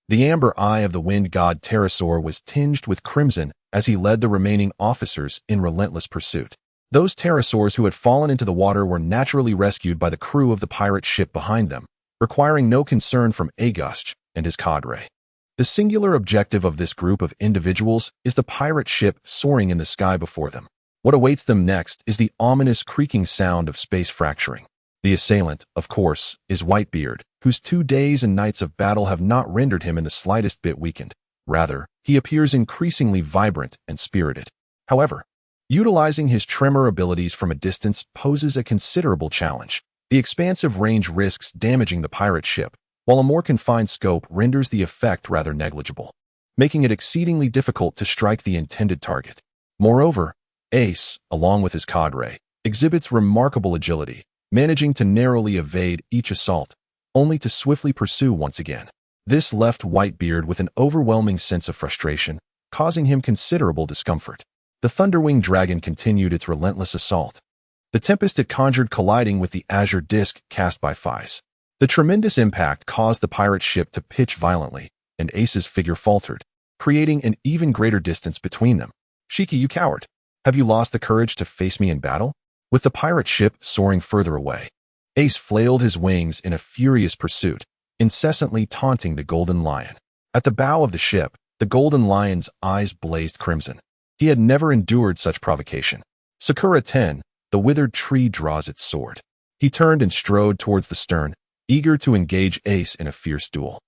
The amber eye of the wind god Pterosaur was tinged with crimson as he led the remaining officers in relentless pursuit. Those pterosaurs who had fallen into the water were naturally rescued by the crew of the pirate ship behind them, requiring no concern from August and his cadre. The singular objective of this group of individuals is the pirate ship soaring in the sky before them. What awaits them next is the ominous creaking sound of space fracturing. The assailant, of course, is Whitebeard, whose 2 days and nights of battle have not rendered him in the slightest bit weakened. Rather, he appears increasingly vibrant and spirited. However, utilizing his tremor abilities from a distance poses a considerable challenge. The expansive range risks damaging the pirate ship, while a more confined scope renders the effect rather negligible, making it exceedingly difficult to strike the intended target. Moreover, Ace, along with his cadre, exhibits remarkable agility, managing to narrowly evade each assault, only to swiftly pursue once again. This left Whitebeard with an overwhelming sense of frustration, causing him considerable discomfort. The Thunderwing Dragon continued its relentless assault, the tempest it conjured colliding with the azure disc cast by Feis. The tremendous impact caused the pirate ship to pitch violently, and Ace's figure faltered, creating an even greater distance between them. Shiki, you coward! Have you lost the courage to face me in battle? With the pirate ship soaring further away, Ace flailed his wings in a furious pursuit, incessantly taunting the Golden Lion. At the bow of the ship, the Golden Lion's eyes blazed crimson. He had never endured such provocation. Sakura 10, the withered tree draws its sword. He turned and strode towards the stern, eager to engage Ace in a fierce duel.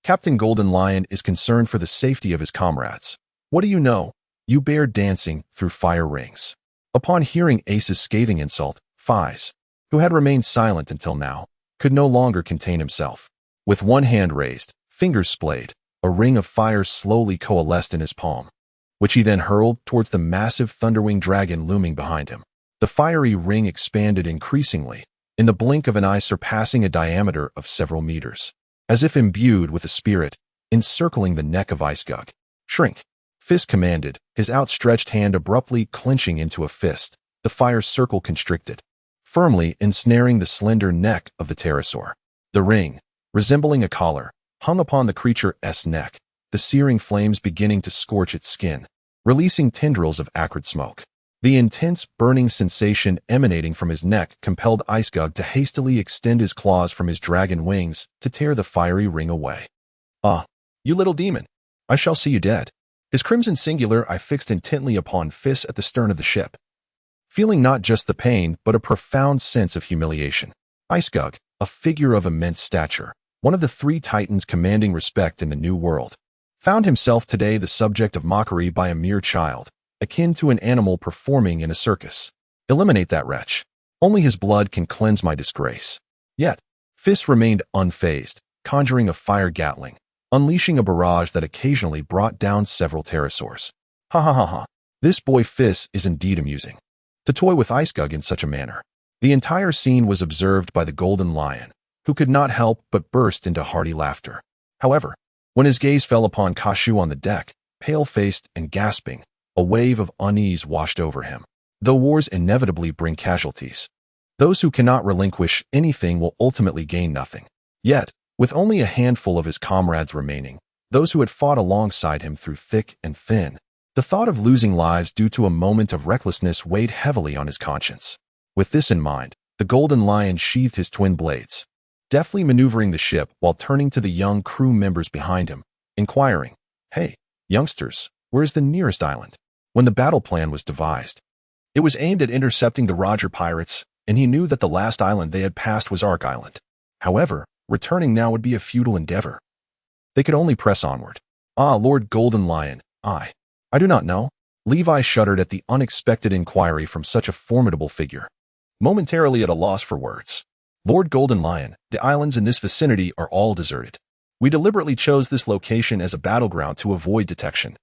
Captain Golden Lion is concerned for the safety of his comrades. What do you know? You bear dancing through fire rings. Upon hearing Ace's scathing insult, Feis, who had remained silent until now, could no longer contain himself. With one hand raised, fingers splayed, a ring of fire slowly coalesced in his palm, which he then hurled towards the massive Thunderwing Dragon looming behind him. The fiery ring expanded increasingly, in the blink of an eye surpassing a diameter of several meters, as if imbued with a spirit, encircling the neck of Icegug. Shrink! Fist commanded, his outstretched hand abruptly clenching into a fist, the fire circle constricted, firmly ensnaring the slender neck of the pterosaur. The ring, resembling a collar, hung upon the creature's neck, the searing flames beginning to scorch its skin, releasing tendrils of acrid smoke. The intense burning sensation emanating from his neck compelled Icegug to hastily extend his claws from his dragon wings to tear the fiery ring away. Ah, you little demon! I shall see you dead. His crimson singular eye fixed intently upon Feis at the stern of the ship, feeling not just the pain but a profound sense of humiliation. Icegug, a figure of immense stature, one of the 3 titans commanding respect in the New World, found himself today the subject of mockery by a mere child, akin to an animal performing in a circus. Eliminate that wretch. Only his blood can cleanse my disgrace. Yet, Feis remained unfazed, conjuring a fire gatling, unleashing a barrage that occasionally brought down several pterosaurs. Ha ha ha ha. This boy Feis is indeed amusing. To toy with Icegug in such a manner. The entire scene was observed by the Golden Lion, who could not help but burst into hearty laughter. However, when his gaze fell upon Kashu on the deck, pale-faced and gasping, a wave of unease washed over him. Though wars inevitably bring casualties, those who cannot relinquish anything will ultimately gain nothing. Yet, with only a handful of his comrades remaining, those who had fought alongside him through thick and thin, The thought of losing lives due to a moment of recklessness weighed heavily on his conscience. With this in mind, the Golden Lion sheathed his twin blades, deftly maneuvering the ship while turning to the young crew members behind him, inquiring, "Hey, youngsters, where is the nearest island?" When the battle plan was devised, it was aimed at intercepting the Roger pirates, and he knew that the last island they had passed was Ark Island. However, returning now would be a futile endeavor. They could only press onward. "Ah, Lord Golden Lion, I do not know." Levi shuddered at the unexpected inquiry from such a formidable figure, momentarily at a loss for words. "Lord Golden Lion, the islands in this vicinity are all deserted. We deliberately chose this location as a battleground to avoid detection.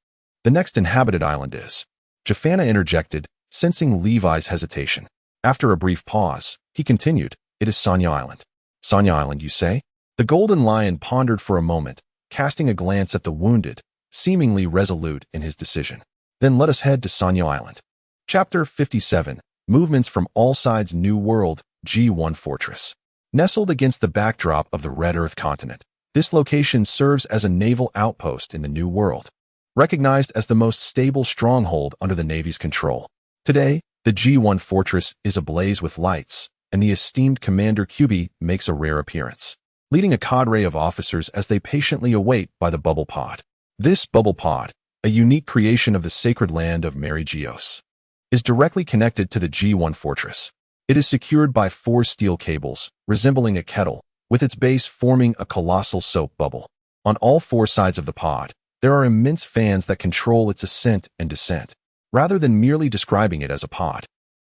The next inhabited island is—" Jafana interjected, sensing Levi's hesitation. After a brief pause, he continued, "It is Sanya Island." "Sanya Island, you say?" The Golden Lion pondered for a moment, casting a glance at the wounded, seemingly resolute in his decision. "Then let us head to Sanya Island." Chapter 57. Movements from All Sides. New World, G1 Fortress. Nestled against the backdrop of the Red Earth continent, this location serves as a naval outpost in the New World, recognized as the most stable stronghold under the Navy's control. Today, the G1 Fortress is ablaze with lights, and the esteemed Commander QB makes a rare appearance, leading a cadre of officers as they patiently await by the bubble pod. This bubble pod, a unique creation of the sacred land of Mary Geos, is directly connected to the G1 Fortress. It is secured by 4 steel cables, resembling a kettle, with its base forming a colossal soap bubble. On all 4 sides of the pod, there are immense fans that control its ascent and descent, rather than merely describing it as a pod.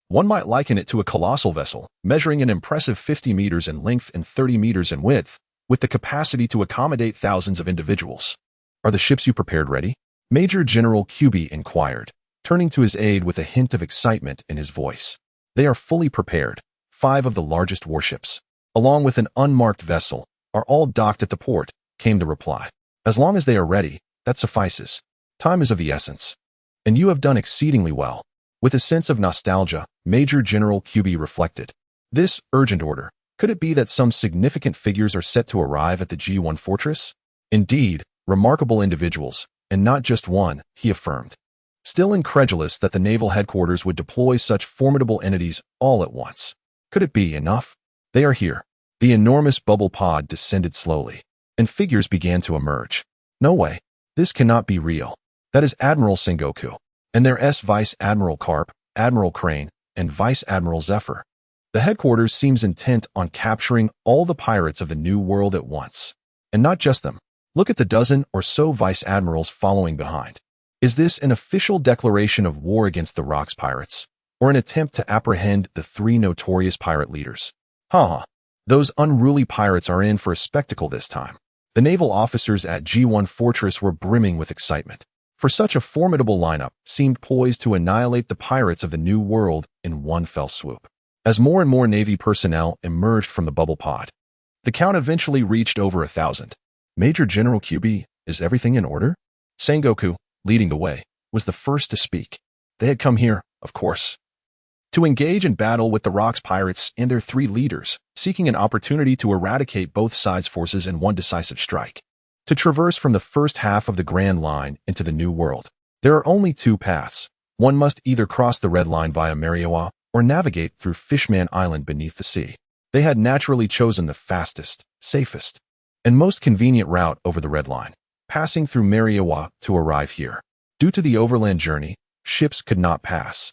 One might liken it to a colossal vessel, measuring an impressive 50 meters in length and 30 meters in width, with the capacity to accommodate thousands of individuals. "Are the ships you prepared ready?" Major General QB inquired, turning to his aide with a hint of excitement in his voice. "They are fully prepared. 5 of the largest warships, along with an unmarked vessel, are all docked at the port," came the reply. "As long as they are ready, that suffices. Time is of the essence. And you have done exceedingly well." With a sense of nostalgia, Major General QB reflected. This urgent order, could it be that some significant figures are set to arrive at the G1 Fortress? Indeed, remarkable individuals, and not just one, he affirmed, still incredulous that the naval headquarters would deploy such formidable entities all at once. Could it be enough? "They are here." The enormous bubble pod descended slowly, and figures began to emerge. "No way. This cannot be real. That is Admiral Sengoku, and their Vice Admiral Karp, Admiral Crane, and Vice Admiral Zephyr. The headquarters seems intent on capturing all the pirates of the New World at once. And not just them. Look at the dozen or so Vice Admirals following behind. Is this an official declaration of war against the Rocks pirates, or an attempt to apprehend the 3 notorious pirate leaders? Those unruly pirates are in for a spectacle this time." The naval officers at G1 Fortress were brimming with excitement, for such a formidable lineup seemed poised to annihilate the pirates of the New World in one fell swoop. As more and more Navy personnel emerged from the bubble pod, the count eventually reached over 1,000. "Major General QB, is everything in order?" Sengoku, leading the way, was the first to speak. They had come here, of course, to engage in battle with the Rocks pirates and their 3 leaders, seeking an opportunity to eradicate both sides' forces in one decisive strike. To traverse from the first half of the Grand Line into the New World, there are only 2 paths. One must either cross the Red Line via Mariowa or navigate through Fishman Island beneath the sea. They had naturally chosen the fastest, safest, and most convenient route over the Red Line, passing through Mariowa to arrive here. Due to the overland journey, ships could not pass,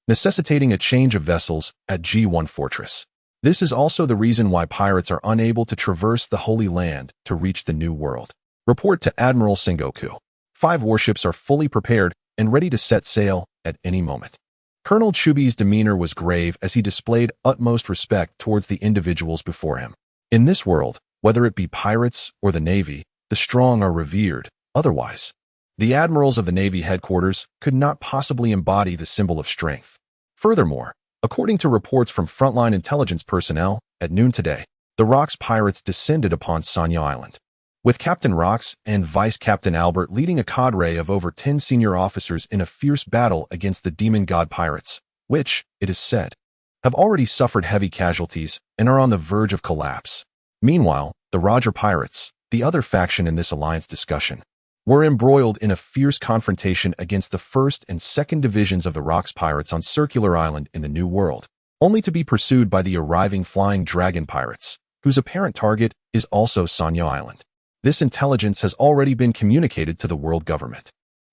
necessitating a change of vessels at G1 Fortress. This is also the reason why pirates are unable to traverse the Holy Land to reach the New World. Report to Admiral Sengoku. 5 warships are fully prepared and ready to set sail at any moment. Colonel Chubi's demeanor was grave as he displayed utmost respect towards the individuals before him. In this world, whether it be pirates or the Navy, the strong are revered. Otherwise, the admirals of the Navy headquarters could not possibly embody the symbol of strength. Furthermore, according to reports from frontline intelligence personnel, at noon today, the Rocks pirates descended upon Sanya Island, with Captain Rocks and Vice Captain Albert leading a cadre of over 10 senior officers in a fierce battle against the demon god pirates, which, it is said, have already suffered heavy casualties and are on the verge of collapse. Meanwhile, the Roger pirates, the other faction in this alliance discussion, were embroiled in a fierce confrontation against the 1st and 2nd Divisions of the Rocks Pirates on Circular Island in the New World, only to be pursued by the arriving Flying Dragon Pirates, whose apparent target is also Sanya Island. This intelligence has already been communicated to the world government.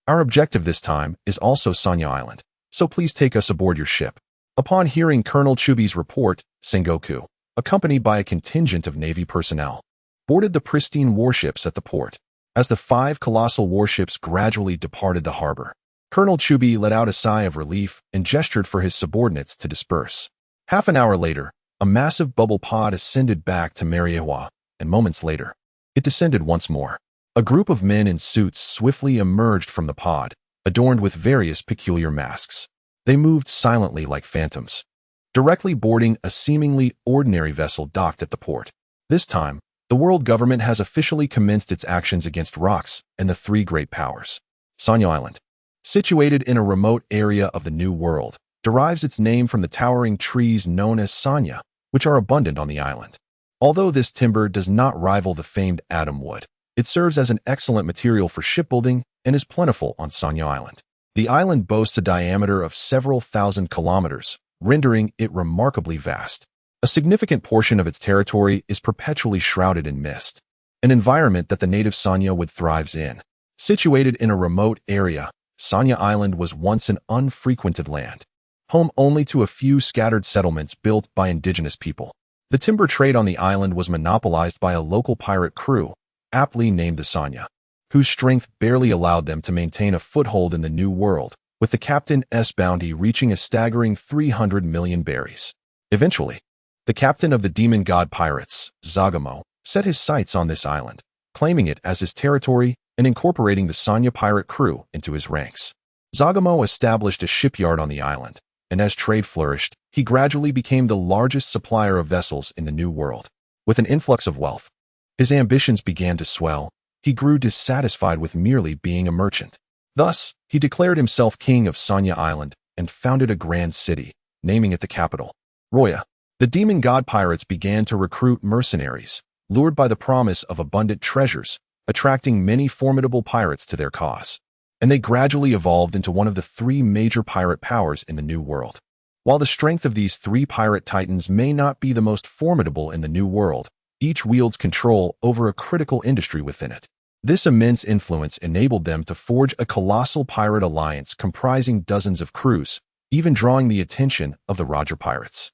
Our objective this time is also Sanya Island, so please take us aboard your ship. Upon hearing Colonel Chubi's report, Sengoku, accompanied by a contingent of Navy personnel, boarded the pristine warships at the port. As the 5 colossal warships gradually departed the harbor, Colonel Chubi let out a sigh of relief and gestured for his subordinates to disperse. Half an hour later, a massive bubble pod ascended back to Mariewa, and moments later, it descended once more. A group of men in suits swiftly emerged from the pod, adorned with various peculiar masks. They moved silently like phantoms, directly boarding a seemingly ordinary vessel docked at the port. This time, the world government has officially commenced its actions against Rocks and the 3 great powers. Sanya Island, situated in a remote area of the New World, derives its name from the towering trees known as Sanya, which are abundant on the island. Although this timber does not rival the famed Adam wood, it serves as an excellent material for shipbuilding and is plentiful on Sanya Island. The island boasts a diameter of several thousand kilometers, rendering it remarkably vast. A significant portion of its territory is perpetually shrouded in mist, an environment that the native Sanya wood thrives in. Situated in a remote area, Sanya Island was once an unfrequented land, home only to a few scattered settlements built by indigenous people. The timber trade on the island was monopolized by a local pirate crew, aptly named the Sanya, whose strength barely allowed them to maintain a foothold in the New World, with the captain's bounty reaching a staggering 300 million berries. Eventually, the captain of the demon god pirates, Zagamo, set his sights on this island, claiming it as his territory and incorporating the Sanya pirate crew into his ranks. Zagamo established a shipyard on the island, and as trade flourished, he gradually became the largest supplier of vessels in the New World. With an influx of wealth, his ambitions began to swell. He grew dissatisfied with merely being a merchant. Thus, he declared himself king of Sanya Island and founded a grand city, naming it the capital, Roya. The demon god pirates began to recruit mercenaries, lured by the promise of abundant treasures, attracting many formidable pirates to their cause. And they gradually evolved into one of the 3 major pirate powers in the New World. While the strength of these 3 pirate titans may not be the most formidable in the New World, each wields control over a critical industry within it. This immense influence enabled them to forge a colossal pirate alliance comprising dozens of crews, even drawing the attention of the Roger pirates.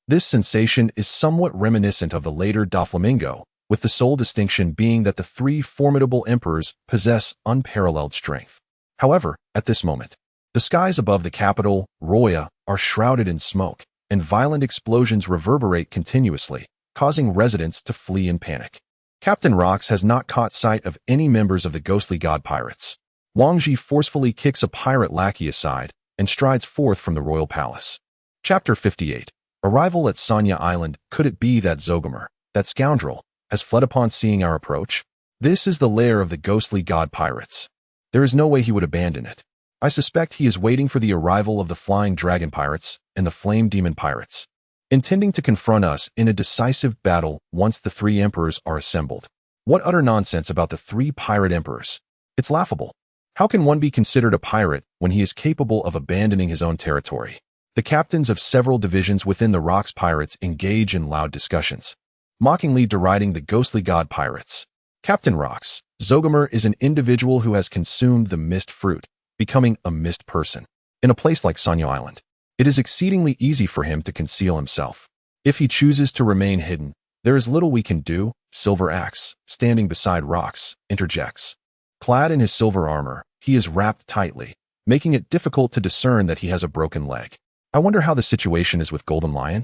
This sensation is somewhat reminiscent of the later Doflamingo, with the sole distinction being that the 3 formidable emperors possess unparalleled strength. However, at this moment, the skies above the capital, Roya, are shrouded in smoke, and violent explosions reverberate continuously, causing residents to flee in panic. Captain Rocks has not caught sight of any members of the ghostly god pirates. Wang Ji forcefully kicks a pirate lackey aside and strides forth from the royal palace. Chapter 58. Arrival at Sanya Island. Could it be that Zogamer, that scoundrel, has fled upon seeing our approach? This is the lair of the ghostly god pirates. There is no way he would abandon it. I suspect he is waiting for the arrival of the Flying Dragon Pirates and the Flame Demon Pirates, intending to confront us in a decisive battle once the 3 emperors are assembled. What utter nonsense about the 3 pirate emperors. It's laughable. How can one be considered a pirate when he is capable of abandoning his own territory? The captains of several divisions within the Rocks Pirates engage in loud discussions, mockingly deriding the ghostly god pirates. Captain Rocks, Zogamer is an individual who has consumed the mist fruit, becoming a mist person. In a place like Sanya Island, it is exceedingly easy for him to conceal himself. If he chooses to remain hidden, there is little we can do. Silver Axe, standing beside Rocks, interjects. Clad in his silver armor, he is wrapped tightly, making it difficult to discern that he has a broken leg. I wonder how the situation is with Golden Lion.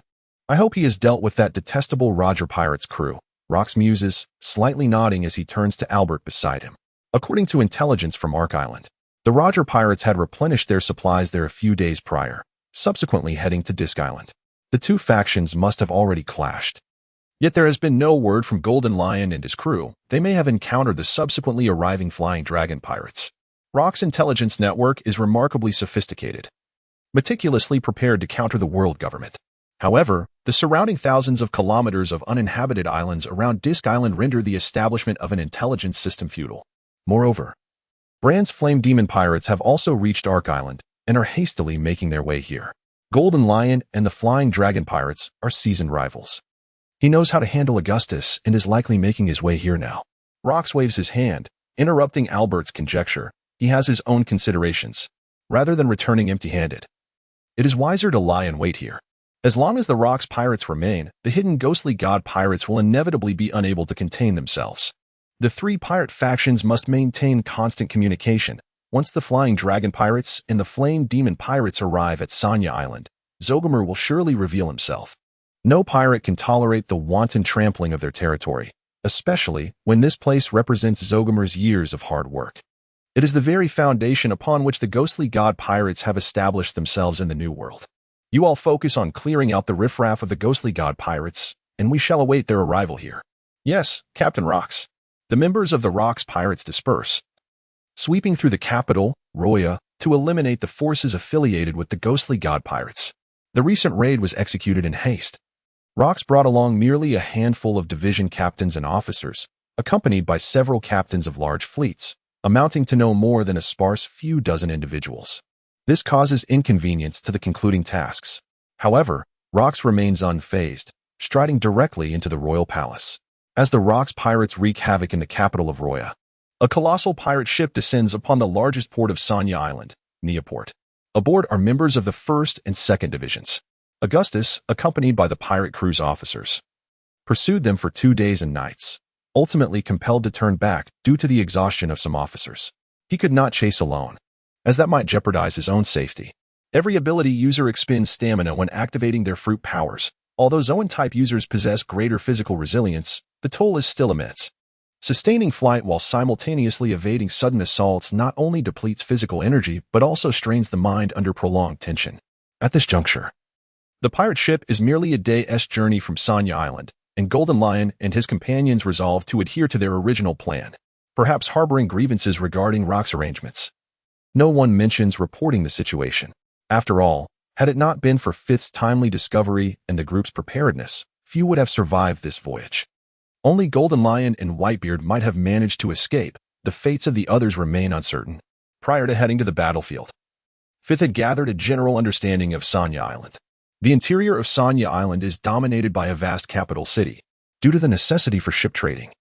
I hope he has dealt with that detestable Roger Pirates crew. Rocks muses, slightly nodding as he turns to Albert beside him. According to intelligence from Ark Island, the Roger Pirates had replenished their supplies there a few days prior, subsequently heading to Disk Island. The 2 factions must have already clashed. Yet there has been no word from Golden Lion and his crew. They may have encountered the subsequently arriving Flying Dragon Pirates. Rock's intelligence network is remarkably sophisticated, meticulously prepared to counter the world government. However, the surrounding thousands of kilometers of uninhabited islands around Disk Island render the establishment of an intelligence system futile. Moreover, Brand's Flame Demon pirates have also reached Ark Island and are hastily making their way here. Golden Lion and the Flying Dragon pirates are seasoned rivals. He knows how to handle Augustus and is likely making his way here now. Rox waves his hand, interrupting Albert's conjecture. He has his own considerations, rather than returning empty-handed. It is wiser to lie in wait here. As long as the Rox pirates remain, the hidden ghostly god pirates will inevitably be unable to contain themselves. The three pirate factions must maintain constant communication. Once the Flying Dragon pirates and the Flame Demon pirates arrive at Sanya Island, Zogomer will surely reveal himself. No pirate can tolerate the wanton trampling of their territory, especially when this place represents Zogomer's years of hard work. It is the very foundation upon which the ghostly god pirates have established themselves in the New World. You all focus on clearing out the riffraff of the ghostly god pirates, and we shall await their arrival here. Yes, Captain Rox. The members of the Rox pirates disperse, sweeping through the capital, Roya, to eliminate the forces affiliated with the ghostly god pirates. The recent raid was executed in haste. Rox brought along merely a handful of division captains and officers, accompanied by several captains of large fleets, amounting to no more than a sparse few dozen individuals. This causes inconvenience to the concluding tasks. However, Rox remains unfazed, striding directly into the royal palace. As the Rox pirates wreak havoc in the capital of Roya, a colossal pirate ship descends upon the largest port of Sanya Island, Neaport. Aboard are members of the 1st and 2nd Divisions. Augustus, accompanied by the pirate crew's officers, pursued them for 2 days and nights, ultimately compelled to turn back due to the exhaustion of some officers. He could not chase alone, as that might jeopardize his own safety. Every ability user expends stamina when activating their fruit powers. Although Zoan-type users possess greater physical resilience, the toll is still immense. Sustaining flight while simultaneously evading sudden assaults not only depletes physical energy but also strains the mind under prolonged tension. At this juncture, the pirate ship is merely a day's journey from Sanya Island, and Golden Lion and his companions resolve to adhere to their original plan, perhaps harboring grievances regarding Rox arrangements. No one mentions reporting the situation. After all, had it not been for Fifth's timely discovery and the group's preparedness, few would have survived this voyage. Only Golden Lion and Whitebeard might have managed to escape. The fates of the others remain uncertain. Prior to heading to the battlefield, Fifth had gathered a general understanding of Sanya Island. The interior of Sanya Island is dominated by a vast capital city, due to the necessity for ship trading.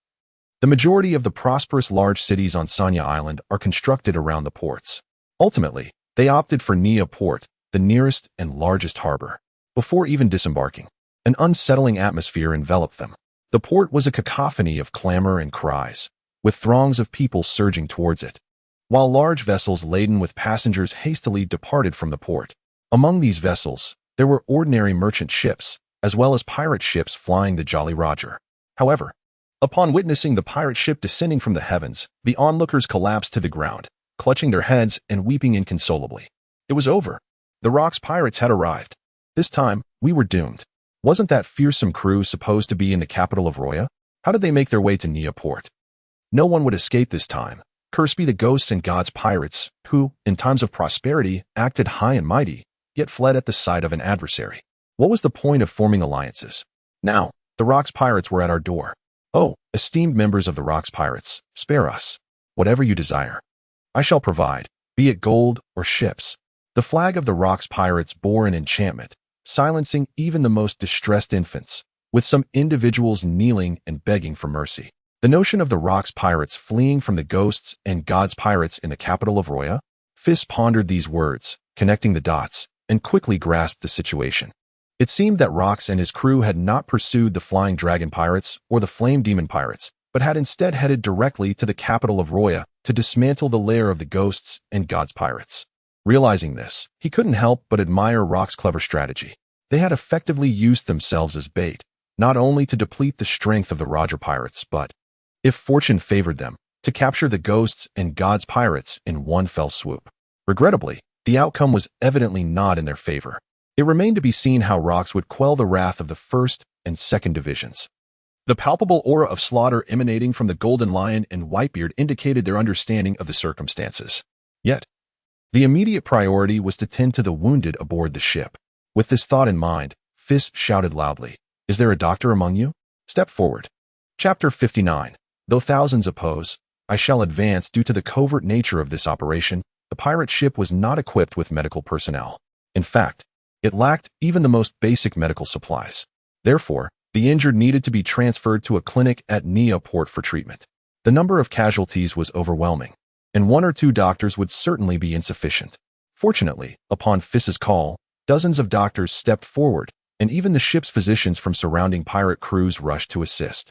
The majority of the prosperous large cities on Sanya Island are constructed around the ports. Ultimately, they opted for Nia Port, the nearest and largest harbor. Before even disembarking, an unsettling atmosphere enveloped them. The port was a cacophony of clamor and cries, with throngs of people surging towards it, while large vessels laden with passengers hastily departed from the port. Among these vessels, there were ordinary merchant ships, as well as pirate ships flying the Jolly Roger. However, upon witnessing the pirate ship descending from the heavens, the onlookers collapsed to the ground, clutching their heads and weeping inconsolably. It was over. The Rox pirates had arrived. This time, we were doomed. Wasn't that fearsome crew supposed to be in the capital of Roya? How did they make their way to Nia Port? No one would escape this time. Cursed be the ghosts and gods pirates, who, in times of prosperity, acted high and mighty, yet fled at the sight of an adversary. What was the point of forming alliances? Now, the Rox pirates were at our door. Oh, esteemed members of the Rox pirates, spare us. Whatever you desire, I shall provide, be it gold or ships. The flag of the Rox pirates bore an enchantment, silencing even the most distressed infants, with some individuals kneeling and begging for mercy. The notion of the Rox pirates fleeing from the ghosts and gods pirates in the capital of Roya? Feis pondered these words, connecting the dots, and quickly grasped the situation. It seemed that Rox and his crew had not pursued the Flying Dragon pirates or the Flame Demon pirates, but had instead headed directly to the capital of Roya to dismantle the lair of the ghosts and gods pirates. Realizing this, he couldn't help but admire Rox's clever strategy. They had effectively used themselves as bait, not only to deplete the strength of the Roger pirates, but, if fortune favored them, to capture the ghosts and gods pirates in one fell swoop. Regrettably, the outcome was evidently not in their favor. It remained to be seen how Rox would quell the wrath of the 1st and 2nd Divisions. The palpable aura of slaughter emanating from the Golden Lion and Whitebeard indicated their understanding of the circumstances. Yet, the immediate priority was to tend to the wounded aboard the ship. With this thought in mind, Feis shouted loudly, "Is there a doctor among you? Step forward." Chapter 59. Though thousands oppose, I shall advance. Due to the covert nature of this operation, the pirate ship was not equipped with medical personnel. In fact, it lacked even the most basic medical supplies. Therefore, the injured needed to be transferred to a clinic at Nia port for treatment. The number of casualties was overwhelming, and 1 or 2 doctors would certainly be insufficient. Fortunately, upon Feis's call, dozens of doctors stepped forward, and even the ship's physicians from surrounding pirate crews rushed to assist.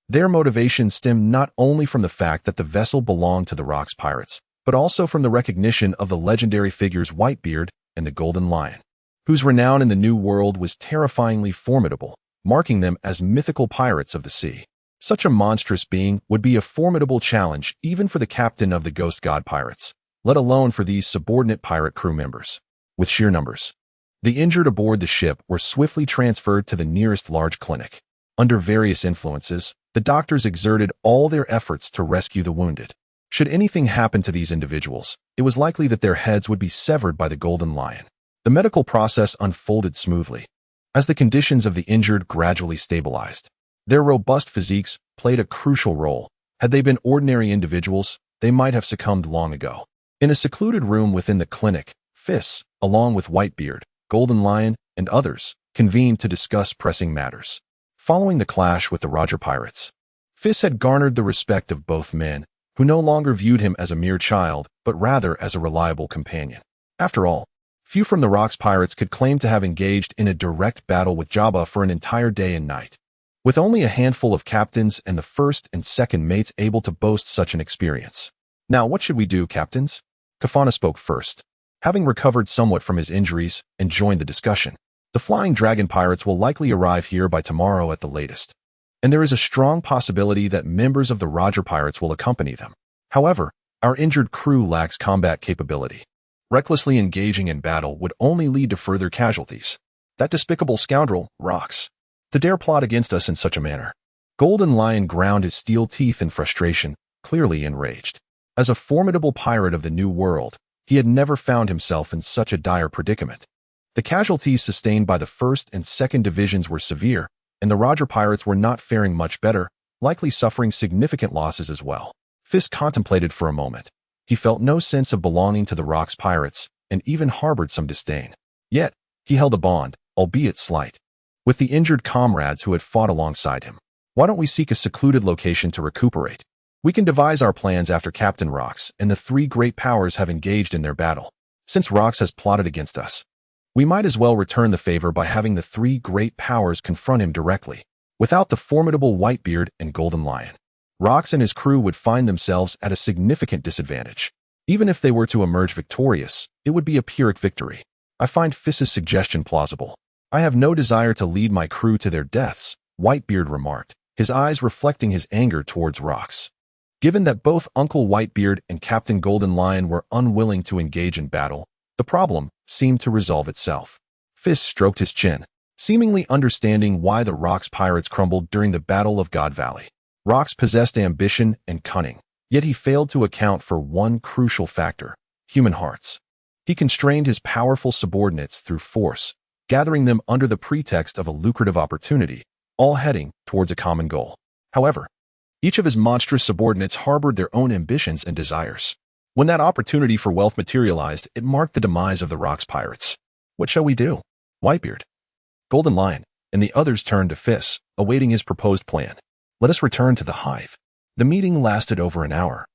Their motivation stemmed not only from the fact that the vessel belonged to the Rocks pirates, but also from the recognition of the legendary figures Whitebeard and the Golden Lion, whose renown in the New World was terrifyingly formidable, marking them as mythical pirates of the sea. Such a monstrous being would be a formidable challenge even for the captain of the Ghost God pirates, let alone for these subordinate pirate crew members. With sheer numbers, the injured aboard the ship were swiftly transferred to the nearest large clinic. Under various influences, the doctors exerted all their efforts to rescue the wounded. Should anything happen to these individuals, it was likely that their heads would be severed by the Golden Lion. The medical process unfolded smoothly, as the conditions of the injured gradually stabilized. Their robust physiques played a crucial role. Had they been ordinary individuals, they might have succumbed long ago. In a secluded room within the clinic, Feis, along with Whitebeard, Golden Lion, and others, convened to discuss pressing matters. Following the clash with the Roger pirates, Feis had garnered the respect of both men, who no longer viewed him as a mere child, but rather as a reliable companion. After all, few from the Rocks pirates could claim to have engaged in a direct battle with Jabba for an entire day and night, with only a handful of captains and the first and second mates able to boast such an experience. Now, what should we do, captains? Kafana spoke first, having recovered somewhat from his injuries, and joined the discussion. The Flying Dragon pirates will likely arrive here by tomorrow at the latest, and there is a strong possibility that members of the Roger pirates will accompany them. However, our injured crew lacks combat capability. Recklessly engaging in battle would only lead to further casualties. That despicable scoundrel, Rocks, to dare plot against us in such a manner. Golden Lion ground his steel teeth in frustration, clearly enraged. As a formidable pirate of the New World, he had never found himself in such a dire predicament. The casualties sustained by the 1st and 2nd divisions were severe, and the Roger pirates were not faring much better, likely suffering significant losses as well. Feis contemplated for a moment. He felt no sense of belonging to the Rocks pirates, and even harbored some disdain. Yet, he held a bond, albeit slight, with the injured comrades who had fought alongside him. Why don't we seek a secluded location to recuperate? We can devise our plans after Captain Rocks and the 3 great powers have engaged in their battle. Since Rocks has plotted against us, we might as well return the favor by having the 3 great powers confront him directly. Without the formidable Whitebeard and Golden Lion, Rocks and his crew would find themselves at a significant disadvantage. Even if they were to emerge victorious, it would be a Pyrrhic victory. I find Feis's suggestion plausible. I have no desire to lead my crew to their deaths, Whitebeard remarked, his eyes reflecting his anger towards Rocks. Given that both Uncle Whitebeard and Captain Golden Lion were unwilling to engage in battle, the problem seemed to resolve itself. Feis stroked his chin, seemingly understanding why the Rocks pirates crumbled during the Battle of God Valley. Rocks possessed ambition and cunning, yet he failed to account for one crucial factor: human hearts. He constrained his powerful subordinates through force, gathering them under the pretext of a lucrative opportunity, all heading towards a common goal. However, each of his monstrous subordinates harbored their own ambitions and desires. When that opportunity for wealth materialized, it marked the demise of the Rocks pirates. What shall we do? Whitebeard, Golden Lion, and the others turned to Feis, awaiting his proposed plan. Let us return to the hive. The meeting lasted over an hour,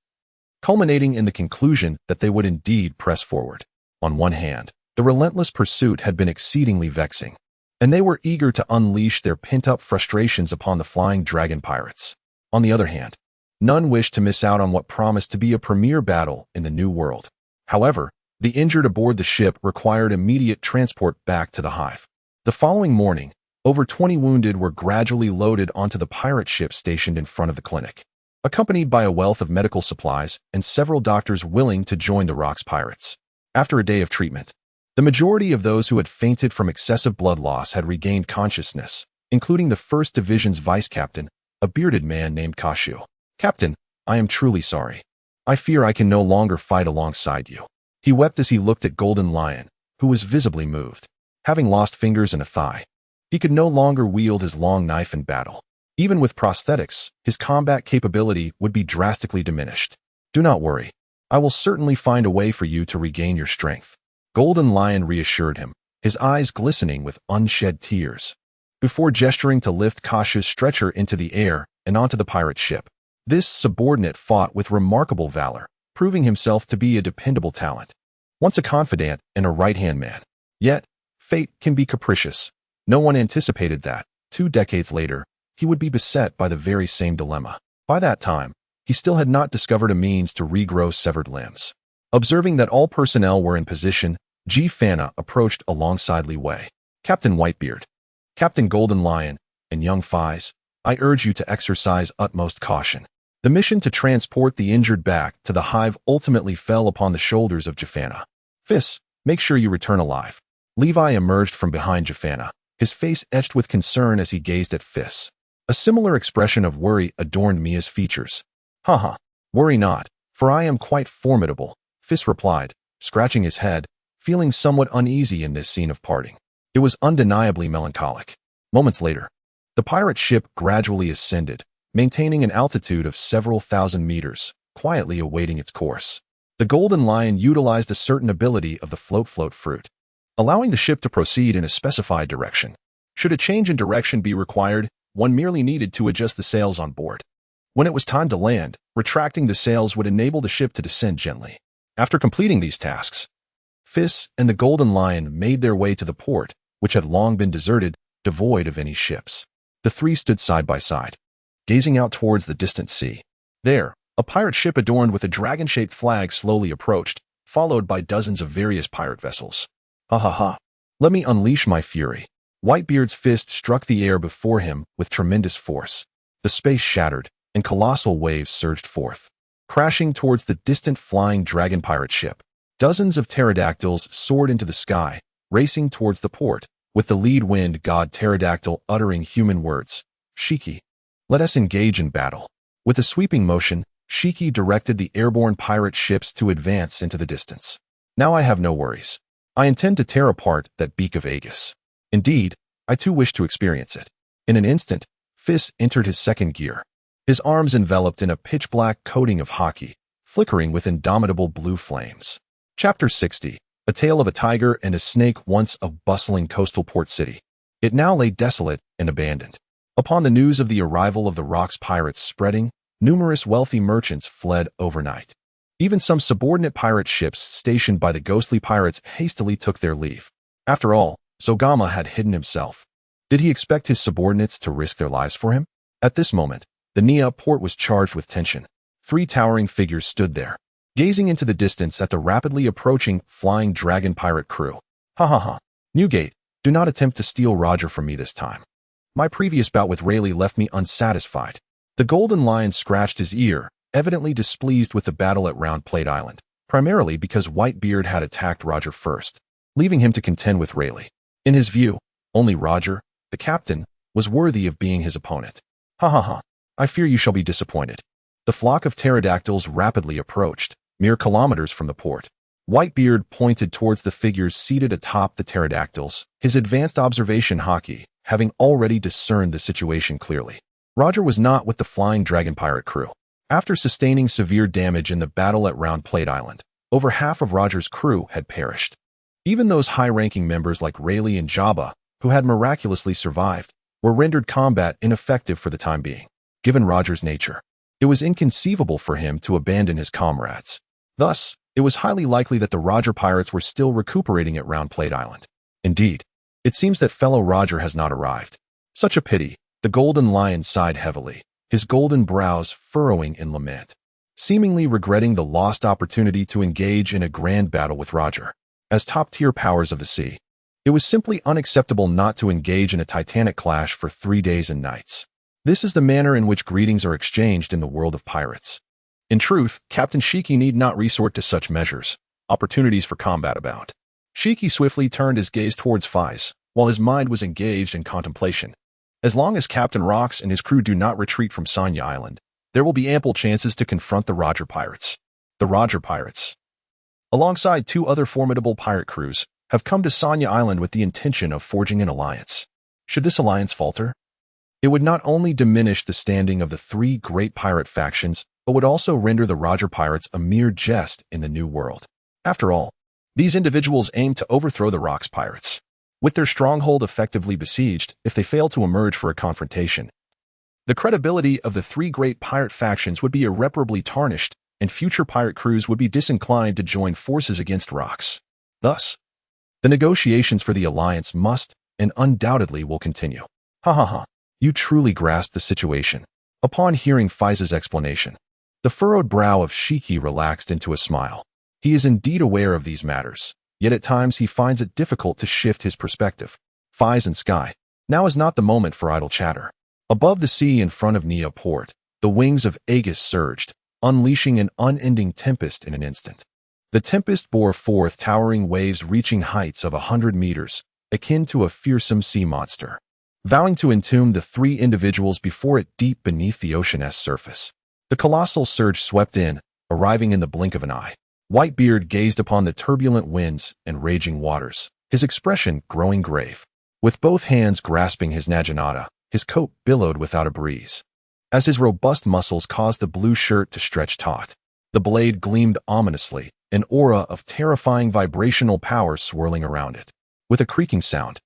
culminating in the conclusion that they would indeed press forward. On one hand, the relentless pursuit had been exceedingly vexing, and they were eager to unleash their pent-up frustrations upon the Flying Dragon pirates. On the other hand, none wished to miss out on what promised to be a premier battle in the New World. However, the injured aboard the ship required immediate transport back to the hive. The following morning, over 20 wounded were gradually loaded onto the pirate ship stationed in front of the clinic, accompanied by a wealth of medical supplies and several doctors willing to join the Rocks pirates. After a day of treatment, the majority of those who had fainted from excessive blood loss had regained consciousness, including the 1st Division's vice captain, a bearded man named Kashu. Captain, I am truly sorry. I fear I can no longer fight alongside you. He wept as he looked at Golden Lion, who was visibly moved. Having lost fingers and a thigh, he could no longer wield his long knife in battle. Even with prosthetics, his combat capability would be drastically diminished. Do not worry. I will certainly find a way for you to regain your strength. Golden Lion reassured him, his eyes glistening with unshed tears. Before gesturing to lift Kasha's stretcher into the air and onto the pirate ship, this subordinate fought with remarkable valor, proving himself to be a dependable talent. Once a confidant and a right-hand man. Yet, fate can be capricious. No one anticipated that, 2 decades later, he would be beset by the very same dilemma. By that time, he still had not discovered a means to regrow severed limbs. Observing that all personnel were in position, G. Fana approached alongside Li Wei. Captain Whitebeard, Captain Golden Lion, and young Feis, I urge you to exercise utmost caution. The mission to transport the injured back to the hive ultimately fell upon the shoulders of Jafana. Feis, make sure you return alive. Levi emerged from behind Jafana, his face etched with concern as he gazed at Feis. A similar expression of worry adorned Mia's features. Haha, worry not, for I am quite formidable, Feis replied, scratching his head, feeling somewhat uneasy in this scene of parting. It was undeniably melancholic. Moments later, the pirate ship gradually ascended, maintaining an altitude of several thousand meters, quietly awaiting its course. The Golden Lion utilized a certain ability of the float fruit, allowing the ship to proceed in a specified direction. Should a change in direction be required, one merely needed to adjust the sails on board. When it was time to land, retracting the sails would enable the ship to descend gently. After completing these tasks, Feis and the Golden Lion made their way to the port, which had long been deserted, devoid of any ships. The three stood side by side, gazing out towards the distant sea. There, a pirate ship adorned with a dragon-shaped flag slowly approached, followed by dozens of various pirate vessels. Ha ha ha. Let me unleash my fury. Whitebeard's fist struck the air before him with tremendous force. The space shattered, and colossal waves surged forth, crashing towards the distant flying dragon pirate ship. Dozens of pterodactyls soared into the sky, racing towards the port, with the lead wind god pterodactyl uttering human words. Shiki, let us engage in battle. With a sweeping motion, Shiki directed the airborne pirate ships to advance into the distance. Now I have no worries. I intend to tear apart that beak of Aegis. Indeed, I too wish to experience it. In an instant, Feis entered his second gear, his arms enveloped in a pitch-black coating of haki, flickering with indomitable blue flames. Chapter 60. A Tale of a Tiger and a Snake. Once a bustling coastal port city, it now lay desolate and abandoned. Upon the news of the arrival of the Rock's pirates spreading, numerous wealthy merchants fled overnight. Even some subordinate pirate ships stationed by the ghostly pirates hastily took their leave. After all, Sogama had hidden himself. Did he expect his subordinates to risk their lives for him? At this moment, the Nia port was charged with tension. 3 towering figures stood there, gazing into the distance at the rapidly approaching flying dragon pirate crew. Ha ha ha. Newgate, do not attempt to steal Roger from me this time. My previous bout with Rayleigh left me unsatisfied. The Golden Lion scratched his ear, evidently displeased with the battle at Round Plate Island, primarily because Whitebeard had attacked Roger first, leaving him to contend with Rayleigh. In his view, only Roger, the captain, was worthy of being his opponent. Ha ha ha. I fear you shall be disappointed. The flock of pterodactyls rapidly approached, mere kilometers from the port. Whitebeard pointed towards the figures seated atop the pterodactyls, his advanced observation haki, having already discerned the situation clearly. Roger was not with the flying dragon pirate crew. After sustaining severe damage in the battle at Round Plate Island, over half of Roger's crew had perished. Even those high-ranking members like Rayleigh and Jabba, who had miraculously survived, were rendered combat ineffective for the time being. Given Roger's nature, it was inconceivable for him to abandon his comrades. Thus, it was highly likely that the Roger pirates were still recuperating at Round Plate Island. Indeed, it seems that fellow Roger has not arrived. Such a pity. The Golden Lion sighed heavily, his golden brows furrowing in lament, seemingly regretting the lost opportunity to engage in a grand battle with Roger. As top-tier powers of the sea, it was simply unacceptable not to engage in a titanic clash for 3 days and nights. This is the manner in which greetings are exchanged in the world of pirates. In truth, Captain Shiki need not resort to such measures. Opportunities for combat abound. Shiki swiftly turned his gaze towards Feis, while his mind was engaged in contemplation. As long as Captain Rox and his crew do not retreat from Sanya Island, there will be ample chances to confront the Roger pirates. The Roger pirates, alongside 2 other formidable pirate crews, have come to Sanya Island with the intention of forging an alliance. Should this alliance falter, It would not only diminish the standing of the three great pirate factions, but would also render the Roger pirates a mere jest in the New World. After all, these individuals aim to overthrow the Rocks pirates. With their stronghold effectively besieged, if they fail to emerge for a confrontation, the credibility of the three great pirate factions would be irreparably tarnished, and future pirate crews would be disinclined to join forces against Rocks. Thus, the negotiations for the alliance must, and undoubtedly will continue. Ha ha ha. You truly grasped the situation. Upon hearing Feis's explanation, the furrowed brow of Shiki relaxed into a smile. He is indeed aware of these matters, yet at times he finds it difficult to shift his perspective. Feis and Sky. Now is not the moment for idle chatter. Above the sea in front of Nia Port, the wings of Aegis surged, unleashing an unending tempest in an instant. The tempest bore forth towering waves reaching heights of 100 meters, akin to a fearsome sea monster, vowing to entomb the three individuals before it deep beneath the ocean's surface. The colossal surge swept in, arriving in the blink of an eye. Whitebeard gazed upon the turbulent winds and raging waters, his expression growing grave. With both hands grasping his naginata, his coat billowed without a breeze, as his robust muscles caused the blue shirt to stretch taut. The blade gleamed ominously, an aura of terrifying vibrational power swirling around it. With a creaking sound,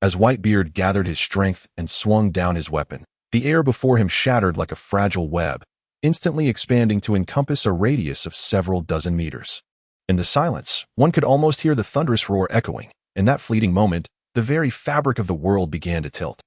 as Whitebeard gathered his strength and swung down his weapon, the air before him shattered like a fragile web, instantly expanding to encompass a radius of several dozen meters. In the silence, one could almost hear the thunderous roar echoing. In that fleeting moment, the very fabric of the world began to tilt.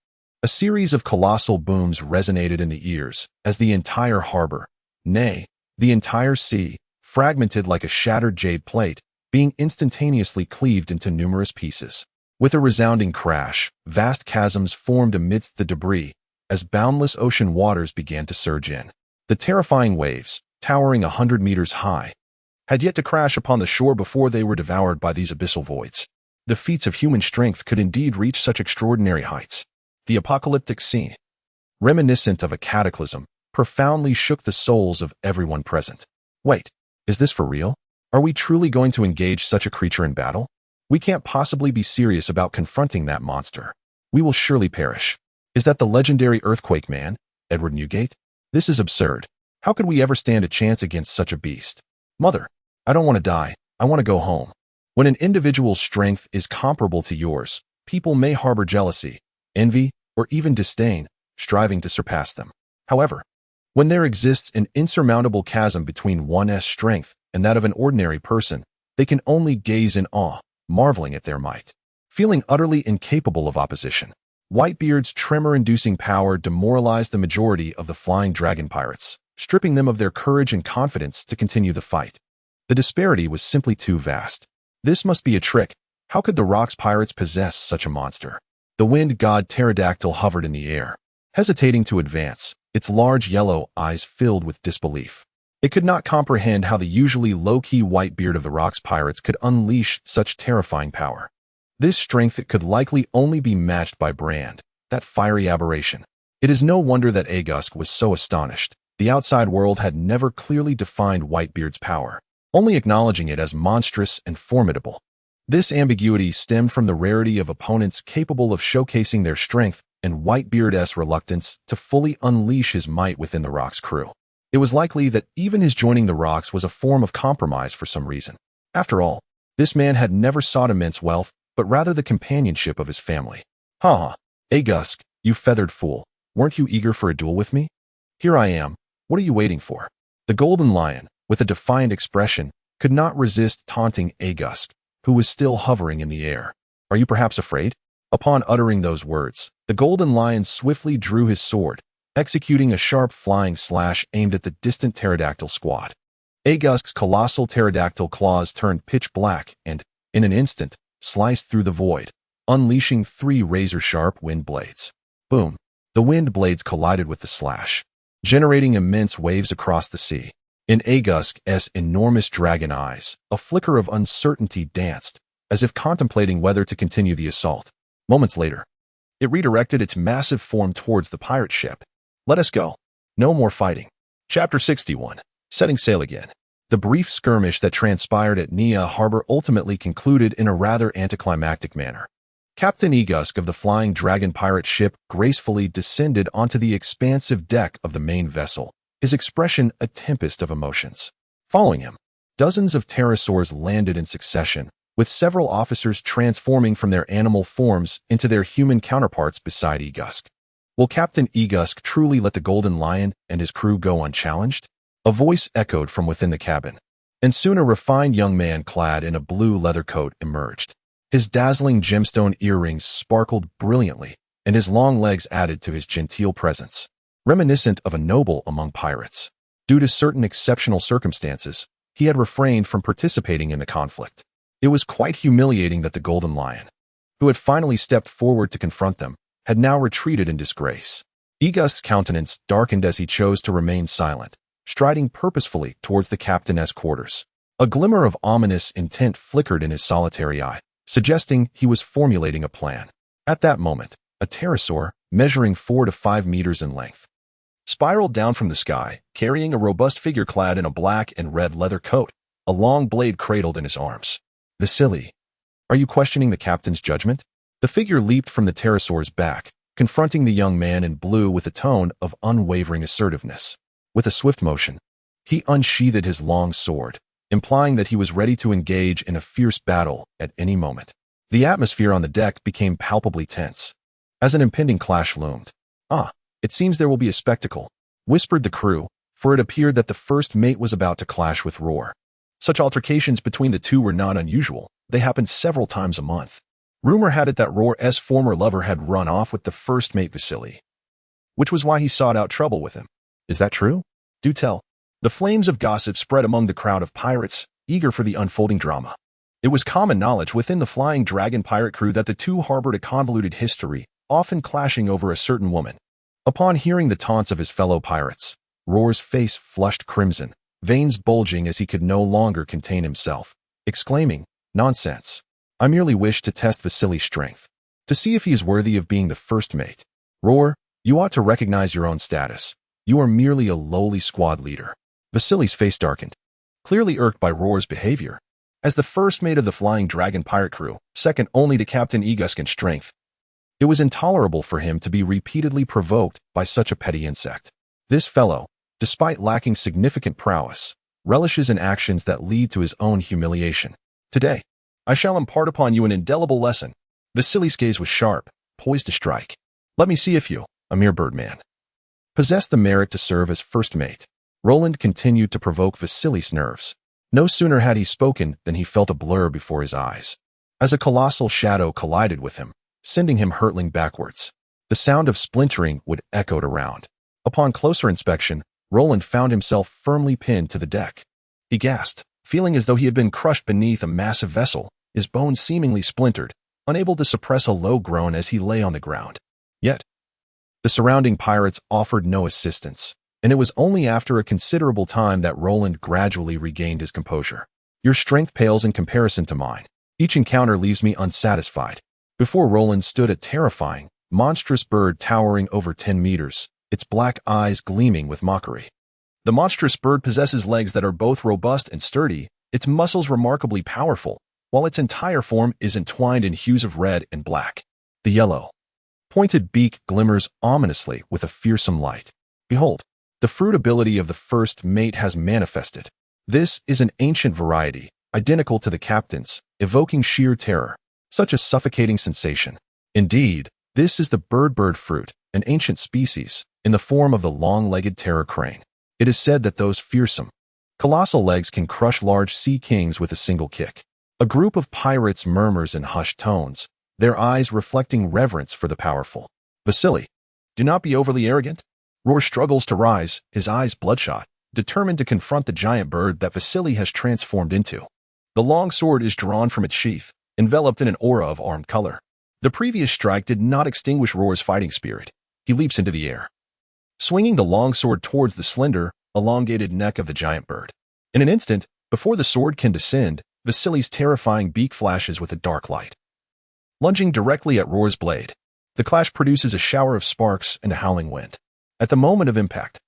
A series of colossal booms resonated in the ears as the entire harbor, nay, the entire sea, fragmented like a shattered jade plate, being instantaneously cleaved into numerous pieces. With a resounding crash, vast chasms formed amidst the debris as boundless ocean waters began to surge in. The terrifying waves, towering 100 meters high, had yet to crash upon the shore before they were devoured by these abyssal voids. The feats of human strength could indeed reach such extraordinary heights. The apocalyptic scene, reminiscent of a cataclysm, profoundly shook the souls of everyone present. Wait, is this for real? Are we truly going to engage such a creature in battle? We can't possibly be serious about confronting that monster. We will surely perish. Is that the legendary Earthquake Man, Edward Newgate? This is absurd. How could we ever stand a chance against such a beast? Mother, I don't want to die. I want to go home. When an individual's strength is comparable to yours, people may harbor jealousy, envy, or even disdain, striving to surpass them. However, when there exists an insurmountable chasm between one's strength and that of an ordinary person, they can only gaze in awe, marveling at their might. Feeling utterly incapable of opposition, Whitebeard's tremor-inducing power demoralized the majority of the Flying Dragon pirates, stripping them of their courage and confidence to continue the fight. The disparity was simply too vast. This must be a trick. How could the Rocks pirates possess such a monster? The wind god pterodactyl hovered in the air, hesitating to advance, its large yellow eyes filled with disbelief. It could not comprehend how the usually low-key Whitebeard of the Rocks pirates could unleash such terrifying power. This strength could likely only be matched by Brand, that fiery aberration. It is no wonder that Aegis was so astonished. The outside world had never clearly defined Whitebeard's power, only acknowledging it as monstrous and formidable. This ambiguity stemmed from the rarity of opponents capable of showcasing their strength and Whitebeard's reluctance to fully unleash his might within the Rocks crew. It was likely that even his joining the Rocks was a form of compromise for some reason. After all, this man had never sought immense wealth, but rather the companionship of his family. Ha! Aegis, you feathered fool, weren't you eager for a duel with me? Here I am. What are you waiting for? The Golden Lion, with a defiant expression, could not resist taunting Aegis, who was still hovering in the air. Are you perhaps afraid? Upon uttering those words, the Golden Lion swiftly drew his sword, executing a sharp flying slash aimed at the distant pterodactyl squad. Aegis' colossal pterodactyl claws turned pitch black and, in an instant, sliced through the void, unleashing 3 razor-sharp wind blades. Boom! The wind blades collided with the slash, generating immense waves across the sea. In Aegis' enormous dragon eyes, a flicker of uncertainty danced, as if contemplating whether to continue the assault. Moments later, it redirected its massive form towards the pirate ship. Let us go. No more fighting. Chapter 61. Setting sail again. The brief skirmish that transpired at Nia Harbor ultimately concluded in a rather anticlimactic manner. Captain Egusk of the Flying Dragon pirate ship gracefully descended onto the expansive deck of the main vessel, his expression a tempest of emotions. Following him, dozens of pterosaurs landed in succession, with several officers transforming from their animal forms into their human counterparts beside Egusk. Will Captain Egusk truly let the Golden Lion and his crew go unchallenged? A voice echoed from within the cabin, and soon a refined young man clad in a blue leather coat emerged. His dazzling gemstone earrings sparkled brilliantly, and his long legs added to his genteel presence, reminiscent of a noble among pirates. Due to certain exceptional circumstances, he had refrained from participating in the conflict. It was quite humiliating that the Golden Lion, who had finally stepped forward to confront them, had now retreated in disgrace. Egusk's countenance darkened as he chose to remain silent, striding purposefully towards the captain's quarters. A glimmer of ominous intent flickered in his solitary eye, suggesting he was formulating a plan. At that moment, a pterosaur, measuring 4 to 5 meters in length, spiraled down from the sky, carrying a robust figure clad in a black and red leather coat, a long blade cradled in his arms. Vasily, are you questioning the captain's judgment? The figure leaped from the pterosaur's back, confronting the young man in blue with a tone of unwavering assertiveness. With a swift motion, he unsheathed his long sword, implying that he was ready to engage in a fierce battle at any moment. The atmosphere on the deck became palpably tense, as an impending clash loomed. It seems there will be a spectacle, whispered the crew, for it appeared that the first mate was about to clash with Roar. Such altercations between the two were not unusual. They happened several times a month. Rumor had it that Roar's former lover had run off with the first mate Vasily, which was why he sought out trouble with him. Is that true? Do tell. The flames of gossip spread among the crowd of pirates, eager for the unfolding drama. It was common knowledge within the Flying Dragon pirate crew that the two harbored a convoluted history, often clashing over a certain woman. Upon hearing the taunts of his fellow pirates, Roar's face flushed crimson, veins bulging as he could no longer contain himself, exclaiming, "Nonsense. I merely wish to test Vasily's strength, to see if he is worthy of being the first mate. Roar, you ought to recognize your own status. You are merely a lowly squad leader." Vasily's face darkened, clearly irked by Roar's behavior. As the first mate of the Flying Dragon pirate crew, second only to Captain Egusk in strength, it was intolerable for him to be repeatedly provoked by such a petty insect. This fellow, despite lacking significant prowess, relishes in actions that lead to his own humiliation. Today, I shall impart upon you an indelible lesson. Vasily's gaze was sharp, poised to strike. Let me see if you, a mere birdman, possess the merit to serve as first mate. Roland continued to provoke Vasily's nerves. No sooner had he spoken than he felt a blur before his eyes, as a colossal shadow collided with him, sending him hurtling backwards. The sound of splintering would echoed around. Upon closer inspection, Roland found himself firmly pinned to the deck. He gasped, feeling as though he had been crushed beneath a massive vessel, his bones seemingly splintered, unable to suppress a low groan as he lay on the ground. Yet, the surrounding pirates offered no assistance, and it was only after a considerable time that Roland gradually regained his composure. Your strength pales in comparison to mine. Each encounter leaves me unsatisfied. Before Roland stood a terrifying, monstrous bird towering over 10 meters, its black eyes gleaming with mockery. The monstrous bird possesses legs that are both robust and sturdy, its muscles remarkably powerful, while its entire form is entwined in hues of red and black. The yellow, pointed beak glimmers ominously with a fearsome light. Behold, the fruit ability of the first mate has manifested. This is an ancient variety, identical to the captain's, evoking sheer terror, such a suffocating sensation. Indeed, this is the bird fruit, an ancient species, in the form of the long-legged terror crane. It is said that those fearsome, colossal legs can crush large sea kings with a single kick. A group of pirates murmurs in hushed tones, their eyes reflecting reverence for the powerful. Vasily, do not be overly arrogant. Roar struggles to rise, his eyes bloodshot, determined to confront the giant bird that Vasily has transformed into. The long sword is drawn from its sheath, enveloped in an aura of armed color. The previous strike did not extinguish Roar's fighting spirit. He leaps into the air, swinging the long sword towards the slender, elongated neck of the giant bird. In an instant, before the sword can descend, Vasily's terrifying beak flashes with a dark light. Lunging directly at Roar's blade, the clash produces a shower of sparks and a howling wind. At the moment of impact,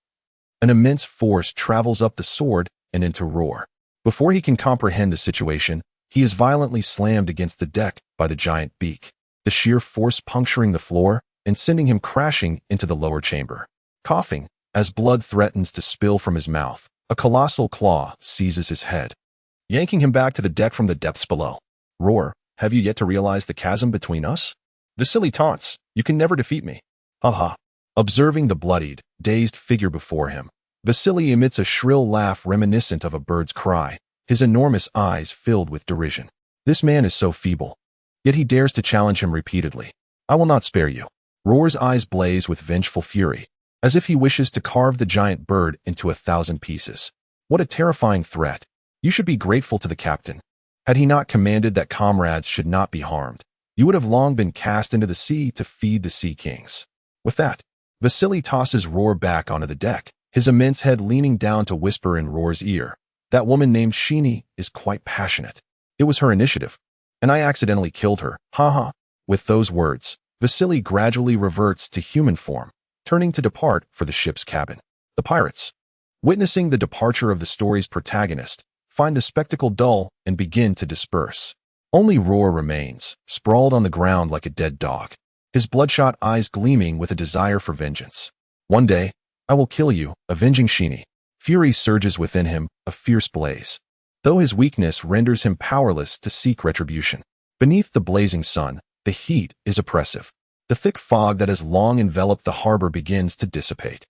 an immense force travels up the sword and into Roar. Before he can comprehend the situation, he is violently slammed against the deck by the giant beak. the sheer force puncturing the floor and sending him crashing into the lower chamber. Coughing, as blood threatens to spill from his mouth, a colossal claw seizes his head, yanking him back to the deck from the depths below. Roar, have you yet to realize the chasm between us? Vasily taunts, you can never defeat me. Haha. Observing the bloodied, dazed figure before him, Vasily emits a shrill laugh reminiscent of a bird's cry, his enormous eyes filled with derision. This man is so feeble, yet he dares to challenge him repeatedly. I will not spare you. Roar's eyes blaze with vengeful fury, as if he wishes to carve the giant bird into 1,000 pieces. What a terrifying threat. You should be grateful to the captain. Had he not commanded that comrades should not be harmed, you would have long been cast into the sea to feed the sea kings. With that, Vasily tosses Roar back onto the deck, his immense head leaning down to whisper in Roar's ear. That woman named Sheeny is quite passionate. It was her initiative, and I accidentally killed her. Ha. With those words, Vasily gradually reverts to human form, turning to depart for the ship's cabin. The pirates, witnessing the departure of the story's protagonist, find the spectacle dull and begin to disperse. Only Roar remains, sprawled on the ground like a dead dog, his bloodshot eyes gleaming with a desire for vengeance. One day, I will kill you, avenging Sheeny. Fury surges within him, a fierce blaze, though his weakness renders him powerless to seek retribution. Beneath the blazing sun, the heat is oppressive. The thick fog that has long enveloped the harbor begins to dissipate.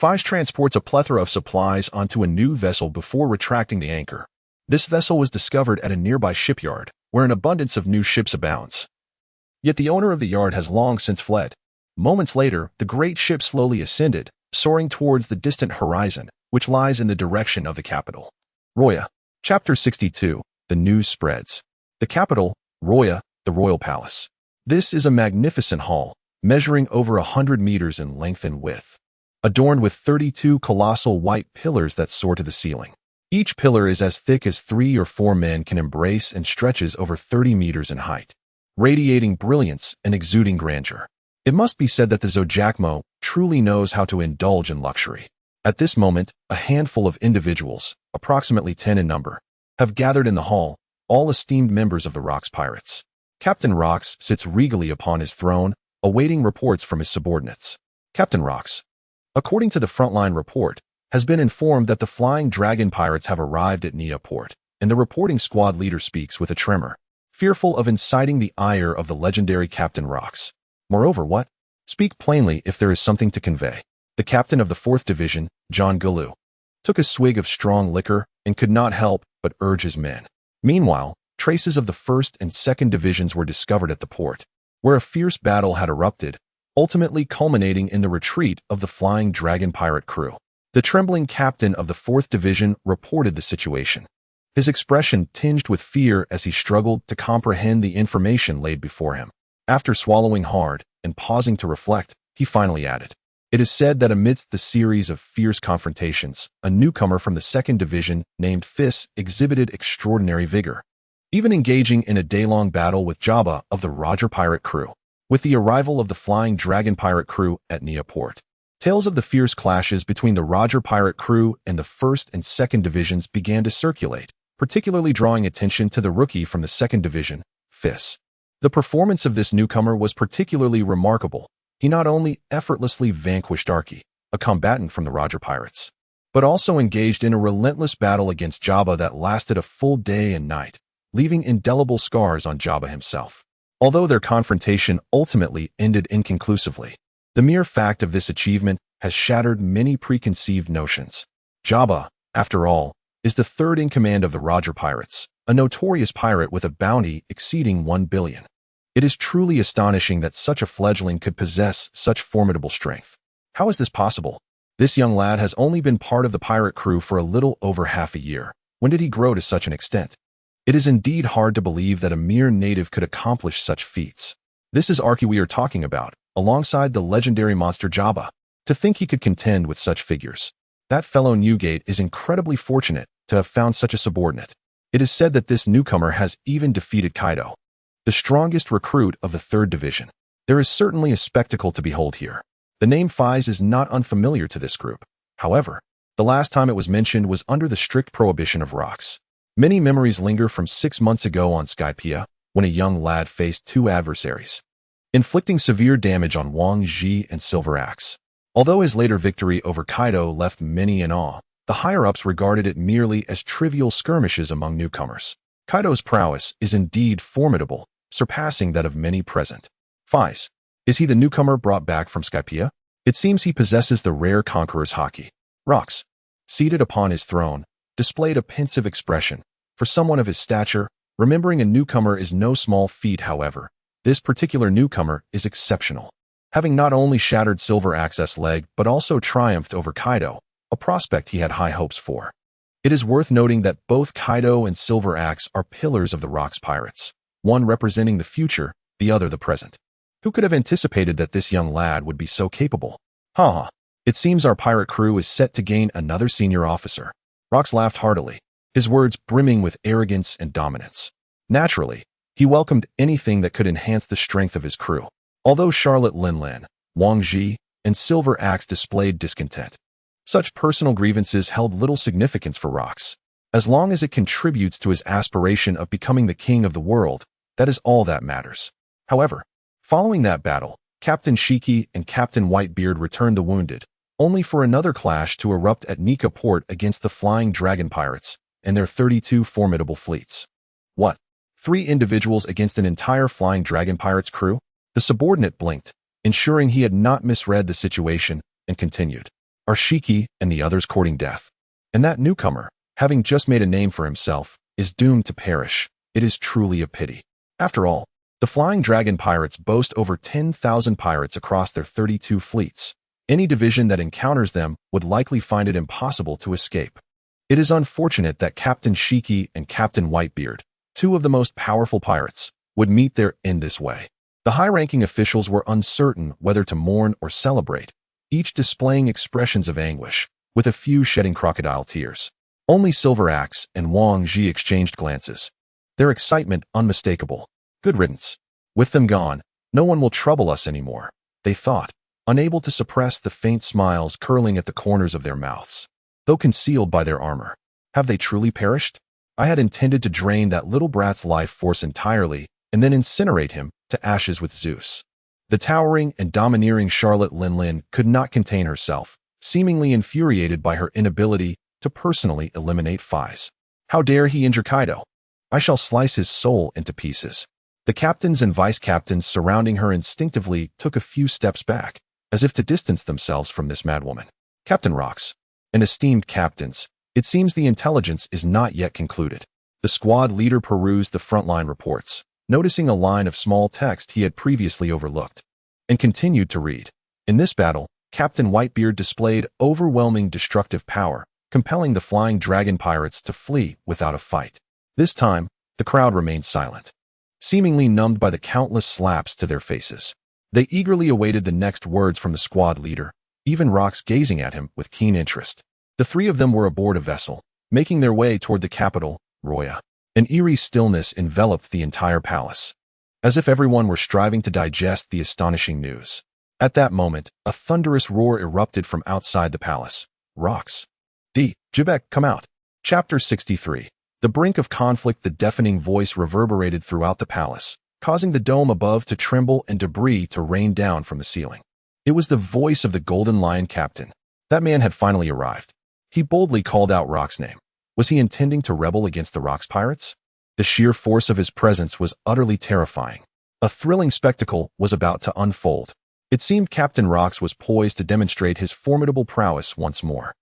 Feis transports a plethora of supplies onto a new vessel before retracting the anchor. This vessel was discovered at a nearby shipyard, where an abundance of new ships abounds. Yet the owner of the yard has long since fled. Moments later, the great ship slowly ascended, soaring towards the distant horizon, which lies in the direction of the capital. Roya. Chapter 62. The news spreads. The capital, Roya, the royal palace. This is a magnificent hall, measuring over 100 meters in length and width, adorned with 32 colossal white pillars that soar to the ceiling. Each pillar is as thick as 3 or 4 men can embrace and stretches over 30 meters in height, radiating brilliance and exuding grandeur. It must be said that the Zojakmo truly knows how to indulge in luxury. At this moment, a handful of individuals, approximately 10 in number, have gathered in the hall, all esteemed members of the Rox Pirates. Captain Rox sits regally upon his throne, awaiting reports from his subordinates. Captain Rox, according to the frontline report, has been informed that the Flying Dragon Pirates have arrived at Nia Port, and the reporting squad leader speaks with a tremor, fearful of inciting the ire of the legendary Captain Rox. Moreover, what? Speak plainly if there is something to convey. The captain of the 4th Division, John Gulu, took a swig of strong liquor and could not help but urge his men. Meanwhile, traces of the 1st and 2nd Divisions were discovered at the port, where a fierce battle had erupted, ultimately culminating in the retreat of the Flying Dragon pirate crew. The trembling captain of the 4th Division reported the situation, his expression tinged with fear as he struggled to comprehend the information laid before him. After swallowing hard and pausing to reflect, he finally added, "It is said that amidst the series of fierce confrontations, a newcomer from the 2nd Division named Feis exhibited extraordinary vigor, even engaging in a day-long battle with Jabba of the Roger pirate crew. With the arrival of the Flying Dragon pirate crew at Nia Port, tales of the fierce clashes between the Roger pirate crew and the 1st and 2nd Divisions began to circulate, particularly drawing attention to the rookie from the 2nd Division, Feis. The performance of this newcomer was particularly remarkable. He not only effortlessly vanquished Archie, a combatant from the Roger Pirates, but also engaged in a relentless battle against Jabba that lasted a full day and night, leaving indelible scars on Jabba himself. Although their confrontation ultimately ended inconclusively, the mere fact of this achievement has shattered many preconceived notions. Jabba, after all, is the 3rd in command of the Roger Pirates, a notorious pirate with a bounty exceeding 1 billion. It is truly astonishing that such a fledgling could possess such formidable strength. How is this possible? This young lad has only been part of the pirate crew for a little over half a year. When did he grow to such an extent? It is indeed hard to believe that a mere native could accomplish such feats. This is Archie we are talking about, alongside the legendary monster Jabba. To think he could contend with such figures. That fellow Newgate is incredibly fortunate to have found such a subordinate. It is said that this newcomer has even defeated Kaido, the strongest recruit of the 3rd Division. There is certainly a spectacle to behold here. The name Feis is not unfamiliar to this group. However, the last time it was mentioned was under the strict prohibition of Rox. Many memories linger from 6 months ago on Skypiea, when a young lad faced 2 adversaries, inflicting severe damage on Wang Ji and Silver Axe. Although his later victory over Kaido left many in awe, the higher-ups regarded it merely as trivial skirmishes among newcomers. Kaido's prowess is indeed formidable, surpassing that of many present. Feis. Is he the newcomer brought back from Skypiea? It seems he possesses the rare conqueror's haki. Rox, seated upon his throne, displayed a pensive expression. For someone of his stature, remembering a newcomer is no small feat. However, this particular newcomer is exceptional. Having not only shattered Silver Axe's leg but also triumphed over Kaido, a prospect he had high hopes for. It is worth noting that both Kaido and Silver Axe are pillars of the Rocks Pirates, one representing the future, the other the present. Who could have anticipated that this young lad would be so capable? Ha! It seems our pirate crew is set to gain another senior officer. Rox laughed heartily, his words brimming with arrogance and dominance. Naturally, he welcomed anything that could enhance the strength of his crew. Although Charlotte Linlin, Wang Ji, and Silver Axe displayed discontent, such personal grievances held little significance for Rox. As long as it contributes to his aspiration of becoming the king of the world, that is all that matters. However, following that battle, Captain Shiki and Captain Whitebeard returned the wounded, only for another clash to erupt at Nika Port against the Flying Dragon Pirates and their 32 formidable fleets. What? 3 individuals against an entire Flying Dragon Pirates crew? The subordinate blinked, ensuring he had not misread the situation, and continued. Are Shiki and the others courting death? And that newcomer, having just made a name for himself, is doomed to perish. It is truly a pity. After all, the Flying Dragon Pirates boast over 10,000 pirates across their 32 fleets. Any division that encounters them would likely find it impossible to escape. It is unfortunate that Captain Shiki and Captain Whitebeard, 2 of the most powerful pirates, would meet their end this way. The high-ranking officials were uncertain whether to mourn or celebrate, each displaying expressions of anguish, with a few shedding crocodile tears. Only Silver Axe and Wang Ji exchanged glances, their excitement unmistakable. Good riddance. With them gone, no one will trouble us anymore, they thought, unable to suppress the faint smiles curling at the corners of their mouths. Though concealed by their armor, have they truly perished? I had intended to drain that little brat's life force entirely and then incinerate him to ashes with Zeus. The towering and domineering Charlotte Linlin could not contain herself, seemingly infuriated by her inability to personally eliminate Feis. How dare he injure Kaido? I shall slice his soul into pieces. The captains and vice-captains surrounding her instinctively took a few steps back, as if to distance themselves from this madwoman. Captain Rox, and esteemed captains, it seems the intelligence is not yet concluded. The squad leader perused the frontline reports, noticing a line of small text he had previously overlooked, and continued to read. In this battle, Captain Whitebeard displayed overwhelming destructive power, compelling the Flying Dragon Pirates to flee without a fight. This time, the crowd remained silent, seemingly numbed by the countless slaps to their faces. They eagerly awaited the next words from the squad leader, even Rox gazing at him with keen interest. The 3 of them were aboard a vessel, making their way toward the capital, Roya. An eerie stillness enveloped the entire palace, as if everyone were striving to digest the astonishing news. At that moment, a thunderous roar erupted from outside the palace. Rox. Jibek, come out. Chapter 63. The brink of conflict. The deafening voice reverberated throughout the palace, causing the dome above to tremble and debris to rain down from the ceiling. It was the voice of the Golden Lion captain. That man had finally arrived. He boldly called out Rox's name. Was he intending to rebel against the Rocks Pirates? The sheer force of his presence was utterly terrifying. A thrilling spectacle was about to unfold. It seemed Captain Rox was poised to demonstrate his formidable prowess once more.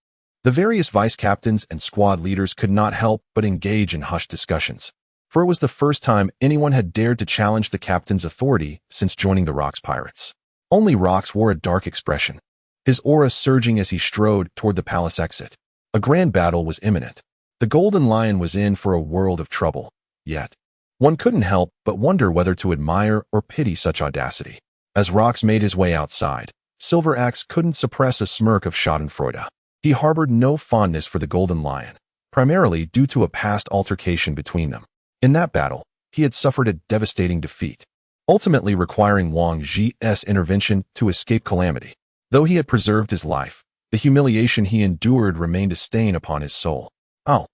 The various vice-captains and squad leaders could not help but engage in hushed discussions, for it was the first time anyone had dared to challenge the captain's authority since joining the Rocks Pirates. Only Rox wore a dark expression, his aura surging as he strode toward the palace exit. A grand battle was imminent. The Golden Lion was in for a world of trouble, yet one couldn't help but wonder whether to admire or pity such audacity. As Rox made his way outside, Silver Axe couldn't suppress a smirk of schadenfreude. He harbored no fondness for the Golden Lion, primarily due to a past altercation between them. In that battle, he had suffered a devastating defeat, ultimately requiring Wang Ji's intervention to escape calamity. Though he had preserved his life, the humiliation he endured remained a stain upon his soul. Oh,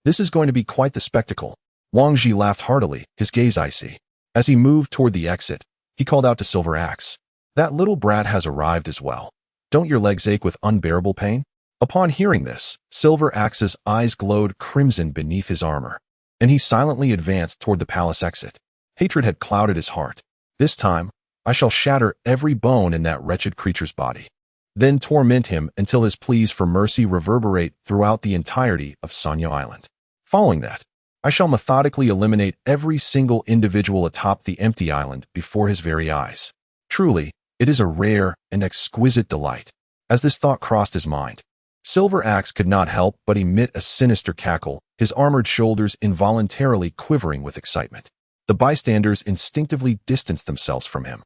this is going to be quite the spectacle. Wang Ji laughed heartily, his gaze icy. As he moved toward the exit, He called out to Silver Axe. That little brat has arrived as well. Don't your legs ache with unbearable pain? Upon hearing this, Silver Axe's eyes glowed crimson beneath his armor, and he silently advanced toward the palace exit. Hatred had clouded his heart. This time, I shall shatter every bone in that wretched creature's body, then torment him until his pleas for mercy reverberate throughout the entirety of Sanya Island. Following that, I shall methodically eliminate every single individual atop the empty island before his very eyes. Truly, it is a rare and exquisite delight. As this thought crossed his mind, Silver Axe could not help but emit a sinister cackle, his armored shoulders involuntarily quivering with excitement. The bystanders instinctively distanced themselves from him,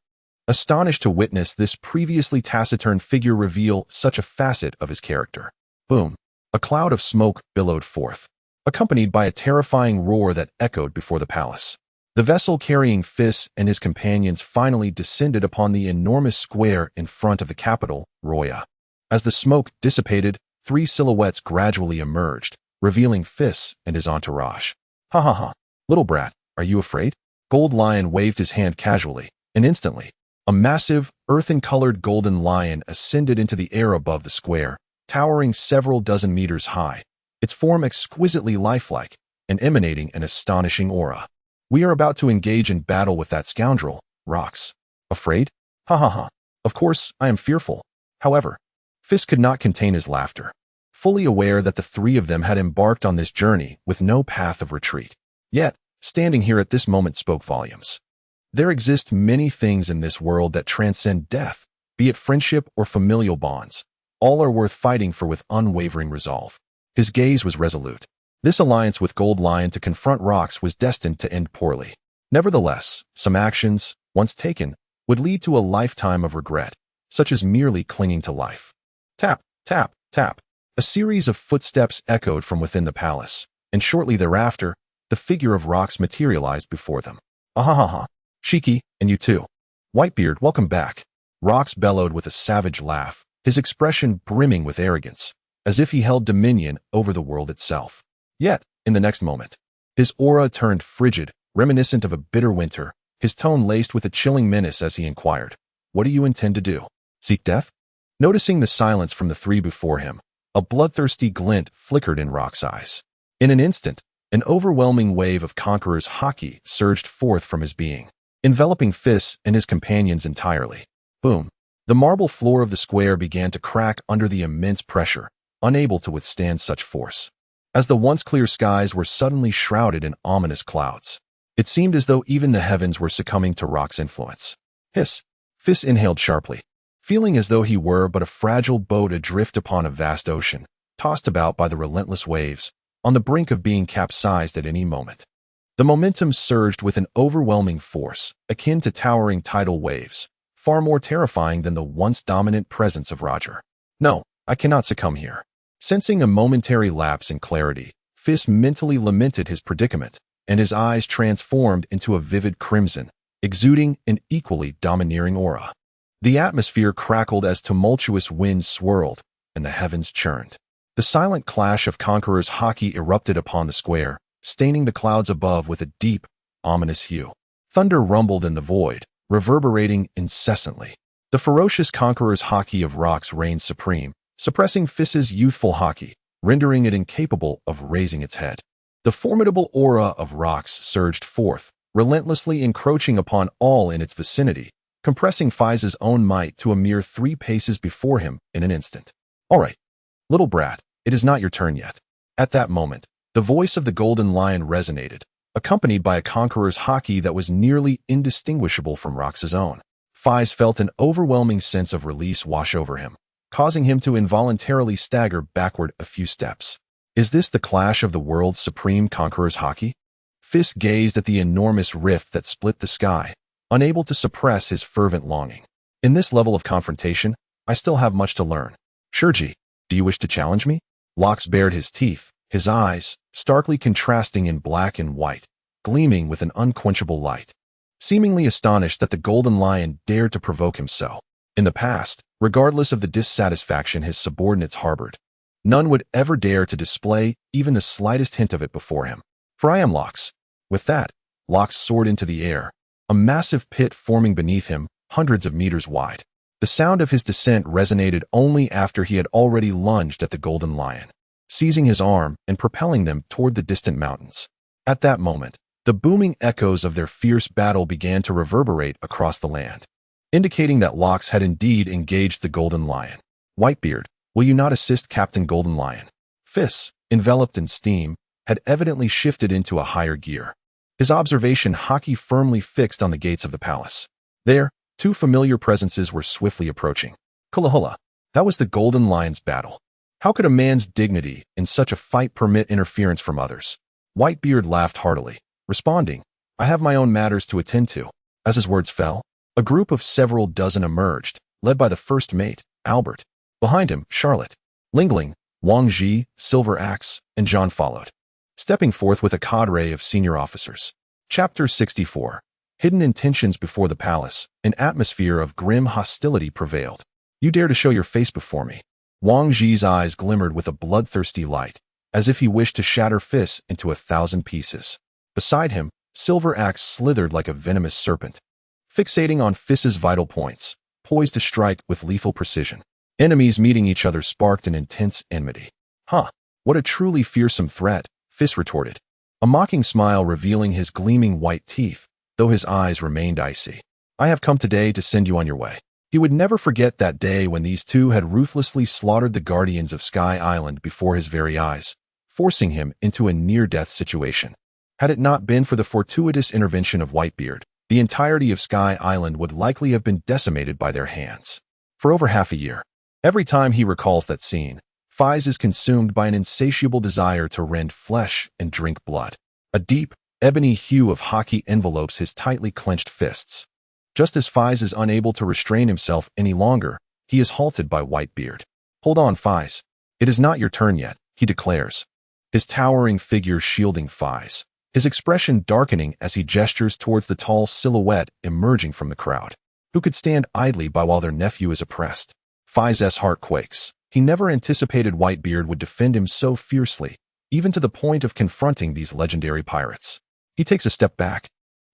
astonished to witness this previously taciturn figure reveal such a facet of his character. Boom! A cloud of smoke billowed forth, accompanied by a terrifying roar that echoed before the palace. The vessel carrying Feis and his companions finally descended upon the enormous square in front of the capital, Roya. As the smoke dissipated, 3 silhouettes gradually emerged, revealing Feis and his entourage. Ha ha ha! Little brat, are you afraid? Gold Lion waved his hand casually, and instantly, a massive, earthen-colored golden lion ascended into the air above the square, towering several dozen meters high, its form exquisitely lifelike and emanating an astonishing aura. We are about to engage in battle with that scoundrel, Rox. Afraid? Ha ha ha. Of course, I am fearful. However, Feis could not contain his laughter, fully aware that the 3 of them had embarked on this journey with no path of retreat. Yet, standing here at this moment spoke volumes. There exist many things in this world that transcend death, be it friendship or familial bonds. All are worth fighting for with unwavering resolve. His gaze was resolute. This alliance with Gold Lion to confront Rox was destined to end poorly. Nevertheless, some actions, once taken, would lead to a lifetime of regret, such as merely clinging to life. Tap, tap, tap. A series of footsteps echoed from within the palace, and shortly thereafter, the figure of Rox materialized before them. Ahahaha. Shiki, and you too. Whitebeard, welcome back. Rox bellowed with a savage laugh, his expression brimming with arrogance, as if he held dominion over the world itself. Yet, in the next moment, his aura turned frigid, reminiscent of a bitter winter, his tone laced with a chilling menace as he inquired, "What do you intend to do? Seek death?" Noticing the silence from the 3 before him, a bloodthirsty glint flickered in Rox's eyes. In an instant, an overwhelming wave of Conqueror's haki surged forth from his being, enveloping Feis and his companions entirely. Boom! The marble floor of the square began to crack under the immense pressure, unable to withstand such force. As the once clear skies were suddenly shrouded in ominous clouds, it seemed as though even the heavens were succumbing to Rox's influence. Hiss! Feis inhaled sharply, feeling as though he were but a fragile boat adrift upon a vast ocean, tossed about by the relentless waves, on the brink of being capsized at any moment. The momentum surged with an overwhelming force, akin to towering tidal waves, far more terrifying than the once dominant presence of Roger. No, I cannot succumb here. Sensing a momentary lapse in clarity, Feis mentally lamented his predicament, and his eyes transformed into a vivid crimson, exuding an equally domineering aura. The atmosphere crackled as tumultuous winds swirled, and the heavens churned. The silent clash of Conqueror's haki erupted upon the square, staining the clouds above with a deep, ominous hue. Thunder rumbled in the void, reverberating incessantly. The ferocious Conqueror's haki of Rox reigned supreme, suppressing Feis's youthful haki, rendering it incapable of raising its head. The formidable aura of Rox surged forth, relentlessly encroaching upon all in its vicinity, compressing Feis's own might to a mere 3 paces before him in an instant. All right, little brat, it is not your turn yet. At that moment, the voice of the Golden Lion resonated, accompanied by a Conqueror's haki that was nearly indistinguishable from Rox's own. Feis felt an overwhelming sense of release wash over him, causing him to involuntarily stagger backward a few steps. Is this the clash of the world's supreme Conqueror's haki? Feis gazed at the enormous rift that split the sky, unable to suppress his fervent longing. In this level of confrontation, I still have much to learn. Shurji, do you wish to challenge me? Lox bared his teeth, his eyes, starkly contrasting in black and white, gleaming with an unquenchable light. Seemingly astonished that the Golden Lion dared to provoke him so. In the past, regardless of the dissatisfaction his subordinates harbored, none would ever dare to display even the slightest hint of it before him. For I am Lox. With that, Lox soared into the air, a massive pit forming beneath him, hundreds of meters wide. The sound of his descent resonated only after he had already lunged at the golden lion, seizing his arm and propelling them toward the distant mountains. At that moment, the booming echoes of their fierce battle began to reverberate across the land, indicating that Lox had indeed engaged the golden lion. Whitebeard, will you not assist Captain Golden Lion? Feis, enveloped in steam, had evidently shifted into a higher gear, his observation hockey firmly fixed on the gates of the palace. There, two familiar presences were swiftly approaching. Kulahula, that was the Golden Lion's battle. How could a man's dignity in such a fight permit interference from others? Whitebeard laughed heartily, responding, I have my own matters to attend to. As his words fell, a group of several dozen emerged, led by the first mate, Albert. Behind him, Charlotte, Lingling, Wang Ji, Silver Axe, and John followed, stepping forth with a cadre of senior officers. Chapter 64. Hidden intentions before the palace, an atmosphere of grim hostility prevailed. You dare to show your face before me? Wang Ji's eyes glimmered with a bloodthirsty light, as if he wished to shatter Feis into 1,000 pieces. Beside him, Silver Axe slithered like a venomous serpent, fixating on Feis's vital points, poised to strike with lethal precision. Enemies meeting each other sparked an intense enmity. Huh, what a truly fearsome threat, Feis retorted, a mocking smile revealing his gleaming white teeth, though his eyes remained icy. I have come today to send you on your way. He would never forget that day when these two had ruthlessly slaughtered the guardians of Sky Island before his very eyes, forcing him into a near-death situation. Had it not been for the fortuitous intervention of Whitebeard, the entirety of Sky Island would likely have been decimated by their hands. For over half a year, every time he recalls that scene, Feis is consumed by an insatiable desire to rend flesh and drink blood. A deep, ebony hue of hockey envelopes his tightly clenched fists. Just as Feis is unable to restrain himself any longer, he is halted by Whitebeard. Hold on, Feis. It is not your turn yet, he declares, his towering figure shielding Feis, his expression darkening as he gestures towards the tall silhouette emerging from the crowd. Who could stand idly by while their nephew is oppressed? Feis' heart quakes. He never anticipated Whitebeard would defend him so fiercely, even to the point of confronting these legendary pirates. He takes a step back,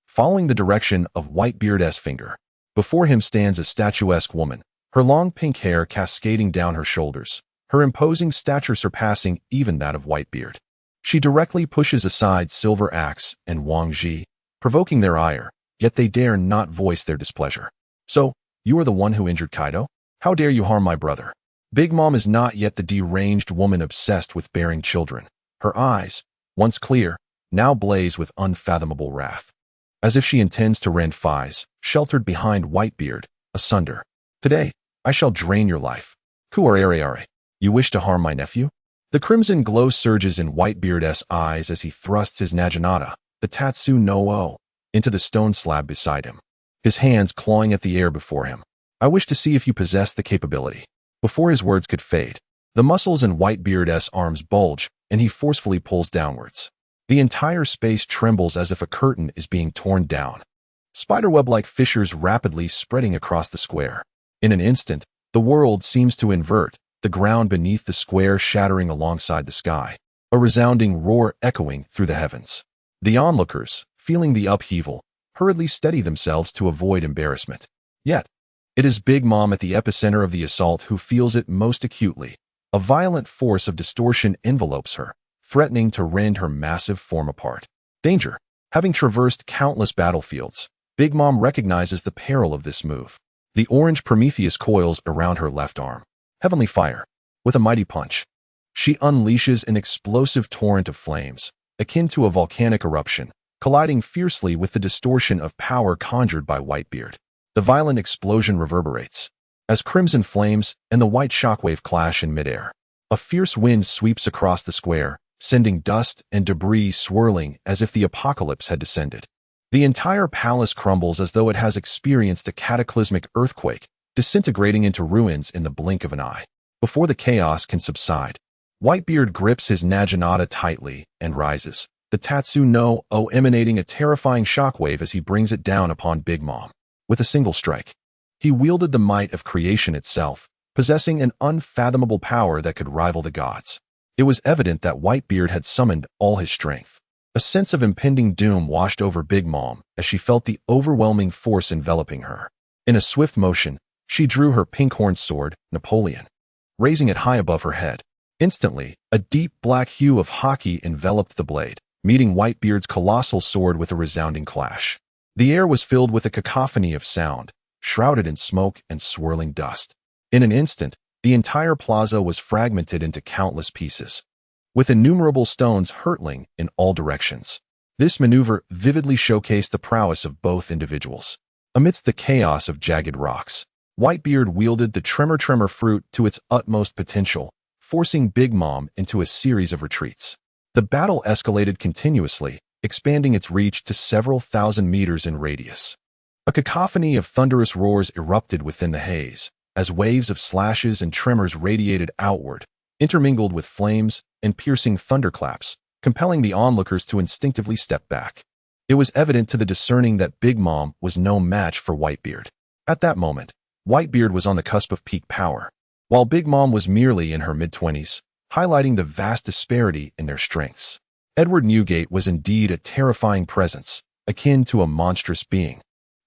following the direction of Whitebeard's finger. Before him stands a statuesque woman, her long pink hair cascading down her shoulders, her imposing stature surpassing even that of Whitebeard. She directly pushes aside Silver Axe and Wang Ji, provoking their ire, yet they dare not voice their displeasure. So, you are the one who injured Kaido? How dare you harm my brother? Big Mom is not yet the deranged woman obsessed with bearing children. Her eyes, once clear, now blaze with unfathomable wrath, as if she intends to rend Feis, sheltered behind Whitebeard, asunder. Today, I shall drain your life. Kuareare, you wish to harm my nephew? The crimson glow surges in Whitebeard's eyes as he thrusts his naginata, the Tatsu no O, into the stone slab beside him, his hands clawing at the air before him. I wish to see if you possess the capability. Before his words could fade, the muscles in Whitebeard's arms bulge, and he forcefully pulls downwards. The entire space trembles as if a curtain is being torn down, spiderweb-like fissures rapidly spreading across the square. In an instant, the world seems to invert, the ground beneath the square shattering alongside the sky, a resounding roar echoing through the heavens. The onlookers, feeling the upheaval, hurriedly steady themselves to avoid embarrassment. Yet, it is Big Mom at the epicenter of the assault who feels it most acutely. A violent force of distortion envelopes her, threatening to rend her massive form apart. Danger. Having traversed countless battlefields, Big Mom recognizes the peril of this move. The orange Prometheus coils around her left arm. Heavenly fire. With a mighty punch, she unleashes an explosive torrent of flames, akin to a volcanic eruption, colliding fiercely with the distortion of power conjured by Whitebeard. The violent explosion reverberates, as crimson flames and the white shockwave clash in midair. A fierce wind sweeps across the square, sending dust and debris swirling as if the apocalypse had descended. The entire palace crumbles as though it has experienced a cataclysmic earthquake, disintegrating into ruins in the blink of an eye. Before the chaos can subside, Whitebeard grips his naginata tightly and rises, the Tatsu no O emanating a terrifying shockwave as he brings it down upon Big Mom. With a single strike, he wielded the might of creation itself, possessing an unfathomable power that could rival the gods. It was evident that Whitebeard had summoned all his strength. A sense of impending doom washed over Big Mom as she felt the overwhelming force enveloping her. In a swift motion, she drew her pink-horned sword, Napoleon, raising it high above her head. Instantly, a deep black hue of hockey enveloped the blade, meeting Whitebeard's colossal sword with a resounding clash. The air was filled with a cacophony of sound, shrouded in smoke and swirling dust. In an instant, the entire plaza was fragmented into countless pieces, with innumerable stones hurtling in all directions. This maneuver vividly showcased the prowess of both individuals. Amidst the chaos of jagged rocks, Whitebeard wielded the Tremor Fruit to its utmost potential, forcing Big Mom into a series of retreats. The battle escalated continuously, expanding its reach to several thousand meters in radius. A cacophony of thunderous roars erupted within the haze, as waves of slashes and tremors radiated outward, intermingled with flames and piercing thunderclaps, compelling the onlookers to instinctively step back. It was evident to the discerning that Big Mom was no match for Whitebeard. At that moment, Whitebeard was on the cusp of peak power, while Big Mom was merely in her mid-20s, highlighting the vast disparity in their strengths. Edward Newgate was indeed a terrifying presence, akin to a monstrous being,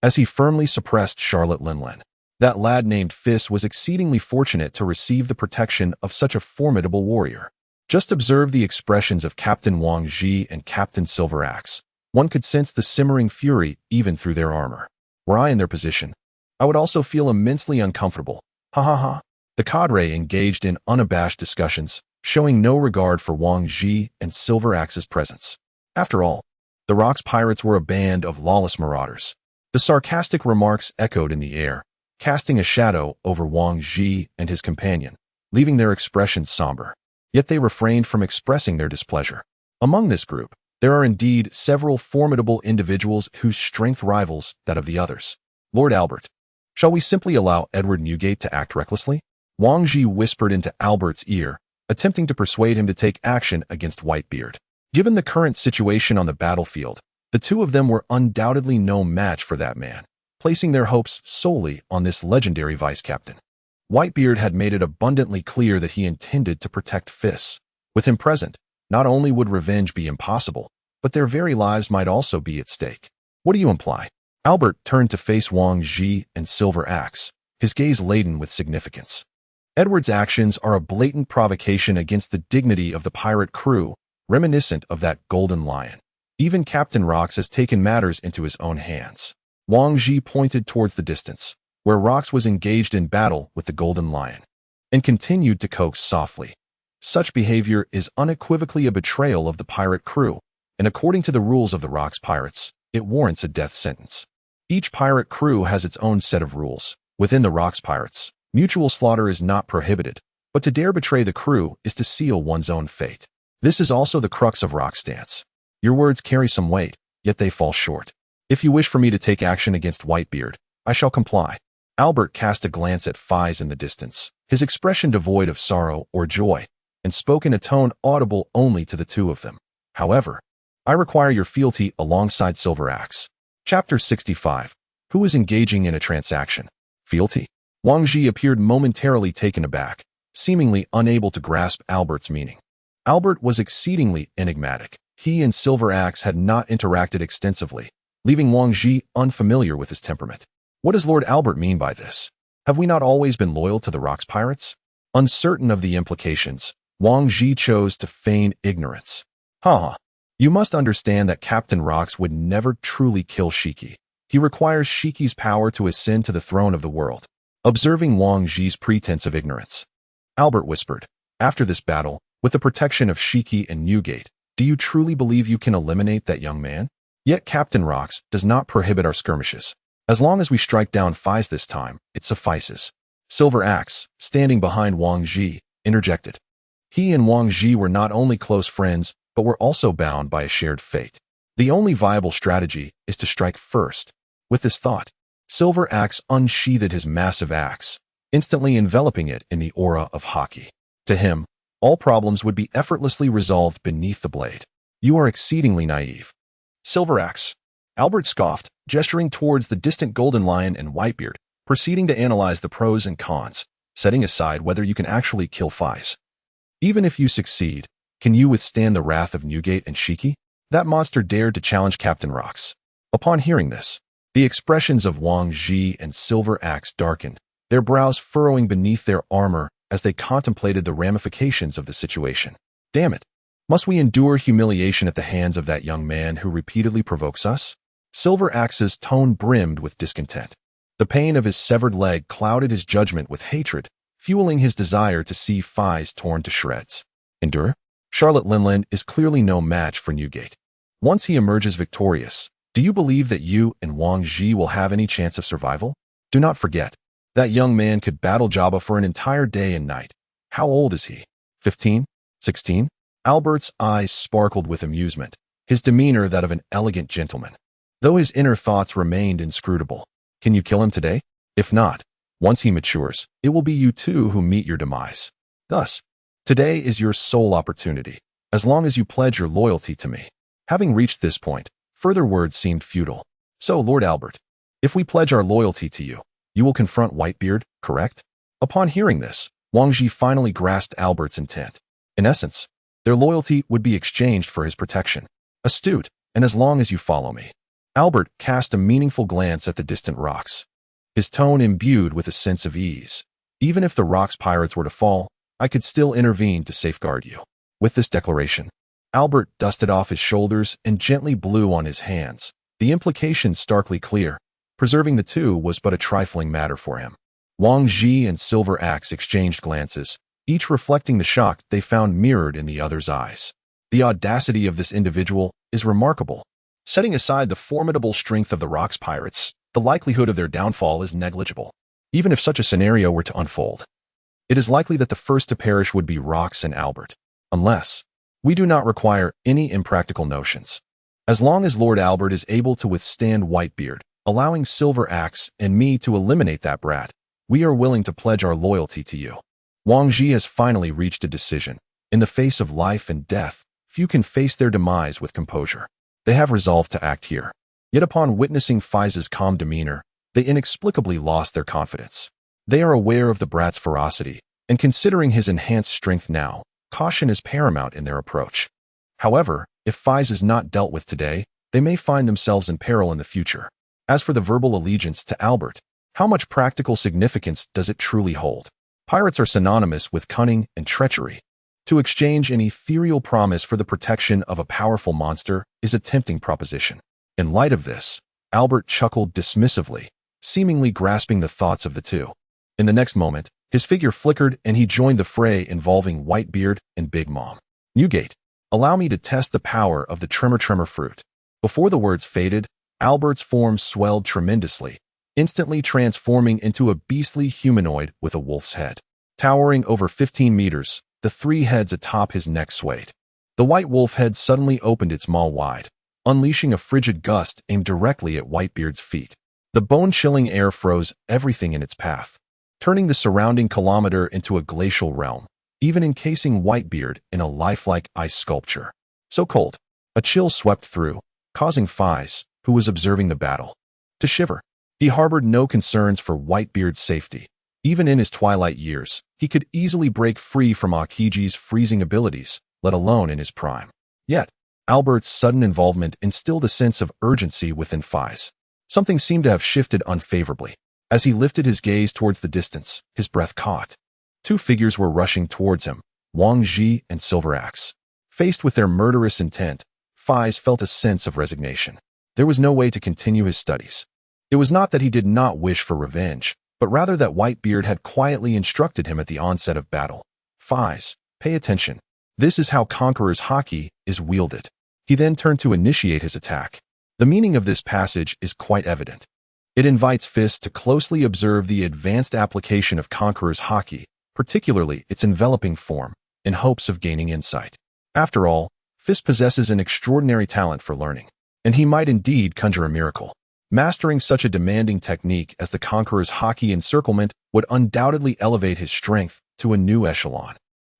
as he firmly suppressed Charlotte Linlin. That lad named Feis was exceedingly fortunate to receive the protection of such a formidable warrior. Just observe the expressions of Captain Wang Ji and Captain Silveraxe. One could sense the simmering fury even through their armor. Were I in their position, I would also feel immensely uncomfortable. Ha ha ha. The cadre engaged in unabashed discussions, showing no regard for Wang Ji and Silveraxe's presence. After all, the Rock's pirates were a band of lawless marauders. The sarcastic remarks echoed in the air, casting a shadow over Wang Ji and his companion, leaving their expressions somber. Yet they refrained from expressing their displeasure. Among this group, there are indeed several formidable individuals whose strength rivals that of the others. Lord Albert, shall we simply allow Edward Newgate to act recklessly? Wang Ji whispered into Albert's ear, attempting to persuade him to take action against Whitebeard. Given the current situation on the battlefield, the two of them were undoubtedly no match for that man, placing their hopes solely on this legendary vice-captain. Whitebeard had made it abundantly clear that he intended to protect Feis. With him present, not only would revenge be impossible, but their very lives might also be at stake. What do you imply? Albert turned to face Wang Ji and Silveraxe, his gaze laden with significance. Edward's actions are a blatant provocation against the dignity of the pirate crew, reminiscent of that golden lion. Even Captain Rox has taken matters into his own hands. Wang Ji pointed towards the distance, where Rox was engaged in battle with the golden lion, and continued to coax softly. Such behavior is unequivocally a betrayal of the pirate crew, and according to the rules of the Rox pirates, it warrants a death sentence. Each pirate crew has its own set of rules. Within the Rox pirates, mutual slaughter is not prohibited, but to dare betray the crew is to seal one's own fate. This is also the crux of Rox stance. Your words carry some weight, yet they fall short. If you wish for me to take action against Whitebeard, I shall comply. Albert cast a glance at Feis in the distance, his expression devoid of sorrow or joy, and spoke in a tone audible only to the two of them. However, I require your fealty alongside Silveraxe. Chapter 65. Who is engaging in a transaction? Fealty? Wang Ji appeared momentarily taken aback, seemingly unable to grasp Albert's meaning. Albert was exceedingly enigmatic. He and Silveraxe had not interacted extensively, leaving Wang Ji unfamiliar with his temperament. What does Lord Albert mean by this? Have we not always been loyal to the Rox pirates? Uncertain of the implications, Wang Ji chose to feign ignorance. You must understand that Captain Rox would never truly kill Shiki. He requires Shiki's power to ascend to the throne of the world. Observing Wang Ji's pretense of ignorance, Albert whispered, after this battle, with the protection of Shiki and Newgate, do you truly believe you can eliminate that young man? Yet Captain Rox does not prohibit our skirmishes. As long as we strike down Feis this time, it suffices. Silveraxe, standing behind Wang Ji, interjected. He and Wang Ji were not only close friends, but were also bound by a shared fate. The only viable strategy is to strike first. With this thought, Silveraxe unsheathed his massive axe, instantly enveloping it in the aura of hockey. To him, all problems would be effortlessly resolved beneath the blade. You are exceedingly naive. Silveraxe, Albert scoffed, gesturing towards the distant golden lion and Whitebeard, proceeding to analyze the pros and cons, setting aside whether you can actually kill Feis. Even if you succeed, can you withstand the wrath of Newgate and Shiki? That monster dared to challenge Captain Rocks. Upon hearing this, the expressions of Wang Ji and Silver Axe darkened, their brows furrowing beneath their armor as they contemplated the ramifications of the situation. Damn it! Must we endure humiliation at the hands of that young man who repeatedly provokes us? Silver Axe's tone brimmed with discontent. The pain of his severed leg clouded his judgment with hatred, fueling his desire to see Feis torn to shreds. Endure? Charlotte Linland is clearly no match for Newgate. Once he emerges victorious, do you believe that you and Wang Ji will have any chance of survival? Do not forget, that young man could battle Jabba for an entire day and night. How old is he? 15? 16? Albert's eyes sparkled with amusement, his demeanor that of an elegant gentleman, though his inner thoughts remained inscrutable. Can you kill him today? If not, once he matures, it will be you two who meet your demise. Thus, today is your sole opportunity, as long as you pledge your loyalty to me. Having reached this point, further words seemed futile. So, Lord Albert, if we pledge our loyalty to you, you will confront Whitebeard, correct? Upon hearing this, Wang Ji finally grasped Albert's intent. In essence, their loyalty would be exchanged for his protection. Astute, and as long as you follow me. Albert cast a meaningful glance at the distant rocks, his tone imbued with a sense of ease. Even if the rocks pirates were to fall, I could still intervene to safeguard you. With this declaration, Albert dusted off his shoulders and gently blew on his hands, the implication starkly clear. Preserving the two was but a trifling matter for him. Wang Ji and Silver Axe exchanged glances, each reflecting the shock they found mirrored in the other's eyes. The audacity of this individual is remarkable. Setting aside the formidable strength of the Rocks pirates, the likelihood of their downfall is negligible. Even if such a scenario were to unfold, it is likely that the first to perish would be Rocks and Albert, unless we do not require any impractical notions. As long as Lord Albert is able to withstand Whitebeard, allowing Silver Axe and me to eliminate that brat, we are willing to pledge our loyalty to you. Wang Ji has finally reached a decision. In the face of life and death, few can face their demise with composure. They have resolved to act here. Yet upon witnessing Feis's calm demeanor, they inexplicably lost their confidence. They are aware of the brat's ferocity, and considering his enhanced strength now, caution is paramount in their approach. However, if Feis is not dealt with today, they may find themselves in peril in the future. As for the verbal allegiance to Albert, how much practical significance does it truly hold? Pirates are synonymous with cunning and treachery. To exchange an ethereal promise for the protection of a powerful monster is a tempting proposition. In light of this, Albert chuckled dismissively, seemingly grasping the thoughts of the two. In the next moment, his figure flickered and he joined the fray involving Whitebeard and Big Mom. Newgate, allow me to test the power of the Tremor Fruit. Before the words faded, Albert's form swelled tremendously, instantly transforming into a beastly humanoid with a wolf's head. Towering over 15 meters, the three heads atop his neck swayed. The white wolf head suddenly opened its maw wide, unleashing a frigid gust aimed directly at Whitebeard's feet. The bone-chilling air froze everything in its path, turning the surrounding kilometer into a glacial realm, even encasing Whitebeard in a lifelike ice sculpture. So cold, a chill swept through, causing Feis, who was observing the battle, to shiver. He harbored no concerns for Whitebeard's safety. Even in his twilight years, he could easily break free from Akiji's freezing abilities, let alone in his prime. Yet, Albert's sudden involvement instilled a sense of urgency within Feis. Something seemed to have shifted unfavorably. As he lifted his gaze towards the distance, his breath caught. Two figures were rushing towards him, Wang Ji and Silver Axe. Faced with their murderous intent, Feis felt a sense of resignation. There was no way to continue his studies. It was not that he did not wish for revenge, but rather that Whitebeard had quietly instructed him at the onset of battle. Feis, pay attention. This is how Conqueror's Haki is wielded. He then turned to initiate his attack. The meaning of this passage is quite evident. It invites Feis to closely observe the advanced application of Conqueror's Haki, particularly its enveloping form, in hopes of gaining insight. After all, Feis possesses an extraordinary talent for learning, and he might indeed conjure a miracle. Mastering such a demanding technique as the Conqueror's Haki encirclement would undoubtedly elevate his strength to a new echelon.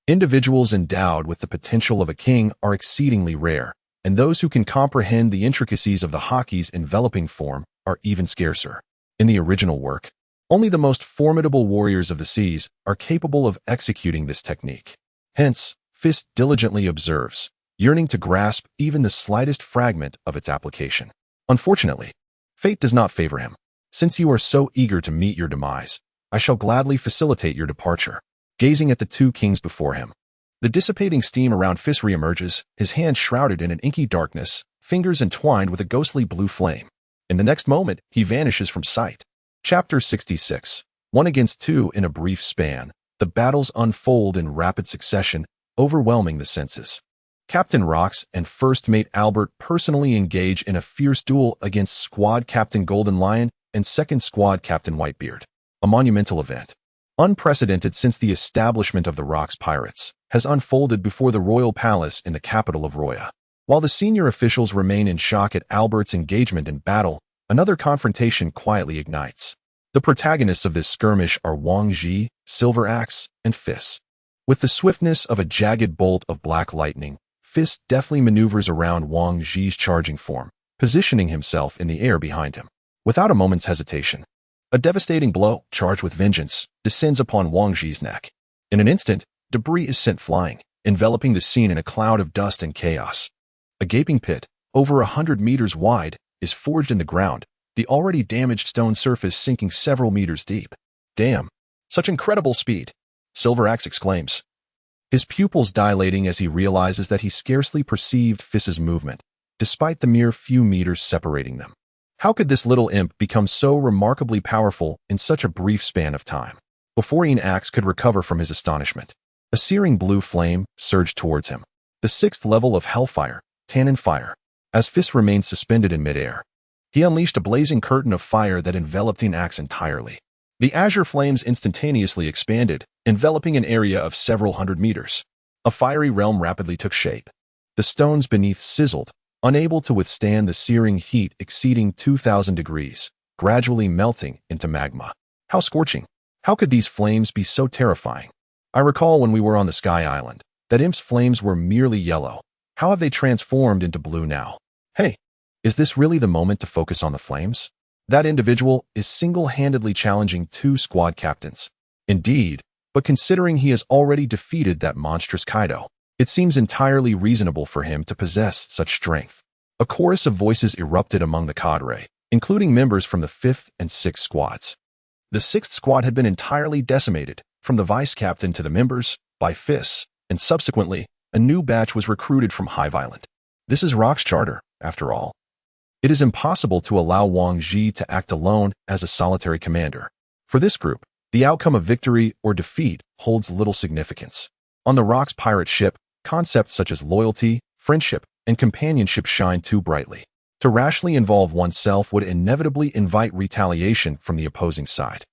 Individuals endowed with the potential of a king are exceedingly rare, and those who can comprehend the intricacies of the Haki's enveloping form are even scarcer. In the original work, only the most formidable warriors of the seas are capable of executing this technique. Hence, Feis diligently observes, yearning to grasp even the slightest fragment of its application. Unfortunately, fate does not favor him. Since you are so eager to meet your demise, I shall gladly facilitate your departure. Gazing at the two kings before him, the dissipating steam around Feis reemerges, his hand shrouded in an inky darkness, fingers entwined with a ghostly blue flame. In the next moment, he vanishes from sight. Chapter 66. 1 against 2 in a brief span. The battles unfold in rapid succession, overwhelming the senses. Captain Rox and First Mate Albert personally engage in a fierce duel against Squad Captain Golden Lion and Second Squad Captain Whitebeard. A monumental event, unprecedented since the establishment of the Rox Pirates, has unfolded before the royal palace in the capital of Roya. While the senior officials remain in shock at Albert's engagement in battle, another confrontation quietly ignites. The protagonists of this skirmish are Wang Ji, Silver Axe, and Feis. With the swiftness of a jagged bolt of black lightning, Feis deftly maneuvers around Wang Ji's charging form, positioning himself in the air behind him. Without a moment's hesitation, a devastating blow, charged with vengeance, descends upon Wang Ji's neck. In an instant, debris is sent flying, enveloping the scene in a cloud of dust and chaos. A gaping pit, over 100 meters wide, is forged in the ground, the already damaged stone surface sinking several meters deep. Damn, such incredible speed, Silver Axe exclaims, his pupils dilating as he realizes that he scarcely perceived Feis's movement, despite the mere few meters separating them. How could this little imp become so remarkably powerful in such a brief span of time? Before Axe could recover from his astonishment, a searing blue flame surged towards him. The 6th level of Hellfire, Tannin Fire. As Feis remained suspended in midair, he unleashed a blazing curtain of fire that enveloped Axe entirely. The azure flames instantaneously expanded, enveloping an area of several hundred meters. A fiery realm rapidly took shape. The stones beneath sizzled, unable to withstand the searing heat exceeding 2,000 degrees, gradually melting into magma. How scorching! How could these flames be so terrifying? I recall when we were on the Sky Island, that Imp's flames were merely yellow. How have they transformed into blue now? Hey, is this really the moment to focus on the flames? That individual is single-handedly challenging 2 squad captains. Indeed, but considering he has already defeated that monstrous Kaido, it seems entirely reasonable for him to possess such strength. A chorus of voices erupted among the cadre, including members from the 5th and 6th squads. The 6th squad had been entirely decimated, from the vice-captain to the members, by Feis, and subsequently, a new batch was recruited from Hive Island. This is Rock's charter, after all. It is impossible to allow Wang Ji to act alone as a solitary commander. For this group, the outcome of victory or defeat holds little significance. On the Rock's pirate ship, concepts such as loyalty, friendship, and companionship shine too brightly. To rashly involve oneself would inevitably invite retaliation from the opposing side.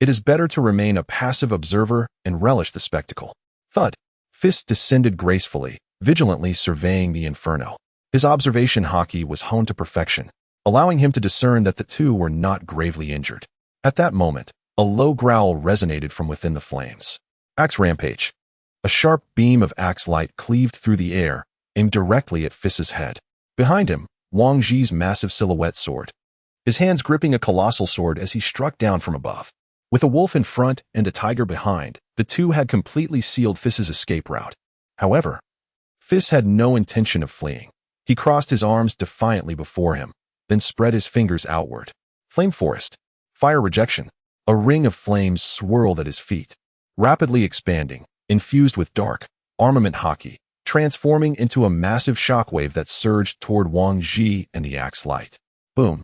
It is better to remain a passive observer and relish the spectacle. Thud. Feis descended gracefully, vigilantly surveying the inferno. His observation haki was honed to perfection, allowing him to discern that the two were not gravely injured. At that moment, a low growl resonated from within the flames. Axe Rampage. A sharp beam of axe light cleaved through the air, aimed directly at Feis's head. Behind him, Wang Ji's massive silhouette soared, his hands gripping a colossal sword as he struck down from above. With a wolf in front and a tiger behind, the two had completely sealed Feis's escape route. However, Feis had no intention of fleeing. He crossed his arms defiantly before him, then spread his fingers outward. Flame Forest. Fire Rejection. A ring of flames swirled at his feet, rapidly expanding, infused with dark armament haki, transforming into a massive shockwave that surged toward Wang Ji and the axe light. Boom.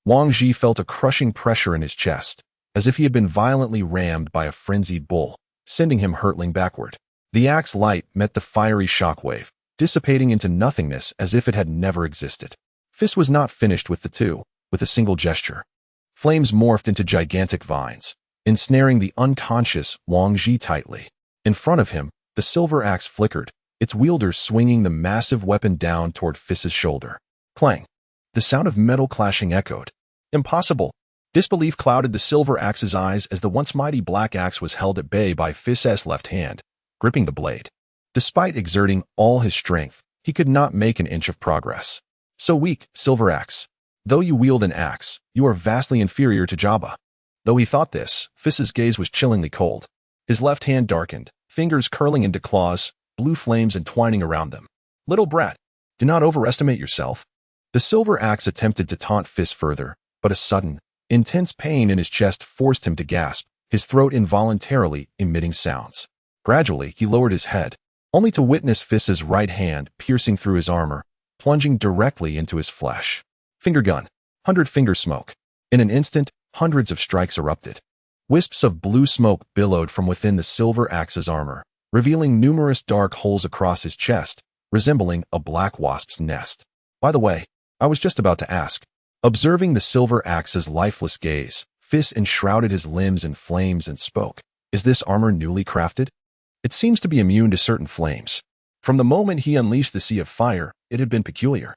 Wang Ji felt a crushing pressure in his chest, as if he had been violently rammed by a frenzied bull, sending him hurtling backward. The axe light met the fiery shockwave, dissipating into nothingness as if it had never existed. Feis was not finished with the two. With a single gesture, flames morphed into gigantic vines, ensnaring the unconscious Wang Ji tightly. In front of him, the silver axe flickered, its wielder swinging the massive weapon down toward Feis's shoulder. Clang. The sound of metal clashing echoed. Impossible. Disbelief clouded the silver axe's eyes as the once mighty black axe was held at bay by Feis's left hand, gripping the blade. Despite exerting all his strength, he could not make an inch of progress. So weak, Silver Axe. Though you wield an axe, you are vastly inferior to Jabba. Though he thought this, Feis's gaze was chillingly cold. His left hand darkened, fingers curling into claws, blue flames entwining around them. Little brat, do not overestimate yourself. The silver axe attempted to taunt Feis further, but a sudden, intense pain in his chest forced him to gasp, his throat involuntarily emitting sounds. Gradually, he lowered his head, only to witness Feis's right hand piercing through his armor, plunging directly into his flesh. Finger gun, 100-finger smoke. In an instant, hundreds of strikes erupted. Wisps of blue smoke billowed from within the silver axe's armor, revealing numerous dark holes across his chest, resembling a black wasp's nest. By the way, I was just about to ask. Observing the silver axe's lifeless gaze, Feis enshrouded his limbs in flames and spoke. Is this armor newly crafted? It seems to be immune to certain flames. From the moment he unleashed the sea of fire, it had been peculiar.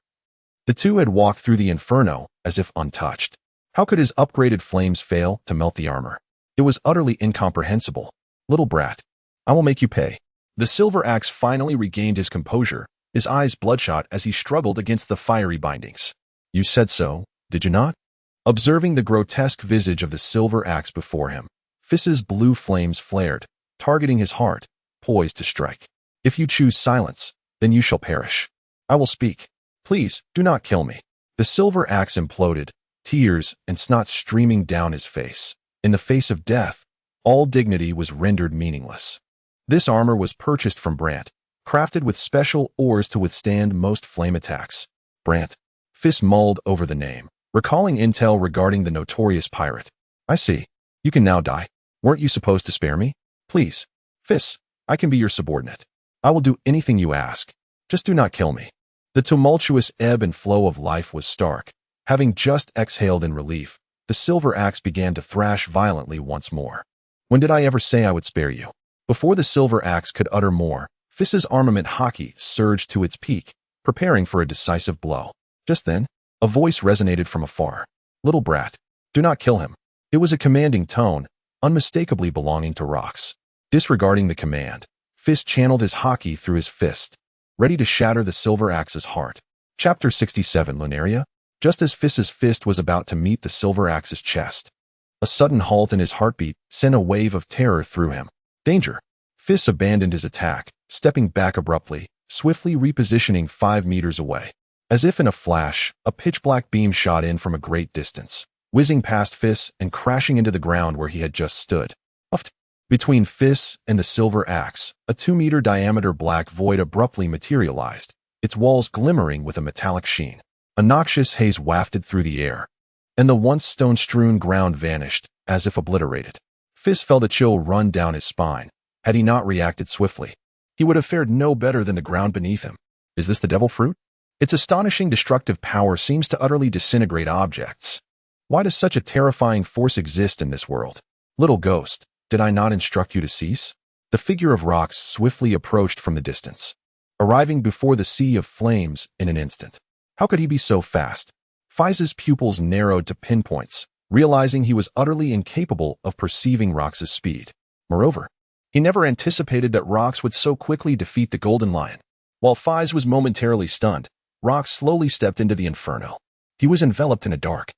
The two had walked through the inferno as if untouched. How could his upgraded flames fail to melt the armor? It was utterly incomprehensible. Little brat, I will make you pay. The silver axe finally regained his composure, his eyes bloodshot as he struggled against the fiery bindings. You said so, did you not? Observing the grotesque visage of the silver axe before him, Feis's blue flames flared, targeting his heart, poised to strike. If you choose silence, then you shall perish. I will speak. Please, do not kill me. The silver axe imploded, tears and snot streaming down his face. In the face of death, all dignity was rendered meaningless. This armor was purchased from Brant, crafted with special ores to withstand most flame attacks. Brant. Feis mulled over the name, recalling intel regarding the notorious pirate. I see. You can now die. Weren't you supposed to spare me? Please. Feis, I can be your subordinate. I will do anything you ask. Just do not kill me. The tumultuous ebb and flow of life was stark. Having just exhaled in relief, the silver axe began to thrash violently once more. When did I ever say I would spare you? Before the silver axe could utter more, Feis's armament hockey surged to its peak, preparing for a decisive blow. Just then, a voice resonated from afar. Little brat, do not kill him. It was a commanding tone, unmistakably belonging to Rox. Disregarding the command, Feis channeled his hockey through his fist, ready to shatter the silver axe's heart. Chapter 67 Lunaria. Just as Feis's fist was about to meet the silver axe's chest, a sudden halt in his heartbeat sent a wave of terror through him. Danger! Feis abandoned his attack, stepping back abruptly, swiftly repositioning 5 meters away. As if in a flash, a pitch-black beam shot in from a great distance, whizzing past Feis and crashing into the ground where he had just stood. Uft! Between Feis and the silver axe, a 2-meter diameter black void abruptly materialized, its walls glimmering with a metallic sheen. A noxious haze wafted through the air, and the once stone-strewn ground vanished, as if obliterated. Feis felt a chill run down his spine. Had he not reacted swiftly, he would have fared no better than the ground beneath him. Is this the devil fruit? Its astonishing destructive power seems to utterly disintegrate objects. Why does such a terrifying force exist in this world? Little ghost, did I not instruct you to cease? The figure of Rox swiftly approached from the distance, arriving before the sea of flames in an instant. How could he be so fast? Feis's pupils narrowed to pinpoints, realizing he was utterly incapable of perceiving Rox's speed. Moreover, he never anticipated that Rox would so quickly defeat the Golden Lion. While Feis was momentarily stunned, Rox slowly stepped into the inferno. He was enveloped in a dark,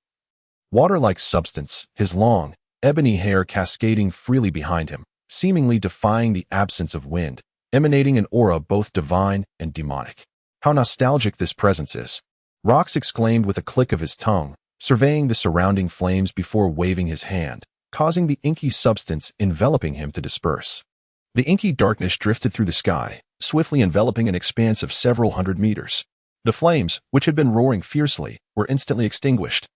water-like substance, his long, ebony hair cascading freely behind him, seemingly defying the absence of wind, emanating an aura both divine and demonic. How nostalgic this presence is! Rox exclaimed with a click of his tongue, surveying the surrounding flames before waving his hand, causing the inky substance enveloping him to disperse. The inky darkness drifted through the sky, swiftly enveloping an expanse of several hundred meters. The flames, which had been roaring fiercely, were instantly extinguished,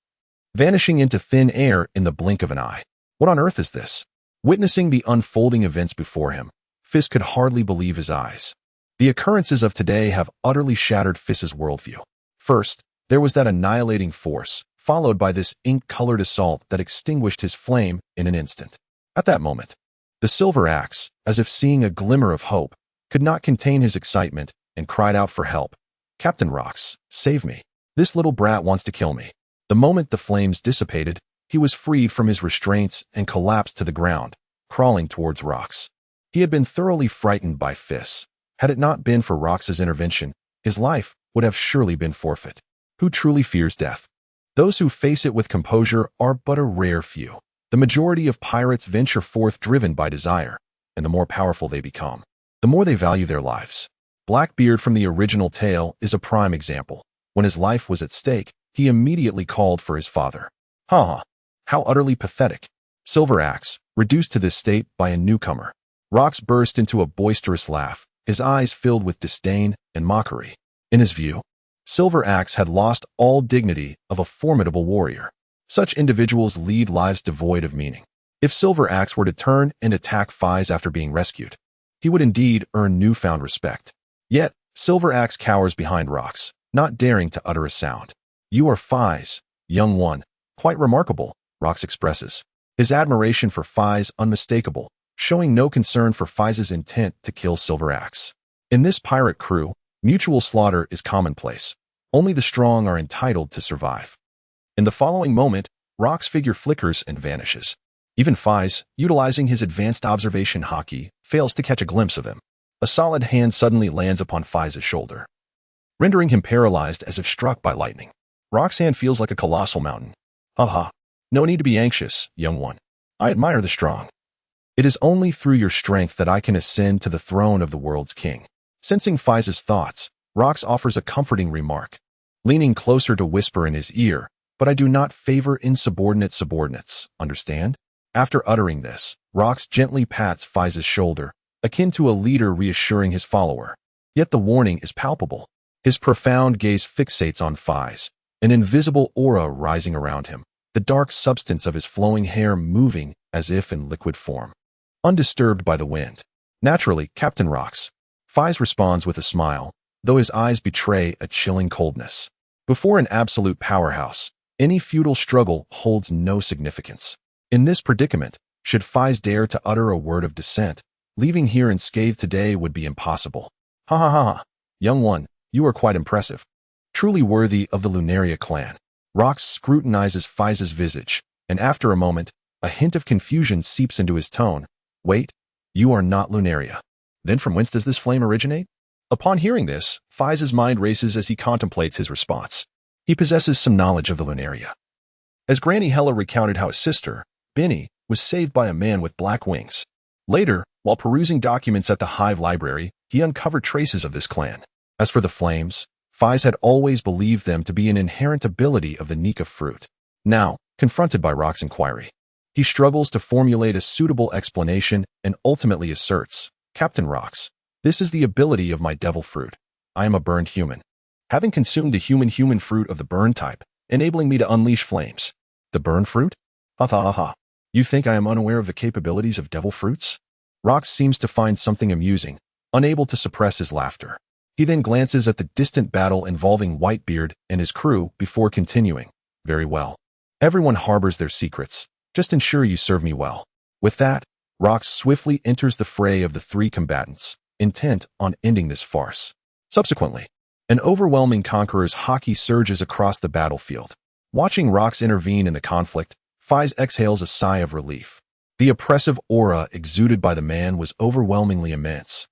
vanishing into thin air in the blink of an eye. What on earth is this? Witnessing the unfolding events before him, Feis could hardly believe his eyes. The occurrences of today have utterly shattered Feis's worldview. First, there was that annihilating force, followed by this ink-colored assault that extinguished his flame in an instant. At that moment, the silver axe, as if seeing a glimmer of hope, could not contain his excitement and cried out for help. Captain Rox, save me. This little brat wants to kill me. The moment the flames dissipated, he was freed from his restraints and collapsed to the ground, crawling towards Rox. He had been thoroughly frightened by Feis. Had it not been for Rox's intervention, his life would have surely been forfeit. Who truly fears death? Those who face it with composure are but a rare few. The majority of pirates venture forth driven by desire, and the more powerful they become, the more they value their lives. Blackbeard from the original tale is a prime example. When his life was at stake, he immediately called for his father. Ha! How utterly pathetic. Silver Axe, reduced to this state by a newcomer. Rox burst into a boisterous laugh, his eyes filled with disdain and mockery. In his view, Silver Axe had lost all dignity of a formidable warrior. Such individuals lead lives devoid of meaning. If Silver Axe were to turn and attack Feis after being rescued, he would indeed earn newfound respect. Yet, Silver Axe cowers behind rocks, not daring to utter a sound. You are Feis, young one. Quite remarkable, Rox expresses. His admiration for Feis unmistakable, showing no concern for Feis's intent to kill Silver Axe. In this pirate crew, mutual slaughter is commonplace. Only the strong are entitled to survive. In the following moment, Rox's figure flickers and vanishes. Even Feis, utilizing his advanced observation haki, fails to catch a glimpse of him. A solid hand suddenly lands upon Feis's shoulder, rendering him paralyzed as if struck by lightning. Rox's hand feels like a colossal mountain. Haha. No need to be anxious, young one. I admire the strong. It is only through your strength that I can ascend to the throne of the world's king. Sensing Feis's thoughts, Rox offers a comforting remark, leaning closer to whisper in his ear, but I do not favor insubordinate subordinates, understand? After uttering this, Rox gently pats Feis's shoulder, akin to a leader reassuring his follower. Yet the warning is palpable. His profound gaze fixates on Feis, an invisible aura rising around him, the dark substance of his flowing hair moving as if in liquid form, undisturbed by the wind. Naturally, Captain Rox. Feis responds with a smile, though his eyes betray a chilling coldness. Before an absolute powerhouse, any futile struggle holds no significance. In this predicament, should Feis dare to utter a word of dissent, leaving here unscathed today would be impossible. Ha ha ha ha. Young one, you are quite impressive. Truly worthy of the Lunaria clan. Rox scrutinizes Feis's visage, and after a moment, a hint of confusion seeps into his tone. Wait, you are not Lunaria. Then from whence does this flame originate? Upon hearing this, Feis's mind races as he contemplates his response. He possesses some knowledge of the Lunaria. As Granny Hella recounted how his sister, Benny, was saved by a man with black wings. Later, while perusing documents at the Hive Library, he uncovered traces of this clan. As for the flames, Feis had always believed them to be an inherent ability of the Nika Fruit. Now, confronted by Rox's inquiry, he struggles to formulate a suitable explanation and ultimately asserts, Captain Rox, this is the ability of my devil fruit. I am a burned human, having consumed the human fruit of the burn type, enabling me to unleash flames. The burn fruit? Ha ha ha ha. You think I am unaware of the capabilities of devil fruits? Rox seems to find something amusing, unable to suppress his laughter. He then glances at the distant battle involving Whitebeard and his crew before continuing. Very well. Everyone harbors their secrets. Just ensure you serve me well. With that, Rox swiftly enters the fray of the three combatants, intent on ending this farce. Subsequently, an overwhelming conqueror's haki surges across the battlefield. Watching Rox intervene in the conflict, Feis exhales a sigh of relief. The oppressive aura exuded by the man was overwhelmingly immense,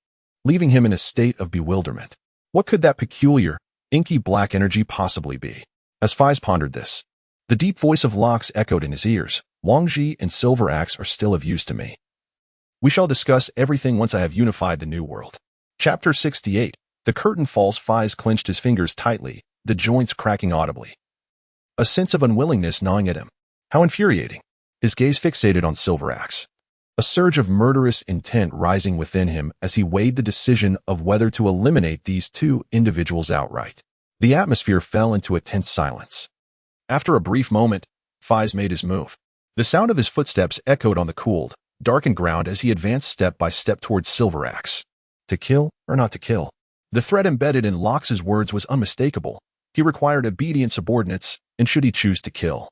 leaving him in a state of bewilderment. What could that peculiar, inky black energy possibly be? As Feis pondered this, the deep voice of Lox echoed in his ears. Wangji and Silver Axe are still of use to me. We shall discuss everything once I have unified the new world. Chapter 68. The curtain falls. Feis clenched his fingers tightly, the joints cracking audibly. A sense of unwillingness gnawing at him. How infuriating. His gaze fixated on Silver Axe. A surge of murderous intent rising within him as he weighed the decision of whether to eliminate these two individuals outright. The atmosphere fell into a tense silence. After a brief moment, Feis made his move. The sound of his footsteps echoed on the cooled, darkened ground as he advanced step by step towards Silver Axe. To kill or not to kill? The threat embedded in Lox's words was unmistakable. He required obedient subordinates, and should he choose to kill,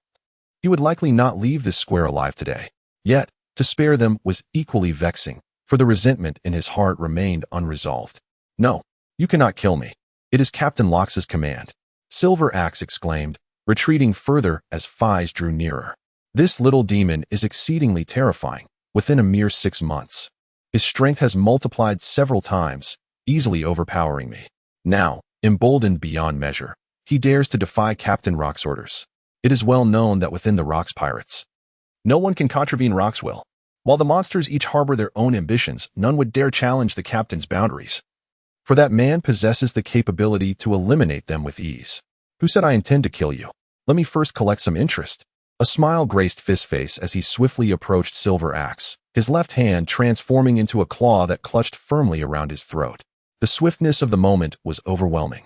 he would likely not leave this square alive today. Yet, to spare them was equally vexing, for the resentment in his heart remained unresolved. No, you cannot kill me. It is Captain Lox's command. Silver Axe exclaimed, retreating further as Feis drew nearer. This little demon is exceedingly terrifying. Within a mere 6 months, his strength has multiplied several times, easily overpowering me. Now, emboldened beyond measure, he dares to defy Captain Rox's orders. It is well known that within the Rox pirates, no one can contravene Rox's will. While the monsters each harbor their own ambitions, none would dare challenge the captain's boundaries. for that man possesses the capability to eliminate them with ease. Who said I intend to kill you? Let me first collect some interest. A smile graced Feis' face as he swiftly approached Silver Axe, his left hand transforming into a claw that clutched firmly around his throat. The swiftness of the moment was overwhelming,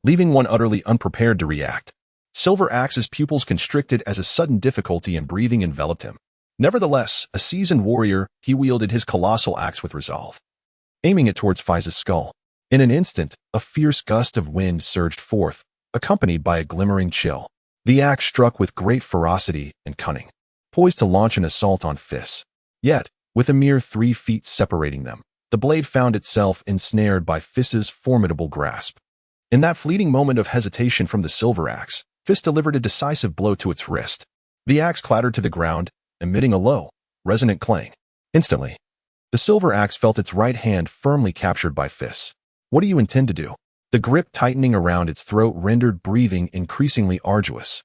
leaving one utterly unprepared to react. Silver Axe's pupils constricted as a sudden difficulty in breathing enveloped him. Nevertheless, a seasoned warrior, he wielded his colossal axe with resolve, aiming it towards Feis' skull. In an instant, a fierce gust of wind surged forth, accompanied by a glimmering chill. The axe struck with great ferocity and cunning, poised to launch an assault on Feis. Yet, with a mere 3 feet separating them, the blade found itself ensnared by Feis' formidable grasp. In that fleeting moment of hesitation from the Silver Axe, Feis delivered a decisive blow to its wrist. The axe clattered to the ground, emitting a low, resonant clang. Instantly, the Silver Axe felt its right hand firmly captured by Feis. What do you intend to do? The grip tightening around its throat rendered breathing increasingly arduous,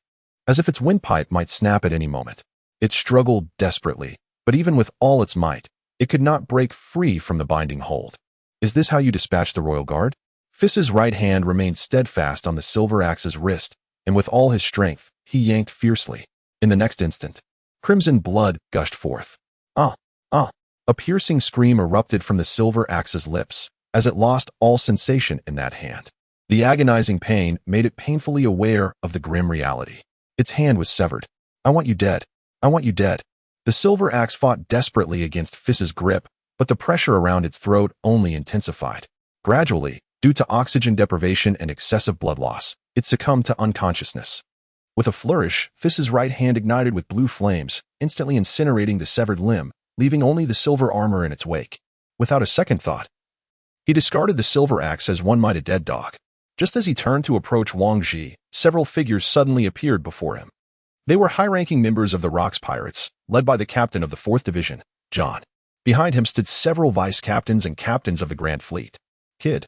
as if its windpipe might snap at any moment. It struggled desperately, but even with all its might, it could not break free from the binding hold. Is this how you dispatch the royal guard? Feis' right hand remained steadfast on the Silver Axe's wrist, and with all his strength, he yanked fiercely. In the next instant, crimson blood gushed forth. A piercing scream erupted from the Silver Axe's lips, as it lost all sensation in that hand. The agonizing pain made it painfully aware of the grim reality. Its hand was severed. I want you dead. I want you dead. The Silver Axe fought desperately against Feis' grip, but the pressure around its throat only intensified. Gradually, due to oxygen deprivation and excessive blood loss, it succumbed to unconsciousness. With a flourish, Feis' right hand ignited with blue flames, instantly incinerating the severed limb, leaving only the silver armor in its wake. Without a second thought, he discarded the Silver Axe as one might a dead dog. Just as he turned to approach Wang Ji, several figures suddenly appeared before him. They were high-ranking members of the Rocks Pirates, led by the captain of the 4th Division, John. Behind him stood several vice-captains and captains of the Grand Fleet. Kid,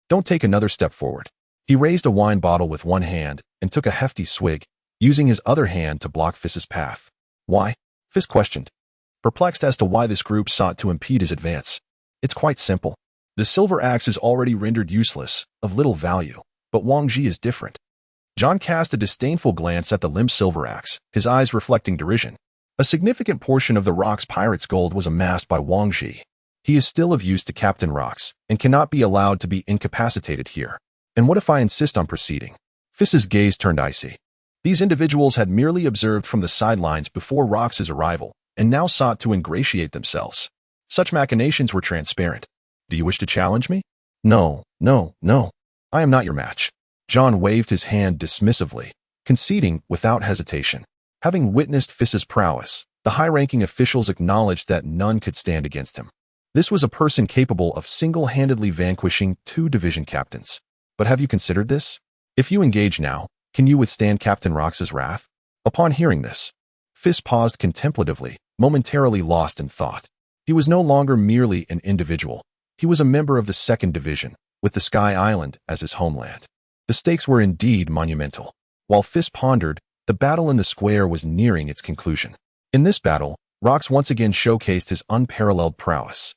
don't take another step forward. He raised a wine bottle with one hand and took a hefty swig, using his other hand to block Feis' path. Why? Feis questioned, perplexed as to why this group sought to impede his advance. It's quite simple. The Silver Axe is already rendered useless, of little value, but Wang Ji is different. John cast a disdainful glance at the limp Silver Axe, his eyes reflecting derision. A significant portion of the Rocks Pirates' gold was amassed by Wang Ji. He is still of use to Captain Rocks, and cannot be allowed to be incapacitated here. And what if I insist on proceeding? Feis' gaze turned icy. These individuals had merely observed from the sidelines before Rocks' arrival, and now sought to ingratiate themselves. Such machinations were transparent. Do you wish to challenge me? No. I am not your match. John waved his hand dismissively, conceding without hesitation. Having witnessed Feis' prowess, the high-ranking officials acknowledged that none could stand against him. This was a person capable of single-handedly vanquishing 2 division captains. But have you considered this? If you engage now, can you withstand Captain Rocks' wrath? Upon hearing this, Feis paused contemplatively, momentarily lost in thought. He was no longer merely an individual. He was a member of the 2nd Division, with the Sky Island as his homeland. The stakes were indeed monumental. While Feis pondered, the battle in the square was nearing its conclusion. In this battle, Rocks once again showcased his unparalleled prowess.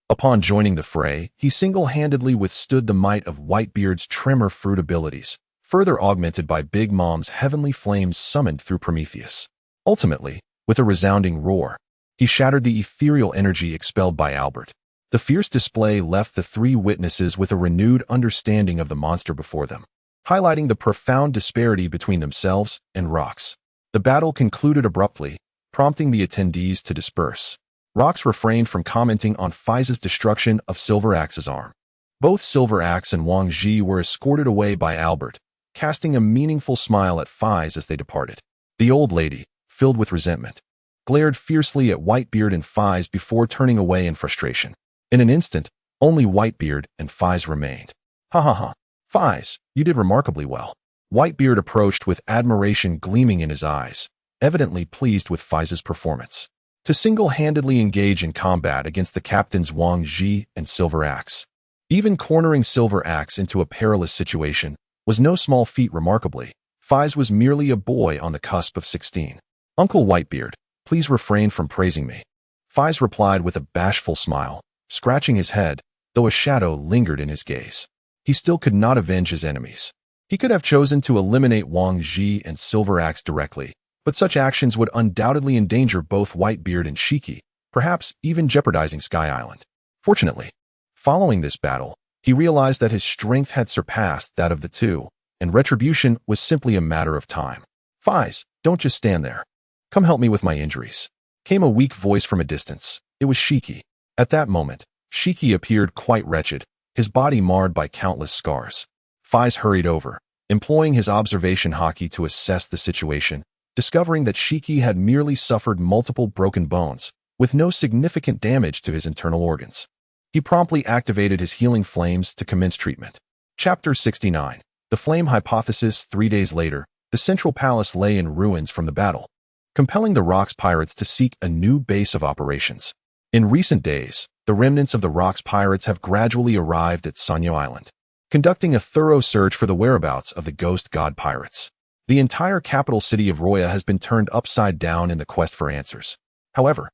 Upon joining the fray, he single-handedly withstood the might of Whitebeard's Tremor Fruit abilities, further augmented by Big Mom's heavenly flames summoned through Prometheus. Ultimately, with a resounding roar, he shattered the ethereal energy expelled by Albert. The fierce display left the 3 witnesses with a renewed understanding of the monster before them, highlighting the profound disparity between themselves and Rocks. The battle concluded abruptly, prompting the attendees to disperse. Rocks refrained from commenting on Feis' destruction of Silver Axe's arm. Both Silver Axe and Wang Ji were escorted away by Albert, casting a meaningful smile at Feis as they departed. The old lady, filled with resentment, glared fiercely at Whitebeard and Feis before turning away in frustration. In an instant, only Whitebeard and Feis remained. Ha. Feis, you did remarkably well. Whitebeard approached with admiration gleaming in his eyes, evidently pleased with Feis' performance. To single-handedly engage in combat against the captains Wang Ji and Silver Axe, even cornering Silver Axe into a perilous situation, was no small feat. Remarkably, Feis was merely a boy on the cusp of 16. Uncle Whitebeard, please refrain from praising me. Feis replied with a bashful smile, scratching his head, though a shadow lingered in his gaze. He still could not avenge his enemies. He could have chosen to eliminate Wang Ji and Silver Axe directly, but such actions would undoubtedly endanger both Whitebeard and Shiki, perhaps even jeopardizing Sky Island. Fortunately, following this battle, he realized that his strength had surpassed that of the two, and retribution was simply a matter of time. Feis, don't just stand there. Come help me with my injuries. Came a weak voice from a distance. It was Shiki. At that moment, Shiki appeared quite wretched, his body marred by countless scars. Feis hurried over, employing his observation haki to assess the situation, discovering that Shiki had merely suffered multiple broken bones, with no significant damage to his internal organs. He promptly activated his healing flames to commence treatment. Chapter 69. The Flame Hypothesis. 3 days later, the central palace lay in ruins from the battle, compelling the Rocks pirates to seek a new base of operations. In recent days, the remnants of the Rocks pirates have gradually arrived at Sanyo Island, conducting a thorough search for the whereabouts of the Ghost God pirates. The entire capital city of Roya has been turned upside down in the quest for answers. However,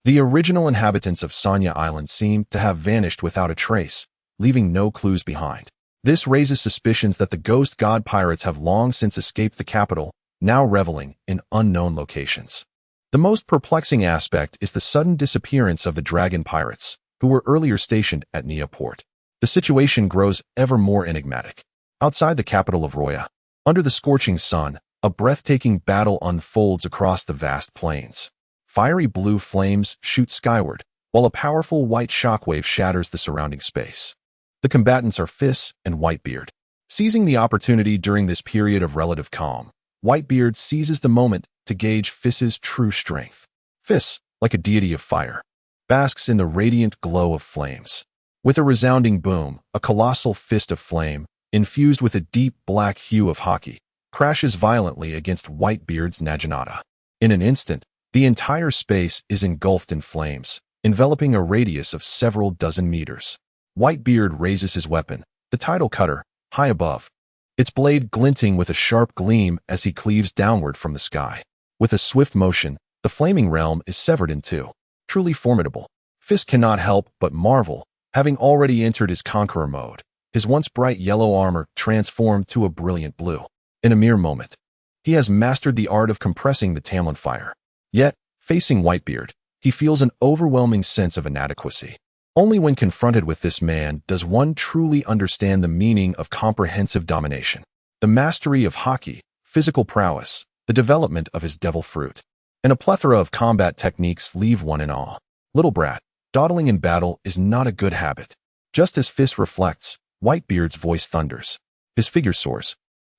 the original inhabitants of Sanya Island seem to have vanished without a trace, leaving no clues behind. This raises suspicions that the Ghost God pirates have long since escaped the capital, now reveling in unknown locations. The most perplexing aspect is the sudden disappearance of the Dragon pirates, who were earlier stationed at Nia Port. The situation grows ever more enigmatic. Outside the capital of Roya, under the scorching sun, a breathtaking battle unfolds across the vast plains. Fiery blue flames shoot skyward, while a powerful white shockwave shatters the surrounding space. The combatants are Feis and Whitebeard. Seizing the opportunity during this period of relative calm, Whitebeard seizes the moment to gauge Feis's true strength. Feis, like a deity of fire, basks in the radiant glow of flames. With a resounding boom, a colossal fist of flame, infused with a deep black hue of haki, crashes violently against Whitebeard's Naginata. In an instant, the entire space is engulfed in flames, enveloping a radius of several dozen meters. Whitebeard raises his weapon, the tidal cutter, high above, its blade glinting with a sharp gleam as he cleaves downward from the sky. With a swift motion, the flaming realm is severed in two. Truly formidable. Feis cannot help but marvel, having already entered his conqueror mode, his once bright yellow armor transformed to a brilliant blue. In a mere moment, he has mastered the art of compressing the Tamlin fire. Yet, facing Whitebeard, he feels an overwhelming sense of inadequacy. Only when confronted with this man does one truly understand the meaning of comprehensive domination. The mastery of haki, physical prowess, the development of his devil fruit, and a plethora of combat techniques leave one in awe. Little brat, dawdling in battle is not a good habit. Just as Feis reflects, Whitebeard's voice thunders. His figure soars,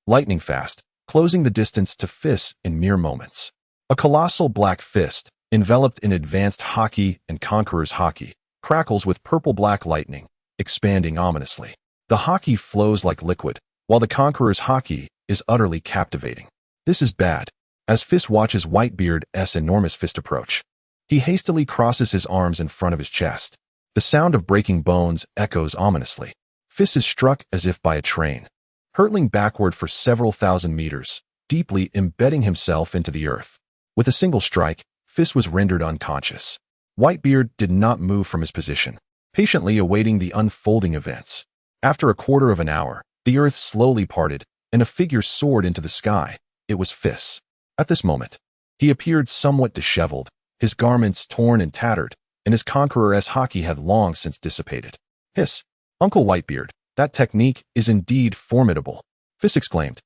lightning fast, closing the distance to Feis in mere moments. A colossal black fist, enveloped in advanced haki and conqueror's haki, crackles with purple-black lightning, expanding ominously. The haki flows like liquid, while the conqueror's haki is utterly captivating. This is bad. As Feis watches Whitebeard's enormous fist approach, he hastily crosses his arms in front of his chest. The sound of breaking bones echoes ominously. Feis is struck as if by a train, hurtling backward for several thousand meters, deeply embedding himself into the earth. With a single strike, Feis was rendered unconscious. Whitebeard did not move from his position, patiently awaiting the unfolding events. After a quarter of an hour, the earth slowly parted, and a figure soared into the sky. It was Feis. At this moment, he appeared somewhat disheveled, his garments torn and tattered, and his conqueror's haki had long since dissipated. Hiss! Uncle Whitebeard, that technique is indeed formidable, Feis exclaimed,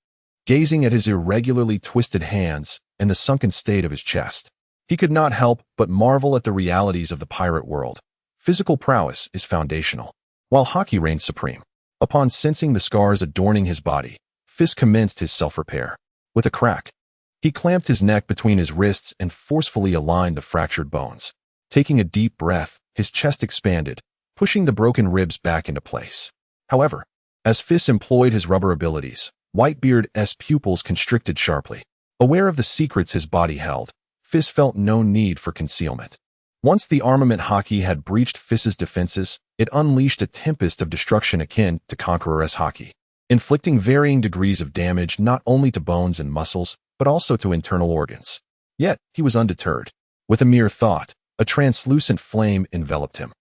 gazing at his irregularly twisted hands and the sunken state of his chest. He could not help but marvel at the realities of the pirate world. Physical prowess is foundational, while haki reigns supreme. Upon sensing the scars adorning his body, Feis commenced his self-repair. With a crack, he clamped his neck between his wrists and forcefully aligned the fractured bones. Taking a deep breath, his chest expanded, pushing the broken ribs back into place. However, as Feis employed his rubber abilities, Whitebeard's pupils constricted sharply. Aware of the secrets his body held, Feis felt no need for concealment. Once the armament haki had breached Feis's defenses, it unleashed a tempest of destruction akin to Conqueror's haki, inflicting varying degrees of damage not only to bones and muscles, but also to internal organs. Yet, he was undeterred. With a mere thought, a translucent flame enveloped him.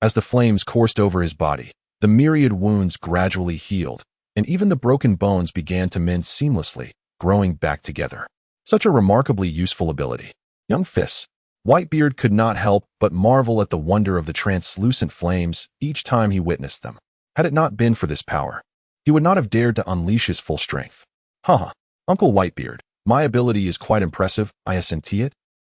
As the flames coursed over his body, the myriad wounds gradually healed, and even the broken bones began to mend seamlessly, growing back together. Such a remarkably useful ability. Young Feis, Whitebeard could not help but marvel at the wonder of the translucent flames each time he witnessed them. Had it not been for this power, he would not have dared to unleash his full strength. Haha, Uncle Whitebeard, my ability is quite impressive, I assent it.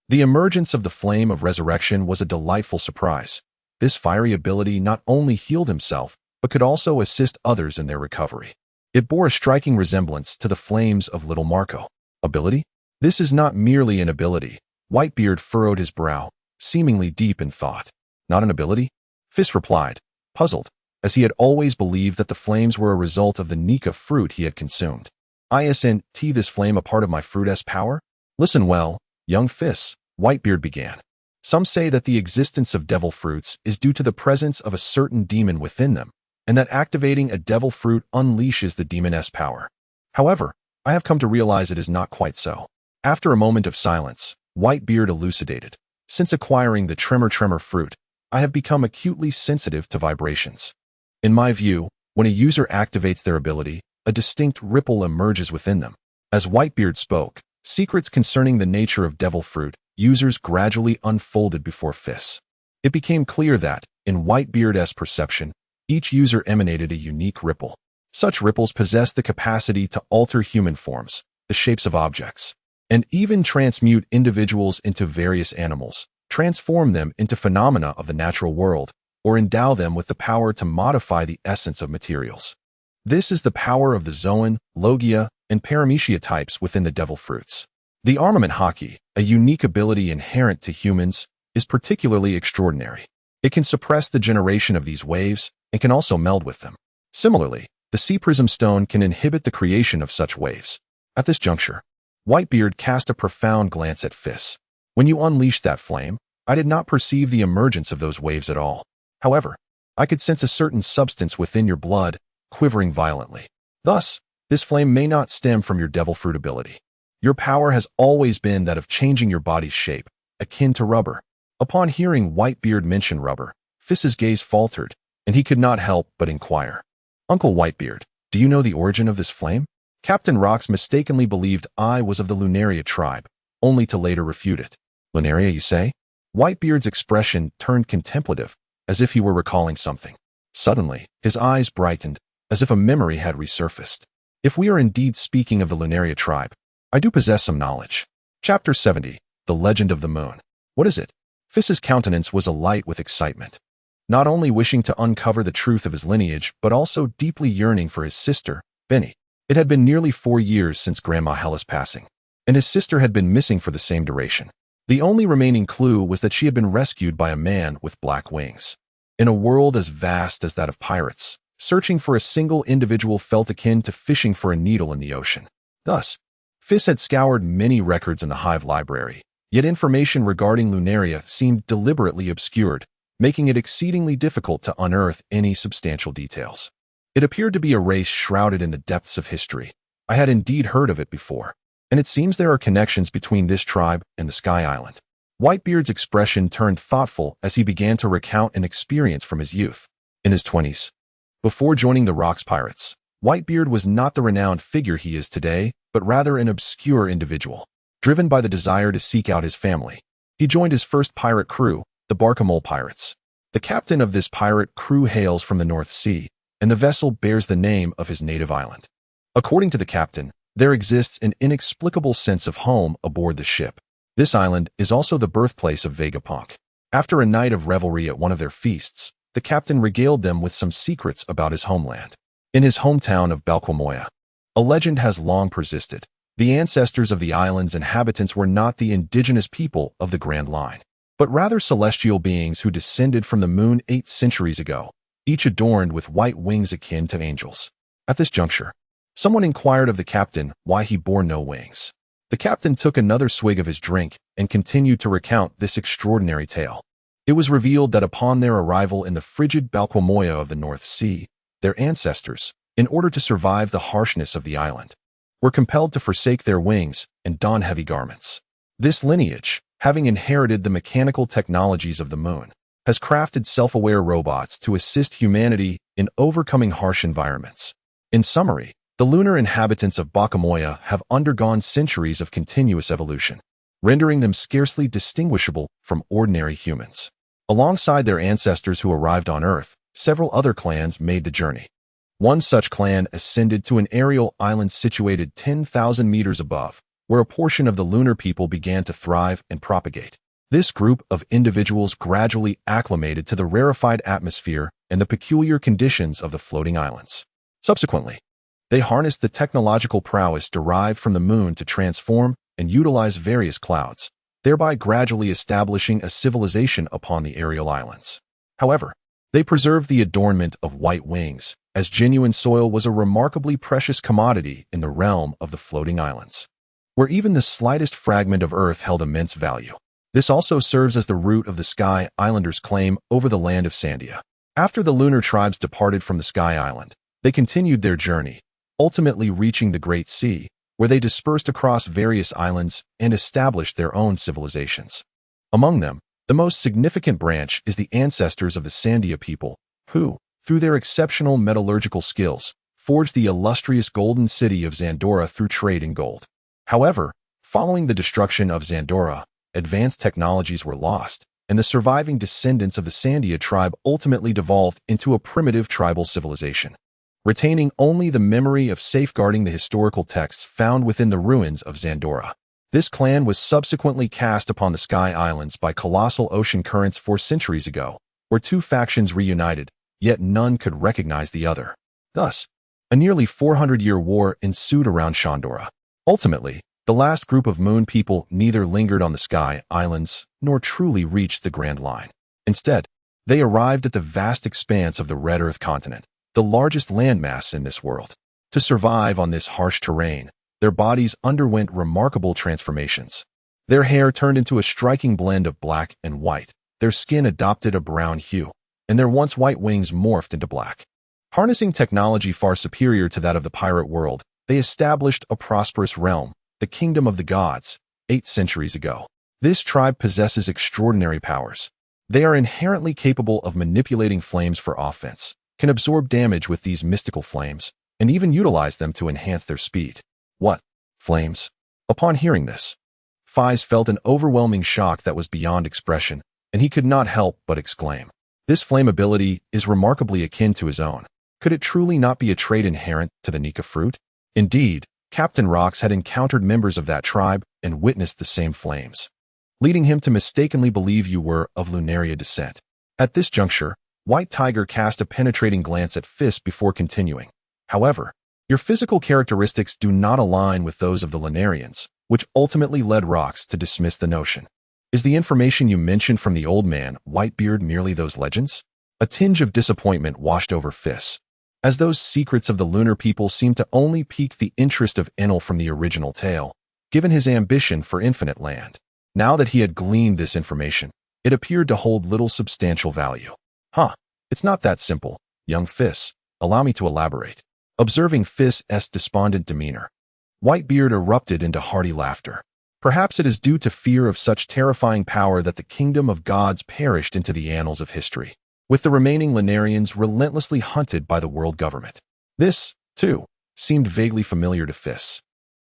The emergence of the flame of resurrection was a delightful surprise. This fiery ability not only healed himself, but could also assist others in their recovery. It bore a striking resemblance to the flames of Little Marco. Ability? This is not merely an ability. Whitebeard furrowed his brow, seemingly deep in thought. Not an ability? Feis replied, puzzled, as he had always believed that the flames were a result of the Nika Fruit he had consumed. Isn't this flame a part of my fruit's power? Listen well, young Feis, Whitebeard began. Some say that the existence of devil fruits is due to the presence of a certain demon within them, and that activating a devil fruit unleashes the demon's power. However, I have come to realize it is not quite so. After a moment of silence, Whitebeard elucidated. Since acquiring the Tremor fruit, I have become acutely sensitive to vibrations. In my view, when a user activates their ability, a distinct ripple emerges within them. As Whitebeard spoke, secrets concerning the nature of devil fruit users gradually unfolded before Feis. It became clear that, in Whitebeard's perception, each user emanated a unique ripple. Such ripples possess the capacity to alter human forms, the shapes of objects, and even transmute individuals into various animals, transform them into phenomena of the natural world, or endow them with the power to modify the essence of materials. This is the power of the Zoan, Logia, and Paramecia types within the devil fruits. The armament hockey, a unique ability inherent to humans, is particularly extraordinary. It can suppress the generation of these waves and can also meld with them. Similarly, the sea prism stone can inhibit the creation of such waves. At this juncture, Whitebeard cast a profound glance at Feis. When you unleashed that flame, I did not perceive the emergence of those waves at all. However, I could sense a certain substance within your blood, quivering violently. Thus, this flame may not stem from your devil fruit ability. Your power has always been that of changing your body's shape, akin to rubber. Upon hearing Whitebeard mention rubber, Feis's gaze faltered, and he could not help but inquire. Uncle Whitebeard, do you know the origin of this flame? Captain Rox mistakenly believed I was of the Lunaria tribe, only to later refute it. Lunaria, you say? Whitebeard's expression turned contemplative, as if he were recalling something. Suddenly, his eyes brightened, as if a memory had resurfaced. If we are indeed speaking of the Lunaria tribe, I do possess some knowledge. Chapter 70, The Legend of the Moon. What is it? Feis's countenance was alight with excitement. Not only wishing to uncover the truth of his lineage, but also deeply yearning for his sister, Benny. It had been nearly 4 years since Grandma Hella's passing, and his sister had been missing for the same duration. The only remaining clue was that she had been rescued by a man with black wings. In a world as vast as that of pirates, searching for a single individual felt akin to fishing for a needle in the ocean. Thus, Feis had scoured many records in the Hive library, yet information regarding Lunaria seemed deliberately obscured, making it exceedingly difficult to unearth any substantial details. It appeared to be a race shrouded in the depths of history. I had indeed heard of it before, and it seems there are connections between this tribe and the Sky Island. Whitebeard's expression turned thoughtful as he began to recount an experience from his youth. In his 20s, before joining the Rocks Pirates, Whitebeard was not the renowned figure he is today, but rather an obscure individual. Driven by the desire to seek out his family, he joined his first pirate crew, the Barkamole Pirates. The captain of this pirate crew hails from the North Sea, and the vessel bears the name of his native island. According to the captain, there exists an inexplicable sense of home aboard the ship. This island is also the birthplace of Vegapunk. After a night of revelry at one of their feasts, the captain regaled them with some secrets about his homeland. In his hometown of Balquamoya, a legend has long persisted. The ancestors of the island's inhabitants were not the indigenous people of the Grand Line, but rather celestial beings who descended from the moon 8 centuries ago, each adorned with white wings akin to angels. At this juncture, someone inquired of the captain why he bore no wings. The captain took another swig of his drink and continued to recount this extraordinary tale. It was revealed that upon their arrival in the frigid Balquamoya of the North Sea, their ancestors, in order to survive the harshness of the island, were compelled to forsake their wings and don heavy garments. This lineage, having inherited the mechanical technologies of the moon, has crafted self-aware robots to assist humanity in overcoming harsh environments. In summary, the lunar inhabitants of Bakamoya have undergone centuries of continuous evolution, rendering them scarcely distinguishable from ordinary humans. Alongside their ancestors who arrived on Earth, several other clans made the journey. One such clan ascended to an aerial island situated 10,000 meters above, where a portion of the lunar people began to thrive and propagate. This group of individuals gradually acclimated to the rarefied atmosphere and the peculiar conditions of the floating islands. Subsequently, they harnessed the technological prowess derived from the moon to transform and utilize various clouds, thereby gradually establishing a civilization upon the aerial islands. However, they preserved the adornment of white wings, as genuine soil was a remarkably precious commodity in the realm of the floating islands, where even the slightest fragment of earth held immense value. This also serves as the root of the Sky Islanders' claim over the land of Sandia. After the lunar tribes departed from the Sky Island, they continued their journey, ultimately reaching the Great Sea, where they dispersed across various islands and established their own civilizations. Among them, the most significant branch is the ancestors of the Sandia people, who, through their exceptional metallurgical skills, forged the illustrious golden city of Zandora through trade in gold. However, following the destruction of Zandora, advanced technologies were lost, and the surviving descendants of the Sandia tribe ultimately devolved into a primitive tribal civilization, retaining only the memory of safeguarding the historical texts found within the ruins of Zandora. This clan was subsequently cast upon the Sky Islands by colossal ocean currents 4 centuries ago, where two factions reunited, yet none could recognize the other. Thus, a nearly 400-year war ensued around Shandora. Ultimately, the last group of moon people neither lingered on the Sky Islands nor truly reached the Grand Line. Instead, they arrived at the vast expanse of the Red Earth continent, the largest landmass in this world. To survive on this harsh terrain, their bodies underwent remarkable transformations. Their hair turned into a striking blend of black and white, their skin adopted a brown hue, and their once white wings morphed into black. Harnessing technology far superior to that of the pirate world, they established a prosperous realm, the Kingdom of the Gods, 8 centuries ago. This tribe possesses extraordinary powers. They are inherently capable of manipulating flames for offense, can absorb damage with these mystical flames, and even utilize them to enhance their speed. What? Flames? Upon hearing this, Feis felt an overwhelming shock that was beyond expression, and he could not help but exclaim. This flame ability is remarkably akin to his own. Could it truly not be a trait inherent to the Nika Fruit? Indeed, Captain Rox had encountered members of that tribe and witnessed the same flames, leading him to mistakenly believe you were of Lunaria descent. At this juncture, White Tiger cast a penetrating glance at Feis before continuing. However, your physical characteristics do not align with those of the Lunarians, which ultimately led Rox to dismiss the notion. Is the information you mentioned from the old man, Whitebeard, merely those legends? A tinge of disappointment washed over Feis, as those secrets of the lunar people seemed to only pique the interest of Enel from the original tale, given his ambition for infinite land. Now that he had gleaned this information, it appeared to hold little substantial value. It's not that simple, young Feis. Allow me to elaborate. Observing Feis' despondent demeanor, Whitebeard erupted into hearty laughter. Perhaps it is due to fear of such terrifying power that the Kingdom of Gods perished into the annals of history, with the remaining Lunarians relentlessly hunted by the world government. This, too, seemed vaguely familiar to Feis.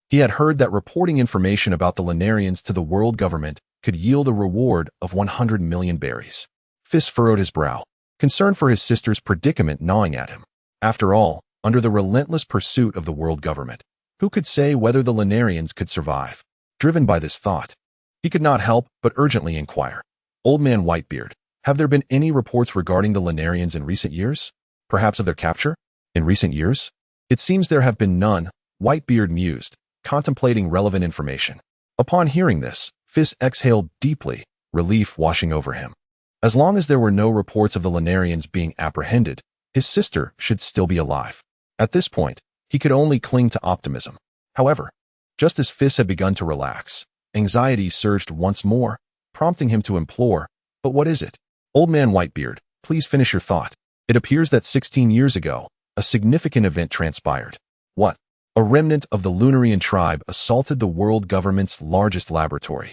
He had heard that reporting information about the Lunarians to the world government could yield a reward of 100 million berries. Feis furrowed his brow, concern for his sister's predicament gnawing at him. After all, under the relentless pursuit of the world government, who could say whether the Lunarians could survive? Driven by this thought, he could not help but urgently inquire, Old Man Whitebeard, have there been any reports regarding the Lunarians in recent years? Perhaps of their capture? In recent years? It seems there have been none, Whitebeard mused, contemplating relevant information. Upon hearing this, Feis exhaled deeply, relief washing over him. As long as there were no reports of the Lunarians being apprehended, his sister should still be alive. At this point, he could only cling to optimism. However, just as Feis had begun to relax, anxiety surged once more, prompting him to implore, "But what is it? Old Man Whitebeard, please finish your thought." It appears that 16 years ago, a significant event transpired. What? A remnant of the Lunarian tribe assaulted the world government's largest laboratory.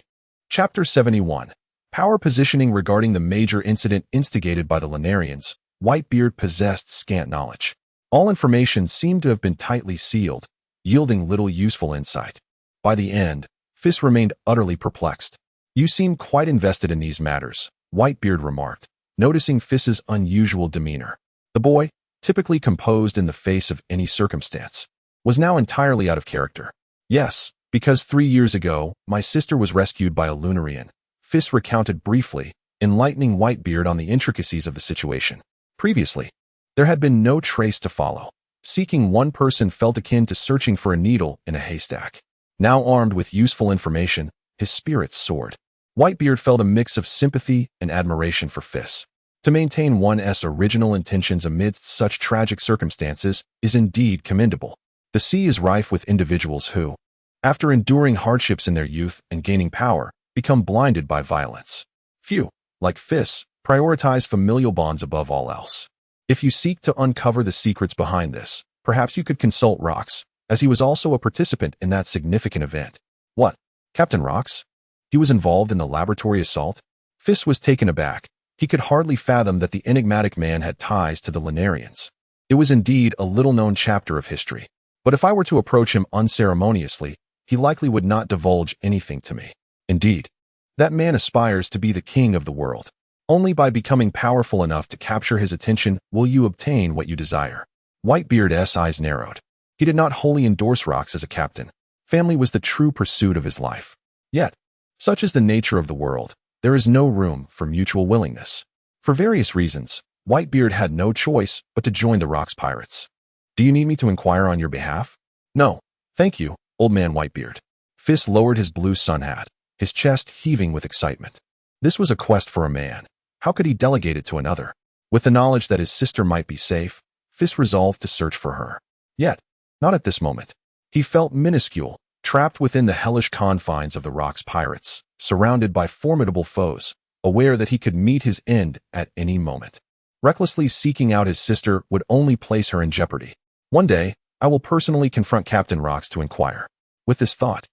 Chapter 71. Power positioning regarding the major incident instigated by the Lunarians, Whitebeard possessed scant knowledge. All information seemed to have been tightly sealed, yielding little useful insight. By the end, Feis remained utterly perplexed. You seem quite invested in these matters, Whitebeard remarked, noticing Feis's unusual demeanor. The boy, typically composed in the face of any circumstance, was now entirely out of character. Yes, because 3 years ago, my sister was rescued by a Lunarian, Feis recounted briefly, enlightening Whitebeard on the intricacies of the situation. Previously, there had been no trace to follow. Seeking one person felt akin to searching for a needle in a haystack. Now armed with useful information, his spirits soared. Whitebeard felt a mix of sympathy and admiration for Feis. To maintain one's original intentions amidst such tragic circumstances is indeed commendable. The sea is rife with individuals who, after enduring hardships in their youth and gaining power, become blinded by violence. Few, like Feis, prioritize familial bonds above all else. If you seek to uncover the secrets behind this, perhaps you could consult Rox, as he was also a participant in that significant event. What? Captain Rox? He was involved in the laboratory assault? Feis was taken aback. He could hardly fathom that the enigmatic man had ties to the Lunarians. It was indeed a little-known chapter of history. But if I were to approach him unceremoniously, he likely would not divulge anything to me. Indeed, that man aspires to be the king of the world. Only by becoming powerful enough to capture his attention will you obtain what you desire. Whitebeard's eyes narrowed. He did not wholly endorse Rox as a captain. Family was the true pursuit of his life. Yet, such is the nature of the world, there is no room for mutual willingness. For various reasons, Whitebeard had no choice but to join the Rox pirates. Do you need me to inquire on your behalf? No, thank you, old man Whitebeard. Feis lowered his blue sun hat, his chest heaving with excitement. This was a quest for a man. How could he delegate it to another? With the knowledge that his sister might be safe, Feis resolved to search for her. Yet, not at this moment. He felt minuscule, trapped within the hellish confines of the Rox pirates, surrounded by formidable foes, aware that he could meet his end at any moment. Recklessly seeking out his sister would only place her in jeopardy. One day, I will personally confront Captain Rox to inquire. With this thought,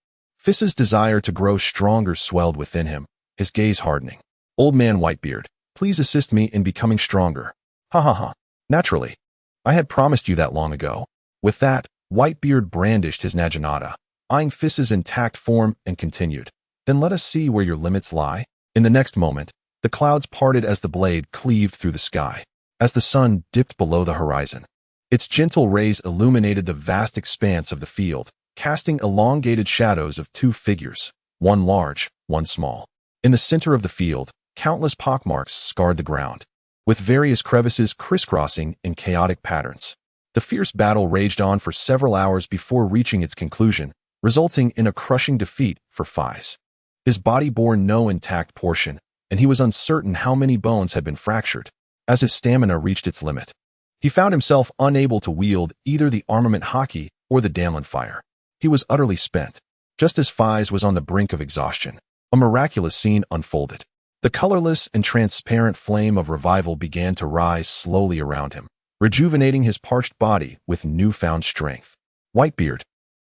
Feis's desire to grow stronger swelled within him, his gaze hardening. Old man Whitebeard, please assist me in becoming stronger. Ha ha ha. Naturally. I had promised you that long ago. With that, Whitebeard brandished his naginata, eyeing Feis's intact form, and continued. Then let us see where your limits lie. In the next moment, the clouds parted as the blade cleaved through the sky, as the sun dipped below the horizon. Its gentle rays illuminated the vast expanse of the field, casting elongated shadows of 2 figures, one large, one small. In the center of the field, countless pockmarks scarred the ground, with various crevices crisscrossing in chaotic patterns. The fierce battle raged on for several hours before reaching its conclusion, resulting in a crushing defeat for Feis. His body bore no intact portion, and he was uncertain how many bones had been fractured. As his stamina reached its limit, he found himself unable to wield either the armament hockey or the Damlin fire. He was utterly spent. Just as Feis was on the brink of exhaustion, a miraculous scene unfolded. The colorless and transparent flame of revival began to rise slowly around him, rejuvenating his parched body with newfound strength. Whitebeard,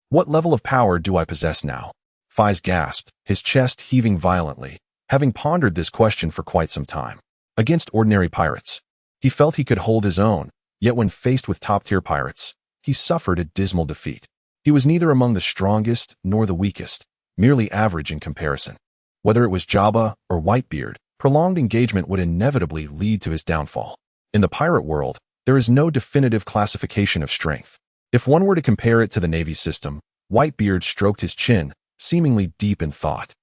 what level of power do I possess now? Feis gasped, his chest heaving violently, having pondered this question for quite some time. Against ordinary pirates, he felt he could hold his own, yet when faced with top-tier pirates, he suffered a dismal defeat. He was neither among the strongest nor the weakest, merely average in comparison. Whether it was Jabba or Whitebeard, prolonged engagement would inevitably lead to his downfall. In the pirate world, there is no definitive classification of strength. If one were to compare it to the Navy system, Whitebeard stroked his chin, seemingly deep in thought.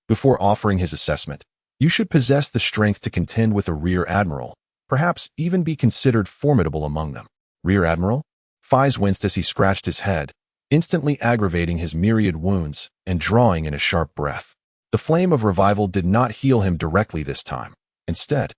Before offering his assessment, you should possess the strength to contend with a rear admiral, perhaps even be considered formidable among them. Rear admiral? Feis winced as he scratched his head, instantly aggravating his myriad wounds and drawing in a sharp breath. The flame of revival did not heal him directly this time. Instead,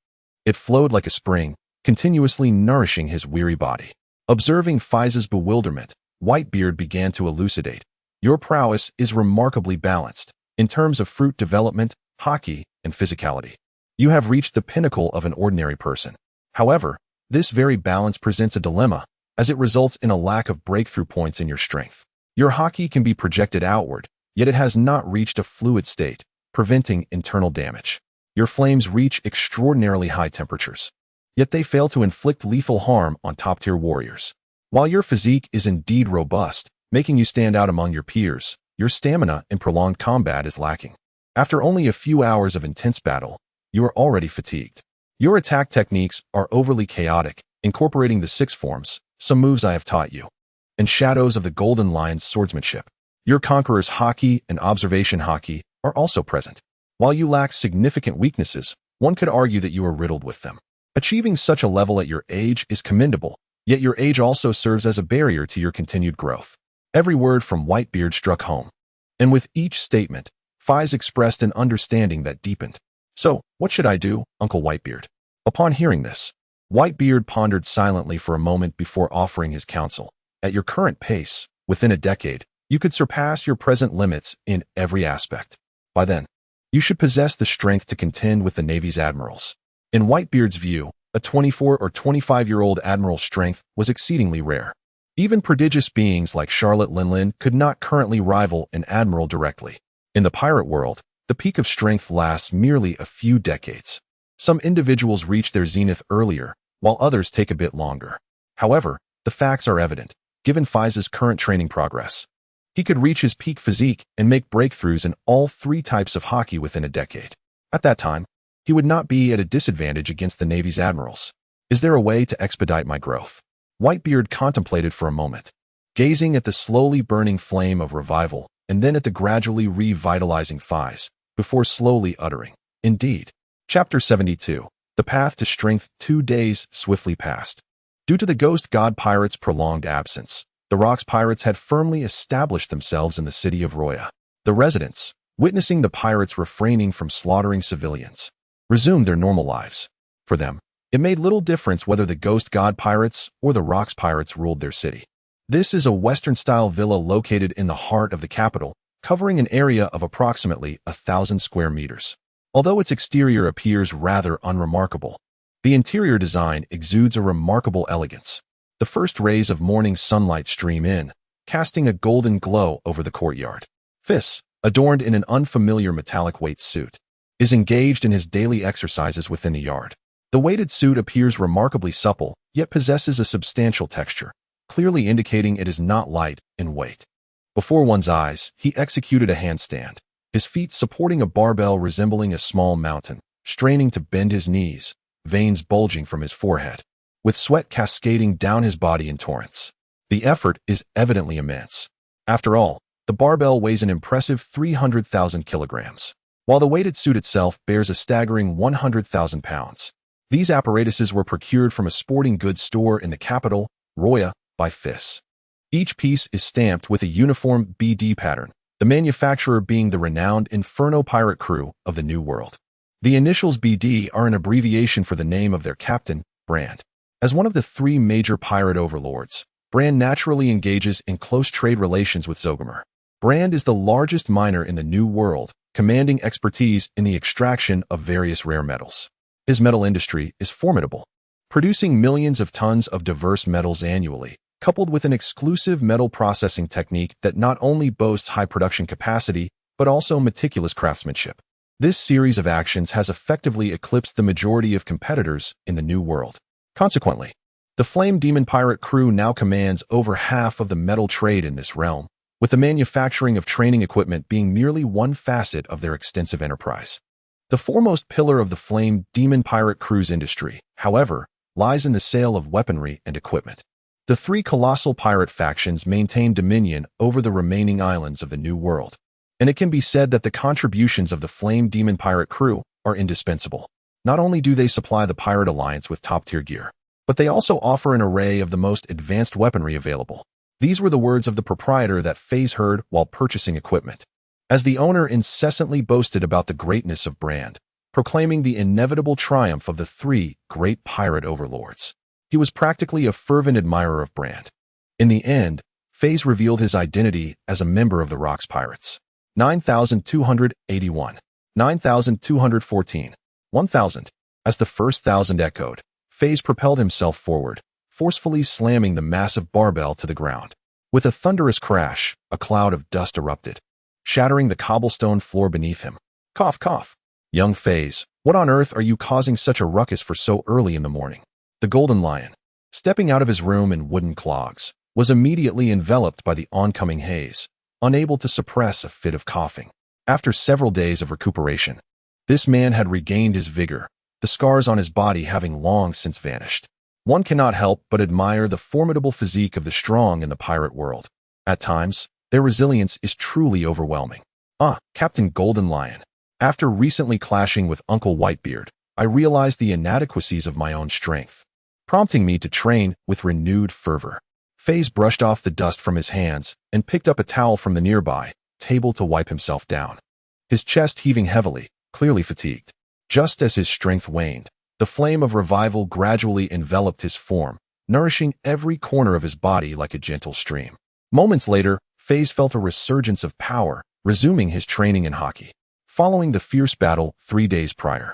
it flowed like a spring, continuously nourishing his weary body. Observing Feis's bewilderment, Whitebeard began to elucidate. Your prowess is remarkably balanced, in terms of fruit development, hockey, and physicality. You have reached the pinnacle of an ordinary person. However, this very balance presents a dilemma, as it results in a lack of breakthrough points in your strength. Your hockey can be projected outward, yet it has not reached a fluid state, preventing internal damage. Your flames reach extraordinarily high temperatures. Yet they fail to inflict lethal harm on top-tier warriors. While your physique is indeed robust, making you stand out among your peers, your stamina in prolonged combat is lacking. After only a few hours of intense battle, you are already fatigued. Your attack techniques are overly chaotic, incorporating the 6 forms, some moves I have taught you, and shadows of the Golden Lion's swordsmanship. Your Conqueror's Haki and Observation Haki are also present. While you lack significant weaknesses, one could argue that you are riddled with them. Achieving such a level at your age is commendable, yet your age also serves as a barrier to your continued growth. Every word from Whitebeard struck home, and with each statement, Feis expressed an understanding that deepened. So, what should I do, Uncle Whitebeard? Upon hearing this, Whitebeard pondered silently for a moment before offering his counsel. At your current pace, within a decade, you could surpass your present limits in every aspect. By then, you should possess the strength to contend with the Navy's admirals. In Whitebeard's view, a 24 or 25-year-old admiral's strength was exceedingly rare. Even prodigious beings like Charlotte Linlin could not currently rival an admiral directly. In the pirate world, the peak of strength lasts merely a few decades. Some individuals reach their zenith earlier, while others take a bit longer. However, the facts are evident, given Feis's current training progress. He could reach his peak physique and make breakthroughs in all 3 types of hockey within a decade. At that time, he would not be at a disadvantage against the Navy's admirals. Is there a way to expedite my growth? Whitebeard contemplated for a moment, gazing at the slowly burning flame of revival and then at the gradually revitalizing Feis, before slowly uttering, "Indeed." Chapter 72. The path to strength. 2 days swiftly passed. Due to the Ghost God pirates' prolonged absence, the Rocks pirates had firmly established themselves in the city of Roya. The residents, witnessing the pirates refraining from slaughtering civilians, resumed their normal lives. For them, it made little difference whether the Ghost God pirates or the Rocks pirates ruled their city. This is a Western-style villa located in the heart of the capital, covering an area of approximately 1,000 square meters. Although its exterior appears rather unremarkable, the interior design exudes a remarkable elegance. The first rays of morning sunlight stream in, casting a golden glow over the courtyard. Feis, adorned in an unfamiliar metallic weight suit, is engaged in his daily exercises within the yard. The weighted suit appears remarkably supple, yet possesses a substantial texture, clearly indicating it is not light in weight. Before one's eyes, he executed a handstand, his feet supporting a barbell resembling a small mountain, straining to bend his knees, veins bulging from his forehead, with sweat cascading down his body in torrents. The effort is evidently immense. After all, the barbell weighs an impressive 300,000 kilograms, while the weighted suit itself bears a staggering 100,000 pounds. These apparatuses were procured from a sporting goods store in the capital, Roya, by Feis. Each piece is stamped with a uniform BD pattern, the manufacturer being the renowned Inferno pirate crew of the New World. The initials BD are an abbreviation for the name of their captain, Brand. As one of the 3 major pirate overlords, Brand naturally engages in close trade relations with Zogomer. Brand is the largest miner in the New World, commanding expertise in the extraction of various rare metals. His metal industry is formidable, producing millions of tons of diverse metals annually, coupled with an exclusive metal processing technique that not only boasts high production capacity, but also meticulous craftsmanship. This series of actions has effectively eclipsed the majority of competitors in the New World. Consequently, the Flame Demon Pirate crew now commands over half of the metal trade in this realm, with the manufacturing of training equipment being merely one facet of their extensive enterprise. The foremost pillar of the Flame Demon Pirate crew's industry, however, lies in the sale of weaponry and equipment. The 3 colossal pirate factions maintain dominion over the remaining islands of the New World, and it can be said that the contributions of the Flame Demon Pirate crew are indispensable. Not only do they supply the Pirate Alliance with top-tier gear, but they also offer an array of the most advanced weaponry available. These were the words of the proprietor that Feis heard while purchasing equipment. As the owner incessantly boasted about the greatness of Brand, proclaiming the inevitable triumph of the 3 great pirate overlords, he was practically a fervent admirer of Brand. In the end, Feis revealed his identity as a member of the Rocks Pirates. 9,281. 9,214. 1,000. As the first 1,000 echoed, Feis propelled himself forward, forcefully slamming the massive barbell to the ground. With a thunderous crash, a cloud of dust erupted, shattering the cobblestone floor beneath him. Cough, cough. Young Feis, What on earth are you causing such a ruckus for so early in the morning? The Golden Lion, stepping out of his room in wooden clogs, was immediately enveloped by the oncoming haze, unable to suppress a fit of coughing. After several days of recuperation, this man had regained his vigor, the scars on his body having long since vanished. One cannot help but admire the formidable physique of the strong in the pirate world. At times, their resilience is truly overwhelming. Captain Golden Lion. After recently clashing with Uncle Whitebeard, I realized the inadequacies of my own strength, prompting me to train with renewed fervor. Feis brushed off the dust from his hands and picked up a towel from the nearby table to wipe himself down, his chest heaving heavily, clearly fatigued. Just as his strength waned, the flame of revival gradually enveloped his form, nourishing every corner of his body like a gentle stream. Moments later, Feis felt a resurgence of power, resuming his training in hockey. Following the fierce battle 3 days prior,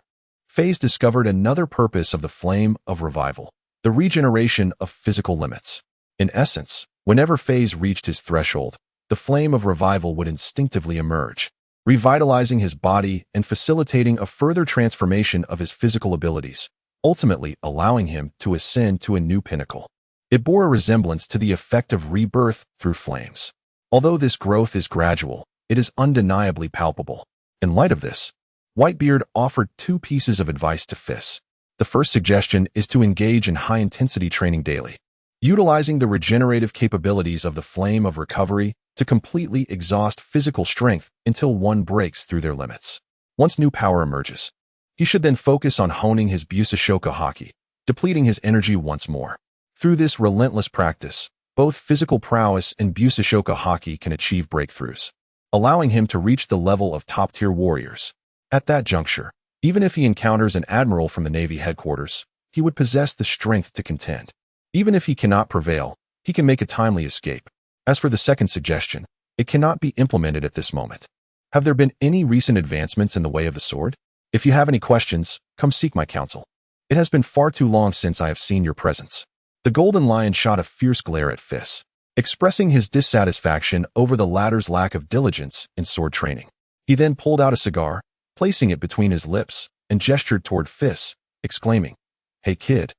Feis discovered another purpose of the flame of revival: the regeneration of physical limits. In essence, whenever Feis reached his threshold, the flame of revival would instinctively emerge, revitalizing his body and facilitating a further transformation of his physical abilities, ultimately allowing him to ascend to a new pinnacle. It bore a resemblance to the effect of rebirth through flames. Although this growth is gradual, it is undeniably palpable. In light of this, Whitebeard offered 2 pieces of advice to Feis. The first suggestion is to engage in high-intensity training daily, utilizing the regenerative capabilities of the flame of recovery to completely exhaust physical strength until one breaks through their limits. Once new power emerges, he should then focus on honing his Busashoka haki, depleting his energy once more. Through this relentless practice, both physical prowess and Busashoka haki can achieve breakthroughs, allowing him to reach the level of top-tier warriors. At that juncture, even if he encounters an admiral from the Navy headquarters, he would possess the strength to contend. Even if he cannot prevail, he can make a timely escape. As for the second suggestion, it cannot be implemented at this moment. Have there been any recent advancements in the way of the sword? If you have any questions, come seek my counsel. It has been far too long since I have seen your presence. The Golden Lion shot a fierce glare at Feis, expressing his dissatisfaction over the latter's lack of diligence in sword training. He then pulled out a cigar, placing it between his lips, and gestured toward Feis, exclaiming, "Hey kid,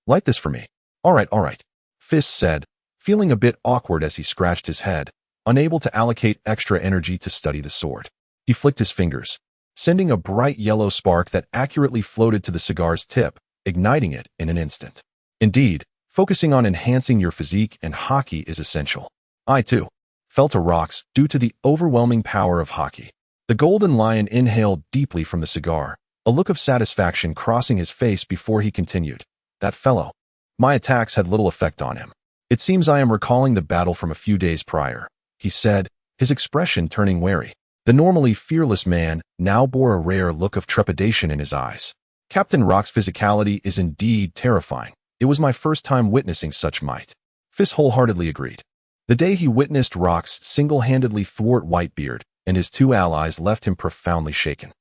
light this for me." All right. Feis said, feeling a bit awkward as he scratched his head, unable to allocate extra energy to study the sword. He flicked his fingers, sending a bright yellow spark that accurately floated to the cigar's tip, igniting it in an instant. Indeed, focusing on enhancing your physique and hockey is essential. I, too, fell to rocks due to the overwhelming power of hockey. The Golden Lion inhaled deeply from the cigar, a look of satisfaction crossing his face before he continued. That fellow. My attacks had little effect on him. It seems I am recalling the battle from a few days prior, he said, his expression turning wary. The normally fearless man now bore a rare look of trepidation in his eyes. Captain Rock's physicality is indeed terrifying. It was my first time witnessing such might. Feis wholeheartedly agreed. The day he witnessed Rock's single-handedly thwart Whitebeard and his 2 allies left him profoundly shaken.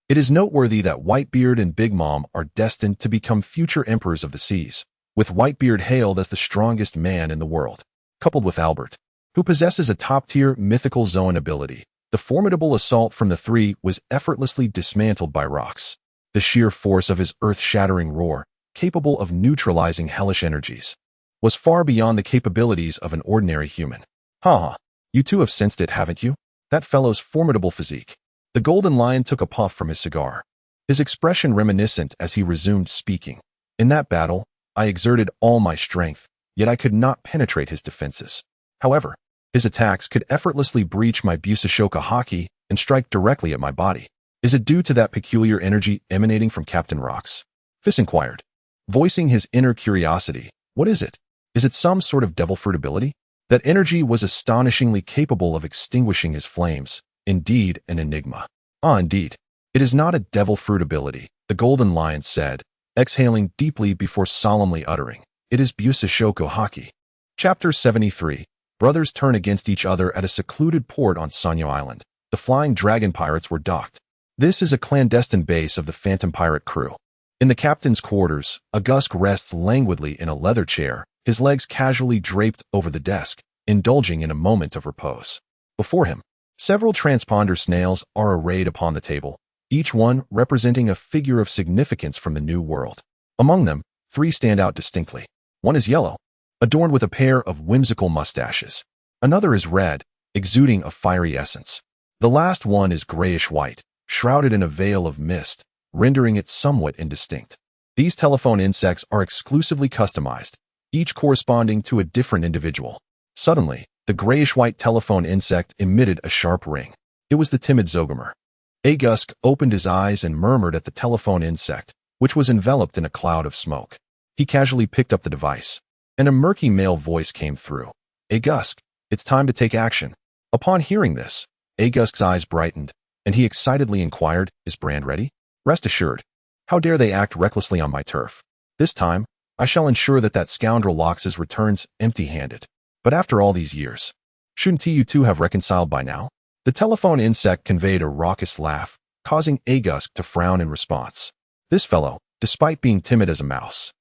It is noteworthy that Whitebeard and Big Mom are destined to become future emperors of the seas, with Whitebeard hailed as the strongest man in the world. Coupled with Albert, who possesses a top-tier mythical Zoan ability, the formidable assault from the 3 was effortlessly dismantled by Rocks. The sheer force of his earth-shattering roar, capable of neutralizing hellish energies, was far beyond the capabilities of an ordinary human. You 2 have sensed it, haven't you? That fellow's formidable physique. The Golden Lion took a puff from his cigar, his expression reminiscent as he resumed speaking. In that battle, I exerted all my strength, yet I could not penetrate his defenses. However, his attacks could effortlessly breach my Busashoka haki and strike directly at my body. Is it due to that peculiar energy emanating from Captain Rocks? Feis inquired, voicing his inner curiosity. What is it? Is it some sort of devil fruit ability? That energy was astonishingly capable of extinguishing his flames. Indeed, an enigma. Indeed. It is not a devil fruit ability, the Golden Lion said, exhaling deeply before solemnly uttering, "It is Busashoka haki." Chapter 73. Brothers turn against each other at a secluded port on Sanyo Island. The Flying Dragon pirates were docked. This is a clandestine base of the Phantom Pirate crew. In the captain's quarters, Auguste rests languidly in a leather chair, his legs casually draped over the desk, indulging in a moment of repose. Before him, several transponder snails are arrayed upon the table, each one representing a figure of significance from the New World. Among them, 3 stand out distinctly. One is yellow, adorned with a pair of whimsical mustaches. Another is red, exuding a fiery essence. The last one is grayish-white, shrouded in a veil of mist, rendering it somewhat indistinct. These telephone insects are exclusively customized, each corresponding to a different individual. Suddenly, the grayish-white telephone insect emitted a sharp ring. It was the timid Zogomer. Agusk opened his eyes and murmured at the telephone insect, which was enveloped in a cloud of smoke. He casually picked up the device, and a murky male voice came through. Agusk, it's time to take action. Upon hearing this, Agusk's eyes brightened, and he excitedly inquired, is Brand ready? Rest assured. How dare they act recklessly on my turf? This time, I shall ensure that scoundrel Loxus returns empty-handed. But after all these years, shouldn't you two have reconciled by now? The telephone insect conveyed a raucous laugh, causing Agusk to frown in response. This fellow, despite being timid as a mouse,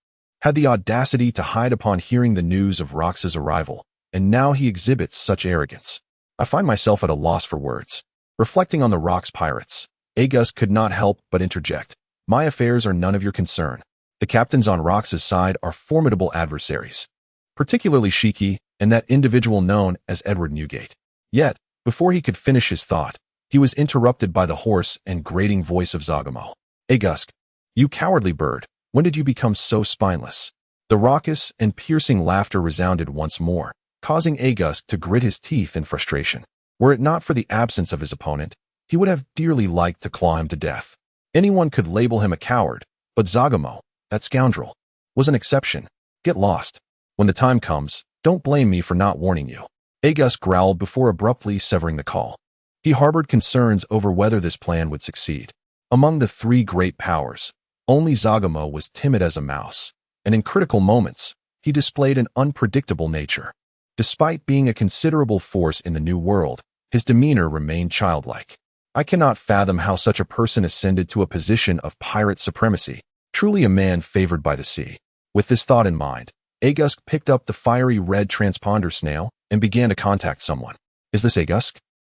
had the audacity to hide upon hearing the news of Rox's arrival, and now he exhibits such arrogance. I find myself at a loss for words. Reflecting on the Rox pirates, Agusk could not help but interject. My affairs are none of your concern. The captains on Rox's side are formidable adversaries, particularly Shiki and that individual known as Edward Newgate. Yet, before he could finish his thought, he was interrupted by the hoarse and grating voice of Zagamo. Agusk, you cowardly bird, when did you become so spineless? The raucous and piercing laughter resounded once more, causing Agusk to grit his teeth in frustration. Were it not for the absence of his opponent, he would have dearly liked to claw him to death. Anyone could label him a coward, but Zagamo, that scoundrel, was an exception. Get lost. When the time comes, don't blame me for not warning you. Agusk growled before abruptly severing the call. He harbored concerns over whether this plan would succeed. Among the 3 great powers, only Zagamo was timid as a mouse, and in critical moments, he displayed an unpredictable nature. Despite being a considerable force in the New World, his demeanor remained childlike. I cannot fathom how such a person ascended to a position of pirate supremacy, truly a man favored by the sea. With this thought in mind, Agusk picked up the fiery red transponder snail and began to contact someone. Is this Agusk?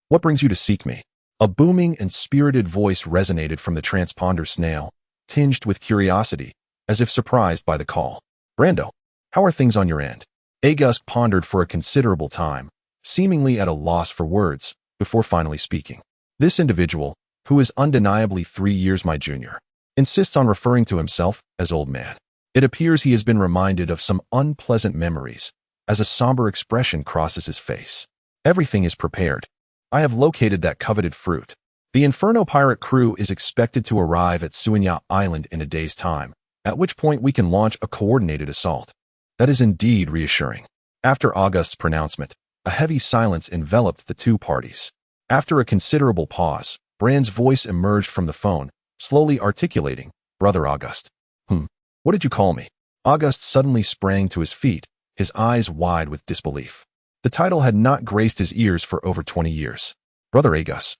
What brings you to seek me? A booming and spirited voice resonated from the transponder snail, tinged with curiosity, as if surprised by the call. Brando, how are things on your end? Agusk pondered for a considerable time, seemingly at a loss for words, before finally speaking. This individual, who is undeniably 3 years my junior, insists on referring to himself as Old Man. It appears he has been reminded of some unpleasant memories, as a somber expression crosses his face. Everything is prepared. I have located that coveted fruit. The Inferno pirate crew is expected to arrive at Suinya Island in a day's time, at which point we can launch a coordinated assault. That is indeed reassuring. After August's pronouncement, a heavy silence enveloped the 2 parties. After a considerable pause, Brand's voice emerged from the phone, slowly articulating, Brother August. What did you call me? August suddenly sprang to his feet, his eyes wide with disbelief. The title had not graced his ears for over 20 years. Brother Agus.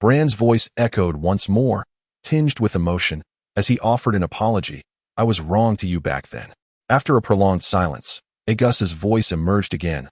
Brand's voice echoed once more, tinged with emotion, as he offered an apology. I was wrong to you back then. After a prolonged silence, Agus's voice emerged again.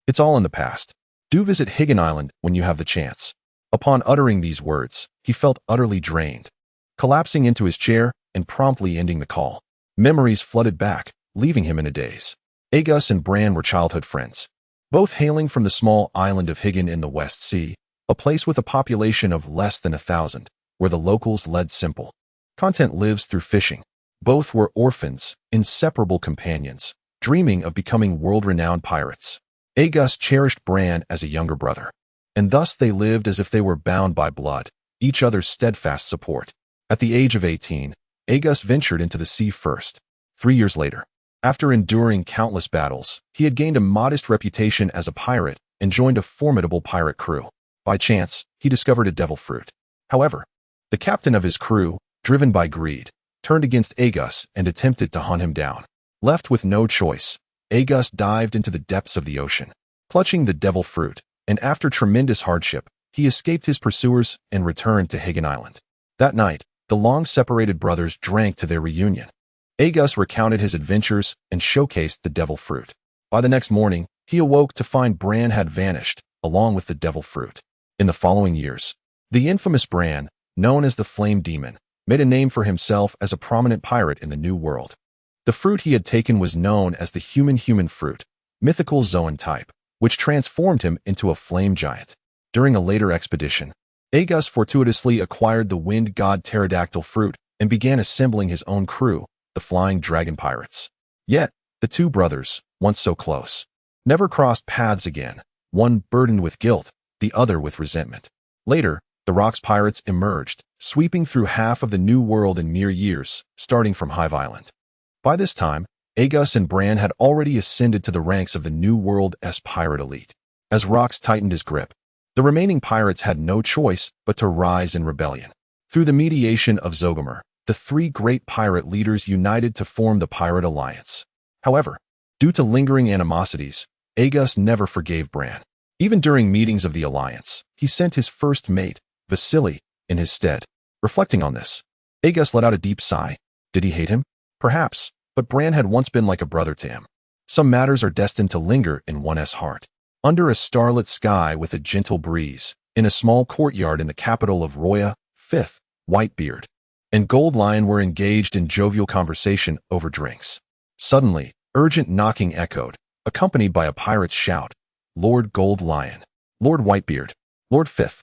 It's all in the past. Do visit Higgin Island when you have the chance. Upon uttering these words, he felt utterly drained, collapsing into his chair and promptly ending the call. Memories flooded back, leaving him in a daze. Agus and Brand were childhood friends, both hailing from the small island of Higgin in the West Sea, a place with a population of less than 1,000, where the locals led simple content lives through fishing. Both were orphans, inseparable companions, dreaming of becoming world-renowned pirates. Agus cherished Brand as a younger brother, and thus they lived as if they were bound by blood, each other's steadfast support. At the age of 18, Agus ventured into the sea first. 3 years later, after enduring countless battles, he had gained a modest reputation as a pirate and joined a formidable pirate crew. By chance, he discovered a devil fruit. However, the captain of his crew, driven by greed, turned against Agus and attempted to hunt him down. Left with no choice, Agus dived into the depths of the ocean, clutching the devil fruit, and after tremendous hardship, he escaped his pursuers and returned to Higgin Island. That night, the long-separated brothers drank to their reunion. Agus recounted his adventures and showcased the devil fruit. By the next morning, he awoke to find Brand had vanished, along with the devil fruit. In the following years, the infamous Brand, known as the Flame Demon, made a name for himself as a prominent pirate in the New World. The fruit he had taken was known as the human fruit, mythical Zoan type, which transformed him into a flame giant. During a later expedition, Aegus fortuitously acquired the wind god pterodactyl fruit and began assembling his own crew, the Flying Dragon Pirates. Yet, the two brothers, once so close, never crossed paths again, one burdened with guilt, the other with resentment. Later, the Rocks Pirates emerged, sweeping through half of the New World in mere years, starting from Hive Island. By this time, Aegus and Bran had already ascended to the ranks of the New World's pirate elite. As Rocks tightened his grip, the remaining pirates had no choice but to rise in rebellion. Through the mediation of Zogomer, the three great pirate leaders united to form the Pirate Alliance. However, due to lingering animosities, Aegus never forgave Bran. Even during meetings of the Alliance, he sent his first mate, Vasily, in his stead. Reflecting on this, Aegus let out a deep sigh. Did he hate him? Perhaps, but Bran had once been like a brother to him. Some matters are destined to linger in one's heart. Under a starlit sky with a gentle breeze, in a small courtyard in the capital of Roya, 5th, Whitebeard and Gold Lion were engaged in jovial conversation over drinks. Suddenly, urgent knocking echoed, accompanied by a pirate's shout. Lord Gold Lion, Lord Whitebeard, Lord 5th.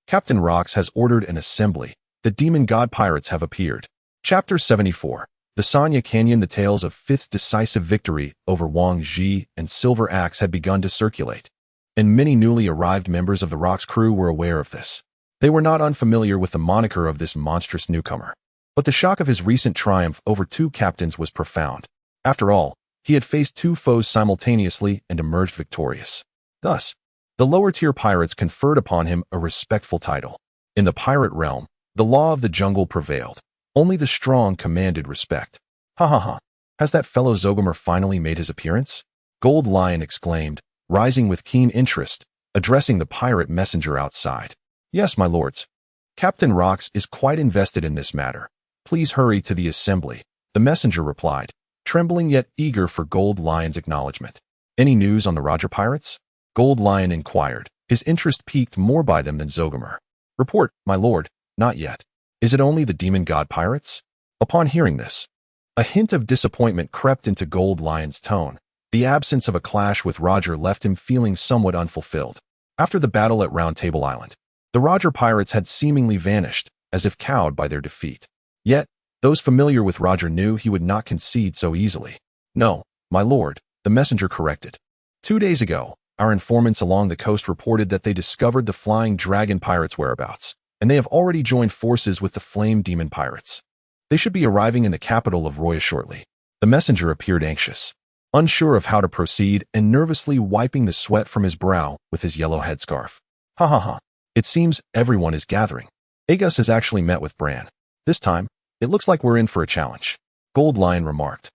Captain Rocks has ordered an assembly. The demon god pirates have appeared. Chapter 74. The Sanya Canyon. The tales of 5th's decisive victory over Wang Ji and Silver Axe had begun to circulate, and many newly arrived members of the Rocks crew were aware of this. They were not unfamiliar with the moniker of this monstrous newcomer, but the shock of his recent triumph over two captains was profound. After all, he had faced two foes simultaneously and emerged victorious. Thus, the lower-tier pirates conferred upon him a respectful title. In the pirate realm, the law of the jungle prevailed. Only the strong commanded respect. Ha ha ha. Has that fellow Zogomer finally made his appearance? Gold Lion exclaimed, rising with keen interest, addressing the pirate messenger outside. Yes, my lords. Captain Rocks is quite invested in this matter. Please hurry to the assembly, the messenger replied, trembling yet eager for Gold Lion's acknowledgement. Any news on the Roger pirates? Gold Lion inquired, his interest piqued more by them than Zogomer. Report, my lord, not yet. Is it only the demon god pirates? Upon hearing this, a hint of disappointment crept into Gold Lion's tone. The absence of a clash with Roger left him feeling somewhat unfulfilled. After the battle at Round Table Island, the Roger pirates had seemingly vanished, as if cowed by their defeat. Yet, those familiar with Roger knew he would not concede so easily. No, my lord, the messenger corrected. 2 days ago, our informants along the coast reported that they discovered the Flying Dragon Pirates' whereabouts, and they have already joined forces with the Flame Demon Pirates. They should be arriving in the capital of Roya shortly. The messenger appeared anxious, unsure of how to proceed and nervously wiping the sweat from his brow with his yellow headscarf. Ha ha ha. It seems everyone is gathering. Aegus has actually met with Bran. This time, it looks like we're in for a challenge, Gold Lion remarked,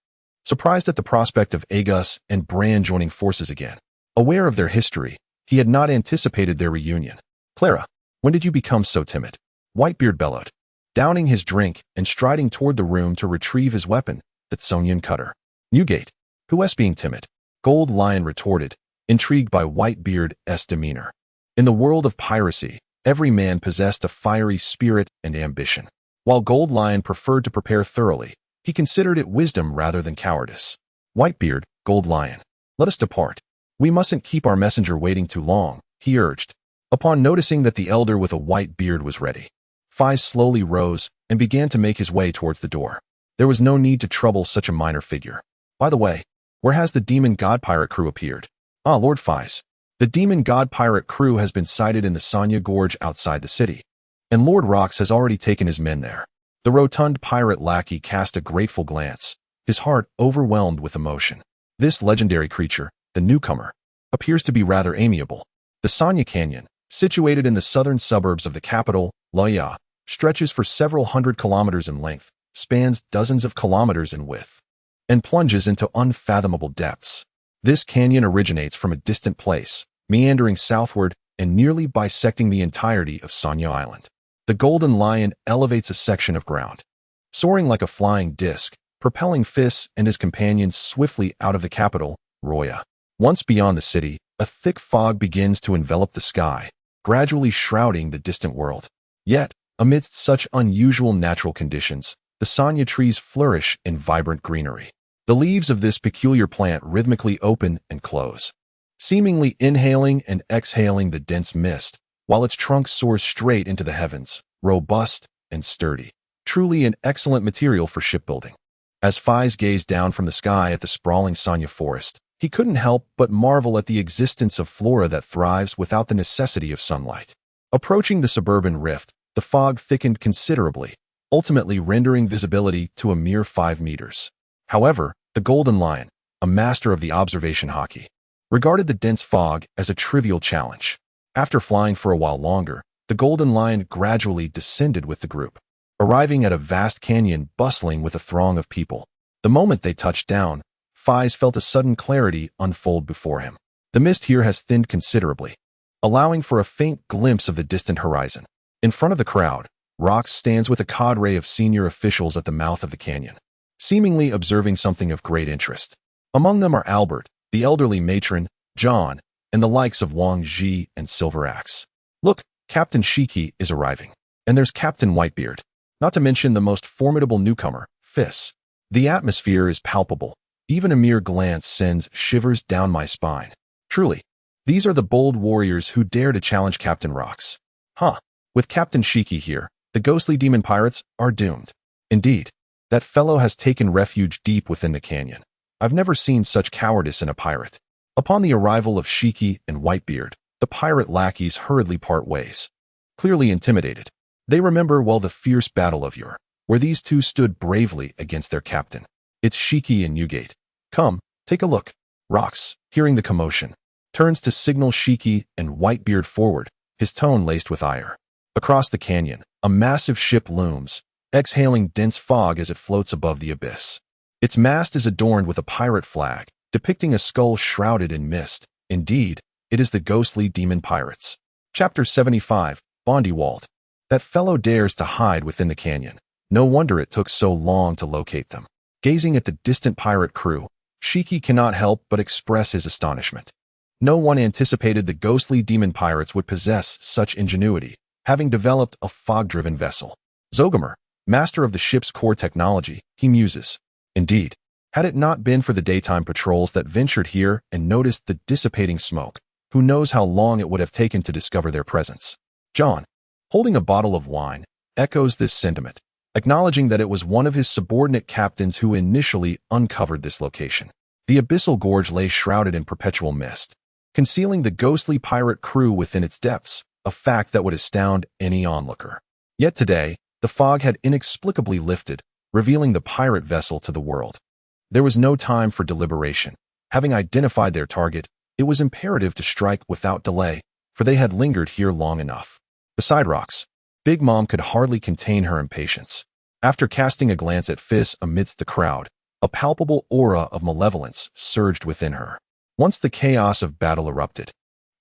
surprised at the prospect of Aegus and Bran joining forces again. Aware of their history, he had not anticipated their reunion. Clara, when did you become so timid? Whitebeard bellowed, downing his drink and striding toward the room to retrieve his weapon, the Tsonian cutter. Newgate, who's being timid? Gold Lion retorted, intrigued by Whitebeard's demeanor. In the world of piracy, every man possessed a fiery spirit and ambition. While Gold Lion preferred to prepare thoroughly, he considered it wisdom rather than cowardice. Whitebeard, Gold Lion, let us depart. We mustn't keep our messenger waiting too long, he urged. Upon noticing that the elder with a white beard was ready, Feis slowly rose and began to make his way towards the door. There was no need to trouble such a minor figure. By the way, where has the demon god pirate crew appeared? Ah, Lord Feis. The demon god pirate crew has been sighted in the Sanya Gorge outside the city, and Lord Rocks has already taken his men there. The rotund pirate lackey cast a grateful glance, his heart overwhelmed with emotion. This legendary creature, the newcomer, appears to be rather amiable. The Sanya Canyon, situated in the southern suburbs of the capital, Loya, stretches for several hundred kilometers in length, spans dozens of kilometers in width, and plunges into unfathomable depths. This canyon originates from a distant place, meandering southward and nearly bisecting the entirety of Sanya Island. The Golden Lion elevates a section of ground, soaring like a flying disc, propelling Feis and his companions swiftly out of the capital, Roya. Once beyond the city, a thick fog begins to envelop the sky, gradually shrouding the distant world. Yet, Amidst such unusual natural conditions, the sanya trees flourish in vibrant greenery. The leaves of this peculiar plant rhythmically open and close, seemingly inhaling and exhaling the dense mist, while its trunk soars straight into the heavens, robust and sturdy. Truly an excellent material for shipbuilding. As Feis gazed down from the sky at the sprawling sanya forest, he couldn't help but marvel at the existence of flora that thrives without the necessity of sunlight. Approaching the suburban rift, the fog thickened considerably, ultimately rendering visibility to a mere 5 meters. However, the Golden Lion, a master of the observation hockey, regarded the dense fog as a trivial challenge. After flying for a while longer, the Golden Lion gradually descended with the group, arriving at a vast canyon bustling with a throng of people. The moment they touched down, Feis felt a sudden clarity unfold before him. The mist here has thinned considerably, allowing for a faint glimpse of the distant horizon. In front of the crowd, Rox stands with a cadre of senior officials at the mouth of the canyon, seemingly observing something of great interest. Among them are Albert, the elderly matron, John, and the likes of Wang Ji and Silver Axe. Look, Captain Shiki is arriving. And there's Captain Whitebeard, not to mention the most formidable newcomer, Feis. The atmosphere is palpable. Even a mere glance sends shivers down my spine. Truly, these are the bold warriors who dare to challenge Captain Rox. With Captain Shiki here, the ghostly demon pirates are doomed. Indeed, that fellow has taken refuge deep within the canyon. I've never seen such cowardice in a pirate. Upon the arrival of Shiki and Whitebeard, the pirate lackeys hurriedly part ways. Clearly intimidated, they remember well the fierce battle of yore, where these two stood bravely against their captain. It's Shiki and Newgate. Come, take a look. Rox, hearing the commotion, turns to signal Shiki and Whitebeard forward, his tone laced with ire. Across the canyon, a massive ship looms, exhaling dense fog as it floats above the abyss. Its mast is adorned with a pirate flag, depicting a skull shrouded in mist. Indeed, it is the ghostly demon pirates. Chapter 75, Bondywald. That fellow dares to hide within the canyon. No wonder it took so long to locate them. Gazing at the distant pirate crew, Shiki cannot help but express his astonishment. No one anticipated the ghostly demon pirates would possess such ingenuity, having developed a fog-driven vessel. Zogamer, master of the ship's core technology, he muses. Indeed, had it not been for the daytime patrols that ventured here and noticed the dissipating smoke, who knows how long it would have taken to discover their presence. John, holding a bottle of wine, echoes this sentiment, acknowledging that it was one of his subordinate captains who initially uncovered this location. The abyssal gorge lay shrouded in perpetual mist, concealing the ghostly pirate crew within its depths, a fact that would astound any onlooker. Yet today, the fog had inexplicably lifted, revealing the pirate vessel to the world. There was no time for deliberation. Having identified their target, it was imperative to strike without delay, for they had lingered here long enough. Beside Rox, Big Mom could hardly contain her impatience. After casting a glance at Feis amidst the crowd, a palpable aura of malevolence surged within her. Once the chaos of battle erupted,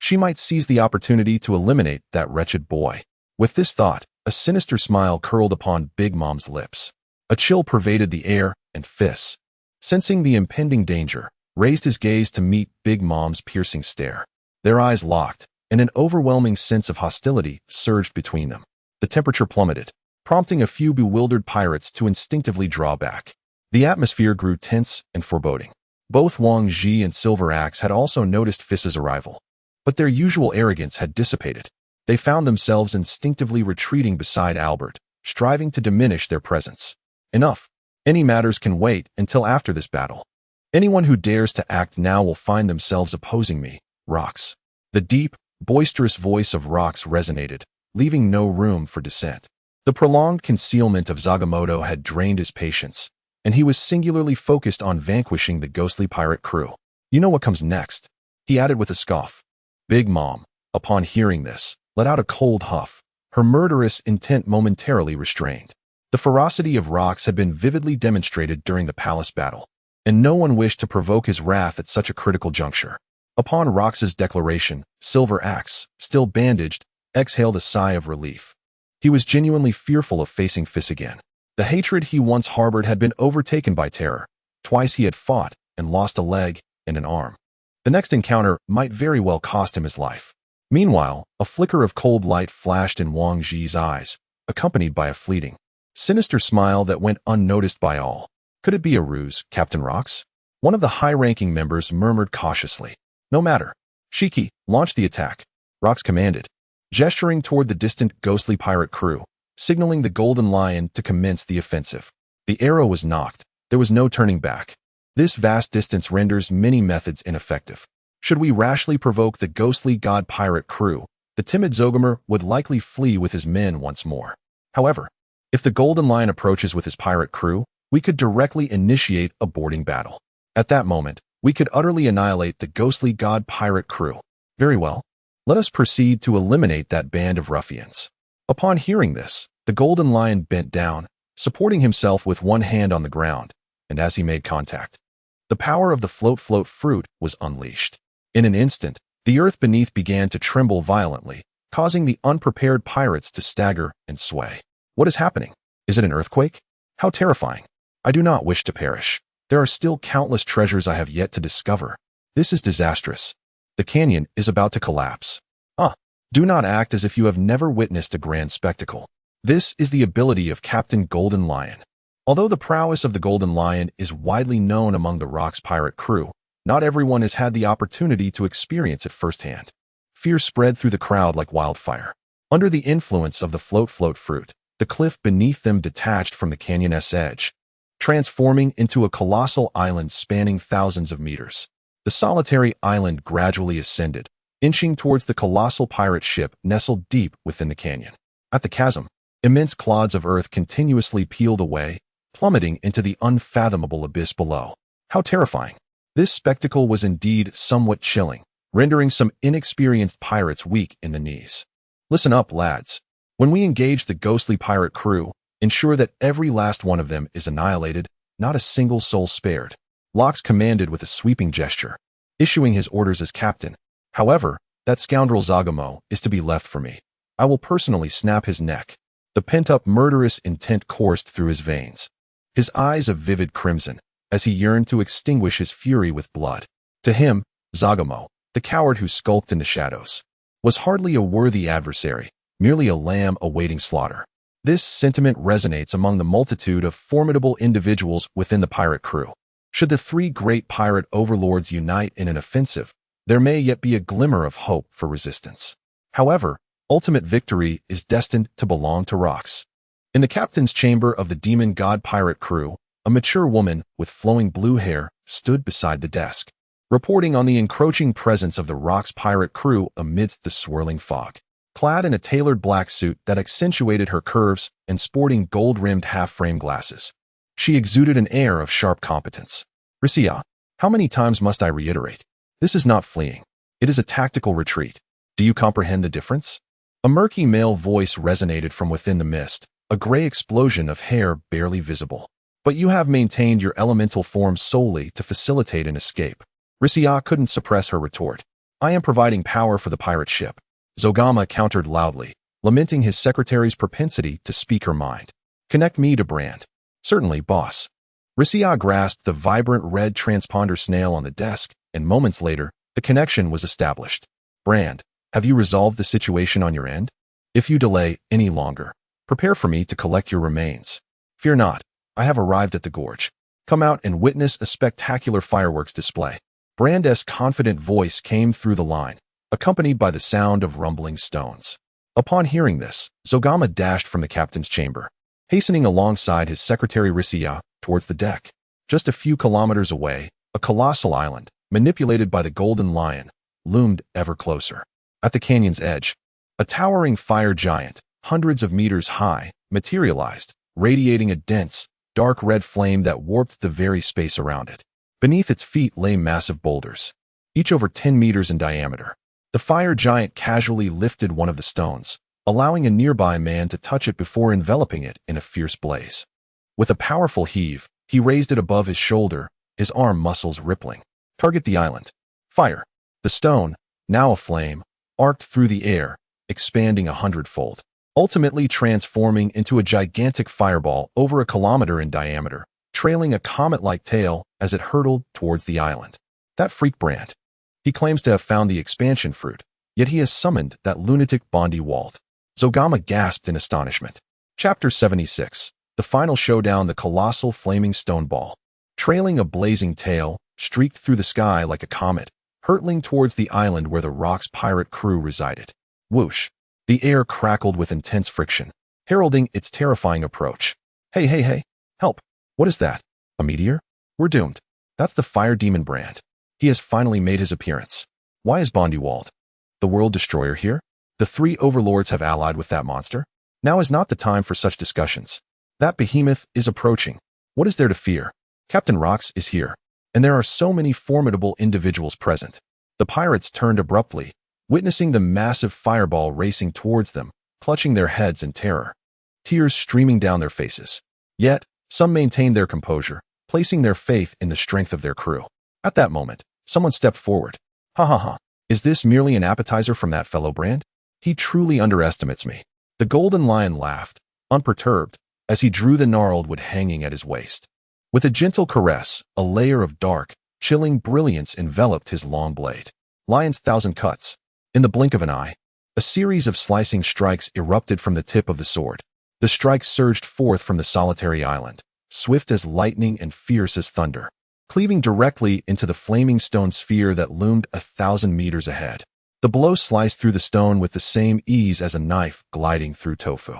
she might seize the opportunity to eliminate that wretched boy. With this thought, a sinister smile curled upon Big Mom's lips. A chill pervaded the air, and Feis, sensing the impending danger, raised his gaze to meet Big Mom's piercing stare. Their eyes locked, and an overwhelming sense of hostility surged between them. The temperature plummeted, prompting a few bewildered pirates to instinctively draw back. The atmosphere grew tense and foreboding. Both Wang Ji and Silver Axe had also noticed Feis's arrival, but their usual arrogance had dissipated. They found themselves instinctively retreating beside Albert, striving to diminish their presence. Enough. Any matters can wait until after this battle. Anyone who dares to act now will find themselves opposing me, Rox. The deep, boisterous voice of Rox resonated, leaving no room for dissent. The prolonged concealment of Zagamoto had drained his patience, and he was singularly focused on vanquishing the ghostly pirate crew. You know what comes next, he added with a scoff. Big Mom, upon hearing this, let out a cold huff, her murderous intent momentarily restrained. The ferocity of Rox had been vividly demonstrated during the palace battle, and no one wished to provoke his wrath at such a critical juncture. Upon Rox's declaration, Silver Axe, still bandaged, exhaled a sigh of relief. He was genuinely fearful of facing Feis again. The hatred he once harbored had been overtaken by terror. Twice he had fought and lost a leg and an arm. The next encounter might very well cost him his life. Meanwhile, a flicker of cold light flashed in Wang Ji's eyes, accompanied by a fleeting, sinister smile that went unnoticed by all. Could it be a ruse, Captain Rox? One of the high-ranking members murmured cautiously. No matter. Shiki, launch the attack, Rox commanded, gesturing toward the distant ghostly pirate crew, signaling the Golden Lion to commence the offensive. The arrow was knocked. There was no turning back. This vast distance renders many methods ineffective. Should we rashly provoke the ghostly god pirate crew, the timid Zogamer would likely flee with his men once more. However, if the Golden Lion approaches with his pirate crew, we could directly initiate a boarding battle. At that moment, we could utterly annihilate the ghostly god pirate crew. Very well. Let us proceed to eliminate that band of ruffians. Upon hearing this, the Golden Lion bent down, supporting himself with one hand on the ground, and as he made contact, the power of the float fruit was unleashed. In an instant, the earth beneath began to tremble violently, causing the unprepared pirates to stagger and sway. What is happening? Is it an earthquake? How terrifying. I do not wish to perish. There are still countless treasures I have yet to discover. This is disastrous. The canyon is about to collapse. Do not act as if you have never witnessed a grand spectacle. This is the ability of Captain Golden Lion. Although the prowess of the Golden Lion is widely known among the Rox pirate crew, not everyone has had the opportunity to experience it firsthand. Fear spread through the crowd like wildfire. Under the influence of the float fruit, the cliff beneath them detached from the canyon's edge, transforming into a colossal island spanning thousands of meters. The solitary island gradually ascended, inching towards the colossal pirate ship nestled deep within the canyon. At the chasm, immense clods of earth continuously peeled away, plummeting into the unfathomable abyss below. How terrifying. This spectacle was indeed somewhat chilling, rendering some inexperienced pirates weak in the knees. Listen up, lads. When we engage the ghostly pirate crew, ensure that every last one of them is annihilated, not a single soul spared. Lox commanded with a sweeping gesture, issuing his orders as captain. However, that scoundrel Zagamo is to be left for me. I will personally snap his neck. The pent-up murderous intent coursed through his veins, his eyes a vivid crimson, as he yearned to extinguish his fury with blood. To him, Zagamo, the coward who skulked in the shadows, was hardly a worthy adversary, merely a lamb awaiting slaughter. This sentiment resonates among the multitude of formidable individuals within the pirate crew. Should the three great pirate overlords unite in an offensive, there may yet be a glimmer of hope for resistance. However, ultimate victory is destined to belong to Rox. In the captain's chamber of the demon god pirate crew, a mature woman with flowing blue hair stood beside the desk, reporting on the encroaching presence of the Rox pirate crew amidst the swirling fog. Clad in a tailored black suit that accentuated her curves and sporting gold-rimmed half-frame glasses, she exuded an air of sharp competence. Rissia, how many times must I reiterate? This is not fleeing. It is a tactical retreat. Do you comprehend the difference? A murky male voice resonated from within the mist, a gray explosion of hair barely visible. But you have maintained your elemental form solely to facilitate an escape. Rissia couldn't suppress her retort. I am providing power for the pirate ship. Zogama countered loudly, lamenting his secretary's propensity to speak her mind. Connect me to Brand. Certainly, boss. Rissia grasped the vibrant red transponder snail on the desk, and moments later, the connection was established. Brand, have you resolved the situation on your end? If you delay any longer, prepare for me to collect your remains. Fear not, I have arrived at the gorge. Come out and witness a spectacular fireworks display. Brand's confident voice came through the line, accompanied by the sound of rumbling stones. Upon hearing this, Zogama dashed from the captain's chamber, hastening alongside his secretary Rissia towards the deck. Just a few kilometers away, a colossal island, manipulated by the Golden Lion, loomed ever closer. At the canyon's edge, a towering fire giant, hundreds of meters high, materialized, radiating a dense, dark red flame that warped the very space around it. Beneath its feet lay massive boulders, each over 10 meters in diameter. The fire giant casually lifted one of the stones, allowing a nearby man to touch it before enveloping it in a fierce blaze. With a powerful heave, he raised it above his shoulder, his arm muscles rippling. Target the island. Fire. The stone, now aflame, arced through the air, expanding 100-fold, ultimately transforming into a gigantic fireball over a kilometer in diameter, trailing a comet-like tail as it hurtled towards the island. That freak Brand. He claims to have found the expansion fruit, yet he has summoned that lunatic Bondi Walt. Zogama gasped in astonishment. Chapter 76. The Final Showdown. The colossal flaming stone ball, trailing a blazing tail, streaked through the sky like a comet, hurtling towards the island where the Rock's pirate crew resided. Whoosh! The air crackled with intense friction, heralding its terrifying approach. Hey, hey, hey! Help! What is that? A meteor? We're doomed. That's the fire demon Brand. He has finally made his appearance. Why is Bondewald, the world destroyer, here? The three overlords have allied with that monster? Now is not the time for such discussions. That behemoth is approaching. What is there to fear? Captain Rox is here, and there are so many formidable individuals present. The pirates turned abruptly, witnessing the massive fireball racing towards them, clutching their heads in terror, tears streaming down their faces. Yet, some maintained their composure, placing their faith in the strength of their crew. At that moment, someone stepped forward. Ha ha ha. Is this merely an appetizer from that fellow Brand? He truly underestimates me. The Golden Lion laughed, unperturbed, as he drew the gnarled wood hanging at his waist. With a gentle caress, a layer of dark, chilling brilliance enveloped his long blade. Lion's thousand cuts. In the blink of an eye, a series of slicing strikes erupted from the tip of the sword. The strikes surged forth from the solitary island, swift as lightning and fierce as thunder, cleaving directly into the flaming stone sphere that loomed 1,000 meters ahead. The blow sliced through the stone with the same ease as a knife gliding through tofu.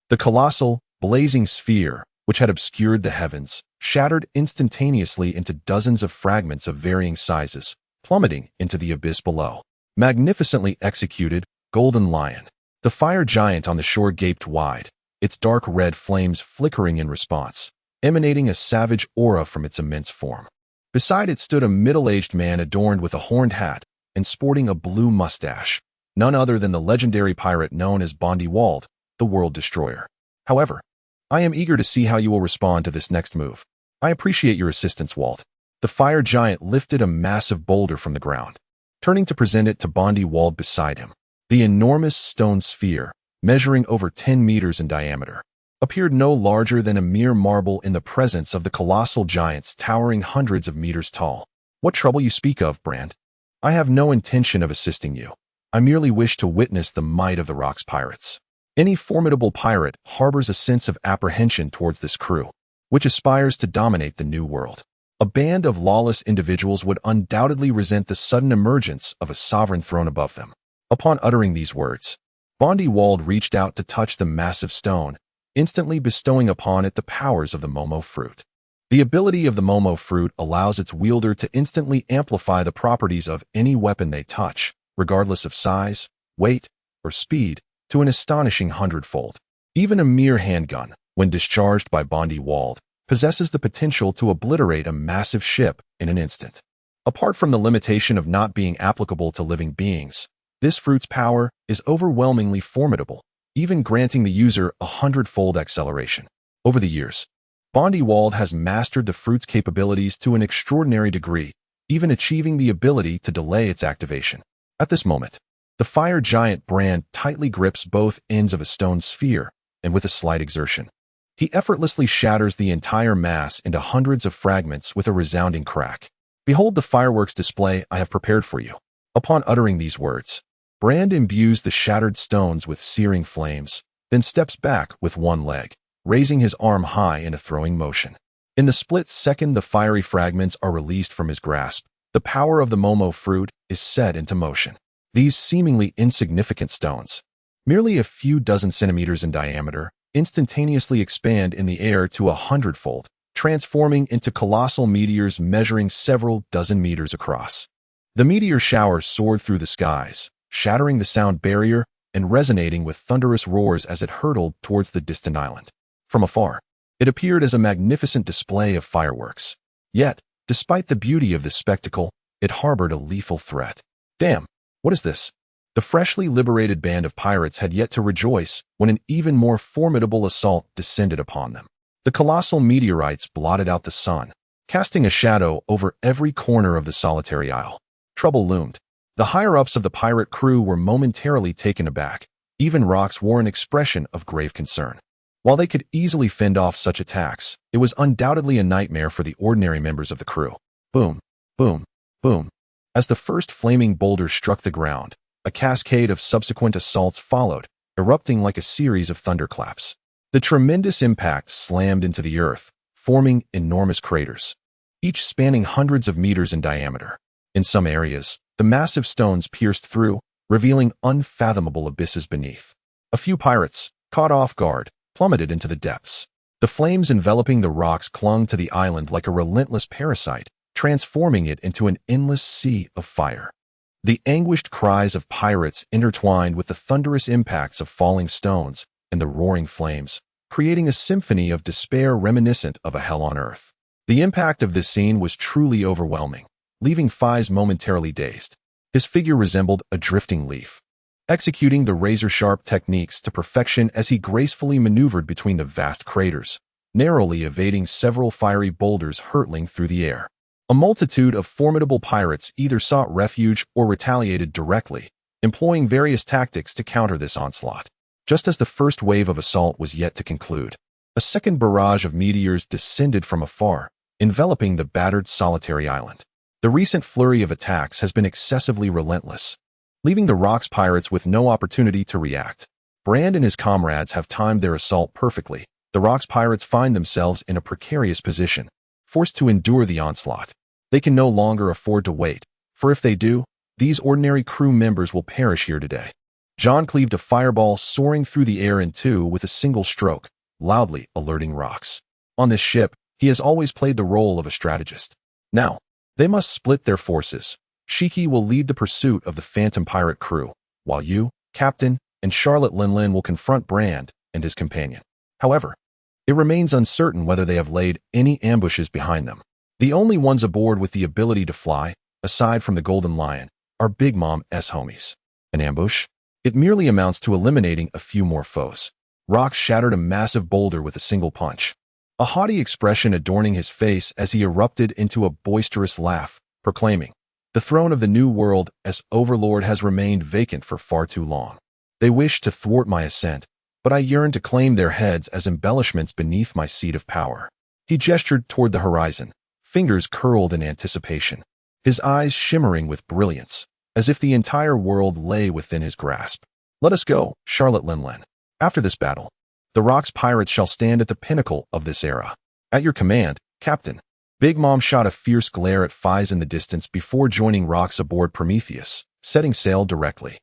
The colossal, blazing sphere, which had obscured the heavens, shattered instantaneously into dozens of fragments of varying sizes, plummeting into the abyss below. Magnificently executed, Golden Lion. The fire giant on the shore gaped wide, its dark red flames flickering in response, emanating a savage aura from its immense form. Beside it stood a middle-aged man adorned with a horned hat and sporting a blue mustache, none other than the legendary pirate known as Bondewald, the world destroyer. However, I am eager to see how you will respond to this next move. I appreciate your assistance, Walt. The fire giant lifted a massive boulder from the ground, turning to present it to Bondewald beside him. The enormous stone sphere, measuring over 10 meters in diameter, appeared no larger than a mere marble in the presence of the colossal giants towering hundreds of meters tall. What trouble you speak of, Brand? I have no intention of assisting you. I merely wish to witness the might of the Rock's pirates. Any formidable pirate harbors a sense of apprehension towards this crew, which aspires to dominate the new world. A band of lawless individuals would undoubtedly resent the sudden emergence of a sovereign throne above them. Upon uttering these words, Bondewald reached out to touch the massive stone, instantly bestowing upon it the powers of the Momo Fruit. The ability of the Momo Fruit allows its wielder to instantly amplify the properties of any weapon they touch, regardless of size, weight, or speed, to an astonishing 100-fold. Even a mere handgun, when discharged by Bondewald, possesses the potential to obliterate a massive ship in an instant. Apart from the limitation of not being applicable to living beings, this fruit's power is overwhelmingly formidable, even granting the user a 100-fold acceleration. Over the years, Bondewald has mastered the fruit's capabilities to an extraordinary degree, even achieving the ability to delay its activation. At this moment, the fire giant Brand tightly grips both ends of a stone sphere, and with a slight exertion, he effortlessly shatters the entire mass into hundreds of fragments with a resounding crack. Behold the fireworks display I have prepared for you. Upon uttering these words, Brand imbues the shattered stones with searing flames, then steps back with one leg, raising his arm high in a throwing motion. In the split second the fiery fragments are released from his grasp, the power of the Momo Fruit is set into motion. These seemingly insignificant stones, merely a few dozen centimeters in diameter, instantaneously expand in the air to 100-fold, transforming into colossal meteors measuring several dozen meters across. The meteor shower soared through the skies, shattering the sound barrier and resonating with thunderous roars as it hurtled towards the distant island. From afar, it appeared as a magnificent display of fireworks. Yet, despite the beauty of this spectacle, it harbored a lethal threat. Damn, what is this? The freshly liberated band of pirates had yet to rejoice when an even more formidable assault descended upon them. The colossal meteorites blotted out the sun, casting a shadow over every corner of the solitary isle. Trouble loomed. The higher-ups of the pirate crew were momentarily taken aback. Even Rox wore an expression of grave concern. While they could easily fend off such attacks, it was undoubtedly a nightmare for the ordinary members of the crew. Boom, boom, boom. As the first flaming boulder struck the ground, a cascade of subsequent assaults followed, erupting like a series of thunderclaps. The tremendous impact slammed into the earth, forming enormous craters, each spanning hundreds of meters in diameter. In some areas, the massive stones pierced through, revealing unfathomable abysses beneath. A few pirates, caught off guard, plummeted into the depths. The flames enveloping the rocks clung to the island like a relentless parasite, transforming it into an endless sea of fire. The anguished cries of pirates intertwined with the thunderous impacts of falling stones and the roaring flames, creating a symphony of despair reminiscent of a hell on earth. The impact of this scene was truly overwhelming, leaving Feis momentarily dazed. His figure resembled a drifting leaf, executing the razor-sharp techniques to perfection as he gracefully maneuvered between the vast craters, narrowly evading several fiery boulders hurtling through the air. A multitude of formidable pirates either sought refuge or retaliated directly, employing various tactics to counter this onslaught. Just as the first wave of assault was yet to conclude, a second barrage of meteors descended from afar, enveloping the battered solitary island. The recent flurry of attacks has been excessively relentless, leaving the Rocks pirates with no opportunity to react. Brand and his comrades have timed their assault perfectly. The Rocks pirates find themselves in a precarious position, forced to endure the onslaught. They can no longer afford to wait, for if they do, these ordinary crew members will perish here today. John cleaved a fireball soaring through the air in two with a single stroke, loudly alerting Rocks. On this ship, he has always played the role of a strategist. Now, they must split their forces. Shiki will lead the pursuit of the Phantom Pirate crew, while you, Captain, and Charlotte Linlin will confront Brand and his companion. However, it remains uncertain whether they have laid any ambushes behind them. The only ones aboard with the ability to fly, aside from the Golden Lion, are Big Mom's homies. An ambush? It merely amounts to eliminating a few more foes. Rocks shattered a massive boulder with a single punch, a haughty expression adorning his face as he erupted into a boisterous laugh, proclaiming, "The throne of the New World as Overlord has remained vacant for far too long. They wish to thwart my ascent, but I yearn to claim their heads as embellishments beneath my seat of power." He gestured toward the horizon, fingers curled in anticipation, his eyes shimmering with brilliance, as if the entire world lay within his grasp. "Let us go, Charlotte Linlin. After this battle, the Rocks pirates shall stand at the pinnacle of this era. At your command, Captain." Big Mom shot a fierce glare at Feis in the distance before joining Rocks aboard Prometheus, setting sail directly.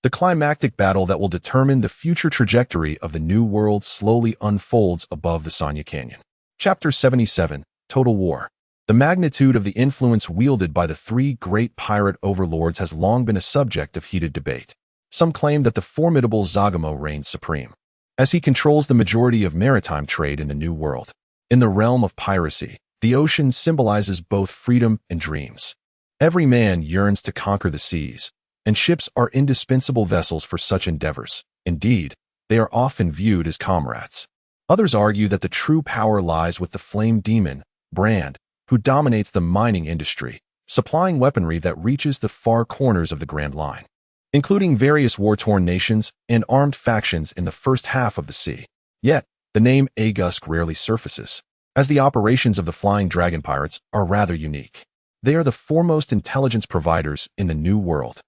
The climactic battle that will determine the future trajectory of the New World slowly unfolds above the Sanya Canyon. Chapter 77, Total War. The magnitude of the influence wielded by the three great pirate overlords has long been a subject of heated debate. Some claim that the formidable Zagamo reigns supreme, as he controls the majority of maritime trade in the New World. In the realm of piracy, the ocean symbolizes both freedom and dreams. Every man yearns to conquer the seas, and ships are indispensable vessels for such endeavors. Indeed, they are often viewed as comrades. Others argue that the true power lies with the flame demon, Brand, who dominates the mining industry, supplying weaponry that reaches the far corners of the Grand Line, including various war-torn nations and armed factions in the first half of the sea. Yet, the name Agusk rarely surfaces, as the operations of the Flying Dragon Pirates are rather unique. They are the foremost intelligence providers in the New World.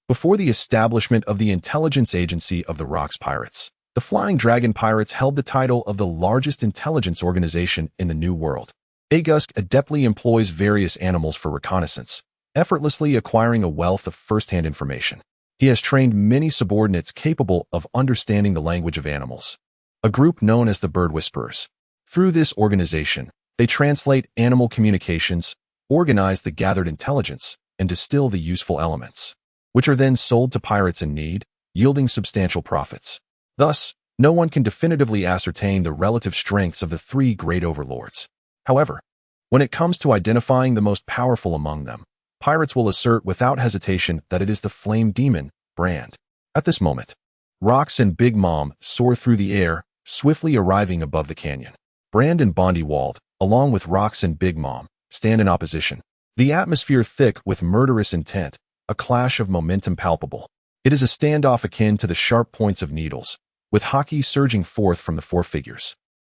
Before the establishment of the intelligence agency of the Rocks Pirates, the Flying Dragon Pirates held the title of the largest intelligence organization in the New World. Agusk adeptly employs various animals for reconnaissance, effortlessly acquiring a wealth of first-hand information. He has trained many subordinates capable of understanding the language of animals, a group known as the Bird Whisperers. Through this organization, they translate animal communications, organize the gathered intelligence, and distill the useful elements, which are then sold to pirates in need, yielding substantial profits. Thus, no one can definitively ascertain the relative strengths of the three great overlords. However, when it comes to identifying the most powerful among them, pirates will assert without hesitation that it is the flame demon, Brand. At this moment, Rocks and Big Mom soar through the air, swiftly arriving above the canyon. Brand and Bondywald, along with Rocks and Big Mom, stand in opposition. The atmosphere thick with murderous intent, a clash of momentum palpable. It is a standoff akin to the sharp points of needles, with hockey surging forth from the four figures.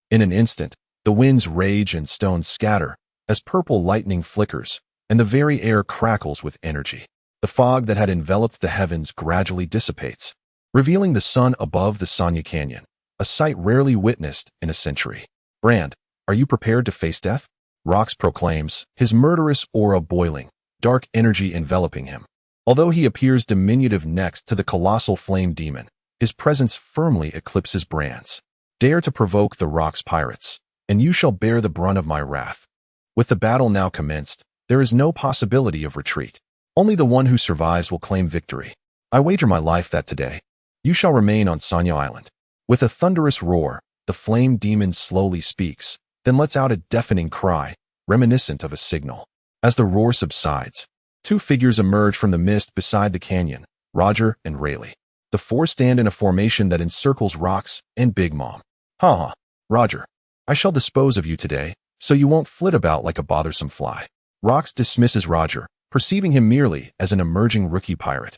In an instant, the winds rage and stones scatter, as purple lightning flickers, and the very air crackles with energy. The fog that had enveloped the heavens gradually dissipates, revealing the sun above the Sanya Canyon, a sight rarely witnessed in a century. Brand, are you prepared to face death? Rox proclaims, his murderous aura boiling, dark energy enveloping him. Although he appears diminutive next to the colossal flame demon, his presence firmly eclipses Brand's. Dare to provoke the Rox pirates, and you shall bear the brunt of my wrath. With the battle now commenced, there is no possibility of retreat. Only the one who survives will claim victory. I wager my life that today, you shall remain on Sanyo Island. With a thunderous roar, the flame demon slowly speaks, then lets out a deafening cry, reminiscent of a signal. As the roar subsides, two figures emerge from the mist beside the canyon, Roger and Rayleigh. The four stand in a formation that encircles Rox and Big Mom. Ha! Roger, I shall dispose of you today, so you won't flit about like a bothersome fly. Rox dismisses Roger, perceiving him merely as an emerging rookie pirate.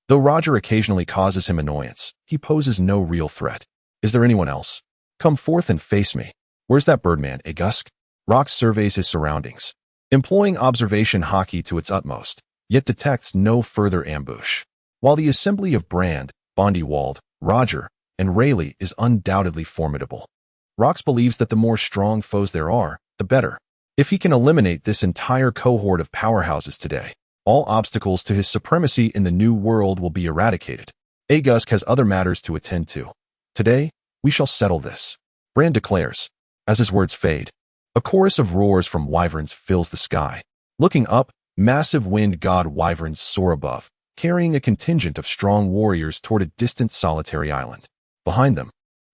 Though Roger occasionally causes him annoyance, he poses no real threat. Is there anyone else? Come forth and face me. Where's that birdman, Gusk? Rox surveys his surroundings, employing observation hockey to its utmost, yet detects no further ambush. While the assembly of Brand, Bondywald, Roger, and Rayleigh is undoubtedly formidable, Rox believes that the more strong foes there are, the better. If he can eliminate this entire cohort of powerhouses today, all obstacles to his supremacy in the new world will be eradicated. Gusk has other matters to attend to. Today, we shall settle this, Brand declares. As his words fade, a chorus of roars from wyverns fills the sky. Looking up, massive wind god wyverns soar above, carrying a contingent of strong warriors toward a distant solitary island. Behind them,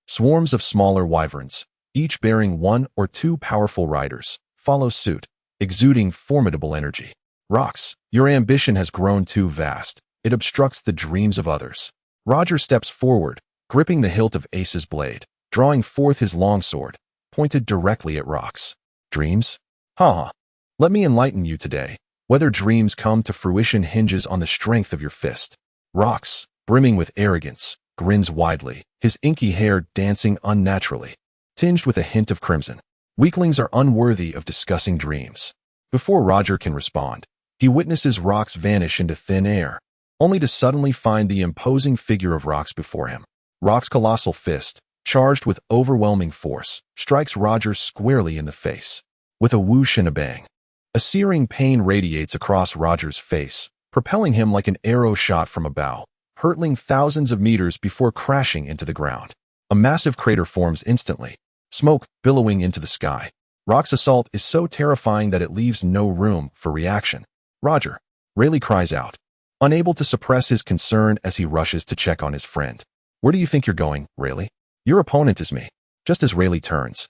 swarms of smaller wyverns, each bearing one or two powerful riders, follow suit, exuding formidable energy. Rox, your ambition has grown too vast. It obstructs the dreams of others. Roger steps forward, gripping the hilt of Ace's blade, drawing forth his longsword, pointed directly at Rox. Dreams? Ha! Let me enlighten you today. Whether dreams come to fruition hinges on the strength of your fist. Rox, brimming with arrogance, grins widely, his inky hair dancing unnaturally, tinged with a hint of crimson. Weaklings are unworthy of discussing dreams. Before Roger can respond, he witnesses Rox vanish into thin air, only to suddenly find the imposing figure of Rox before him. Rox's colossal fist, charged with overwhelming force, strikes Roger squarely in the face. With a whoosh and a bang, a searing pain radiates across Roger's face, propelling him like an arrow shot from a bow, hurtling thousands of meters before crashing into the ground. A massive crater forms instantly, smoke billowing into the sky. Rox's assault is so terrifying that it leaves no room for reaction. Roger, Rayleigh cries out, unable to suppress his concern as he rushes to check on his friend. Where do you think you're going, Rayleigh? Your opponent is me. Just as Rayleigh turns,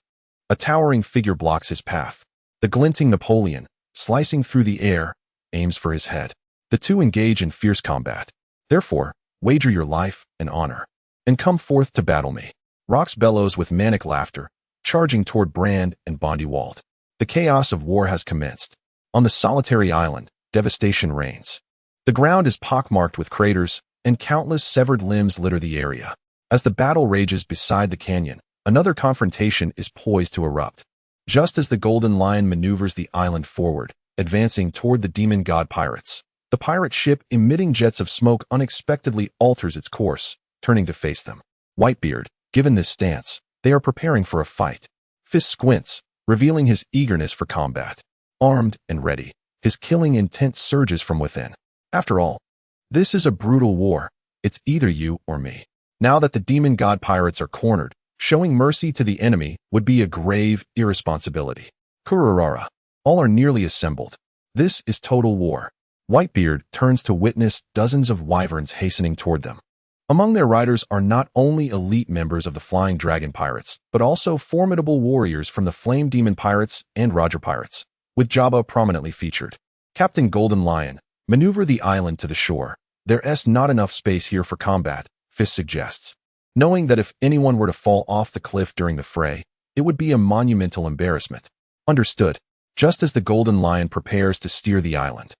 a towering figure blocks his path. The glinting Napoleon, slicing through the air, aims for his head. The two engage in fierce combat. Therefore, wager your life and honor, and come forth to battle me. Rox bellows with manic laughter, charging toward Brand and Bondywald. The chaos of war has commenced. On the solitary island, devastation reigns. The ground is pockmarked with craters, and countless severed limbs litter the area. As the battle rages beside the canyon, another confrontation is poised to erupt. Just as the Golden Lion maneuvers the island forward, advancing toward the demon god pirates, the pirate ship emitting jets of smoke unexpectedly alters its course, turning to face them. Whitebeard, given this stance, they are preparing for a fight. Fist squints, revealing his eagerness for combat. Armed and ready, his killing intent surges from within. After all, this is a brutal war. It's either you or me. Now that the demon god pirates are cornered, showing mercy to the enemy would be a grave irresponsibility. Kururara, all are nearly assembled. This is total war. Whitebeard turns to witness dozens of wyverns hastening toward them. Among their riders are not only elite members of the Flying Dragon Pirates, but also formidable warriors from the Flame Demon Pirates and Roger Pirates, with Jabba prominently featured. Captain Golden Lion, maneuver the island to the shore. There's not enough space here for combat, Fist suggests, knowing that if anyone were to fall off the cliff during the fray, it would be a monumental embarrassment. Understood. Just as the Golden Lion prepares to steer the island,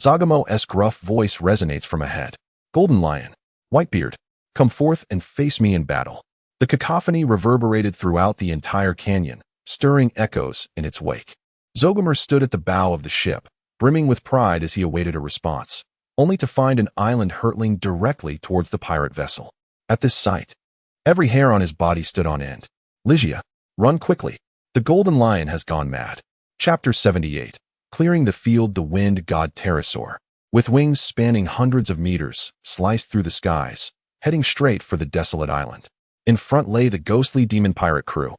Zagamo's gruff voice resonates from ahead. Golden Lion, Whitebeard, come forth and face me in battle. The cacophony reverberated throughout the entire canyon, stirring echoes in its wake. Zogamer stood at the bow of the ship, brimming with pride as he awaited a response, only to find an island hurtling directly towards the pirate vessel. At this sight, Every hair on his body stood on end. Lygia, run quickly. The golden lion has gone mad. Chapter 78. Clearing the field, the wind god pterosaur, with wings spanning hundreds of meters, sliced through the skies, heading straight for the desolate island. In front lay the ghostly demon pirate crew,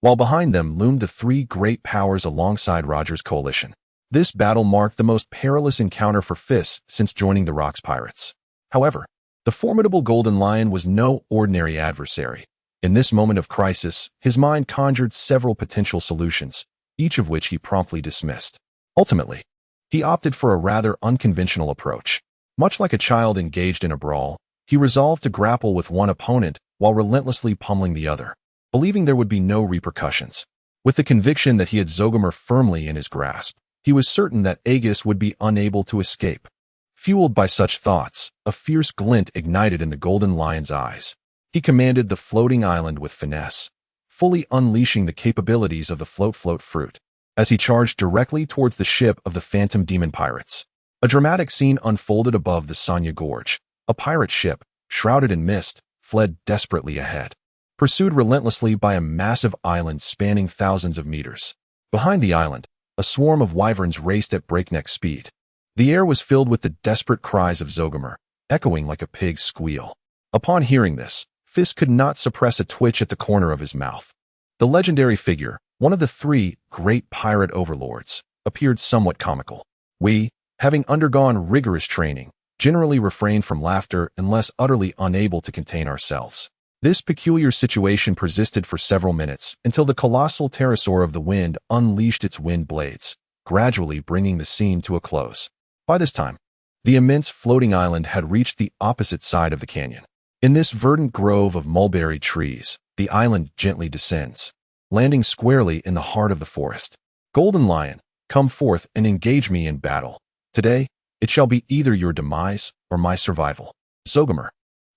while behind them loomed the three great powers alongside Roger's coalition. This battle marked the most perilous encounter for Feis since joining the Rocks Pirates. However, the formidable Golden Lion was no ordinary adversary. In this moment of crisis, his mind conjured several potential solutions, each of which he promptly dismissed. Ultimately, he opted for a rather unconventional approach. Much like a child engaged in a brawl, he resolved to grapple with one opponent while relentlessly pummeling the other, believing there would be no repercussions. With the conviction that he had Zogomer firmly in his grasp, he was certain that Aegis would be unable to escape. Fueled by such thoughts, a fierce glint ignited in the Golden Lion's eyes. He commanded the floating island with finesse, fully unleashing the capabilities of the float fruit, as he charged directly towards the ship of the phantom demon pirates. A dramatic scene unfolded above the Sonya Gorge. A pirate ship, shrouded in mist, fled desperately ahead, pursued relentlessly by a massive island spanning thousands of meters. Behind the island, a swarm of wyverns raced at breakneck speed. The air was filled with the desperate cries of Zogomer, echoing like a pig's squeal. Upon hearing this, Feis could not suppress a twitch at the corner of his mouth. The legendary figure, one of the three great pirate overlords, appeared somewhat comical. We, having undergone rigorous training, generally refrain from laughter unless utterly unable to contain ourselves. This peculiar situation persisted for several minutes until the colossal pterosaur of the wind unleashed its wind blades, gradually bringing the scene to a close. By this time, the immense floating island had reached the opposite side of the canyon. In this verdant grove of mulberry trees, the island gently descends, landing squarely in the heart of the forest. Golden Lion, come forth and engage me in battle. Today, it shall be either your demise or my survival. Zogomer,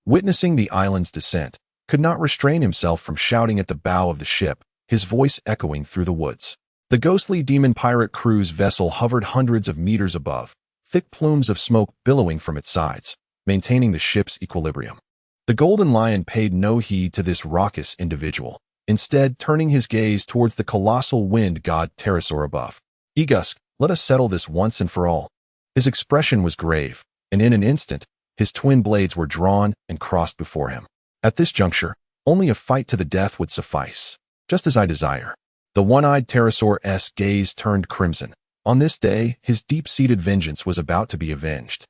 witnessing the island's descent, could not restrain himself from shouting at the bow of the ship, his voice echoing through the woods. The ghostly demon pirate crew's vessel hovered hundreds of meters above, thick plumes of smoke billowing from its sides, maintaining the ship's equilibrium. The Golden Lion paid no heed to this raucous individual, instead turning his gaze towards the colossal wind god pterosaur above. Aegis, let us settle this once and for all. His expression was grave, and in an instant, his twin blades were drawn and crossed before him. At this juncture, only a fight to the death would suffice, just as I desire. The one-eyed pterosaur's gaze turned crimson. On this day, his deep-seated vengeance was about to be avenged.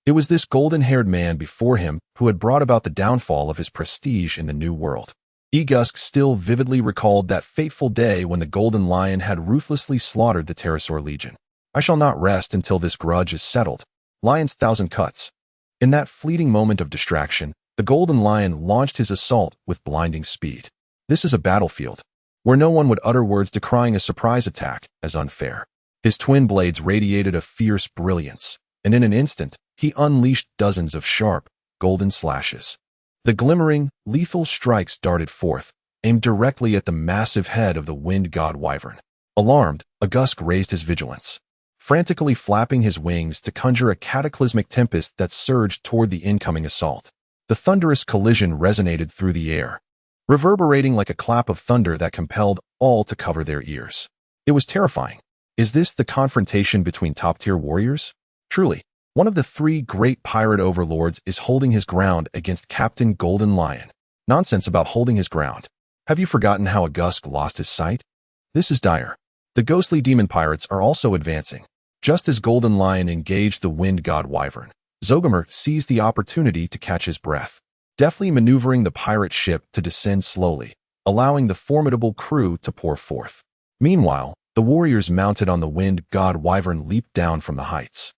It was this golden-haired man before him who had brought about the downfall of his prestige in the New World. Aegis still vividly recalled that fateful day when the Golden Lion had ruthlessly slaughtered the Pterosaur Legion. I shall not rest until this grudge is settled. Lion's thousand cuts. In that fleeting moment of distraction, the Golden Lion launched his assault with blinding speed. This is a battlefield, where no one would utter words decrying a surprise attack as unfair. His twin blades radiated a fierce brilliance, and in an instant, he unleashed dozens of sharp, golden slashes. The glimmering, lethal strikes darted forth, aimed directly at the massive head of the wind god wyvern. Alarmed, Aegis raised his vigilance, frantically flapping his wings to conjure a cataclysmic tempest that surged toward the incoming assault. The thunderous collision resonated through the air, reverberating like a clap of thunder that compelled all to cover their ears. It was terrifying. Is this the confrontation between top-tier warriors? Truly, one of the three great pirate overlords is holding his ground against Captain Golden Lion. Nonsense about holding his ground. Have you forgotten how Aegis lost his sight? This is dire. The ghostly demon pirates are also advancing. Just as Golden Lion engaged the wind god wyvern, Zogomer seized the opportunity to catch his breath, deftly maneuvering the pirate ship to descend slowly, allowing the formidable crew to pour forth. Meanwhile, the warriors mounted on the wind god wyvern leaped down from the heights.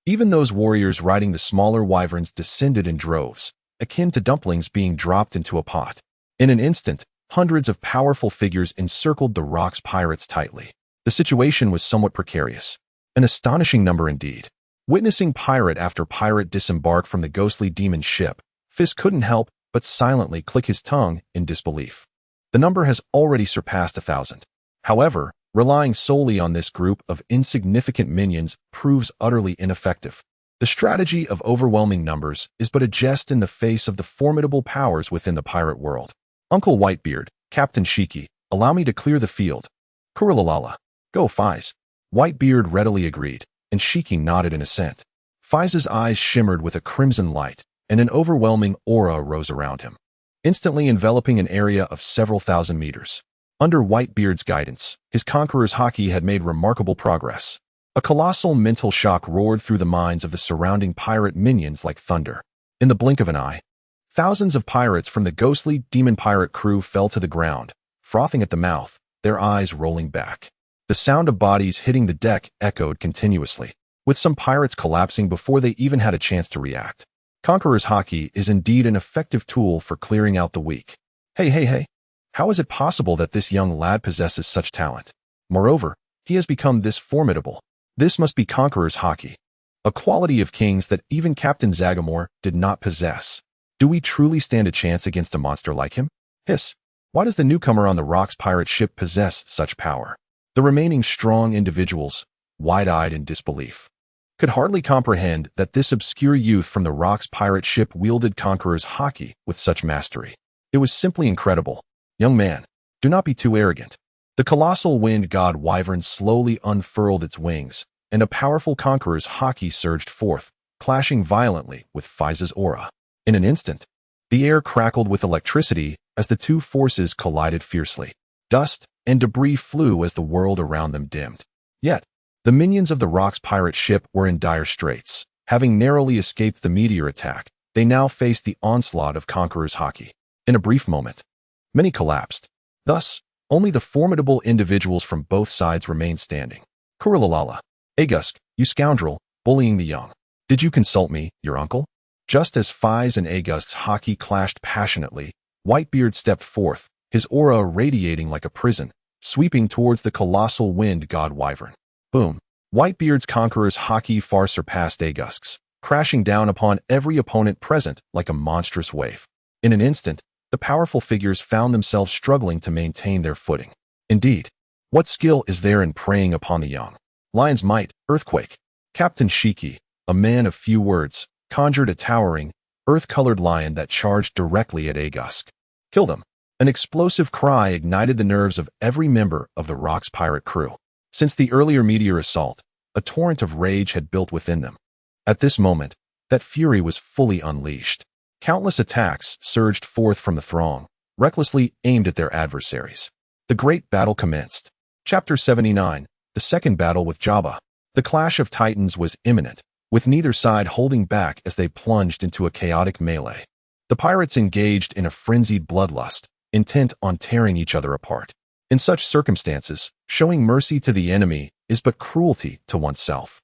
Even those warriors riding the smaller wyverns descended in droves, akin to dumplings being dropped into a pot. In an instant, hundreds of powerful figures encircled the Rocks pirates tightly. The situation was somewhat precarious. An astonishing number indeed. Witnessing pirate after pirate disembark from the ghostly demon ship, Feis couldn't help but silently click his tongue in disbelief. The number has already surpassed 1,000. However, relying solely on this group of insignificant minions proves utterly ineffective. The strategy of overwhelming numbers is but a jest in the face of the formidable powers within the pirate world. Uncle Whitebeard, Captain Shiki, allow me to clear the field. Kurilalala. Go, Feis. Whitebeard readily agreed, and Shiki nodded in assent. Feis's eyes shimmered with a crimson light, and an overwhelming aura rose around him, instantly enveloping an area of several thousand meters. Under Whitebeard's guidance, his conqueror's haki had made remarkable progress. A colossal mental shock roared through the minds of the surrounding pirate minions like thunder. In the blink of an eye, thousands of pirates from the ghostly demon pirate crew fell to the ground, frothing at the mouth, their eyes rolling back. The sound of bodies hitting the deck echoed continuously, with some pirates collapsing before they even had a chance to react. Conqueror's haki is indeed an effective tool for clearing out the weak. Hey. How is it possible that this young lad possesses such talent? Moreover, he has become this formidable. This must be Conqueror's haki, a quality of kings that even Captain Zagamore did not possess. Do we truly stand a chance against a monster like him? Hiss. Why does the newcomer on the Rock's pirate ship possess such power? The remaining strong individuals, wide-eyed in disbelief, could hardly comprehend that this obscure youth from the Rock's pirate ship wielded Conqueror's haki with such mastery. It was simply incredible. Young man, do not be too arrogant. The colossal wind god wyvern slowly unfurled its wings, and a powerful Conqueror's haki surged forth, clashing violently with Feis's aura. In an instant, the air crackled with electricity as the two forces collided fiercely. Dust and debris flew as the world around them dimmed. Yet, the minions of the Rock's pirate ship were in dire straits. Having narrowly escaped the meteor attack, they now faced the onslaught of Conqueror's haki. In a brief moment, many collapsed. Thus, only the formidable individuals from both sides remained standing. Kurilalala. Agusk, you scoundrel, bullying the young. Did you consult me, your uncle? Just as Feis and Agusk's haki clashed passionately, Whitebeard stepped forth, his aura radiating like a prison, sweeping towards the colossal wind god wyvern. Boom. Whitebeard's conqueror's haki far surpassed Agusk's, crashing down upon every opponent present like a monstrous wave. In an instant, the powerful figures found themselves struggling to maintain their footing. Indeed, what skill is there in preying upon the young? Lion's might, earthquake. Captain Shiki, a man of few words, conjured a towering, earth-colored lion that charged directly at Agusk. Kill them. An explosive cry ignited the nerves of every member of the Rock's pirate crew. Since the earlier meteor assault, a torrent of rage had built within them. At this moment, that fury was fully unleashed. Countless attacks surged forth from the throng, recklessly aimed at their adversaries. The great battle commenced. Chapter 79, the second battle with Jabba. The clash of titans was imminent, with neither side holding back as they plunged into a chaotic melee. The pirates engaged in a frenzied bloodlust, intent on tearing each other apart. In such circumstances, showing mercy to the enemy is but cruelty to oneself.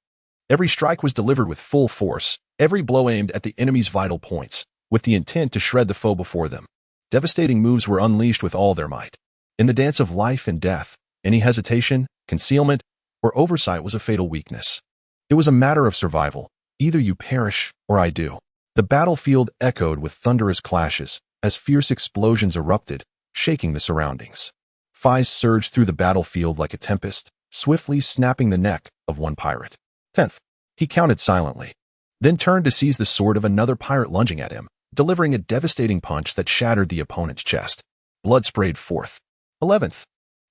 Every strike was delivered with full force, every blow aimed at the enemy's vital points, with the intent to shred the foe before them. Devastating moves were unleashed with all their might. In the dance of life and death, any hesitation, concealment, or oversight was a fatal weakness. It was a matter of survival. Either you perish, or I do. The battlefield echoed with thunderous clashes, as fierce explosions erupted, shaking the surroundings. Feis surged through the battlefield like a tempest, swiftly snapping the neck of one pirate. 10th. He counted silently, then turned to seize the sword of another pirate lunging at him, delivering a devastating punch that shattered the opponent's chest. Blood sprayed forth. 11th.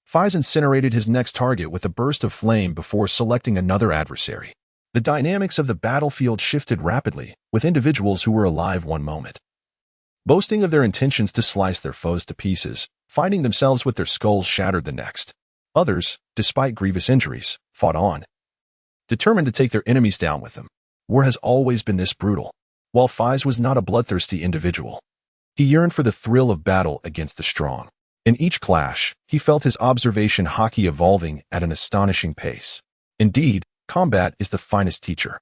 Feis incinerated his next target with a burst of flame before selecting another adversary. The dynamics of the battlefield shifted rapidly, with individuals who were alive one moment, boasting of their intentions to slice their foes to pieces, finding themselves with their skulls shattered the next. Others, despite grievous injuries, fought on, determined to take their enemies down with them. War has always been this brutal. While Feis was not a bloodthirsty individual, he yearned for the thrill of battle against the strong. In each clash, he felt his observation haki evolving at an astonishing pace. Indeed, combat is the finest teacher.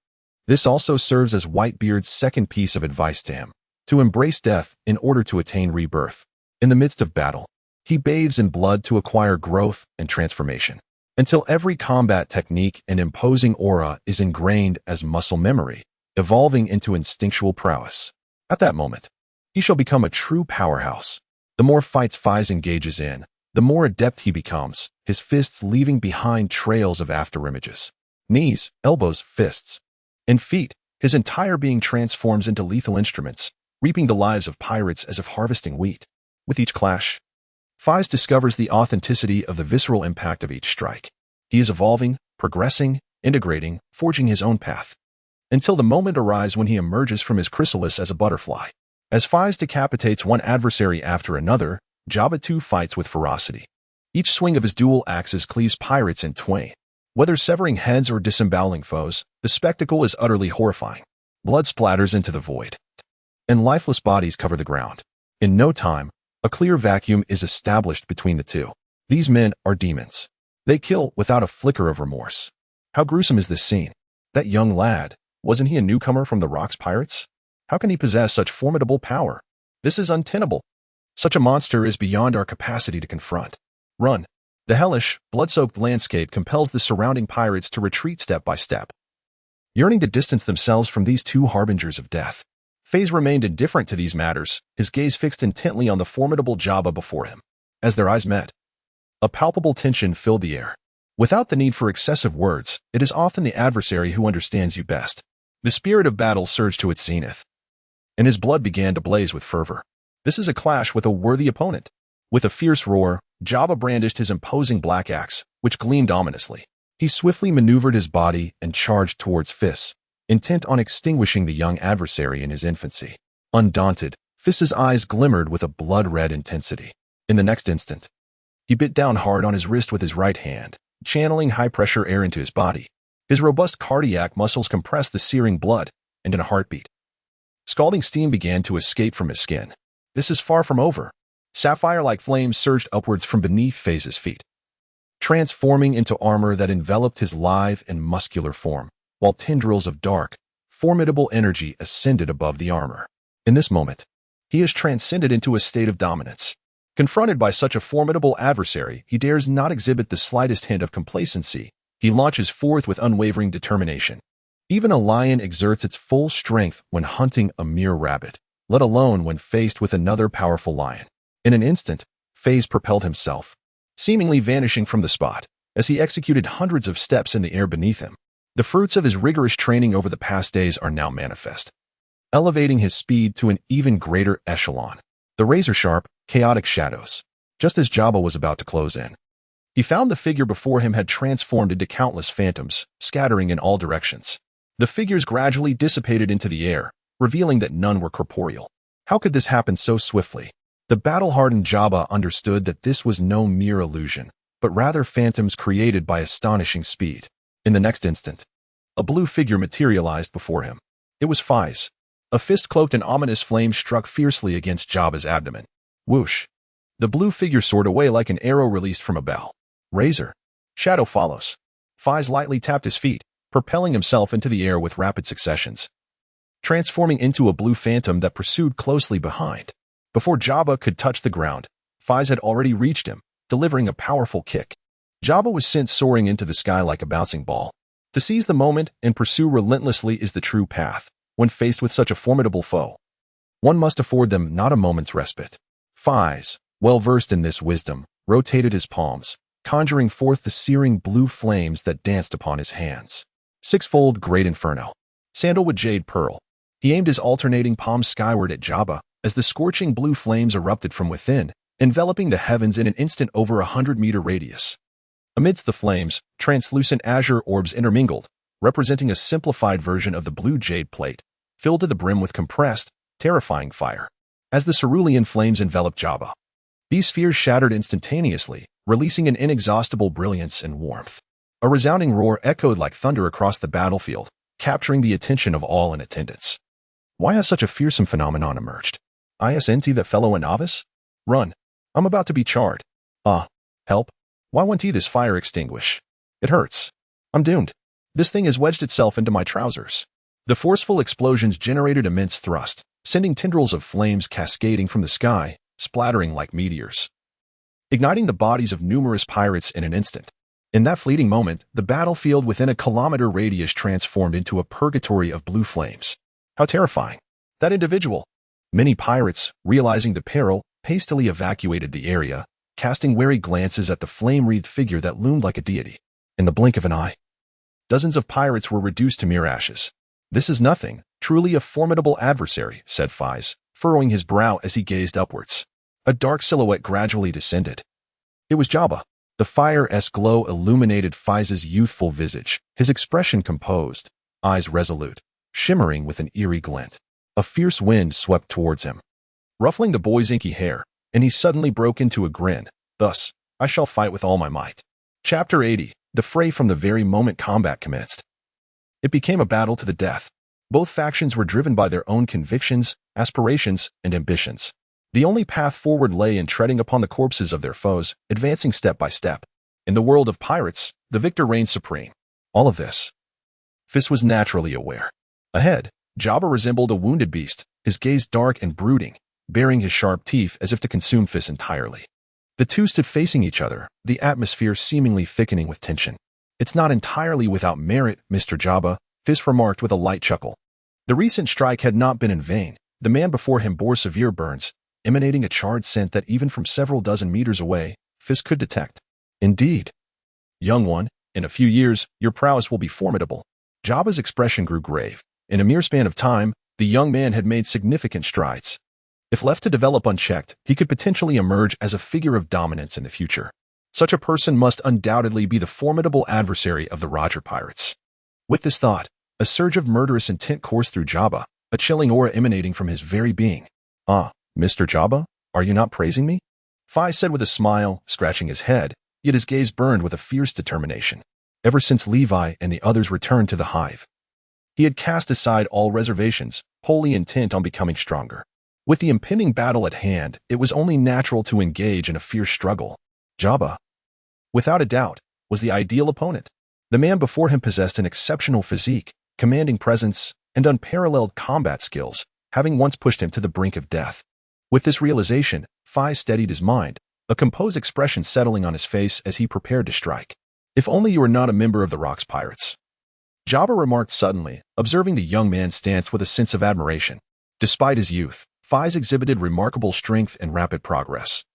This also serves as Whitebeard's second piece of advice to him: to embrace death in order to attain rebirth. In the midst of battle, he bathes in blood to acquire growth and transformation, until every combat technique and imposing aura is ingrained as muscle memory, evolving into instinctual prowess. At that moment, he shall become a true powerhouse. The more fights Feis engages in, the more adept he becomes, his fists leaving behind trails of afterimages. Knees, elbows, fists, and feet, his entire being transforms into lethal instruments, reaping the lives of pirates as if harvesting wheat. With each clash, Feis discovers the authenticity of the visceral impact of each strike. He is evolving, progressing, integrating, forging his own path, until the moment arrives when he emerges from his chrysalis as a butterfly. As Feis decapitates one adversary after another, Jabba too fights with ferocity. Each swing of his dual axes cleaves pirates in twain. Whether severing heads or disemboweling foes, the spectacle is utterly horrifying. Blood splatters into the void, and lifeless bodies cover the ground. In no time, a clear vacuum is established between the two. These men are demons. They kill without a flicker of remorse. How gruesome is this scene? That young lad, wasn't he a newcomer from the Rocks Pirates? How can he possess such formidable power? This is untenable. Such a monster is beyond our capacity to confront. Run. The hellish, blood-soaked landscape compels the surrounding pirates to retreat step by step, yearning to distance themselves from these two harbingers of death. Feis remained indifferent to these matters, his gaze fixed intently on the formidable Jabba before him. As their eyes met, a palpable tension filled the air. Without the need for excessive words, it is often the adversary who understands you best. The spirit of battle surged to its zenith, and his blood began to blaze with fervor. This is a clash with a worthy opponent. With a fierce roar, Jabba brandished his imposing black axe, which gleamed ominously. He swiftly maneuvered his body and charged towards Feis, intent on extinguishing the young adversary in his infancy. Undaunted, Feis's eyes glimmered with a blood-red intensity. In the next instant, he bit down hard on his wrist with his right hand, channeling high-pressure air into his body. His robust cardiac muscles compressed the searing blood, and in a heartbeat, scalding steam began to escape from his skin. This is far from over. Sapphire-like flames surged upwards from beneath Feis's feet, transforming into armor that enveloped his lithe and muscular form, while tendrils of dark, formidable energy ascended above the armor. In this moment, he is transcended into a state of dominance. Confronted by such a formidable adversary, he dares not exhibit the slightest hint of complacency. He launches forth with unwavering determination. Even a lion exerts its full strength when hunting a mere rabbit, let alone when faced with another powerful lion. In an instant, Feis propelled himself, seemingly vanishing from the spot, as he executed hundreds of steps in the air beneath him. The fruits of his rigorous training over the past days are now manifest, elevating his speed to an even greater echelon. The razor-sharp, chaotic shadows. Just as Jabba was about to close in, he found the figure before him had transformed into countless phantoms, scattering in all directions. The figures gradually dissipated into the air, revealing that none were corporeal. How could this happen so swiftly? The battle-hardened Jabba understood that this was no mere illusion, but rather phantoms created by astonishing speed. In the next instant, a blue figure materialized before him. It was Feis. A fist cloaked in ominous flame struck fiercely against Jabba's abdomen. Whoosh! The blue figure soared away like an arrow released from a bow. Razor. Shadow follows. Feis lightly tapped his feet, propelling himself into the air with rapid successions, transforming into a blue phantom that pursued closely behind. Before Jabba could touch the ground, Feis had already reached him, delivering a powerful kick. Jabba was sent soaring into the sky like a bouncing ball. To seize the moment and pursue relentlessly is the true path. When faced with such a formidable foe, one must afford them not a moment's respite. Feis, well versed in this wisdom, rotated his palms, conjuring forth the searing blue flames that danced upon his hands. Sixfold Great Inferno. Sandalwood Jade Pearl. He aimed his alternating palms skyward at Jabba, as the scorching blue flames erupted from within, enveloping the heavens in an instant over 100-meter radius. Amidst the flames, translucent azure orbs intermingled, representing a simplified version of the blue jade plate, filled to the brim with compressed, terrifying fire. As the cerulean flames enveloped Jabba, these spheres shattered instantaneously, releasing an inexhaustible brilliance and warmth. A resounding roar echoed like thunder across the battlefield, capturing the attention of all in attendance. Why has such a fearsome phenomenon emerged? Isn't that fellow a novice? Run. I'm about to be charred. Help. Why won't this fire extinguish? It hurts. I'm doomed. This thing has wedged itself into my trousers. The forceful explosions generated immense thrust, sending tendrils of flames cascading from the sky, splattering like meteors, igniting the bodies of numerous pirates in an instant. In that fleeting moment, the battlefield within a kilometer radius transformed into a purgatory of blue flames. How terrifying. That individual. Many pirates, realizing the peril, hastily evacuated the area, casting wary glances at the flame-wreathed figure that loomed like a deity. In the blink of an eye, dozens of pirates were reduced to mere ashes. This is nothing, truly a formidable adversary, said Feis, furrowing his brow as he gazed upwards. a dark silhouette gradually descended. It was Jabba. The fire-esque glow illuminated Feis's youthful visage, his expression composed, eyes resolute, shimmering with an eerie glint. A fierce wind swept towards him, ruffling the boy's inky hair, and he suddenly broke into a grin. Thus, I shall fight with all my might. Chapter 80. The fray. From the very moment combat commenced, it became a battle to the death. Both factions were driven by their own convictions, aspirations, and ambitions. The only path forward lay in treading upon the corpses of their foes, advancing step by step. In the world of pirates, the victor reigned supreme. All of this, Feis was naturally aware. Ahead, Jabba resembled a wounded beast, his gaze dark and brooding, baring his sharp teeth as if to consume Feis entirely. The two stood facing each other, the atmosphere seemingly thickening with tension. It's not entirely without merit, Mr. Jabba, Feis remarked with a light chuckle. The recent strike had not been in vain. The man before him bore severe burns, emanating a charred scent that even from several dozen meters away, Feis could detect. Indeed. Young one, in a few years, your prowess will be formidable. Jabba's expression grew grave. In a mere span of time, the young man had made significant strides. If left to develop unchecked, he could potentially emerge as a figure of dominance in the future. Such a person must undoubtedly be the formidable adversary of the Roger pirates. With this thought, a surge of murderous intent coursed through Jabba, a chilling aura emanating from his very being. Ah, Mr. Jabba, are you not praising me? Feis said with a smile, scratching his head, yet his gaze burned with a fierce determination. Ever since Levi and the others returned to the hive, he had cast aside all reservations, wholly intent on becoming stronger. With the impending battle at hand, it was only natural to engage in a fierce struggle. Jabba, without a doubt, was the ideal opponent. The man before him possessed an exceptional physique, commanding presence, and unparalleled combat skills, having once pushed him to the brink of death. With this realization, Feis steadied his mind, a composed expression settling on his face as he prepared to strike. If only you were not a member of the Rocks Pirates. Jabba remarked suddenly, observing the young man's stance with a sense of admiration. Despite his youth, Feis exhibited remarkable strength and rapid progress.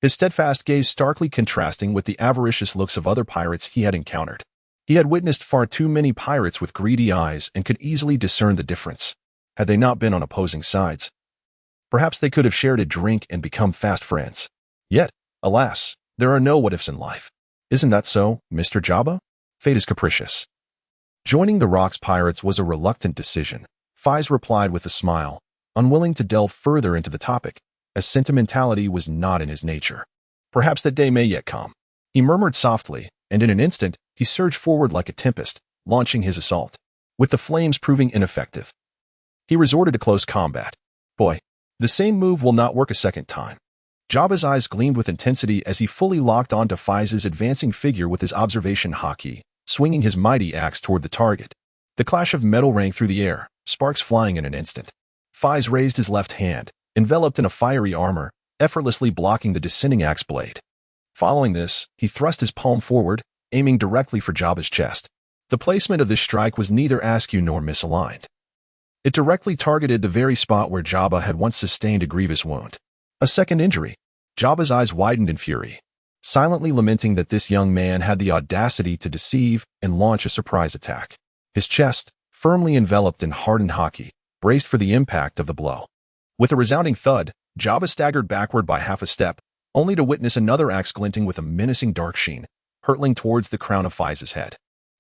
His steadfast gaze starkly contrasting with the avaricious looks of other pirates he had encountered. He had witnessed far too many pirates with greedy eyes and could easily discern the difference. Had they not been on opposing sides, perhaps they could have shared a drink and become fast friends. Yet, alas, there are no what-ifs in life. Isn't that so, Mr. Jabba? Fate is capricious. Joining the Rocks Pirates was a reluctant decision. Feis replied with a smile, unwilling to delve further into the topic, as sentimentality was not in his nature. Perhaps that day may yet come. He murmured softly, and in an instant, he surged forward like a tempest, launching his assault. With the flames proving ineffective, he resorted to close combat. Boy, the same move will not work a second time. Jabba's eyes gleamed with intensity as he fully locked onto Feis's advancing figure with his observation hotkey, swinging his mighty axe toward the target. The clash of metal rang through the air, sparks flying in an instant. Feis raised his left hand, enveloped in a fiery armor, effortlessly blocking the descending axe blade. Following this, he thrust his palm forward, aiming directly for Jabba's chest. The placement of this strike was neither askew nor misaligned. It directly targeted the very spot where Jabba had once sustained a grievous wound. A second injury. Jabba's eyes widened in fury, silently lamenting that this young man had the audacity to deceive and launch a surprise attack. His chest, firmly enveloped in hardened hockey, braced for the impact of the blow. With a resounding thud, Jabba staggered backward by half a step, only to witness another axe glinting with a menacing dark sheen, hurtling towards the crown of Feis's head.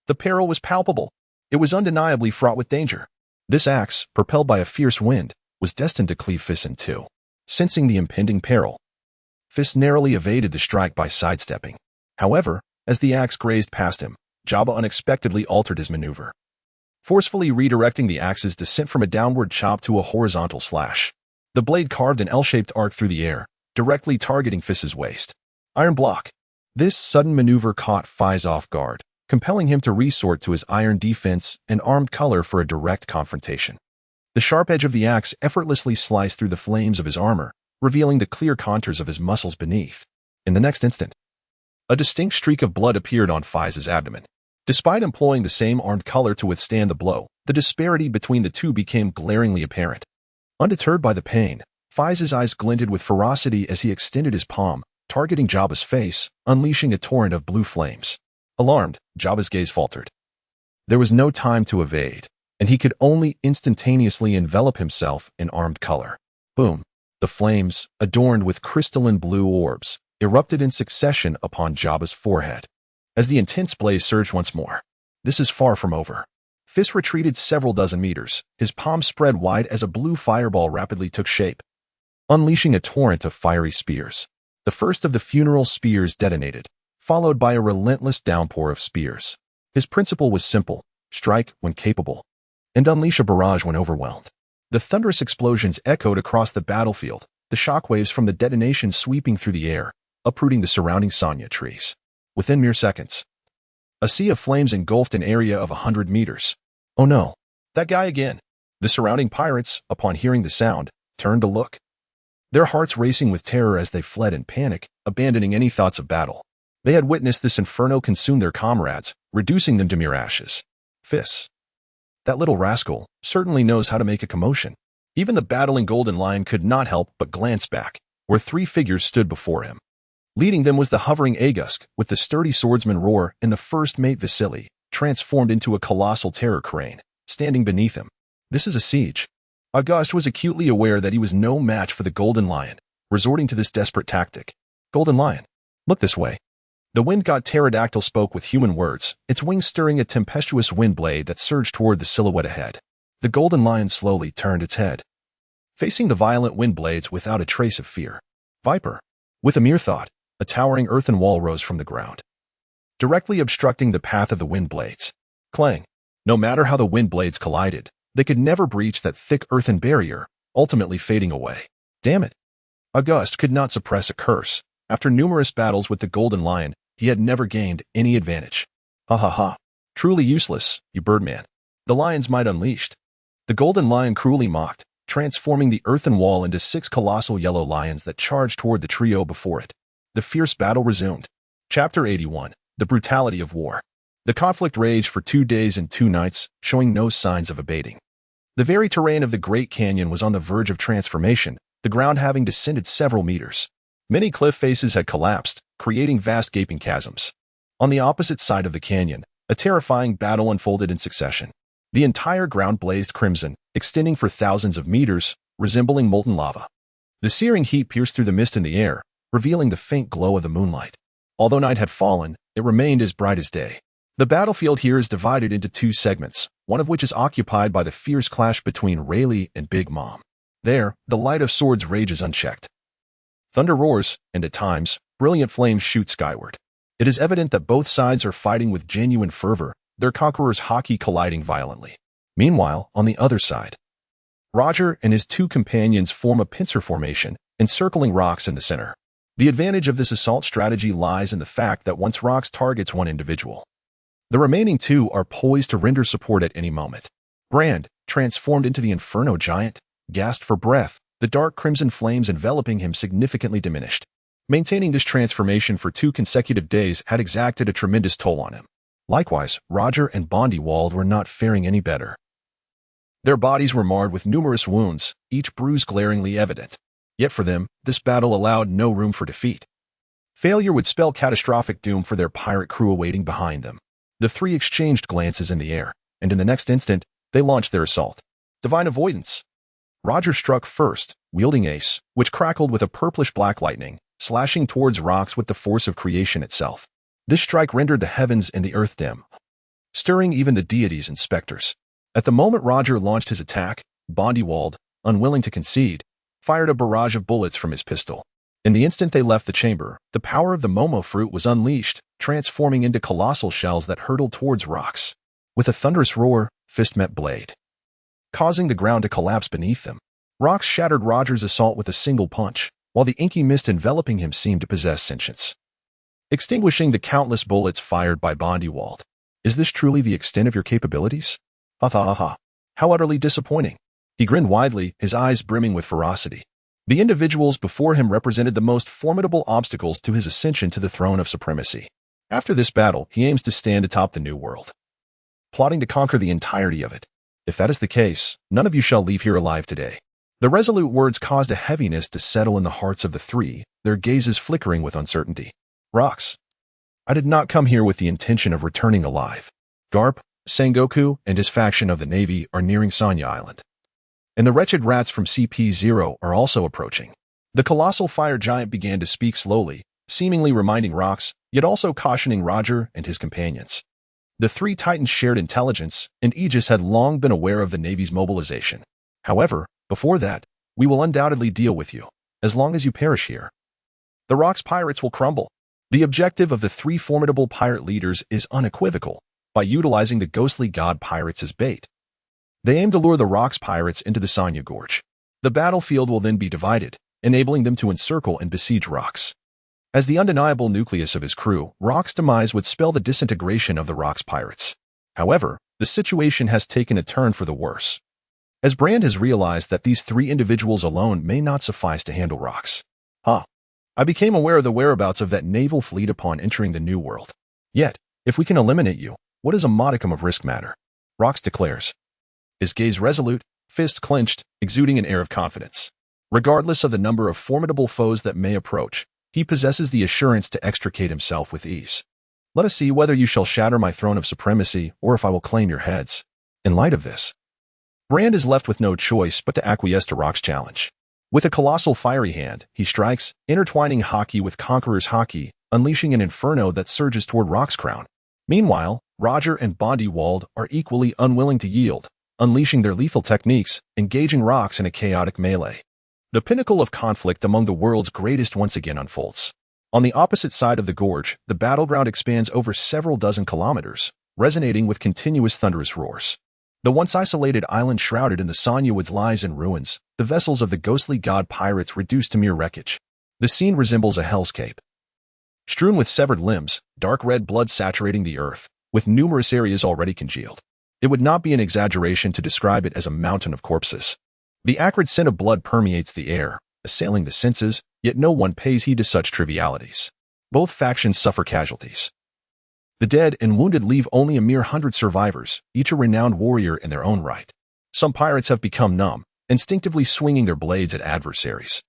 The peril was palpable. It was undeniably fraught with danger. This axe, propelled by a fierce wind, was destined to cleave Feis in two. Sensing the impending peril, Feis narrowly evaded the strike by sidestepping. However, as the axe grazed past him, Jabba unexpectedly altered his maneuver, forcefully redirecting the axe's descent from a downward chop to a horizontal slash. The blade carved an L-shaped arc through the air, directly targeting Feis's waist. Iron block. This sudden maneuver caught Feis off guard, compelling him to resort to his iron defense and armed color for a direct confrontation. The sharp edge of the axe effortlessly sliced through the flames of his armor, revealing the clear contours of his muscles beneath. In the next instant, a distinct streak of blood appeared on Feis's abdomen. Despite employing the same armed color to withstand the blow, the disparity between the two became glaringly apparent. Undeterred by the pain, Feis's eyes glinted with ferocity as he extended his palm, targeting Jabba's face, unleashing a torrent of blue flames. Alarmed, Jabba's gaze faltered. There was no time to evade, and he could only instantaneously envelop himself in armed color. Boom. The flames, adorned with crystalline blue orbs, erupted in succession upon Jabba's forehead. As the intense blaze surged once more, this is far from over. Feis retreated several dozen meters, his palms spread wide as a blue fireball rapidly took shape, unleashing a torrent of fiery spears. The first of the funeral spears detonated, followed by a relentless downpour of spears. His principle was simple: strike when capable, and unleash a barrage when overwhelmed. The thunderous explosions echoed across the battlefield, the shockwaves from the detonation sweeping through the air, uprooting the surrounding Sanya trees. Within mere seconds, a sea of flames engulfed an area of 100 meters. Oh no, that guy again! The surrounding pirates, upon hearing the sound, turned to look, their hearts racing with terror as they fled in panic, abandoning any thoughts of battle. They had witnessed this inferno consume their comrades, reducing them to mere ashes. Feis, that little rascal, certainly knows how to make a commotion. Even the battling Golden Lion could not help but glance back, where three figures stood before him. Leading them was the hovering Agusk, with the sturdy swordsman Roar and the first mate Vasily, transformed into a colossal terror crane, standing beneath him. This is a siege. August was acutely aware that he was no match for the Golden Lion, resorting to this desperate tactic. Golden Lion, look this way. The wind-god pterodactyl spoke with human words, its wings stirring a tempestuous wind blade that surged toward the silhouette ahead. The Golden Lion slowly turned its head, facing the violent wind blades without a trace of fear. Viper. With a mere thought, a towering earthen wall rose from the ground, directly obstructing the path of the wind blades. Clang. No matter how the wind blades collided, they could never breach that thick earthen barrier, ultimately fading away. Damn it. August could not suppress a curse. After numerous battles with the Golden Lion, he had never gained any advantage. Ha ha ha. Truly useless, you birdman. The lion's might unleashed. The Golden Lion cruelly mocked, transforming the earthen wall into 6 colossal yellow lions that charged toward the trio before it. The fierce battle resumed. Chapter 81. The Brutality of War. The conflict raged for 2 days and 2 nights, showing no signs of abating. The very terrain of the Great Canyon was on the verge of transformation, the ground having descended several meters. Many cliff faces had collapsed, creating vast gaping chasms. On the opposite side of the canyon, a terrifying battle unfolded in succession. The entire ground blazed crimson, extending for thousands of meters, resembling molten lava. The searing heat pierced through the mist in the air, revealing the faint glow of the moonlight. Although night had fallen, it remained as bright as day. The battlefield here is divided into 2 segments, one of which is occupied by the fierce clash between Rayleigh and Big Mom. There, the light of swords rages unchecked. Thunder roars, and at times, brilliant flames shoot skyward. It is evident that both sides are fighting with genuine fervor, their conquerors' hockey colliding violently. Meanwhile, on the other side, Roger and his 2 companions form a pincer formation, encircling Rox in the center. The advantage of this assault strategy lies in the fact that once Rox targets one individual, the remaining 2 are poised to render support at any moment. Brand, transformed into the Inferno Giant, gasped for breath, the dark crimson flames enveloping him significantly diminished. Maintaining this transformation for 2 consecutive days had exacted a tremendous toll on him. Likewise, Roger and Bondywald were not faring any better. Their bodies were marred with numerous wounds, each bruise glaringly evident. Yet for them, this battle allowed no room for defeat. Failure would spell catastrophic doom for their pirate crew awaiting behind them. The 3 exchanged glances in the air, and in the next instant, they launched their assault. Divine Avoidance. Roger struck first, wielding Ace, which crackled with a purplish-black lightning, slashing towards Rox with the force of creation itself. This strike rendered the heavens and the earth dim, stirring even the deities and specters. At the moment Roger launched his attack, Bondywald, unwilling to concede, fired a barrage of bullets from his pistol. In the instant they left the chamber, the power of the Momo fruit was unleashed, transforming into colossal shells that hurtled towards Rox. With a thunderous roar, fist met blade, causing the ground to collapse beneath them. Rox shattered Roger's assault with a single punch, while the inky mist enveloping him seemed to possess sentience, extinguishing the countless bullets fired by Bondywald. Is this truly the extent of your capabilities? Ha ha ha ha. How utterly disappointing. He grinned widely, his eyes brimming with ferocity. The individuals before him represented the most formidable obstacles to his ascension to the throne of supremacy. After this battle, he aims to stand atop the New World, plotting to conquer the entirety of it. If that is the case, none of you shall leave here alive today. The resolute words caused a heaviness to settle in the hearts of the 3, their gazes flickering with uncertainty. Rox, I did not come here with the intention of returning alive. Garp, Sengoku, and his faction of the Navy are nearing Sanya Island, and the wretched rats from CP0 are also approaching. The colossal fire giant began to speak slowly, seemingly reminding Rox, yet also cautioning Roger and his companions. The three Titans shared intelligence, and Aegis had long been aware of the Navy's mobilization. However, before that, we will undoubtedly deal with you, as long as you perish here. The Rox pirates will crumble. The objective of the three formidable pirate leaders is unequivocal, by utilizing the ghostly god pirates as bait. They aim to lure the Rox pirates into the Sanya Gorge. The battlefield will then be divided, enabling them to encircle and besiege Rox. As the undeniable nucleus of his crew, Rox's demise would spell the disintegration of the Rox pirates. However, the situation has taken a turn for the worse, as Brand has realized that these three individuals alone may not suffice to handle Rox. I became aware of the whereabouts of that naval fleet upon entering the New World. Yet, if we can eliminate you, what does a modicum of risk matter? Rox declares. His gaze resolute, fist clenched, exuding an air of confidence. Regardless of the number of formidable foes that may approach, he possesses the assurance to extricate himself with ease. Let us see whether you shall shatter my throne of supremacy or if I will claim your heads. In light of this, Brand is left with no choice but to acquiesce to Rox's challenge. With a colossal fiery hand, he strikes, intertwining Haki with Conqueror's Haki, unleashing an inferno that surges toward Rox's crown. Meanwhile, Roger and Bondywald are equally unwilling to yield, unleashing their lethal techniques, engaging Rox in a chaotic melee. The pinnacle of conflict among the world's greatest once again unfolds. On the opposite side of the gorge, the battleground expands over several dozen kilometers, resonating with continuous thunderous roars. The once isolated island shrouded in the Sanya woods lies in ruins, the vessels of the ghostly god pirates reduced to mere wreckage. The scene resembles a hellscape. Strewn with severed limbs, dark red blood saturating the earth, with numerous areas already congealed. It would not be an exaggeration to describe it as a mountain of corpses. The acrid scent of blood permeates the air, assailing the senses, yet no one pays heed to such trivialities. Both factions suffer casualties. The dead and wounded leave only a mere 100 survivors, each a renowned warrior in their own right. Some pirates have become numb, instinctively swinging their blades at adversaries,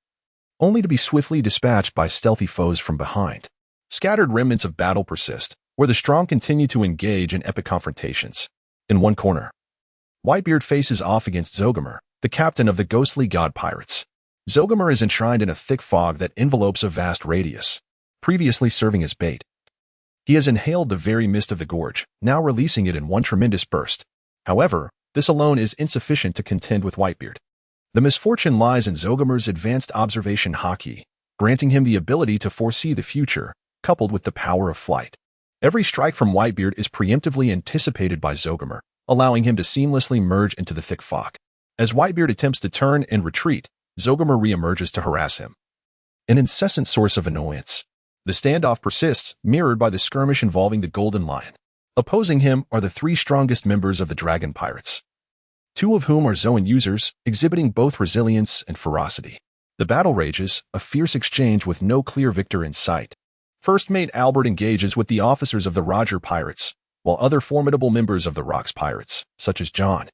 only to be swiftly dispatched by stealthy foes from behind. Scattered remnants of battle persist, where the strong continue to engage in epic confrontations. In one corner, Whitebeard faces off against Zogamer, the captain of the ghostly god pirates. Zogamer is enshrined in a thick fog that envelopes a vast radius, previously serving as bait. He has inhaled the very mist of the gorge, now releasing it in one tremendous burst. However, this alone is insufficient to contend with Whitebeard. The misfortune lies in Zogamer's advanced observation Haki, granting him the ability to foresee the future, coupled with the power of flight. Every strike from Whitebeard is preemptively anticipated by Zogamer, allowing him to seamlessly merge into the thick fog. As Whitebeard attempts to turn and retreat, Zogamer reemerges to harass him, an incessant source of annoyance. The standoff persists, mirrored by the skirmish involving the Golden Lion. Opposing him are the three strongest members of the Dragon Pirates, two of whom are Zoan users, exhibiting both resilience and ferocity. The battle rages, a fierce exchange with no clear victor in sight. First Mate Albert engages with the officers of the Roger Pirates, while other formidable members of the Rox Pirates, such as John,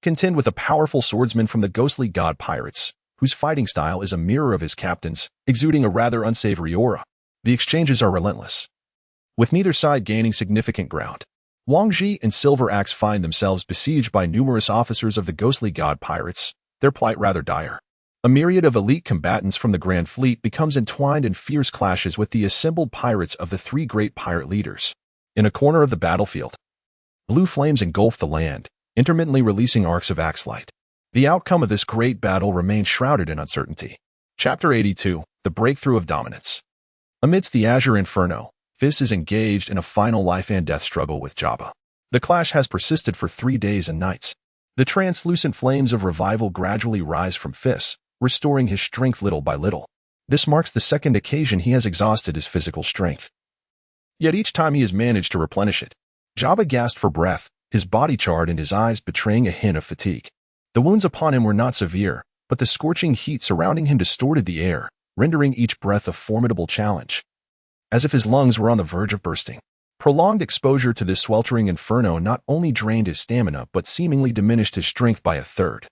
contend with a powerful swordsman from the ghostly god pirates, whose fighting style is a mirror of his captain's, exuding a rather unsavory aura. The exchanges are relentless, with neither side gaining significant ground. Wang Ji and Silver Axe find themselves besieged by numerous officers of the ghostly god pirates, their plight rather dire. A myriad of elite combatants from the Grand Fleet becomes entwined in fierce clashes with the assembled pirates of the three great pirate leaders. In a corner of the battlefield, blue flames engulf the land, intermittently releasing arcs of axe light. The outcome of this great battle remains shrouded in uncertainty. Chapter 82, The Breakthrough of Dominance. Amidst the Azure Inferno, Feis is engaged in a final life-and-death struggle with Jabba. The clash has persisted for 3 days and nights. The translucent flames of revival gradually rise from Feis, restoring his strength little by little. This marks the second occasion he has exhausted his physical strength. Yet each time he has managed to replenish it. Jabba gasped for breath, his body charred and his eyes betraying a hint of fatigue. The wounds upon him were not severe, but the scorching heat surrounding him distorted the air, rendering each breath a formidable challenge, as if his lungs were on the verge of bursting. Prolonged exposure to this sweltering inferno not only drained his stamina but seemingly diminished his strength by a third.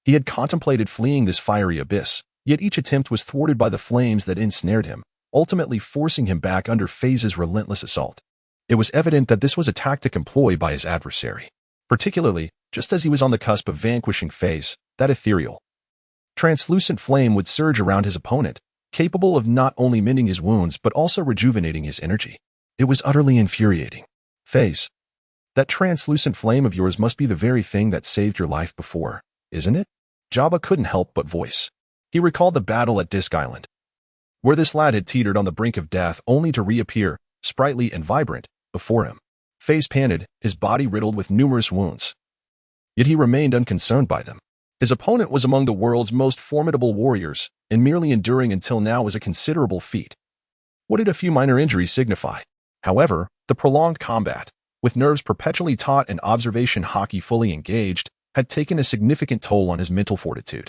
He had contemplated fleeing this fiery abyss, yet each attempt was thwarted by the flames that ensnared him, ultimately forcing him back under Feis's relentless assault. It was evident that this was a tactic employed by his adversary. Particularly, just as he was on the cusp of vanquishing Feis, that ethereal, translucent flame would surge around his opponent, capable of not only mending his wounds but also rejuvenating his energy. It was utterly infuriating. Feis, that translucent flame of yours must be the very thing that saved your life before, isn't it? Jabba couldn't help but voice. He recalled the battle at Disc Island, where this lad had teetered on the brink of death only to reappear, sprightly and vibrant, before him. Feis panted, his body riddled with numerous wounds. Yet he remained unconcerned by them. His opponent was among the world's most formidable warriors, and merely enduring until now was a considerable feat. What did a few minor injuries signify? However, the prolonged combat, with nerves perpetually taut and observation hockey fully engaged, had taken a significant toll on his mental fortitude.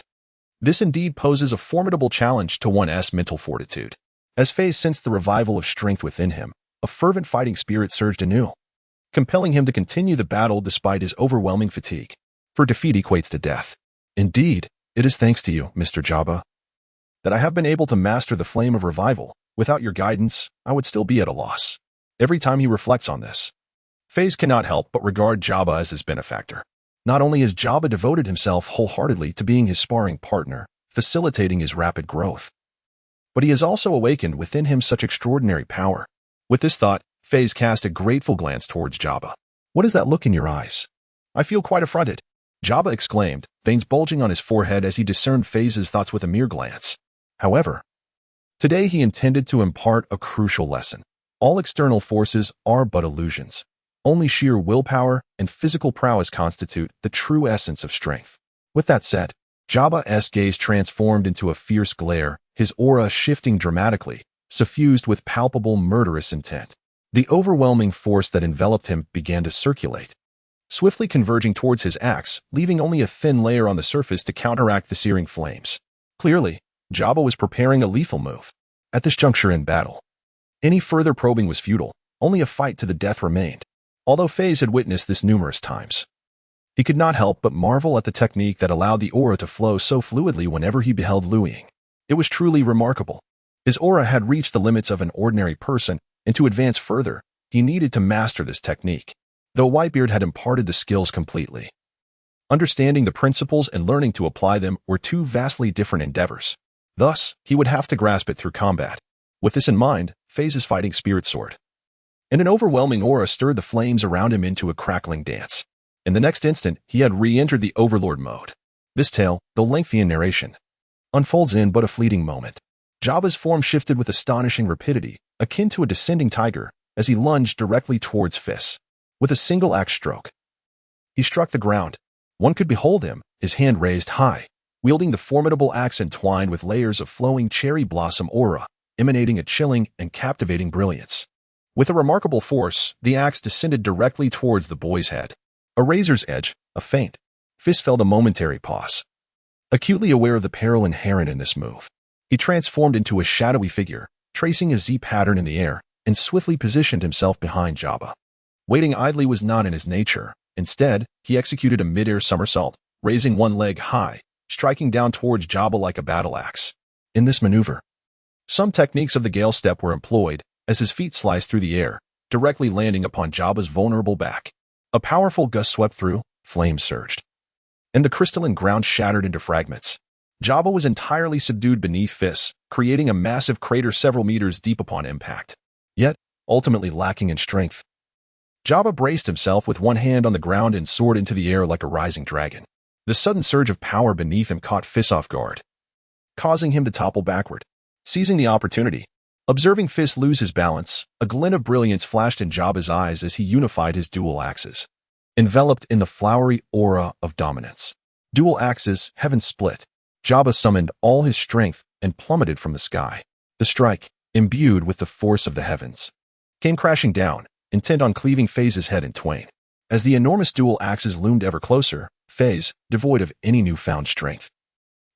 This indeed poses a formidable challenge to one's mental fortitude. As Feis sensed the revival of strength within him, a fervent fighting spirit surged anew, compelling him to continue the battle despite his overwhelming fatigue. For defeat equates to death. Indeed, it is thanks to you, Mr. Jabba, that I have been able to master the flame of revival. Without your guidance, I would still be at a loss. Every time he reflects on this, Feis cannot help but regard Jabba as his benefactor. Not only has Jabba devoted himself wholeheartedly to being his sparring partner, facilitating his rapid growth, but he has also awakened within him such extraordinary power. With this thought, Feis cast a grateful glance towards Jabba. What is that look in your eyes? I feel quite affronted, Jabba exclaimed, veins bulging on his forehead as he discerned Feis's thoughts with a mere glance. However, today he intended to impart a crucial lesson. All external forces are but illusions. Only sheer willpower and physical prowess constitute the true essence of strength. With that said, Jabba's gaze transformed into a fierce glare, his aura shifting dramatically, suffused with palpable murderous intent. The overwhelming force that enveloped him began to circulate, swiftly converging towards his axe, leaving only a thin layer on the surface to counteract the searing flames. Clearly, Jabba was preparing a lethal move. At this juncture in battle, any further probing was futile. Only a fight to the death remained. Although Feis had witnessed this numerous times, he could not help but marvel at the technique that allowed the aura to flow so fluidly whenever he beheld Liu Ying. It was truly remarkable. His aura had reached the limits of an ordinary person, and to advance further, he needed to master this technique. Though Whitebeard had imparted the skills completely, understanding the principles and learning to apply them were two vastly different endeavors. Thus, he would have to grasp it through combat. With this in mind, Feis's fighting spirit soared, and an overwhelming aura stirred the flames around him into a crackling dance. In the next instant, he had re-entered the Overlord mode. This tale, though lengthy in narration, unfolds in but a fleeting moment. Jabba's form shifted with astonishing rapidity, akin to a descending tiger, as he lunged directly towards Feis. With a single axe stroke, he struck the ground. One could behold him, his hand raised high, wielding the formidable axe entwined with layers of flowing cherry blossom aura, emanating a chilling and captivating brilliance. With a remarkable force, the axe descended directly towards the boy's head. A razor's edge, a feint. Feis felt a momentary pause. Acutely aware of the peril inherent in this move, he transformed into a shadowy figure, tracing a Z pattern in the air, and swiftly positioned himself behind Jabba. Waiting idly was not in his nature. Instead, he executed a mid-air somersault, raising one leg high, striking down towards Jabba like a battle axe. In this maneuver, some techniques of the Gale Step were employed, as his feet sliced through the air, directly landing upon Jabba's vulnerable back. A powerful gust swept through, flames surged, and the crystalline ground shattered into fragments. Jabba was entirely subdued beneath Feis, creating a massive crater several meters deep upon impact. Yet, ultimately lacking in strength, Jabba braced himself with one hand on the ground and soared into the air like a rising dragon. The sudden surge of power beneath him caught Feis off guard, causing him to topple backward. Seizing the opportunity, observing Feis lose his balance, a glint of brilliance flashed in Jabba's eyes as he unified his dual axes. Enveloped in the flowery aura of dominance, dual axes, heaven split, Jabba summoned all his strength and plummeted from the sky. The strike, imbued with the force of the heavens, came crashing down, intent on cleaving Feis's head in twain. As the enormous dual axes loomed ever closer, Feis, devoid of any newfound strength,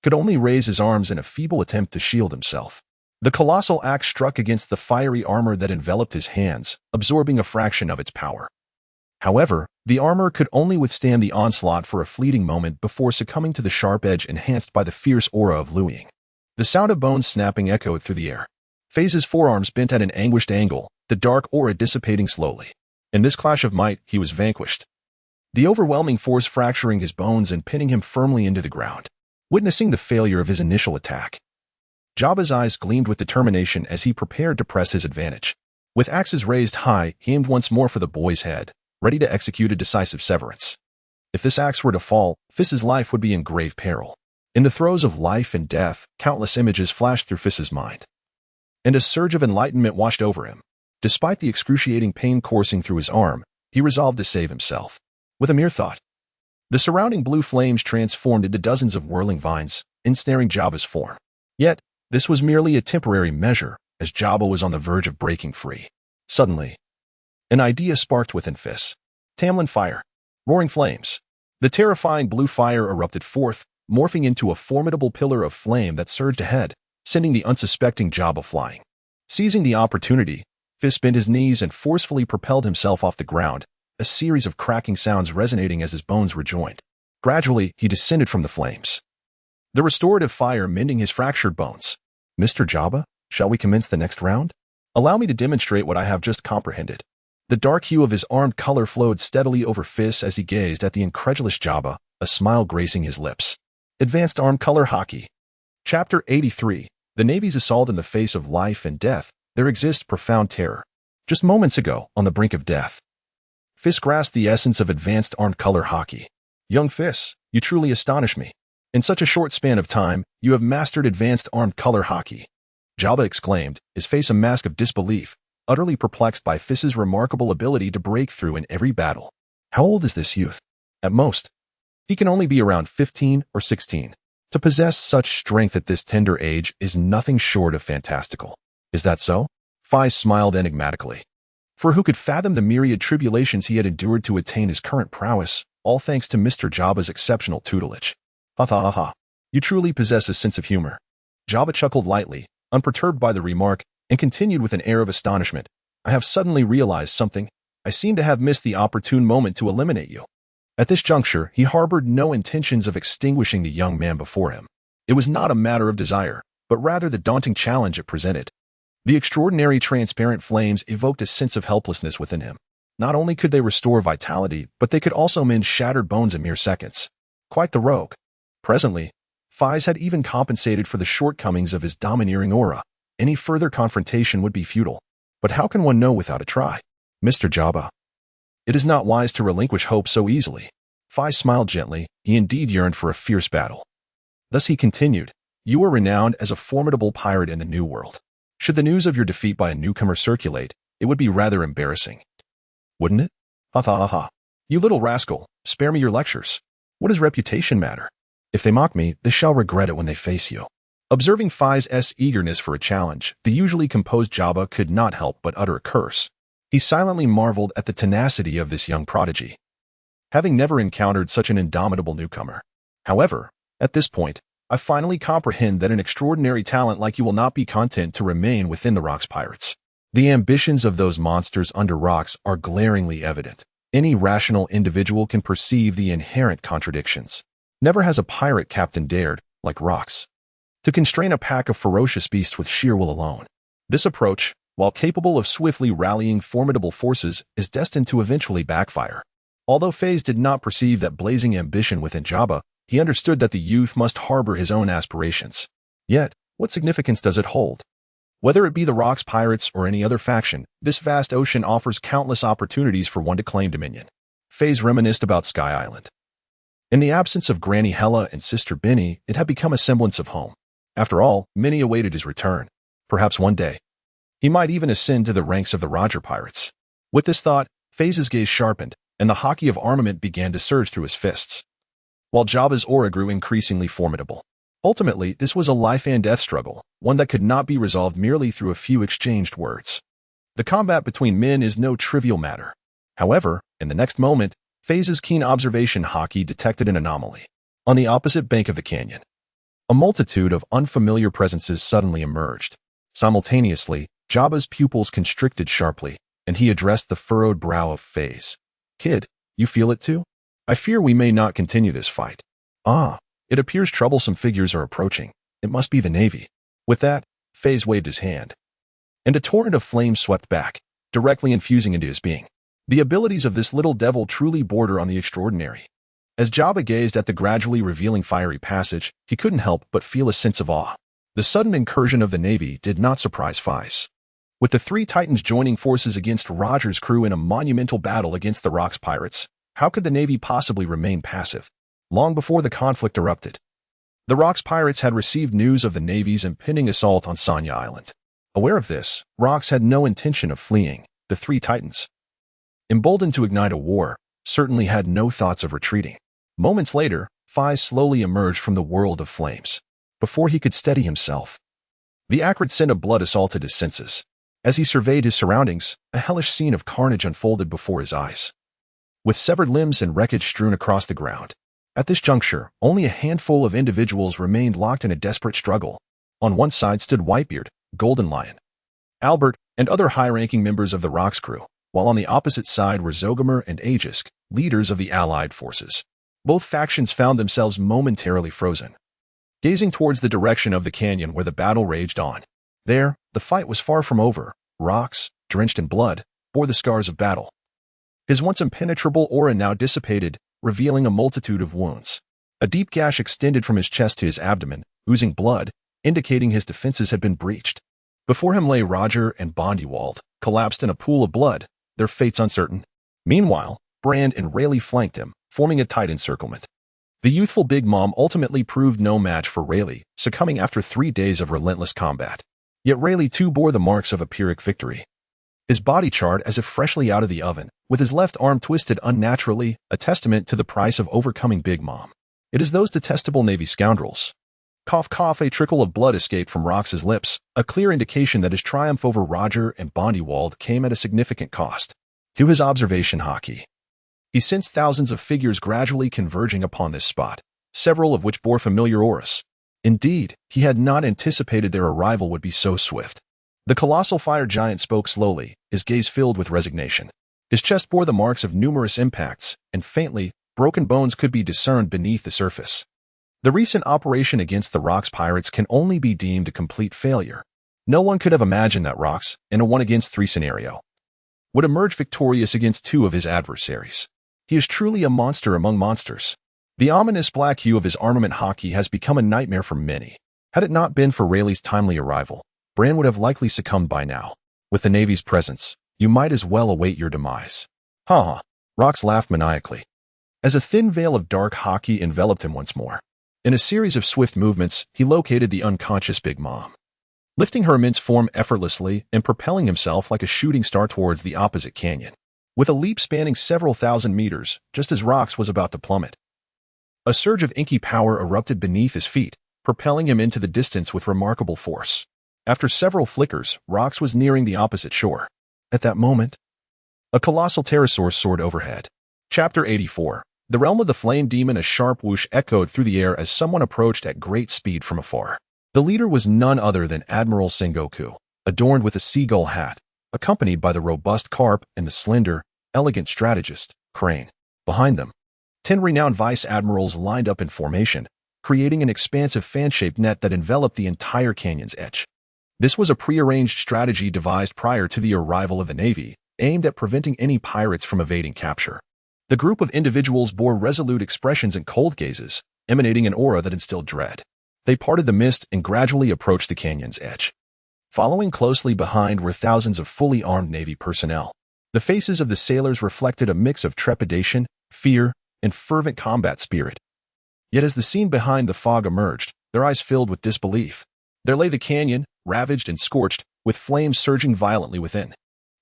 could only raise his arms in a feeble attempt to shield himself. The colossal axe struck against the fiery armor that enveloped his hands, absorbing a fraction of its power. However, the armor could only withstand the onslaught for a fleeting moment before succumbing to the sharp edge enhanced by the fierce aura of Liu Ying. The sound of bones snapping echoed through the air. Feis's forearms bent at an anguished angle, the dark aura dissipating slowly. In this clash of might, he was vanquished. the overwhelming force fracturing his bones and pinning him firmly into the ground. Witnessing the failure of his initial attack, Jabba's eyes gleamed with determination as he prepared to press his advantage. With axes raised high, he aimed once more for the boy's head, ready to execute a decisive severance. If this axe were to fall, Feis's life would be in grave peril. In the throes of life and death, countless images flashed through Feis's mind, and a surge of enlightenment washed over him. Despite the excruciating pain coursing through his arm, he resolved to save himself. With a mere thought, the surrounding blue flames transformed into dozens of whirling vines, ensnaring Jabba's form. Yet, this was merely a temporary measure, as Jabba was on the verge of breaking free. Suddenly, an idea sparked within Feis. Tamlin fire. Roaring flames. The terrifying blue fire erupted forth, morphing into a formidable pillar of flame that surged ahead, sending the unsuspecting Jabba flying. Seizing the opportunity, Feis bent his knees and forcefully propelled himself off the ground, a series of cracking sounds resonating as his bones rejoined. Gradually, he descended from the flames, the restorative fire mending his fractured bones. Mr. Jabba, shall we commence the next round? Allow me to demonstrate what I have just comprehended. The dark hue of his armed color flowed steadily over Feis as he gazed at the incredulous Jabba, a smile gracing his lips. Advanced Armed Color Hockey. Chapter 83. The Navy's assault in the face of life and death. There exists profound terror. Just moments ago, on the brink of death, Feis grasped the essence of Advanced Armed Color Hockey. Young Feis, you truly astonish me. In such a short span of time, you have mastered Advanced Armed Color Hockey. Jabba exclaimed, his face a mask of disbelief, utterly perplexed by Feis's remarkable ability to break through in every battle. How old is this youth? At most, he can only be around 15 or 16. To possess such strength at this tender age is nothing short of fantastical. Is that so? Feis smiled enigmatically. For who could fathom the myriad tribulations he had endured to attain his current prowess, all thanks to Mr. Jabba's exceptional tutelage. Ha ha ha. You truly possess a sense of humor. Jabba chuckled lightly, unperturbed by the remark, and continued with an air of astonishment. I have suddenly realized something. I seem to have missed the opportune moment to eliminate you. At this juncture, he harbored no intentions of extinguishing the young man before him. It was not a matter of desire, but rather the daunting challenge it presented. The extraordinary transparent flames evoked a sense of helplessness within him. Not only could they restore vitality, but they could also mend shattered bones in mere seconds. Quite the rogue. Presently, Feis had even compensated for the shortcomings of his domineering aura. Any further confrontation would be futile. But how can one know without a try? Mr. Jabba, it is not wise to relinquish hope so easily. Feis smiled gently. He indeed yearned for a fierce battle. Thus he continued, you are renowned as a formidable pirate in the New World. Should the news of your defeat by a newcomer circulate, it would be rather embarrassing. Wouldn't it? Ha ha ha ha. You little rascal, spare me your lectures. What does reputation matter? If they mock me, they shall regret it when they face you. Observing Feis' eagerness for a challenge, the usually composed Jabba could not help but utter a curse. He silently marveled at the tenacity of this young prodigy, having never encountered such an indomitable newcomer. However, at this point, I finally comprehend that an extraordinary talent like you will not be content to remain within the Rocks Pirates. The ambitions of those monsters under rocks are glaringly evident. Any rational individual can perceive the inherent contradictions. Never has a pirate captain dared, like Rocks, to constrain a pack of ferocious beasts with sheer will alone. This approach, while capable of swiftly rallying formidable forces, is destined to eventually backfire. Although Feis did not perceive that blazing ambition within Jabba, he understood that the youth must harbor his own aspirations. Yet, what significance does it hold? Whether it be the Rocks Pirates or any other faction, this vast ocean offers countless opportunities for one to claim dominion. Feis reminisced about Sky Island. In the absence of Granny Hela and Sister Benny, it had become a semblance of home. After all, many awaited his return. Perhaps one day, he might even ascend to the ranks of the Roger Pirates. With this thought, Feis's gaze sharpened, and the hockey of armament began to surge through his fists, while Jabba's aura grew increasingly formidable. Ultimately, this was a life-and-death struggle, one that could not be resolved merely through a few exchanged words. The combat between men is no trivial matter. However, in the next moment, Feis's keen observation hockey detected an anomaly. On the opposite bank of the canyon, a multitude of unfamiliar presences suddenly emerged. Simultaneously, Jabba's pupils constricted sharply, and he addressed the furrowed brow of Feis. Kid, you feel it too? I fear we may not continue this fight. It appears troublesome figures are approaching. It must be the Navy. With that, Feis waved his hand, and a torrent of flames swept back, directly infusing into his being. The abilities of this little devil truly border on the extraordinary. As Jabba gazed at the gradually revealing fiery passage, he couldn't help but feel a sense of awe. The sudden incursion of the Navy did not surprise Feis. With the three Titans joining forces against Roger's crew in a monumental battle against the Rocks pirates, how could the Navy possibly remain passive? Long before the conflict erupted, the Rocks pirates had received news of the Navy's impending assault on Sanya Island. Aware of this, Rocks had no intention of fleeing. The three Titans, emboldened to ignite a war, certainly had no thoughts of retreating. Moments later, Feis slowly emerged from the world of flames. Before he could steady himself, the acrid scent of blood assaulted his senses. As he surveyed his surroundings, a hellish scene of carnage unfolded before his eyes, with severed limbs and wreckage strewn across the ground. At this juncture, only a handful of individuals remained locked in a desperate struggle. On one side stood Whitebeard, Golden Lion, Albert, and other high-ranking members of the Rocks crew, while on the opposite side were Zogamir and Aegisk, leaders of the Allied forces. Both factions found themselves momentarily frozen, gazing towards the direction of the canyon where the battle raged on. There, the fight was far from over. Rocks, drenched in blood, bore the scars of battle. His once impenetrable aura now dissipated, revealing a multitude of wounds. A deep gash extended from his chest to his abdomen, oozing blood, indicating his defenses had been breached. Before him lay Roger and Bondywald, collapsed in a pool of blood, their fates uncertain. Meanwhile, Brand and Rayleigh flanked him, forming a tight encirclement. The youthful Big Mom ultimately proved no match for Rayleigh, succumbing after 3 days of relentless combat. Yet Rayleigh too bore the marks of a Pyrrhic victory. His body charred as if freshly out of the oven, with his left arm twisted unnaturally, a testament to the price of overcoming Big Mom. It is those detestable Navy scoundrels. Cough cough, a trickle of blood escaped from Rox's lips, a clear indication that his triumph over Roger and Bondywald came at a significant cost. To his observation hockey, he sensed thousands of figures gradually converging upon this spot, several of which bore familiar auras. Indeed, he had not anticipated their arrival would be so swift. The colossal fire giant spoke slowly, his gaze filled with resignation. His chest bore the marks of numerous impacts, and faintly, broken bones could be discerned beneath the surface. The recent operation against the Rocks pirates can only be deemed a complete failure. No one could have imagined that Rocks, in a 1-against-3 scenario, would emerge victorious against 2 of his adversaries. He is truly a monster among monsters. The ominous black hue of his armament hockey has become a nightmare for many. Had it not been for Rayleigh's timely arrival, Bran would have likely succumbed by now. With the Navy's presence, you might as well await your demise. Ha ha. Rox laughed maniacally, as a thin veil of dark hockey enveloped him once more. In a series of swift movements, he located the unconscious Big Mom, lifting her immense form effortlessly and propelling himself like a shooting star towards the opposite canyon. With a leap spanning several thousand meters, just as Rox was about to plummet, a surge of inky power erupted beneath his feet, propelling him into the distance with remarkable force. After several flickers, Rox was nearing the opposite shore. At that moment, a colossal pterosaur soared overhead. Chapter 84. The realm of the flame demon. A sharp whoosh echoed through the air as someone approached at great speed from afar. The leader was none other than Admiral Sengoku, adorned with a seagull hat, accompanied by the robust Carp and the slender, elegant strategist, Crane. Behind them, 10 renowned vice admirals lined up in formation, creating an expansive fan-shaped net that enveloped the entire canyon's edge. This was a prearranged strategy devised prior to the arrival of the Navy, aimed at preventing any pirates from evading capture. The group of individuals bore resolute expressions and cold gazes, emanating an aura that instilled dread. They parted the mist and gradually approached the canyon's edge. Following closely behind were thousands of fully armed Navy personnel. The faces of the sailors reflected a mix of trepidation, fear, and fervent combat spirit. Yet as the scene behind the fog emerged, their eyes filled with disbelief. There lay the canyon, ravaged and scorched, with flames surging violently within.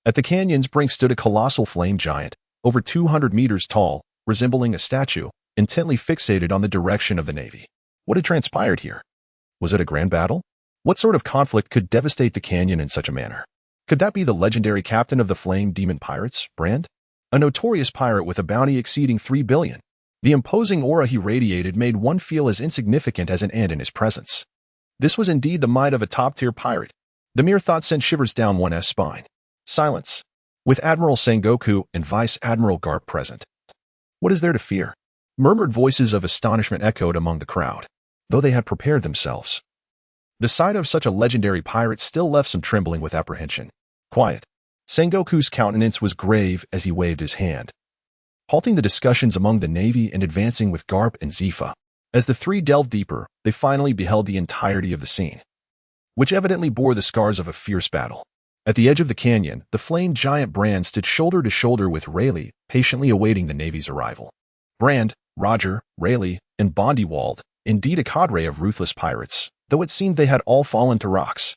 At the canyon's brink stood a colossal flame giant, over 200 meters tall, resembling a statue, intently fixated on the direction of the Navy. What had transpired here? Was it a grand battle? What sort of conflict could devastate the canyon in such a manner? Could that be the legendary captain of the Flame Demon Pirates, Brand? A notorious pirate with a bounty exceeding 3 billion. The imposing aura he radiated made one feel as insignificant as an ant in his presence. This was indeed the might of a top-tier pirate. The mere thought sent shivers down one's spine. Silence, with Admiral Sengoku and Vice Admiral Garp present. What is there to fear? Murmured voices of astonishment echoed among the crowd, though they had prepared themselves. The sight of such a legendary pirate still left some trembling with apprehension. Quiet. Sengoku's countenance was grave as he waved his hand, halting the discussions among the Navy and advancing with Garp and Zifa. As the three delved deeper, they finally beheld the entirety of the scene, which evidently bore the scars of a fierce battle. At the edge of the canyon, the flamed giant Brand stood shoulder to shoulder with Rayleigh, patiently awaiting the Navy's arrival. Brand, Roger, Rayleigh, and Bondywald, indeed a cadre of ruthless pirates, though it seemed they had all fallen to rocks.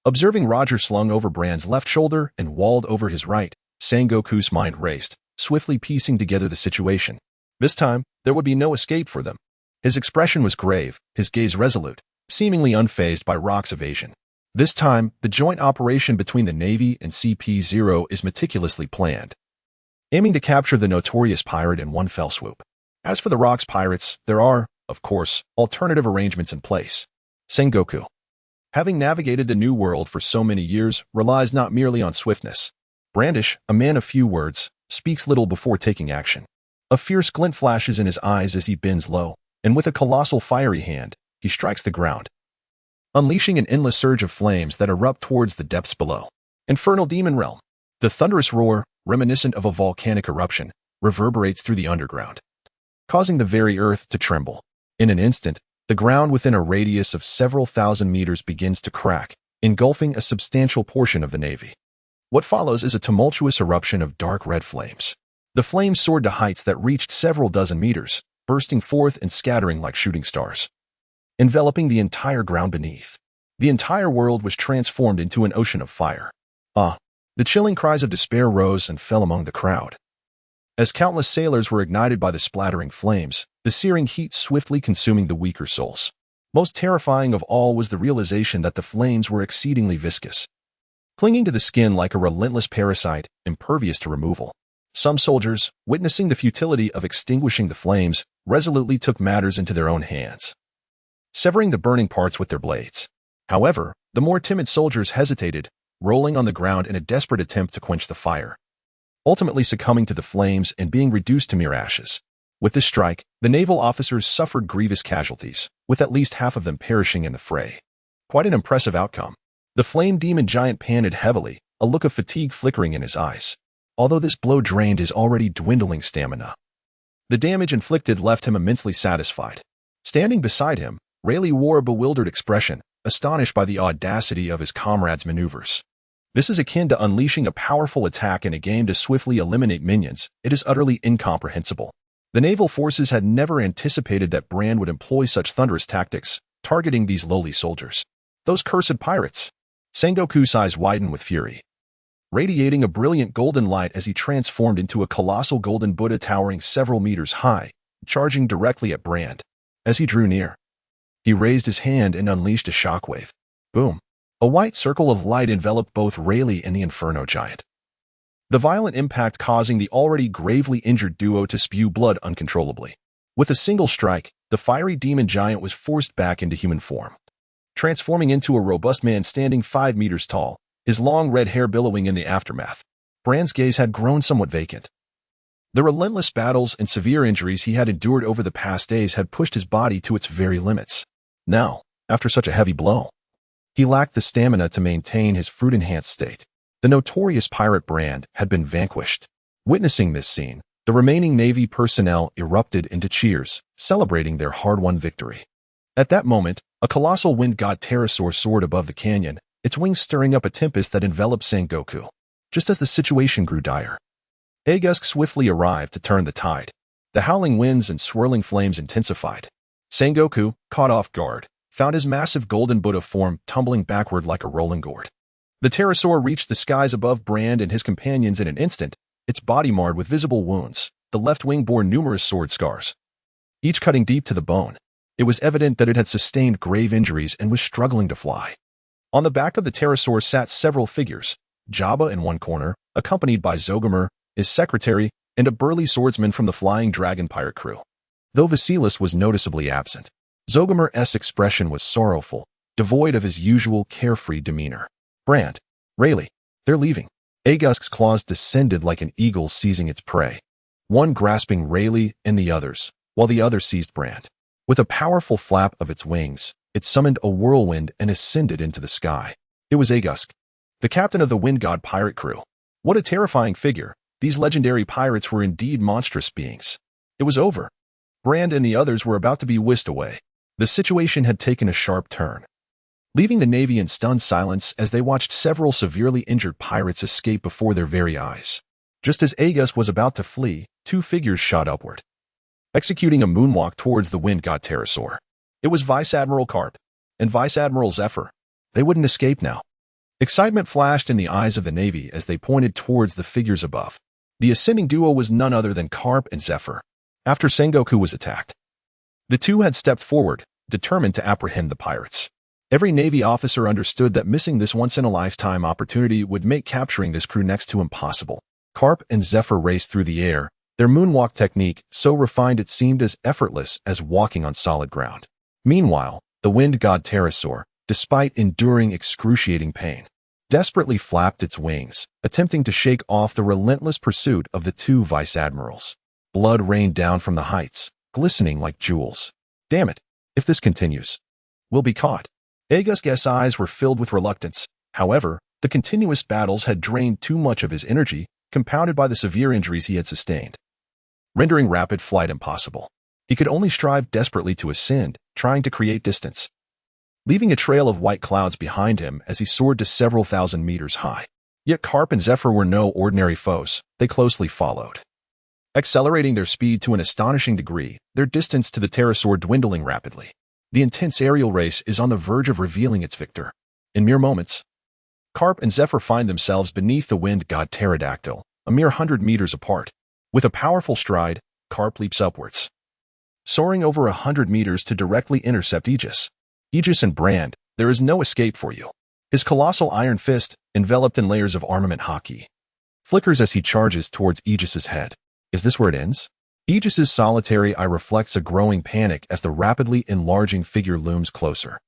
Observing Roger slung over Brand's left shoulder and Wald over his right, Sengoku's mind raced, swiftly piecing together the situation. This time, there would be no escape for them. His expression was grave, his gaze resolute, seemingly unfazed by Rock's evasion. This time, the joint operation between the Navy and CP0 is meticulously planned, aiming to capture the notorious pirate in one fell swoop. As for the Rock's pirates, there are, of course, alternative arrangements in place. Sengoku, having navigated the New World for so many years, relies not merely on swiftness. Brandish, a man of few words, speaks little before taking action. A fierce glint flashes in his eyes as he bends low, and with a colossal fiery hand, he strikes the ground, unleashing an endless surge of flames that erupt towards the depths below. Infernal Demon Realm. The thunderous roar, reminiscent of a volcanic eruption, reverberates through the underground, causing the very earth to tremble. In an instant, the ground within a radius of several thousand meters begins to crack, engulfing a substantial portion of the Navy. What follows is a tumultuous eruption of dark red flames. The flames soared to heights that reached several dozen meters, bursting forth and scattering like shooting stars, enveloping the entire ground beneath. The entire world was transformed into an ocean of fire. The chilling cries of despair rose and fell among the crowd. As countless sailors were ignited by the splattering flames, the searing heat swiftly consuming the weaker souls. Most terrifying of all was the realization that the flames were exceedingly viscous, clinging to the skin like a relentless parasite, impervious to removal. Some soldiers, witnessing the futility of extinguishing the flames, resolutely took matters into their own hands, severing the burning parts with their blades. However, the more timid soldiers hesitated, rolling on the ground in a desperate attempt to quench the fire, ultimately succumbing to the flames and being reduced to mere ashes. With this strike, the naval officers suffered grievous casualties, with at least half of them perishing in the fray. Quite an impressive outcome. The flame demon giant panted heavily, a look of fatigue flickering in his eyes, although this blow drained his already dwindling stamina. The damage inflicted left him immensely satisfied. Standing beside him, Rayleigh wore a bewildered expression, astonished by the audacity of his comrades' maneuvers. This is akin to unleashing a powerful attack in a game to swiftly eliminate minions. It is utterly incomprehensible. The naval forces had never anticipated that Brand would employ such thunderous tactics, targeting these lowly soldiers. Those cursed pirates! Sengoku's eyes widened with fury, radiating a brilliant golden light as he transformed into a colossal golden Buddha towering several meters high, charging directly at Brand. As he drew near, he raised his hand and unleashed a shockwave. Boom! A white circle of light enveloped both Rayleigh and the Inferno Giant, the violent impact causing the already gravely injured duo to spew blood uncontrollably. With a single strike, the fiery demon giant was forced back into human form, transforming into a robust man standing 5 meters tall, his long red hair billowing in the aftermath. Brand's gaze had grown somewhat vacant. The relentless battles and severe injuries he had endured over the past days had pushed his body to its very limits. Now, after such a heavy blow, he lacked the stamina to maintain his fruit-enhanced state. The notorious pirate Brand had been vanquished. Witnessing this scene, the remaining Navy personnel erupted into cheers, celebrating their hard-won victory. At that moment, a colossal wind god pterosaur soared above the canyon, its wings stirring up a tempest that enveloped Sengoku. Just as the situation grew dire, Agusk swiftly arrived to turn the tide. The howling winds and swirling flames intensified. Sengoku, caught off guard, found his massive golden Buddha form tumbling backward like a rolling gourd. The pterosaur reached the skies above Brand and his companions in an instant, its body marred with visible wounds. The left wing bore numerous sword scars, each cutting deep to the bone. It was evident that it had sustained grave injuries and was struggling to fly. On the back of the pterosaur sat several figures, Jabba in one corner, accompanied by Zogomer, his secretary, and a burly swordsman from the Flying Dragon pirate crew. Though Vasilis was noticeably absent, Zogomer's expression was sorrowful, devoid of his usual carefree demeanor. Brand, Rayleigh, they're leaving. Agusk's claws descended like an eagle seizing its prey, one grasping Rayleigh and the others, while the other seized Brand. With a powerful flap of its wings, it summoned a whirlwind and ascended into the sky. It was Agusk, the captain of the Wind God pirate crew. What a terrifying figure. These legendary pirates were indeed monstrous beings. It was over. Brand and the others were about to be whisked away. The situation had taken a sharp turn, leaving the Navy in stunned silence as they watched several severely injured pirates escape before their very eyes. Just as Aegis was about to flee, two figures shot upward, executing a moonwalk towards the wind god pterosaur. It was Vice Admiral Carp and Vice Admiral Zephyr. They wouldn't escape now. Excitement flashed in the eyes of the Navy as they pointed towards the figures above. The ascending duo was none other than Carp and Zephyr. After Sengoku was attacked, the two had stepped forward, determined to apprehend the pirates. Every Navy officer understood that missing this once-in-a-lifetime opportunity would make capturing this crew next to impossible. Carp and Zephyr raced through the air, their moonwalk technique so refined it seemed as effortless as walking on solid ground. Meanwhile, the wind god pterosaur, despite enduring excruciating pain, desperately flapped its wings, attempting to shake off the relentless pursuit of the two vice admirals. Blood rained down from the heights, glistening like jewels. Damn it, if this continues, we'll be caught. Aegis' eyes were filled with reluctance. However, the continuous battles had drained too much of his energy, compounded by the severe injuries he had sustained, rendering rapid flight impossible. He could only strive desperately to ascend, trying to create distance, leaving a trail of white clouds behind him as he soared to several thousand meters high. Yet Carp and Zephyr were no ordinary foes. They closely followed, accelerating their speed to an astonishing degree, their distance to the pterosaur dwindling rapidly. The intense aerial race is on the verge of revealing its victor. In mere moments, Carp and Zephyr find themselves beneath the wind god pterodactyl, a mere 100 meters apart. With a powerful stride, Carp leaps upwards, soaring over 100 meters to directly intercept Aegis. Aegis and Brand, there is no escape for you. His colossal iron fist, enveloped in layers of armament hockey, flickers as he charges towards Aegis's head. Is this where it ends? Aegis's solitary eye reflects a growing panic as the rapidly enlarging figure looms closer,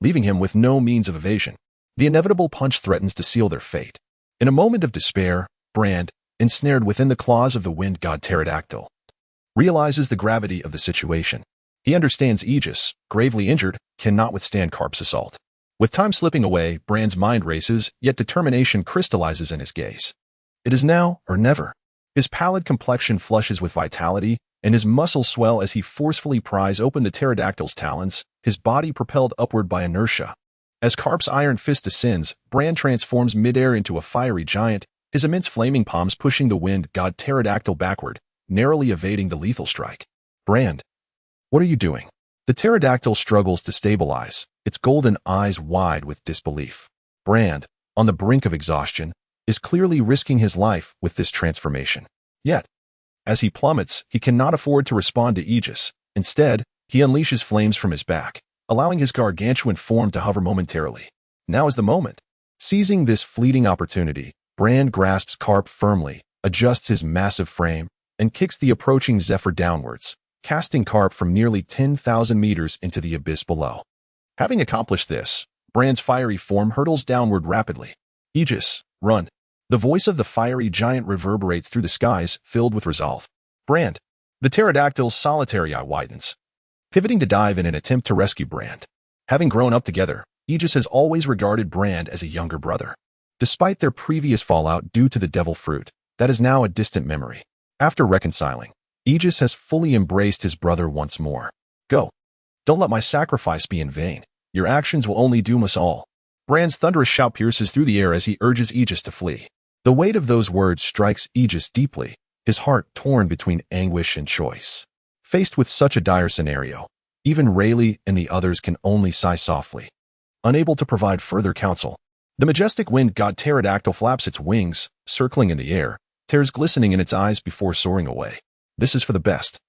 leaving him with no means of evasion. The inevitable punch threatens to seal their fate. In a moment of despair, Brand, ensnared within the claws of the wind god pterodactyl, realizes the gravity of the situation. He understands Aegis, gravely injured, cannot withstand Carp's assault. With time slipping away, Brand's mind races, yet determination crystallizes in his gaze. It is now or never. His pallid complexion flushes with vitality, and his muscles swell as he forcefully pries open the pterodactyl's talons, his body propelled upward by inertia. As Carp's iron fist descends, Brand transforms midair into a fiery giant, his immense flaming palms pushing the wind god pterodactyl backward, narrowly evading the lethal strike. Brand, what are you doing? The pterodactyl struggles to stabilize, its golden eyes wide with disbelief. Brand, on the brink of exhaustion, is clearly risking his life with this transformation. Yet, as he plummets, he cannot afford to respond to Aegis. Instead, he unleashes flames from his back, allowing his gargantuan form to hover momentarily. Now is the moment. Seizing this fleeting opportunity, Brand grasps Carp firmly, adjusts his massive frame, and kicks the approaching Zephyr downwards, casting Carp from nearly 10,000 meters into the abyss below. Having accomplished this, Brand's fiery form hurtles downward rapidly. Aegis, run. The voice of the fiery giant reverberates through the skies, filled with resolve. Brand. The pterodactyl's solitary eye widens, pivoting to dive in an attempt to rescue Brand. Having grown up together, Aegis has always regarded Brand as a younger brother. Despite their previous fallout due to the devil fruit, that is now a distant memory. After reconciling, Aegis has fully embraced his brother once more. Go. Don't let my sacrifice be in vain. Your actions will only doom us all. Brand's thunderous shout pierces through the air as he urges Aegis to flee. The weight of those words strikes Aegis deeply, his heart torn between anguish and choice. Faced with such a dire scenario, even Rayleigh and the others can only sigh softly, unable to provide further counsel. The majestic wind god pterodactyl flaps its wings, circling in the air, tears glistening in its eyes before soaring away. This is for the best.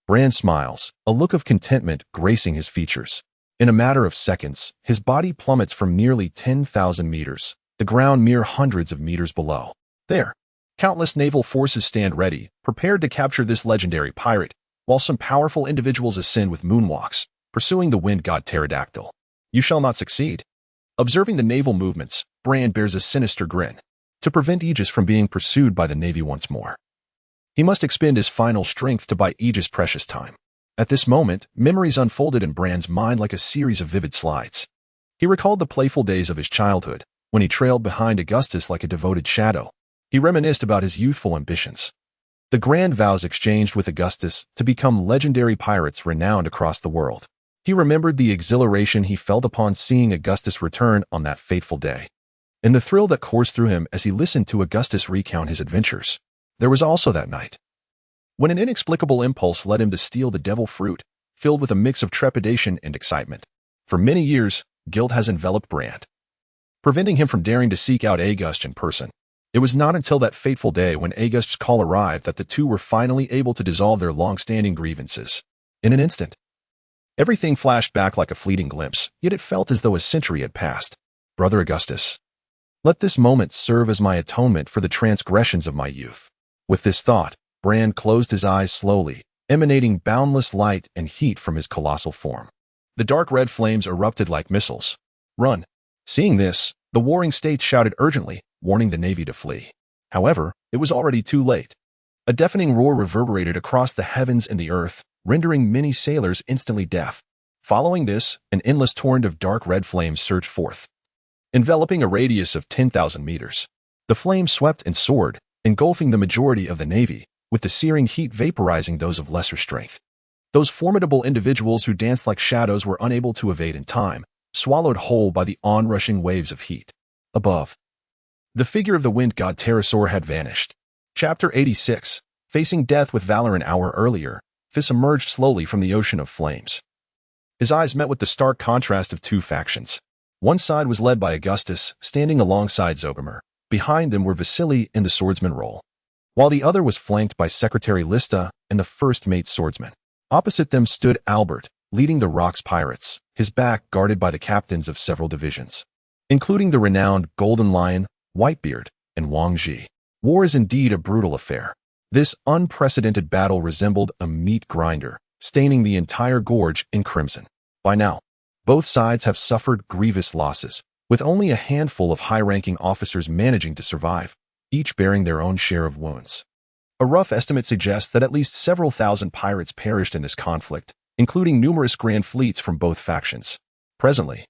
Brand smiles, a look of contentment gracing his features. In a matter of seconds, his body plummets from nearly 10,000 meters, the ground mere hundreds of meters below. There, countless naval forces stand ready, prepared to capture this legendary pirate, while some powerful individuals ascend with moonwalks, pursuing the wind god pterodactyl. You shall not succeed. Observing the naval movements, Brand bears a sinister grin. To prevent Aegis from being pursued by the Navy once more, he must expend his final strength to buy Aegis precious time. At this moment, memories unfolded in Brand's mind like a series of vivid slides. He recalled the playful days of his childhood, when he trailed behind Augustus like a devoted shadow. He reminisced about his youthful ambitions. The grand vows exchanged with Augustus to become legendary pirates renowned across the world. He remembered the exhilaration he felt upon seeing Augustus return on that fateful day, and the thrill that coursed through him as he listened to Augustus recount his adventures. There was also that night, when an inexplicable impulse led him to steal the devil fruit, filled with a mix of trepidation and excitement. For many years, guilt has enveloped Brand, preventing him from daring to seek out Augustus in person. It was not until that fateful day when Augustus' call arrived that the two were finally able to dissolve their long-standing grievances. In an instant, everything flashed back like a fleeting glimpse, yet it felt as though a century had passed. Brother Augustus, let this moment serve as my atonement for the transgressions of my youth. With this thought, Brand closed his eyes slowly, emanating boundless light and heat from his colossal form. The dark red flames erupted like missiles. Run! Seeing this, the warring states shouted urgently, warning the navy to flee. However, it was already too late. A deafening roar reverberated across the heavens and the earth, rendering many sailors instantly deaf. Following this, an endless torrent of dark red flames surged forth, enveloping a radius of 10,000 meters. The flames swept and soared, engulfing the majority of the navy, with the searing heat vaporizing those of lesser strength. Those formidable individuals who danced like shadows were unable to evade in time, swallowed whole by the onrushing waves of heat. Above, the figure of the wind god Pterosaur had vanished. Chapter 86. Facing death with valor. An hour earlier, Feis emerged slowly from the ocean of flames. His eyes met with the stark contrast of two factions. One side was led by Augustus, standing alongside Zogomer. Behind them were Vasily and the swordsman Roll, while the other was flanked by Secretary Lista and the first mate swordsman. Opposite them stood Albert, leading the Rocks Pirates, his back guarded by the captains of several divisions, including the renowned Golden Lion, Whitebeard, and Wang Ji. War is indeed a brutal affair. This unprecedented battle resembled a meat grinder, staining the entire gorge in crimson. By now, both sides have suffered grievous losses, with only a handful of high-ranking officers managing to survive, each bearing their own share of wounds. A rough estimate suggests that at least several thousand pirates perished in this conflict, including numerous grand fleets from both factions. Presently,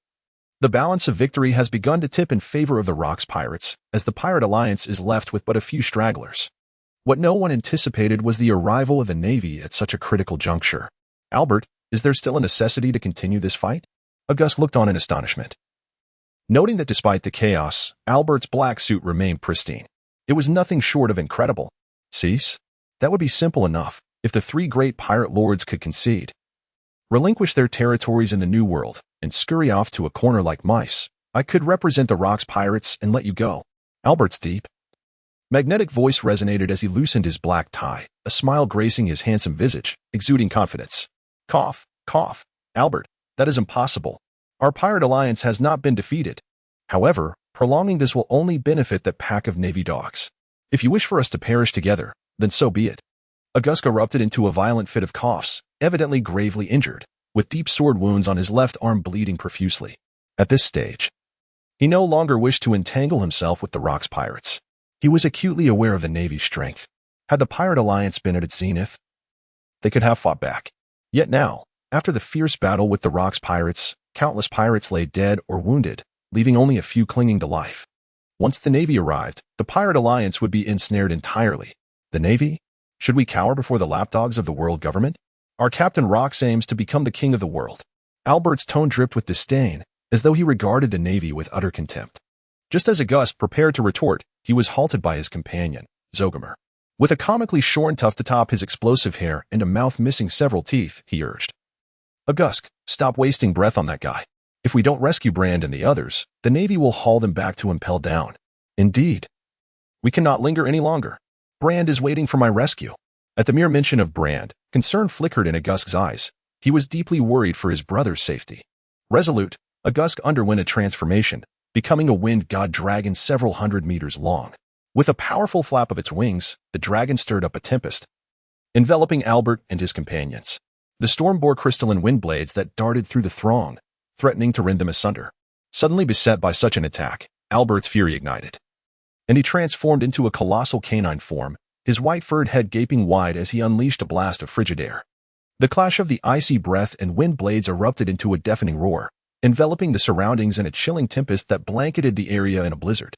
the balance of victory has begun to tip in favor of the Rocks Pirates, as the Pirate Alliance is left with but a few stragglers. What no one anticipated was the arrival of the Navy at such a critical juncture. Albert, is there still a necessity to continue this fight? August looked on in astonishment, noting that despite the chaos, Albert's black suit remained pristine. It was nothing short of incredible. Cease? That would be simple enough, if the three great pirate lords could concede, relinquish their territories in the New World, and scurry off to a corner like mice. I could represent the Rocks Pirates and let you go. Albert's deep, magnetic voice resonated as he loosened his black tie, a smile gracing his handsome visage, exuding confidence. Cough, cough. Albert, that is impossible. Our pirate alliance has not been defeated. However, prolonging this will only benefit that pack of navy dogs. If you wish for us to perish together, then so be it. August erupted into a violent fit of coughs, evidently gravely injured, with deep sword wounds on his left arm bleeding profusely. At this stage, he no longer wished to entangle himself with the Rocks Pirates. He was acutely aware of the Navy's strength. Had the Pirate Alliance been at its zenith, they could have fought back. Yet now, after the fierce battle with the Rocks Pirates, countless pirates lay dead or wounded, leaving only a few clinging to life. Once the Navy arrived, the Pirate Alliance would be ensnared entirely. The Navy? Should we cower before the lapdogs of the world government? Our Captain Rocks aims to become the king of the world. Albert's tone dripped with disdain, as though he regarded the Navy with utter contempt. Just as August prepared to retort, he was halted by his companion, Zogomer. With a comically shorn tuft atop his explosive hair and a mouth missing several teeth, he urged, August, stop wasting breath on that guy. If we don't rescue Brand and the others, the Navy will haul them back to impel down. Indeed. We cannot linger any longer. Brand is waiting for my rescue. At the mere mention of Brand, concern flickered in August's eyes. He was deeply worried for his brother's safety. Resolute, August underwent a transformation, becoming a wind god dragon several hundred meters long. With a powerful flap of its wings, the dragon stirred up a tempest, enveloping Albert and his companions. The storm bore crystalline wind blades that darted through the throng, threatening to rend them asunder. Suddenly beset by such an attack, Albert's fury ignited, and he transformed into a colossal canine form, his white-furred head gaping wide as he unleashed a blast of frigid air. The clash of the icy breath and wind blades erupted into a deafening roar, enveloping the surroundings in a chilling tempest that blanketed the area in a blizzard.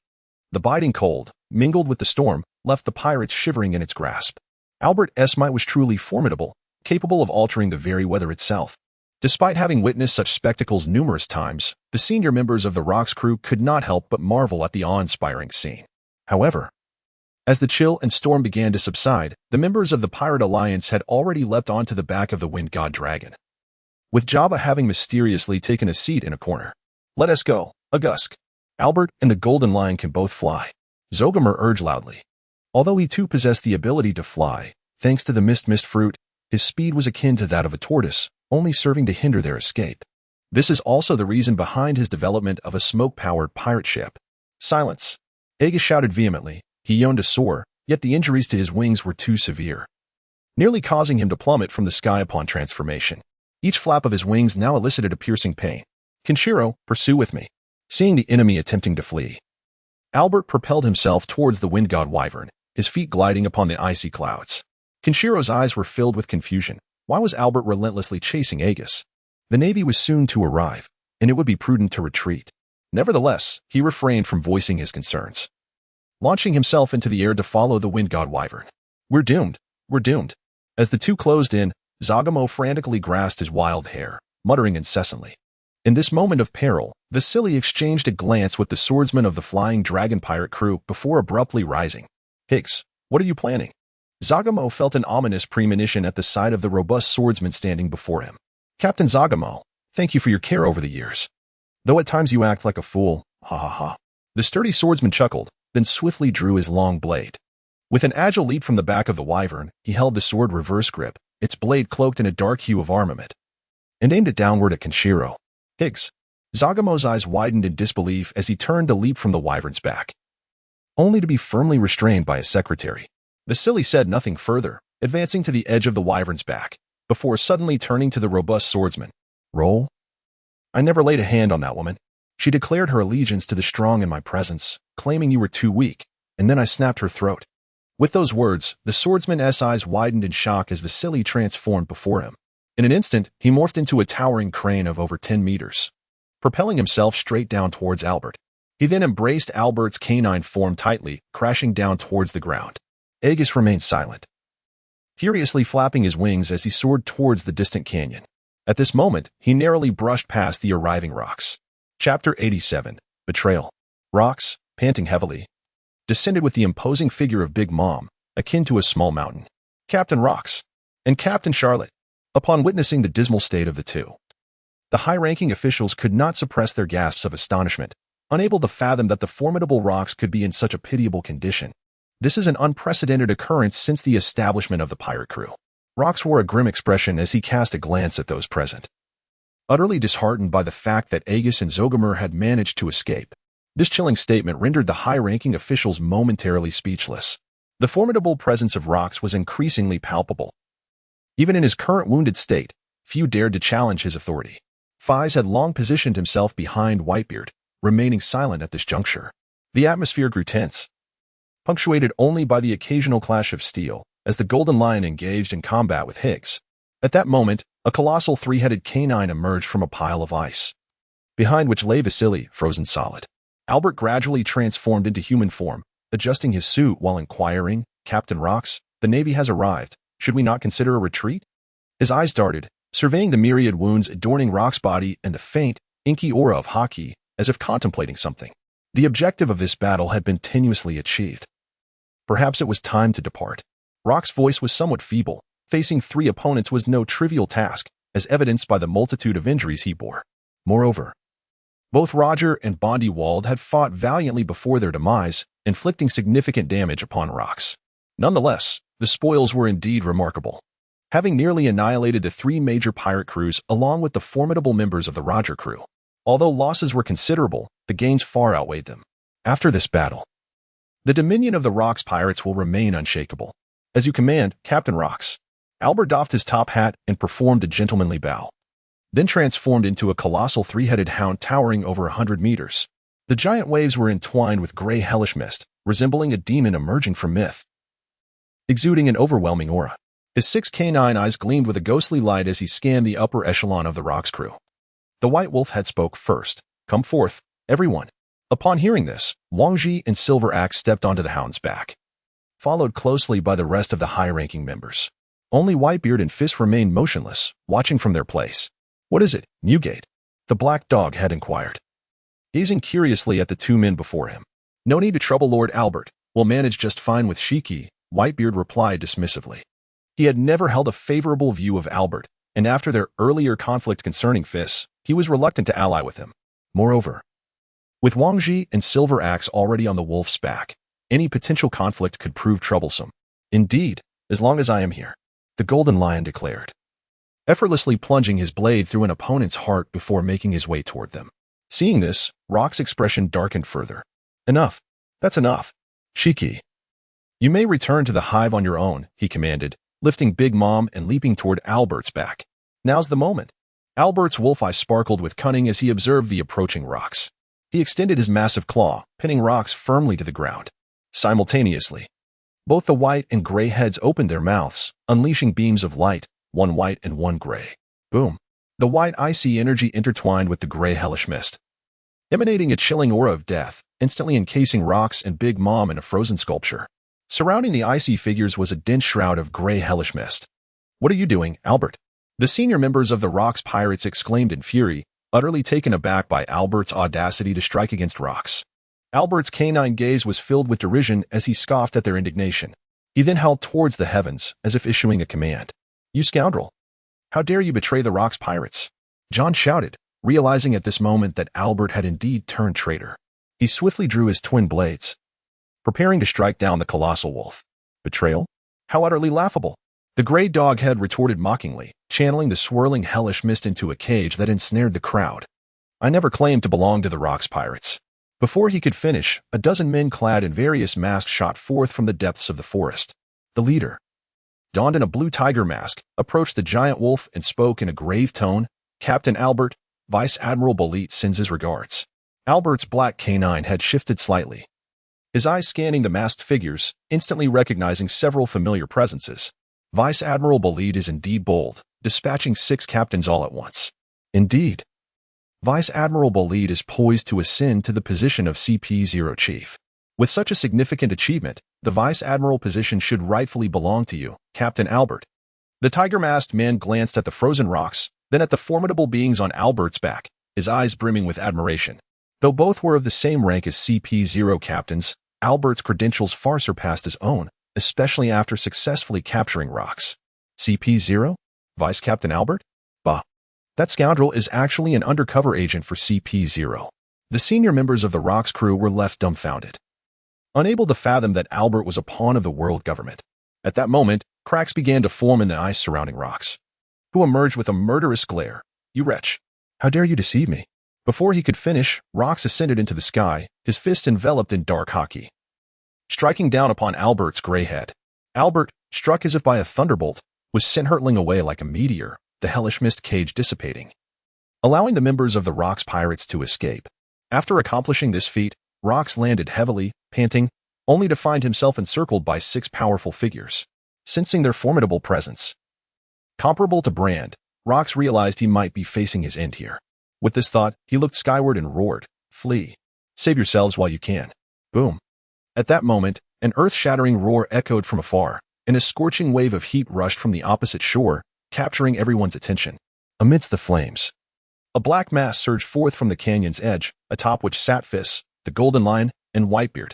The biting cold, mingled with the storm, left the pirates shivering in its grasp. Albert's might was truly formidable, capable of altering the very weather itself. Despite having witnessed such spectacles numerous times, the senior members of the Rock's crew could not help but marvel at the awe-inspiring scene. However, as the chill and storm began to subside, the members of the Pirate Alliance had already leapt onto the back of the wind god dragon, with Jabba having mysteriously taken a seat in a corner. "Let us go, Augusk. Albert and the Golden Lion can both fly," Zogamur urged loudly. Although he too possessed the ability to fly, thanks to the mist fruit, his speed was akin to that of a tortoise, only serving to hinder their escape. This is also the reason behind his development of a smoke-powered pirate ship. "Silence!" Aegis shouted vehemently. He yearned to soar, yet the injuries to his wings were too severe, nearly causing him to plummet from the sky upon transformation. Each flap of his wings now elicited a piercing pain. "Kenshiro, pursue with me." Seeing the enemy attempting to flee, Albert propelled himself towards the wind god wyvern, his feet gliding upon the icy clouds. Kenshiro's eyes were filled with confusion. Why was Albert relentlessly chasing Aegis? The Navy was soon to arrive, and it would be prudent to retreat. Nevertheless, he refrained from voicing his concerns, launching himself into the air to follow the wind god wyvern. "We're doomed. We're doomed." As the two closed in, Zagamo frantically grasped his wild hair, muttering incessantly. In this moment of peril, Vasily exchanged a glance with the swordsman of the Flying Dragon pirate crew before abruptly rising. "Higgs, what are you planning?" Zagamo felt an ominous premonition at the sight of the robust swordsman standing before him. "Captain Zagamo, thank you for your care over the years. Though at times you act like a fool, ha ha ha." The sturdy swordsman chuckled, then swiftly drew his long blade. With an agile leap from the back of the wyvern, he held the sword reverse grip, its blade cloaked in a dark hue of armament, and aimed it downward at Kenshiro. "Higgs." Zagamo's eyes widened in disbelief as he turned to leap from the wyvern's back, only to be firmly restrained by his secretary. Vasily said nothing further, advancing to the edge of the wyvern's back, before suddenly turning to the robust swordsman. "Roll." "I never laid a hand on that woman. She declared her allegiance to the strong in my presence, claiming you were too weak, and then I snapped her throat." With those words, the swordsman's eyes widened in shock as Vasily transformed before him. In an instant, he morphed into a towering crane of over 10 meters, propelling himself straight down towards Albert. He then embraced Albert's canine form tightly, crashing down towards the ground. Aegis remained silent, furiously flapping his wings as he soared towards the distant canyon. At this moment, he narrowly brushed past the arriving rocks. Chapter 87, Betrayal. Rocks, panting heavily, descended with the imposing figure of Big Mom, akin to a small mountain. Captain Rocks and Captain Charlotte. Upon witnessing the dismal state of the two, the high-ranking officials could not suppress their gasps of astonishment, unable to fathom that the formidable Rocks could be in such a pitiable condition. This is an unprecedented occurrence since the establishment of the pirate crew. Rocks wore a grim expression as he cast a glance at those present, utterly disheartened by the fact that Aegis and Zogamur had managed to escape. This chilling statement rendered the high-ranking officials momentarily speechless. The formidable presence of Rocks was increasingly palpable. Even in his current wounded state, few dared to challenge his authority. Feis had long positioned himself behind Whitebeard, remaining silent at this juncture. The atmosphere grew tense, punctuated only by the occasional clash of steel, as the Golden Lion engaged in combat with Higgs. At that moment, a colossal three-headed canine emerged from a pile of ice, behind which lay Vasily, frozen solid. Albert gradually transformed into human form, adjusting his suit while inquiring, "Captain Rocks, the Navy has arrived. Should we not consider a retreat?" His eyes darted, surveying the myriad wounds adorning Rock's body and the faint, inky aura of Haki, as if contemplating something. The objective of this battle had been tenuously achieved. Perhaps it was time to depart. Rock's voice was somewhat feeble. Facing 3 opponents was no trivial task, as evidenced by the multitude of injuries he bore. Moreover, both Roger and Bondi Wald had fought valiantly before their demise, inflicting significant damage upon Rocks. Nonetheless, the spoils were indeed remarkable. Having nearly annihilated the 3 major pirate crews along with the formidable members of the Roger crew. Although losses were considerable, the gains far outweighed them. After this battle, the dominion of the Rocks pirates will remain unshakable. "As you command, Captain Rocks." Albert doffed his top hat and performed a gentlemanly bow, then transformed into a colossal 3-headed hound towering over 100 meters. The giant waves were entwined with gray hellish mist, resembling a demon emerging from myth, exuding an overwhelming aura. His 6 canine eyes gleamed with a ghostly light as he scanned the upper echelon of the Rocks crew. The White Wolf had spoke first. "Come forth, everyone. Upon hearing this, Wang Ji and Silver Axe stepped onto the hound's back, followed closely by the rest of the high-ranking members. Only Whitebeard and Feis remained motionless, watching from their place. "What is it, Newgate?" the black dog had inquired, gazing curiously at the two men before him. "No need to trouble Lord Albert. We'll manage just fine with Shiki," Whitebeard replied dismissively. He had never held a favorable view of Albert, and after their earlier conflict concerning Feis, he was reluctant to ally with him. Moreover, with Wang Ji and Silver Axe already on the wolf's back, any potential conflict could prove troublesome. "Indeed, as long as I am here," the Golden Lion declared, effortlessly plunging his blade through an opponent's heart before making his way toward them. Seeing this, Rock's expression darkened further. "Enough. That's enough. Shiki, you may return to the hive on your own," he commanded, lifting Big Mom and leaping toward Albert's back. "Now's the moment." Albert's wolf eye sparkled with cunning as he observed the approaching Rocks. He extended his massive claw, pinning Rocks firmly to the ground. Simultaneously, both the white and gray heads opened their mouths, unleashing beams of light, one white and one gray. Boom! The white icy energy intertwined with the gray hellish mist, emanating a chilling aura of death, instantly encasing Rocks and Big Mom in a frozen sculpture. Surrounding the icy figures was a dense shroud of gray hellish mist. "What are you doing, Albert?" The senior members of the Rocks pirates exclaimed in fury, utterly taken aback by Albert's audacity to strike against Rocks. Albert's canine gaze was filled with derision as he scoffed at their indignation. He then howled towards the heavens, as if issuing a command. "You scoundrel! How dare you betray the Rocks pirates?" John shouted, realizing at this moment that Albert had indeed turned traitor. He swiftly drew his twin blades, preparing to strike down the colossal wolf. "Betrayal? How utterly laughable!" The gray dog head retorted mockingly, channeling the swirling hellish mist into a cage that ensnared the crowd. "I never claimed to belong to the Rocks pirates." Before he could finish, a dozen men clad in various masks shot forth from the depths of the forest. The leader, donned in a blue tiger mask, approached the giant wolf and spoke in a grave tone. "Captain Albert, Vice Admiral Bolit sends his regards." Albert's black canine had shifted slightly, his eyes scanning the masked figures, instantly recognizing several familiar presences. Vice Admiral Bolit is indeed bold, dispatching 6 captains all at once. Indeed, Vice Admiral Bolit is poised to ascend to the position of CP0 Chief. With such a significant achievement, the Vice Admiral position should rightfully belong to you, Captain Albert. The tiger-masked man glanced at the frozen Rocks, then at the formidable beings on Albert's back, his eyes brimming with admiration. Though both were of the same rank as CP0 captains, Albert's credentials far surpassed his own, especially after successfully capturing Rocks. CP0? Vice Captain Albert? Bah. That scoundrel is actually an undercover agent for CP0. The senior members of the Rocks crew were left dumbfounded, unable to fathom that Albert was a pawn of the world government. At that moment, cracks began to form in the ice surrounding Rocks, who emerged with a murderous glare. "You wretch! How dare you deceive me?" Before he could finish, Rocks ascended into the sky, his fist enveloped in dark hockey, striking down upon Albert's gray head. Albert, struck as if by a thunderbolt, was sent hurtling away like a meteor, the hellish mist cage dissipating, allowing the members of the Rocks pirates to escape. After accomplishing this feat, Rocks landed heavily, panting, only to find himself encircled by 6 powerful figures. Sensing their formidable presence, comparable to Brand, Rocks realized he might be facing his end here. With this thought, he looked skyward and roared, "Flee! Save yourselves while you can!" Boom! At that moment, an earth-shattering roar echoed from afar, and a scorching wave of heat rushed from the opposite shore, capturing everyone's attention. Amidst the flames, a black mass surged forth from the canyon's edge, atop which sat Feis, the Golden Lion, and Whitebeard.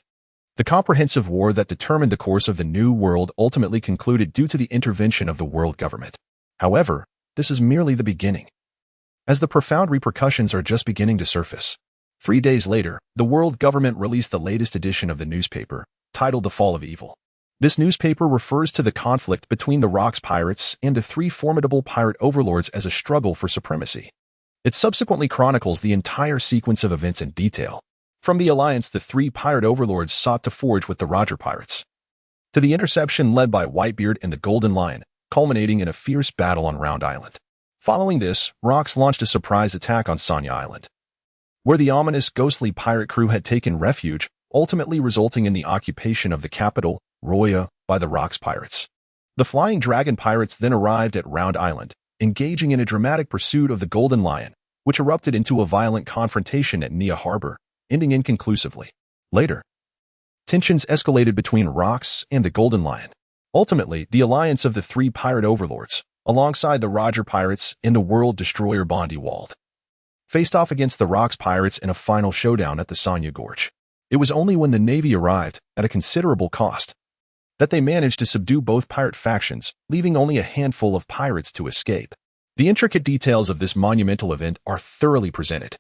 The comprehensive war that determined the course of the New World ultimately concluded due to the intervention of the world government. However, this is merely the beginning, as the profound repercussions are just beginning to surface. 3 days later, the world government released the latest edition of the newspaper, titled The Fall of Evil. This newspaper refers to the conflict between the Rocks pirates and the 3 formidable pirate overlords as a struggle for supremacy. It subsequently chronicles the entire sequence of events in detail, from the alliance the 3 pirate overlords sought to forge with the Roger pirates, to the interception led by Whitebeard and the Golden Lion, culminating in a fierce battle on Round Island. Following this, Rocks launched a surprise attack on Sonya Island, where the ominous ghostly pirate crew had taken refuge, ultimately resulting in the occupation of the capital, Roya, by the Rocks pirates. The Flying Dragon pirates then arrived at Round Island, engaging in a dramatic pursuit of the Golden Lion, which erupted into a violent confrontation at Nia Harbor, ending inconclusively. Later, tensions escalated between Rox and the Golden Lion. Ultimately, the alliance of the three pirate overlords, alongside the Roger pirates and the world destroyer Bondi Wald, faced off against the Rox pirates in a final showdown at the Sonya Gorge. It was only when the Navy arrived, at a considerable cost, that they managed to subdue both pirate factions, leaving only a handful of pirates to escape. The intricate details of this monumental event are thoroughly presented.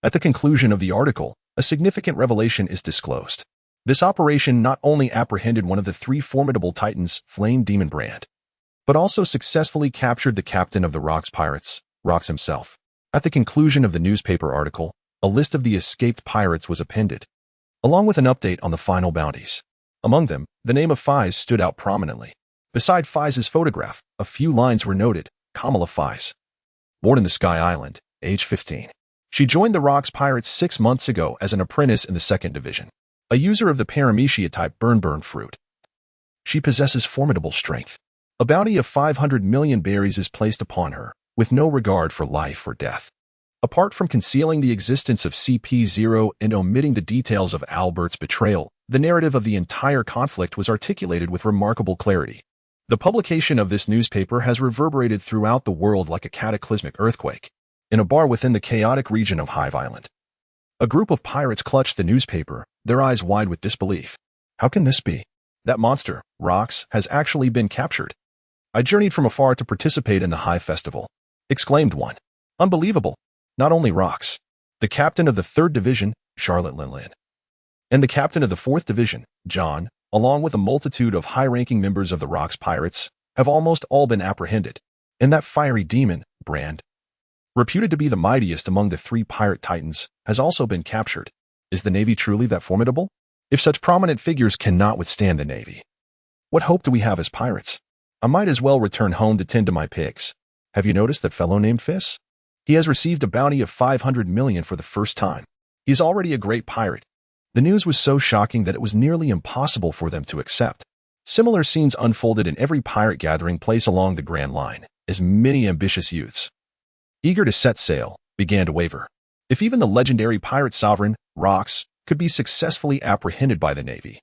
At the conclusion of the article, a significant revelation is disclosed. This operation not only apprehended one of the three formidable titans, Flame Demon Brand, but also successfully captured the captain of the Rox pirates, Rox himself. At the conclusion of the newspaper article, a list of the escaped pirates was appended, along with an update on the final bounties. Among them, the name of Feis stood out prominently. Beside Feis's photograph, a few lines were noted. Kamala Feis, born in the Sky Island, age 15. She joined the Rox pirates 6 months ago as an apprentice in the 2nd Division, a user of the Paramecia type Burn Fruit. She possesses formidable strength. A bounty of 500 million berries is placed upon her, with no regard for life or death. Apart from concealing the existence of CP0 and omitting the details of Albert's betrayal, the narrative of the entire conflict was articulated with remarkable clarity. The publication of this newspaper has reverberated throughout the world like a cataclysmic earthquake. In a bar within the chaotic region of Hive Island, a group of pirates clutched the newspaper, their eyes wide with disbelief. How can this be? That monster, Rox, has actually been captured. I journeyed from afar to participate in the Hive Festival, exclaimed one. Unbelievable. Not only Rox, the captain of the 3rd Division, Charlotte Linlin, and the captain of the 4th Division, John, along with a multitude of high-ranking members of the Rox pirates, have almost all been apprehended. And that fiery demon, Brand, reputed to be the mightiest among the three pirate titans, has also been captured. Is the Navy truly that formidable? If such prominent figures cannot withstand the Navy, what hope do we have as pirates? I might as well return home to tend to my pigs. Have you noticed that fellow named Feis? He has received a bounty of 500 million for the first time. He's already a great pirate. The news was so shocking that it was nearly impossible for them to accept. Similar scenes unfolded in every pirate gathering place along the Grand Line, as many ambitious youths, eager to set sail, began to waver. If even the legendary pirate sovereign, Rox, could be successfully apprehended by the Navy,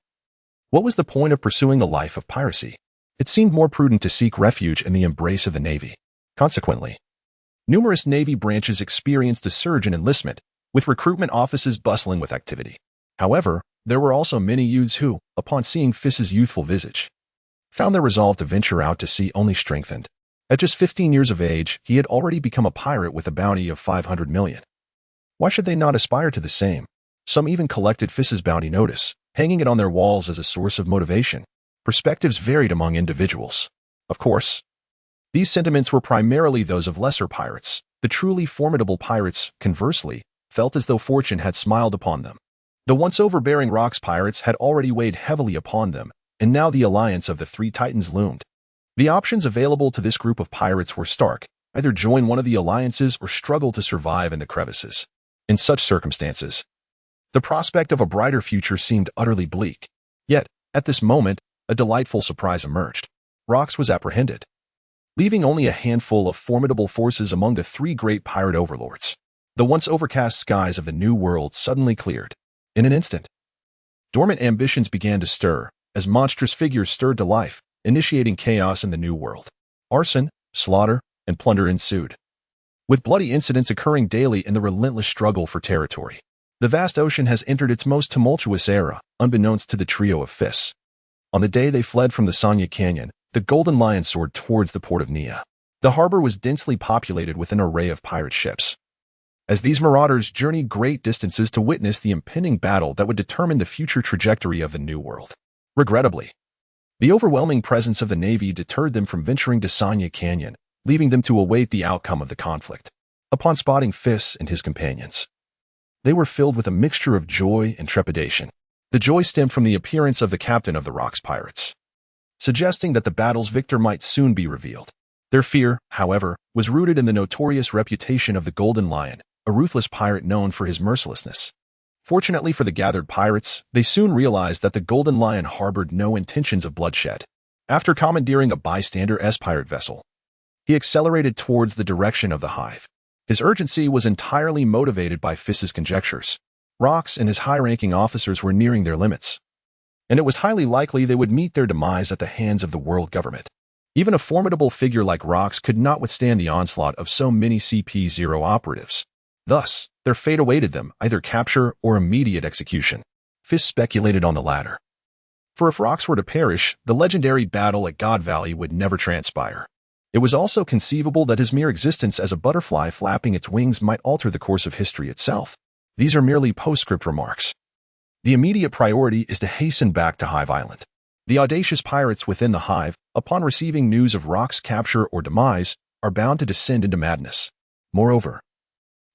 what was the point of pursuing a life of piracy? It seemed more prudent to seek refuge in the embrace of the Navy. Consequently, numerous Navy branches experienced a surge in enlistment, with recruitment offices bustling with activity. However, there were also many youths who, upon seeing Feis's youthful visage, found their resolve to venture out to sea only strengthened. At just 15 years of age, he had already become a pirate with a bounty of 500 million. Why should they not aspire to the same? Some even collected Feis's bounty notice, hanging it on their walls as a source of motivation. Perspectives varied among individuals. Of course, these sentiments were primarily those of lesser pirates. The truly formidable pirates, conversely, felt as though fortune had smiled upon them. The once overbearing Rox pirates had already weighed heavily upon them, and now the alliance of the three titans loomed. The options available to this group of pirates were stark: either join one of the alliances or struggle to survive in the crevices. In such circumstances, the prospect of a brighter future seemed utterly bleak. Yet, at this moment, a delightful surprise emerged. Rox was apprehended, leaving only a handful of formidable forces among the three great pirate overlords. The once overcast skies of the New World suddenly cleared. In an instant, dormant ambitions began to stir, as monstrous figures stirred to life, initiating chaos in the New World. Arson, slaughter, and plunder ensued, with bloody incidents occurring daily in the relentless struggle for territory. The vast ocean has entered its most tumultuous era, unbeknownst to the trio of Feis. On the day they fled from the Sonya Canyon, the Golden Lion soared towards the port of Nia. The harbor was densely populated with an array of pirate ships, as these marauders journeyed great distances to witness the impending battle that would determine the future trajectory of the New World. Regrettably, the overwhelming presence of the Navy deterred them from venturing to Sonya Canyon, leaving them to await the outcome of the conflict. Upon spotting Feis and his companions, they were filled with a mixture of joy and trepidation. The joy stemmed from the appearance of the captain of the Rox pirates, suggesting that the battle's victor might soon be revealed. Their fear, however, was rooted in the notorious reputation of the Golden Lion, a ruthless pirate known for his mercilessness. Fortunately for the gathered pirates, they soon realized that the Golden Lion harbored no intentions of bloodshed. After commandeering a bystander-esque pirate vessel, he accelerated towards the direction of the Hive. His urgency was entirely motivated by Feis's conjectures. Rox and his high-ranking officers were nearing their limits, and it was highly likely they would meet their demise at the hands of the world government. Even a formidable figure like Rox could not withstand the onslaught of so many CP0 operatives. Thus, their fate awaited them, either capture or immediate execution. Feis speculated on the latter. For if Rox were to perish, the legendary battle at God Valley would never transpire. It was also conceivable that his mere existence as a butterfly flapping its wings might alter the course of history itself. These are merely postscript remarks. The immediate priority is to hasten back to Hive Island. The audacious pirates within the Hive, upon receiving news of Rox's capture or demise, are bound to descend into madness. Moreover,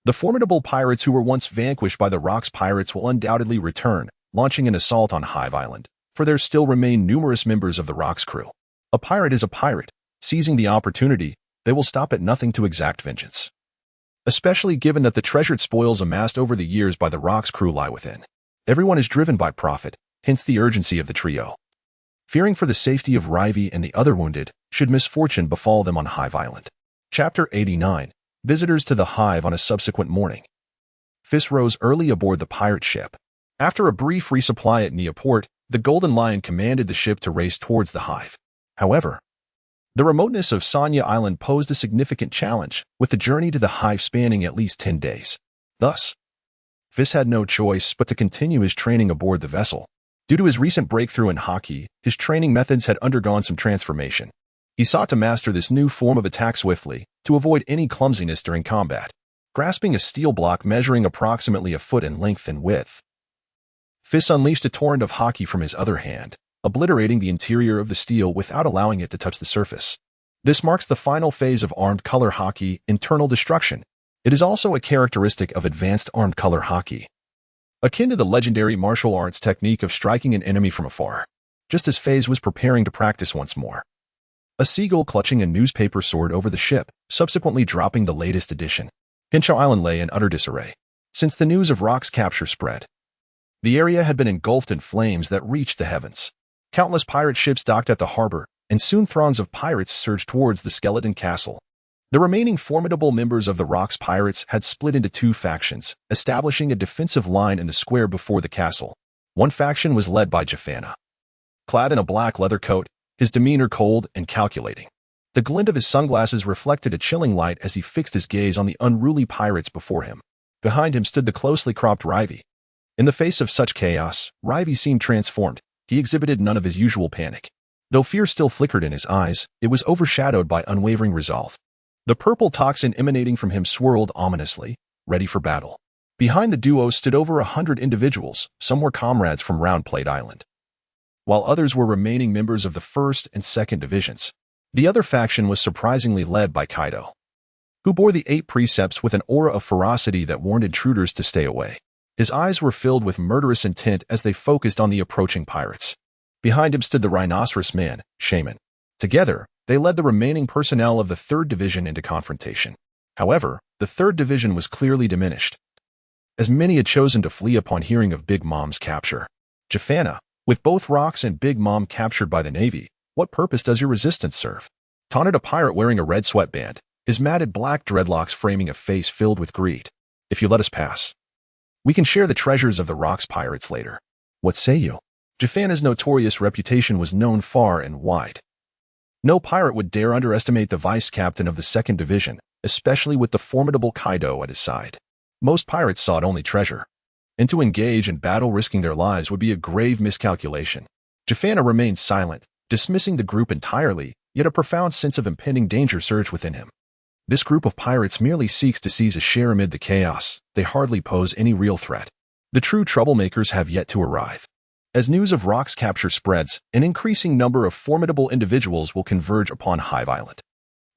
the formidable pirates who were once vanquished by the Rox pirates will undoubtedly return, launching an assault on Hive Island, for there still remain numerous members of the Rox crew. A pirate is a pirate. Seizing the opportunity, they will stop at nothing to exact vengeance. Especially given that the treasured spoils amassed over the years by the Rox crew lie within. Everyone is driven by profit, hence the urgency of the trio. Fearing for the safety of Rivy and the other wounded, should misfortune befall them on Hive Island. Chapter 89. Visitors to the Hive on a subsequent morning. Feis rose early aboard the pirate ship. After a brief resupply at Neaport, the Golden Lion commanded the ship to race towards the Hive. However, the remoteness of Sonya Island posed a significant challenge, with the journey to the Hive spanning at least 10 days. Thus, Feis had no choice but to continue his training aboard the vessel. Due to his recent breakthrough in hockey, his training methods had undergone some transformation. He sought to master this new form of attack swiftly, to avoid any clumsiness during combat. Grasping a steel block measuring approximately a foot in length and width, Feis unleashed a torrent of hockey from his other hand, obliterating the interior of the steel without allowing it to touch the surface. This marks the final phase of armed color hockey, internal destruction. It is also a characteristic of advanced armed color hockey, akin to the legendary martial arts technique of striking an enemy from afar. Just as Feis was preparing to practice once more, a seagull clutching a newspaper soared over the ship, subsequently dropping the latest edition. Pinchot Island lay in utter disarray. Since the news of Rox's capture spread, the area had been engulfed in flames that reached the heavens. Countless pirate ships docked at the harbor, and soon throngs of pirates surged towards the skeleton castle. The remaining formidable members of the Rox pirates had split into two factions, establishing a defensive line in the square before the castle. One faction was led by Jafana. Clad in a black leather coat, his demeanor cold and calculating. The glint of his sunglasses reflected a chilling light as he fixed his gaze on the unruly pirates before him. Behind him stood the closely cropped Rivy. In the face of such chaos, Rivy seemed transformed. He exhibited none of his usual panic. Though fear still flickered in his eyes, it was overshadowed by unwavering resolve. The purple toxin emanating from him swirled ominously, ready for battle. Behind the duo stood over 100 individuals. Some were comrades from Round Plate Island, while others were remaining members of the 1st and 2nd Divisions. The other faction was surprisingly led by Kaido, who bore the 8 precepts with an aura of ferocity that warned intruders to stay away. His eyes were filled with murderous intent as they focused on the approaching pirates. Behind him stood the Rhinoceros Man, Shaman. Together, they led the remaining personnel of the 3rd Division into confrontation. However, the 3rd Division was clearly diminished, as many had chosen to flee upon hearing of Big Mom's capture. Jafana, with both Rox and Big Mom captured by the Navy, what purpose does your resistance serve? Taunted a pirate wearing a red sweatband, his matted black dreadlocks framing a face filled with greed. If you let us pass, we can share the treasures of the Rox pirates later. What say you? Jafana's notorious reputation was known far and wide. No pirate would dare underestimate the vice captain of the 2nd Division, especially with the formidable Kaido at his side. Most pirates sought only treasure, and to engage in battle risking their lives would be a grave miscalculation. Jafana remained silent, dismissing the group entirely, yet a profound sense of impending danger surged within him. This group of pirates merely seeks to seize a share amid the chaos. They hardly pose any real threat. The true troublemakers have yet to arrive. As news of Rox's capture spreads, an increasing number of formidable individuals will converge upon Hive Island.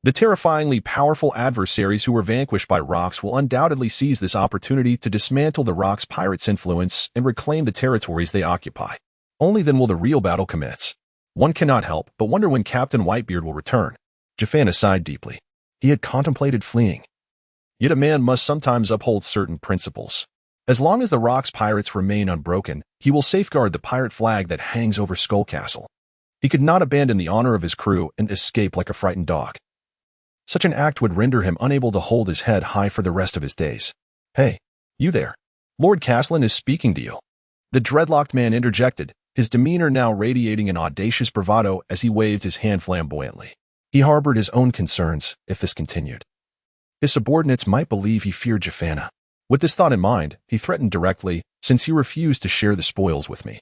The terrifyingly powerful adversaries who were vanquished by Rox will undoubtedly seize this opportunity to dismantle the Rox pirates' influence and reclaim the territories they occupy. Only then will the real battle commence. One cannot help but wonder when Captain Whitebeard will return. Jafana sighed deeply. He had contemplated fleeing. Yet a man must sometimes uphold certain principles. As long as the Rox pirates remain unbroken, he will safeguard the pirate flag that hangs over Skull Castle. He could not abandon the honor of his crew and escape like a frightened dog. Such an act would render him unable to hold his head high for the rest of his days. Hey, you there. Lord Castellan is speaking to you. The dreadlocked man interjected, his demeanor now radiating an audacious bravado as he waved his hand flamboyantly. He harbored his own concerns if this continued. His subordinates might believe he feared Jafana. With this thought in mind, he threatened directly, since he refused to share the spoils with me.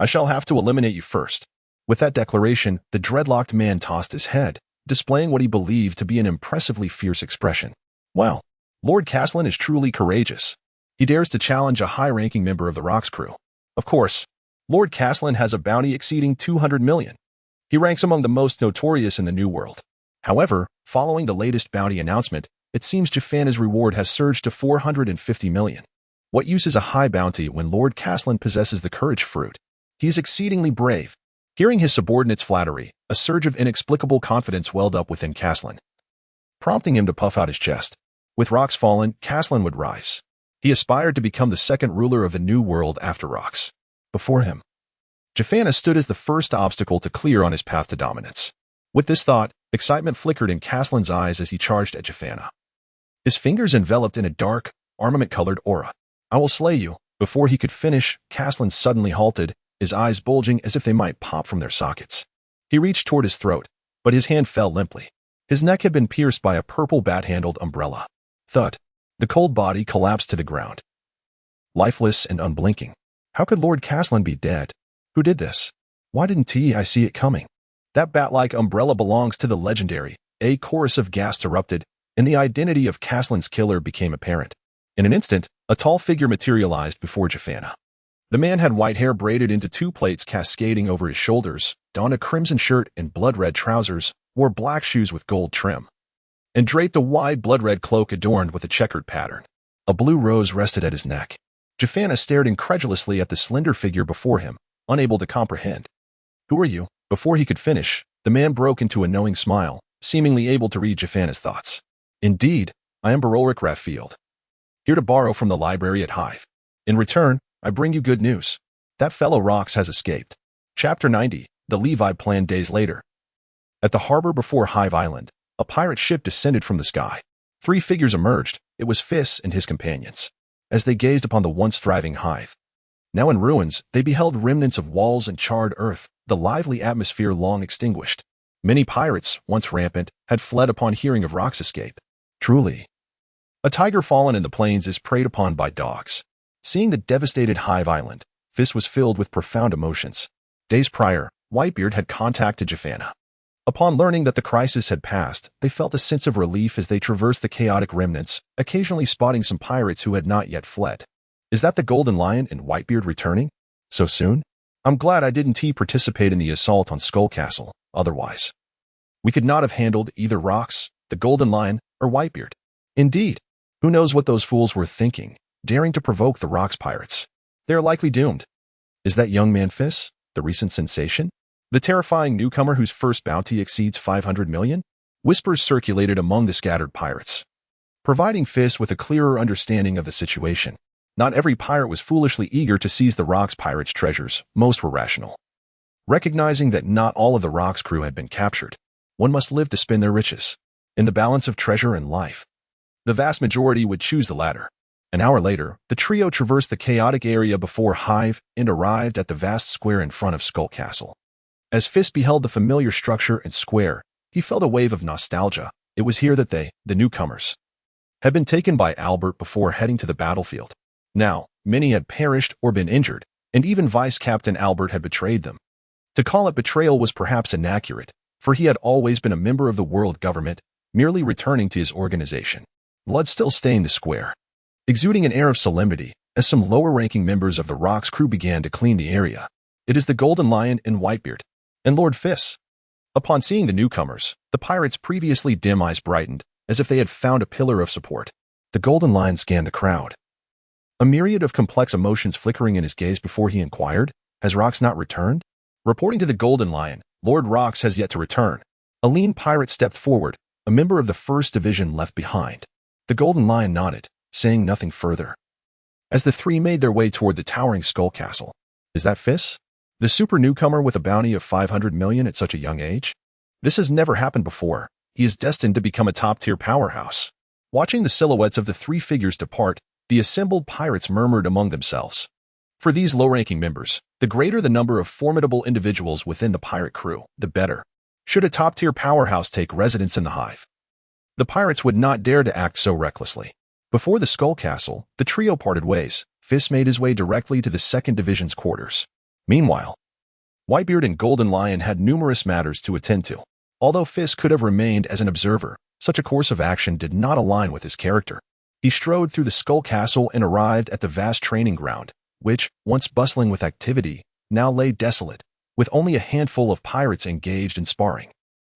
I shall have to eliminate you first. With that declaration, the dreadlocked man tossed his head, displaying what he believed to be an impressively fierce expression. Wow, Lord Castellan is truly courageous. He dares to challenge a high-ranking member of the Rock's crew. Of course, Lord Castellan has a bounty exceeding 200 million. He ranks among the most notorious in the New World. However, following the latest bounty announcement, it seems Jafana's reward has surged to 450 million. What use is a high bounty when Lord Castellan possesses the courage fruit? He is exceedingly brave. Hearing his subordinate's flattery, a surge of inexplicable confidence welled up within Castellan, prompting him to puff out his chest. With rocks fallen, Castellan would rise. He aspired to become the second ruler of the New World after rocks. Before him, Jafana stood as the first obstacle to clear on his path to dominance. With this thought, excitement flickered in Castellan's eyes as he charged at Jafana. His fingers enveloped in a dark, armament-colored aura. I will slay you. Before he could finish, Castellan suddenly halted, his eyes bulging as if they might pop from their sockets. He reached toward his throat, but his hand fell limply. His neck had been pierced by a purple bat-handled umbrella. Thud. The cold body collapsed to the ground. Lifeless and unblinking. How could Lord Castellan be dead? Who did this? Why didn't I see it coming? That bat-like umbrella belongs to the legendary. A chorus of gasps erupted, and the identity of Castellan's killer became apparent. In an instant, a tall figure materialized before Jafana. The man had white hair braided into two plaits cascading over his shoulders, donned a crimson shirt and blood-red trousers, wore black shoes with gold trim, and draped a wide blood-red cloak adorned with a checkered pattern. A blue rose rested at his neck. Jafana stared incredulously at the slender figure before him, unable to comprehend. Who are you? Before he could finish, the man broke into a knowing smile, seemingly able to read Jafana's thoughts. Indeed, I am Barolric Rathfield, here to borrow from the library at Hive. In return, I bring you good news. That fellow Rox has escaped. Chapter 90, The Levi Plan. Days later. At the harbor before Hive Island, a pirate ship descended from the sky. Three figures emerged. It was Feis and his companions. As they gazed upon the once thriving Hive, now in ruins, they beheld remnants of walls and charred earth, the lively atmosphere long extinguished. Many pirates, once rampant, had fled upon hearing of Rox's escape. Truly, a tiger fallen in the plains is preyed upon by dogs. Seeing the devastated Hive Island, Feis was filled with profound emotions. Days prior, Whitebeard had contacted Jafana. Upon learning that the crisis had passed, they felt a sense of relief as they traversed the chaotic remnants, occasionally spotting some pirates who had not yet fled. Is that the Golden Lion and Whitebeard returning? So soon? I'm glad I didn't participate in the assault on Skull Castle, otherwise we could not have handled either Rox, the Golden Lion, or Whitebeard. Indeed, who knows what those fools were thinking, daring to provoke the Rox pirates. They are likely doomed. Is that young man Feis, the recent sensation? The terrifying newcomer whose first bounty exceeds 500 million? Whispers circulated among the scattered pirates, providing Feis with a clearer understanding of the situation. Not every pirate was foolishly eager to seize the Rox pirates' treasures. Most were rational, recognizing that not all of the Rox crew had been captured. One must live to spend their riches. In the balance of treasure and life, the vast majority would choose the latter. An hour later, the trio traversed the chaotic area before Hive and arrived at the vast square in front of Skull Castle. As Feis beheld the familiar structure and square, he felt a wave of nostalgia. It was here that they, the newcomers, had been taken by Albert before heading to the battlefield. Now, many had perished or been injured, and even Vice Captain Albert had betrayed them. To call it betrayal was perhaps inaccurate, for he had always been a member of the world government, merely returning to his organization. Blood still stained the square, exuding an air of solemnity, as some lower-ranking members of the Rox crew began to clean the area. It is the Golden Lion and Whitebeard, and Lord Feis. Upon seeing the newcomers, the pirates' previously dim eyes brightened, as if they had found a pillar of support. The Golden Lion scanned the crowd, a myriad of complex emotions flickering in his gaze before he inquired, "Has Rox not returned?" Reporting to the Golden Lion, Lord Rox has yet to return. A lean pirate stepped forward, a member of the First Division left behind. The Golden Lion nodded, saying nothing further, as the three made their way toward the towering Skull Castle. Is that Feis, the super newcomer with a bounty of 500 million at such a young age? This has never happened before. He is destined to become a top-tier powerhouse. Watching the silhouettes of the three figures depart, The assembled pirates murmured among themselves. For these low-ranking members, the greater the number of formidable individuals within the pirate crew, the better. Should a top-tier powerhouse take residence in the hive, the pirates would not dare to act so recklessly. Before the Skull Castle, the trio parted ways. Feis made his way directly to the 2nd Division's quarters. Meanwhile, Whitebeard and Golden Lion had numerous matters to attend to. Although Feis could have remained as an observer, such a course of action did not align with his character. He strode through the Skull Castle and arrived at the vast training ground, which, once bustling with activity, now lay desolate, with only a handful of pirates engaged in sparring.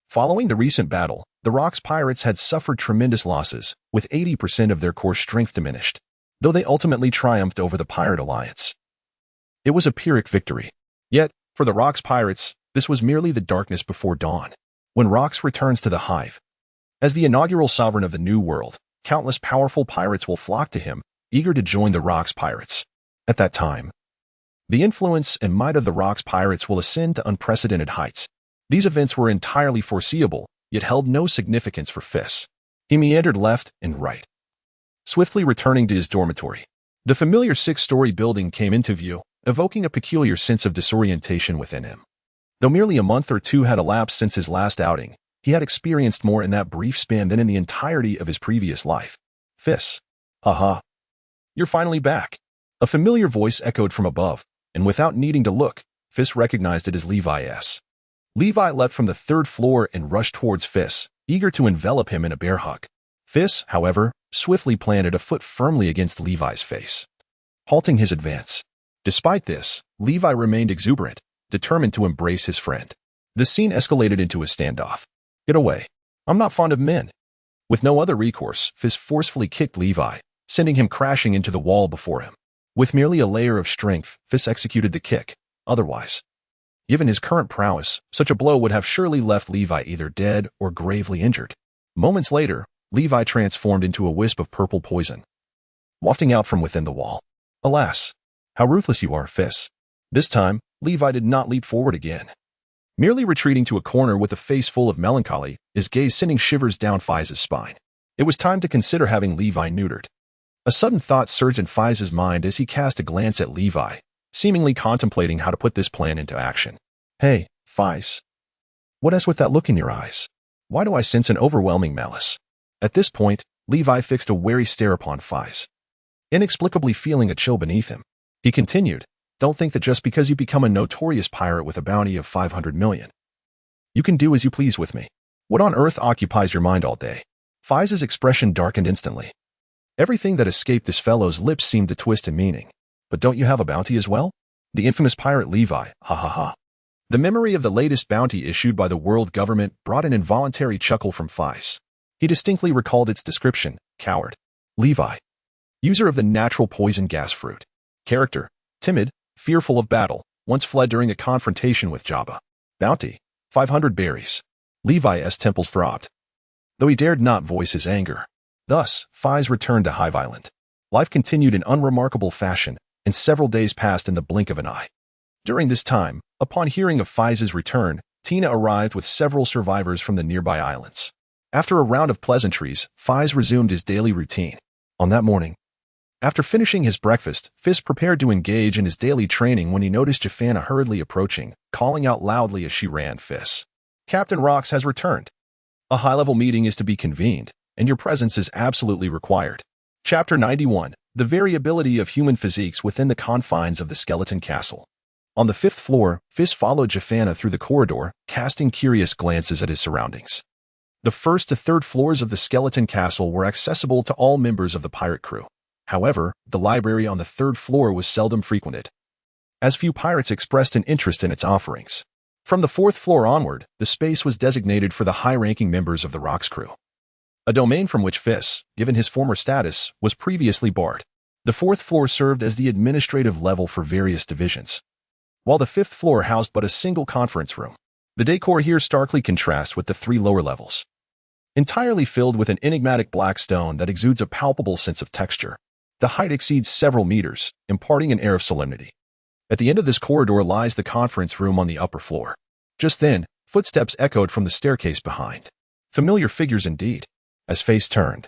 Following the recent battle, the Rocks pirates had suffered tremendous losses, with 80% of their core strength diminished, though they ultimately triumphed over the Pirate Alliance. It was a Pyrrhic victory. Yet, for the Rocks pirates, this was merely the darkness before dawn. When Rocks returns to the hive, as the inaugural sovereign of the New World, countless powerful pirates will flock to him, eager to join the Rocks pirates. At that time, the influence and might of the Rocks pirates will ascend to unprecedented heights. These events were entirely foreseeable, yet held no significance for Feis. He meandered left and right, swiftly returning to his dormitory. The familiar 6-story building came into view, evoking a peculiar sense of disorientation within him. Though merely a month or two had elapsed since his last outing, he had experienced more in that brief span than in the entirety of his previous life. Feis. Haha. You're finally back. A familiar voice echoed from above, and without needing to look, Feis recognized it as Levi S. Levi leapt from the 3rd floor and rushed towards Feis, eager to envelop him in a bear hug. Feis, however, swiftly planted a foot firmly against Levi's face, halting his advance. Despite this, Levi remained exuberant, determined to embrace his friend. The scene escalated into a standoff. Get away. I'm not fond of men. With no other recourse, Feis forcefully kicked Levi, sending him crashing into the wall before him. With merely a layer of strength, Feis executed the kick. Otherwise, given his current prowess, such a blow would have surely left Levi either dead or gravely injured. Moments later, Levi transformed into a wisp of purple poison, wafting out from within the wall. Alas, how ruthless you are, Feis. This time, Levi did not leap forward again, merely retreating to a corner with a face full of melancholy, his gaze sending shivers down Feis's spine. It was time to consider having Levi neutered. A sudden thought surged in Feis's mind as he cast a glance at Levi, seemingly contemplating how to put this plan into action. Hey, Feis. What is with that look in your eyes? Why do I sense an overwhelming malice? At this point, Levi fixed a wary stare upon Feis, inexplicably feeling a chill beneath him. He continued, Don't think that just because you become a notorious pirate with a bounty of 500 million, you can do as you please with me. What on earth occupies your mind all day? Feis's expression darkened instantly. Everything that escaped this fellow's lips seemed to twist in meaning. But don't you have a bounty as well? The infamous pirate Levi, ha ha ha. The memory of the latest bounty issued by the world government brought an involuntary chuckle from Feis. He distinctly recalled its description, coward. Levi. User of the natural poison gas fruit. Character, timid, fearful of battle, once fled during a confrontation with Jabba. Bounty, 500 berries. Levi's temples throbbed, though he dared not voice his anger. Thus, Feis returned to Hive Island. Life continued in unremarkable fashion, and several days passed in the blink of an eye. During this time, upon hearing of Feis's return, Tina arrived with several survivors from the nearby islands. After a round of pleasantries, Feis resumed his daily routine. On that morning, after finishing his breakfast, Feis prepared to engage in his daily training when he noticed Jafana hurriedly approaching, calling out loudly as she ran. Feis. Captain Rocks has returned. A high-level meeting is to be convened, and your presence is absolutely required. Chapter 91. The variability of human physiques within the confines of the skeleton castle. On the 5th floor, Feis followed Jafana through the corridor, casting curious glances at his surroundings. The 1st to 3rd floors of the skeleton castle were accessible to all members of the pirate crew. However, the library on the 3rd floor was seldom frequented, as few pirates expressed an interest in its offerings. From the 4th floor onward, the space was designated for the high-ranking members of the Rocks crew, a domain from which Feis, given his former status, was previously barred. The 4th floor served as the administrative level for various divisions, while the 5th floor housed but a single conference room. The decor here starkly contrasts with the 3 lower levels, entirely filled with an enigmatic black stone that exudes a palpable sense of texture. The height exceeds several meters, imparting an air of solemnity. At the end of this corridor lies the conference room on the upper floor. Just then, footsteps echoed from the staircase behind. Familiar figures indeed. As Feis turned,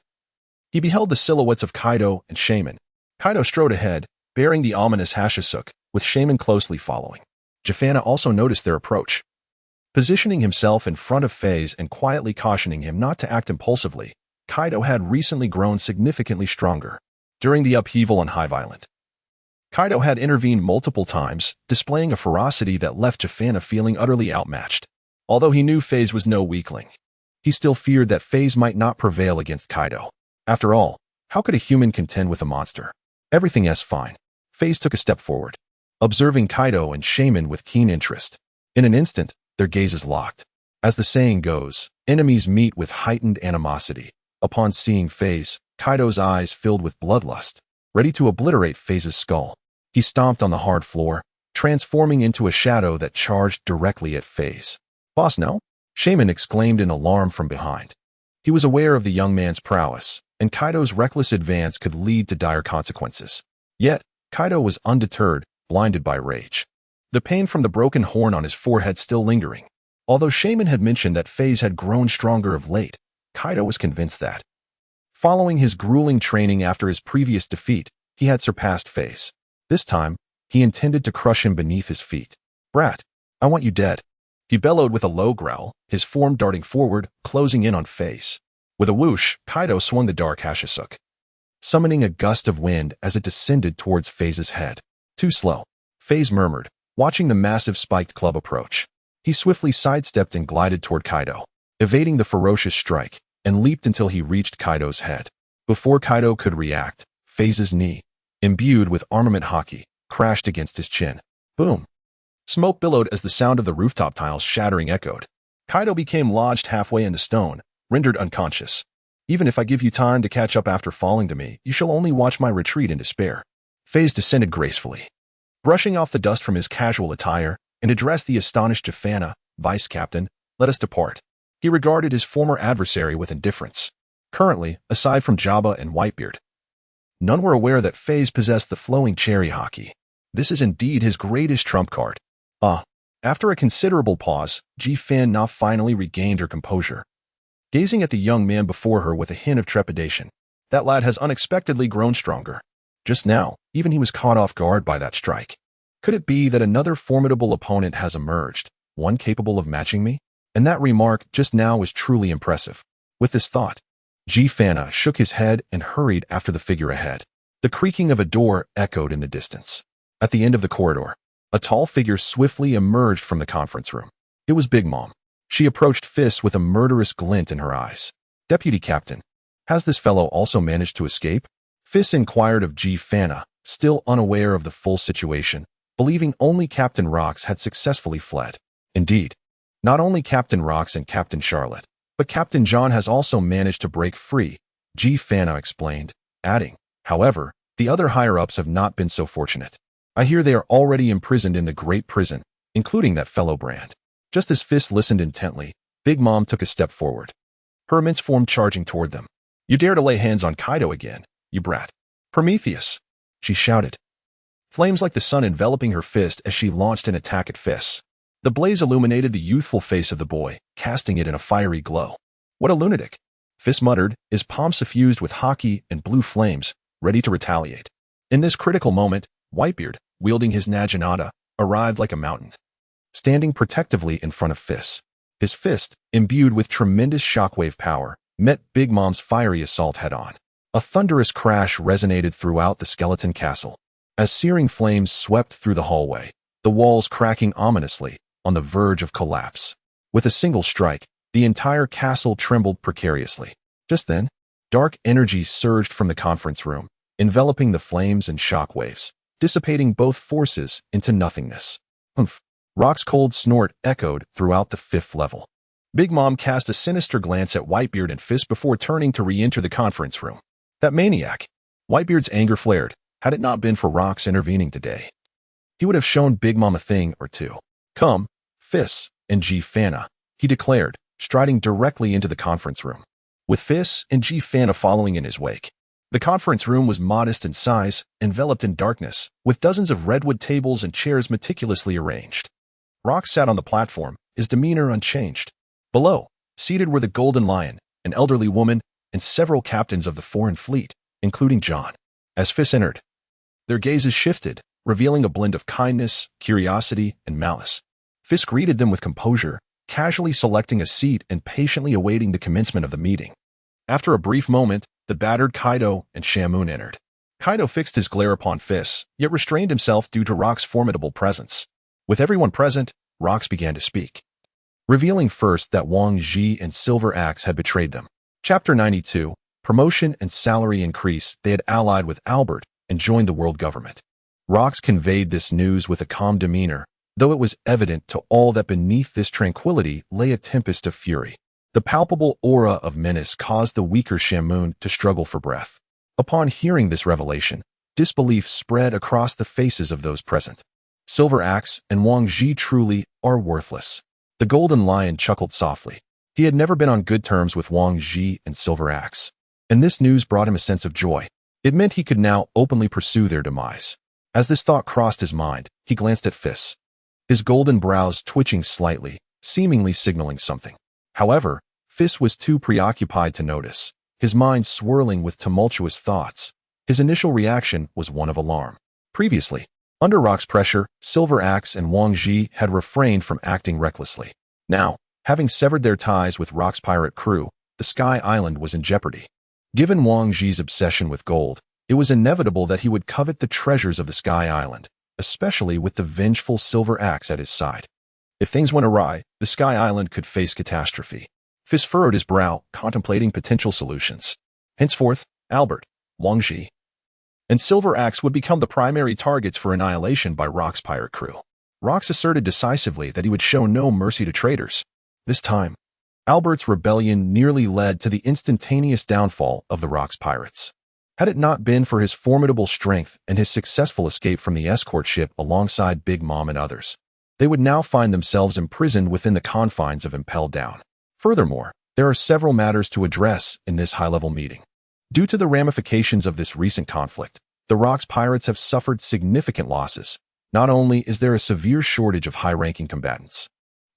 he beheld the silhouettes of Kaido and Shaman, Kaido strode ahead, bearing the ominous Hashasuk, with Shaman closely following. Jafana also noticed their approach. Positioning himself in front of Feis and quietly cautioning him not to act impulsively, Kaido had recently grown significantly stronger. During the upheaval on Hive Island, Kaido had intervened multiple times, displaying a ferocity that left Jafana feeling utterly outmatched. Although he knew Feis was no weakling, he still feared that Feis might not prevail against Kaido. After all, how could a human contend with a monster? Everything is fine. Feis took a step forward, observing Kaido and Shaman with keen interest. In an instant, their gazes locked. As the saying goes, enemies meet with heightened animosity. Upon seeing Feis, Kaido's eyes filled with bloodlust, ready to obliterate Feis' skull. He stomped on the hard floor, transforming into a shadow that charged directly at Feis. "Boss, no?" Shaman exclaimed in alarm from behind. He was aware of the young man's prowess, and Kaido's reckless advance could lead to dire consequences. Yet, Kaido was undeterred, blinded by rage. The pain from the broken horn on his forehead still lingering. Although Shaman had mentioned that Feis had grown stronger of late, Kaido was convinced that, following his grueling training after his previous defeat, he had surpassed Feis. This time, he intended to crush him beneath his feet. "Brat, I want you dead." He bellowed with a low growl, his form darting forward, closing in on Feis. With a whoosh, Kaido swung the dark Hashasuk, summoning a gust of wind as it descended towards Feis' head. "Too slow," Feis murmured, watching the massive spiked club approach. He swiftly sidestepped and glided toward Kaido, evading the ferocious strike, and leaped until he reached Kaido's head. Before Kaido could react, Feis' knee, imbued with armament haki, crashed against his chin. Boom! Smoke billowed as the sound of the rooftop tiles shattering echoed. Kaido became lodged halfway in the stone, rendered unconscious. "Even if I give you time to catch up after falling to me, you shall only watch my retreat in despair." Feis descended gracefully, brushing off the dust from his casual attire, and addressed the astonished Jafana. "Vice Captain, let us depart." He regarded his former adversary with indifference. Currently, aside from Jabba and Whitebeard, none were aware that Feis possessed the flowing cherry haki. This is indeed his greatest trump card. After a considerable pause, Jafana finally regained her composure, gazing at the young man before her with a hint of trepidation. That lad has unexpectedly grown stronger. Just now, even he was caught off guard by that strike. Could it be that another formidable opponent has emerged, one capable of matching me? And that remark just now was truly impressive. With this thought, Jafana shook his head and hurried after the figure ahead. The creaking of a door echoed in the distance. At the end of the corridor, a tall figure swiftly emerged from the conference room. It was Big Mom. She approached Feis with a murderous glint in her eyes. "Deputy Captain, has this fellow also managed to escape?" Feis inquired of Jafana, still unaware of the full situation, believing only Captain Rox had successfully fled. Indeed, not only Captain Rox and Captain Charlotte, but Captain John has also managed to break free, Jafana explained, adding, "However, the other higher-ups have not been so fortunate. I hear they are already imprisoned in the Great Prison, including that fellow Brand." Just as Feis listened intently, Big Mom took a step forward, her immense form charging toward them. "You dare to lay hands on Kaido again, you brat. Prometheus!" she shouted, flames like the sun enveloping her fist as she launched an attack at Feis. The blaze illuminated the youthful face of the boy, casting it in a fiery glow. "What a lunatic!" Feis muttered, his palm suffused with haki and blue flames, ready to retaliate. In this critical moment, Whitebeard, wielding his Naginata, arrived like a mountain, standing protectively in front of Feis. His fist, imbued with tremendous shockwave power, met Big Mom's fiery assault head-on. A thunderous crash resonated throughout the skeleton castle, as searing flames swept through the hallway, the walls cracking ominously, on the verge of collapse. With a single strike, the entire castle trembled precariously. Just then, dark energy surged from the conference room, enveloping the flames and shockwaves, dissipating both forces into nothingness. Humph! Rock's cold snort echoed throughout the 5th level. Big Mom cast a sinister glance at Whitebeard and Feis before turning to re-enter the conference room. That maniac! Whitebeard's anger flared. Had it not been for Rox intervening today, he would have shown Big Mom a thing or two. "Come, Feis and Jafana," he declared, striding directly into the conference room, with Feis and Jafana following in his wake. The conference room was modest in size, enveloped in darkness, with dozens of redwood tables and chairs meticulously arranged. Rox sat on the platform, his demeanor unchanged. Below, seated were the Golden Lion, an elderly woman, and several captains of the foreign fleet, including John. As Feis entered, Their gazes shifted, revealing a blend of kindness, curiosity, and malice. Feis greeted them with composure, casually selecting a seat and patiently awaiting the commencement of the meeting. After a brief moment, the battered Kaido and Shamoon entered. Kaido fixed his glare upon Feis, yet restrained himself due to Rock's formidable presence. With everyone present, Rox began to speak, revealing first that Wang Ji and Silver Axe had betrayed them. Chapter 92, Promotion and Salary Increase. They had allied with Albert and joined the world government. Rox conveyed this news with a calm demeanor, though it was evident to all that beneath this tranquility lay a tempest of fury. The palpable aura of menace caused the weaker Shamoon to struggle for breath. Upon hearing this revelation, disbelief spread across the faces of those present. Silver Axe and Wang Ji truly are worthless. The Golden Lion chuckled softly. He had never been on good terms with Wang Ji and Silver Axe, and this news brought him a sense of joy. It meant he could now openly pursue their demise. As this thought crossed his mind, he glanced at Feis, his golden brows twitching slightly, seemingly signaling something. However, Feis was too preoccupied to notice, his mind swirling with tumultuous thoughts. His initial reaction was one of alarm. Previously, under Rock's pressure, Silver Axe and Wang Ji had refrained from acting recklessly. Now, having severed their ties with Rock's pirate crew, the Sky Island was in jeopardy. Given Wang Ji's obsession with gold, it was inevitable that he would covet the treasures of the Sky Island, especially with the vengeful Silver Axe at his side. If things went awry, the Sky Island could face catastrophe. Feis furrowed his brow, contemplating potential solutions. Henceforth, Albert, Wang Ji, and Silver Axe would become the primary targets for annihilation by Rock's pirate crew. Rox asserted decisively that he would show no mercy to traitors. This time, Albert's rebellion nearly led to the instantaneous downfall of the Rock's pirates. Had it not been for his formidable strength and his successful escape from the escort ship alongside Big Mom and others, they would now find themselves imprisoned within the confines of Impelled Down. Furthermore, there are several matters to address in this high-level meeting. Due to the ramifications of this recent conflict, the Rock's pirates have suffered significant losses. Not only is there a severe shortage of high-ranking combatants,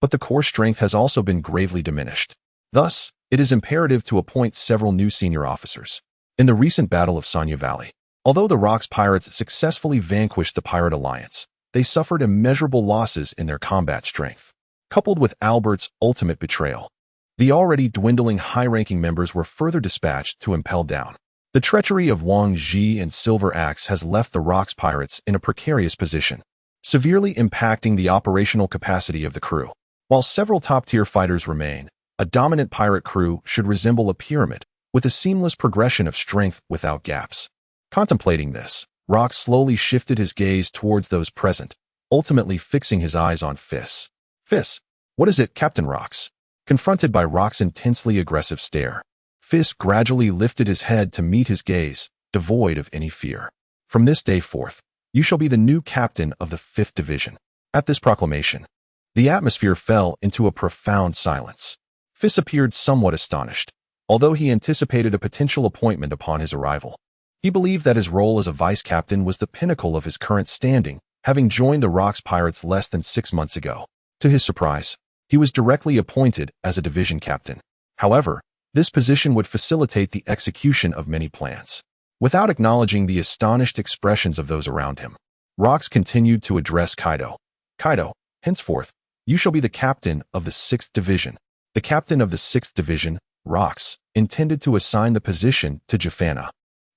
but the core strength has also been gravely diminished. Thus, it is imperative to appoint several new senior officers. In the recent Battle of Sanya Valley, although the Rock's pirates successfully vanquished the Pirate Alliance, they suffered immeasurable losses in their combat strength. Coupled with Albert's ultimate betrayal, the already dwindling high-ranking members were further dispatched to Impelled Down. The treachery of Wang Ji and Silver Axe has left the Rock's pirates in a precarious position, severely impacting the operational capacity of the crew. While several top-tier fighters remain, a dominant pirate crew should resemble a pyramid, with a seamless progression of strength without gaps. Contemplating this, Rock slowly shifted his gaze towards those present, ultimately fixing his eyes on Feis. Feis, what is it, Captain Rox? Confronted by Rock's intensely aggressive stare, Feis gradually lifted his head to meet his gaze, devoid of any fear. From this day forth, you shall be the new captain of the 5th Division. At this proclamation, the atmosphere fell into a profound silence. Feis appeared somewhat astonished, although he anticipated a potential appointment upon his arrival. He believed that his role as a vice-captain was the pinnacle of his current standing, having joined the Rock's pirates less than 6 months ago. To his surprise, he was directly appointed as a division captain. However, this position would facilitate the execution of many plans. Without acknowledging the astonished expressions of those around him, Rox continued to address Kaido. Kaido, henceforth, you shall be the captain of the 6th Division. The captain of the 6th Division, Rox, intended to assign the position to Jafana,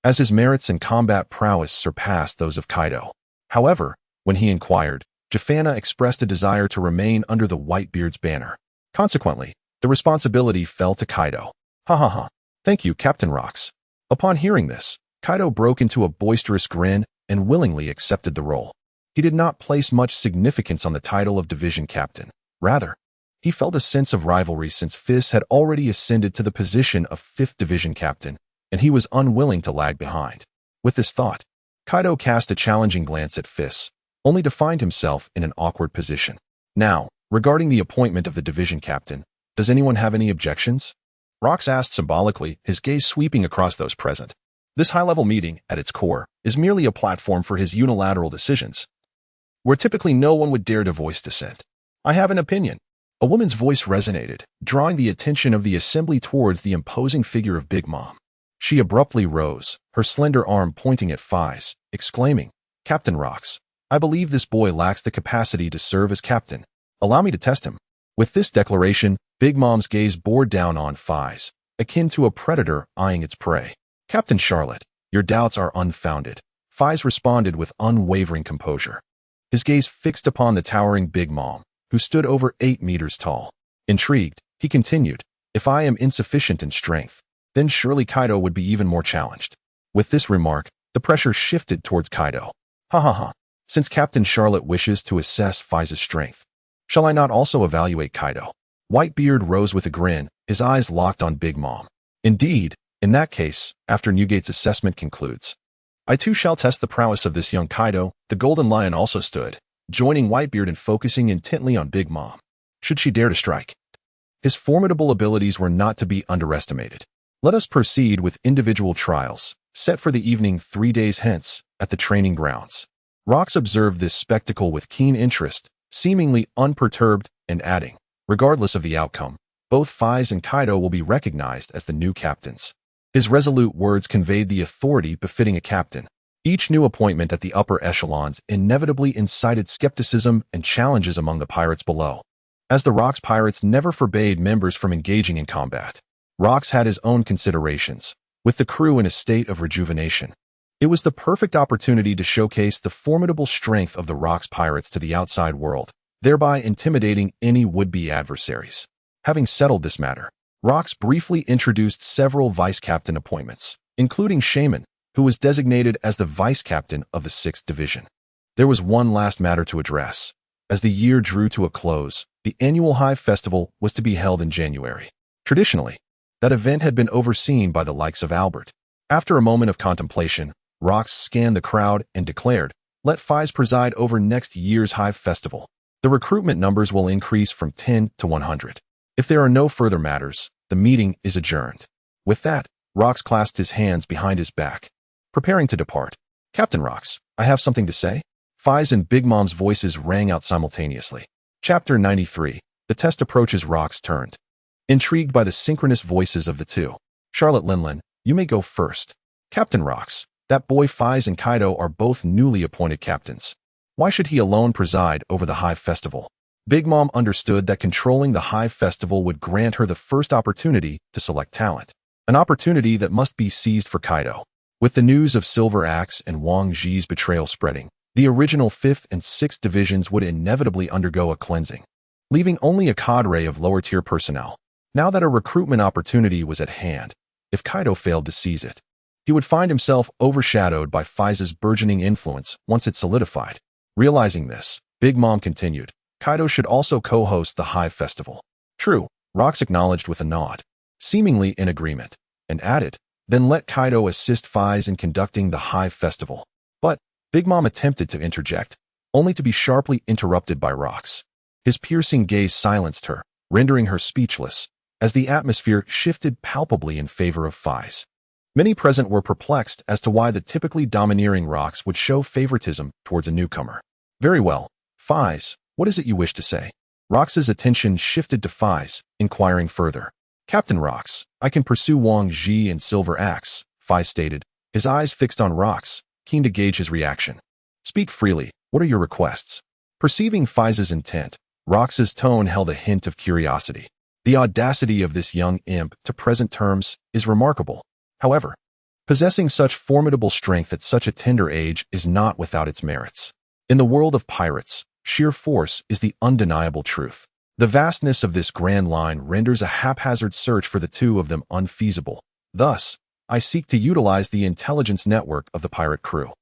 as his merits and combat prowess surpassed those of Kaido. However, when he inquired, Jafana expressed a desire to remain under the Whitebeard's banner. Consequently, the responsibility fell to Kaido. Ha ha ha. Thank you, Captain Rox. Upon hearing this, Kaido broke into a boisterous grin and willingly accepted the role. He did not place much significance on the title of division captain. Rather, he felt a sense of rivalry since Feis had already ascended to the position of 5th Division captain, and he was unwilling to lag behind. With this thought, Kaido cast a challenging glance at Feis, only to find himself in an awkward position. Now, regarding the appointment of the division captain, does anyone have any objections? Rox asked symbolically, his gaze sweeping across those present. This high-level meeting, at its core, is merely a platform for his unilateral decisions, where typically no one would dare to voice dissent. I have an opinion. A woman's voice resonated, drawing the attention of the assembly towards the imposing figure of Big Mom. She abruptly rose, her slender arm pointing at Feis, exclaiming, Captain Rocks, I believe this boy lacks the capacity to serve as captain. Allow me to test him. With this declaration, Big Mom's gaze bore down on Feis, akin to a predator eyeing its prey. Captain Charlotte, your doubts are unfounded. Feis responded with unwavering composure. His gaze fixed upon the towering Big Mom, who stood over 8 meters tall. Intrigued, he continued, if I am insufficient in strength, then surely Kaido would be even more challenged. With this remark, the pressure shifted towards Kaido. Ha ha ha. Since Captain Charlotte wishes to assess Feis' strength, shall I not also evaluate Kaido? Whitebeard rose with a grin, his eyes locked on Big Mom. Indeed, in that case, after Newgate's assessment concludes, I too shall test the prowess of this young Kaido. The Golden Lion also stood, joining Whitebeard in focusing intently on Big Mom. Should she dare to strike? His formidable abilities were not to be underestimated. Let us proceed with individual trials, set for the evening 3 days hence, at the training grounds. Rocks observed this spectacle with keen interest, seemingly unperturbed, and adding, regardless of the outcome, both Feis and Kaido will be recognized as the new captains. His resolute words conveyed the authority befitting a captain. Each new appointment at the upper echelons inevitably incited skepticism and challenges among the pirates below. As the Rocks pirates never forbade members from engaging in combat, Rocks had his own considerations, with the crew in a state of rejuvenation. It was the perfect opportunity to showcase the formidable strength of the Rocks pirates to the outside world, thereby intimidating any would-be adversaries. Having settled this matter, Rocks briefly introduced several vice-captain appointments, including Shaman, who was designated as the vice-captain of the 6th Division. There was one last matter to address. As the year drew to a close, the annual Hive Festival was to be held in January. Traditionally, that event had been overseen by the likes of Albert. After a moment of contemplation, Rocks scanned the crowd and declared, let Feis preside over next year's Hive Festival. The recruitment numbers will increase from 10 to 100. If there are no further matters, the meeting is adjourned. With that, Rocks clasped his hands behind his back, preparing to depart. Captain Rocks, I have something to say. Feis and Big Mom's voices rang out simultaneously. Chapter 93. The test approaches. Rocks turned, intrigued by the synchronous voices of the two. Charlotte Linlin, you may go first. Captain Rocks, that boy Feis and Kaido are both newly appointed captains. Why should he alone preside over the Hive Festival? Big Mom understood that controlling the Hive Festival would grant her the first opportunity to select talent, an opportunity that must be seized for Kaido. With the news of Silver Axe and Wang Ji's betrayal spreading, the original 5th and 6th divisions would inevitably undergo a cleansing, leaving only a cadre of lower-tier personnel. Now that a recruitment opportunity was at hand, if Kaido failed to seize it, he would find himself overshadowed by Feis' burgeoning influence once it solidified. Realizing this, Big Mom continued, Kaido should also co-host the Hive Festival. True, Rocks acknowledged with a nod, seemingly in agreement, and added, then let Kaido assist Feis in conducting the Hive Festival. But Big Mom attempted to interject, only to be sharply interrupted by Rocks. His piercing gaze silenced her, rendering her speechless, as the atmosphere shifted palpably in favor of Feis. Many present were perplexed as to why the typically domineering Rocks would show favoritism towards a newcomer. Very well, Feis, what is it you wish to say? Rocks' attention shifted to Feis, inquiring further. Captain Rocks, I can pursue Wang Ji and Silver Axe, Feis stated, his eyes fixed on Rocks, keen to gauge his reaction. Speak freely, what are your requests? Perceiving Feis' intent, Rocks' tone held a hint of curiosity. The audacity of this young imp to present terms is remarkable. However, possessing such formidable strength at such a tender age is not without its merits. In the world of pirates, sheer force is the undeniable truth. The vastness of this grand line renders a haphazard search for the two of them unfeasible. Thus, I seek to utilize the intelligence network of the pirate crew.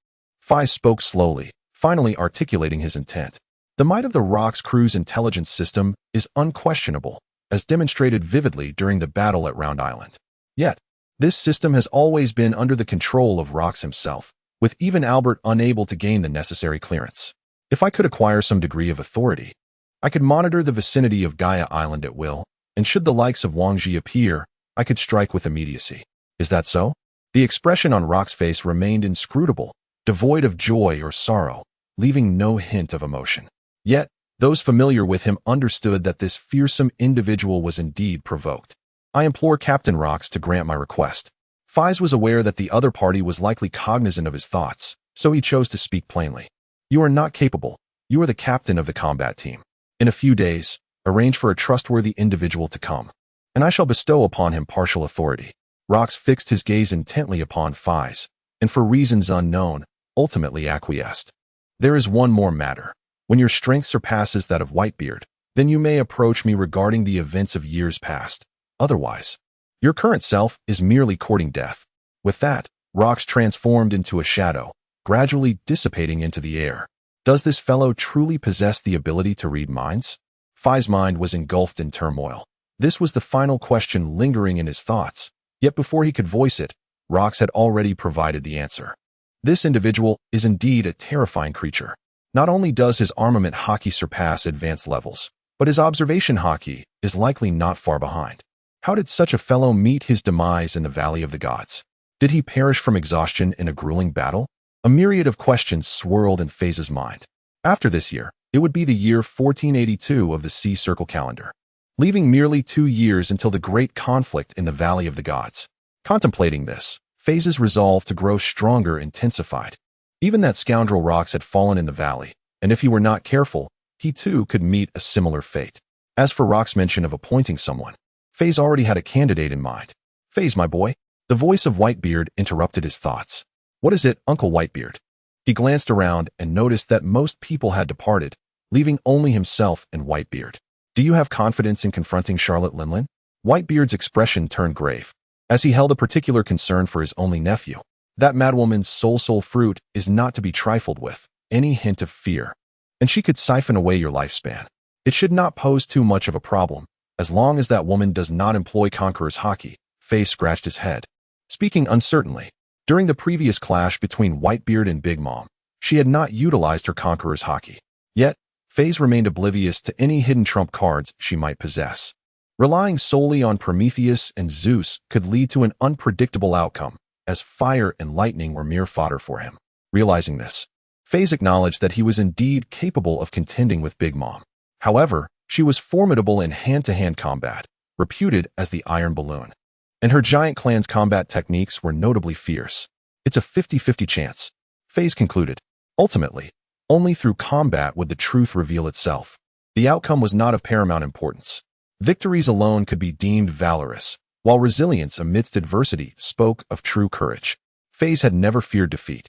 Feis spoke slowly, finally articulating his intent. The might of the Rocks crew's intelligence system is unquestionable, as demonstrated vividly during the battle at Round Island. Yet, this system has always been under the control of Rocks himself, with even Albert unable to gain the necessary clearance. If I could acquire some degree of authority, I could monitor the vicinity of Gaia Island at will, and should the likes of Wang Ji appear, I could strike with immediacy. Is that so? The expression on Rock's face remained inscrutable, devoid of joy or sorrow, leaving no hint of emotion. Yet, those familiar with him understood that this fearsome individual was indeed provoked. I implore Captain Rocks to grant my request. Feis was aware that the other party was likely cognizant of his thoughts, So he chose to speak plainly. You are not capable. You are the captain of the combat team. In a few days, arrange for a trustworthy individual to come, and I shall bestow upon him partial authority. Rox fixed his gaze intently upon Feis, and for reasons unknown, ultimately acquiesced. There is one more matter. When your strength surpasses that of Whitebeard, then you may approach me regarding the events of years past. Otherwise, your current self is merely courting death. With that, Rox transformed into a shadow, gradually dissipating into the air. Does this fellow truly possess the ability to read minds? Feis' mind was engulfed in turmoil. This was the final question lingering in his thoughts, yet before he could voice it, Rox had already provided the answer. This individual is indeed a terrifying creature. Not only does his armament hockey surpass advanced levels, but his observation hockey is likely not far behind. How did such a fellow meet his demise in the Valley of the Gods? Did he perish from exhaustion in a grueling battle? A myriad of questions swirled in Feis' mind. After this year, it would be the year 1482 of the Sea Circle calendar, leaving merely 2 years until the great conflict in the Valley of the Gods. Contemplating this, Feis' resolve to grow stronger intensified. Even that scoundrel Rox had fallen in the valley, and if he were not careful, he too could meet a similar fate. As for Rox's mention of appointing someone, Feis already had a candidate in mind. Feis, my boy. The voice of Whitebeard interrupted his thoughts. What is it, Uncle Whitebeard? He glanced around and noticed that most people had departed, leaving only himself and Whitebeard. Do you have confidence in confronting Charlotte Linlin? Whitebeard's expression turned grave, as he held a particular concern for his only nephew. That madwoman's soul fruit is not to be trifled with. Any hint of fear, and she could siphon away your lifespan. It should not pose too much of a problem, as long as that woman does not employ Conqueror's hockey. Feis scratched his head, speaking uncertainly. During the previous clash between Whitebeard and Big Mom, she had not utilized her Conqueror's hockey. Yet, Feis remained oblivious to any hidden trump cards she might possess. Relying solely on Prometheus and Zeus could lead to an unpredictable outcome, as fire and lightning were mere fodder for him. Realizing this, Feis acknowledged that he was indeed capable of contending with Big Mom. However, she was formidable in hand-to-hand combat, reputed as the Iron Balloon, and her giant clan's combat techniques were notably fierce. It's a 50-50 chance, Feis concluded. Ultimately, only through combat would the truth reveal itself. The outcome was not of paramount importance. Victories alone could be deemed valorous, while resilience amidst adversity spoke of true courage. Feis had never feared defeat.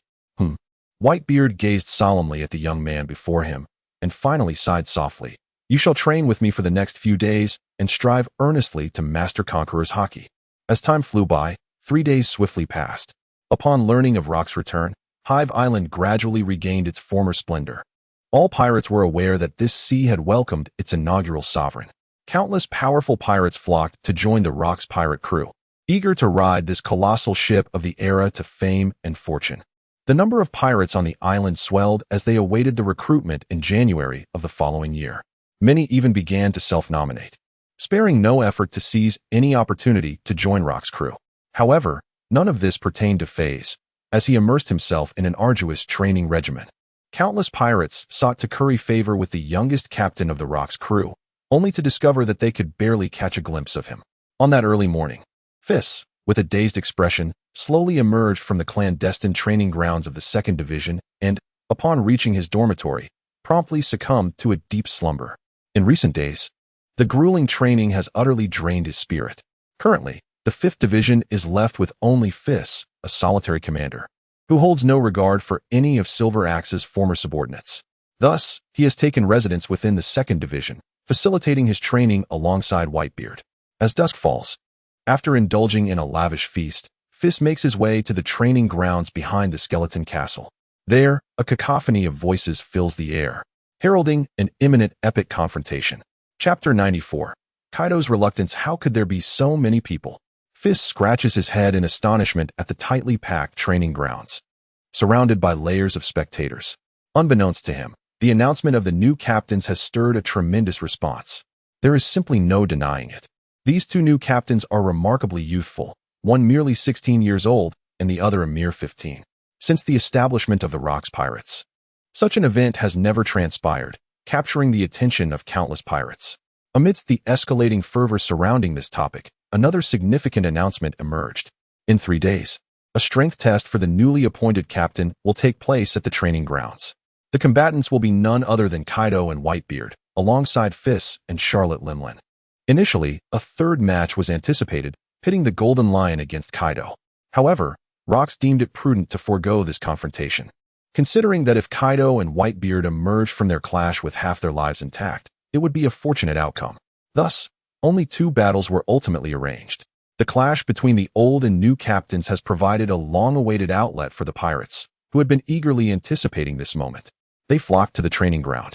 Whitebeard gazed solemnly at the young man before him, and finally sighed softly. You shall train with me for the next few days, and strive earnestly to master Conqueror's hockey. As time flew by, 3 days swiftly passed. Upon learning of Rox's return, Hive Island gradually regained its former splendor. All pirates were aware that this sea had welcomed its inaugural sovereign. Countless powerful pirates flocked to join the Rox pirate crew, eager to ride this colossal ship of the era to fame and fortune. The number of pirates on the island swelled as they awaited the recruitment in January of the following year. Many even began to self-nominate, sparing no effort to seize any opportunity to join Rox's crew. However, none of this pertained to Feis, as he immersed himself in an arduous training regimen. Countless pirates sought to curry favor with the youngest captain of the Rox crew, only to discover that they could barely catch a glimpse of him. On that early morning, Feis, with a dazed expression, slowly emerged from the clandestine training grounds of the 2nd Division and, upon reaching his dormitory, promptly succumbed to a deep slumber. In recent days, the grueling training has utterly drained his spirit. Currently, the 5th Division is left with only Feis, a solitary commander, who holds no regard for any of Silver Axe's former subordinates. Thus, he has taken residence within the 2nd Division, facilitating his training alongside Whitebeard. As dusk falls, after indulging in a lavish feast, Feis makes his way to the training grounds behind the skeleton castle. There, a cacophony of voices fills the air, heralding an imminent epic confrontation. Chapter 94. Kaido's reluctance. How could there be so many people? Feis scratches his head in astonishment at the tightly packed training grounds, surrounded by layers of spectators. Unbeknownst to him, the announcement of the new captains has stirred a tremendous response. There is simply no denying it. These 2 new captains are remarkably youthful, one merely 16 years old and the other a mere 15. Since the establishment of the Rox Pirates, such an event has never transpired, capturing the attention of countless pirates. Amidst the escalating fervor surrounding this topic, another significant announcement emerged. In 3 days, A strength test for the newly appointed captain will take place at the training grounds. The combatants will be none other than Kaido and Whitebeard, alongside Feis and Charlotte Limlin. Initially, a third match was anticipated, pitting the Golden Lion against Kaido. However, Rocks deemed it prudent to forego this confrontation, considering that if Kaido and Whitebeard emerged from their clash with half their lives intact, it would be a fortunate outcome. Thus, only 2 battles were ultimately arranged. The clash between the old and new captains has provided a long-awaited outlet for the pirates, who had been eagerly anticipating this moment. They flocked to the training ground,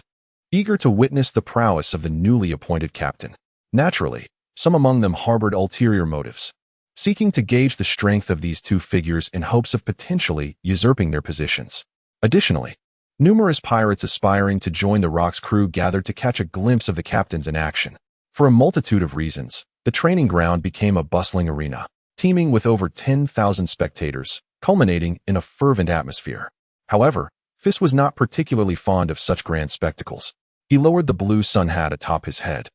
eager to witness the prowess of the newly appointed captain. Naturally, some among them harbored ulterior motives, seeking to gauge the strength of these 2 figures in hopes of potentially usurping their positions. Additionally, numerous pirates aspiring to join the Rocks crew gathered to catch a glimpse of the captains in action. For a multitude of reasons, the training ground became a bustling arena, teeming with over 10,000 spectators, culminating in a fervent atmosphere. However, Feis was not particularly fond of such grand spectacles. He lowered the blue sun hat atop his head,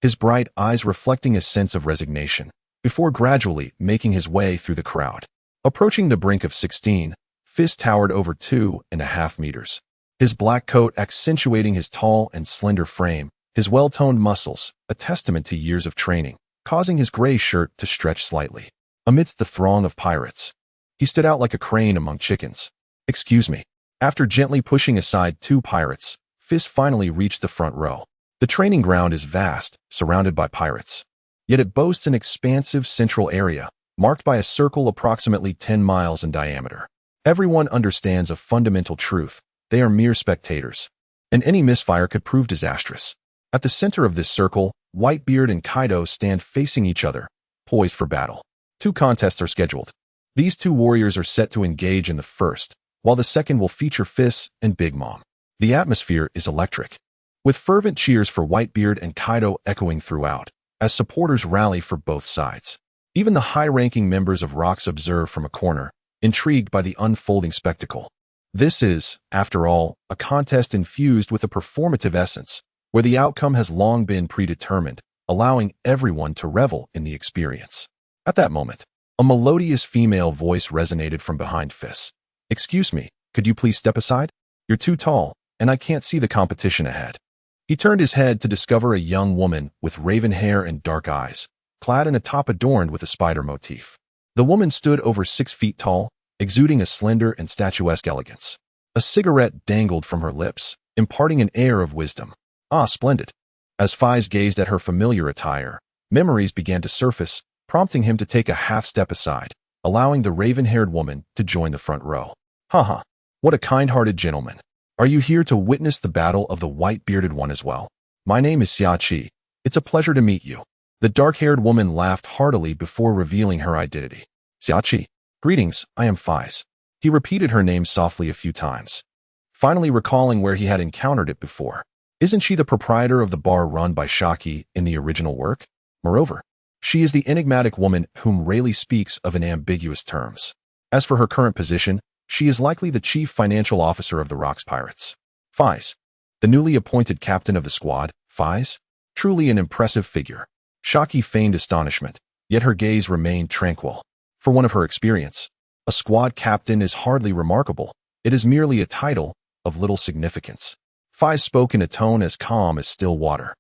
his bright eyes reflecting a sense of resignation, before gradually making his way through the crowd. Approaching the brink of 16, Feis towered over 2.5 meters, his black coat accentuating his tall and slender frame, his well-toned muscles, a testament to years of training, causing his gray shirt to stretch slightly. Amidst the throng of pirates, he stood out like a crane among chickens. "Excuse me." After gently pushing aside 2 pirates, Feis finally reached the front row. The training ground is vast, surrounded by pirates. Yet it boasts an expansive central area, marked by a circle approximately 10 miles in diameter. Everyone understands a fundamental truth: they are mere spectators, and any misfire could prove disastrous. At the center of this circle, Whitebeard and Kaido stand facing each other, poised for battle. 2 contests are scheduled. These 2 warriors are set to engage in the first, while the second will feature Feis and Big Mom. The atmosphere is electric, with fervent cheers for Whitebeard and Kaido echoing throughout, as supporters rally for both sides. Even the high-ranking members of Rocks observe from a corner, intrigued by the unfolding spectacle. This is, after all, a contest infused with a performative essence, where the outcome has long been predetermined, allowing everyone to revel in the experience. At that moment, a melodious female voice resonated from behind Feis. "Excuse me, could you please step aside? You're too tall, and I can't see the competition ahead." He turned his head to discover a young woman with raven hair and dark eyes, clad in a top adorned with a spider motif. The woman stood over 6 feet tall, exuding a slender and statuesque elegance. A cigarette dangled from her lips, imparting an air of wisdom. "Ah, splendid." As Feis gazed at her familiar attire, memories began to surface, prompting him to take a half-step aside, allowing the raven-haired woman to join the front row. "Haha, what a kind-hearted gentleman. Are you here to witness the battle of the white-bearded one as well? My name is Xiachi. It's a pleasure to meet you." The dark-haired woman laughed heartily before revealing her identity. "Xiachi, greetings, I am Feis." He repeated her name softly a few times, finally recalling where he had encountered it before. Isn't she the proprietor of the bar run by Shaki in the original work? Moreover, she is the enigmatic woman whom Rayleigh speaks of in ambiguous terms. As for her current position, she is likely the chief financial officer of the Rocks Pirates. Feis, the newly appointed captain of the squad. Feis, truly an impressive figure. Shaki feigned astonishment, yet her gaze remained tranquil. For one of her experience, a squad captain is hardly remarkable. It is merely a title of little significance. Feis spoke in a tone as calm as still water,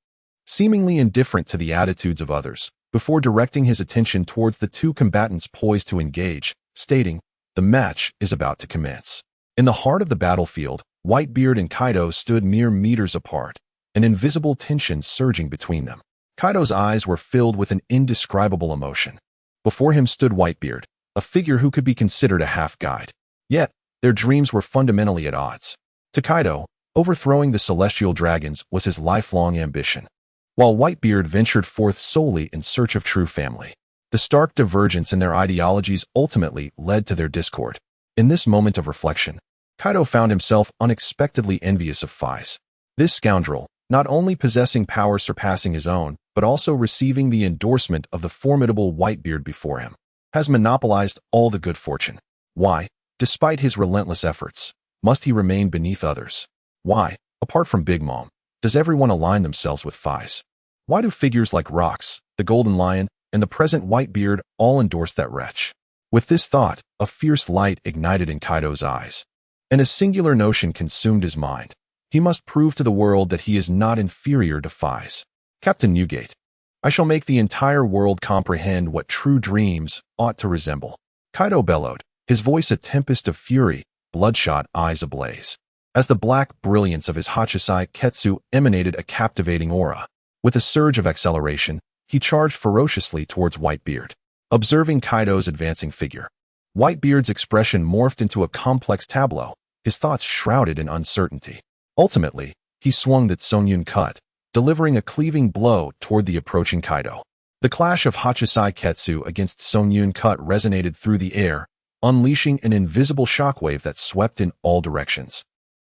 seemingly indifferent to the attitudes of others, before directing his attention towards the 2 combatants poised to engage, stating, "The match is about to commence." In the heart of the battlefield, Whitebeard and Kaido stood mere meters apart, an invisible tension surging between them. Kaido's eyes were filled with an indescribable emotion. Before him stood Whitebeard, a figure who could be considered a half-guide. Yet, their dreams were fundamentally at odds. To Kaido, overthrowing the celestial dragons was his lifelong ambition, while Whitebeard ventured forth solely in search of true family. The stark divergence in their ideologies ultimately led to their discord. In this moment of reflection, Kaido found himself unexpectedly envious of Feis. This scoundrel, not only possessing power surpassing his own, but also receiving the endorsement of the formidable Whitebeard before him, has monopolized all the good fortune. Why, despite his relentless efforts, must he remain beneath others? Why, apart from Big Mom, does everyone align themselves with Feis? Why do figures like Rocks, the Golden Lion, and the present Whitebeard all endorse that wretch? With this thought, a fierce light ignited in Kaido's eyes, and a singular notion consumed his mind. He must prove to the world that he is not inferior to Feis. Captain Newgate, I shall make the entire world comprehend what true dreams ought to resemble. Kaido bellowed, his voice a tempest of fury, bloodshot eyes ablaze. As the black brilliance of his Hachisai Ketsu emanated a captivating aura. With a surge of acceleration, he charged ferociously towards Whitebeard. Observing Kaido's advancing figure, Whitebeard's expression morphed into a complex tableau, his thoughts shrouded in uncertainty. Ultimately, he swung that Sonyun cut, delivering a cleaving blow toward the approaching Kaido. The clash of Hachisai Ketsu against Sonyun cut resonated through the air, unleashing an invisible shockwave that swept in all directions,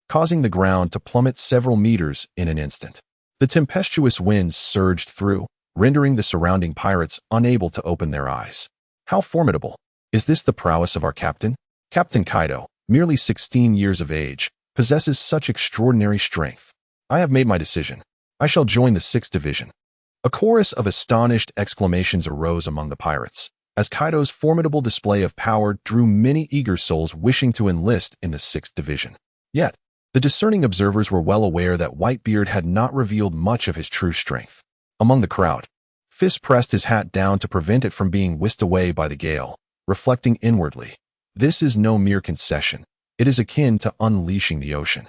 causing the ground to plummet several meters in an instant. The tempestuous winds surged through, rendering the surrounding pirates unable to open their eyes. How formidable! Is this the prowess of our captain? Captain Kaido, merely 16 years of age, possesses such extraordinary strength. I have made my decision. I shall join the 6th Division. A chorus of astonished exclamations arose among the pirates, as Kaido's formidable display of power drew many eager souls wishing to enlist in the 6th Division. Yet, the discerning observers were well aware that Whitebeard had not revealed much of his true strength. Among the crowd, Feis pressed his hat down to prevent it from being whisked away by the gale, reflecting inwardly. This is no mere concession. It is akin to unleashing the ocean.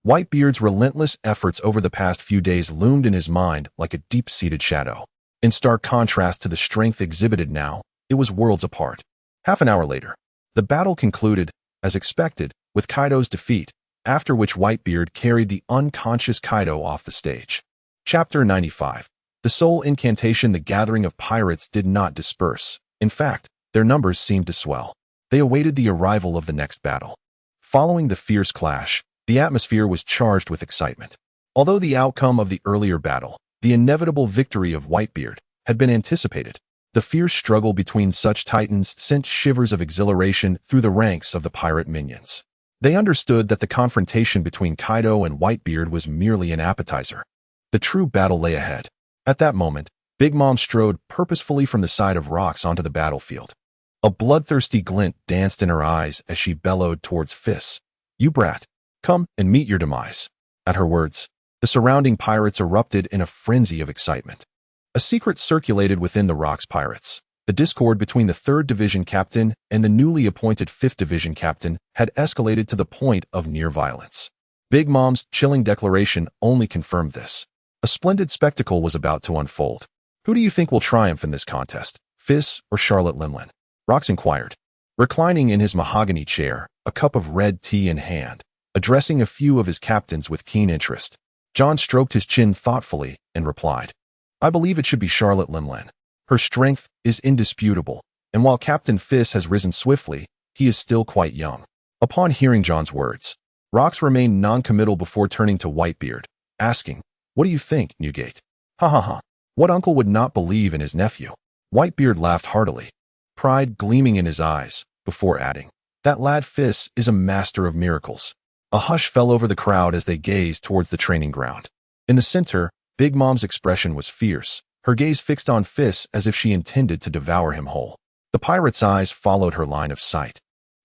Whitebeard's relentless efforts over the past few days loomed in his mind like a deep-seated shadow. In stark contrast to the strength exhibited now, it was worlds apart. Half an hour later, the battle concluded, as expected, with Kaido's defeat, after which Whitebeard carried the unconscious Kaido off the stage. Chapter 95. The sole incantation the gathering of pirates did not disperse. In fact, their numbers seemed to swell. They awaited the arrival of the next battle. Following the fierce clash, the atmosphere was charged with excitement. Although the outcome of the earlier battle, the inevitable victory of Whitebeard, had been anticipated, the fierce struggle between such titans sent shivers of exhilaration through the ranks of the pirate minions. They understood that the confrontation between Kaido and Whitebeard was merely an appetizer. The true battle lay ahead. At that moment, Big Mom strode purposefully from the side of rocks onto the battlefield. A bloodthirsty glint danced in her eyes as she bellowed towards Feis. You brat, come and meet your demise. At her words, the surrounding pirates erupted in a frenzy of excitement. A secret circulated within the Rocks pirates. The discord between the 3rd Division captain and the newly appointed 5th Division captain had escalated to the point of near violence. Big Mom's chilling declaration only confirmed this. A splendid spectacle was about to unfold. Who do you think will triumph in this contest, Feis or Charlotte Linlin? Rocks inquired. Reclining in his mahogany chair, a cup of red tea in hand, addressing a few of his captains with keen interest, John stroked his chin thoughtfully and replied, I believe it should be Charlotte Linlin. Her strength is indisputable, and while Captain Feis has risen swiftly, he is still quite young. Upon hearing John's words, Rocks remained non-committal before turning to Whitebeard, asking, What do you think, Newgate? Ha ha ha. What uncle would not believe in his nephew? Whitebeard laughed heartily, pride gleaming in his eyes, before adding, That lad Feis is a master of miracles. A hush fell over the crowd as they gazed towards the training ground. In the center, Big Mom's expression was fierce, her gaze fixed on Feis as if she intended to devour him whole. The pirate's eyes followed her line of sight,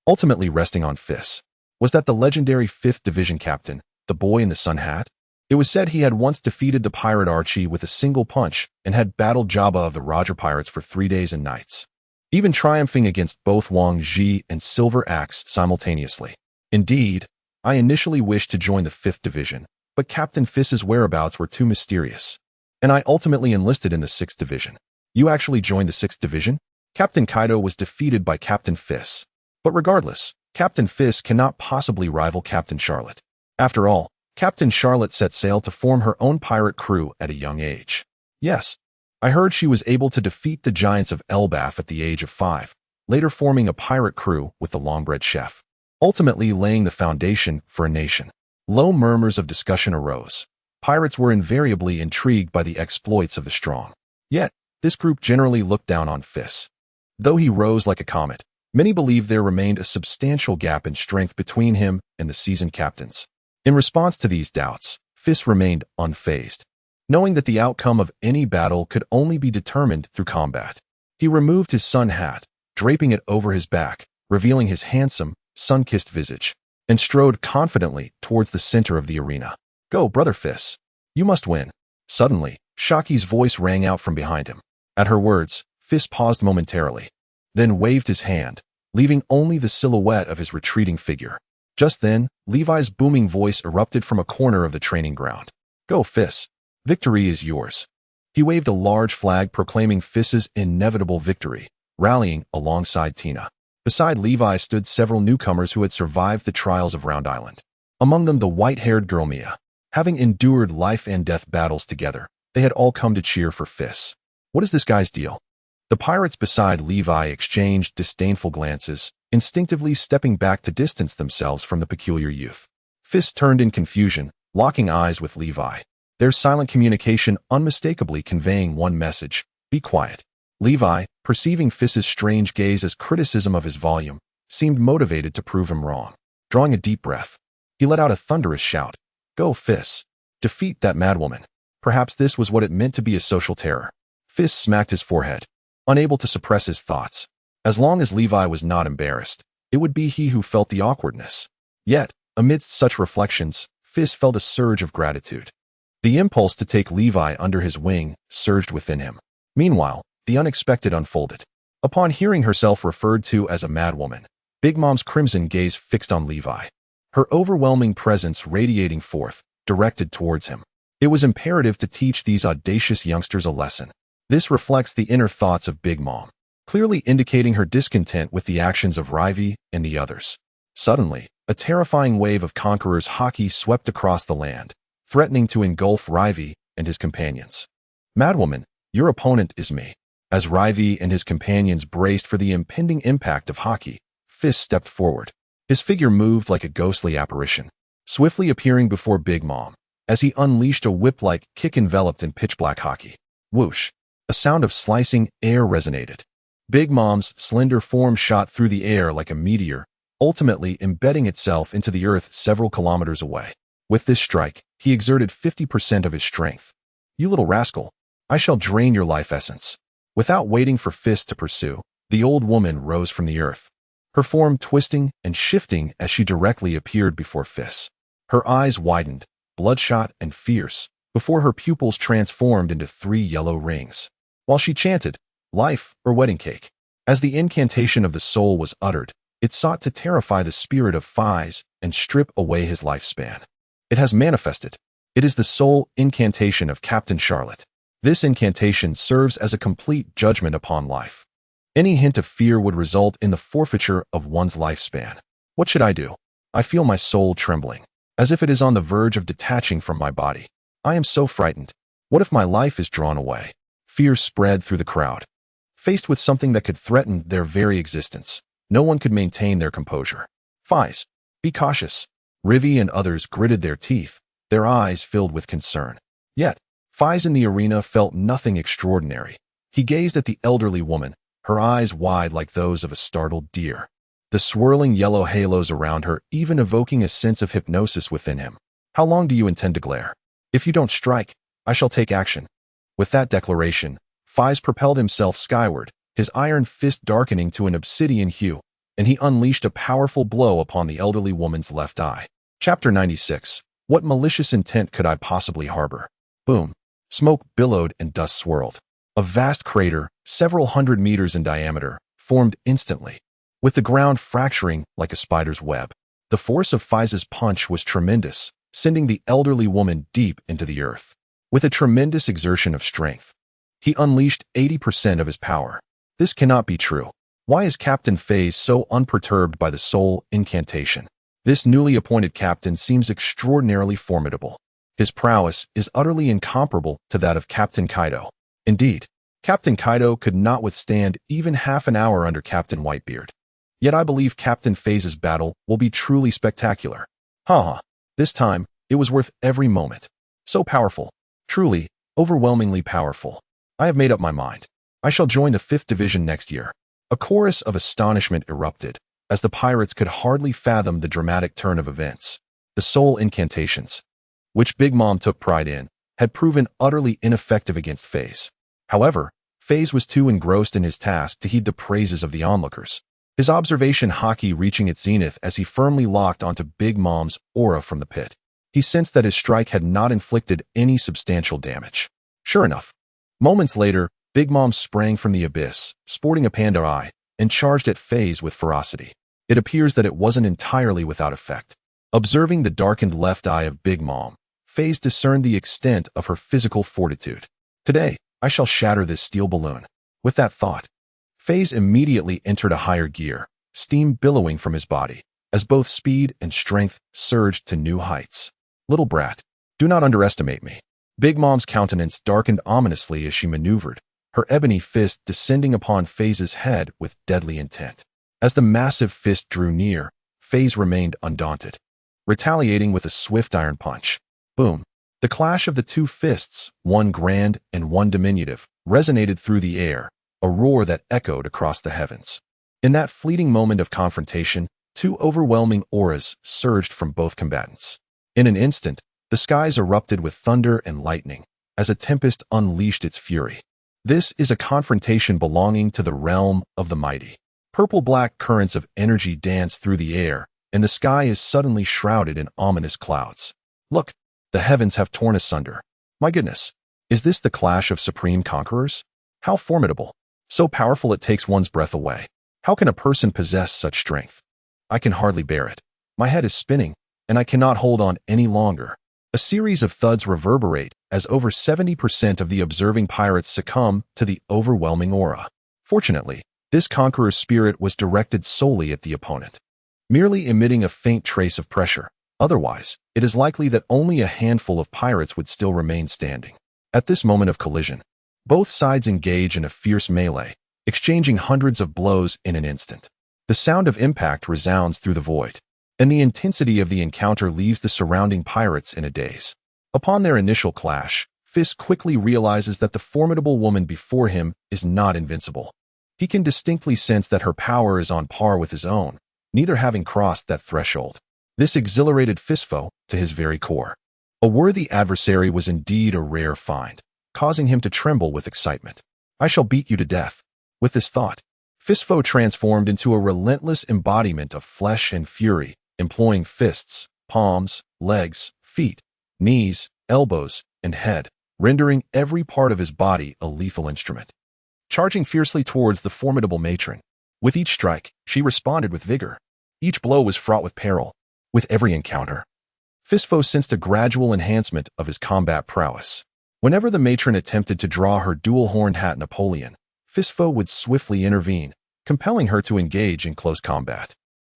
ultimately resting on Feis. Was that the legendary 5th Division captain, the boy in the sun hat? It was said he had once defeated the pirate Archie with a single punch and had battled Jabba of the Roger Pirates for 3 days and nights, even triumphing against both Wang Ji and Silver Axe simultaneously. Indeed, I initially wished to join the 5th Division, but Captain Feis's whereabouts were too mysterious, and I ultimately enlisted in the 6th Division. You actually joined the 6th Division? Captain Kaido was defeated by Captain Feis. But regardless, Captain Feis cannot possibly rival Captain Charlotte. After all, Captain Charlotte set sail to form her own pirate crew at a young age. Yes, I heard she was able to defeat the giants of Elbaf at the age of 5, later forming a pirate crew with the Longbread chef, ultimately laying the foundation for a nation. Low murmurs of discussion arose. Pirates were invariably intrigued by the exploits of the strong. Yet, this group generally looked down on Feis. Though he rose like a comet, many believed there remained a substantial gap in strength between him and the seasoned captains. In response to these doubts, Feis remained unfazed, knowing that the outcome of any battle could only be determined through combat. He removed his sun hat, draping it over his back, revealing his handsome, sun-kissed visage, and strode confidently towards the center of the arena. "Go, brother Feis. You must win." Suddenly, Shaki's voice rang out from behind him. At her words, Feis paused momentarily, then waved his hand, leaving only the silhouette of his retreating figure. Just then, Levi's booming voice erupted from a corner of the training ground. "Go, Feis. Victory is yours." He waved a large flag proclaiming Feis's inevitable victory, rallying alongside Tina. Beside Levi stood several newcomers who had survived the trials of Round Island. Among them the white-haired girl Mia. Having endured life-and-death battles together, they had all come to cheer for Feis. "What is this guy's deal?" The pirates beside Levi exchanged disdainful glances, instinctively stepping back to distance themselves from the peculiar youth. Feis turned in confusion, locking eyes with Levi, their silent communication unmistakably conveying one message: be quiet. Levi, perceiving Feis's strange gaze as criticism of his volume, seemed motivated to prove him wrong. Drawing a deep breath, he let out a thunderous shout. "Go, Feis. Defeat that madwoman." Perhaps this was what it meant to be a social terror. Feis smacked his forehead, unable to suppress his thoughts. As long as Levi was not embarrassed, it would be he who felt the awkwardness. Yet, amidst such reflections, Feis felt a surge of gratitude. The impulse to take Levi under his wing surged within him. Meanwhile, the unexpected unfolded. Upon hearing herself referred to as a madwoman, Big Mom's crimson gaze fixed on Levi, her overwhelming presence radiating forth, directed towards him. It was imperative to teach these audacious youngsters a lesson. This reflects the inner thoughts of Big Mom, clearly indicating her discontent with the actions of Rivy and the others. Suddenly, a terrifying wave of conquerors' haki swept across the land, threatening to engulf Rivy and his companions. "Madwoman, your opponent is me." As Rivy and his companions braced for the impending impact of haki, Feis stepped forward. His figure moved like a ghostly apparition, swiftly appearing before Big Mom, as he unleashed a whip-like kick enveloped in pitch-black haki. Whoosh! A sound of slicing air resonated. Big Mom's slender form shot through the air like a meteor, ultimately embedding itself into the earth several kilometers away. With this strike, he exerted 50% of his strength. "You little rascal, I shall drain your life essence." Without waiting for Feis to pursue, the old woman rose from the earth, her form twisting and shifting as she directly appeared before Feis. Her eyes widened, bloodshot and fierce, before her pupils transformed into 3 yellow rings, while she chanted, "Life or wedding cake." As the incantation of the soul was uttered, it sought to terrify the spirit of Feis and strip away his lifespan. It has manifested. It is the soul incantation of Captain Charlotte. This incantation serves as a complete judgment upon life. Any hint of fear would result in the forfeiture of one's lifespan. What should I do? I feel my soul trembling, as if it is on the verge of detaching from my body. I am so frightened. What if my life is drawn away? Fear spread through the crowd. Faced with something that could threaten their very existence, no one could maintain their composure. "Feis, be cautious." Rivy and others gritted their teeth, their eyes filled with concern. Yet, Feis in the arena felt nothing extraordinary. He gazed at the elderly woman, her eyes wide like those of a startled deer, the swirling yellow halos around her even evoking a sense of hypnosis within him. "How long do you intend to glare? If you don't strike, I shall take action." With that declaration, Feis propelled himself skyward, his iron fist darkening to an obsidian hue, and he unleashed a powerful blow upon the elderly woman's left eye. Chapter 96. What malicious intent could I possibly harbor? Boom. Smoke billowed and dust swirled. A vast crater, several hundred meters in diameter, formed instantly, with the ground fracturing like a spider's web. The force of Feis's punch was tremendous, sending the elderly woman deep into the earth. With a tremendous exertion of strength, he unleashed 80% of his power. This cannot be true. Why is Captain Feis so unperturbed by the soul incantation? This newly appointed captain seems extraordinarily formidable. His prowess is utterly incomparable to that of Captain Kaido. Indeed, Captain Kaido could not withstand even half an hour under Captain Whitebeard. Yet I believe Captain Feis's battle will be truly spectacular. Haha, this time, it was worth every moment. So powerful. Truly, overwhelmingly powerful. I have made up my mind. I shall join the 5th Division next year. A chorus of astonishment erupted, as the pirates could hardly fathom the dramatic turn of events. The soul incantations, which Big Mom took pride in, had proven utterly ineffective against Feis. However, Feis was too engrossed in his task to heed the praises of the onlookers. His observation haki reaching its zenith as he firmly locked onto Big Mom's aura from the pit. He sensed that his strike had not inflicted any substantial damage. Sure enough, moments later, Big Mom sprang from the abyss, sporting a panda eye, and charged at Feis with ferocity. It appears that it wasn't entirely without effect. Observing the darkened left eye of Big Mom, Feis discerned the extent of her physical fortitude. Today, I shall shatter this steel balloon. With that thought, Feis immediately entered a higher gear, steam billowing from his body, as both speed and strength surged to new heights. Little brat, do not underestimate me. Big Mom's countenance darkened ominously as she maneuvered, her ebony fist descending upon Feis's head with deadly intent. As the massive fist drew near, Feis remained undaunted, retaliating with a swift iron punch. Boom! The clash of the two fists, one grand and one diminutive, resonated through the air, a roar that echoed across the heavens. In that fleeting moment of confrontation, two overwhelming auras surged from both combatants. In an instant, the skies erupted with thunder and lightning, as a tempest unleashed its fury. This is a confrontation belonging to the realm of the mighty. Purple-black currents of energy dance through the air, and the sky is suddenly shrouded in ominous clouds. Look, the heavens have torn asunder. My goodness, is this the clash of supreme conquerors? How formidable! So powerful it takes one's breath away. How can a person possess such strength? I can hardly bear it. My head is spinning, and I cannot hold on any longer. A series of thuds reverberate as over 70% of the observing pirates succumb to the overwhelming aura. Fortunately, this conqueror's spirit was directed solely at the opponent, merely emitting a faint trace of pressure. Otherwise, it is likely that only a handful of pirates would still remain standing. At this moment of collision, both sides engage in a fierce melee, exchanging hundreds of blows in an instant. The sound of impact resounds through the void, and the intensity of the encounter leaves the surrounding pirates in a daze. Upon their initial clash, Feis quickly realizes that the formidable woman before him is not invincible. He can distinctly sense that her power is on par with his own, neither having crossed that threshold. This exhilarated Feis to his very core. A worthy adversary was indeed a rare find, causing him to tremble with excitement. I shall beat you to death. With this thought, Feis transformed into a relentless embodiment of flesh and fury, employing fists, palms, legs, feet, knees, elbows, and head, rendering every part of his body a lethal instrument. Charging fiercely towards the formidable matron, with each strike, she responded with vigor. Each blow was fraught with peril. With every encounter, Feis sensed a gradual enhancement of his combat prowess. Whenever the matron attempted to draw her dual-horned hat Napoleon, Feis would swiftly intervene, compelling her to engage in close combat.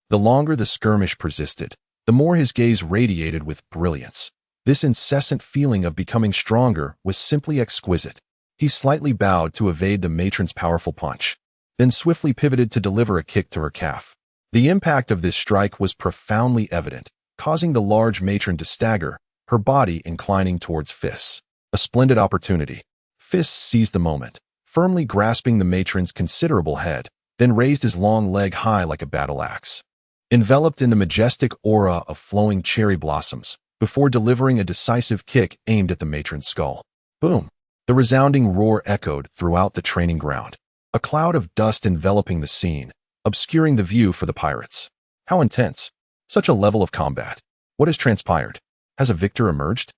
The longer the skirmish persisted, the more his gaze radiated with brilliance. This incessant feeling of becoming stronger was simply exquisite. He slightly bowed to evade the matron's powerful punch, then swiftly pivoted to deliver a kick to her calf. The impact of this strike was profoundly evident, causing the large matron to stagger, her body inclining towards Feis. A splendid opportunity. Feis seized the moment, firmly grasping the matron's considerable head, then raised his long leg high like a battle axe. Enveloped in the majestic aura of flowing cherry blossoms, before delivering a decisive kick aimed at the matron's skull. Boom! The resounding roar echoed throughout the training ground, a cloud of dust enveloping the scene, obscuring the view for the pirates. How intense! Such a level of combat. What has transpired? Has a victor emerged?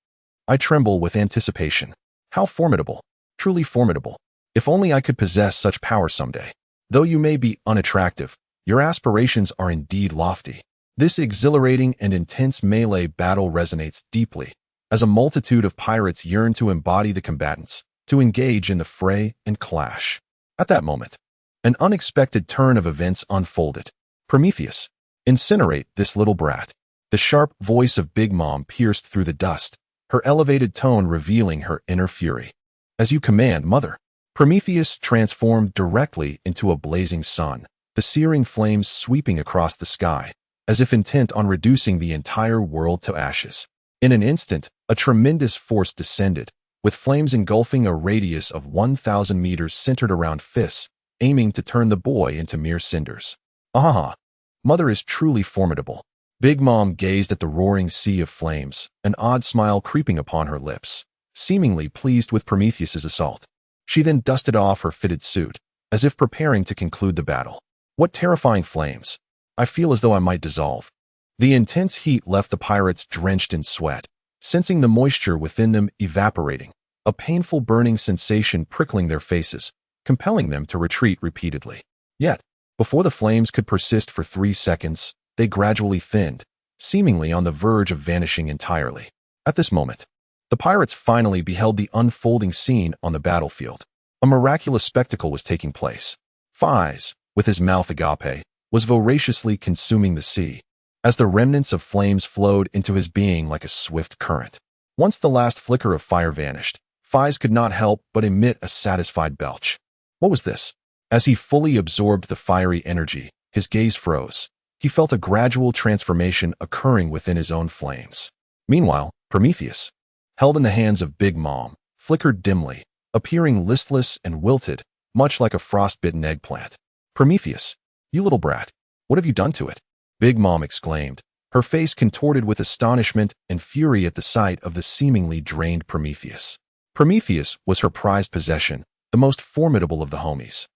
I tremble with anticipation. How formidable! Truly formidable. If only I could possess such power someday. Though you may be unattractive, your aspirations are indeed lofty. This exhilarating and intense melee battle resonates deeply, as a multitude of pirates yearn to embody the combatants, to engage in the fray and clash. At that moment, an unexpected turn of events unfolded. Prometheus, incinerate this little brat. The sharp voice of Big Mom pierced through the dust, her elevated tone revealing her inner fury. As you command, mother. Prometheus transformed directly into a blazing sun, the searing flames sweeping across the sky, as if intent on reducing the entire world to ashes. In an instant, a tremendous force descended, with flames engulfing a radius of 1,000 meters centered around Feis, aiming to turn the boy into mere cinders. Ah! Mother is truly formidable. Big Mom gazed at the roaring sea of flames, an odd smile creeping upon her lips, seemingly pleased with Prometheus's assault. She then dusted off her fitted suit, as if preparing to conclude the battle. What terrifying flames! I feel as though I might dissolve. The intense heat left the pirates drenched in sweat, sensing the moisture within them evaporating, a painful burning sensation prickling their faces, compelling them to retreat repeatedly. Yet, before the flames could persist for 3 seconds, they gradually thinned, seemingly on the verge of vanishing entirely. At this moment, the pirates finally beheld the unfolding scene on the battlefield. A miraculous spectacle was taking place. Feis, with his mouth agape, was voraciously consuming the sea, as the remnants of flames flowed into his being like a swift current. Once the last flicker of fire vanished, Feis could not help but emit a satisfied belch. What was this? As he fully absorbed the fiery energy, his gaze froze. He felt a gradual transformation occurring within his own flames. Meanwhile, Prometheus, held in the hands of Big Mom, flickered dimly, appearing listless and wilted, much like a frostbitten eggplant. Prometheus, you little brat, what have you done to it? Big Mom exclaimed, her face contorted with astonishment and fury at the sight of the seemingly drained Prometheus. Prometheus was her prized possession, the most formidable of the homies.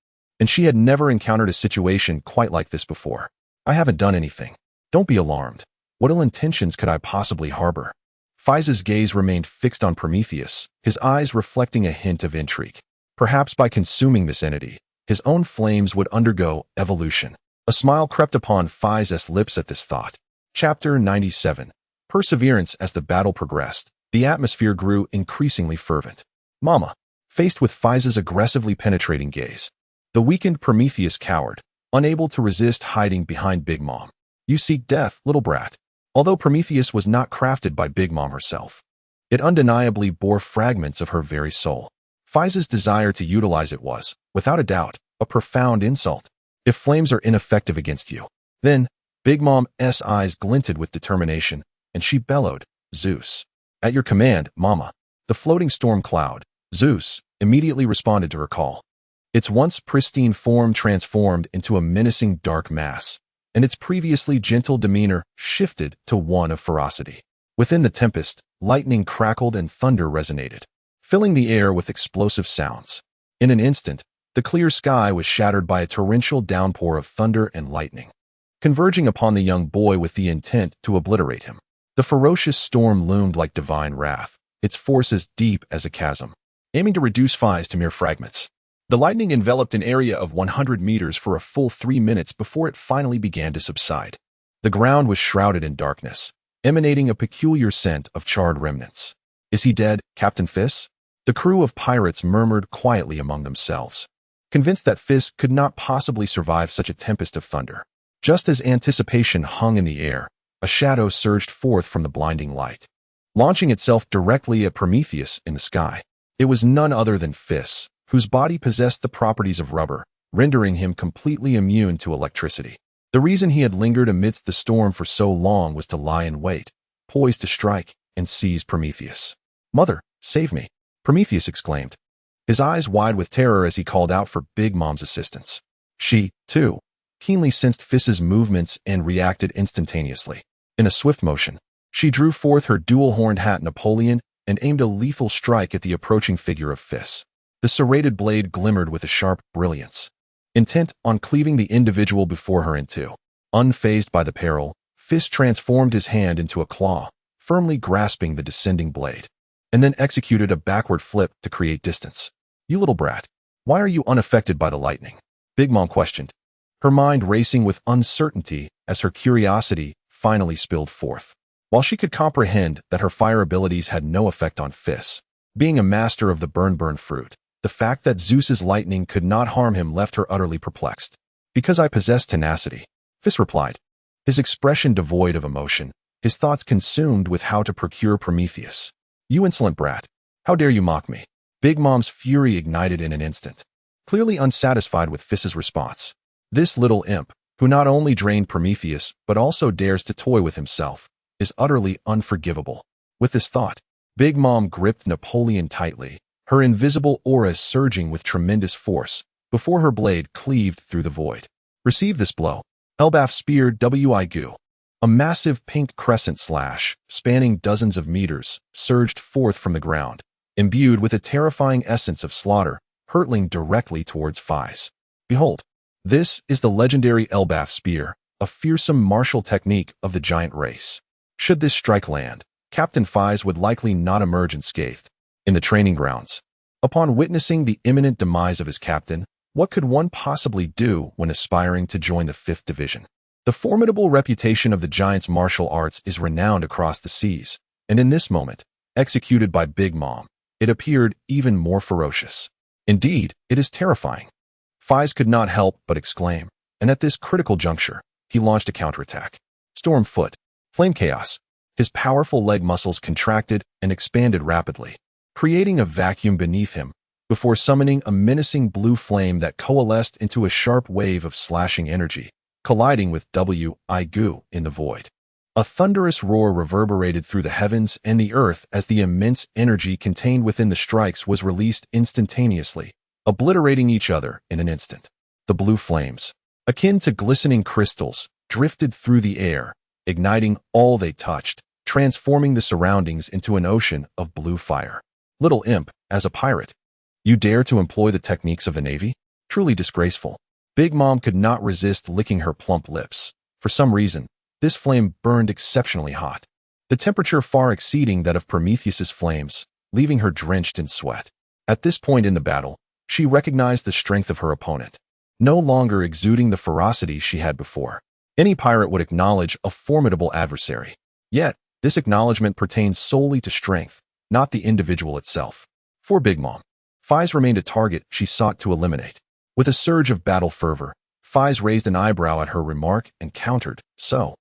And she had never encountered a situation quite like this before. I haven't done anything. Don't be alarmed. What ill intentions could I possibly harbor? Feis's gaze remained fixed on Prometheus, his eyes reflecting a hint of intrigue. Perhaps by consuming this entity, his own flames would undergo evolution. A smile crept upon Feis's lips at this thought. Chapter 97. Perseverance. As the battle progressed, the atmosphere grew increasingly fervent. Mama, faced with Feis's aggressively penetrating gaze, the weakened Prometheus cowered, unable to resist hiding behind Big Mom. You seek death, little brat. Although Prometheus was not crafted by Big Mom herself, it undeniably bore fragments of her very soul. Feis's desire to utilize it was, without a doubt, a profound insult. If flames are ineffective against you, then Big Mom's eyes glinted with determination, and she bellowed, Zeus. At your command, Mama. The floating storm cloud, Zeus, immediately responded to her call. Its once pristine form transformed into a menacing dark mass, and its previously gentle demeanor shifted to one of ferocity. Within the tempest, lightning crackled and thunder resonated, filling the air with explosive sounds. In an instant, the clear sky was shattered by a torrential downpour of thunder and lightning, converging upon the young boy with the intent to obliterate him. The ferocious storm loomed like divine wrath, its force as deep as a chasm, aiming to reduce Feis to mere fragments. The lightning enveloped an area of 100 meters for a full 3 minutes before it finally began to subside. The ground was shrouded in darkness, emanating a peculiar scent of charred remnants. Is he dead, Captain Feis? The crew of pirates murmured quietly among themselves, convinced that Feis could not possibly survive such a tempest of thunder. Just as anticipation hung in the air, a shadow surged forth from the blinding light, launching itself directly at Prometheus in the sky. It was none other than Feis, whose body possessed the properties of rubber, rendering him completely immune to electricity. The reason he had lingered amidst the storm for so long was to lie in wait, poised to strike and seize Prometheus. Mother, save me, Prometheus exclaimed, his eyes wide with terror as he called out for Big Mom's assistance. She, too, keenly sensed Feis's movements and reacted instantaneously. In a swift motion, she drew forth her dual-horned hat Napoleon and aimed a lethal strike at the approaching figure of Feis. The serrated blade glimmered with a sharp brilliance, intent on cleaving the individual before her in two. Unfazed by the peril, Feis transformed his hand into a claw, firmly grasping the descending blade, and then executed a backward flip to create distance. You little brat, why are you unaffected by the lightning? Big Mom questioned, her mind racing with uncertainty as her curiosity finally spilled forth. While she could comprehend that her fire abilities had no effect on Feis, being a master of the burn fruit, the fact that Zeus's lightning could not harm him left her utterly perplexed. Because I possess tenacity, Feis replied, his expression devoid of emotion, his thoughts consumed with how to procure Prometheus. You insolent brat, how dare you mock me? Big Mom's fury ignited in an instant, clearly unsatisfied with Feis's response. This little imp, who not only drained Prometheus but also dares to toy with himself, is utterly unforgivable. With this thought, Big Mom gripped Napoleon tightly, her invisible aura surging with tremendous force, before her blade cleaved through the void. Receive this blow. Elbaf spear Wigu. A massive pink crescent slash, spanning dozens of meters, surged forth from the ground. Imbued with a terrifying essence of slaughter, hurtling directly towards Feis. Behold, this is the legendary Elbaf spear, a fearsome martial technique of the giant race. Should this strike land, Captain Feis would likely not emerge unscathed. In the training grounds, upon witnessing the imminent demise of his captain, what could one possibly do when aspiring to join the 5th Division? The formidable reputation of the giant's martial arts is renowned across the seas, and in this moment, executed by Big Mom, it appeared even more ferocious. Indeed, it is terrifying. Feis could not help but exclaim, and at this critical juncture, he launched a counterattack. Storm Foot, Flame Chaos. His powerful leg muscles contracted and expanded rapidly, creating a vacuum beneath him, before summoning a menacing blue flame that coalesced into a sharp wave of slashing energy, colliding with Wu in the void. A thunderous roar reverberated through the heavens and the earth as the immense energy contained within the strikes was released instantaneously, obliterating each other in an instant. The blue flames, akin to glistening crystals, drifted through the air, igniting all they touched, transforming the surroundings into an ocean of blue fire. Little imp, as a pirate, you dare to employ the techniques of the Navy? Truly disgraceful. Big Mom could not resist licking her plump lips. For some reason, this flame burned exceptionally hot, the temperature far exceeding that of Prometheus's flames, leaving her drenched in sweat. At this point in the battle, she recognized the strength of her opponent, no longer exuding the ferocity she had before. Any pirate would acknowledge a formidable adversary. Yet, this acknowledgement pertains solely to strength, not the individual itself. For Big Mom, Feis remained a target she sought to eliminate. With a surge of battle fervor, Feis raised an eyebrow at her remark and countered, "So,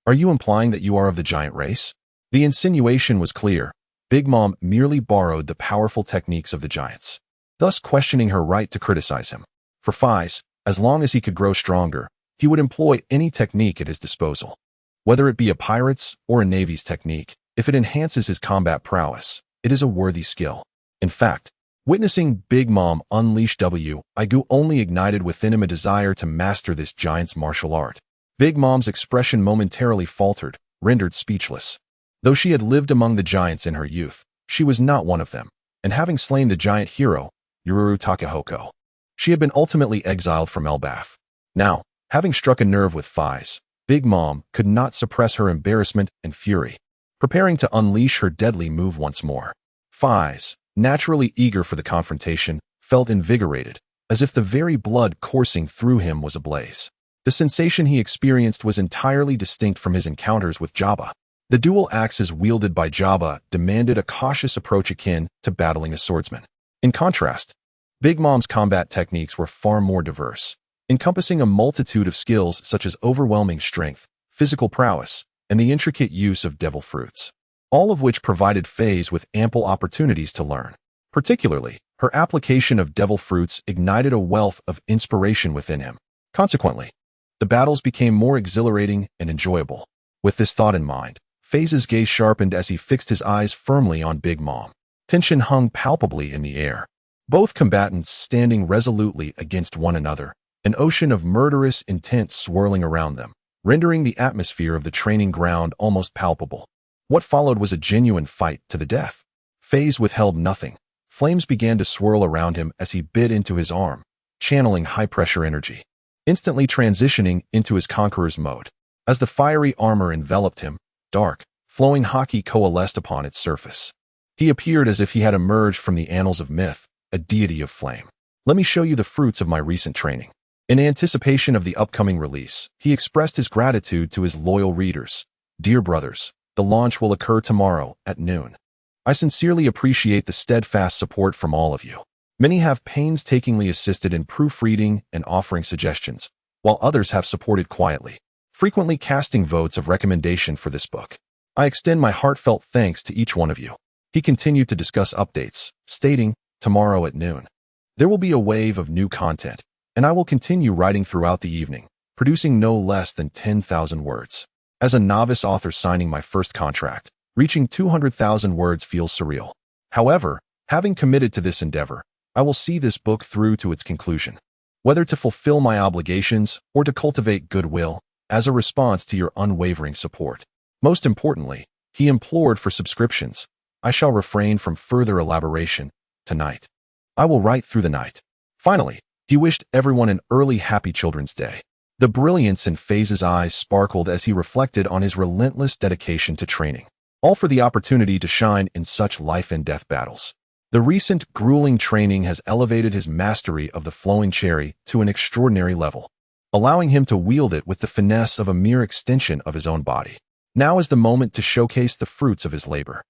are you implying that you are of the giant race?" The insinuation was clear. Big Mom merely borrowed the powerful techniques of the giants, thus questioning her right to criticize him. For Feis, as long as he could grow stronger, he would employ any technique at his disposal. Whether it be a pirate's or a navy's technique, if it enhances his combat prowess, it is a worthy skill. In fact, witnessing Big Mom unleash Wu only ignited within him a desire to master this giant's martial art. Big Mom's expression momentarily faltered, rendered speechless. Though she had lived among the giants in her youth, she was not one of them, and having slain the giant hero, Ururu Takahoko, she had been ultimately exiled from Elbaf. Now, having struck a nerve with Feis, Big Mom could not suppress her embarrassment and fury, preparing to unleash her deadly move once more. Feis, naturally eager for the confrontation, felt invigorated, as if the very blood coursing through him was ablaze. The sensation he experienced was entirely distinct from his encounters with Jabba. The dual axes wielded by Jabba demanded a cautious approach akin to battling a swordsman. In contrast, Big Mom's combat techniques were far more diverse, encompassing a multitude of skills such as overwhelming strength, physical prowess, and the intricate use of devil fruits, all of which provided Feis with ample opportunities to learn. Particularly, her application of devil fruits ignited a wealth of inspiration within him. Consequently, the battles became more exhilarating and enjoyable. With this thought in mind, Feis's gaze sharpened as he fixed his eyes firmly on Big Mom. Tension hung palpably in the air, both combatants standing resolutely against one another, an ocean of murderous intent swirling around them, rendering the atmosphere of the training ground almost palpable. What followed was a genuine fight to the death. Feis withheld nothing. Flames began to swirl around him as he bit into his arm, channeling high-pressure energy, instantly transitioning into his conqueror's mode. As the fiery armor enveloped him, dark, flowing haki coalesced upon its surface. He appeared as if he had emerged from the annals of myth, a deity of flame. "Let me show you the fruits of my recent training." In anticipation of the upcoming release, he expressed his gratitude to his loyal readers. "Dear brothers, the launch will occur tomorrow at noon. I sincerely appreciate the steadfast support from all of you. Many have painstakingly assisted in proofreading and offering suggestions, while others have supported quietly, frequently casting votes of recommendation for this book. I extend my heartfelt thanks to each one of you." He continued to discuss updates, stating, "Tomorrow at noon, there will be a wave of new content, and I will continue writing throughout the evening, producing no less than 10,000 words. As a novice author signing my first contract, reaching 200,000 words feels surreal. However, having committed to this endeavor, I will see this book through to its conclusion, whether to fulfill my obligations or to cultivate goodwill, as a response to your unwavering support. Most importantly, he implored for subscriptions. I shall refrain from further elaboration tonight. I will write through the night. Finally, he wished everyone an early happy Children's Day. The brilliance in Feis's eyes sparkled as he reflected on his relentless dedication to training, all for the opportunity to shine in such life-and-death battles. The recent grueling training has elevated his mastery of the flowing cherry to an extraordinary level, allowing him to wield it with the finesse of a mere extension of his own body. Now is the moment to showcase the fruits of his labor.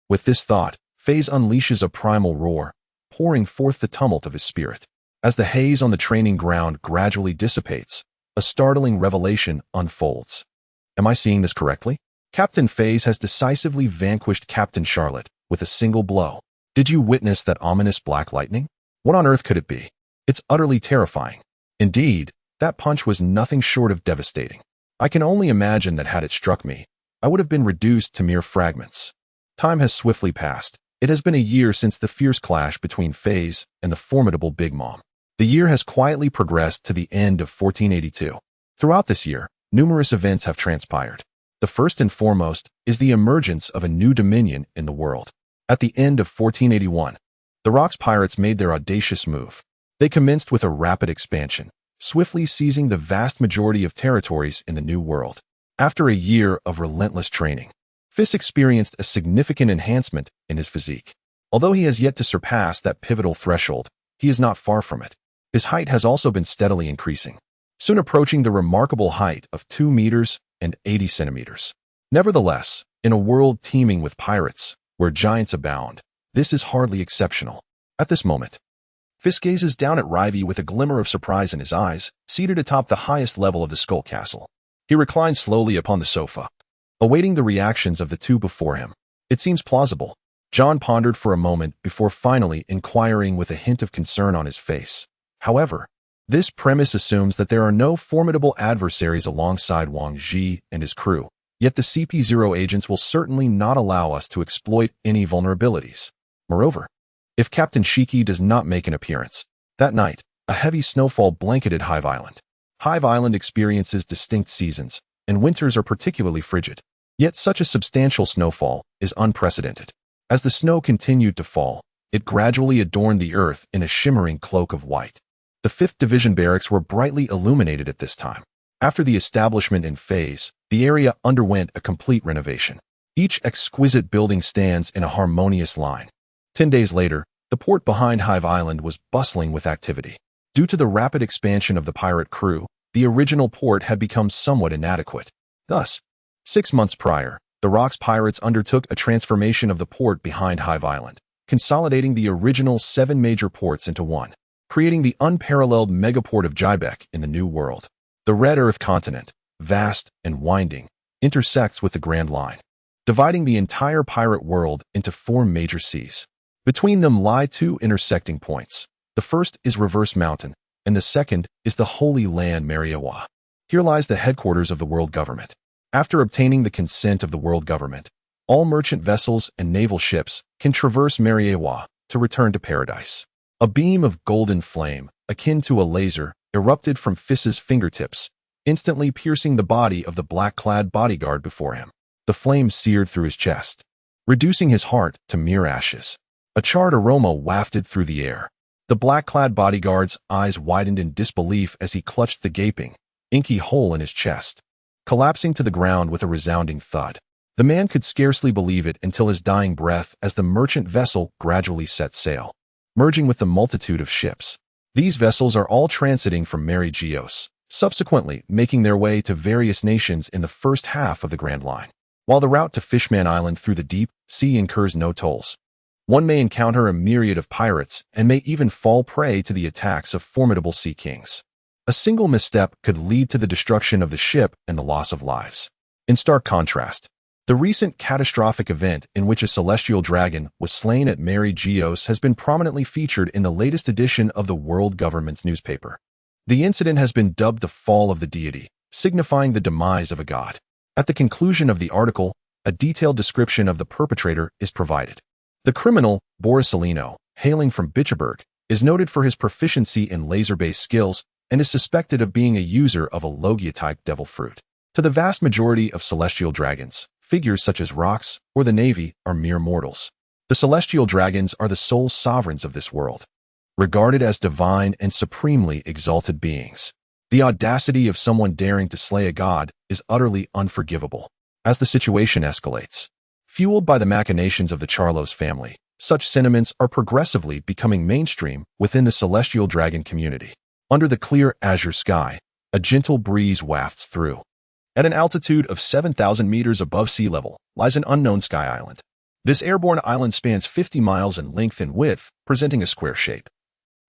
With this thought, Feis unleashes a primal roar, pouring forth the tumult of his spirit. As the haze on the training ground gradually dissipates, a startling revelation unfolds. Am I seeing this correctly? Captain Feis has decisively vanquished Captain Charlotte with a single blow. Did you witness that ominous black lightning? What on earth could it be? It's utterly terrifying. Indeed, that punch was nothing short of devastating. I can only imagine that had it struck me, I would have been reduced to mere fragments. Time has swiftly passed. It has been a year since the fierce clash between Feis and the formidable Big Mom. The year has quietly progressed to the end of 1482. Throughout this year, numerous events have transpired. The first and foremost is the emergence of a new dominion in the world. At the end of 1481, the Rocks pirates made their audacious move. They commenced with a rapid expansion, swiftly seizing the vast majority of territories in the New World. After a year of relentless training, Feis experienced a significant enhancement in his physique. Although he has yet to surpass that pivotal threshold, he is not far from it. His height has also been steadily increasing, soon approaching the remarkable height of 2 meters and 80 centimeters. Nevertheless, in a world teeming with pirates, where giants abound, this is hardly exceptional. At this moment, Feis gazes down at Rivy with a glimmer of surprise in his eyes, seated atop the highest level of the Skull Castle. He reclines slowly upon the sofa, awaiting the reactions of the two before him. It seems plausible. John pondered for a moment before finally inquiring with a hint of concern on his face. However, this premise assumes that there are no formidable adversaries alongside Wang Ji and his crew, yet the CP0 agents will certainly not allow us to exploit any vulnerabilities. Moreover, if Captain Shiki does not make an appearance, that night, a heavy snowfall blanketed Hive Island. Hive Island experiences distinct seasons, and winters are particularly frigid. Yet such a substantial snowfall is unprecedented. As the snow continued to fall, it gradually adorned the earth in a shimmering cloak of white. The 5th Division barracks were brightly illuminated at this time. After the establishment in Feis, the area underwent a complete renovation. Each exquisite building stands in a harmonious line. 10 days later, the port behind Hive Island was bustling with activity. Due to the rapid expansion of the pirate crew, the original port had become somewhat inadequate. Thus, 6 months prior, the Rocks pirates undertook a transformation of the port behind Hive Island, consolidating the original 7 major ports into one, creating the unparalleled megaport of Jibek in the New World. The Red Earth continent, vast and winding, intersects with the Grand Line, dividing the entire pirate world into 4 major seas. Between them lie 2 intersecting points. The first is Reverse Mountain, and the second is the Holy Land Mariawa. Here lies the headquarters of the world government. After obtaining the consent of the world government, all merchant vessels and naval ships can traverse Mariawa to return to paradise. A beam of golden flame, akin to a laser, erupted from Feis's fingertips, instantly piercing the body of the black-clad bodyguard before him. The flame seared through his chest, reducing his heart to mere ashes. A charred aroma wafted through the air. The black-clad bodyguard's eyes widened in disbelief as he clutched the gaping, inky hole in his chest, collapsing to the ground with a resounding thud. The man could scarcely believe it until his dying breath as the merchant vessel gradually set sail, merging with the multitude of ships. These vessels are all transiting from Mary Geos, subsequently making their way to various nations in the first half of the Grand Line. While the route to Fishman Island through the deep sea incurs no tolls, one may encounter a myriad of pirates and may even fall prey to the attacks of formidable sea kings. A single misstep could lead to the destruction of the ship and the loss of lives. In stark contrast, the recent catastrophic event in which a celestial dragon was slain at Mary Geos has been prominently featured in the latest edition of the world government's newspaper. The incident has been dubbed the Fall of the Deity, signifying the demise of a god. At the conclusion of the article, a detailed description of the perpetrator is provided. The criminal, Borisolino, hailing from Bitcherberg, is noted for his proficiency in laser-based skills and is suspected of being a user of a Logia-type devil fruit. To the vast majority of celestial dragons, figures such as Rocks or the Navy are mere mortals. The celestial dragons are the sole sovereigns of this world. regarded as divine and supremely exalted beings. The audacity of someone daring to slay a god is utterly unforgivable. As the situation escalates, fueled by the machinations of the Charlos family, such sentiments are progressively becoming mainstream within the celestial dragon community. Under the clear azure sky, a gentle breeze wafts through. At an altitude of 7,000 meters above sea level lies an unknown sky island. This airborne island spans 50 miles in length and width, presenting a square shape.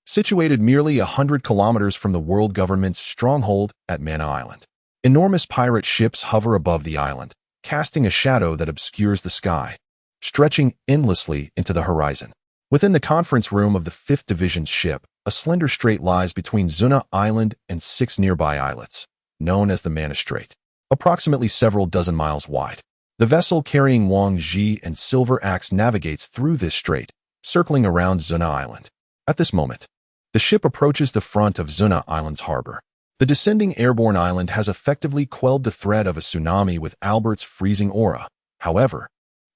Situated merely 100 kilometers from the world government's stronghold at Mana Island, enormous pirate ships hover above the island, casting a shadow that obscures the sky, stretching endlessly into the horizon. Within the conference room of the 5th Division's ship, a slender strait lies between Zuna Island and 6 nearby islets, known as the Mana Strait, approximately several dozen miles wide. The vessel carrying Wang Ji and Silver Axe navigates through this strait, circling around Zuna Island. At this moment, the ship approaches the front of Zuna Island's harbor. The descending airborne island has effectively quelled the threat of a tsunami with Albert's freezing aura. However,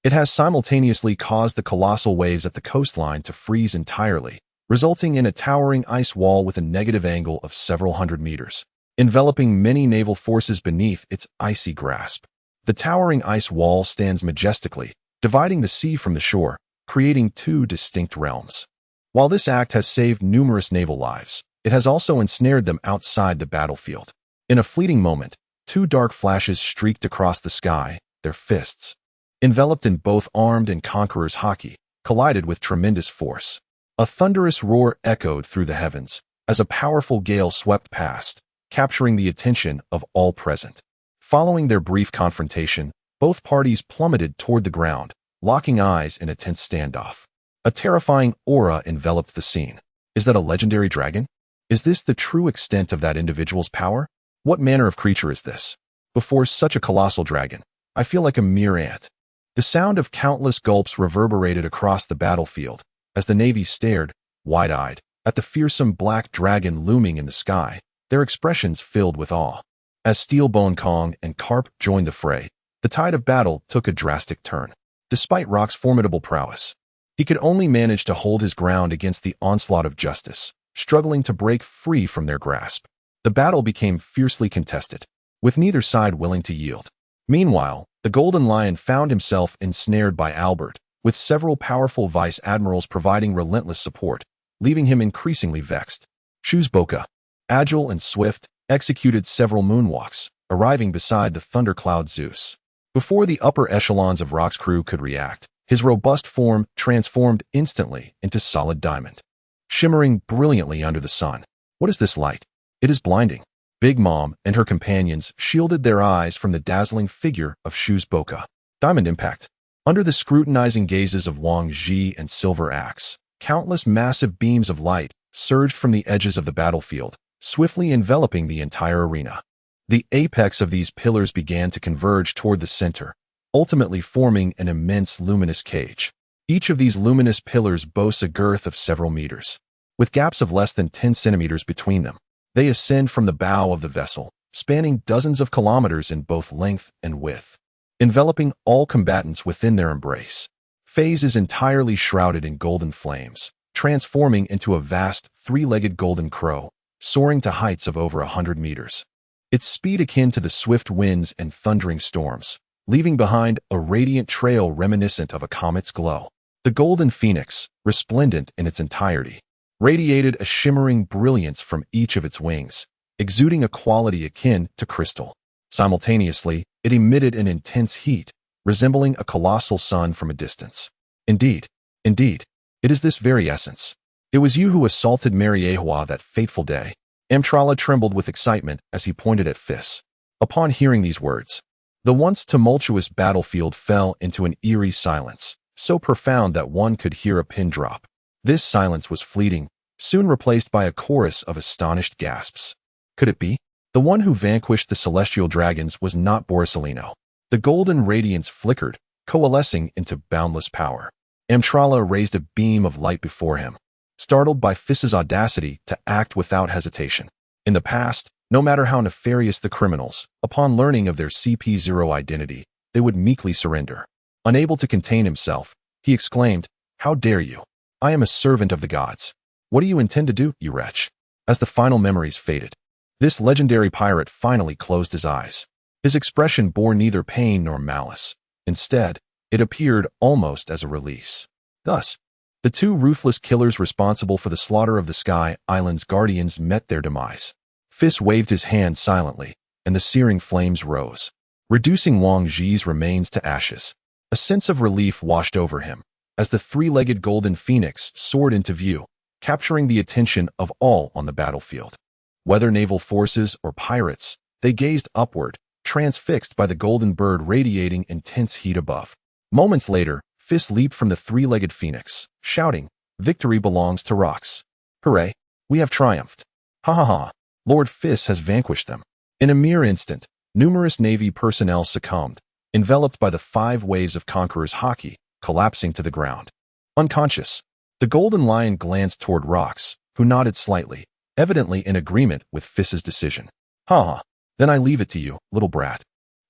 it has simultaneously caused the colossal waves at the coastline to freeze entirely, resulting in a towering ice wall with a negative angle of several hundred meters, enveloping many naval forces beneath its icy grasp. The towering ice wall stands majestically, dividing the sea from the shore, creating two distinct realms. While this act has saved numerous naval lives, it has also ensnared them outside the battlefield. In a fleeting moment, two dark flashes streaked across the sky, their fists, enveloped in both armed and conqueror's haki, collided with tremendous force. A thunderous roar echoed through the heavens as a powerful gale swept past, capturing the attention of all present. Following their brief confrontation, both parties plummeted toward the ground, locking eyes in a tense standoff. A terrifying aura enveloped the scene. Is that a legendary dragon? Is this the true extent of that individual's power? What manner of creature is this? Before such a colossal dragon, I feel like a mere ant. The sound of countless gulps reverberated across the battlefield as the Navy stared, wide-eyed, at the fearsome black dragon looming in the sky, their expressions filled with awe. As Steelbone Kong and Carp joined the fray, the tide of battle took a drastic turn. Despite Rock's formidable prowess, he could only manage to hold his ground against the onslaught of justice, struggling to break free from their grasp. The battle became fiercely contested, with neither side willing to yield. Meanwhile, the Golden Lion found himself ensnared by Albert, with several powerful vice admirals providing relentless support, leaving him increasingly vexed. Shuzboka, agile and swift, executed several moonwalks, arriving beside the thundercloud Zeus. Before the upper echelons of Rock's crew could react, his robust form transformed instantly into solid diamond, shimmering brilliantly under the sun. What is this light? It is blinding. Big Mom and her companions shielded their eyes from the dazzling figure of Shuzboka. Diamond impact. Under the scrutinizing gazes of Wang Ji and Silver Axe, countless massive beams of light surged from the edges of the battlefield, swiftly enveloping the entire arena. The apex of these pillars began to converge toward the center, ultimately forming an immense luminous cage. Each of these luminous pillars boasts a girth of several meters, with gaps of less than 10 centimeters between them. They ascend from the bow of the vessel, spanning dozens of kilometers in both length and width, enveloping all combatants within their embrace. Feis is entirely shrouded in golden flames, transforming into a vast, three-legged golden crow, soaring to heights of over 100 meters. Its speed akin to the swift winds and thundering storms, leaving behind a radiant trail reminiscent of a comet's glow. The golden phoenix, resplendent in its entirety, radiated a shimmering brilliance from each of its wings, exuding a quality akin to crystal. Simultaneously, it emitted an intense heat, resembling a colossal sun from a distance. Indeed, it is this very essence. It was you who assaulted Mariewa that fateful day. Amtrala trembled with excitement as he pointed at Feis. Upon hearing these words, the once tumultuous battlefield fell into an eerie silence, so profound that one could hear a pin drop. This silence was fleeting, soon replaced by a chorus of astonished gasps. Could it be? The one who vanquished the celestial dragons was not Borisolino. The golden radiance flickered, coalescing into boundless power. Amtrala raised a beam of light before him, startled by Feis's audacity to act without hesitation. In the past, no matter how nefarious the criminals, upon learning of their CP0 identity, they would meekly surrender. Unable to contain himself, he exclaimed, "How dare you? I am a servant of the gods. What do you intend to do, you wretch? As the final memories faded, this legendary pirate finally closed his eyes. His expression bore neither pain nor malice. Instead, it appeared almost as a release. Thus, the two ruthless killers responsible for the slaughter of the Sky Island's guardians met their demise. Feis waved his hand silently, and the searing flames rose, reducing Wang Ji's remains to ashes. A sense of relief washed over him as the three-legged golden phoenix soared into view, capturing the attention of all on the battlefield. Whether naval forces or pirates, they gazed upward, transfixed by the golden bird radiating intense heat above. Moments later, Feis leaped from the three-legged phoenix, shouting, "Victory belongs to rocks. Hooray, we have triumphed. Ha ha ha, Lord Feis has vanquished them." In a mere instant, numerous Navy personnel succumbed, enveloped by the 5 waves of Conqueror's haki, collapsing to the ground. Unconscious, the Golden Lion glanced toward Rox, who nodded slightly, evidently in agreement with Feis's decision. "Ha ha, then I leave it to you, little brat."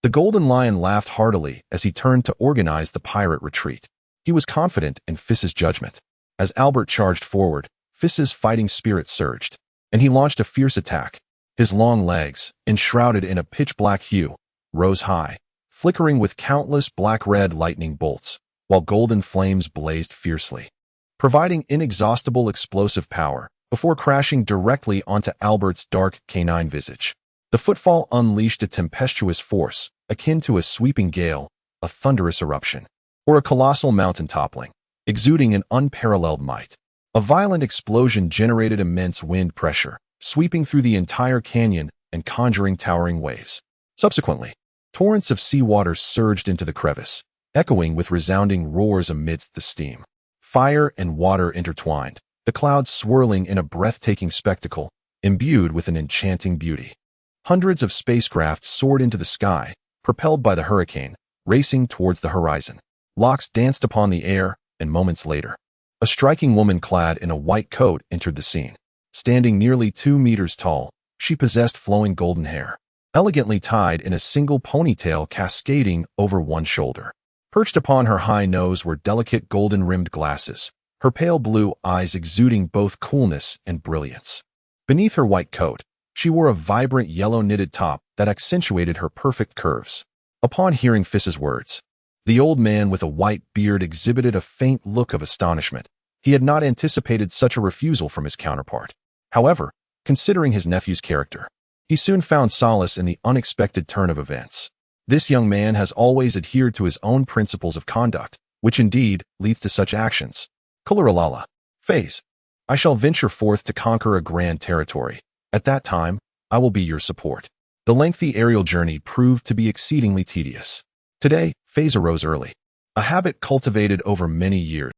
The Golden Lion laughed heartily as he turned to organize the pirate retreat. He was confident in Feis's judgment. As Albert charged forward, Feis's fighting spirit surged, and he launched a fierce attack. His long legs, enshrouded in a pitch-black hue, rose high, flickering with countless black-red lightning bolts, while golden flames blazed fiercely, providing inexhaustible explosive power before crashing directly onto Albert's dark canine visage. The footfall unleashed a tempestuous force, akin to a sweeping gale, a thunderous eruption, or a colossal mountain toppling, exuding an unparalleled might. A violent explosion generated immense wind pressure, sweeping through the entire canyon and conjuring towering waves. Subsequently, torrents of seawater surged into the crevice, echoing with resounding roars amidst the steam. Fire and water intertwined, the clouds swirling in a breathtaking spectacle, imbued with an enchanting beauty. Hundreds of spacecraft soared into the sky, propelled by the hurricane, racing towards the horizon. Locks danced upon the air, and moments later, a striking woman clad in a white coat entered the scene. Standing nearly 2 meters tall, she possessed flowing golden hair, elegantly tied in a single ponytail cascading over one shoulder. Perched upon her high nose were delicate golden-rimmed glasses, her pale blue eyes exuding both coolness and brilliance. Beneath her white coat, she wore a vibrant yellow knitted top that accentuated her perfect curves. Upon hearing Feis's words, the old man with a white beard exhibited a faint look of astonishment. He had not anticipated such a refusal from his counterpart. However, considering his nephew's character, he soon found solace in the unexpected turn of events. This young man has always adhered to his own principles of conduct, which indeed leads to such actions. Kularalala. Feis, I shall venture forth to conquer a grand territory. At that time, I will be your support. The lengthy aerial journey proved to be exceedingly tedious. Today, Feis arose early, a habit cultivated over many years.